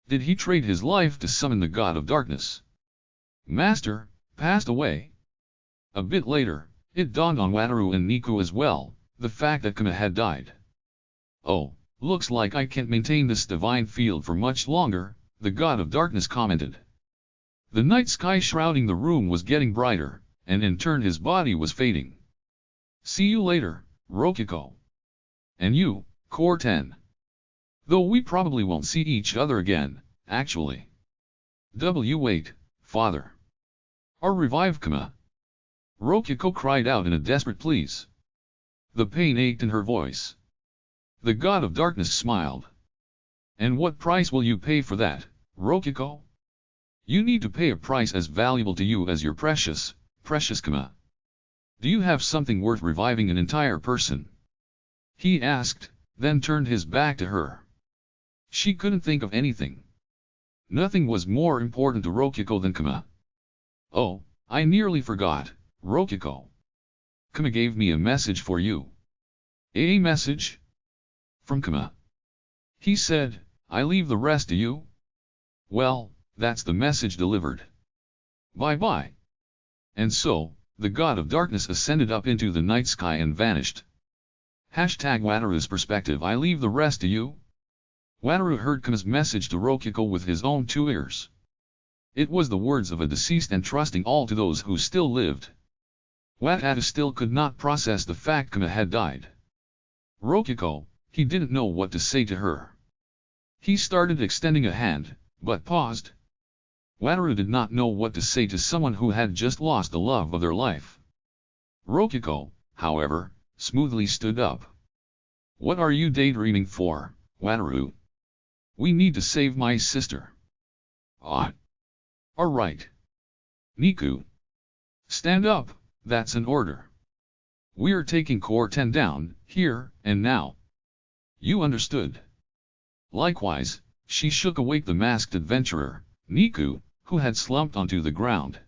Did he trade his life to summon the god of darkness? Master, passed away? A bit later, it dawned on Wataru and Nico as well, the fact that Kama had died. Oh, looks like I can't maintain this divine field for much longer, the god of darkness commented. The night sky shrouding the room was getting brighter, and in turn his body was fading. See you later, Rokuko. And you, Core 10. Though we probably won't see each other again, actually. Wait, father. Or revive Kama. Rokuko cried out in a desperate pleas. The pain ached in her voice. The god of darkness smiled. And what price will you pay for that, Rokuko? You need to pay a price as valuable to you as your precious Kama. Do you have something worth reviving an entire person? He asked, then turned his back to her. She couldn't think of anything. Nothing was more important to Rokuko than Kama. Oh, I nearly forgot, Rokuko. Kama gave me a message for you. A message? From Kama. He said, I leave the rest to you. Well, that's the message delivered. Bye-bye. And so, the god of darkness ascended up into the night sky and vanished. #Wataru's perspective. I leave the rest to you. Wataru heard Kama's message to Rokiko with his own 2 ears. It was the words of a deceased entrusting all to those who still lived. Wataru still could not process the fact Kama had died. Rokiko, he didn't know what to say to her. He started extending a hand, but paused. Wataru did not know what to say to someone who had just lost the love of their life. Rokiko, however, smoothly stood up. What are you daydreaming for, Wataru? We need to save my sister. Alright. Niku. Stand up, that's an order. We're taking Core 10 down, here, and now. You understood. Likewise, she shook awake the masked adventurer, Niku, who had slumped onto the ground.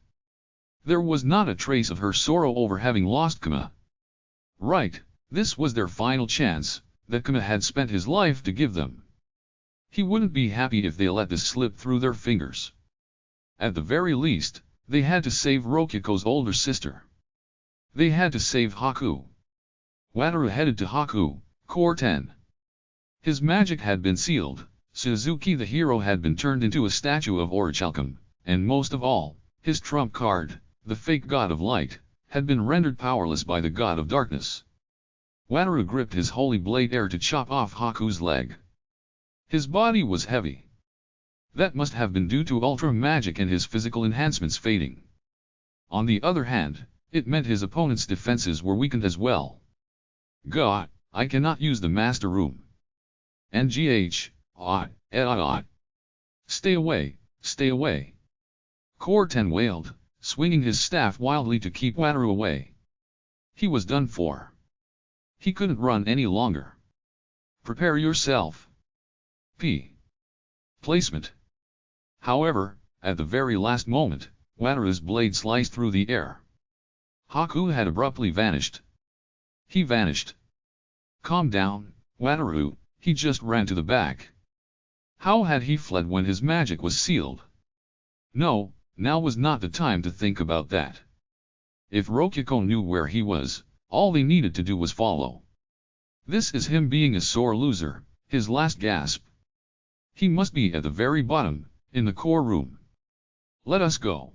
There was not a trace of her sorrow over having lost Kama. Right, this was their final chance, that Kama had spent his life to give them. He wouldn't be happy if they let this slip through their fingers. At the very least, they had to save Rokiko's older sister. They had to save Haku. Wataru headed to Haku, Core 10. His magic had been sealed, Suzuki the hero had been turned into a statue of Orichalcum, and most of all, his trump card, the fake god of light, had been rendered powerless by the god of darkness. Wataru gripped his holy blade ere to chop off Haku's leg. His body was heavy. That must have been due to ultra magic and his physical enhancements fading. On the other hand, it meant his opponent's defenses were weakened as well. God, I cannot use the master room. NGH, Stay away, stay away. Core 10 wailed, swinging his staff wildly to keep Wataru away. He was done for. He couldn't run any longer. Prepare yourself. Placement. However, at the very last moment, Wataru's blade sliced through the air. Haku had abruptly vanished. He vanished. Calm down, Wataru, he just ran to the back. How had he fled when his magic was sealed? No, now was not the time to think about that. If Rokiko knew where he was, all they needed to do was follow. This is him being a sore loser, his last gasp. He must be at the very bottom, in the core room. Let us go.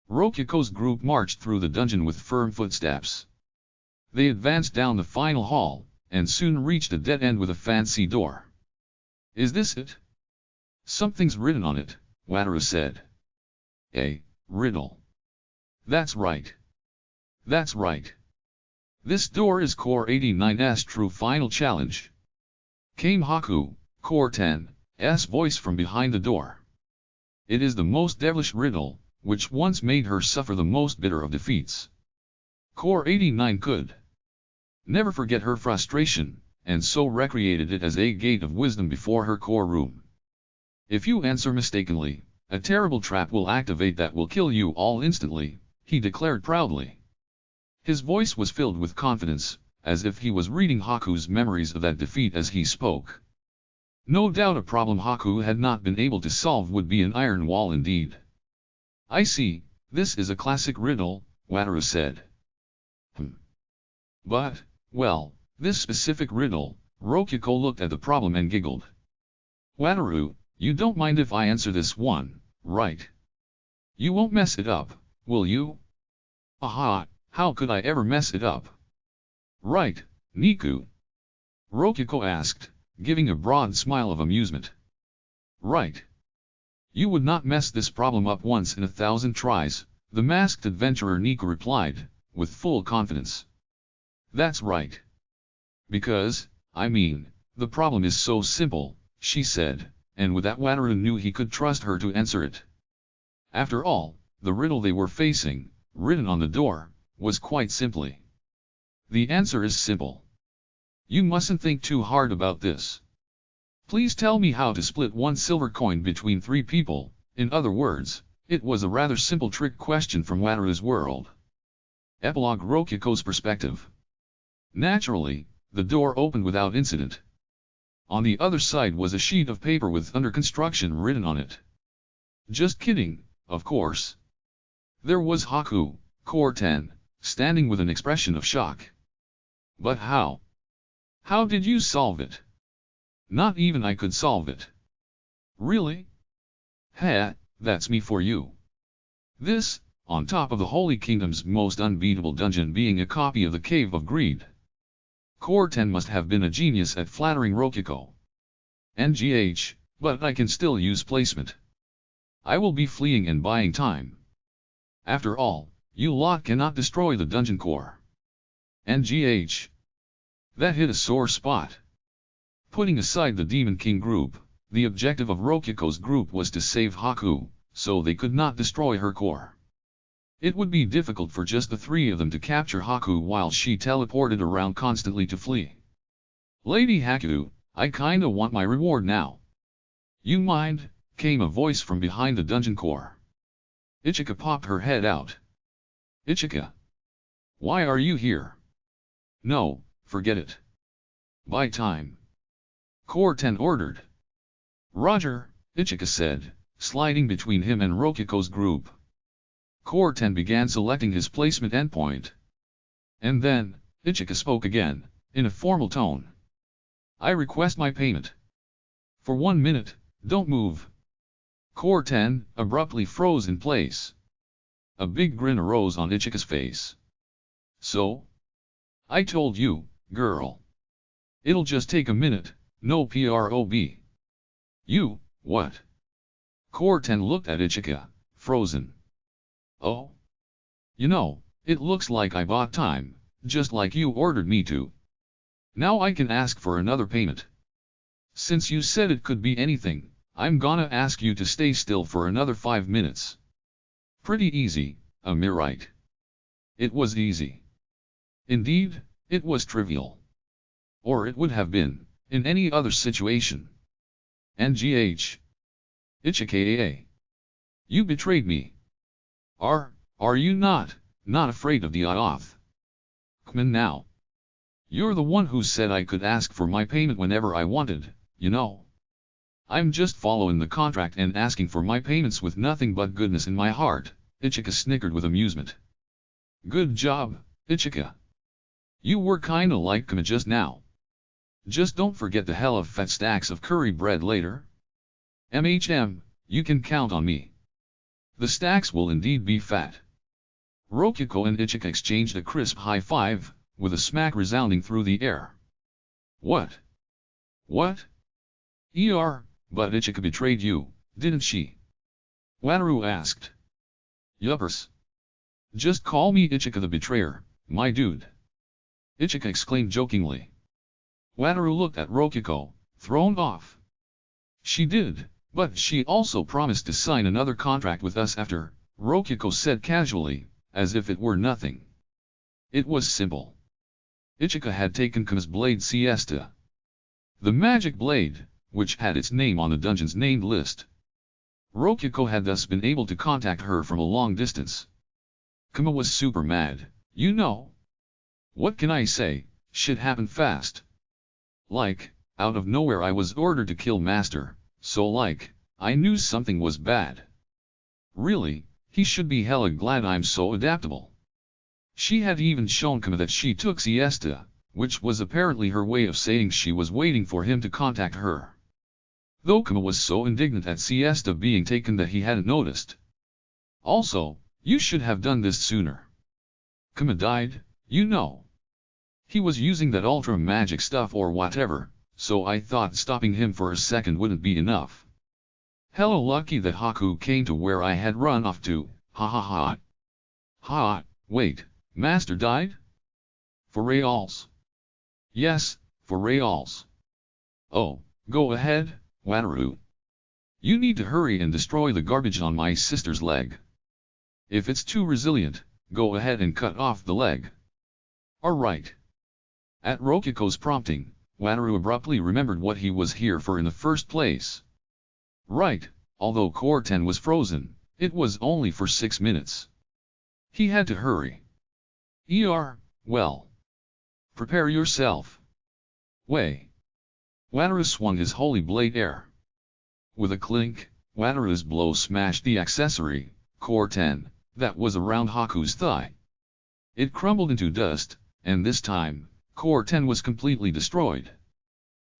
Rokiko's group marched through the dungeon with firm footsteps. They advanced down the final hall, and soon reached a dead end with a fancy door. Is this it? Something's written on it, Wataru said. A riddle. That's right. That's right. This door is Core 89's true final challenge. Came Haku, Core 10's voice from behind the door. It is the most devilish riddle, which once made her suffer the most bitter of defeats. Core 89 could never forget her frustration, and so recreated it as a gate of wisdom before her core room. If you answer mistakenly, a terrible trap will activate that will kill you all instantly, he declared proudly. His voice was filled with confidence, as if he was reading Haku's memories of that defeat as he spoke. No doubt a problem Haku had not been able to solve would be an iron wall indeed. I see, this is a classic riddle, Wataru said. But, well, this specific riddle, Rokiko looked at the problem and giggled. Wataru, you don't mind if I answer this one, right? You won't mess it up, will you? Aha, how could I ever mess it up? Right, Niku? Rokiko asked, giving a broad smile of amusement. Right. You would not mess this problem up once in 1,000 tries, the masked adventurer Niku replied, with full confidence. That's right. Because, I mean, the problem is so simple, she said, and with that Wataru knew he could trust her to answer it. After all, the riddle they were facing, written on the door, was quite simply. The answer is simple. You mustn't think too hard about this. Please tell me how to split one silver coin between 3 people, in other words, it was a rather simple trick question from Wataru's world. Epilogue Rokiko's perspective. Naturally, the door opened without incident. On the other side was a sheet of paper with "under construction" written on it. Just kidding, of course. There was Haku, Core 10, standing with an expression of shock. But how? How did you solve it? Not even I could solve it. Really? Heh, that's me for you. This, on top of the Holy Kingdom's most unbeatable dungeon being a copy of the Cave of Greed. Core 10 must have been a genius at flattering Rokuko. NGH, but I can still use placement. I will be fleeing and buying time. After all, you lot cannot destroy the dungeon core. NGH. That hit a sore spot. Putting aside the Demon King group, the objective of Rokuko's group was to save Haku, so they could not destroy her core. It would be difficult for just the three of them to capture Haku while she teleported around constantly to flee. Lady Haku, I kinda want my reward now. You mind? Came a voice from behind the dungeon core. Ichika popped her head out. Ichika. Why are you here? No, forget it. Buy time. Core 10 ordered. Roger, Ichika said, sliding between him and Rokuko's group. Core 10 began selecting his placement endpoint. And then, Ichika spoke again, in a formal tone. I request my payment. For 1 minute, don't move. Core 10 abruptly froze in place. A big grin arose on Ichika's face. So? I told you, girl. It'll just take a minute, no prob. You, what? Core 10 looked at Ichika, frozen. Oh? You know, it looks like I bought time, just like you ordered me to. Now I can ask for another payment. Since you said it could be anything, I'm gonna ask you to stay still for another 5 minutes. Pretty easy, am I right? It was easy. Indeed, it was trivial. Or it would have been, in any other situation. NGH. Ichika. You betrayed me. Are you not afraid of the Aoth? Come on now. You're the one who said I could ask for my payment whenever I wanted, you know. I'm just following the contract and asking for my payments with nothing but goodness in my heart, Ichika snickered with amusement. Good job, Ichika. You were kinda like Kama just now. Just don't forget the hell of fat stacks of curry bread later. You can count on me. The stacks will indeed be fat. Rokuko and Ichika exchanged a crisp high five, with a smack resounding through the air. What? What? But Ichika betrayed you, didn't she? Wataru asked. Yuppers. Just call me Ichika the betrayer, my dude. Ichika exclaimed jokingly. Wataru looked at Rokuko, thrown off. She did, but she also promised to sign another contract with us after, Rokuko said casually, as if it were nothing. It was simple. Ichika had taken Kama's blade siesta. The magic blade, which had its name on the dungeon's named list. Rokuko had thus been able to contact her from a long distance. Kama was super mad, you know. What can I say, shit happened fast. Like, out of nowhere I was ordered to kill Master, so like, I knew something was bad. Really, he should be hella glad I'm so adaptable. She had even shown Kama that she took siesta, which was apparently her way of saying she was waiting for him to contact her. Though Kama was so indignant at siesta being taken that he hadn't noticed. Also, you should have done this sooner. Kama died, you know. He was using that ultra magic stuff or whatever, so I thought stopping him for a second wouldn't be enough. Hella lucky that Haku came to where I had run off to, ha ha ha. Ha, wait, Master died? For reals? Yes, for reals. Oh, go ahead, Wataru. You need to hurry and destroy the garbage on my sister's leg. If it's too resilient, go ahead and cut off the leg. Alright. At Rokuko's prompting, Wataru abruptly remembered what he was here for in the first place. Right, although Core 10 was frozen, it was only for 6 minutes. He had to hurry. Well. Prepare yourself. Way. Wataru swung his holy blade air. With a clink, Wataru's blow smashed the accessory, Core 10, that was around Haku's thigh. It crumbled into dust, and this time, Core 10 was completely destroyed.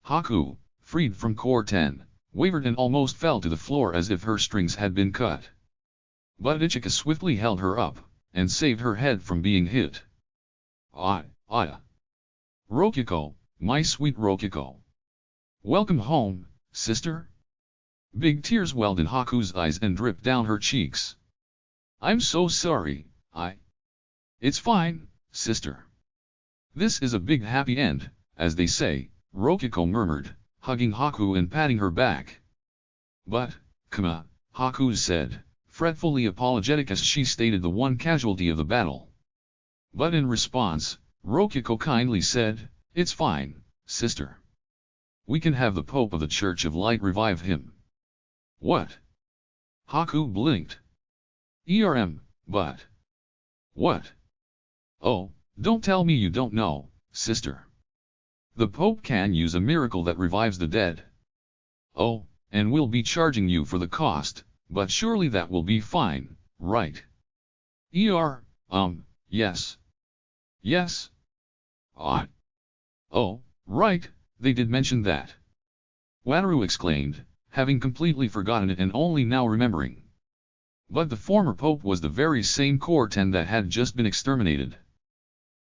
Haku, freed from Core 10, wavered and almost fell to the floor as if her strings had been cut. But Ichika swiftly held her up, and saved her head from being hit. Rokiko, my sweet Rokiko. Welcome home, sister? Big tears welled in Haku's eyes and dripped down her cheeks. I'm so sorry, It's fine, sister. This is a big happy end, as they say, Rokiko murmured, hugging Haku and patting her back. But, Kama, Haku said, fretfully apologetic as she stated the one casualty of the battle. But in response, Rokiko kindly said, it's fine, sister. We can have the Pope of the Church of Light revive him. What? Haku blinked. But. What? Oh, don't tell me you don't know, sister. The Pope can use a miracle that revives the dead. Oh, and we'll be charging you for the cost, but surely that will be fine, right? Yes. Yes? Oh, right, they did mention that. Wataru exclaimed, having completely forgotten it and only now remembering. But the former Pope was the very same Core 10 that had just been exterminated.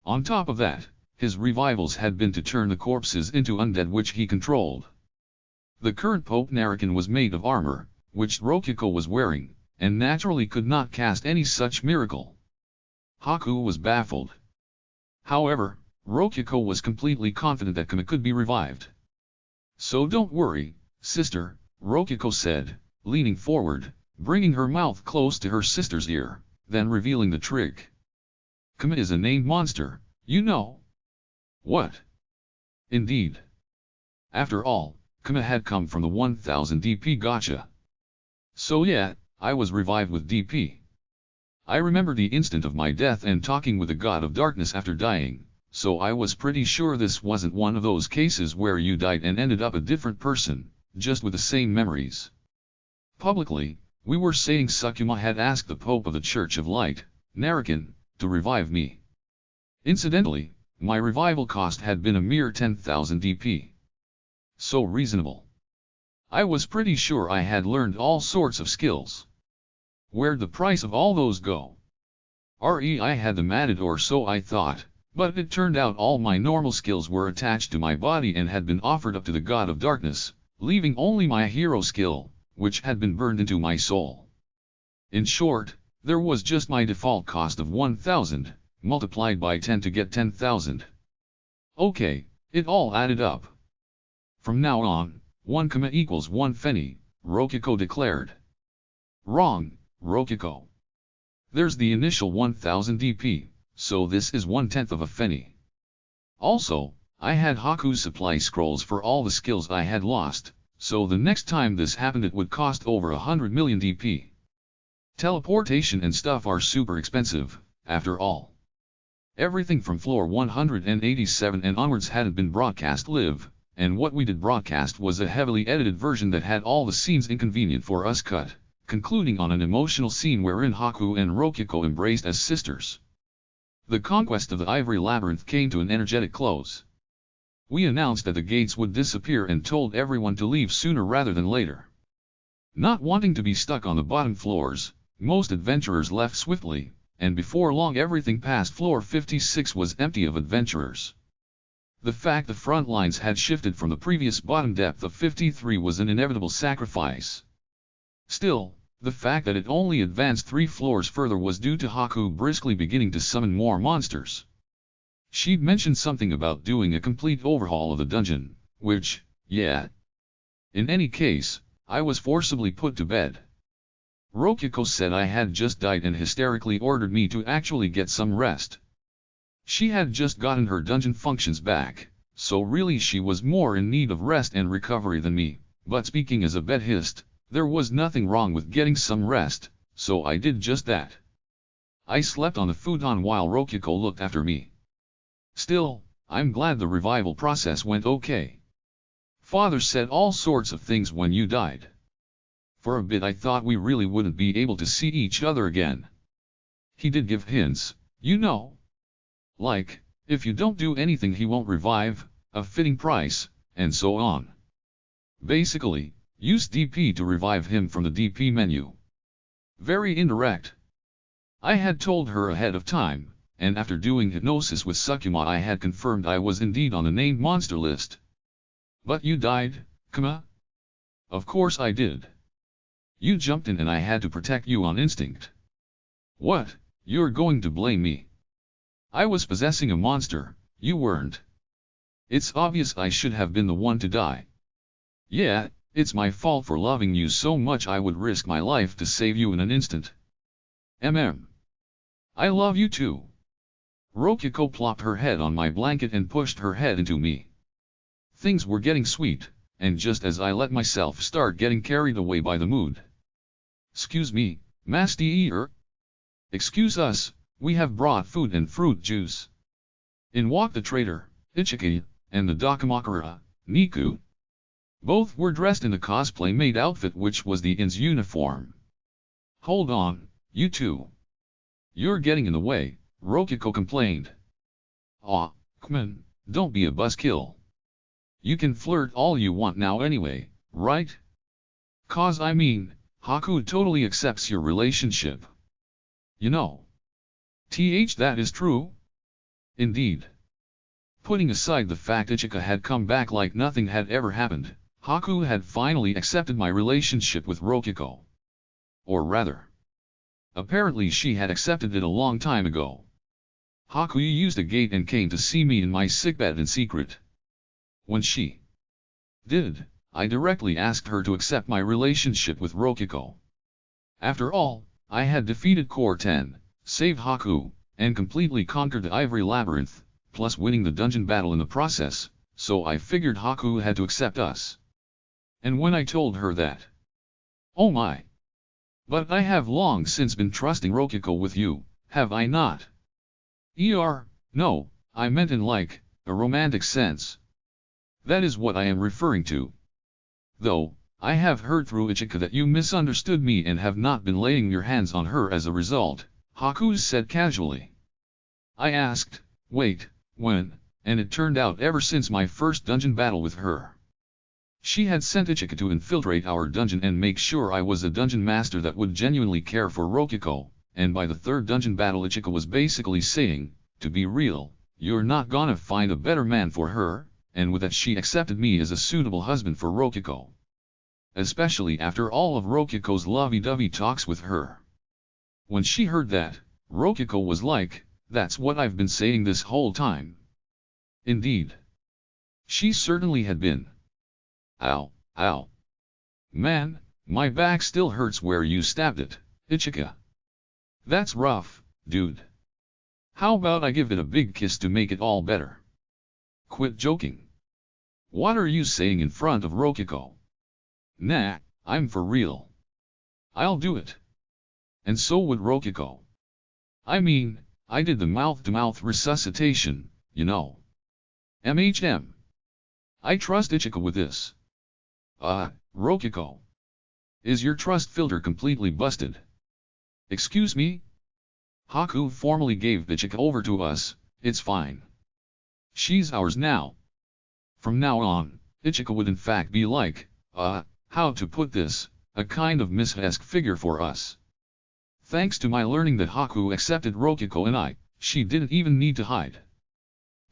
On top of that, his revivals had been to turn the corpses into undead which he controlled. The current Pope Narakan was made of armor, which Rokiko was wearing, and naturally could not cast any such miracle. Haku was baffled. However, Rokiko was completely confident that Kama could be revived. So don't worry, sister, Rokiko said, leaning forward, bringing her mouth close to her sister's ear, then revealing the trick. Kama is a named monster, you know. What? Indeed. After all, Kama had come from the 1000 DP gacha. So yeah, I was revived with DP. I remember the instant of my death and talking with the God of Darkness after dying, so I was pretty sure this wasn't one of those cases where you died and ended up a different person, just with the same memories. Publicly, we were saying Sukuma had asked the Pope of the Church of Light, Narakan, to revive me. Incidentally, my revival cost had been a mere 10,000 DP. So reasonable. I was pretty sure I had learned all sorts of skills. Where'd the price of all those go? I had them added or so I thought, but it turned out all my normal skills were attached to my body and had been offered up to the God of Darkness, leaving only my hero skill, which had been burned into my soul. In short, there was just my default cost of 1,000, multiplied by 10 to get 10,000. Okay, it all added up. From now on, 1 Kama equals 1 Fenny, Rokiko declared. Wrong, Rokiko. There's the initial 1000 DP, so this is 1/10 of a Fenny. Also, I had Haku's supply scrolls for all the skills I had lost, so the next time this happened it would cost over 100 million DP. Teleportation and stuff are super expensive, after all. Everything from floor 187 and onwards hadn't been broadcast live, and what we did broadcast was a heavily edited version that had all the scenes inconvenient for us cut, concluding on an emotional scene wherein Haku and Rokiko embraced as sisters. The conquest of the Ivory Labyrinth came to an energetic close. We announced that the gates would disappear and told everyone to leave sooner rather than later. Not wanting to be stuck on the bottom floors, most adventurers left swiftly, and before long everything past floor 56 was empty of adventurers. The fact the front lines had shifted from the previous bottom depth of 53 was an inevitable sacrifice. Still, the fact that it only advanced 3 floors further was due to Haku briskly beginning to summon more monsters. She'd mentioned something about doing a complete overhaul of the dungeon, which, yeah. In any case, I was forcibly put to bed. Rokiko said I had just died and hysterically ordered me to actually get some rest. She had just gotten her dungeon functions back, so really she was more in need of rest and recovery than me, but speaking as a bedhist, there was nothing wrong with getting some rest, so I did just that. I slept on the futon while Rokiko looked after me. Still, I'm glad the revival process went okay. Father said all sorts of things when you died. For a bit I thought we really wouldn't be able to see each other again. He did give hints, you know. Like, if you don't do anything he won't revive, a fitting price, and so on. Basically, use DP to revive him from the DP menu. Very indirect. I had told her ahead of time, and after doing hypnosis with Sukuma I had confirmed I was indeed on the named monster list. But you died, Kuma? Of course I did. You jumped in and I had to protect you on instinct. What, you're going to blame me? I was possessing a monster, you weren't. It's obvious I should have been the one to die. Yeah, it's my fault for loving you so much I would risk my life to save you in an instant. I love you too. Rokiko plopped her head on my blanket and pushed her head into me. Things were getting sweet, and just as I let myself start getting carried away by the mood. Excuse me, Master Eater? Excuse us, we have brought food and fruit juice. In walked the trader, Ichiki, and the Dakamakura, Niku. Both were dressed in the cosplay-made outfit which was the inn's uniform. Hold on, you two. You're getting in the way, Rokiko complained. Aw, Kman, don't be a buzzkill. You can flirt all you want now anyway, right? 'Cause I mean, Haku totally accepts your relationship. You know. That is true? Indeed. Putting aside the fact Ichika had come back like nothing had ever happened, Haku had finally accepted my relationship with Rokiko. Or rather, apparently she had accepted it a long time ago. Haku used a gate and came to see me in my sickbed in secret. When she did, I directly asked her to accept my relationship with Rokiko. After all, I had defeated Core 10, saved Haku, and completely conquered the Ivory Labyrinth, plus winning the dungeon battle in the process, so I figured Haku had to accept us. And when I told her that, oh my! But I have long since been trusting Rokiko with you, have I not? No, I meant in like, a romantic sense. That is what I am referring to. Though, I have heard through Ichika that you misunderstood me and have not been laying your hands on her as a result, Haku said casually. I asked, wait, when, and it turned out ever since my first dungeon battle with her. She had sent Ichika to infiltrate our dungeon and make sure I was a dungeon master that would genuinely care for Rokiko, and by the third dungeon battle Ichika was basically saying, to be real, you're not gonna find a better man for her, and with that she accepted me as a suitable husband for Rokiko. Especially after all of Rokiko's lovey-dovey talks with her. When she heard that, Rokiko was like, that's what I've been saying this whole time. Indeed. She certainly had been. Ow, ow. Man, my back still hurts where you stabbed it, Ichika. That's rough, dude. How about I give it a big kiss to make it all better? Quit joking. What are you saying in front of Rokiko? Nah, I'm for real. I'll do it. And so would Rokiko. I mean, I did the mouth-to-mouth resuscitation, you know. I trust Ichika with this. Rokiko. Is your trust filter completely busted? Excuse me? Haku formally gave Ichika over to us, it's fine. She's ours now. From now on, Ichika would in fact be like, how to put this, a kind of Miss-esque figure for us. Thanks to my learning that Haku accepted Rokiko and she didn't even need to hide.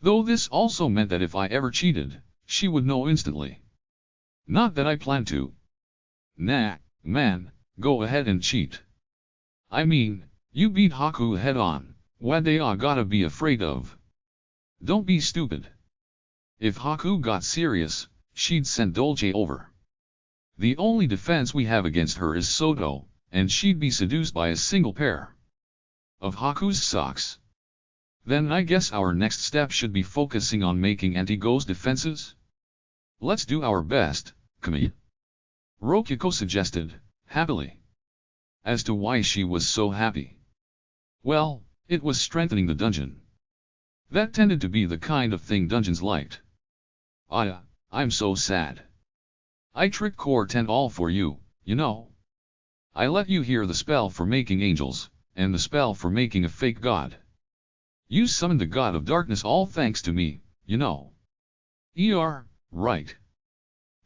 Though this also meant that if I ever cheated, she would know instantly. Not that I plan to. Nah, man, go ahead and cheat. I mean, you beat Haku head on, what they gotta be afraid of? Don't be stupid. If Haku got serious, she'd send Dolce over. The only defense we have against her is Soto, and she'd be seduced by a single pair of Haku's socks. Then I guess our next step should be focusing on making anti-ghost defenses? Let's do our best, Kami. Rokiko suggested, happily. As to why she was so happy. Well, it was strengthening the dungeon. That tended to be the kind of thing dungeons liked. I'm so sad. I trick court and all for you, you know. I let you hear the spell for making angels, and the spell for making a fake god. You summoned the god of darkness all thanks to me, you know. Right.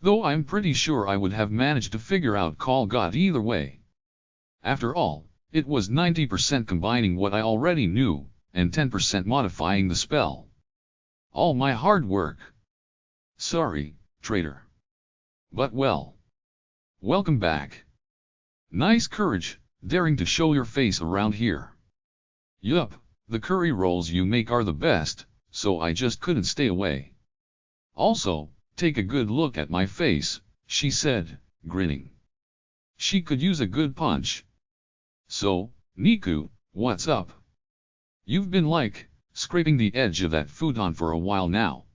Though I'm pretty sure I would have managed to figure out call god either way. After all, it was 90% combining what I already knew, and 10% modifying the spell. All my hard work. Sorry, traitor. But well. Welcome back. Nice courage, daring to show your face around here. Yup, the curry rolls you make are the best, so I just couldn't stay away. Also, take a good look at my face, she said, grinning. She could use a good punch. So, Niku, what's up? You've been like, scraping the edge of that futon for a while now.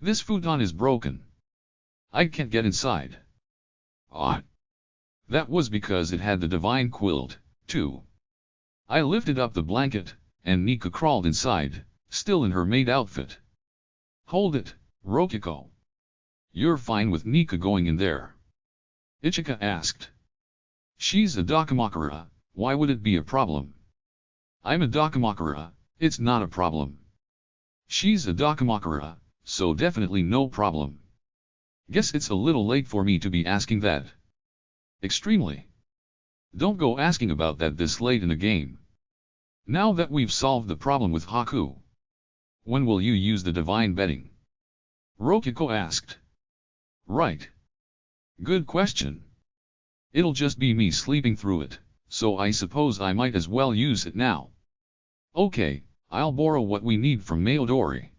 This futon is broken. I can't get inside. Ah. That was because it had the divine quilt, too. I lifted up the blanket, and Nika crawled inside, still in her maid outfit. Hold it, Rokiko. You're fine with Nika going in there? Ichika asked. She's a Dakamakura, why would it be a problem? I'm a Dakamakura, it's not a problem. She's a Dakamakura, so definitely no problem. Guess it's a little late for me to be asking that. Extremely. Don't go asking about that this late in the game. Now that we've solved the problem with Haku. When will you use the divine bedding? Rokiko asked. Right. Good question. It'll just be me sleeping through it, so I suppose I might as well use it now. Okay, I'll borrow what we need from Mayodori.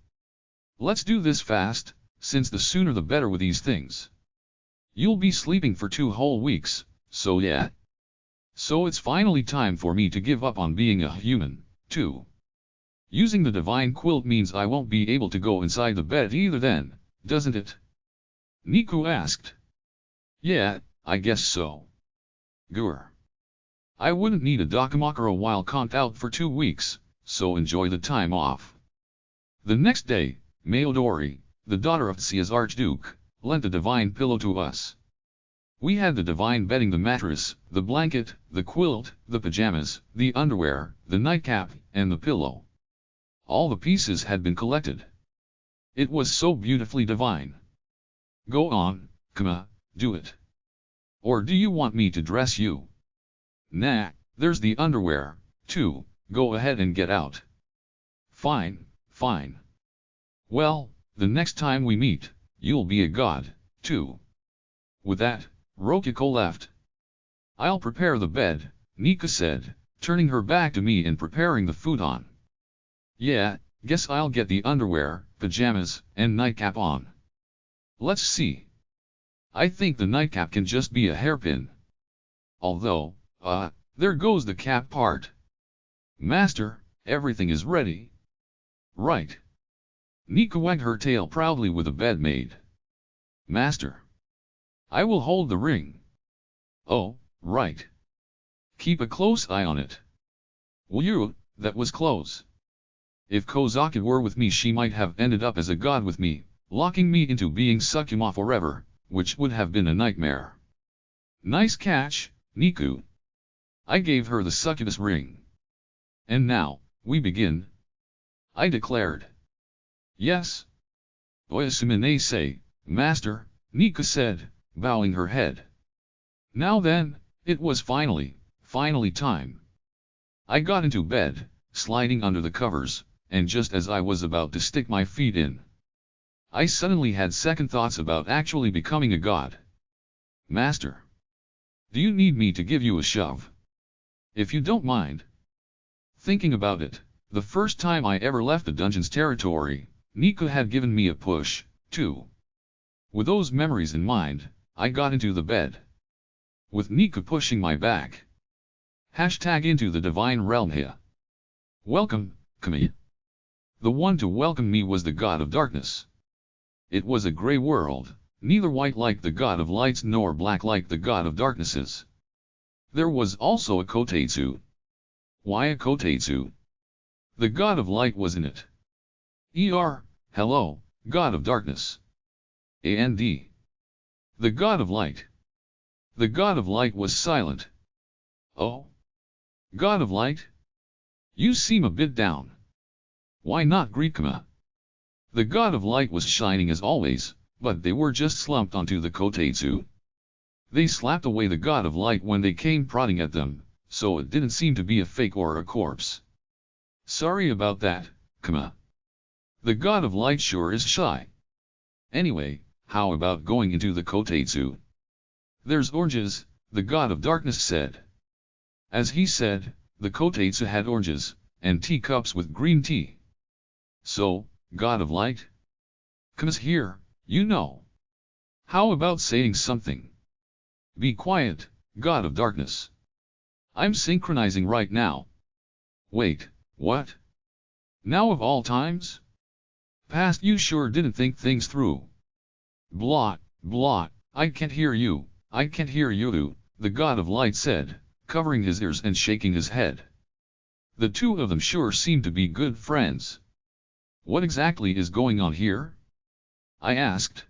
Let's do this fast, since the sooner the better with these things. You'll be sleeping for 2 whole weeks, so yeah. So it's finally time for me to give up on being a human, too. Using the divine quilt means I won't be able to go inside the bed either then, doesn't it? Niku asked. Yeah, I guess so. Gur. I wouldn't need a Dakamakura while conked out for 2 weeks, so enjoy the time off. The next day, Mayodori, the daughter of Tsia's Archduke, lent the divine pillow to us. We had the divine bedding, the mattress, the blanket, the quilt, the pajamas, the underwear, the nightcap, and the pillow. All the pieces had been collected. It was so beautifully divine. Go on, Kama, do it. Or do you want me to dress you? Nah, there's the underwear, too, go ahead and get out. Fine, fine. Well, the next time we meet, you'll be a god, too. With that, Rokiko left. I'll prepare the bed, Nika said, turning her back to me and preparing the futon. Yeah, guess I'll get the underwear, pajamas, and nightcap on. Let's see. I think the nightcap can just be a hairpin. Although, there goes the cap part. Master, everything is ready. Right. Nika wagged her tail proudly with the bed made. Master. I will hold the ring. Oh, right. Keep a close eye on it. Will you? That was close. If Kozaki were with me, she might have ended up as a god with me, locking me into being Sukuma forever, which would have been a nightmare. Nice catch, Niku. I gave her the succubus ring. And now, we begin. I declared. Yes. Oyasumine say, Master, Nika said, bowing her head. Now then, it was finally time. I got into bed, sliding under the covers, and just as I was about to stick my feet in, I suddenly had second thoughts about actually becoming a god. Master. Do you need me to give you a shove? If you don't mind. Thinking about it, the first time I ever left the dungeon's territory, Nika had given me a push, too. With those memories in mind, I got into the bed. With Nika pushing my back. Hashtag into the divine realm here. Welcome, Kami. The one to welcome me was the god of darkness. It was a grey world, neither white like the god of lights nor black like the god of darknesses. There was also a kotetsu. Why a kotetsu? The god of light was in it. Hello, god of darkness. And The god of light. The god of light was silent. Oh? God of light? You seem a bit down. Why not greet Kama? The god of light was shining as always, but they were just slumped onto the kotetsu. They slapped away the god of light when they came prodding at them, so it didn't seem to be a fake or a corpse. Sorry about that, Kama. The god of light sure is shy. Anyway, how about going into the kotetsu? There's oranges, the god of darkness said. As he said, the kotetsu had oranges, and teacups with green tea. So, god of light? Kama's here, you know. How about saying something? Be quiet, god of darkness. I'm synchronizing right now. Wait, what? Now of all times? Past you sure didn't think things through. Blot, blot, I can't hear you, I can't hear you, the god of light said, covering his ears and shaking his head. The two of them sure seem to be good friends. What exactly is going on here? I asked.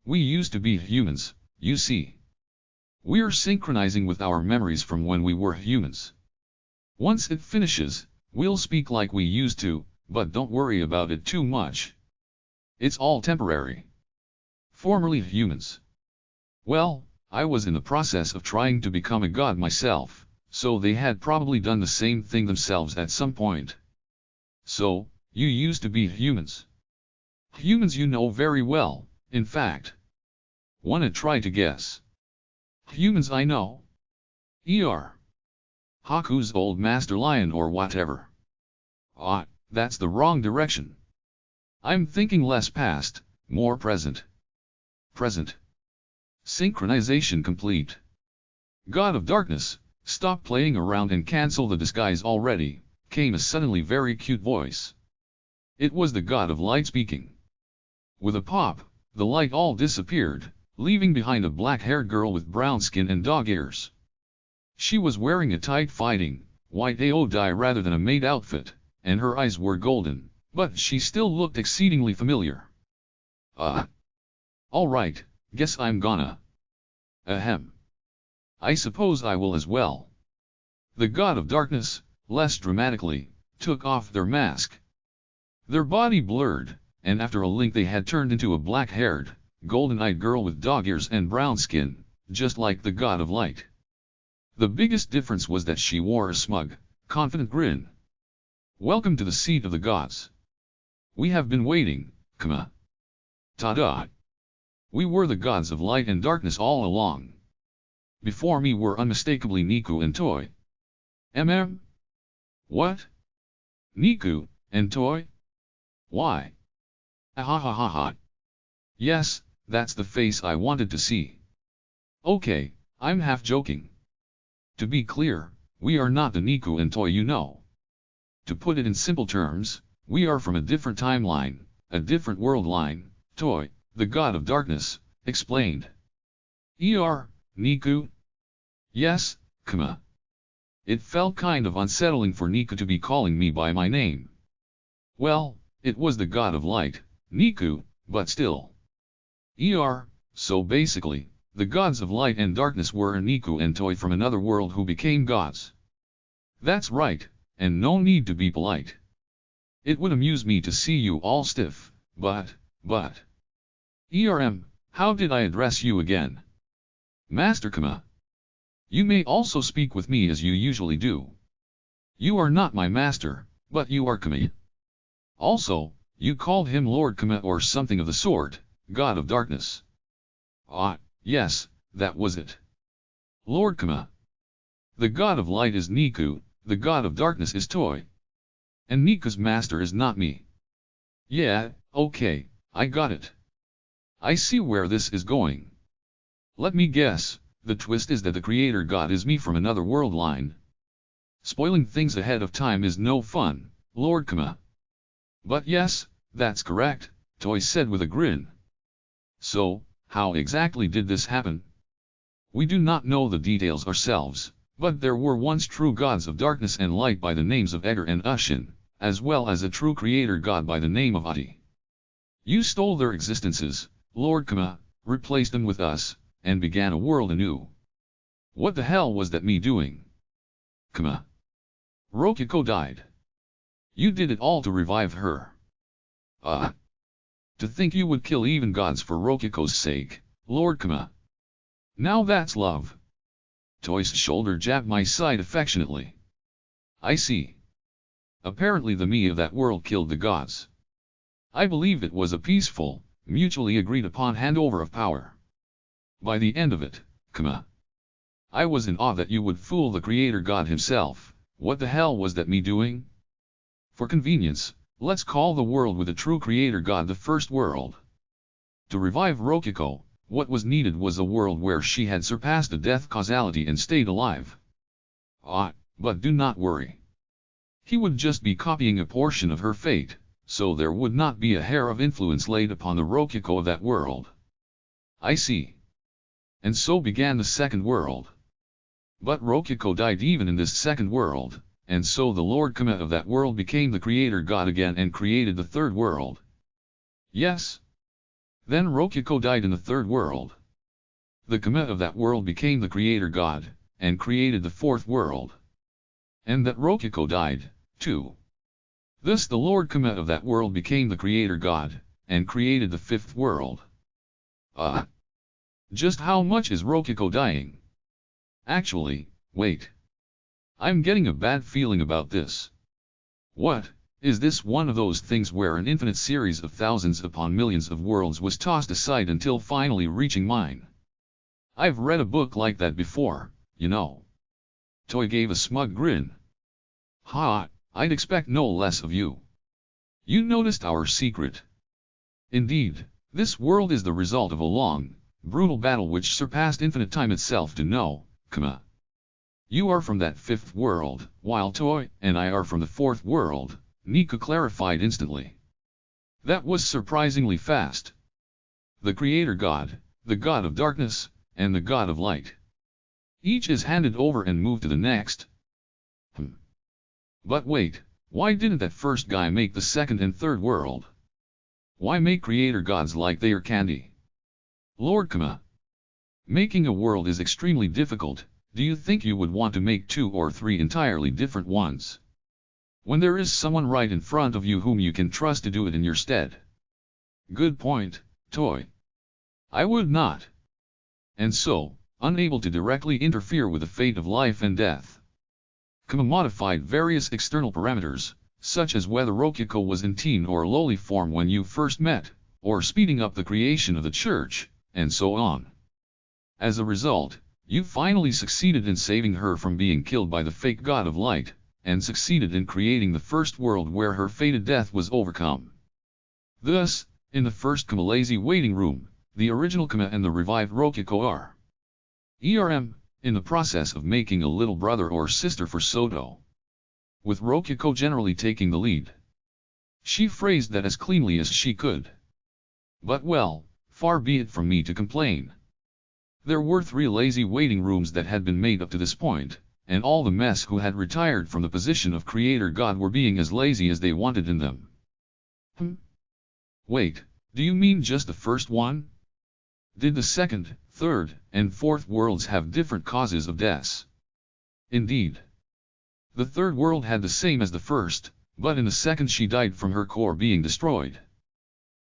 We used to be humans, you see. We're synchronizing with our memories from when we were humans. Once it finishes, we'll speak like we used to, but don't worry about it too much. It's all temporary. Formerly humans. Well, I was in the process of trying to become a god myself, so they had probably done the same thing themselves at some point. So, you used to be humans. Humans you know very well, in fact. Wanna try to guess? Humans I know? Haku's old master lion or whatever. That's the wrong direction. I'm thinking less past, more present. Present. Synchronization complete. God of darkness, stop playing around and cancel the disguise already, came a suddenly very cute voice. It was the god of light speaking. With a pop, the light all disappeared, leaving behind a black-haired girl with brown skin and dog ears. She was wearing a tight fitting, white dye rather than a maid outfit, and her eyes were golden, but she still looked exceedingly familiar. Alright, guess I'm gonna. Ahem. I suppose I will as well. The god of darkness, less dramatically, took off their mask. Their body blurred, and after a link they had turned into a black-haired, golden-eyed girl with dog ears and brown skin, just like the god of light. The biggest difference was that she wore a smug, confident grin. Welcome to the seat of the gods. We have been waiting, Kama. Ta-da! We were the gods of light and darkness all along. Before me were unmistakably Niku and Toi. What? Niku, and Toi? Why? Ha. Yes, that's the face I wanted to see. Okay, I'm half joking. To be clear, we are not the Niku and Toi you know. To put it in simple terms, we are from a different timeline, a different world line, Toi, the god of darkness, explained. Niku? Yes, Kama. It felt kind of unsettling for Niku to be calling me by my name. Well, it was the god of light, Niku, but still. So basically, the gods of light and darkness were Niku and Toi from another world who became gods. That's right, and no need to be polite. It would amuse me to see you all stiff, but... how did I address you again? Master Kama. You may also speak with me as you usually do. You are not my master, but you are Kama. Also, you called him Lord Kama or something of the sort, god of darkness. Yes, that was it. Lord Kama. The god of light is Niku, the god of darkness is Toi. And Niku's master is not me. Yeah, okay, I got it. I see where this is going. Let me guess, the twist is that the creator god is me from another world line. Spoiling things ahead of time is no fun, Lord Kama. But yes, that's correct, Toi said with a grin. So, how exactly did this happen? We do not know the details ourselves, but there were once true gods of darkness and light by the names of Edgar and Ushin, as well as a true creator god by the name of Ati. You stole their existences, Lord Kama, replaced them with us, and began a world anew. What the hell was that me doing? Kama. Rokiko died. You did it all to revive her. To think you would kill even gods for Rokiko's sake, Lord Kama. Now that's love. Toy's shoulder jabbed my side affectionately. I see. Apparently the me of that world killed the gods. I believe it was a peaceful, mutually agreed upon handover of power. By the end of it, Kama. I was in awe that you would fool the creator god himself. What the hell was that me doing? For convenience, let's call the world with a true creator god the first world. To revive Rokiko, what was needed was a world where she had surpassed the death causality and stayed alive. But do not worry. He would just be copying a portion of her fate, so there would not be a hair of influence laid upon the Rokiko of that world. I see. And so began the second world. But Rokiko died even in this second world, and so the Lord Kama of that world became the creator god again and created the third world. Yes. Then Rokiko died in the third world. The Kama of that world became the creator god, and created the fourth world. And that Rokiko died, too. Thus the Lord Kama of that world became the creator god, and created the fifth world. Just how much is Rokiko dying? Actually, wait. I'm getting a bad feeling about this. What, is this one of those things where an infinite series of thousands upon millions of worlds was tossed aside until finally reaching mine? I've read a book like that before, you know. Toy gave a smug grin. I'd expect no less of you. You noticed our secret. Indeed, this world is the result of a long, brutal battle which surpassed infinite time itself to know, Kama. You are from that fifth world, while Toy and I are from the fourth world, Nika clarified instantly. That was surprisingly fast. The creator god, the god of darkness, and the god of light. Each is handed over and moved to the next. But wait, why didn't that first guy make the second and third world? Why make creator gods like they are candy? Lord Kama. Making a world is extremely difficult. Do you think you would want to make 2 or 3 entirely different ones? When there is someone right in front of you whom you can trust to do it in your stead. Good point, Toy. I would not. And so, unable to directly interfere with the fate of life and death, Kama modified various external parameters, such as whether Rokiko was in teen or lowly form when you first met, or speeding up the creation of the church, and so on. As a result, you finally succeeded in saving her from being killed by the fake god of light, and succeeded in creating the first world where her fated death was overcome. Thus, in the first Kama lazy waiting room, the original Kama and the revived Rokiko are in the process of making a little brother or sister for Soto, with Rokiko generally taking the lead. She phrased that as cleanly as she could. But well, far be it from me to complain. There were 3 lazy waiting rooms that had been made up to this point, and all the mess who had retired from the position of creator god were being as lazy as they wanted in them. Wait, do you mean just the first one? Did the second, third, and fourth worlds have different causes of deaths? Indeed. The third world had the same as the first, but in the second she died from her core being destroyed.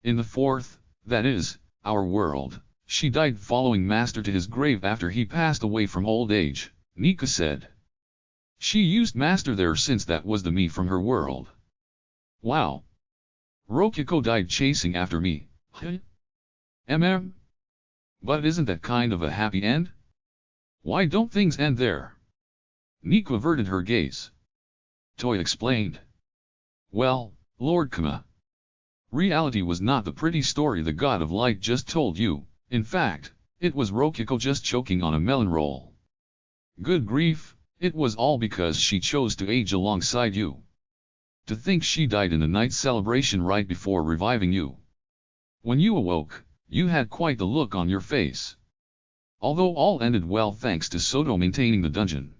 In the fourth, that is, our world, she died following Master to his grave after he passed away from old age, Nika said. She used Master there since that was the me from her world. Wow. Rokiko died chasing after me. But isn't that kind of a happy end? Why don't things end there? Nika averted her gaze. Toy explained. Well, Lord Kama. Reality was not the pretty story the god of light just told you. In fact, it was Rokiko just choking on a melon roll. Good grief, it was all because she chose to age alongside you. To think she died in the night celebration right before reviving you. When you awoke, you had quite the look on your face. Although all ended well thanks to Soto maintaining the dungeon.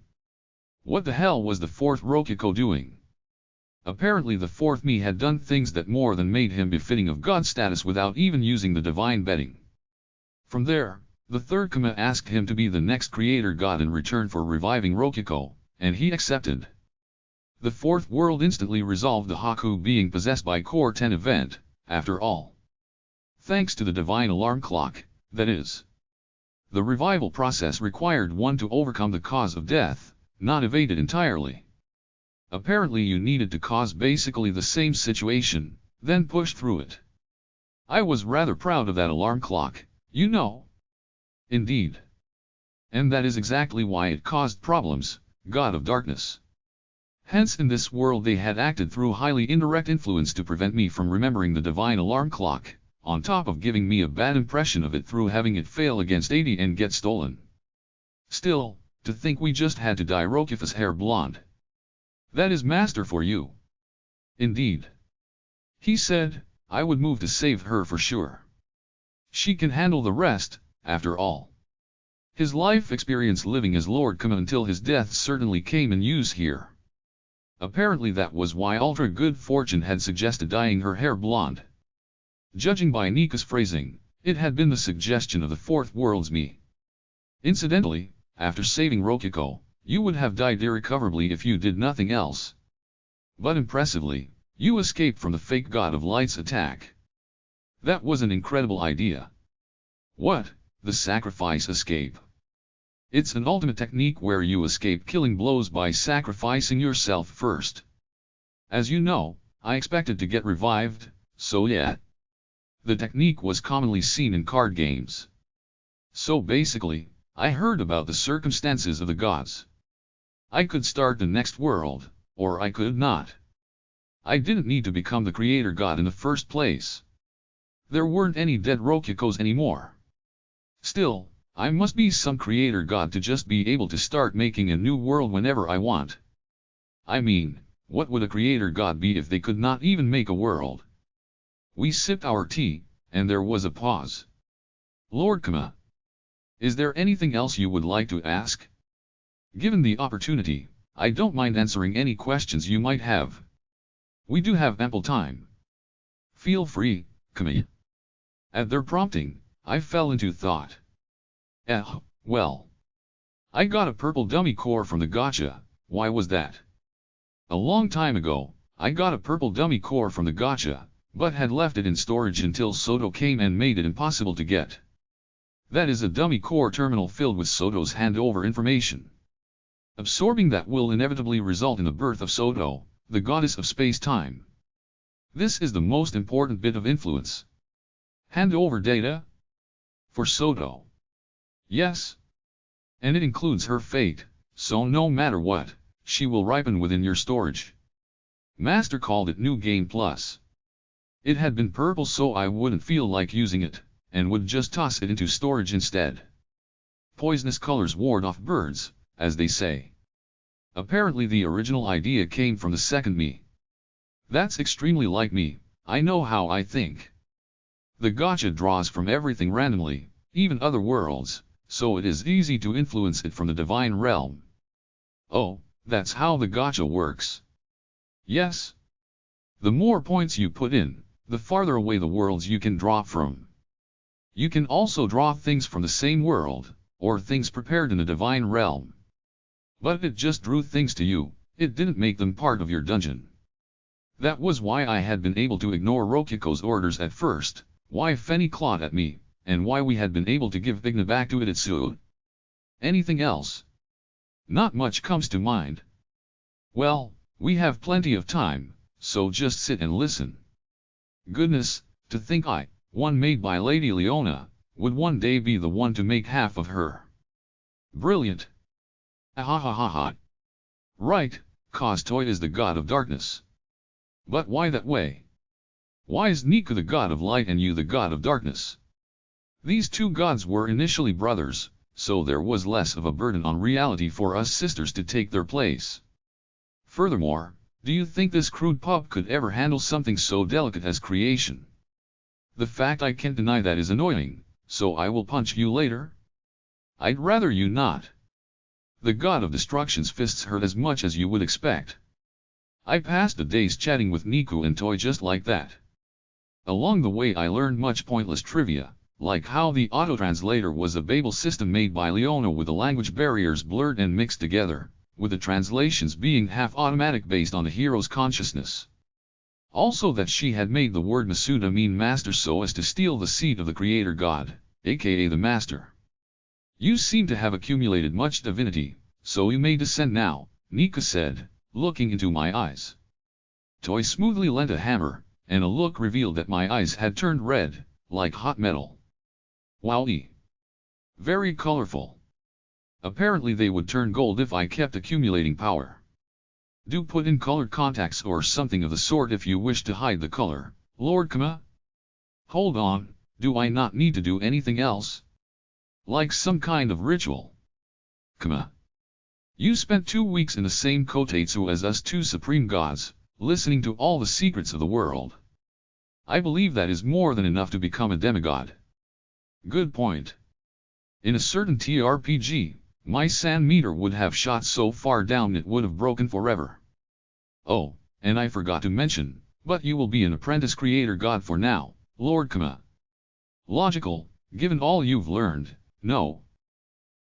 What the hell was the fourth Rokiko doing? Apparently the fourth me had done things that more than made him befitting of god status without even using the divine betting. From there, the third Kama asked him to be the next creator god in return for reviving Rokiko, and he accepted. The fourth world instantly resolved the Haku being possessed by Core 10 event, after all. Thanks to the divine alarm clock, that is. The revival process required one to overcome the cause of death, not evade it entirely. Apparently you needed to cause basically the same situation, then push through it. I was rather proud of that alarm clock, you know. Indeed. And that is exactly why it caused problems, God of Darkness. Hence in this world they had acted through highly indirect influence to prevent me from remembering the divine alarm clock, on top of giving me a bad impression of it through having it fail against 80 and get stolen. Still, to think we just had to dye Rokifa's hair blonde. That is master for you. Indeed. He said, I would move to save her for sure. She can handle the rest, after all. His life experience living as Lord Kama until his death certainly came in use here. Apparently that was why Ultra Good Fortune had suggested dyeing her hair blonde. Judging by Nika's phrasing, it had been the suggestion of the fourth world's me. Incidentally, after saving Rokiko, you would have died irrecoverably if you did nothing else. But impressively, you escaped from the fake God of Light's attack. That was an incredible idea. What, the sacrifice escape? It's an ultimate technique where you escape killing blows by sacrificing yourself first. As you know, I expected to get revived, so yeah. The technique was commonly seen in card games. So basically, I heard about the circumstances of the gods. I could start the next world, or I could not. I didn't need to become the creator god in the first place. There weren't any dead Rokikos anymore. Still, I must be some creator god to just be able to start making a new world whenever I want. I mean, what would a creator god be if they could not even make a world? We sipped our tea, and there was a pause. Lord Kama. Is there anything else you would like to ask? Given the opportunity, I don't mind answering any questions you might have. We do have ample time. Feel free, Kama. At their prompting, I fell into thought. Well. I got a purple dummy core from the gacha, why was that? A long time ago, I got a purple dummy core from the gacha, but had left it in storage until Soto came and made it impossible to get. That is a dummy core terminal filled with Soto's handover information. Absorbing that will inevitably result in the birth of Soto, the goddess of space-time. This is the most important bit of influence. Handover data? For Soto. Yes. And it includes her fate, so no matter what, she will ripen within your storage. Master called it New Game Plus. It had been purple so I wouldn't feel like using it, and would just toss it into storage instead. Poisonous colors ward off birds, as they say. Apparently the original idea came from the second me. That's extremely like me, I know how I think. The gacha draws from everything randomly, even other worlds, so it is easy to influence it from the divine realm. Oh, that's how the gacha works. Yes. The more points you put in, the farther away the worlds you can draw from. You can also draw things from the same world, or things prepared in the divine realm. But it just drew things to you, it didn't make them part of your dungeon. That was why I had been able to ignore Rokiko's orders at first, why Fenny clawed at me, and why we had been able to give Igna back to Itsu. Anything else? Not much comes to mind. Well, we have plenty of time, so just sit and listen. Goodness, to think I, one made by Lady Leona, would one day be the one to make half of her. Brilliant. Ahahaha. Right, cause Toy is the god of darkness. But why that way? Why is Niku the god of light and you the god of darkness? These two gods were initially brothers, so there was less of a burden on reality for us sisters to take their place. Furthermore, do you think this crude pup could ever handle something so delicate as creation? The fact I can't deny that is annoying, so I will punch you later? I'd rather you not. The god of destruction's fists hurt as much as you would expect. I passed the days chatting with Niku and Toy just like that. Along the way I learned much pointless trivia, like how the auto-translator was a Babel system made by Leona with the language barriers blurred and mixed together, with the translations being half-automatic based on the hero's consciousness. Also that she had made the word Masuda mean master so as to steal the seat of the creator god, aka the master. You seem to have accumulated much divinity, so you may descend now, Nika said, looking into my eyes. Toy smoothly lent a hammer, and a look revealed that my eyes had turned red, like hot metal. Wowie! Very colorful. Apparently they would turn gold if I kept accumulating power. Do put in colored contacts or something of the sort if you wish to hide the color, Lord Kama. Hold on, do I not need to do anything else? Like some kind of ritual? Kama. You spent 2 weeks in the same kotetsu as us two supreme gods, listening to all the secrets of the world. I believe that is more than enough to become a demigod. Good point. In a certain TRPG, my sand meter would have shot so far down it would have broken forever. Oh, and I forgot to mention, but you will be an apprentice creator god for now, Lord Kama. Logical, given all you've learned, no.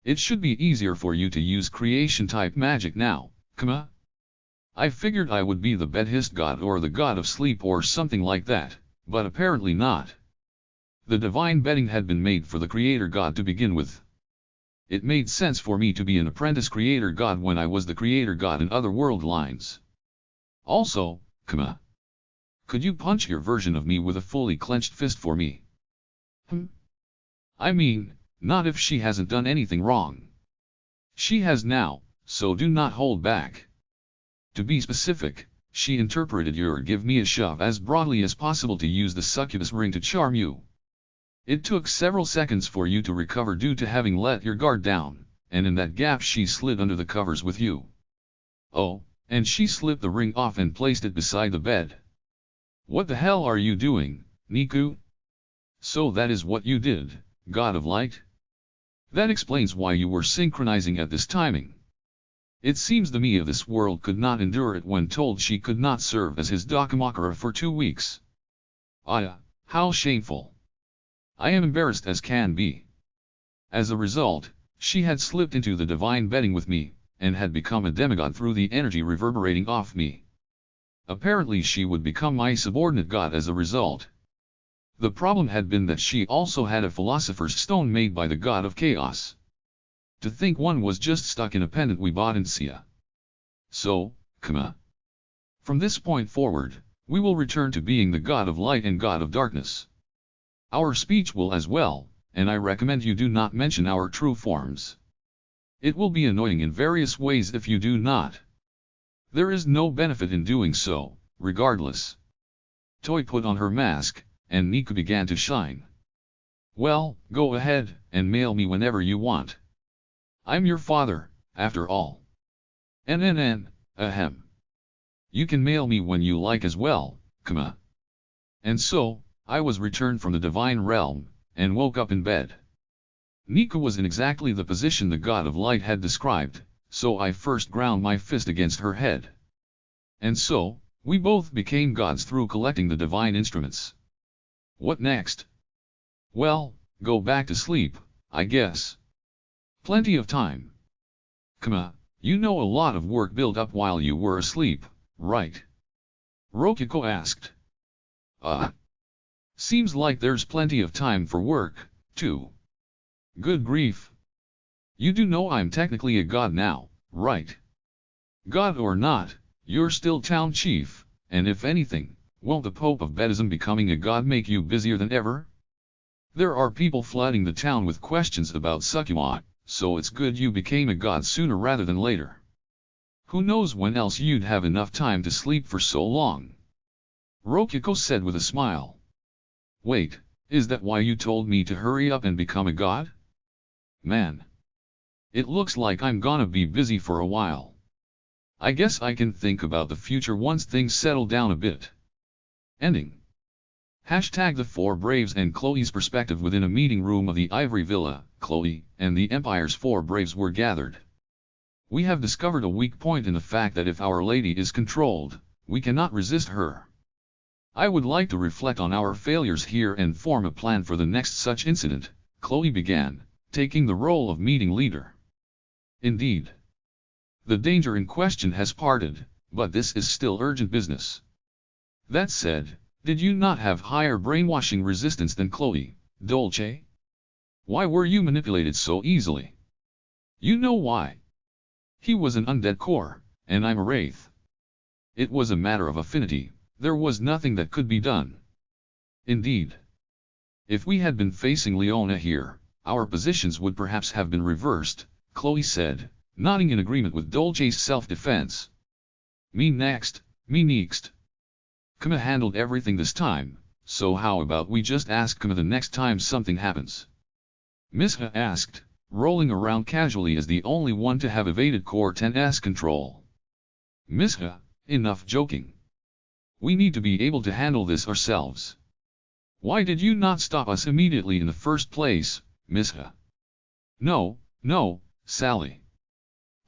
It should be easier for you to use creation-type magic now, Kama. I figured I would be the bedhist god or the god of sleep or something like that, but apparently not. The divine bedding had been made for the creator god to begin with. It made sense for me to be an apprentice creator god when I was the creator god in other world lines. Also, Kama. Could you punch your version of me with a fully clenched fist for me? I mean, not if she hasn't done anything wrong. She has now, so do not hold back. To be specific, she interpreted your give me a shove as broadly as possible to use the succubus ring to charm you. It took several seconds for you to recover due to having let your guard down, and in that gap she slid under the covers with you. Oh, and she slipped the ring off and placed it beside the bed. What the hell are you doing, Niku? So that is what you did, God of Light? That explains why you were synchronizing at this timing. It seems the me of this world could not endure it when told she could not serve as his Dakamakara for 2 weeks. Ah, how shameful. I am embarrassed as can be. As a result, she had slipped into the divine bedding with me, and had become a demigod through the energy reverberating off me. Apparently she would become my subordinate god as a result. The problem had been that she also had a philosopher's stone made by the god of chaos. To think one was just stuck in a pendant we bought in Sia. So, Kama. From this point forward, we will return to being the god of light and god of darkness. Our speech will as well, and I recommend you do not mention our true forms. It will be annoying in various ways if you do not. There is no benefit in doing so, regardless. Toy put on her mask, and Nika began to shine. Well, go ahead, and mail me whenever you want. I'm your father, after all. Ahem. You can mail me when you like as well, Kama. And so, I was returned from the divine realm, and woke up in bed. Nika was in exactly the position the god of light had described, so I first ground my fist against her head. And so, we both became gods through collecting the divine instruments. What next? Well, go back to sleep, I guess. Plenty of time. Kama, you know a lot of work built up while you were asleep, right? Rokiko asked. Seems like there's plenty of time for work, too. Good grief. You do know I'm technically a god now, right? God or not, you're still town chief, and if anything, won't the Pope of Bedism becoming a god make you busier than ever? There are people flooding the town with questions about Sukuma, so it's good you became a god sooner rather than later. Who knows when else you'd have enough time to sleep for so long? Rokiko said with a smile. Wait, is that why you told me to hurry up and become a god? Man. It looks like I'm gonna be busy for a while. I guess I can think about the future once things settle down a bit. Ending. Hashtag the Four Braves and Chloe's perspective. Within a meeting room of the Ivory Villa, Chloe and the Empire's 4 Braves were gathered. We have discovered a weak point in the fact that if Our Lady is controlled, we cannot resist her. I would like to reflect on our failures here and form a plan for the next such incident, Chloe began, taking the role of meeting leader. Indeed. The danger in question has parted, but this is still urgent business. That said, did you not have higher brainwashing resistance than Chloe, Dolce? Why were you manipulated so easily? You know why. He was an undead core, and I'm a wraith. It was a matter of affinity, there was nothing that could be done. Indeed. If we had been facing Leona here, our positions would perhaps have been reversed, Chloe said, nodding in agreement with Dolce's self-defense. Me next. Kama handled everything this time, so how about we just ask Kama the next time something happens? Misha asked, rolling around casually as the only one to have evaded Core 10's control. Misha, enough joking. We need to be able to handle this ourselves. Why did you not stop us immediately in the first place, Misha? No, Sally.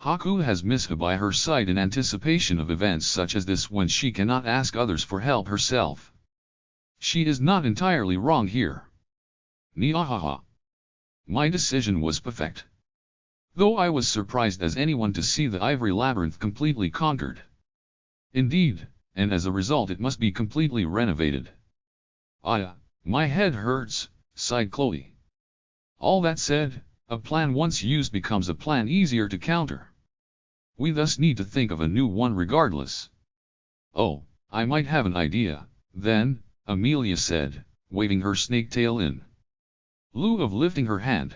Haku has Misha by her side in anticipation of events such as this when she cannot ask others for help herself. She is not entirely wrong here. Niahaha. My decision was perfect. Though I was surprised as anyone to see the Ivory Labyrinth completely conquered. Indeed, and as a result it must be completely renovated. My head hurts, sighed Chloe. All that said, a plan once used becomes a plan easier to counter. We thus need to think of a new one regardless. Oh, I might have an idea, then, Amelia said, waving her snake tail in lieu of lifting her hand.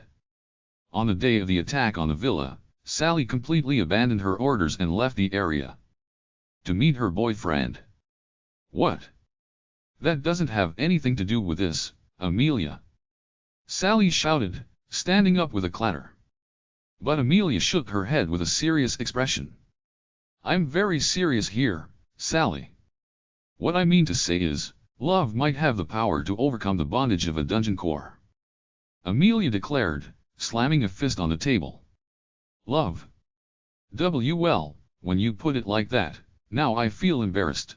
On the day of the attack on the villa, Sally completely abandoned her orders and left the area to meet her boyfriend. What? That doesn't have anything to do with this, Amelia. Sally shouted, standing up with a clatter. But Amelia shook her head with a serious expression. I'm very serious here, Sally. What I mean to say is, love might have the power to overcome the bondage of a dungeon core. Amelia declared, slamming a fist on the table. Love. Well, when you put it like that, now I feel embarrassed.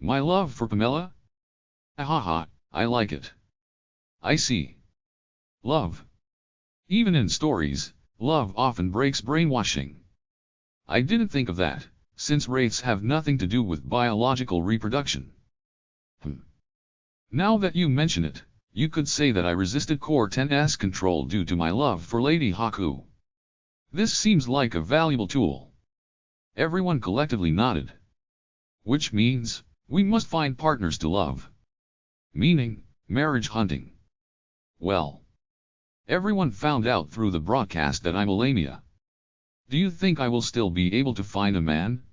My love for Pamela? Ahaha, I like it. I see. Love. Even in stories, love often breaks brainwashing. I didn't think of that, since wraiths have nothing to do with biological reproduction. Now that you mention it, you could say that I resisted Core 10's control due to my love for Lady Haku. This seems like a valuable tool. Everyone collectively nodded. Which means, we must find partners to love. Meaning, marriage hunting. Well. Everyone found out through the broadcast that I'm a lamia. Do you think I will still be able to find a man?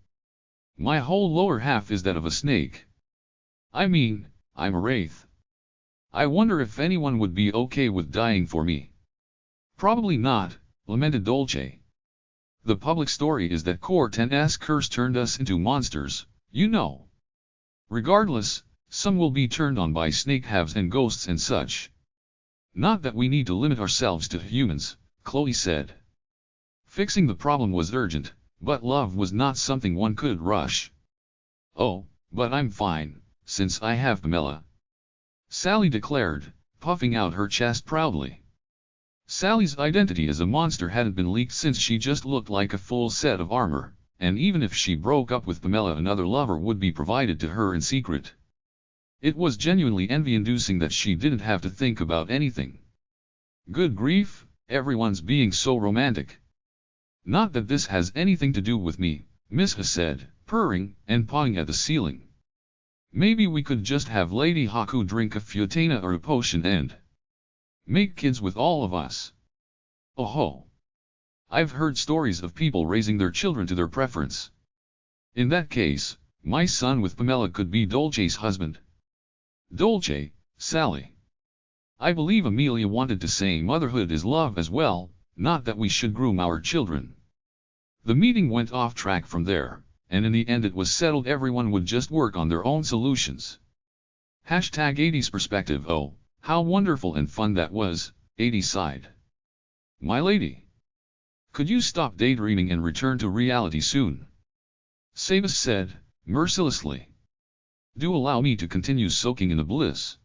My whole lower half is that of a snake. I mean, I'm a wraith. I wonder if anyone would be okay with dying for me. Probably not, lamented Dolce. The public story is that Core 10's curse turned us into monsters, you know. Regardless, some will be turned on by snake halves and ghosts and such. Not that we need to limit ourselves to humans, Chloe said. Fixing the problem was urgent, but love was not something one could rush. Oh, but I'm fine, since I have Pamela. Sally declared, puffing out her chest proudly. Sally's identity as a monster hadn't been leaked since she just looked like a full set of armor, and even if she broke up with Pamela, another lover would be provided to her in secret. It was genuinely envy-inducing that she didn't have to think about anything. Good grief, everyone's being so romantic. Not that this has anything to do with me, Misha said, purring and pawing at the ceiling. Maybe we could just have Lady Haku drink a Futana or a potion and make kids with all of us. Oh ho! I've heard stories of people raising their children to their preference. In that case, my son with Pamela could be Dolce's husband. Dolce, Sally. I believe Amelia wanted to say motherhood is love as well, not that we should groom our children. The meeting went off track from there, and in the end it was settled everyone would just work on their own solutions. Hashtag 80s perspective. Oh, how wonderful and fun that was, 80 sighed. My lady. Could you stop daydreaming and return to reality soon? Sabas said, mercilessly. Do allow me to continue soaking in the bliss.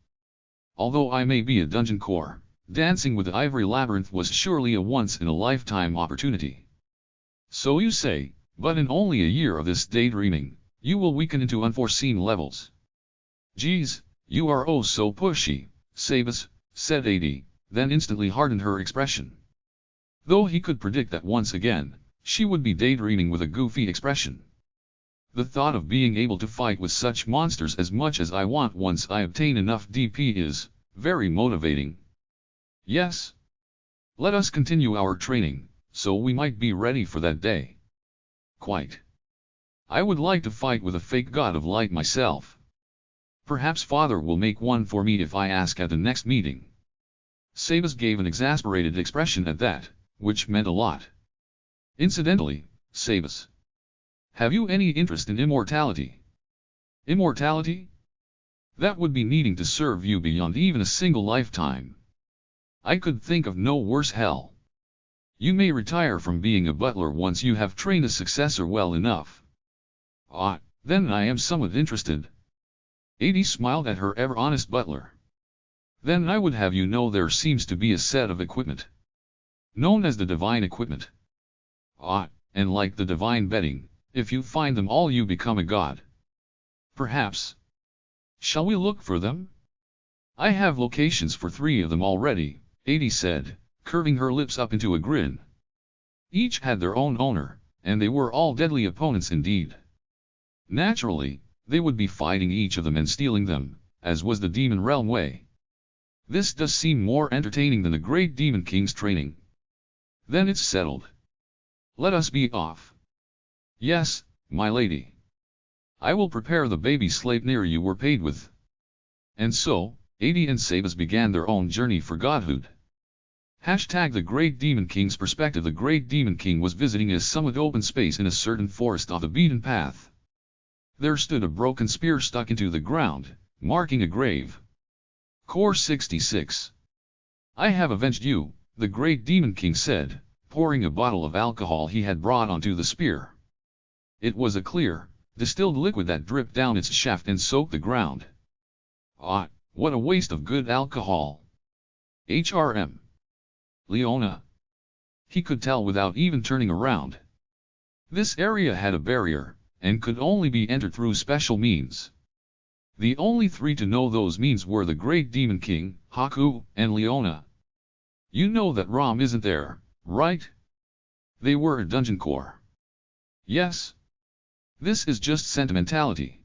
Although I may be a dungeon core, dancing with the ivory labyrinth was surely a once-in-a-lifetime opportunity. So you say, but in only a year of this daydreaming, you will weaken into unforeseen levels. Geez, you are oh so pushy, Sabas, said AD, then instantly hardened her expression. Though he could predict that once again, she would be daydreaming with a goofy expression. The thought of being able to fight with such monsters as much as I want once I obtain enough DP is very motivating. Yes. Let us continue our training, so we might be ready for that day. Quite. I would like to fight with a fake god of light myself. Perhaps father will make one for me if I ask at the next meeting. Sabas gave an exasperated expression at that, which meant a lot. Incidentally, Sabas, have you any interest in immortality? Immortality? That would be needing to serve you beyond even a single lifetime. I could think of no worse hell. You may retire from being a butler once you have trained a successor well enough. Ah, then I am somewhat interested. AD smiled at her ever-honest butler. Then I would have you know there seems to be a set of equipment known as the divine equipment. Ah, and like the divine bedding, if you find them all you become a god. Perhaps. Shall we look for them? I have locations for 3 of them already, AD said, curving her lips up into a grin. Each had their own owner, and they were all deadly opponents indeed. Naturally, they would be fighting each of them and stealing them, as was the Demon Realm way. This does seem more entertaining than the Great Demon King's training. Then it's settled. Let us be off. Yes, my lady. I will prepare the baby slave near you were paid with. And so, AD and Sabas began their own journey for godhood. Hashtag the Great Demon King's perspective. The Great Demon King was visiting a somewhat open space in a certain forest off the beaten path. There stood a broken spear stuck into the ground, marking a grave. Core 66. I have avenged you, the Great Demon King said, pouring a bottle of alcohol he had brought onto the spear. It was a clear, distilled liquid that dripped down its shaft and soaked the ground. Ah, what a waste of good alcohol. HRM. Leona. He could tell without even turning around. This area had a barrier, and could only be entered through special means. The only 3 to know those means were the Great Demon King, Haku, and Leona. You know that Rom isn't there, right? They were a dungeon core. Yes. This is just sentimentality.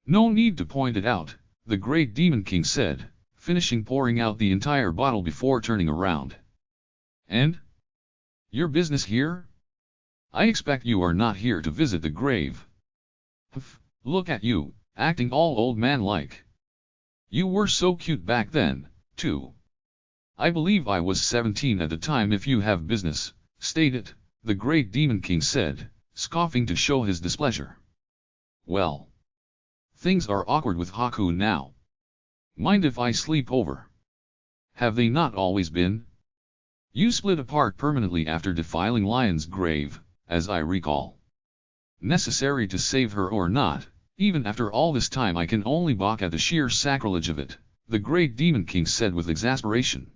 No need to point it out, the Great Demon King said, finishing pouring out the entire bottle before turning around. And? Your business here? I expect you are not here to visit the grave. Look at you, acting all old man-like. You were so cute back then, too. I believe I was 17 at the time. If you have business, state it, the Great Demon King said, scoffing to show his displeasure. Well. Things are awkward with Haku now. Mind if I sleep over? Have they not always been? You split apart permanently after defiling Lion's grave, as I recall. Necessary to save her or not, even after all this time I can only balk at the sheer sacrilege of it, the Great Demon King said with exasperation.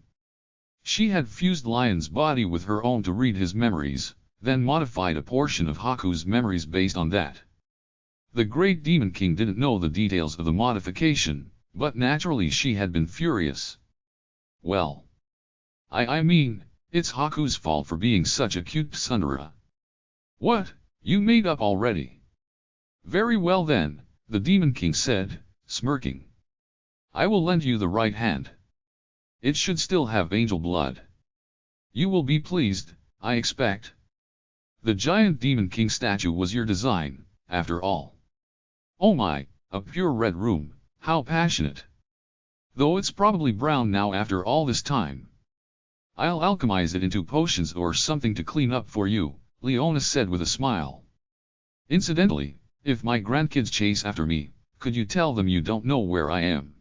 She had fused Lion's body with her own to read his memories, then modified a portion of Haku's memories based on that. The Great Demon King didn't know the details of the modification, but naturally she had been furious. Well. I mean, it's Haku's fault for being such a cute tsundere. What, you made up already? Very well then, the Demon King said, smirking. I will lend you the right hand. It should still have angel blood. You will be pleased, I expect. The giant Demon King statue was your design, after all. Oh my, a pure red room, how passionate. Though it's probably brown now after all this time. I'll alchemize it into potions or something to clean up for you, Leona said with a smile. Incidentally, if my grandkids chase after me, could you tell them you don't know where I am?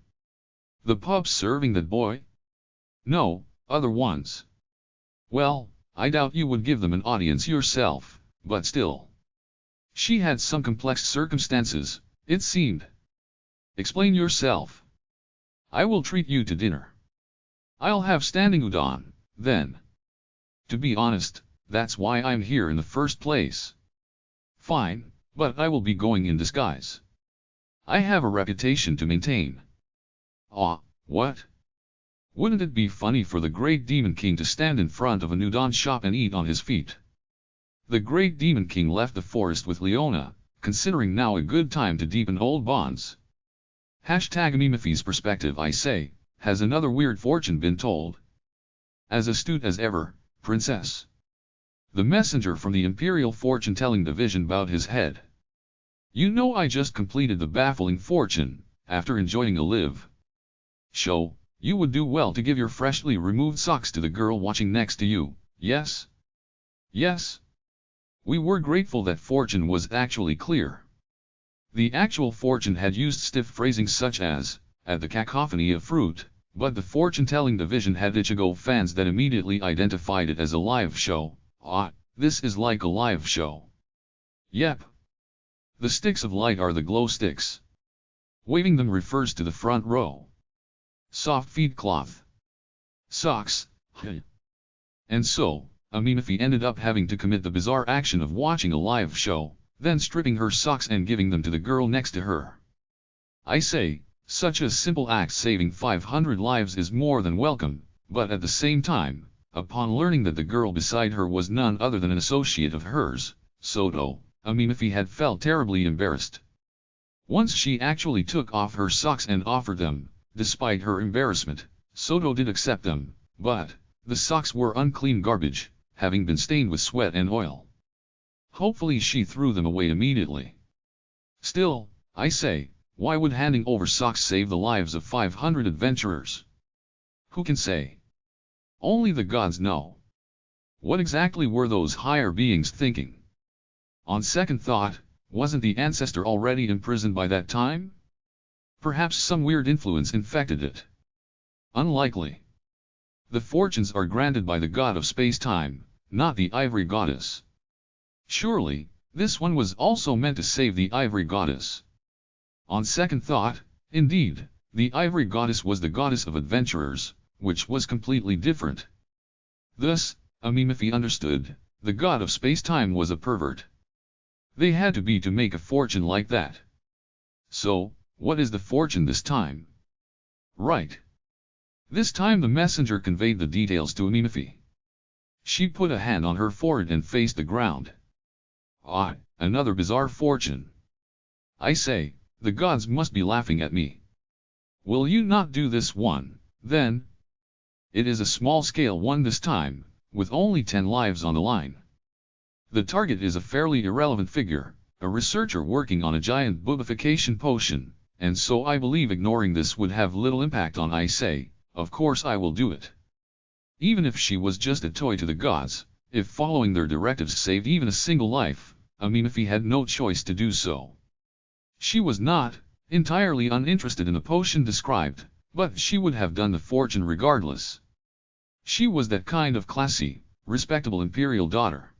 The pub's serving that boy? No, other ones. Well, I doubt you would give them an audience yourself, but still. She had some complex circumstances, it seemed. Explain yourself. I will treat you to dinner. I'll have standing udon, then. To be honest, that's why I'm here in the first place. Fine, but I will be going in disguise. I have a reputation to maintain. Ah, what? Wouldn't it be funny for the Great Demon King to stand in front of an udon shop and eat on his feet? The Great Demon King left the forest with Leona, considering now a good time to deepen old bonds. #Mimifi's perspective, I say, has another weird fortune been told? As astute as ever, princess. The messenger from the Imperial Fortune-Telling Division bowed his head. You know, I just completed the baffling fortune, after enjoying a live show. You would do well to give your freshly removed socks to the girl watching next to you, yes? Yes. We were grateful that fortune was actually clear. The actual fortune had used stiff phrasing such as, at the cacophony of fruit, but the fortune-telling division had Ichigo fans that immediately identified it as a live show. Ah, this is like a live show. Yep. The sticks of light are the glow sticks. Waving them refers to the front row. Soft feed cloth. Socks. And so, Mimifi ended up having to commit the bizarre action of watching a live show, then stripping her socks and giving them to the girl next to her. I say, such a simple act saving 500 lives is more than welcome, but at the same time, upon learning that the girl beside her was none other than an associate of hers, Soto, Mimifi had felt terribly embarrassed. Once she actually took off her socks and offered them, despite her embarrassment, Soto did accept them, but the socks were unclean garbage, having been stained with sweat and oil. Hopefully she threw them away immediately. Still, I say, why would handing over socks save the lives of 500 adventurers? Who can say? Only the gods know. What exactly were those higher beings thinking? On second thought, wasn't the ancestor already imprisoned by that time? Perhaps some weird influence infected it. Unlikely. The fortunes are granted by the god of space-time, not the ivory goddess. Surely, this one was also meant to save the ivory goddess. On second thought, indeed, the ivory goddess was the goddess of adventurers, which was completely different. Thus, Mimifi understood, the god of space-time was a pervert. They had to be to make a fortune like that. So, what is the fortune this time? Right. This time the messenger conveyed the details to Mimifi. She put a hand on her forehead and faced the ground. Ah, another bizarre fortune. I say, the gods must be laughing at me. Will you not do this one, then? It is a small-scale one this time, with only 10 lives on the line. The target is a fairly irrelevant figure, a researcher working on a giant boobification potion, and so I believe ignoring this would have little impact on. I say, of course I will do it. Even if she was just a toy to the gods, if following their directives saved even a single life, Mimifi had no choice to do so. She was not entirely uninterested in the potion described, but she would have done the fortune regardless. She was that kind of classy, respectable imperial daughter.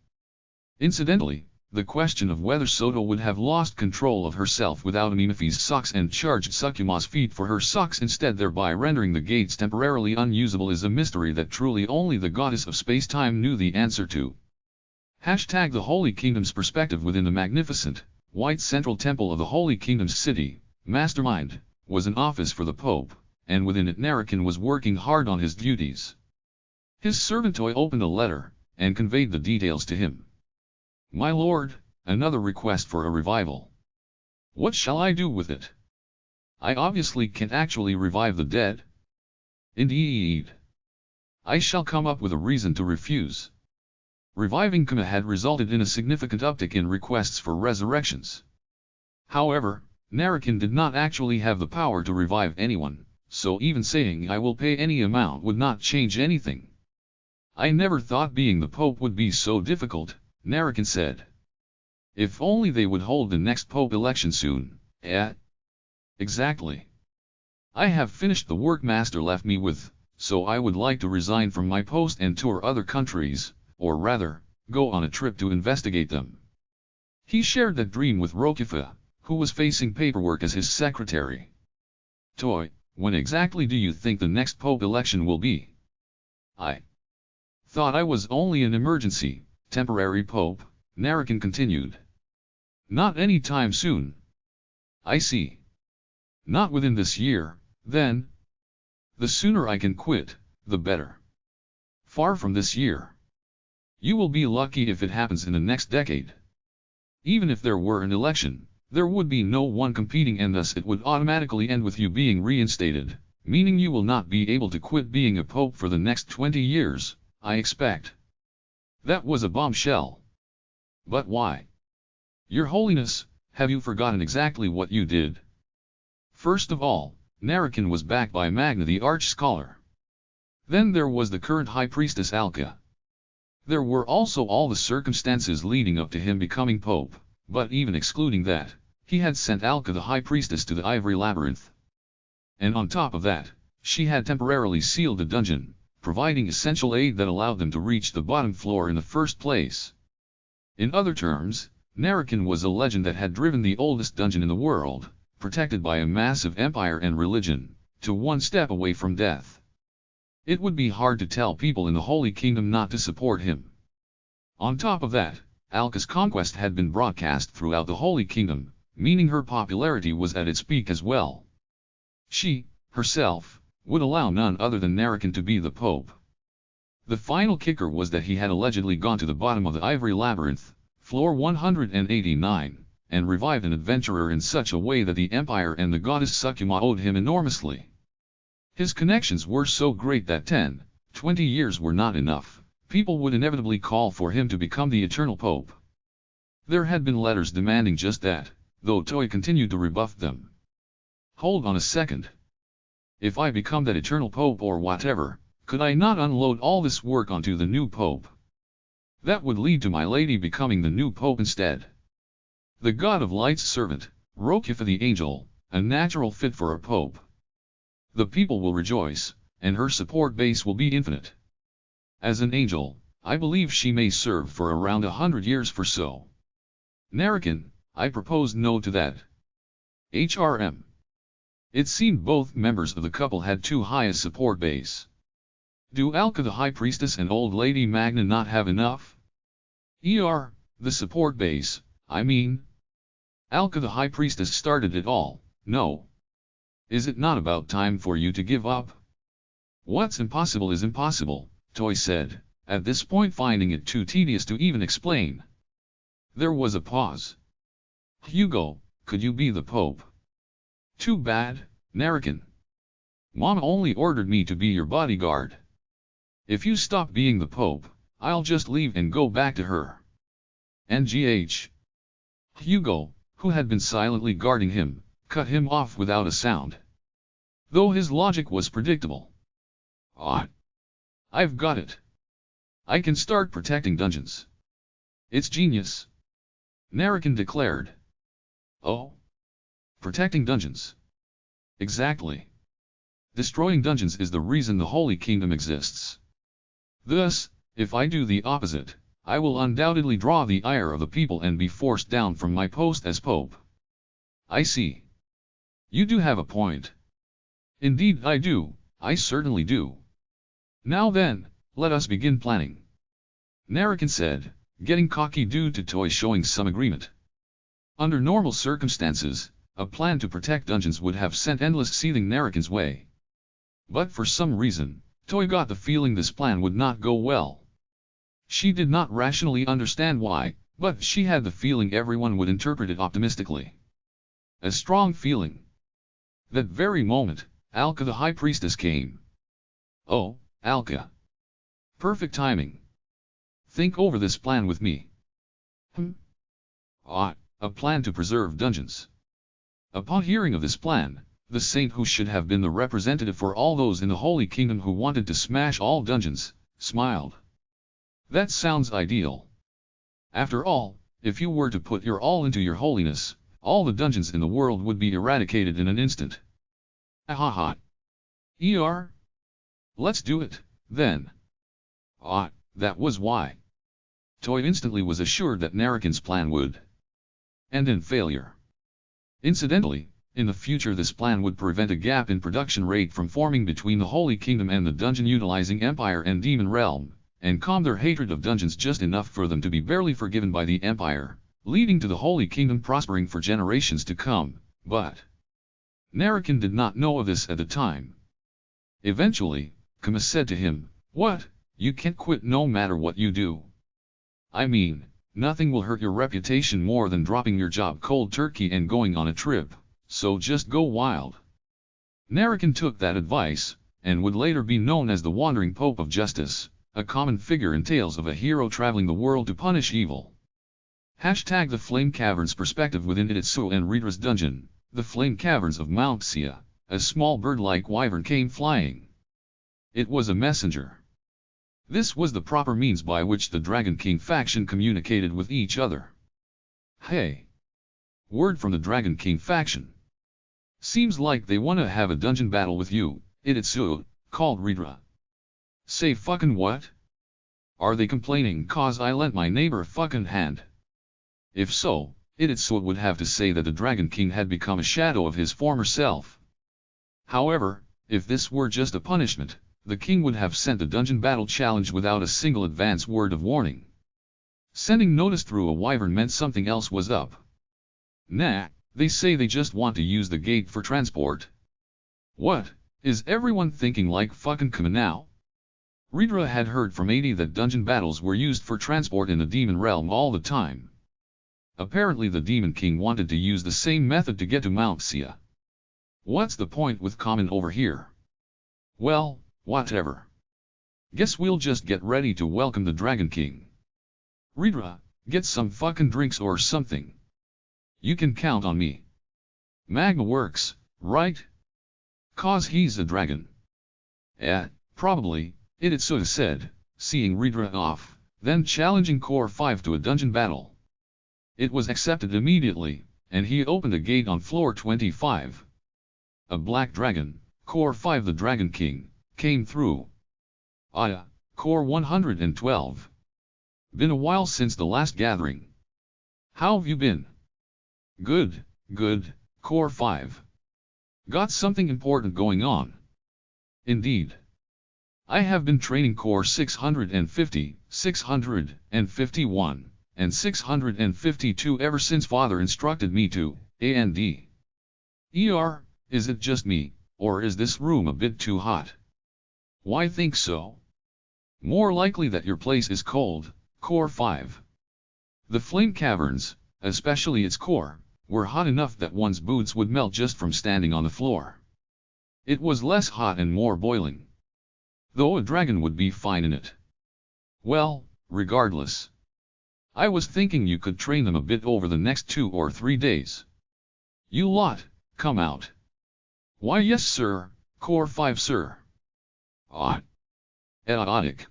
Incidentally, the question of whether Soto would have lost control of herself without Mimifi's socks and charged Tsukuma's feet for her socks instead, thereby rendering the gates temporarily unusable, is a mystery that truly only the goddess of space-time knew the answer to. The Holy Kingdom's perspective within the magnificent, white central temple of the Holy Kingdom's city, Mastermind, was an office for the Pope, and within it Narakin was working hard on his duties. His servant Toy opened a letter, and conveyed the details to him. My lord, another request for a revival. What shall I do with it? I obviously can't actually revive the dead. Indeed. I shall come up with a reason to refuse. Reviving Kama had resulted in a significant uptick in requests for resurrections. However, Narakin did not actually have the power to revive anyone, so even saying I will pay any amount would not change anything. I never thought being the Pope would be so difficult, Narakin said. If only they would hold the next Pope election soon, eh? Exactly. I have finished the work Master left me with, so I would like to resign from my post and tour other countries, or rather, go on a trip to investigate them. He shared that dream with Rokifa, who was facing paperwork as his secretary. Toy, when exactly do you think the next Pope election will be? I thought I was only an emergency, temporary Pope, Narakan continued. Not any time soon. I see. Not within this year, then. The sooner I can quit, the better. Far from this year. You will be lucky if it happens in the next decade. Even if there were an election, there would be no one competing and thus it would automatically end with you being reinstated, meaning you will not be able to quit being a pope for the next 20 years, I expect. That was a bombshell. But why? Your Holiness, have you forgotten exactly what you did? First of all, Narakan was backed by Magna the Arch-Scholar. Then there was the current High Priestess Alka. There were also all the circumstances leading up to him becoming Pope, but even excluding that, he had sent Alka the High Priestess to the Ivory Labyrinth. And on top of that, she had temporarily sealed the dungeon, providing essential aid that allowed them to reach the bottom floor in the first place. In other terms, Narakan was a legend that had driven the oldest dungeon in the world, protected by a massive empire and religion, to one step away from death. It would be hard to tell people in the Holy Kingdom not to support him. On top of that, Alka's conquest had been broadcast throughout the Holy Kingdom, meaning her popularity was at its peak as well. She, herself, would allow none other than Narakan to be the Pope. The final kicker was that he had allegedly gone to the bottom of the Ivory Labyrinth, floor 189, and revived an adventurer in such a way that the Empire and the goddess Sukuma owed him enormously. His connections were so great that 10, 20 years were not enough. People would inevitably call for him to become the eternal Pope. There had been letters demanding just that, though Toy continued to rebuff them. Hold on a second. If I become that eternal Pope or whatever, could I not unload all this work onto the new Pope? That would lead to my lady becoming the new Pope instead. The God of Light's servant, Rokifa the angel, a natural fit for a Pope. The people will rejoice, and her support base will be infinite. As an angel, I believe she may serve for around 100 years for so. Narakan, I propose no to that. HRM. It seemed both members of the couple had too high a support base. Do Alka the High Priestess and Old Lady Magna not have enough? The support base, I mean. Alka the High Priestess started it all, no. Is it not about time for you to give up? What's impossible is impossible, Toy said, at this point finding it too tedious to even explain. There was a pause. Hugo, could you be the Pope? Too bad, Narakan. Mom only ordered me to be your bodyguard. If you stop being the Pope, I'll just leave and go back to her. NGH. Hugo, who had been silently guarding him, cut him off without a sound. Though his logic was predictable. I've got it. I can start protecting dungeons. It's genius. Narakan declared. Oh? Protecting dungeons. Exactly. Destroying dungeons is the reason the Holy Kingdom exists. Thus, if I do the opposite, I will undoubtedly draw the ire of the people and be forced down from my post as Pope. I see. You do have a point. Indeed I do, I certainly do. Now then, let us begin planning. Narakan said, getting cocky due to Toy showing some agreement. Under normal circumstances, a plan to protect dungeons would have sent endless seething Narakan's way. But for some reason, Toy got the feeling this plan would not go well. She did not rationally understand why, but she had the feeling everyone would interpret it optimistically. A strong feeling. That very moment, Alka the High Priestess came. Oh, Alka. Perfect timing. Think over this plan with me. A plan to preserve dungeons. Upon hearing of this plan, the saint who should have been the representative for all those in the Holy Kingdom who wanted to smash all dungeons, smiled. That sounds ideal. After all, if you were to put your all into your holiness, all the dungeons in the world would be eradicated in an instant. Ahaha. Let's do it, then. That was why. Toy instantly was assured that Narakan's plan would end in failure. Incidentally, In the future this plan would prevent a gap in production rate from forming between the Holy Kingdom and the dungeon-utilizing Empire and Demon Realm, and calm their hatred of dungeons just enough for them to be barely forgiven by the Empire, leading to the Holy Kingdom prospering for generations to come, but Narrakan did not know of this at the time. Eventually, Kama said to him, "What? You can't quit no matter what you do. I mean, nothing will hurt your reputation more than dropping your job cold turkey and going on a trip, so just go wild." Narrakan took that advice, and would later be known as the Wandering Pope of Justice, a common figure in tales of a hero traveling the world to punish evil. Hashtag the Flame Caverns perspective within Itsu and Ridra's dungeon. The Flame Caverns of Mount Sia, a small bird-like wyvern came flying. It was a messenger. This was the proper means by which the Dragon King faction communicated with each other. "Hey! Word from the Dragon King faction. Seems like they wanna have a dungeon battle with you, Itsu," called Ridra. "Say fucking what? Are they complaining 'cause I lent my neighbor a fucking hand?" If so, Itsu would have to say that the Dragon King had become a shadow of his former self. However, if this were just a punishment, the king would have sent the dungeon battle challenge without a single advance word of warning. Sending notice through a wyvern meant something else was up. "Nah, they say they just want to use the gate for transport." What, is everyone thinking like fucking Kama now? Ridra had heard from 80 that dungeon battles were used for transport in the demon realm all the time. Apparently the Demon King wanted to use the same method to get to Mount Sia. What's the point with common over here? Well, whatever. Guess we'll just get ready to welcome the Dragon King. Ridra, get some fucking drinks or something. You can count on me. Magma works, right? 'Cause he's a dragon. Probably, Itsu said, seeing Ridra off, then challenging Core 5 to a dungeon battle. It was accepted immediately, and he opened a gate on floor 25. A black dragon, Core 5 the Dragon King, came through. Core 112. Been a while since the last gathering. How've you been? Good, Core 5. Got something important going on. Indeed. I have been training Core 650, 651. And 652 ever since Father instructed me to, Is it just me, or is this room a bit too hot? Why think so? More likely that your place is cold, Core 5. The Flame Caverns, especially its core, were hot enough that one's boots would melt just from standing on the floor. It was less hot and more boiling. Though a dragon would be fine in it. Well, regardless. I was thinking you could train them a bit over the next 2 or 3 days. You lot, come out. Why yes sir, Core 5 sir. Eotic.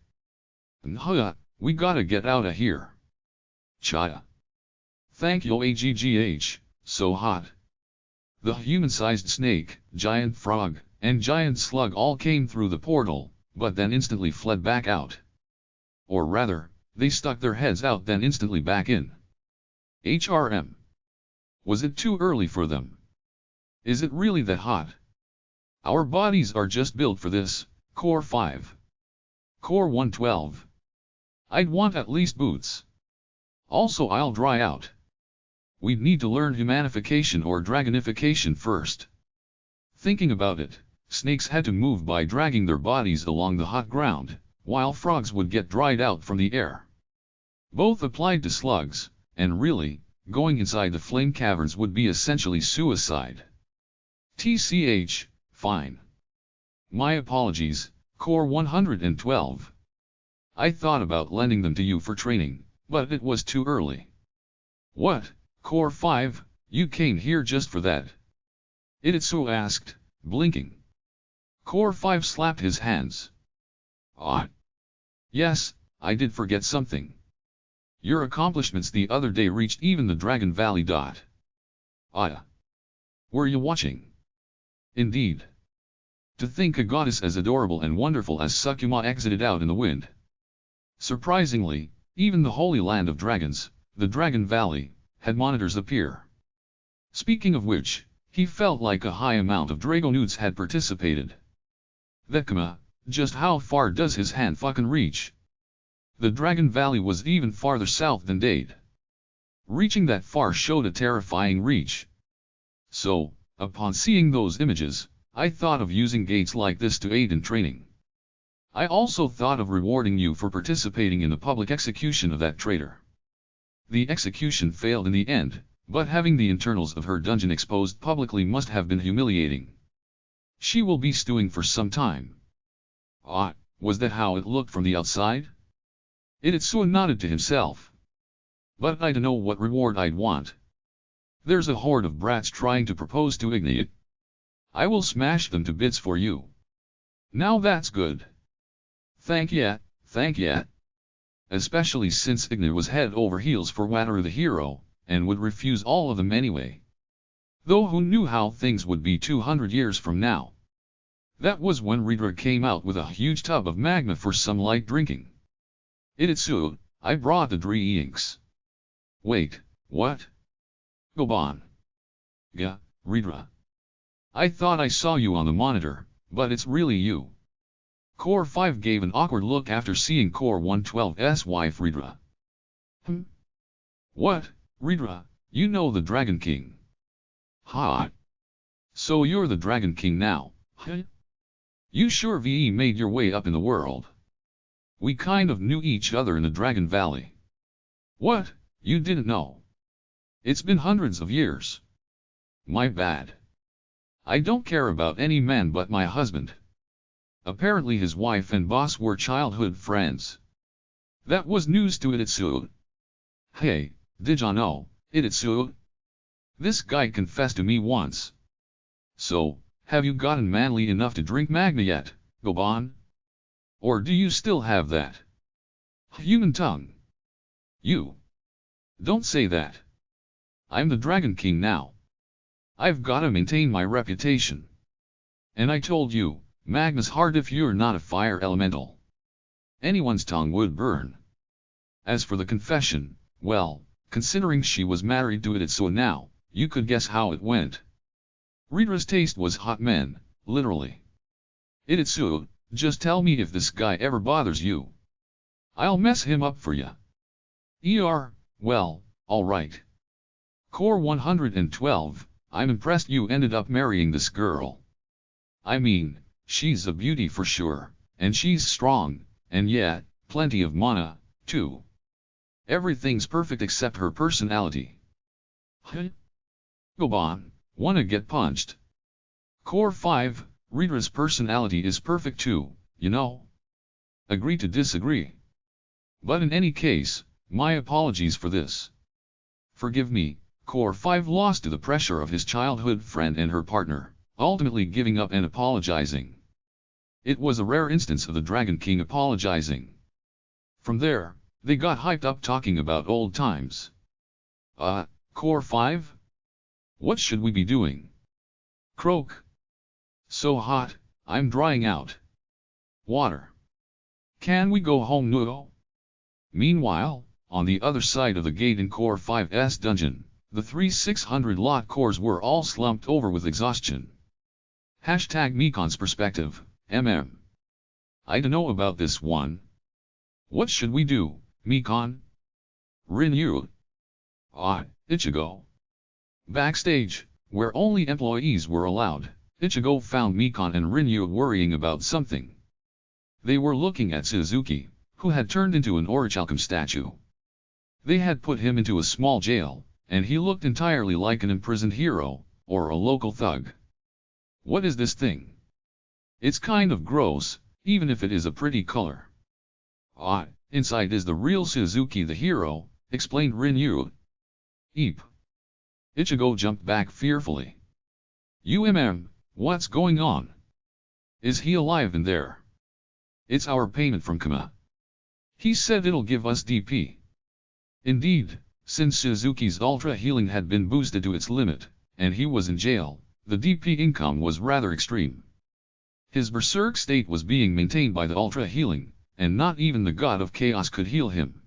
We gotta get outta here. Chaya. Thank you aggh, so hot. The human-sized snake, giant frog, and giant slug all came through the portal, but then instantly fled back out. Or rather, they stuck their heads out then instantly back in. HRM. Was it too early for them? Is it really that hot? Our bodies are just built for this, Core 5. Core 112. I'd want at least boots. Also I'll dry out. We'd need to learn humanification or dragonification first. Thinking about it, snakes had to move by dragging their bodies along the hot ground, while frogs would get dried out from the air. Both applied to slugs, and really, going inside the flame caverns would be essentially suicide. TCH, fine. My apologies, Core 112. I thought about lending them to you for training, but it was too early. What, Core 5, you came here just for that? Itsu asked, blinking. Core 5 slapped his hands. Yes, I did forget something. Your accomplishments the other day reached even the Dragon Valley. Were you watching? Indeed. To think a goddess as adorable and wonderful as Sukuma exited out in the wind. Surprisingly, even the Holy Land of Dragons, the Dragon Valley, had monitors appear. Speaking of which, He felt like a high amount of Dragonutes had participated. That just how far does his hand fucking reach? The Dragon Valley was even farther south than Dade. Reaching that far showed a terrifying reach. So, upon seeing those images, I thought of using gates like this to aid in training. I also thought of rewarding you for participating in the public execution of that traitor. The execution failed in the end, but having the internals of her dungeon exposed publicly must have been humiliating. She will be stewing for some time. Ah, was that how it looked from the outside? Itsuo nodded to himself. But I don't know what reward I'd want. There's a horde of brats trying to propose to Ignite. I will smash them to bits for you. Now that's good. Thank ya. Especially since Ignite was head over heels for Wataru the hero, and would refuse all of them anyway. Though who knew how things would be 200 years from now? That was when Ridra came out with a huge tub of magma for some light drinking. Itsuo, I brought the inks. Wait, what? Goban. Ga, Ridra. I thought I saw you on the monitor, but it's really you. Core 5 gave an awkward look after seeing Core 112's wife Ridra. What, Ridra, you know the Dragon King. Ha! So you're the Dragon King now, huh? You sure made your way up in the world. We kind of knew each other in the Dragon Valley. What, you didn't know? It's been hundreds of years. My bad. I don't care about any man but my husband. Apparently his wife and boss were childhood friends. That was news to Itsuo. Hey, did ya know, Itsuo? This guy confessed to me once. So, have you gotten manly enough to drink magna yet, Goban? Or do you still have that human tongue? You. Don't say that. I'm the Dragon King now. I've gotta maintain my reputation. And I told you, magna's hard if you're not a fire elemental. Anyone's tongue would burn. As for the confession, well, considering she was married to Itsuo now, you could guess how it went. Ridra's taste was hot men, literally. Itsuo, just tell me if this guy ever bothers you. I'll mess him up for ya. Well, alright. Core 112, I'm impressed you ended up marrying this girl. I mean, she's a beauty for sure, and she's strong, and yeah, plenty of mana, too. Everything's perfect except her personality. Huh? Goban, wanna get punched? Core 5, Ridra's personality is perfect too, you know? Agree to disagree. But in any case, my apologies for this. Forgive me, Core 5 lost to the pressure of his childhood friend and her partner, ultimately giving up and apologizing. It was a rare instance of the Dragon King apologizing. From there, they got hyped up talking about old times. Core 5? What should we be doing? Croak. So hot, I'm drying out. Water. Can we go home now? Meanwhile, on the other side of the gate in Core 5's dungeon, the 600 lot cores were all slumped over with exhaustion. Hashtag Mikon's perspective, I don't know about this one. What should we do, Mikon? Rinyu. Ichigo. Backstage, where only employees were allowed, Ichigo found Mikon and Rinyu worrying about something. They were looking at Suzuki, who had turned into an orichalcum statue. They had put him into a small jail, and he looked entirely like an imprisoned hero, or a local thug. What is this thing? It's kind of gross, even if it is a pretty color. Inside is the real Suzuki the hero, explained Rinyu. Eep. Ichigo jumped back fearfully. What's going on? Is he alive in there? It's our payment from Kama. He said it'll give us DP. Indeed, since Suzuki's ultra healing had been boosted to its limit, and he was in jail, the DP income was rather extreme. His berserk state was being maintained by the ultra healing, and not even the god of chaos could heal him.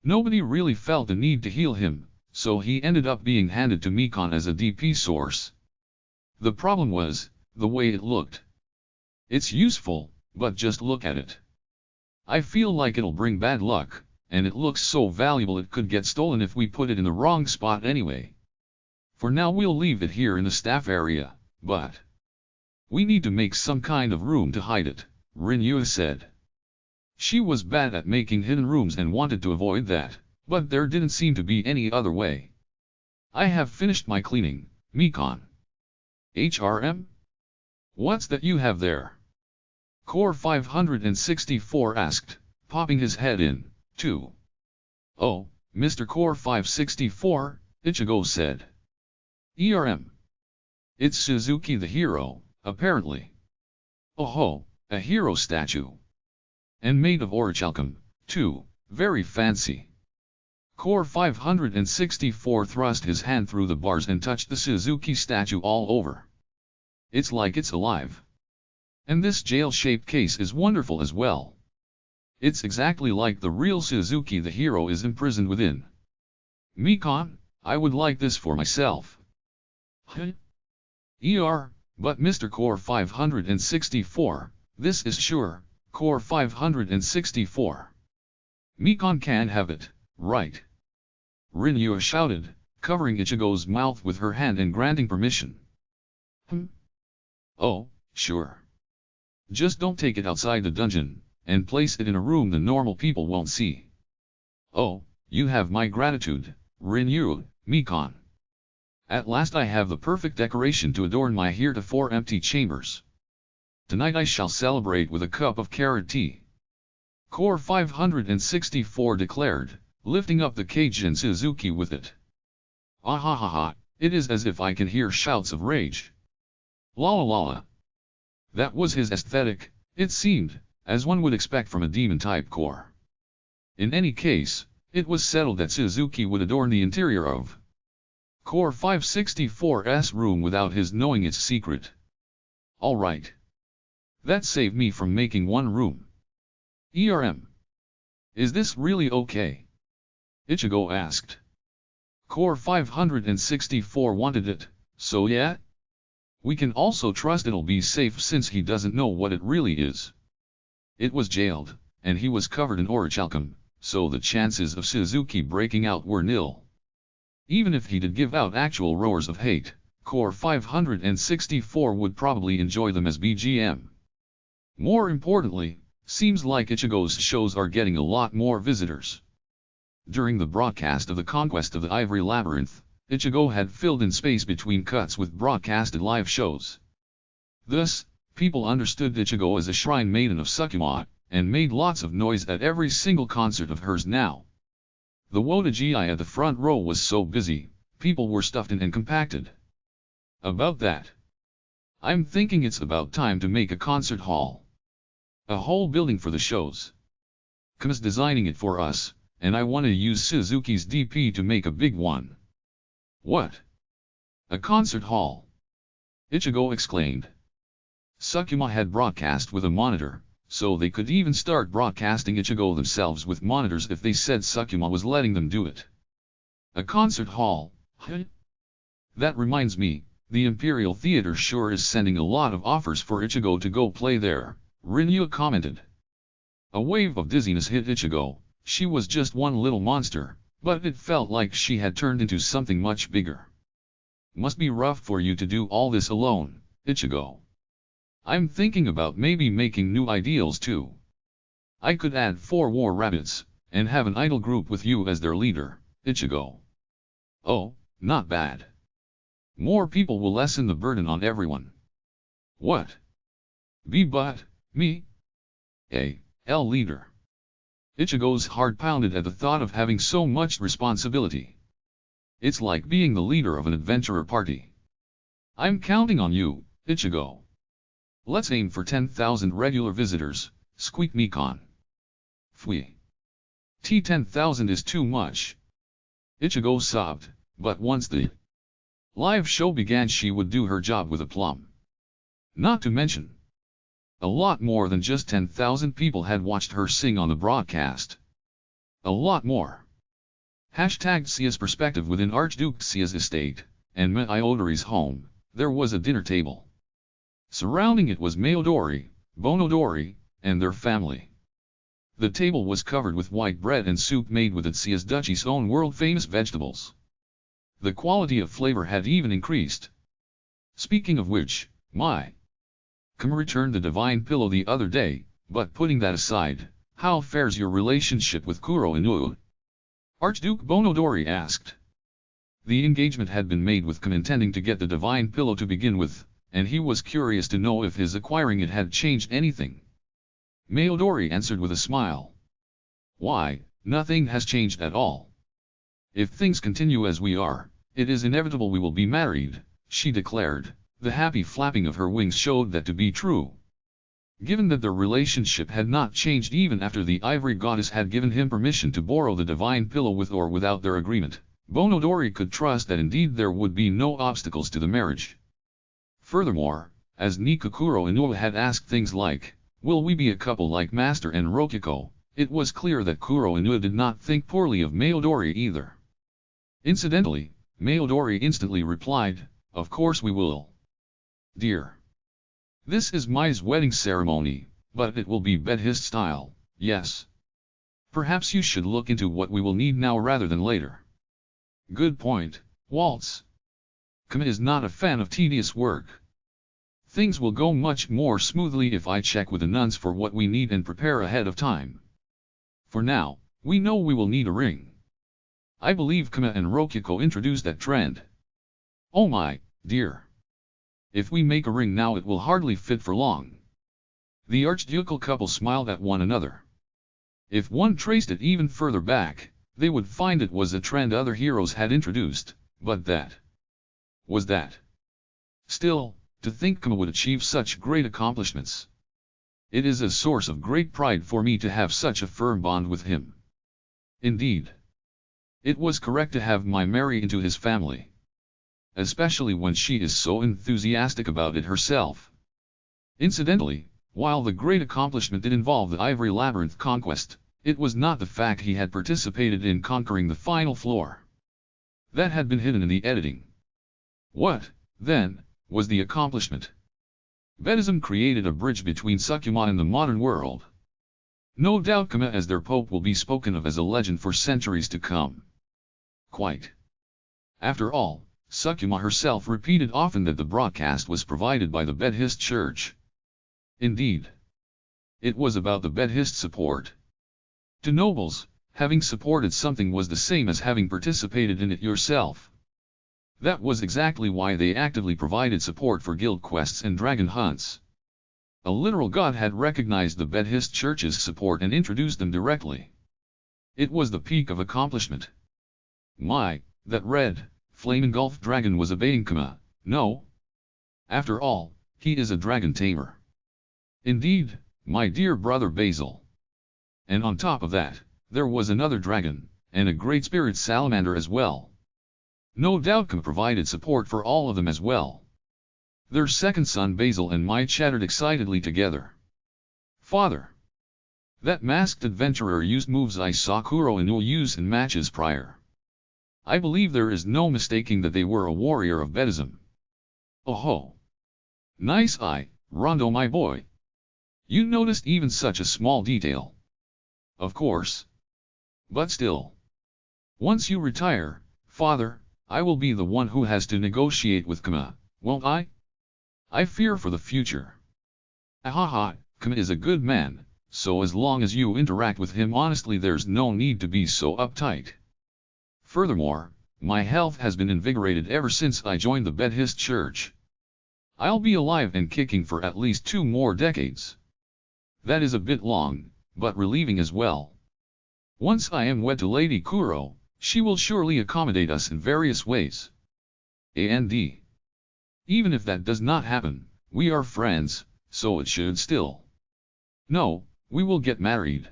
Nobody really felt the need to heal him, so he ended up being handed to Mikon as a DP source. The problem was, the way it looked. It's useful, but just look at it. I feel like it'll bring bad luck, and it looks so valuable it could get stolen if we put it in the wrong spot anyway. For now we'll leave it here in the staff area, but we need to make some kind of room to hide it, Youta said. She was bad at making hidden rooms and wanted to avoid that, but there didn't seem to be any other way. I have finished my cleaning, Mikon. HRM? What's that you have there? Core 564 asked, popping his head in, too. Oh, Mr. Core 564, Ichigo said. ERM. It's Suzuki the hero, apparently. Oh ho, a hero statue. And made of orichalcum, too, very fancy. Core 564 thrust his hand through the bars and touched the Suzuki statue all over. It's like it's alive. And this jail-shaped case is wonderful as well. It's exactly like the real Suzuki the hero is imprisoned within. Mikon, I would like this for myself. Huh? But Mr. Core 564, this is sure, Core 564. Mikon can have it, right? Rinyu shouted, covering Ichigo's mouth with her hand and granting permission. Oh, sure. Just don't take it outside the dungeon, and place it in a room the normal people won't see. Oh, you have my gratitude, Rinyu, Mikon. At last I have the perfect decoration to adorn my heretofore empty chambers. Tonight I shall celebrate with a cup of carrot tea. Core 564 declared, lifting up the cage and Suzuki with it. Ah ha ha ha, it is as if I can hear shouts of rage. La la la la. That was his aesthetic, it seemed, as one would expect from a demon-type core. In any case, it was settled that Suzuki would adorn the interior of Core 564's room without his knowing its secret. Alright. That saved me from making one room. ERM. Is this really okay? Ichigo asked. Core 564 wanted it, so yeah? We can also trust it'll be safe since he doesn't know what it really is. It was jailed, and he was covered in orichalcum, so the chances of Suzuki breaking out were nil. Even if he did give out actual roars of hate, Core 564 would probably enjoy them as BGM. More importantly, seems like Ichigo's shows are getting a lot more visitors. During the broadcast of the Conquest of the Ivory Labyrinth, Ichigo had filled in space between cuts with broadcasted live shows. Thus, people understood Ichigo as a shrine maiden of Supana, and made lots of noise at every single concert of hers now. The Wotaji at the front row was so busy, people were stuffed in and compacted. About that. I'm thinking it's about time to make a concert hall. A whole building for the shows. Kama's designing it for us, and I want to use Suzuki's DP to make a big one. What? A concert hall? Ichigo exclaimed. Supana had broadcast with a monitor, so they could even start broadcasting Ichigo themselves with monitors if they said Supana was letting them do it. A concert hall, huh? That reminds me, the Imperial Theater sure is sending a lot of offers for Ichigo to go play there, Rinyu commented. A wave of dizziness hit Ichigo. She was just one little monster, but it felt like she had turned into something much bigger. Must be rough for you to do all this alone, Ichigo. I'm thinking about maybe making new ideals too. I could add 4 war rabbits, and have an idol group with you as their leader, Ichigo. Oh, not bad. More people will lessen the burden on everyone. What? Me? L leader. Ichigo's heart pounded at the thought of having so much responsibility. It's like being the leader of an adventurer party. I'm counting on you, Ichigo. Let's aim for 10,000 regular visitors, squeaked Mikon. Pfui. 10,000 is too much. Ichigo sobbed, but once the live show began she would do her job with aplomb. Not to mention, a lot more than just 10,000 people had watched her sing on the broadcast. A lot more. Hashtag Sia's perspective within Archduke Sia's estate, and Maiodori's home, there was a dinner table. Surrounding it was Mayodori, Bonodori, and their family. The table was covered with white bread and soup made with Itsuya's duchy's own world-famous vegetables. The quality of flavor had even increased. Speaking of which, my Kama returned the divine pillow the other day, but putting that aside, how fares your relationship with Kuro Inu? Archduke Bonodori asked. The engagement had been made with Kama intending to get the divine pillow to begin with, and he was curious to know if his acquiring it had changed anything. Mayodori answered with a smile. Why, nothing has changed at all. If things continue as we are, it is inevitable we will be married, she declared. The happy flapping of her wings showed that to be true. Given that their relationship had not changed even after the ivory goddess had given him permission to borrow the divine pillow with or without their agreement, Bonodori could trust that indeed there would be no obstacles to the marriage. Furthermore, as Nikakuro Inoue had asked things like, "Will we be a couple like Master and Rokiko?" it was clear that Kuro Inoue did not think poorly of Mayodori either. Incidentally, Mayodori instantly replied, "Of course we will. Dear. This is Mai's wedding ceremony, but it will be Buddhist style, yes. Perhaps you should look into what we will need now rather than later." Good point, Waltz. Kama is not a fan of tedious work. Things will go much more smoothly if I check with the nuns for what we need and prepare ahead of time. For now, we know we will need a ring. I believe Kama and Rokiko introduced that trend. Oh my, dear. If we make a ring now it will hardly fit for long. The archducal couple smiled at one another. If one traced it even further back, they would find it was a trend other heroes had introduced, but that was that. Still, to think Kama would achieve such great accomplishments. It is a source of great pride for me to have such a firm bond with him. Indeed. It was correct to have Mai marry into his family. Especially when she is so enthusiastic about it herself. Incidentally, while the great accomplishment did involve the Ivory Labyrinth conquest, it was not the fact he had participated in conquering the final floor. That had been hidden in the editing. What, then, was the accomplishment? Buddhism created a bridge between Supana and the modern world. No doubt Kama as their pope will be spoken of as a legend for centuries to come. Quite. After all, Supana herself repeated often that the broadcast was provided by the Buddhist Church. Indeed. It was about the Buddhist support. To nobles, having supported something was the same as having participated in it yourself. That was exactly why they actively provided support for guild quests and dragon hunts. A literal god had recognized the Buddhist Church's support and introduced them directly. It was the peak of accomplishment. My, that red, flame-engulfed dragon was obeying Kama, no? After all, he is a dragon tamer. Indeed, my dear brother Basil. And on top of that, there was another dragon, and a great spirit salamander as well. No doubt Kama provided support for all of them as well. Their second son Basil and Mai chattered excitedly together. Father. That masked adventurer used moves I saw Kuro Inoue use in matches prior. I believe there is no mistaking that they were a warrior of Buddhism. Oh ho! Nice eye, Rondo my boy. You noticed even such a small detail. Of course. But still. Once you retire, Father, I will be the one who has to negotiate with Kama, won't I? I fear for the future. Ahaha, Kama is a good man, so as long as you interact with him honestly there's no need to be so uptight. Furthermore, my health has been invigorated ever since I joined the Buddhist Church. I'll be alive and kicking for at least 2 more decades. That is a bit long, but relieving as well. Once I am wed to Lady Kuro, she will surely accommodate us in various ways. And even if that does not happen, we are friends, so it should still. No, we will get married.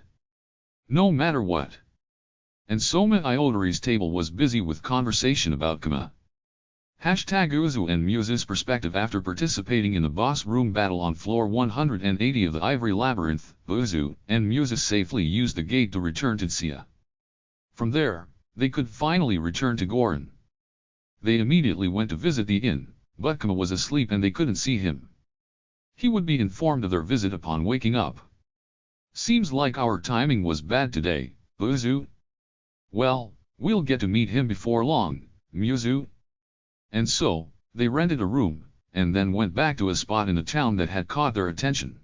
No matter what. And Soma Iodori's table was busy with conversation about Kama. Uzu and Muse's perspective after participating in the boss room battle on floor 180 of the Ivory Labyrinth, Uzu and Muse safely used the gate to return to Tsuya. From there, they could finally return to Goron. They immediately went to visit the inn, but Kama was asleep and they couldn't see him. He would be informed of their visit upon waking up. Seems like our timing was bad today, Uzu. Well, we'll get to meet him before long, Muzu. And so, they rented a room, and then went back to a spot in the town that had caught their attention.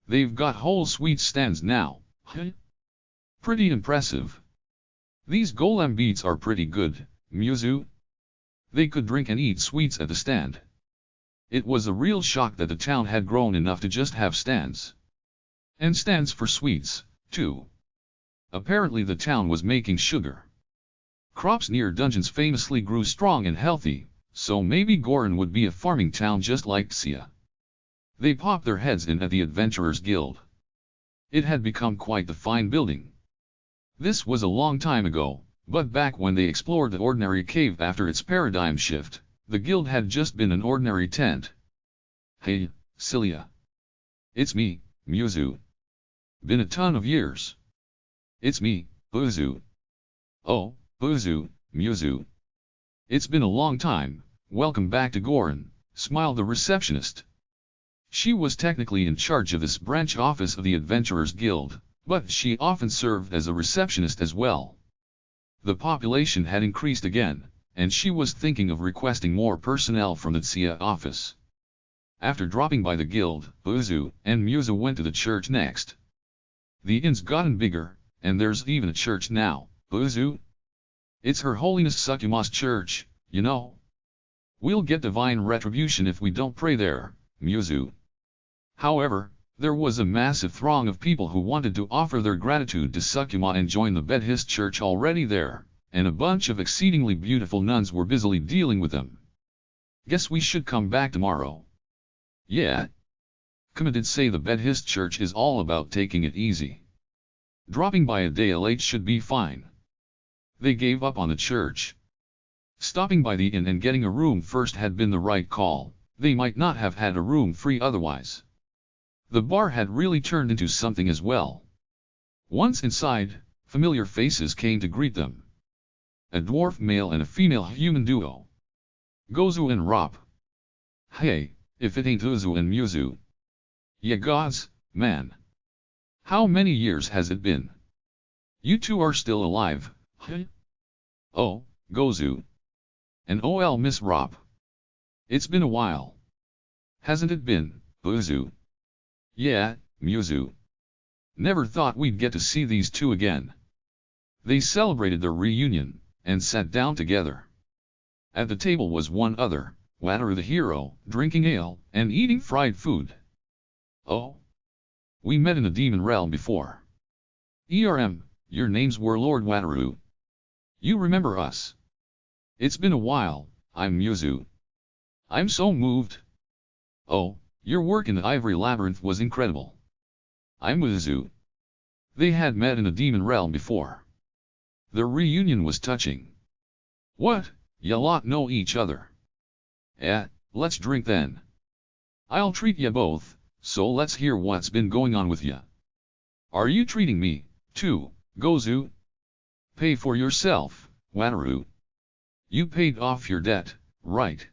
They've got whole sweet stands now, huh? Pretty impressive. These golem beets are pretty good, Muzu. They could drink and eat sweets at the stand. It was a real shock that the town had grown enough to just have stands. And stands for sweets, too. Apparently the town was making sugar. Crops near dungeons famously grew strong and healthy, so maybe Goron would be a farming town just like Xia. They popped their heads in at the Adventurers Guild. It had become quite the fine building. This was a long time ago, but back when they explored the ordinary cave after its paradigm shift, the guild had just been an ordinary tent. Hey, Cilia. It's me, Muzu. Been a ton of years. It's me, Uzu. Oh, Uzu, Muzu. It's been a long time, welcome back to Goron, smiled the receptionist. She was technically in charge of this branch office of the Adventurers Guild, but she often served as a receptionist as well. The population had increased again, and she was thinking of requesting more personnel from the Xia office. After dropping by the guild, Uzu and Muzu went to the church next. The inn's gotten bigger, and there's even a church now, Uzu. It's Her Holiness Sukuma's church, you know. We'll get divine retribution if we don't pray there, Muzu. However, there was a massive throng of people who wanted to offer their gratitude to Sukuma and join the Buddhist church already there, and a bunch of exceedingly beautiful nuns were busily dealing with them. Guess we should come back tomorrow. Yeah. Kama did say the Buddhist church is all about taking it easy. Dropping by a day late should be fine. They gave up on the church. Stopping by the inn and getting a room first had been the right call, they might not have had a room free otherwise. The bar had really turned into something as well. Once inside, familiar faces came to greet them. A dwarf male and a female human duo. Gozu and Rop. Hey, if it ain't Uzu and Muzu. Ya gods, man. How many years has it been? You two are still alive, huh? Oh, Gozu. And OL Miss Rop. It's been a while. Hasn't it been, Uzu? Yeah, Muzu. Never thought we'd get to see these two again. They celebrated their reunion, and sat down together. At the table was one other, Wataru the hero, drinking ale, and eating fried food. Oh. We met in the demon realm before. Your names were Lord Wataru. You remember us. It's been a while, I'm Muzu. I'm so moved. Oh, your work in the Ivory Labyrinth was incredible. I'm Uzu. They had met in the demon realm before. Their reunion was touching. What, ya lot know each other? Let's drink then. I'll treat ya both, so let's hear what's been going on with ya. Are you treating me, too, Gozu? Pay for yourself, Wataru. You paid off your debt, right?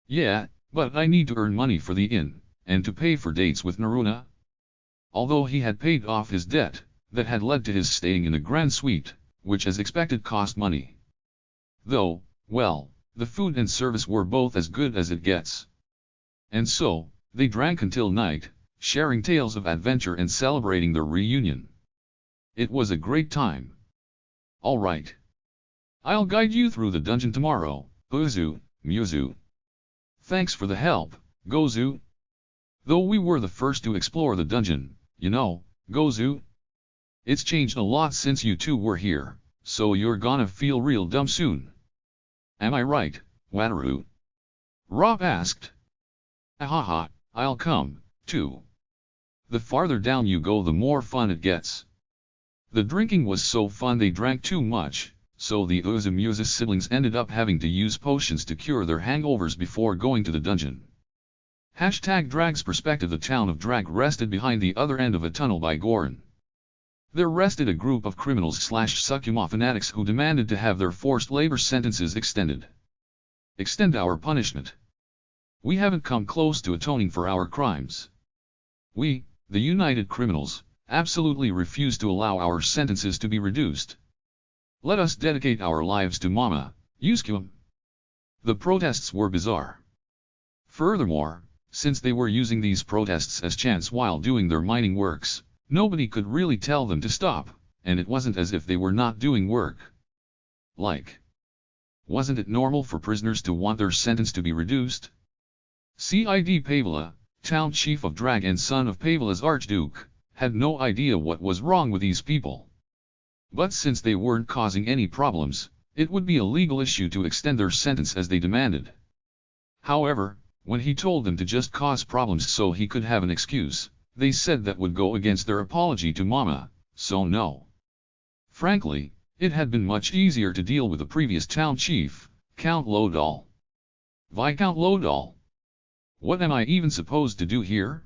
Yeah, but I need to earn money for the inn, and to pay for dates with Naruna. Although he had paid off his debt, that had led to his staying in the Grand Suite, which as expected cost money. Though, well, the food and service were both as good as it gets. And so, they drank until night, sharing tales of adventure and celebrating their reunion. It was a great time. Alright. I'll guide you through the dungeon tomorrow, Uzu, Muzu. Thanks for the help, Gozu. Though we were the first to explore the dungeon, you know, Gozu. It's changed a lot since you two were here, so you're gonna feel real dumb soon. Am I right, Wataru? Rob asked. Ahaha, I'll come, too. The farther down you go the more fun it gets. The drinking was so fun they drank too much, so the Uzu siblings ended up having to use potions to cure their hangovers before going to the dungeon. #Drag's perspective. The town of Drag rested behind the other end of a tunnel by Goron. There rested a group of criminals/Sukuma fanatics who demanded to have their forced labor sentences extended. Extend our punishment. We haven't come close to atoning for our crimes. We, the United Criminals, absolutely refuse to allow our sentences to be reduced. Let us dedicate our lives to Mama, Yusuke. The protests were bizarre. Furthermore, since they were using these protests as chants while doing their mining works, nobody could really tell them to stop, and it wasn't as if they were not doing work. Like, wasn't it normal for prisoners to want their sentence to be reduced? Cid Pavela, town chief of Drag and son of Pavela's archduke, had no idea what was wrong with these people. But since they weren't causing any problems, it would be a legal issue to extend their sentence as they demanded. However, when he told them to just cause problems so he could have an excuse, they said that would go against their apology to Mama, so no. Frankly, it had been much easier to deal with the previous town chief, Count Lodal. Viscount Lodal. What am I even supposed to do here?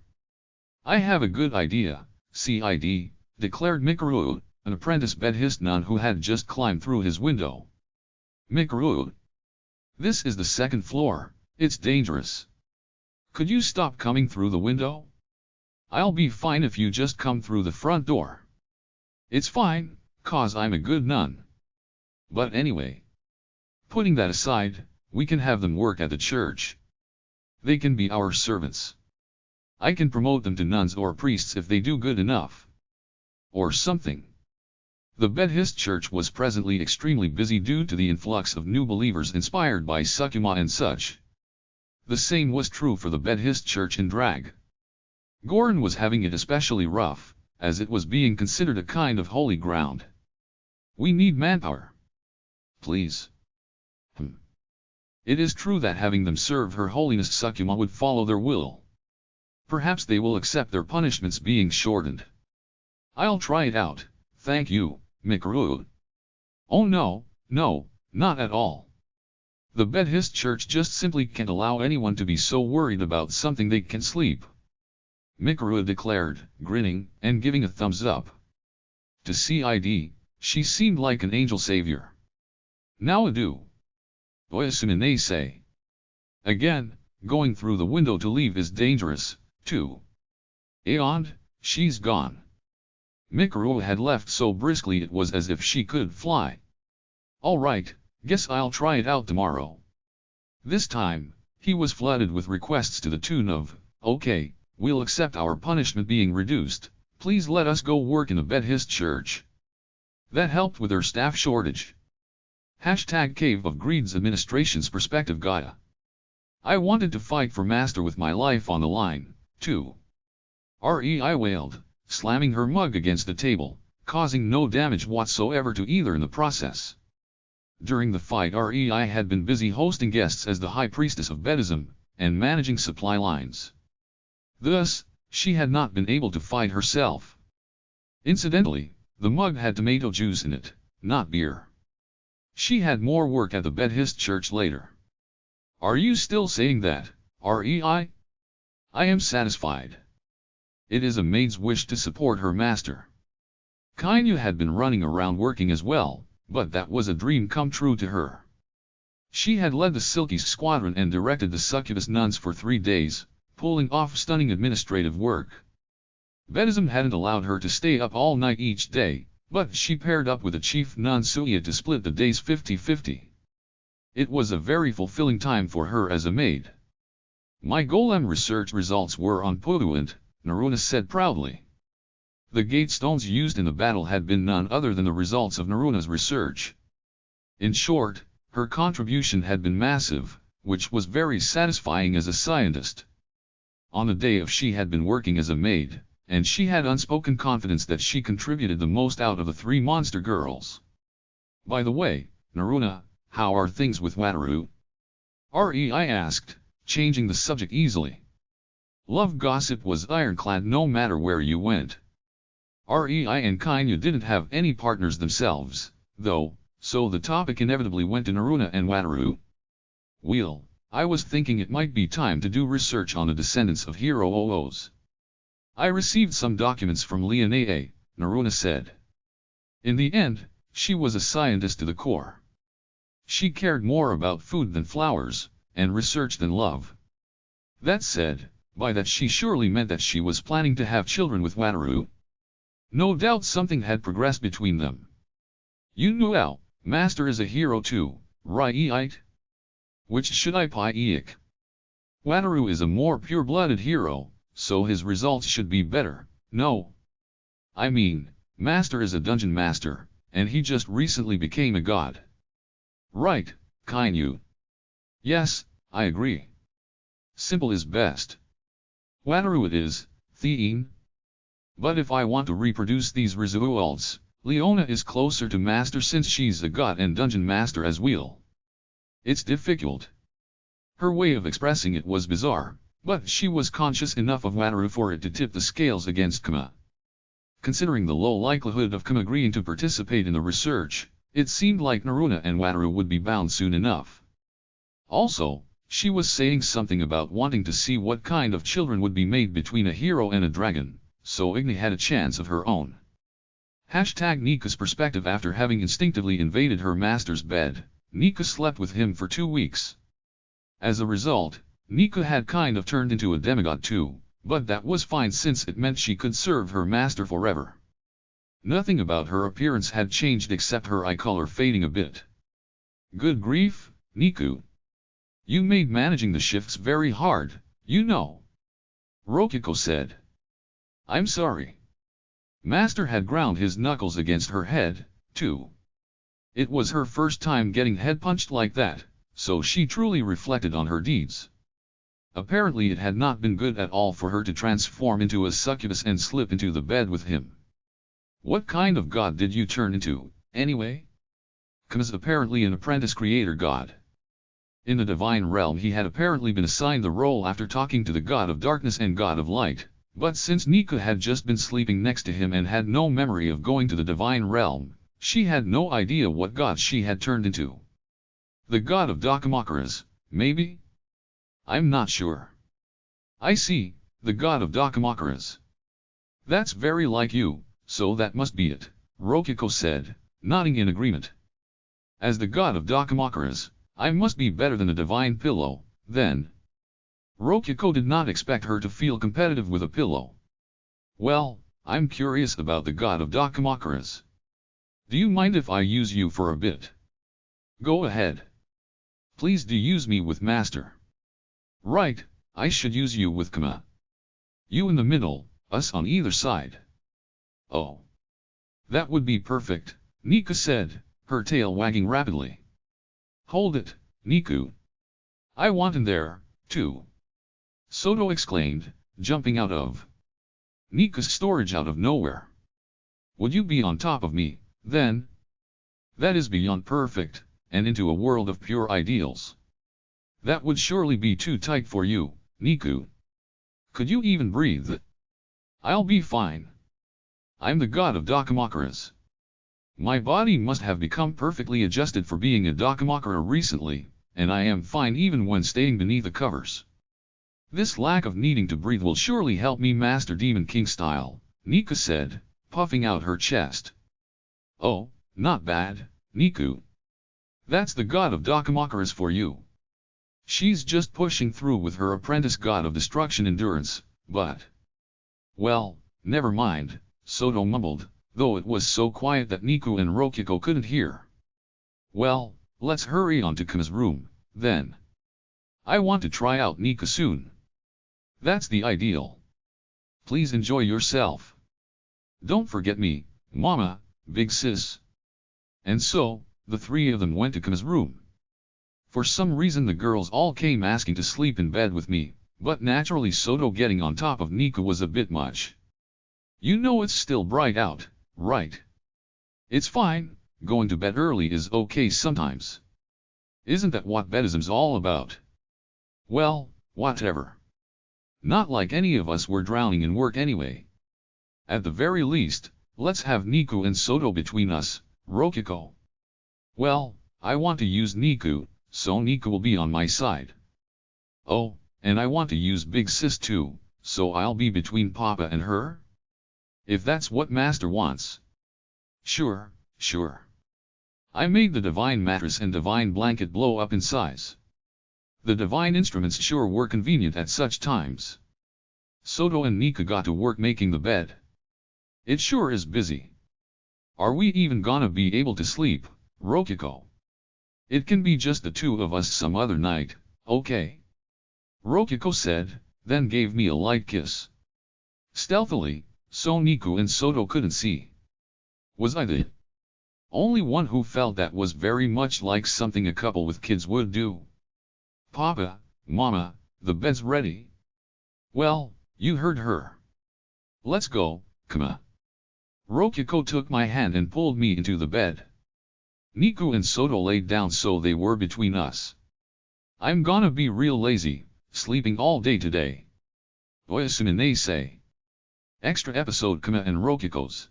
I have a good idea, Cid, declared Mikaru, an apprentice bedhist nun who had just climbed through his window. Mikaru. This is the second floor, it's dangerous. Could you stop coming through the window? I'll be fine if you just come through the front door. It's fine, 'cause I'm a good nun. But anyway. Putting that aside, we can have them work at the church. They can be our servants. I can promote them to nuns or priests if they do good enough. Or something. The Bedhist church was presently extremely busy due to the influx of new believers inspired by Supana and such. The same was true for the Bedhist church in Drag. Goran was having it especially rough, as it was being considered a kind of holy ground. We need manpower. Please. It is true that having them serve Her Holiness Supana would follow their will. Perhaps they will accept their punishments being shortened. I'll try it out, thank you, Mikaru. Oh no, not at all. The Bedhist church just simply can't allow anyone to be so worried about something they can't sleep. Mikaru declared, grinning, and giving a thumbs up. To Cid, she seemed like an angel savior. Now adieu. Oyasumine say. Again, going through the window to leave is dangerous, too. And she's gone. Mikaru had left so briskly it was as if she could fly. Alright, guess I'll try it out tomorrow. This time, he was flooded with requests to the tune of, okay, we'll accept our punishment being reduced, please let us go work in the Bedhist church. That helped with their staff shortage. Cave of Greed's administration's perspective Gaia. I wanted to fight for Master with my life on the line, too. I wailed, slamming her mug against the table, causing no damage whatsoever to either in the process. During the fight I had been busy hosting guests as the High Priestess of Bedism, and managing supply lines. Thus, she had not been able to fight herself. Incidentally, the mug had tomato juice in it, not beer. She had more work at the Bedhist church later. Are you still saying that, Rei? I am satisfied. It is a maid's wish to support her master. Kainu had been running around working as well, but that was a dream come true to her. She had led the Silkies squadron and directed the succubus nuns for 3 days, pulling off stunning administrative work. Bedism hadn't allowed her to stay up all night each day, but she paired up with the chief nun Suya to split the days 50-50. It was a very fulfilling time for her as a maid. My golem research results were on point, Naruna said proudly. The gate stones used in the battle had been none other than the results of Naruna's research. In short, her contribution had been massive, which was very satisfying as a scientist. On the day of she had been working as a maid, and she had unspoken confidence that she contributed the most out of the 3 monster girls. By the way, Naruna, how are things with Wataru? Rei asked, changing the subject easily. Love gossip was ironclad no matter where you went. Rei and Kainu didn't have any partners themselves, though, so the topic inevitably went to Naruna and Wataru. Well, I was thinking it might be time to do research on the descendants of hero OOs. I received some documents from LNAA, Naruna said. In the end, she was a scientist to the core. She cared more about food than flowers, and research than love. That said, by that she surely meant that she was planning to have children with Wataru. No doubt something had progressed between them. You know, Master is a hero too, right? Which should I pick? Wataru is a more pure-blooded hero, so his results should be better, no? I mean, Master is a dungeon master, and he just recently became a god. Right, Kainu. Yes, I agree. Simple is best. Wataru it is, Theen. But if I want to reproduce these results, Leona is closer to Master since she's a god and dungeon master as well. It's difficult. Her way of expressing it was bizarre, but she was conscious enough of Wataru for it to tip the scales against Kama. Considering the low likelihood of Kama agreeing to participate in the research, it seemed like Naruna and Wataru would be bound soon enough. Also, she was saying something about wanting to see what kind of children would be made between a hero and a dragon, so Igni had a chance of her own. Nika's perspective. After having instinctively invaded her master's bed, Nika slept with him for 2 weeks. As a result, Nika had kind of turned into a demigod too, but that was fine since it meant she could serve her master forever. Nothing about her appearance had changed except her eye color fading a bit. Good grief, Niku. You made managing the shifts very hard, you know. Rokiko said. I'm sorry. Master had ground his knuckles against her head, too. It was her first time getting head punched like that, so she truly reflected on her deeds. Apparently it had not been good at all for her to transform into a succubus and slip into the bed with him. What kind of god did you turn into, anyway? Kama's apparently an apprentice creator god. In the divine realm he had apparently been assigned the role after talking to the god of darkness and god of light, but since Nika had just been sleeping next to him and had no memory of going to the divine realm, she had no idea what god she had turned into. The god of Dakimakuras, maybe? I'm not sure. I see, the god of Dakimakuras. That's very like you, so that must be it, Rokiko said, nodding in agreement. As the god of Dakimakuras, I must be better than a divine pillow, then. Rokiko did not expect her to feel competitive with a pillow. Well, I'm curious about the god of Dakimakuras. Do you mind if I use you for a bit? Go ahead. Please do use me with Master. Right, I should use you with Kama. You in the middle, us on either side. Oh. That would be perfect, Nika said, her tail wagging rapidly. Hold it, Niku. I want in there, too. Soto exclaimed, jumping out of Nika's storage out of nowhere. Would you be on top of me, then? That is beyond perfect, and into a world of pure ideals. That would surely be too tight for you, Niku. Could you even breathe? I'll be fine. I'm the god of Dakimakuras. My body must have become perfectly adjusted for being a Dakimakura recently, and I am fine even when staying beneath the covers. This lack of needing to breathe will surely help me master Demon King style, Nika said, puffing out her chest. Oh, not bad, Niku. That's the god of Dakimakuras for you. She's just pushing through with her apprentice god of destruction endurance, but... Well, never mind, Soto mumbled, though it was so quiet that Niku and Rokiko couldn't hear. Well, let's hurry on to Kama's room, then. I want to try out Nika soon. That's the ideal. Please enjoy yourself. Don't forget me, Mama, big sis. And so, the three of them went to Kama's room. For some reason the girls all came asking to sleep in bed with me, but naturally Soto getting on top of Nika was a bit much. You know it's still bright out, right? It's fine, going to bed early is okay sometimes. Isn't that what bedism's all about? Well, whatever. Not like any of us were drowning in work anyway. At the very least, let's have Niku and Soto between us, Rokiko. Well, I want to use Niku, so Niku will be on my side. Oh, and I want to use Big Sis too, so I'll be between Papa and her? If that's what Master wants. Sure, sure. I made the divine mattress and divine blanket blow up in size. The divine instruments sure were convenient at such times. Soto and Nika got to work making the bed. It sure is busy. Are we even gonna be able to sleep, Rokiko? It can be just the two of us some other night, okay? Rokiko said, then gave me a light kiss. Stealthily, so Niku and Soto couldn't see. Was I the only one who felt that was very much like something a couple with kids would do? Papa, Mama, the bed's ready. Well, you heard her. Let's go, Kama. Rokiko took my hand and pulled me into the bed. Niku and Soto laid down so they were between us. I'm gonna be real lazy, sleeping all day today. Oyasumine say. Extra episode Kama and Rokiko's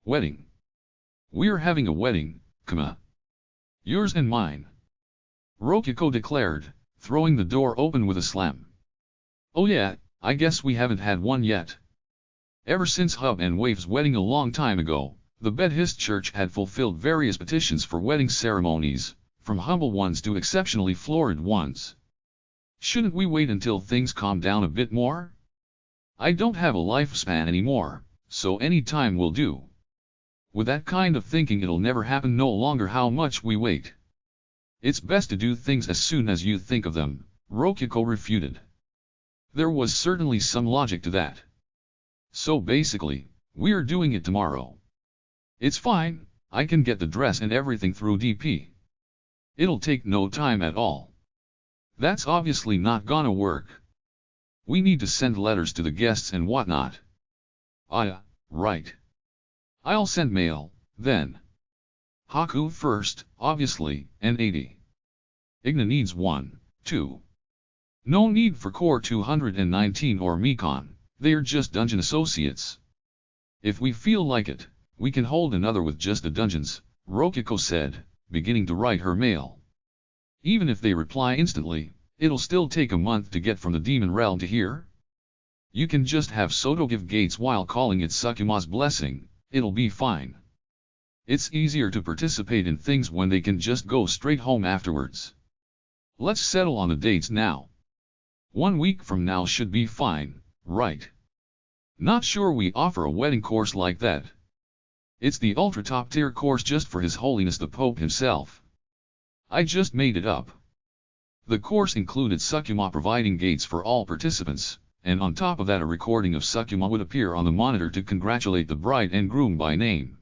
wedding. We're having a wedding, Kama. Yours and mine. Rokiko declared, throwing the door open with a slam. Oh yeah, I guess we haven't had one yet. Ever since Hub and Wave's wedding a long time ago, the Bedhist Church had fulfilled various petitions for wedding ceremonies, from humble ones to exceptionally florid ones. Shouldn't we wait until things calm down a bit more? I don't have a lifespan anymore, so any time will do. With that kind of thinking it'll never happen no longer how much we wait. It's best to do things as soon as you think of them, Rokiko refuted. There was certainly some logic to that. So basically, we're doing it tomorrow. It's fine, I can get the dress and everything through DP. It'll take no time at all. That's obviously not gonna work. We need to send letters to the guests and whatnot. Ah, right. I'll send mail, then. Haku first, obviously, and 80. Igna needs 1, 2. No need for Core 219 or Mikon, they're just dungeon associates. If we feel like it, we can hold another with just the dungeons, Rokiko said, beginning to write her mail. Even if they reply instantly, it'll still take a month to get from the demon realm to here. You can just have Soto give gates while calling it Sukuma's blessing, it'll be fine. It's easier to participate in things when they can just go straight home afterwards. Let's settle on the dates now. 1 week from now should be fine, right? Not sure we offer a wedding course like that. It's the ultra top tier course just for His Holiness the Pope himself. I just made it up. The course included Sukuma providing gates for all participants, and on top of that a recording of Sukuma would appear on the monitor to congratulate the bride and groom by name.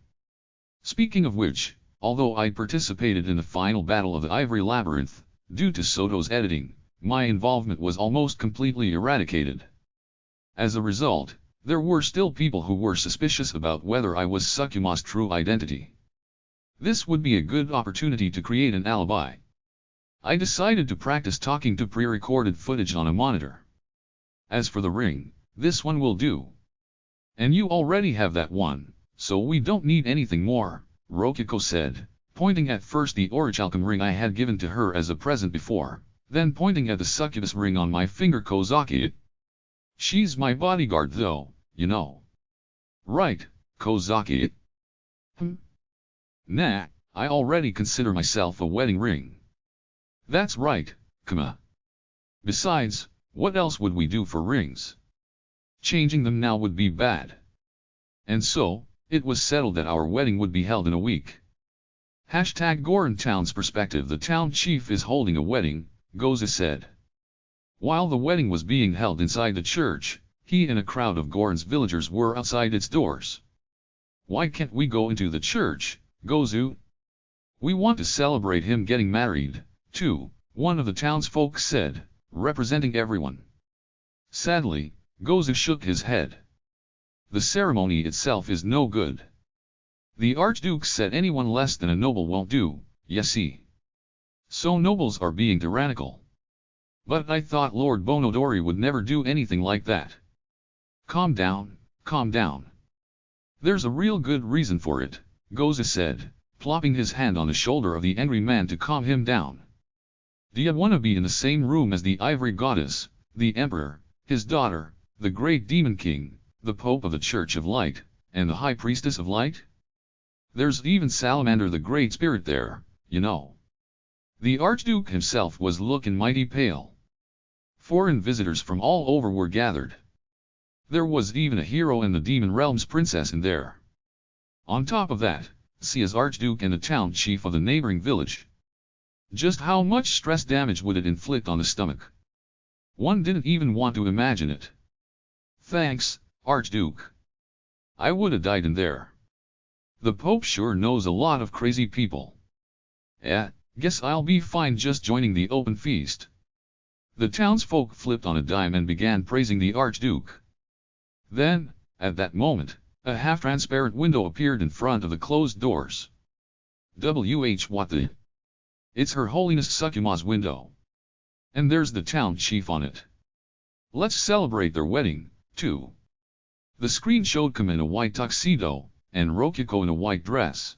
Speaking of which, although I participated in the final battle of the Ivory Labyrinth, due to Soto's editing, my involvement was almost completely eradicated. As a result, there were still people who were suspicious about whether I was Sukuma's true identity. This would be a good opportunity to create an alibi. I decided to practice talking to pre-recorded footage on a monitor. As for the ring, this one will do. And you already have that one, so we don't need anything more, Rokiko said, pointing at first the orichalcum ring I had given to her as a present before, then pointing at the succubus ring on my finger. Kozaki. She's my bodyguard though, you know. Right, Kozaki. Nah, I already consider myself a wedding ring. That's right, Kama. Besides, what else would we do for rings? Changing them now would be bad. And so, it was settled that our wedding would be held in a week. Hashtag Goron Town's perspective. The town chief is holding a wedding, Goza said. While the wedding was being held inside the church, he and a crowd of Goron's villagers were outside its doors. Why can't we go into the church, Gozu? We want to celebrate him getting married, too, one of the townsfolk said, representing everyone. Sadly, Gozu shook his head. The ceremony itself is no good. The Archduke said anyone less than a noble won't do, you see. So nobles are being tyrannical. But I thought Lord Bonodori would never do anything like that. Calm down, calm down. There's a real good reason for it, Goza said, plopping his hand on the shoulder of the angry man to calm him down. Do you want to be in the same room as the Ivory Goddess, the Emperor, his daughter, the Great Demon King, the Pope of the Church of Light, and the High Priestess of Light? There's even Salamander the Great Spirit there, you know. The Archduke himself was looking mighty pale. Foreign visitors from all over were gathered. There was even a hero and the Demon Realm's princess in there. On top of that, Sia's Archduke and the town chief of the neighboring village. Just how much stress damage would it inflict on the stomach? One didn't even want to imagine it. Thanks, Archduke. I would have died in there. The Pope sure knows a lot of crazy people. Guess I'll be fine just joining the open feast. The townsfolk flipped on a dime and began praising the Archduke. Then, at that moment, a half-transparent window appeared in front of the closed doors. What the? It's Her Holiness Sukuma's window. And there's the town chief on it. Let's celebrate their wedding, too. The screen showed Kama in a white tuxedo, and Rokiko in a white dress.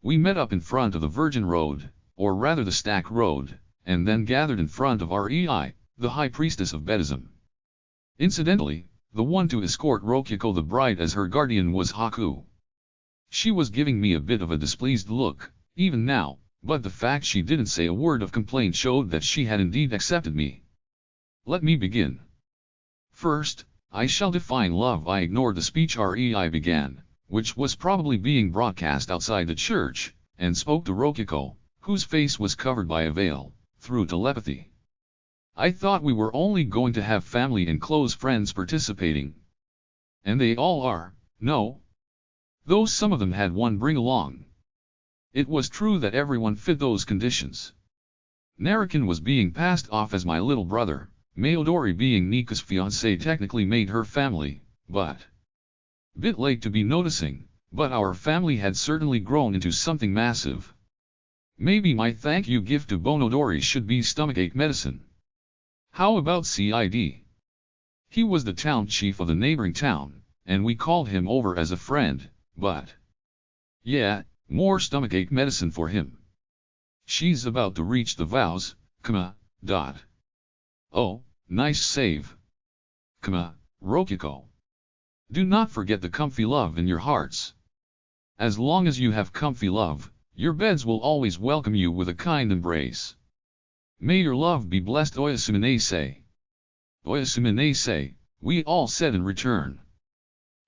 We met up in front of the Virgin Road, or rather the Stack Road, and then gathered in front of Rei, the High Priestess of Buddhism. Incidentally, the one to escort Rokiko the bride as her guardian was Haku. She was giving me a bit of a displeased look, even now, but the fact she didn't say a word of complaint showed that she had indeed accepted me. Let me begin. First, I shall define love. I ignored the speech Rei began, which was probably being broadcast outside the church, and spoke to Rokiko, whose face was covered by a veil, through telepathy. I thought we were only going to have family and close friends participating. And they all are, no? Though some of them had one bring along. It was true that everyone fit those conditions. Narakin was being passed off as my little brother, Mayodori being Nika's fiancé technically made her family, but... Bit late to be noticing, but our family had certainly grown into something massive. Maybe my thank you gift to Bonodori should be stomachache medicine. How about CID? He was the town chief of the neighboring town, and we called him over as a friend, but... Yeah, more stomachache medicine for him. She's about to reach the vows, Oh, nice save. Rokiko. Do not forget the comfy love in your hearts. As long as you have comfy love, your beds will always welcome you with a kind embrace. May your love be blessed. Oyasuminase. Oyasuminase, we all said in return.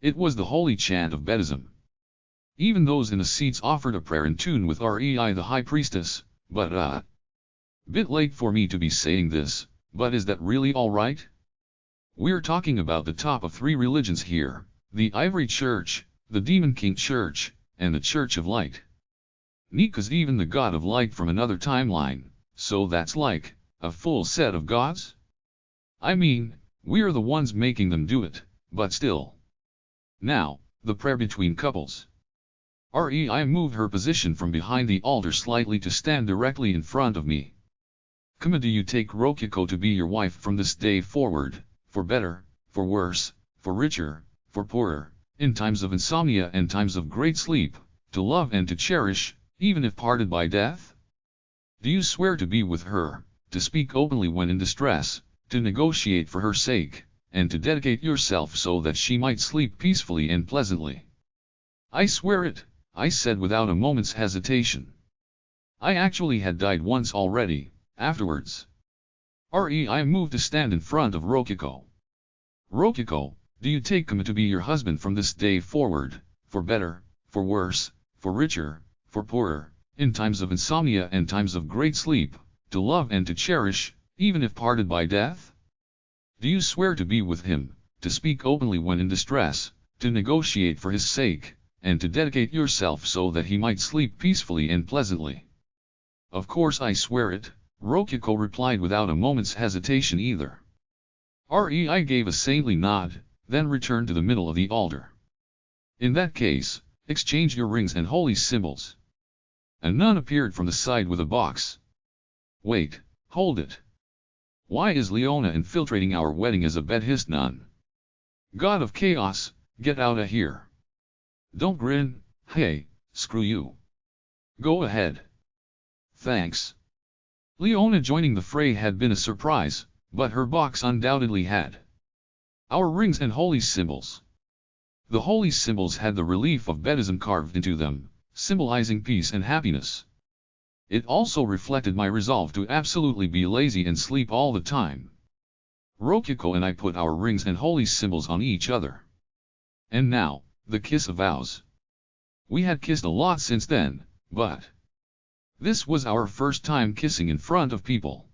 It was the holy chant of Buddhism. Even those in the seats offered a prayer in tune with Rei the High Priestess, but bit late for me to be saying this, but is that really alright? We're talking about the top of 3 religions here, the Ivory Church, the Demon King Church, and the Church of Light. Nika's even the god of light from another timeline, so that's like, a full set of gods? I mean, we're the ones making them do it, but still. Now, the prayer between couples. Rei moved her position from behind the altar slightly to stand directly in front of me. Kama, do you take Rokiko to be your wife from this day forward, for better, for worse, for richer, for poorer, in times of insomnia and times of great sleep, to love and to cherish, even if parted by death? Do you swear to be with her, to speak openly when in distress, to negotiate for her sake, and to dedicate yourself so that she might sleep peacefully and pleasantly? I swear it, I said without a moment's hesitation. I actually had died once already, afterwards. Rei moved to stand in front of Rokiko. Rokiko, do you take Kama to be your husband from this day forward, for better, for worse, for richer, for poorer, in times of insomnia and times of great sleep, to love and to cherish, even if parted by death? Do you swear to be with him, to speak openly when in distress, to negotiate for his sake, and to dedicate yourself so that he might sleep peacefully and pleasantly? Of course I swear it, Rokiko replied without a moment's hesitation either. Rei gave a saintly nod, then returned to the middle of the altar. In that case, exchange your rings and holy symbols. A nun appeared from the side with a box. Wait, hold it. Why is Leona infiltrating our wedding as a Buddhist nun? God of chaos, get out of here. Don't grin, hey, screw you. Go ahead. Thanks. Leona joining the fray had been a surprise, but her box undoubtedly had our rings and holy symbols. The holy symbols had the relief of Buddhism carved into them, symbolizing peace and happiness. It also reflected my resolve to absolutely be lazy and sleep all the time. Rokuko and I put our rings and holy symbols on each other. And now, the kiss of vows. We had kissed a lot since then, but this was our first time kissing in front of people.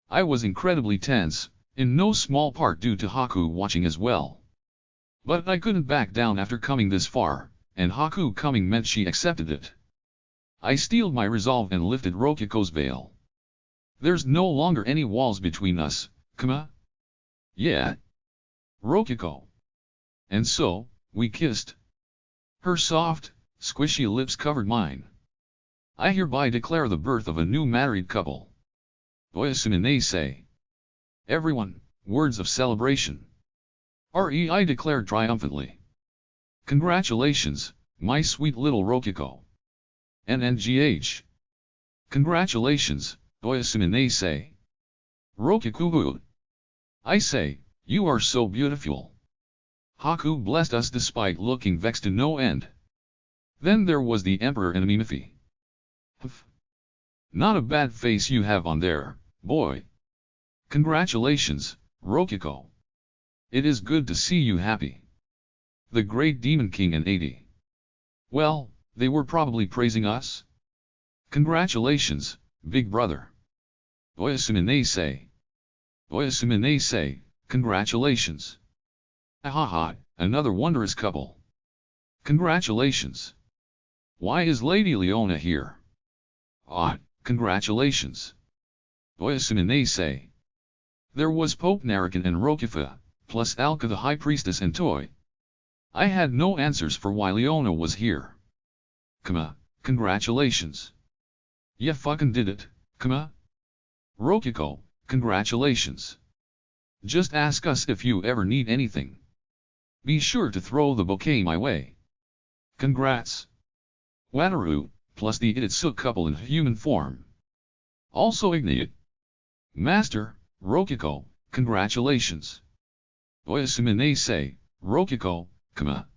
I was incredibly tense, in no small part due to Haku watching as well. But I couldn't back down after coming this far, and Haku coming meant she accepted it. I steeled my resolve and lifted Rokuko's veil. There's no longer any walls between us, Kuma. Yeah. Rokuko. And so, we kissed. Her soft, squishy lips covered mine. I hereby declare the birth of a new married couple. Oyasumine say. Everyone, words of celebration. I declared triumphantly. Congratulations, my sweet little Rokuko. NNGH. Congratulations, Oyasumine say. Rokuko. I say, you are so beautiful. Haku blessed us despite looking vexed to no end. Then there was the Emperor and Mimifi. Not a bad face you have on there, boy. Congratulations, Rokuko. It is good to see you happy. The great Demon King and 80. Well, they were probably praising us. Congratulations, big brother. Oyasumine say. Oyasumine say, congratulations. Ahaha, another wondrous couple. Congratulations. Why is Lady Leona here? Congratulations. Oyasumine say. There was Pope Narakan and Rokufa, plus Alka the High Priestess and Toy. I had no answers for why Leona was here. Kuma, congratulations. Ya fucking did it, Kuma. Rokuko, congratulations. Just ask us if you ever need anything. Be sure to throw the bouquet my way. Congrats. Wataru, plus the Itsuki couple in human form. Also Ignite. Master, Rokuko, congratulations. Oyasumine say, Rokuko, Kuma.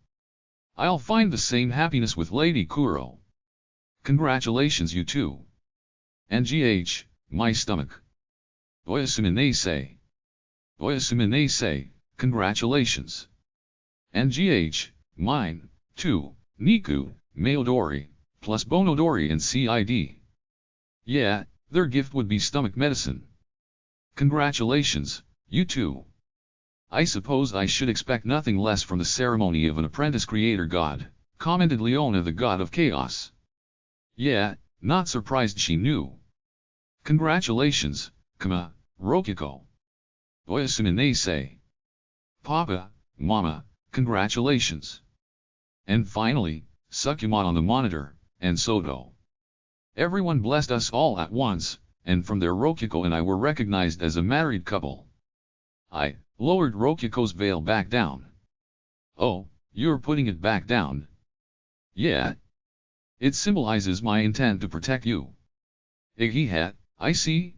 I'll find the same happiness with Lady Kuro. Congratulations you too. NGH, my stomach. Oyasumine say. Oyasumine say, congratulations. NGH, mine, too, Niku, Mayodori, plus Bonodori and CID. Yeah, their gift would be stomach medicine. Congratulations, you too. I suppose I should expect nothing less from the ceremony of an apprentice creator god, commented Leona the god of chaos. Yeah, not surprised she knew. Congratulations, Kuma, Rokuko. Oyasumine say. Papa, Mama, congratulations. And finally, Sukumon on the monitor, and Soto. Everyone blessed us all at once, and from there Rokuko and I were recognized as a married couple. I lowered Rokuko's veil back down. Oh, you're putting it back down? Yeah. It symbolizes my intent to protect you. Iggy I see.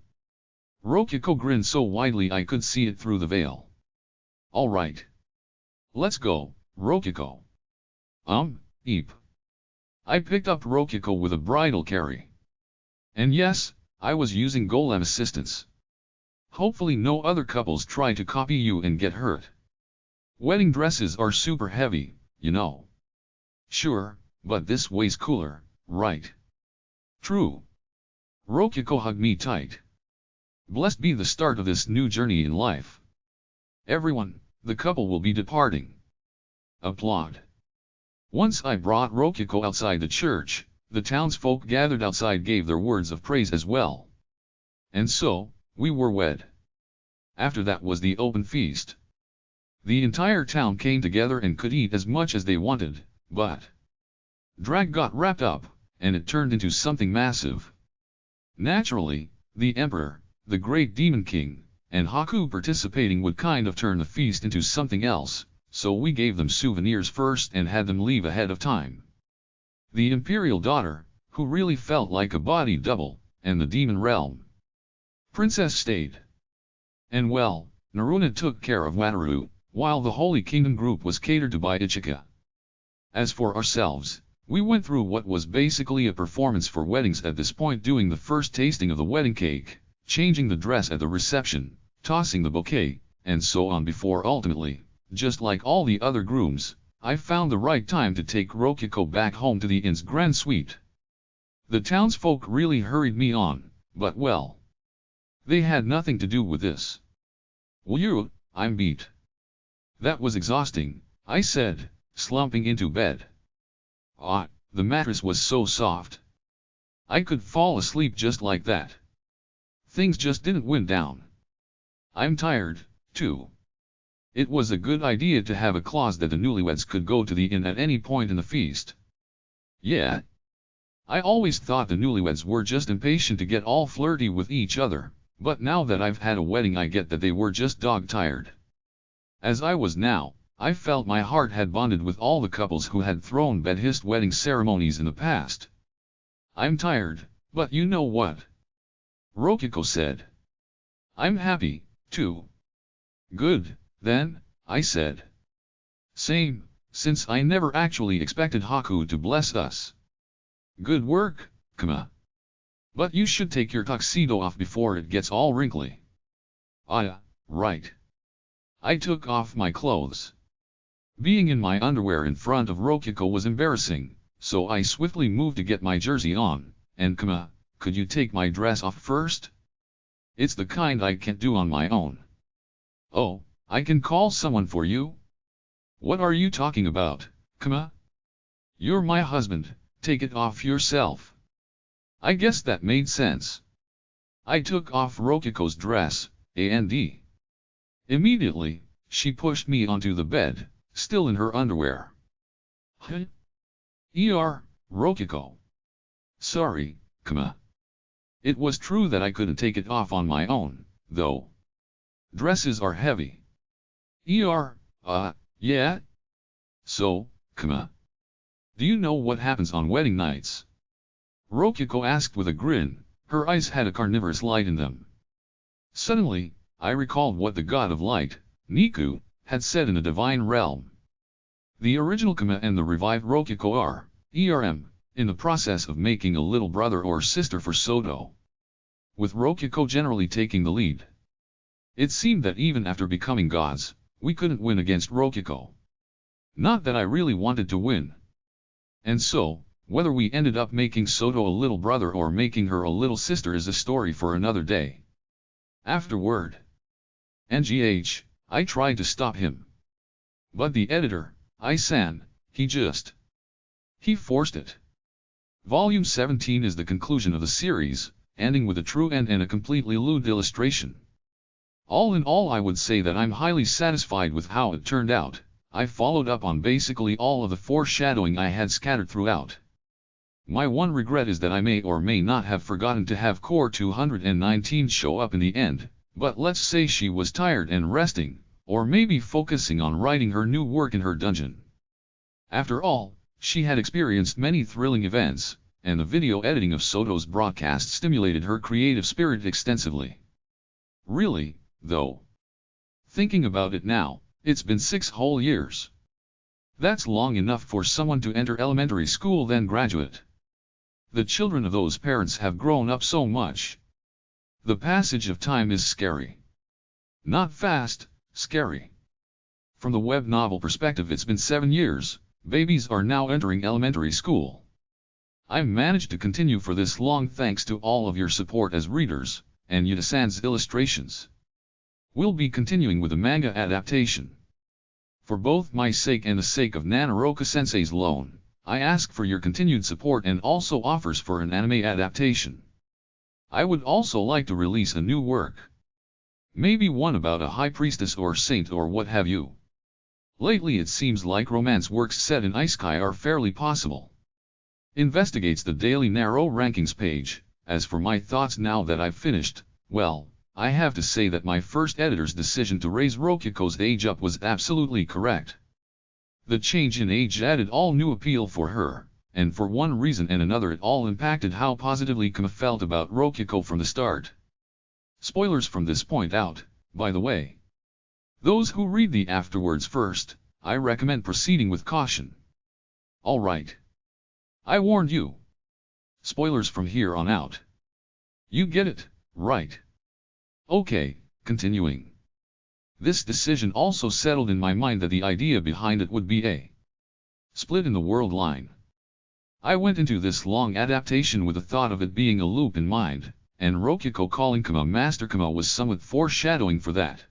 Rokuko grinned so widely I could see it through the veil. All right. Let's go, Rokuko. Eep. I picked up Rokuko with a bridal carry. And yes, I was using golem assistance. Hopefully no other couples try to copy you and get hurt. Wedding dresses are super heavy, you know. Sure, but this way's cooler, right? True. Rokuko hugged me tight. Blessed be the start of this new journey in life. Everyone, the couple will be departing. Applaud. Once I brought Rokuko outside the church, the townsfolk gathered outside gave their words of praise as well. And so, we were wed. After that was the open feast. The entire town came together and could eat as much as they wanted, but drag got wrapped up, and it turned into something massive. Naturally, the Emperor, the Great Demon King, and Haku participating would kind of turn the feast into something else, so we gave them souvenirs first and had them leave ahead of time. The Imperial Daughter, who really felt like a body double, and the Demon Realm Princess stayed. And well, Naruna took care of Wataru, while the Holy Kingdom group was catered to by Ichika. As for ourselves, We went through what was basically a performance for weddings at this point, doing the first tasting of the wedding cake, changing the dress at the reception, tossing the bouquet, and so on before ultimately, just like all the other grooms, I found the right time to take Rokiko back home to the inn's grand suite. The townsfolk really hurried me on, but well, they had nothing to do with this. "Well, I'm beat." "That was exhausting," I said, slumping into bed. The mattress was so soft. I could fall asleep just like that. Things just didn't wind down. "I'm tired, too." It was a good idea to have a clause that the newlyweds could go to the inn at any point in the feast. Yeah. I always thought the newlyweds were just impatient to get all flirty with each other, but now that I've had a wedding I get that they were just dog-tired. As I was now, I felt my heart had bonded with all the couples who had thrown bedhist wedding ceremonies in the past. "I'm tired, but you know what?" Rokiko said. "I'm happy, too." "Good, then," I said. "Same, since I never actually expected Haku to bless us." "Good work, Kama. But you should take your tuxedo off before it gets all wrinkly." Right." I took off my clothes. Being in my underwear in front of Rokiko was embarrassing, so I swiftly moved to get my jersey on, and Kama, could you take my dress off first? It's the kind I can't do on my own. "Oh, I can call someone for you?" "What are you talking about, Kama? You're my husband, take it off yourself." I guess that made sense. I took off Rokiko's dress, and immediately, she pushed me onto the bed, still in her underwear. Rokiko. Sorry, Kama. It was true that I couldn't take it off on my own, though. Dresses are heavy. Yeah? So, Kama, do you know what happens on wedding nights? Rokiko asked with a grin, her eyes had a carnivorous light in them. Suddenly, I recalled what the god of light, Niku, had said in the divine realm. The original Kama and the revived Rokiko are, in the process of making a little brother or sister for Soto, with Rokiko generally taking the lead. It seemed that even after becoming gods, we couldn't win against Rokiko. Not that I really wanted to win. And so, whether we ended up making Soto a little brother or making her a little sister is a story for another day. Afterward, I tried to stop him. But the editor, he forced it. Volume 17 is the conclusion of the series, ending with a true end and a completely lewd illustration. All in all, I would say that I'm highly satisfied with how it turned out. I followed up on basically all of the foreshadowing I had scattered throughout. My one regret is that I may or may not have forgotten to have Core 219 show up in the end, but let's say she was tired and resting, or maybe focusing on writing her new work in her dungeon. After all, she had experienced many thrilling events, and the video editing of Soto's broadcast stimulated her creative spirit extensively. Really, though. Thinking about it now, it's been 6 whole years. That's long enough for someone to enter elementary school then graduate. The children of those parents have grown up so much. The passage of time is scary. Not fast, scary. From the web novel perspective, it's been 7 years, babies are now entering elementary school. I've managed to continue for this long thanks to all of your support as readers, and Yuta-san's illustrations. We'll be continuing with the manga adaptation. For both my sake and the sake of Nanoroka-sensei's loan, I ask for your continued support and also offers for an anime adaptation. I would also like to release a new work. Maybe one about a high priestess or saint or what have you. Lately it seems like romance works set in Isekai are fairly possible. Investigates the Daily Narrow Rankings page. As for my thoughts now that I've finished, well, I have to say that my first editor's decision to raise Rokiko's age up was absolutely correct. The change in age added all new appeal for her, and for one reason and another it all impacted how positively Kama felt about Rokiko from the start. Spoilers from this point out, by the way. Those who read the afterwards first, I recommend proceeding with caution. Alright. I warned you. Spoilers from here on out. You get it, right? Okay, continuing. This decision also settled in my mind that the idea behind it would be a split in the world line. I went into this long adaptation with the thought of it being a loop in mind, and Rokuko calling Kama Master Kama was somewhat foreshadowing for that.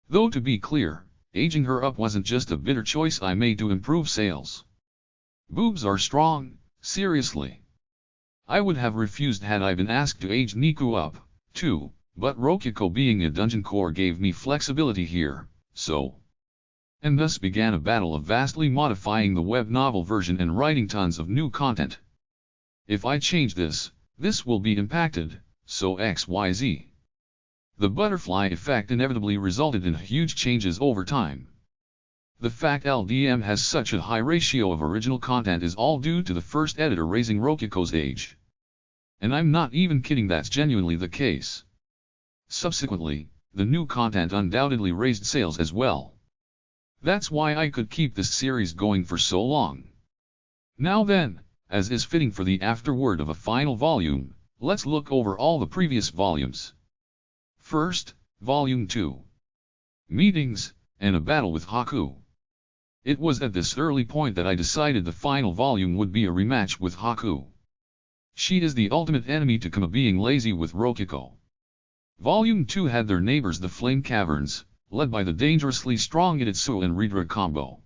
Though to be clear, aging her up wasn't just a bitter choice I made to improve sales. Boobs are strong, seriously. I would have refused had I been asked to age Niku up, too, but Rokuko being a dungeon core gave me flexibility here, so. And thus began a battle of vastly modifying the web novel version and writing tons of new content. If I change this will be impacted, so XYZ. The butterfly effect inevitably resulted in huge changes over time. The fact LDM has such a high ratio of original content is all due to the first editor raising Rokuko's age. And I'm not even kidding, that's genuinely the case. Subsequently, the new content undoubtedly raised sales as well. That's why I could keep this series going for so long. Now then, as is fitting for the afterword of a final volume, let's look over all the previous volumes. First, Volume 2. Meetings, and a battle with Haku. It was at this early point that I decided the final volume would be a rematch with Haku. She is the ultimate enemy to Kama being lazy with Rokuko. Volume 2 had their neighbors the Flame Caverns, led by the dangerously strong Itetsu and Ridra combo.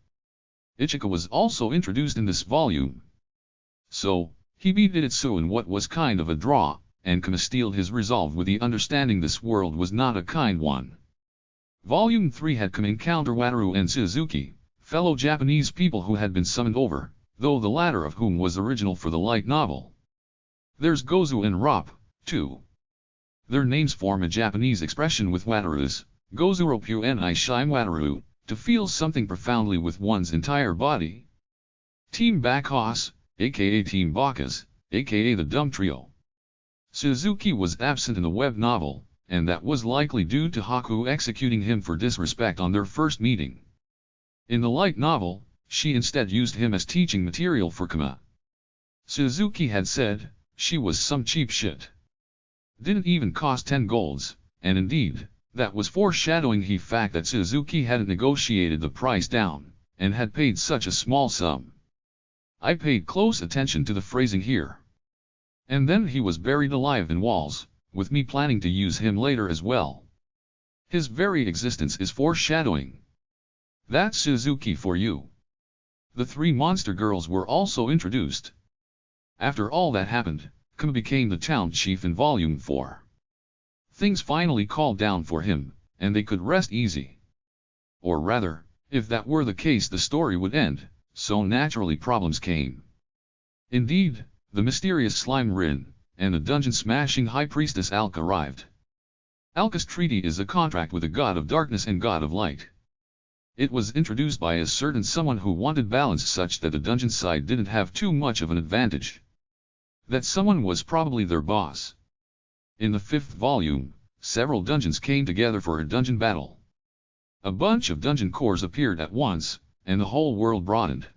Ichika was also introduced in this volume. So, he beat Itetsu in what was kind of a draw, and Kama steeled his resolve with the understanding this world was not a kind one. Volume 3 had Kama encounter Wataru and Suzuki, fellow Japanese people who had been summoned over, though the latter of whom was original for the light novel. There's Gozu and Rop, too. Their names form a Japanese expression with Wataru's, Gozuropu and Ishime Wataru, to feel something profoundly with one's entire body. Team Bakos, aka Team Bakas, aka the Dumb Trio. Suzuki was absent in the web novel, and that was likely due to Haku executing him for disrespect on their first meeting. In the light novel, she instead used him as teaching material for Kama. Suzuki had said, she was some cheap shit. Didn't even cost 10 golds, and indeed, that was foreshadowing the fact that Suzuki hadn't negotiated the price down, and had paid such a small sum. I paid close attention to the phrasing here. And then he was buried alive in walls, with me planning to use him later as well. His very existence is foreshadowing. That's Suzuki for you. The 3 monster girls were also introduced. After all that happened, Kama became the town chief in Volume 4. Things finally calmed down for him, and they could rest easy. Or rather, if that were the case the story would end, so naturally problems came. Indeed, the mysterious slime Rin, and the dungeon-smashing high priestess Alka arrived. Alka's treaty is a contract with the god of darkness and god of light. It was introduced by a certain someone who wanted balance such that the dungeon side didn't have too much of an advantage. That someone was probably their boss. In the 5th volume, several dungeons came together for a dungeon battle. A bunch of dungeon cores appeared at once, and the whole world broadened.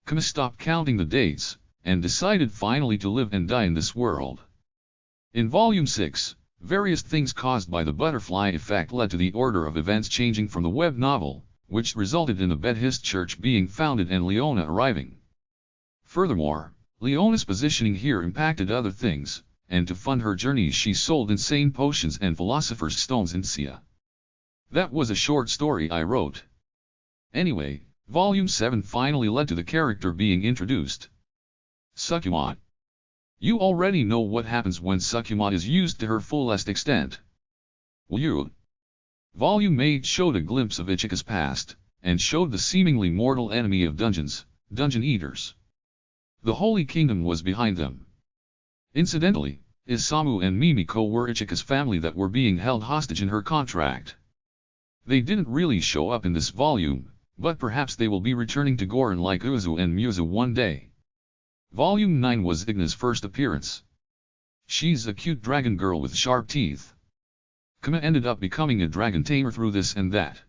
Kama stopped counting the dates, and decided finally to live and die in this world. In Volume 6, various things caused by the butterfly effect led to the order of events changing from the web novel, which resulted in the Buddhist church being founded and Leona arriving. Furthermore, Leona's positioning here impacted other things, and to fund her journey she sold insane potions and philosopher's stones in Sia. That was a short story I wrote. Anyway, Volume 7 finally led to the character being introduced. Tsukuma. You already know what happens when Tsukuma is used to her fullest extent. Will. Volume 8 showed a glimpse of Ichika's past, and showed the seemingly mortal enemy of dungeons, dungeon eaters. The Holy Kingdom was behind them. Incidentally, Isamu and Mimiko were Ichika's family that were being held hostage in her contract. They didn't really show up in this volume, but perhaps they will be returning to Goron like Uzu and Muzu one day. Volume 9 was Igna's first appearance. She's a cute dragon girl with sharp teeth. Kama ended up becoming a dragon tamer through this and that.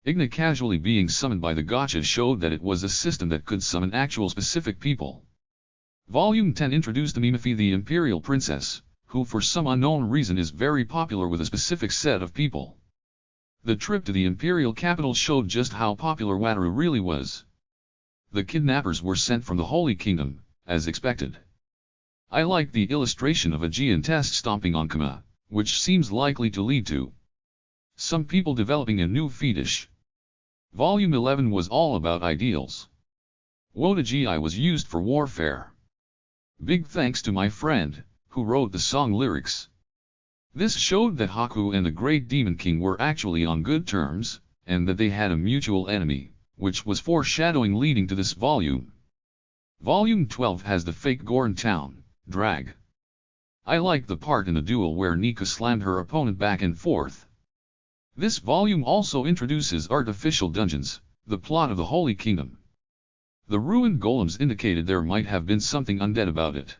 Igna casually being summoned by the gacha showed that it was a system that could summon actual specific people, Volume 10 introduced Mimifi, the imperial princess, who for some unknown reason is very popular with a specific set of people. The trip to the imperial capital showed just how popular Wataru really was. The kidnappers were sent from the Holy Kingdom, as expected. I like the illustration of a giantess stomping on Kama, which seems likely to lead to some people developing a new fetish. Volume 11 was all about ideals. Onikage was used for warfare. Big thanks to my friend, who wrote the song lyrics. This showed that Haku and the Great Demon King were actually on good terms, and that they had a mutual enemy, which was foreshadowing leading to this volume. Volume 12 has the fake Goron town, drag. I like the part in the duel where Nika slammed her opponent back and forth. This volume also introduces artificial dungeons, the plot of the Holy Kingdom. The ruined golems indicated there might have been something undead about it.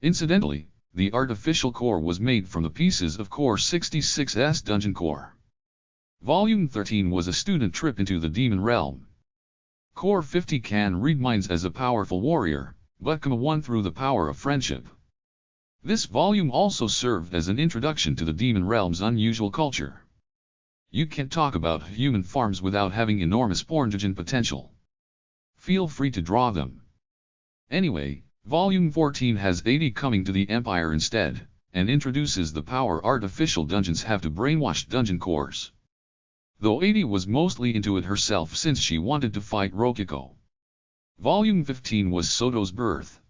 Incidentally, the artificial core was made from the pieces of Core 66's dungeon core. Volume 13 was a student trip into the demon realm. Core 50 can read minds as a powerful warrior, but Kama won through the power of friendship. This volume also served as an introduction to the demon realm's unusual culture. You can't talk about human farms without having enormous pornogen potential. Feel free to draw them. Anyway, Volume 14 has 80 coming to the Empire instead, and introduces the power artificial dungeons have to brainwash dungeon cores. Though 80 was mostly into it herself since she wanted to fight Rokiko. Volume 15 was Soto's birth.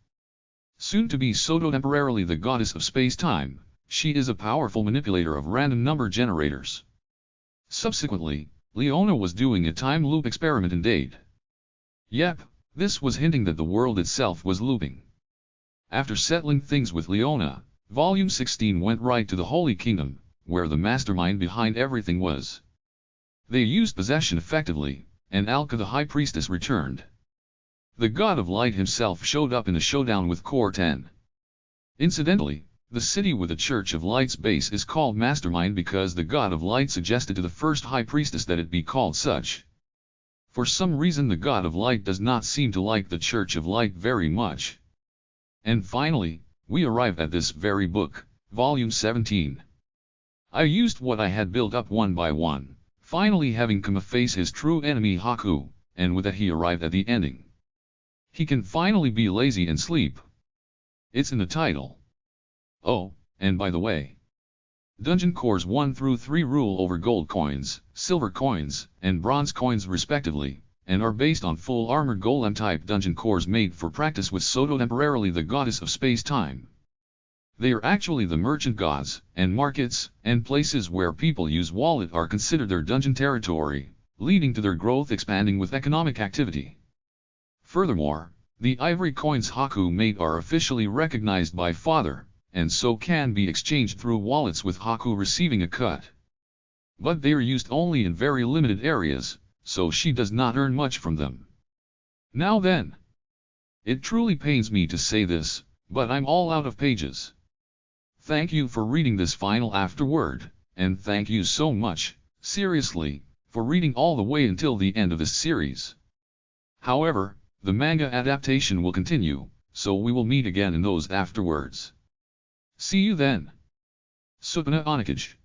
Soon to be Soto, temporarily the goddess of space-time, she is a powerful manipulator of random number generators. Subsequently, Leona was doing a time loop experiment in Dade. Yep, this was hinting that the world itself was looping. After settling things with Leona, Volume 16 went right to the Holy Kingdom, where the mastermind behind everything was. They used possession effectively, and Alka the High Priestess returned. The God of Light himself showed up in a showdown with Core 10. Incidentally, the city with the Church of Light's base is called Mastermind because the God of Light suggested to the first High Priestess that it be called such. For some reason the God of Light does not seem to like the Church of Light very much. And finally, we arrive at this very book, Volume 17. I used what I had built up one by one, finally having Kama face his true enemy Haku, and with that he arrived at the ending. He can finally be lazy and sleep. It's in the title. Oh, and by the way, Dungeon Cores 1 through 3 rule over gold coins, silver coins, and bronze coins respectively, and are based on full armored golem type dungeon cores made for practice with Soto, temporarily the goddess of space-time. They are actually the merchant gods, and markets, and places where people use wallet are considered their dungeon territory, leading to their growth expanding with economic activity. Furthermore, the ivory coins Haku made are officially recognized by Father, and so can be exchanged through wallets with Haku receiving a cut. But they are used only in very limited areas, so she does not earn much from them. Now then. It truly pains me to say this, but I'm all out of pages. Thank you for reading this final afterword, and thank you so much, seriously, for reading all the way until the end of this series. However, the manga adaptation will continue, so we will meet again in those afterwards. See you then. Supana Onikage.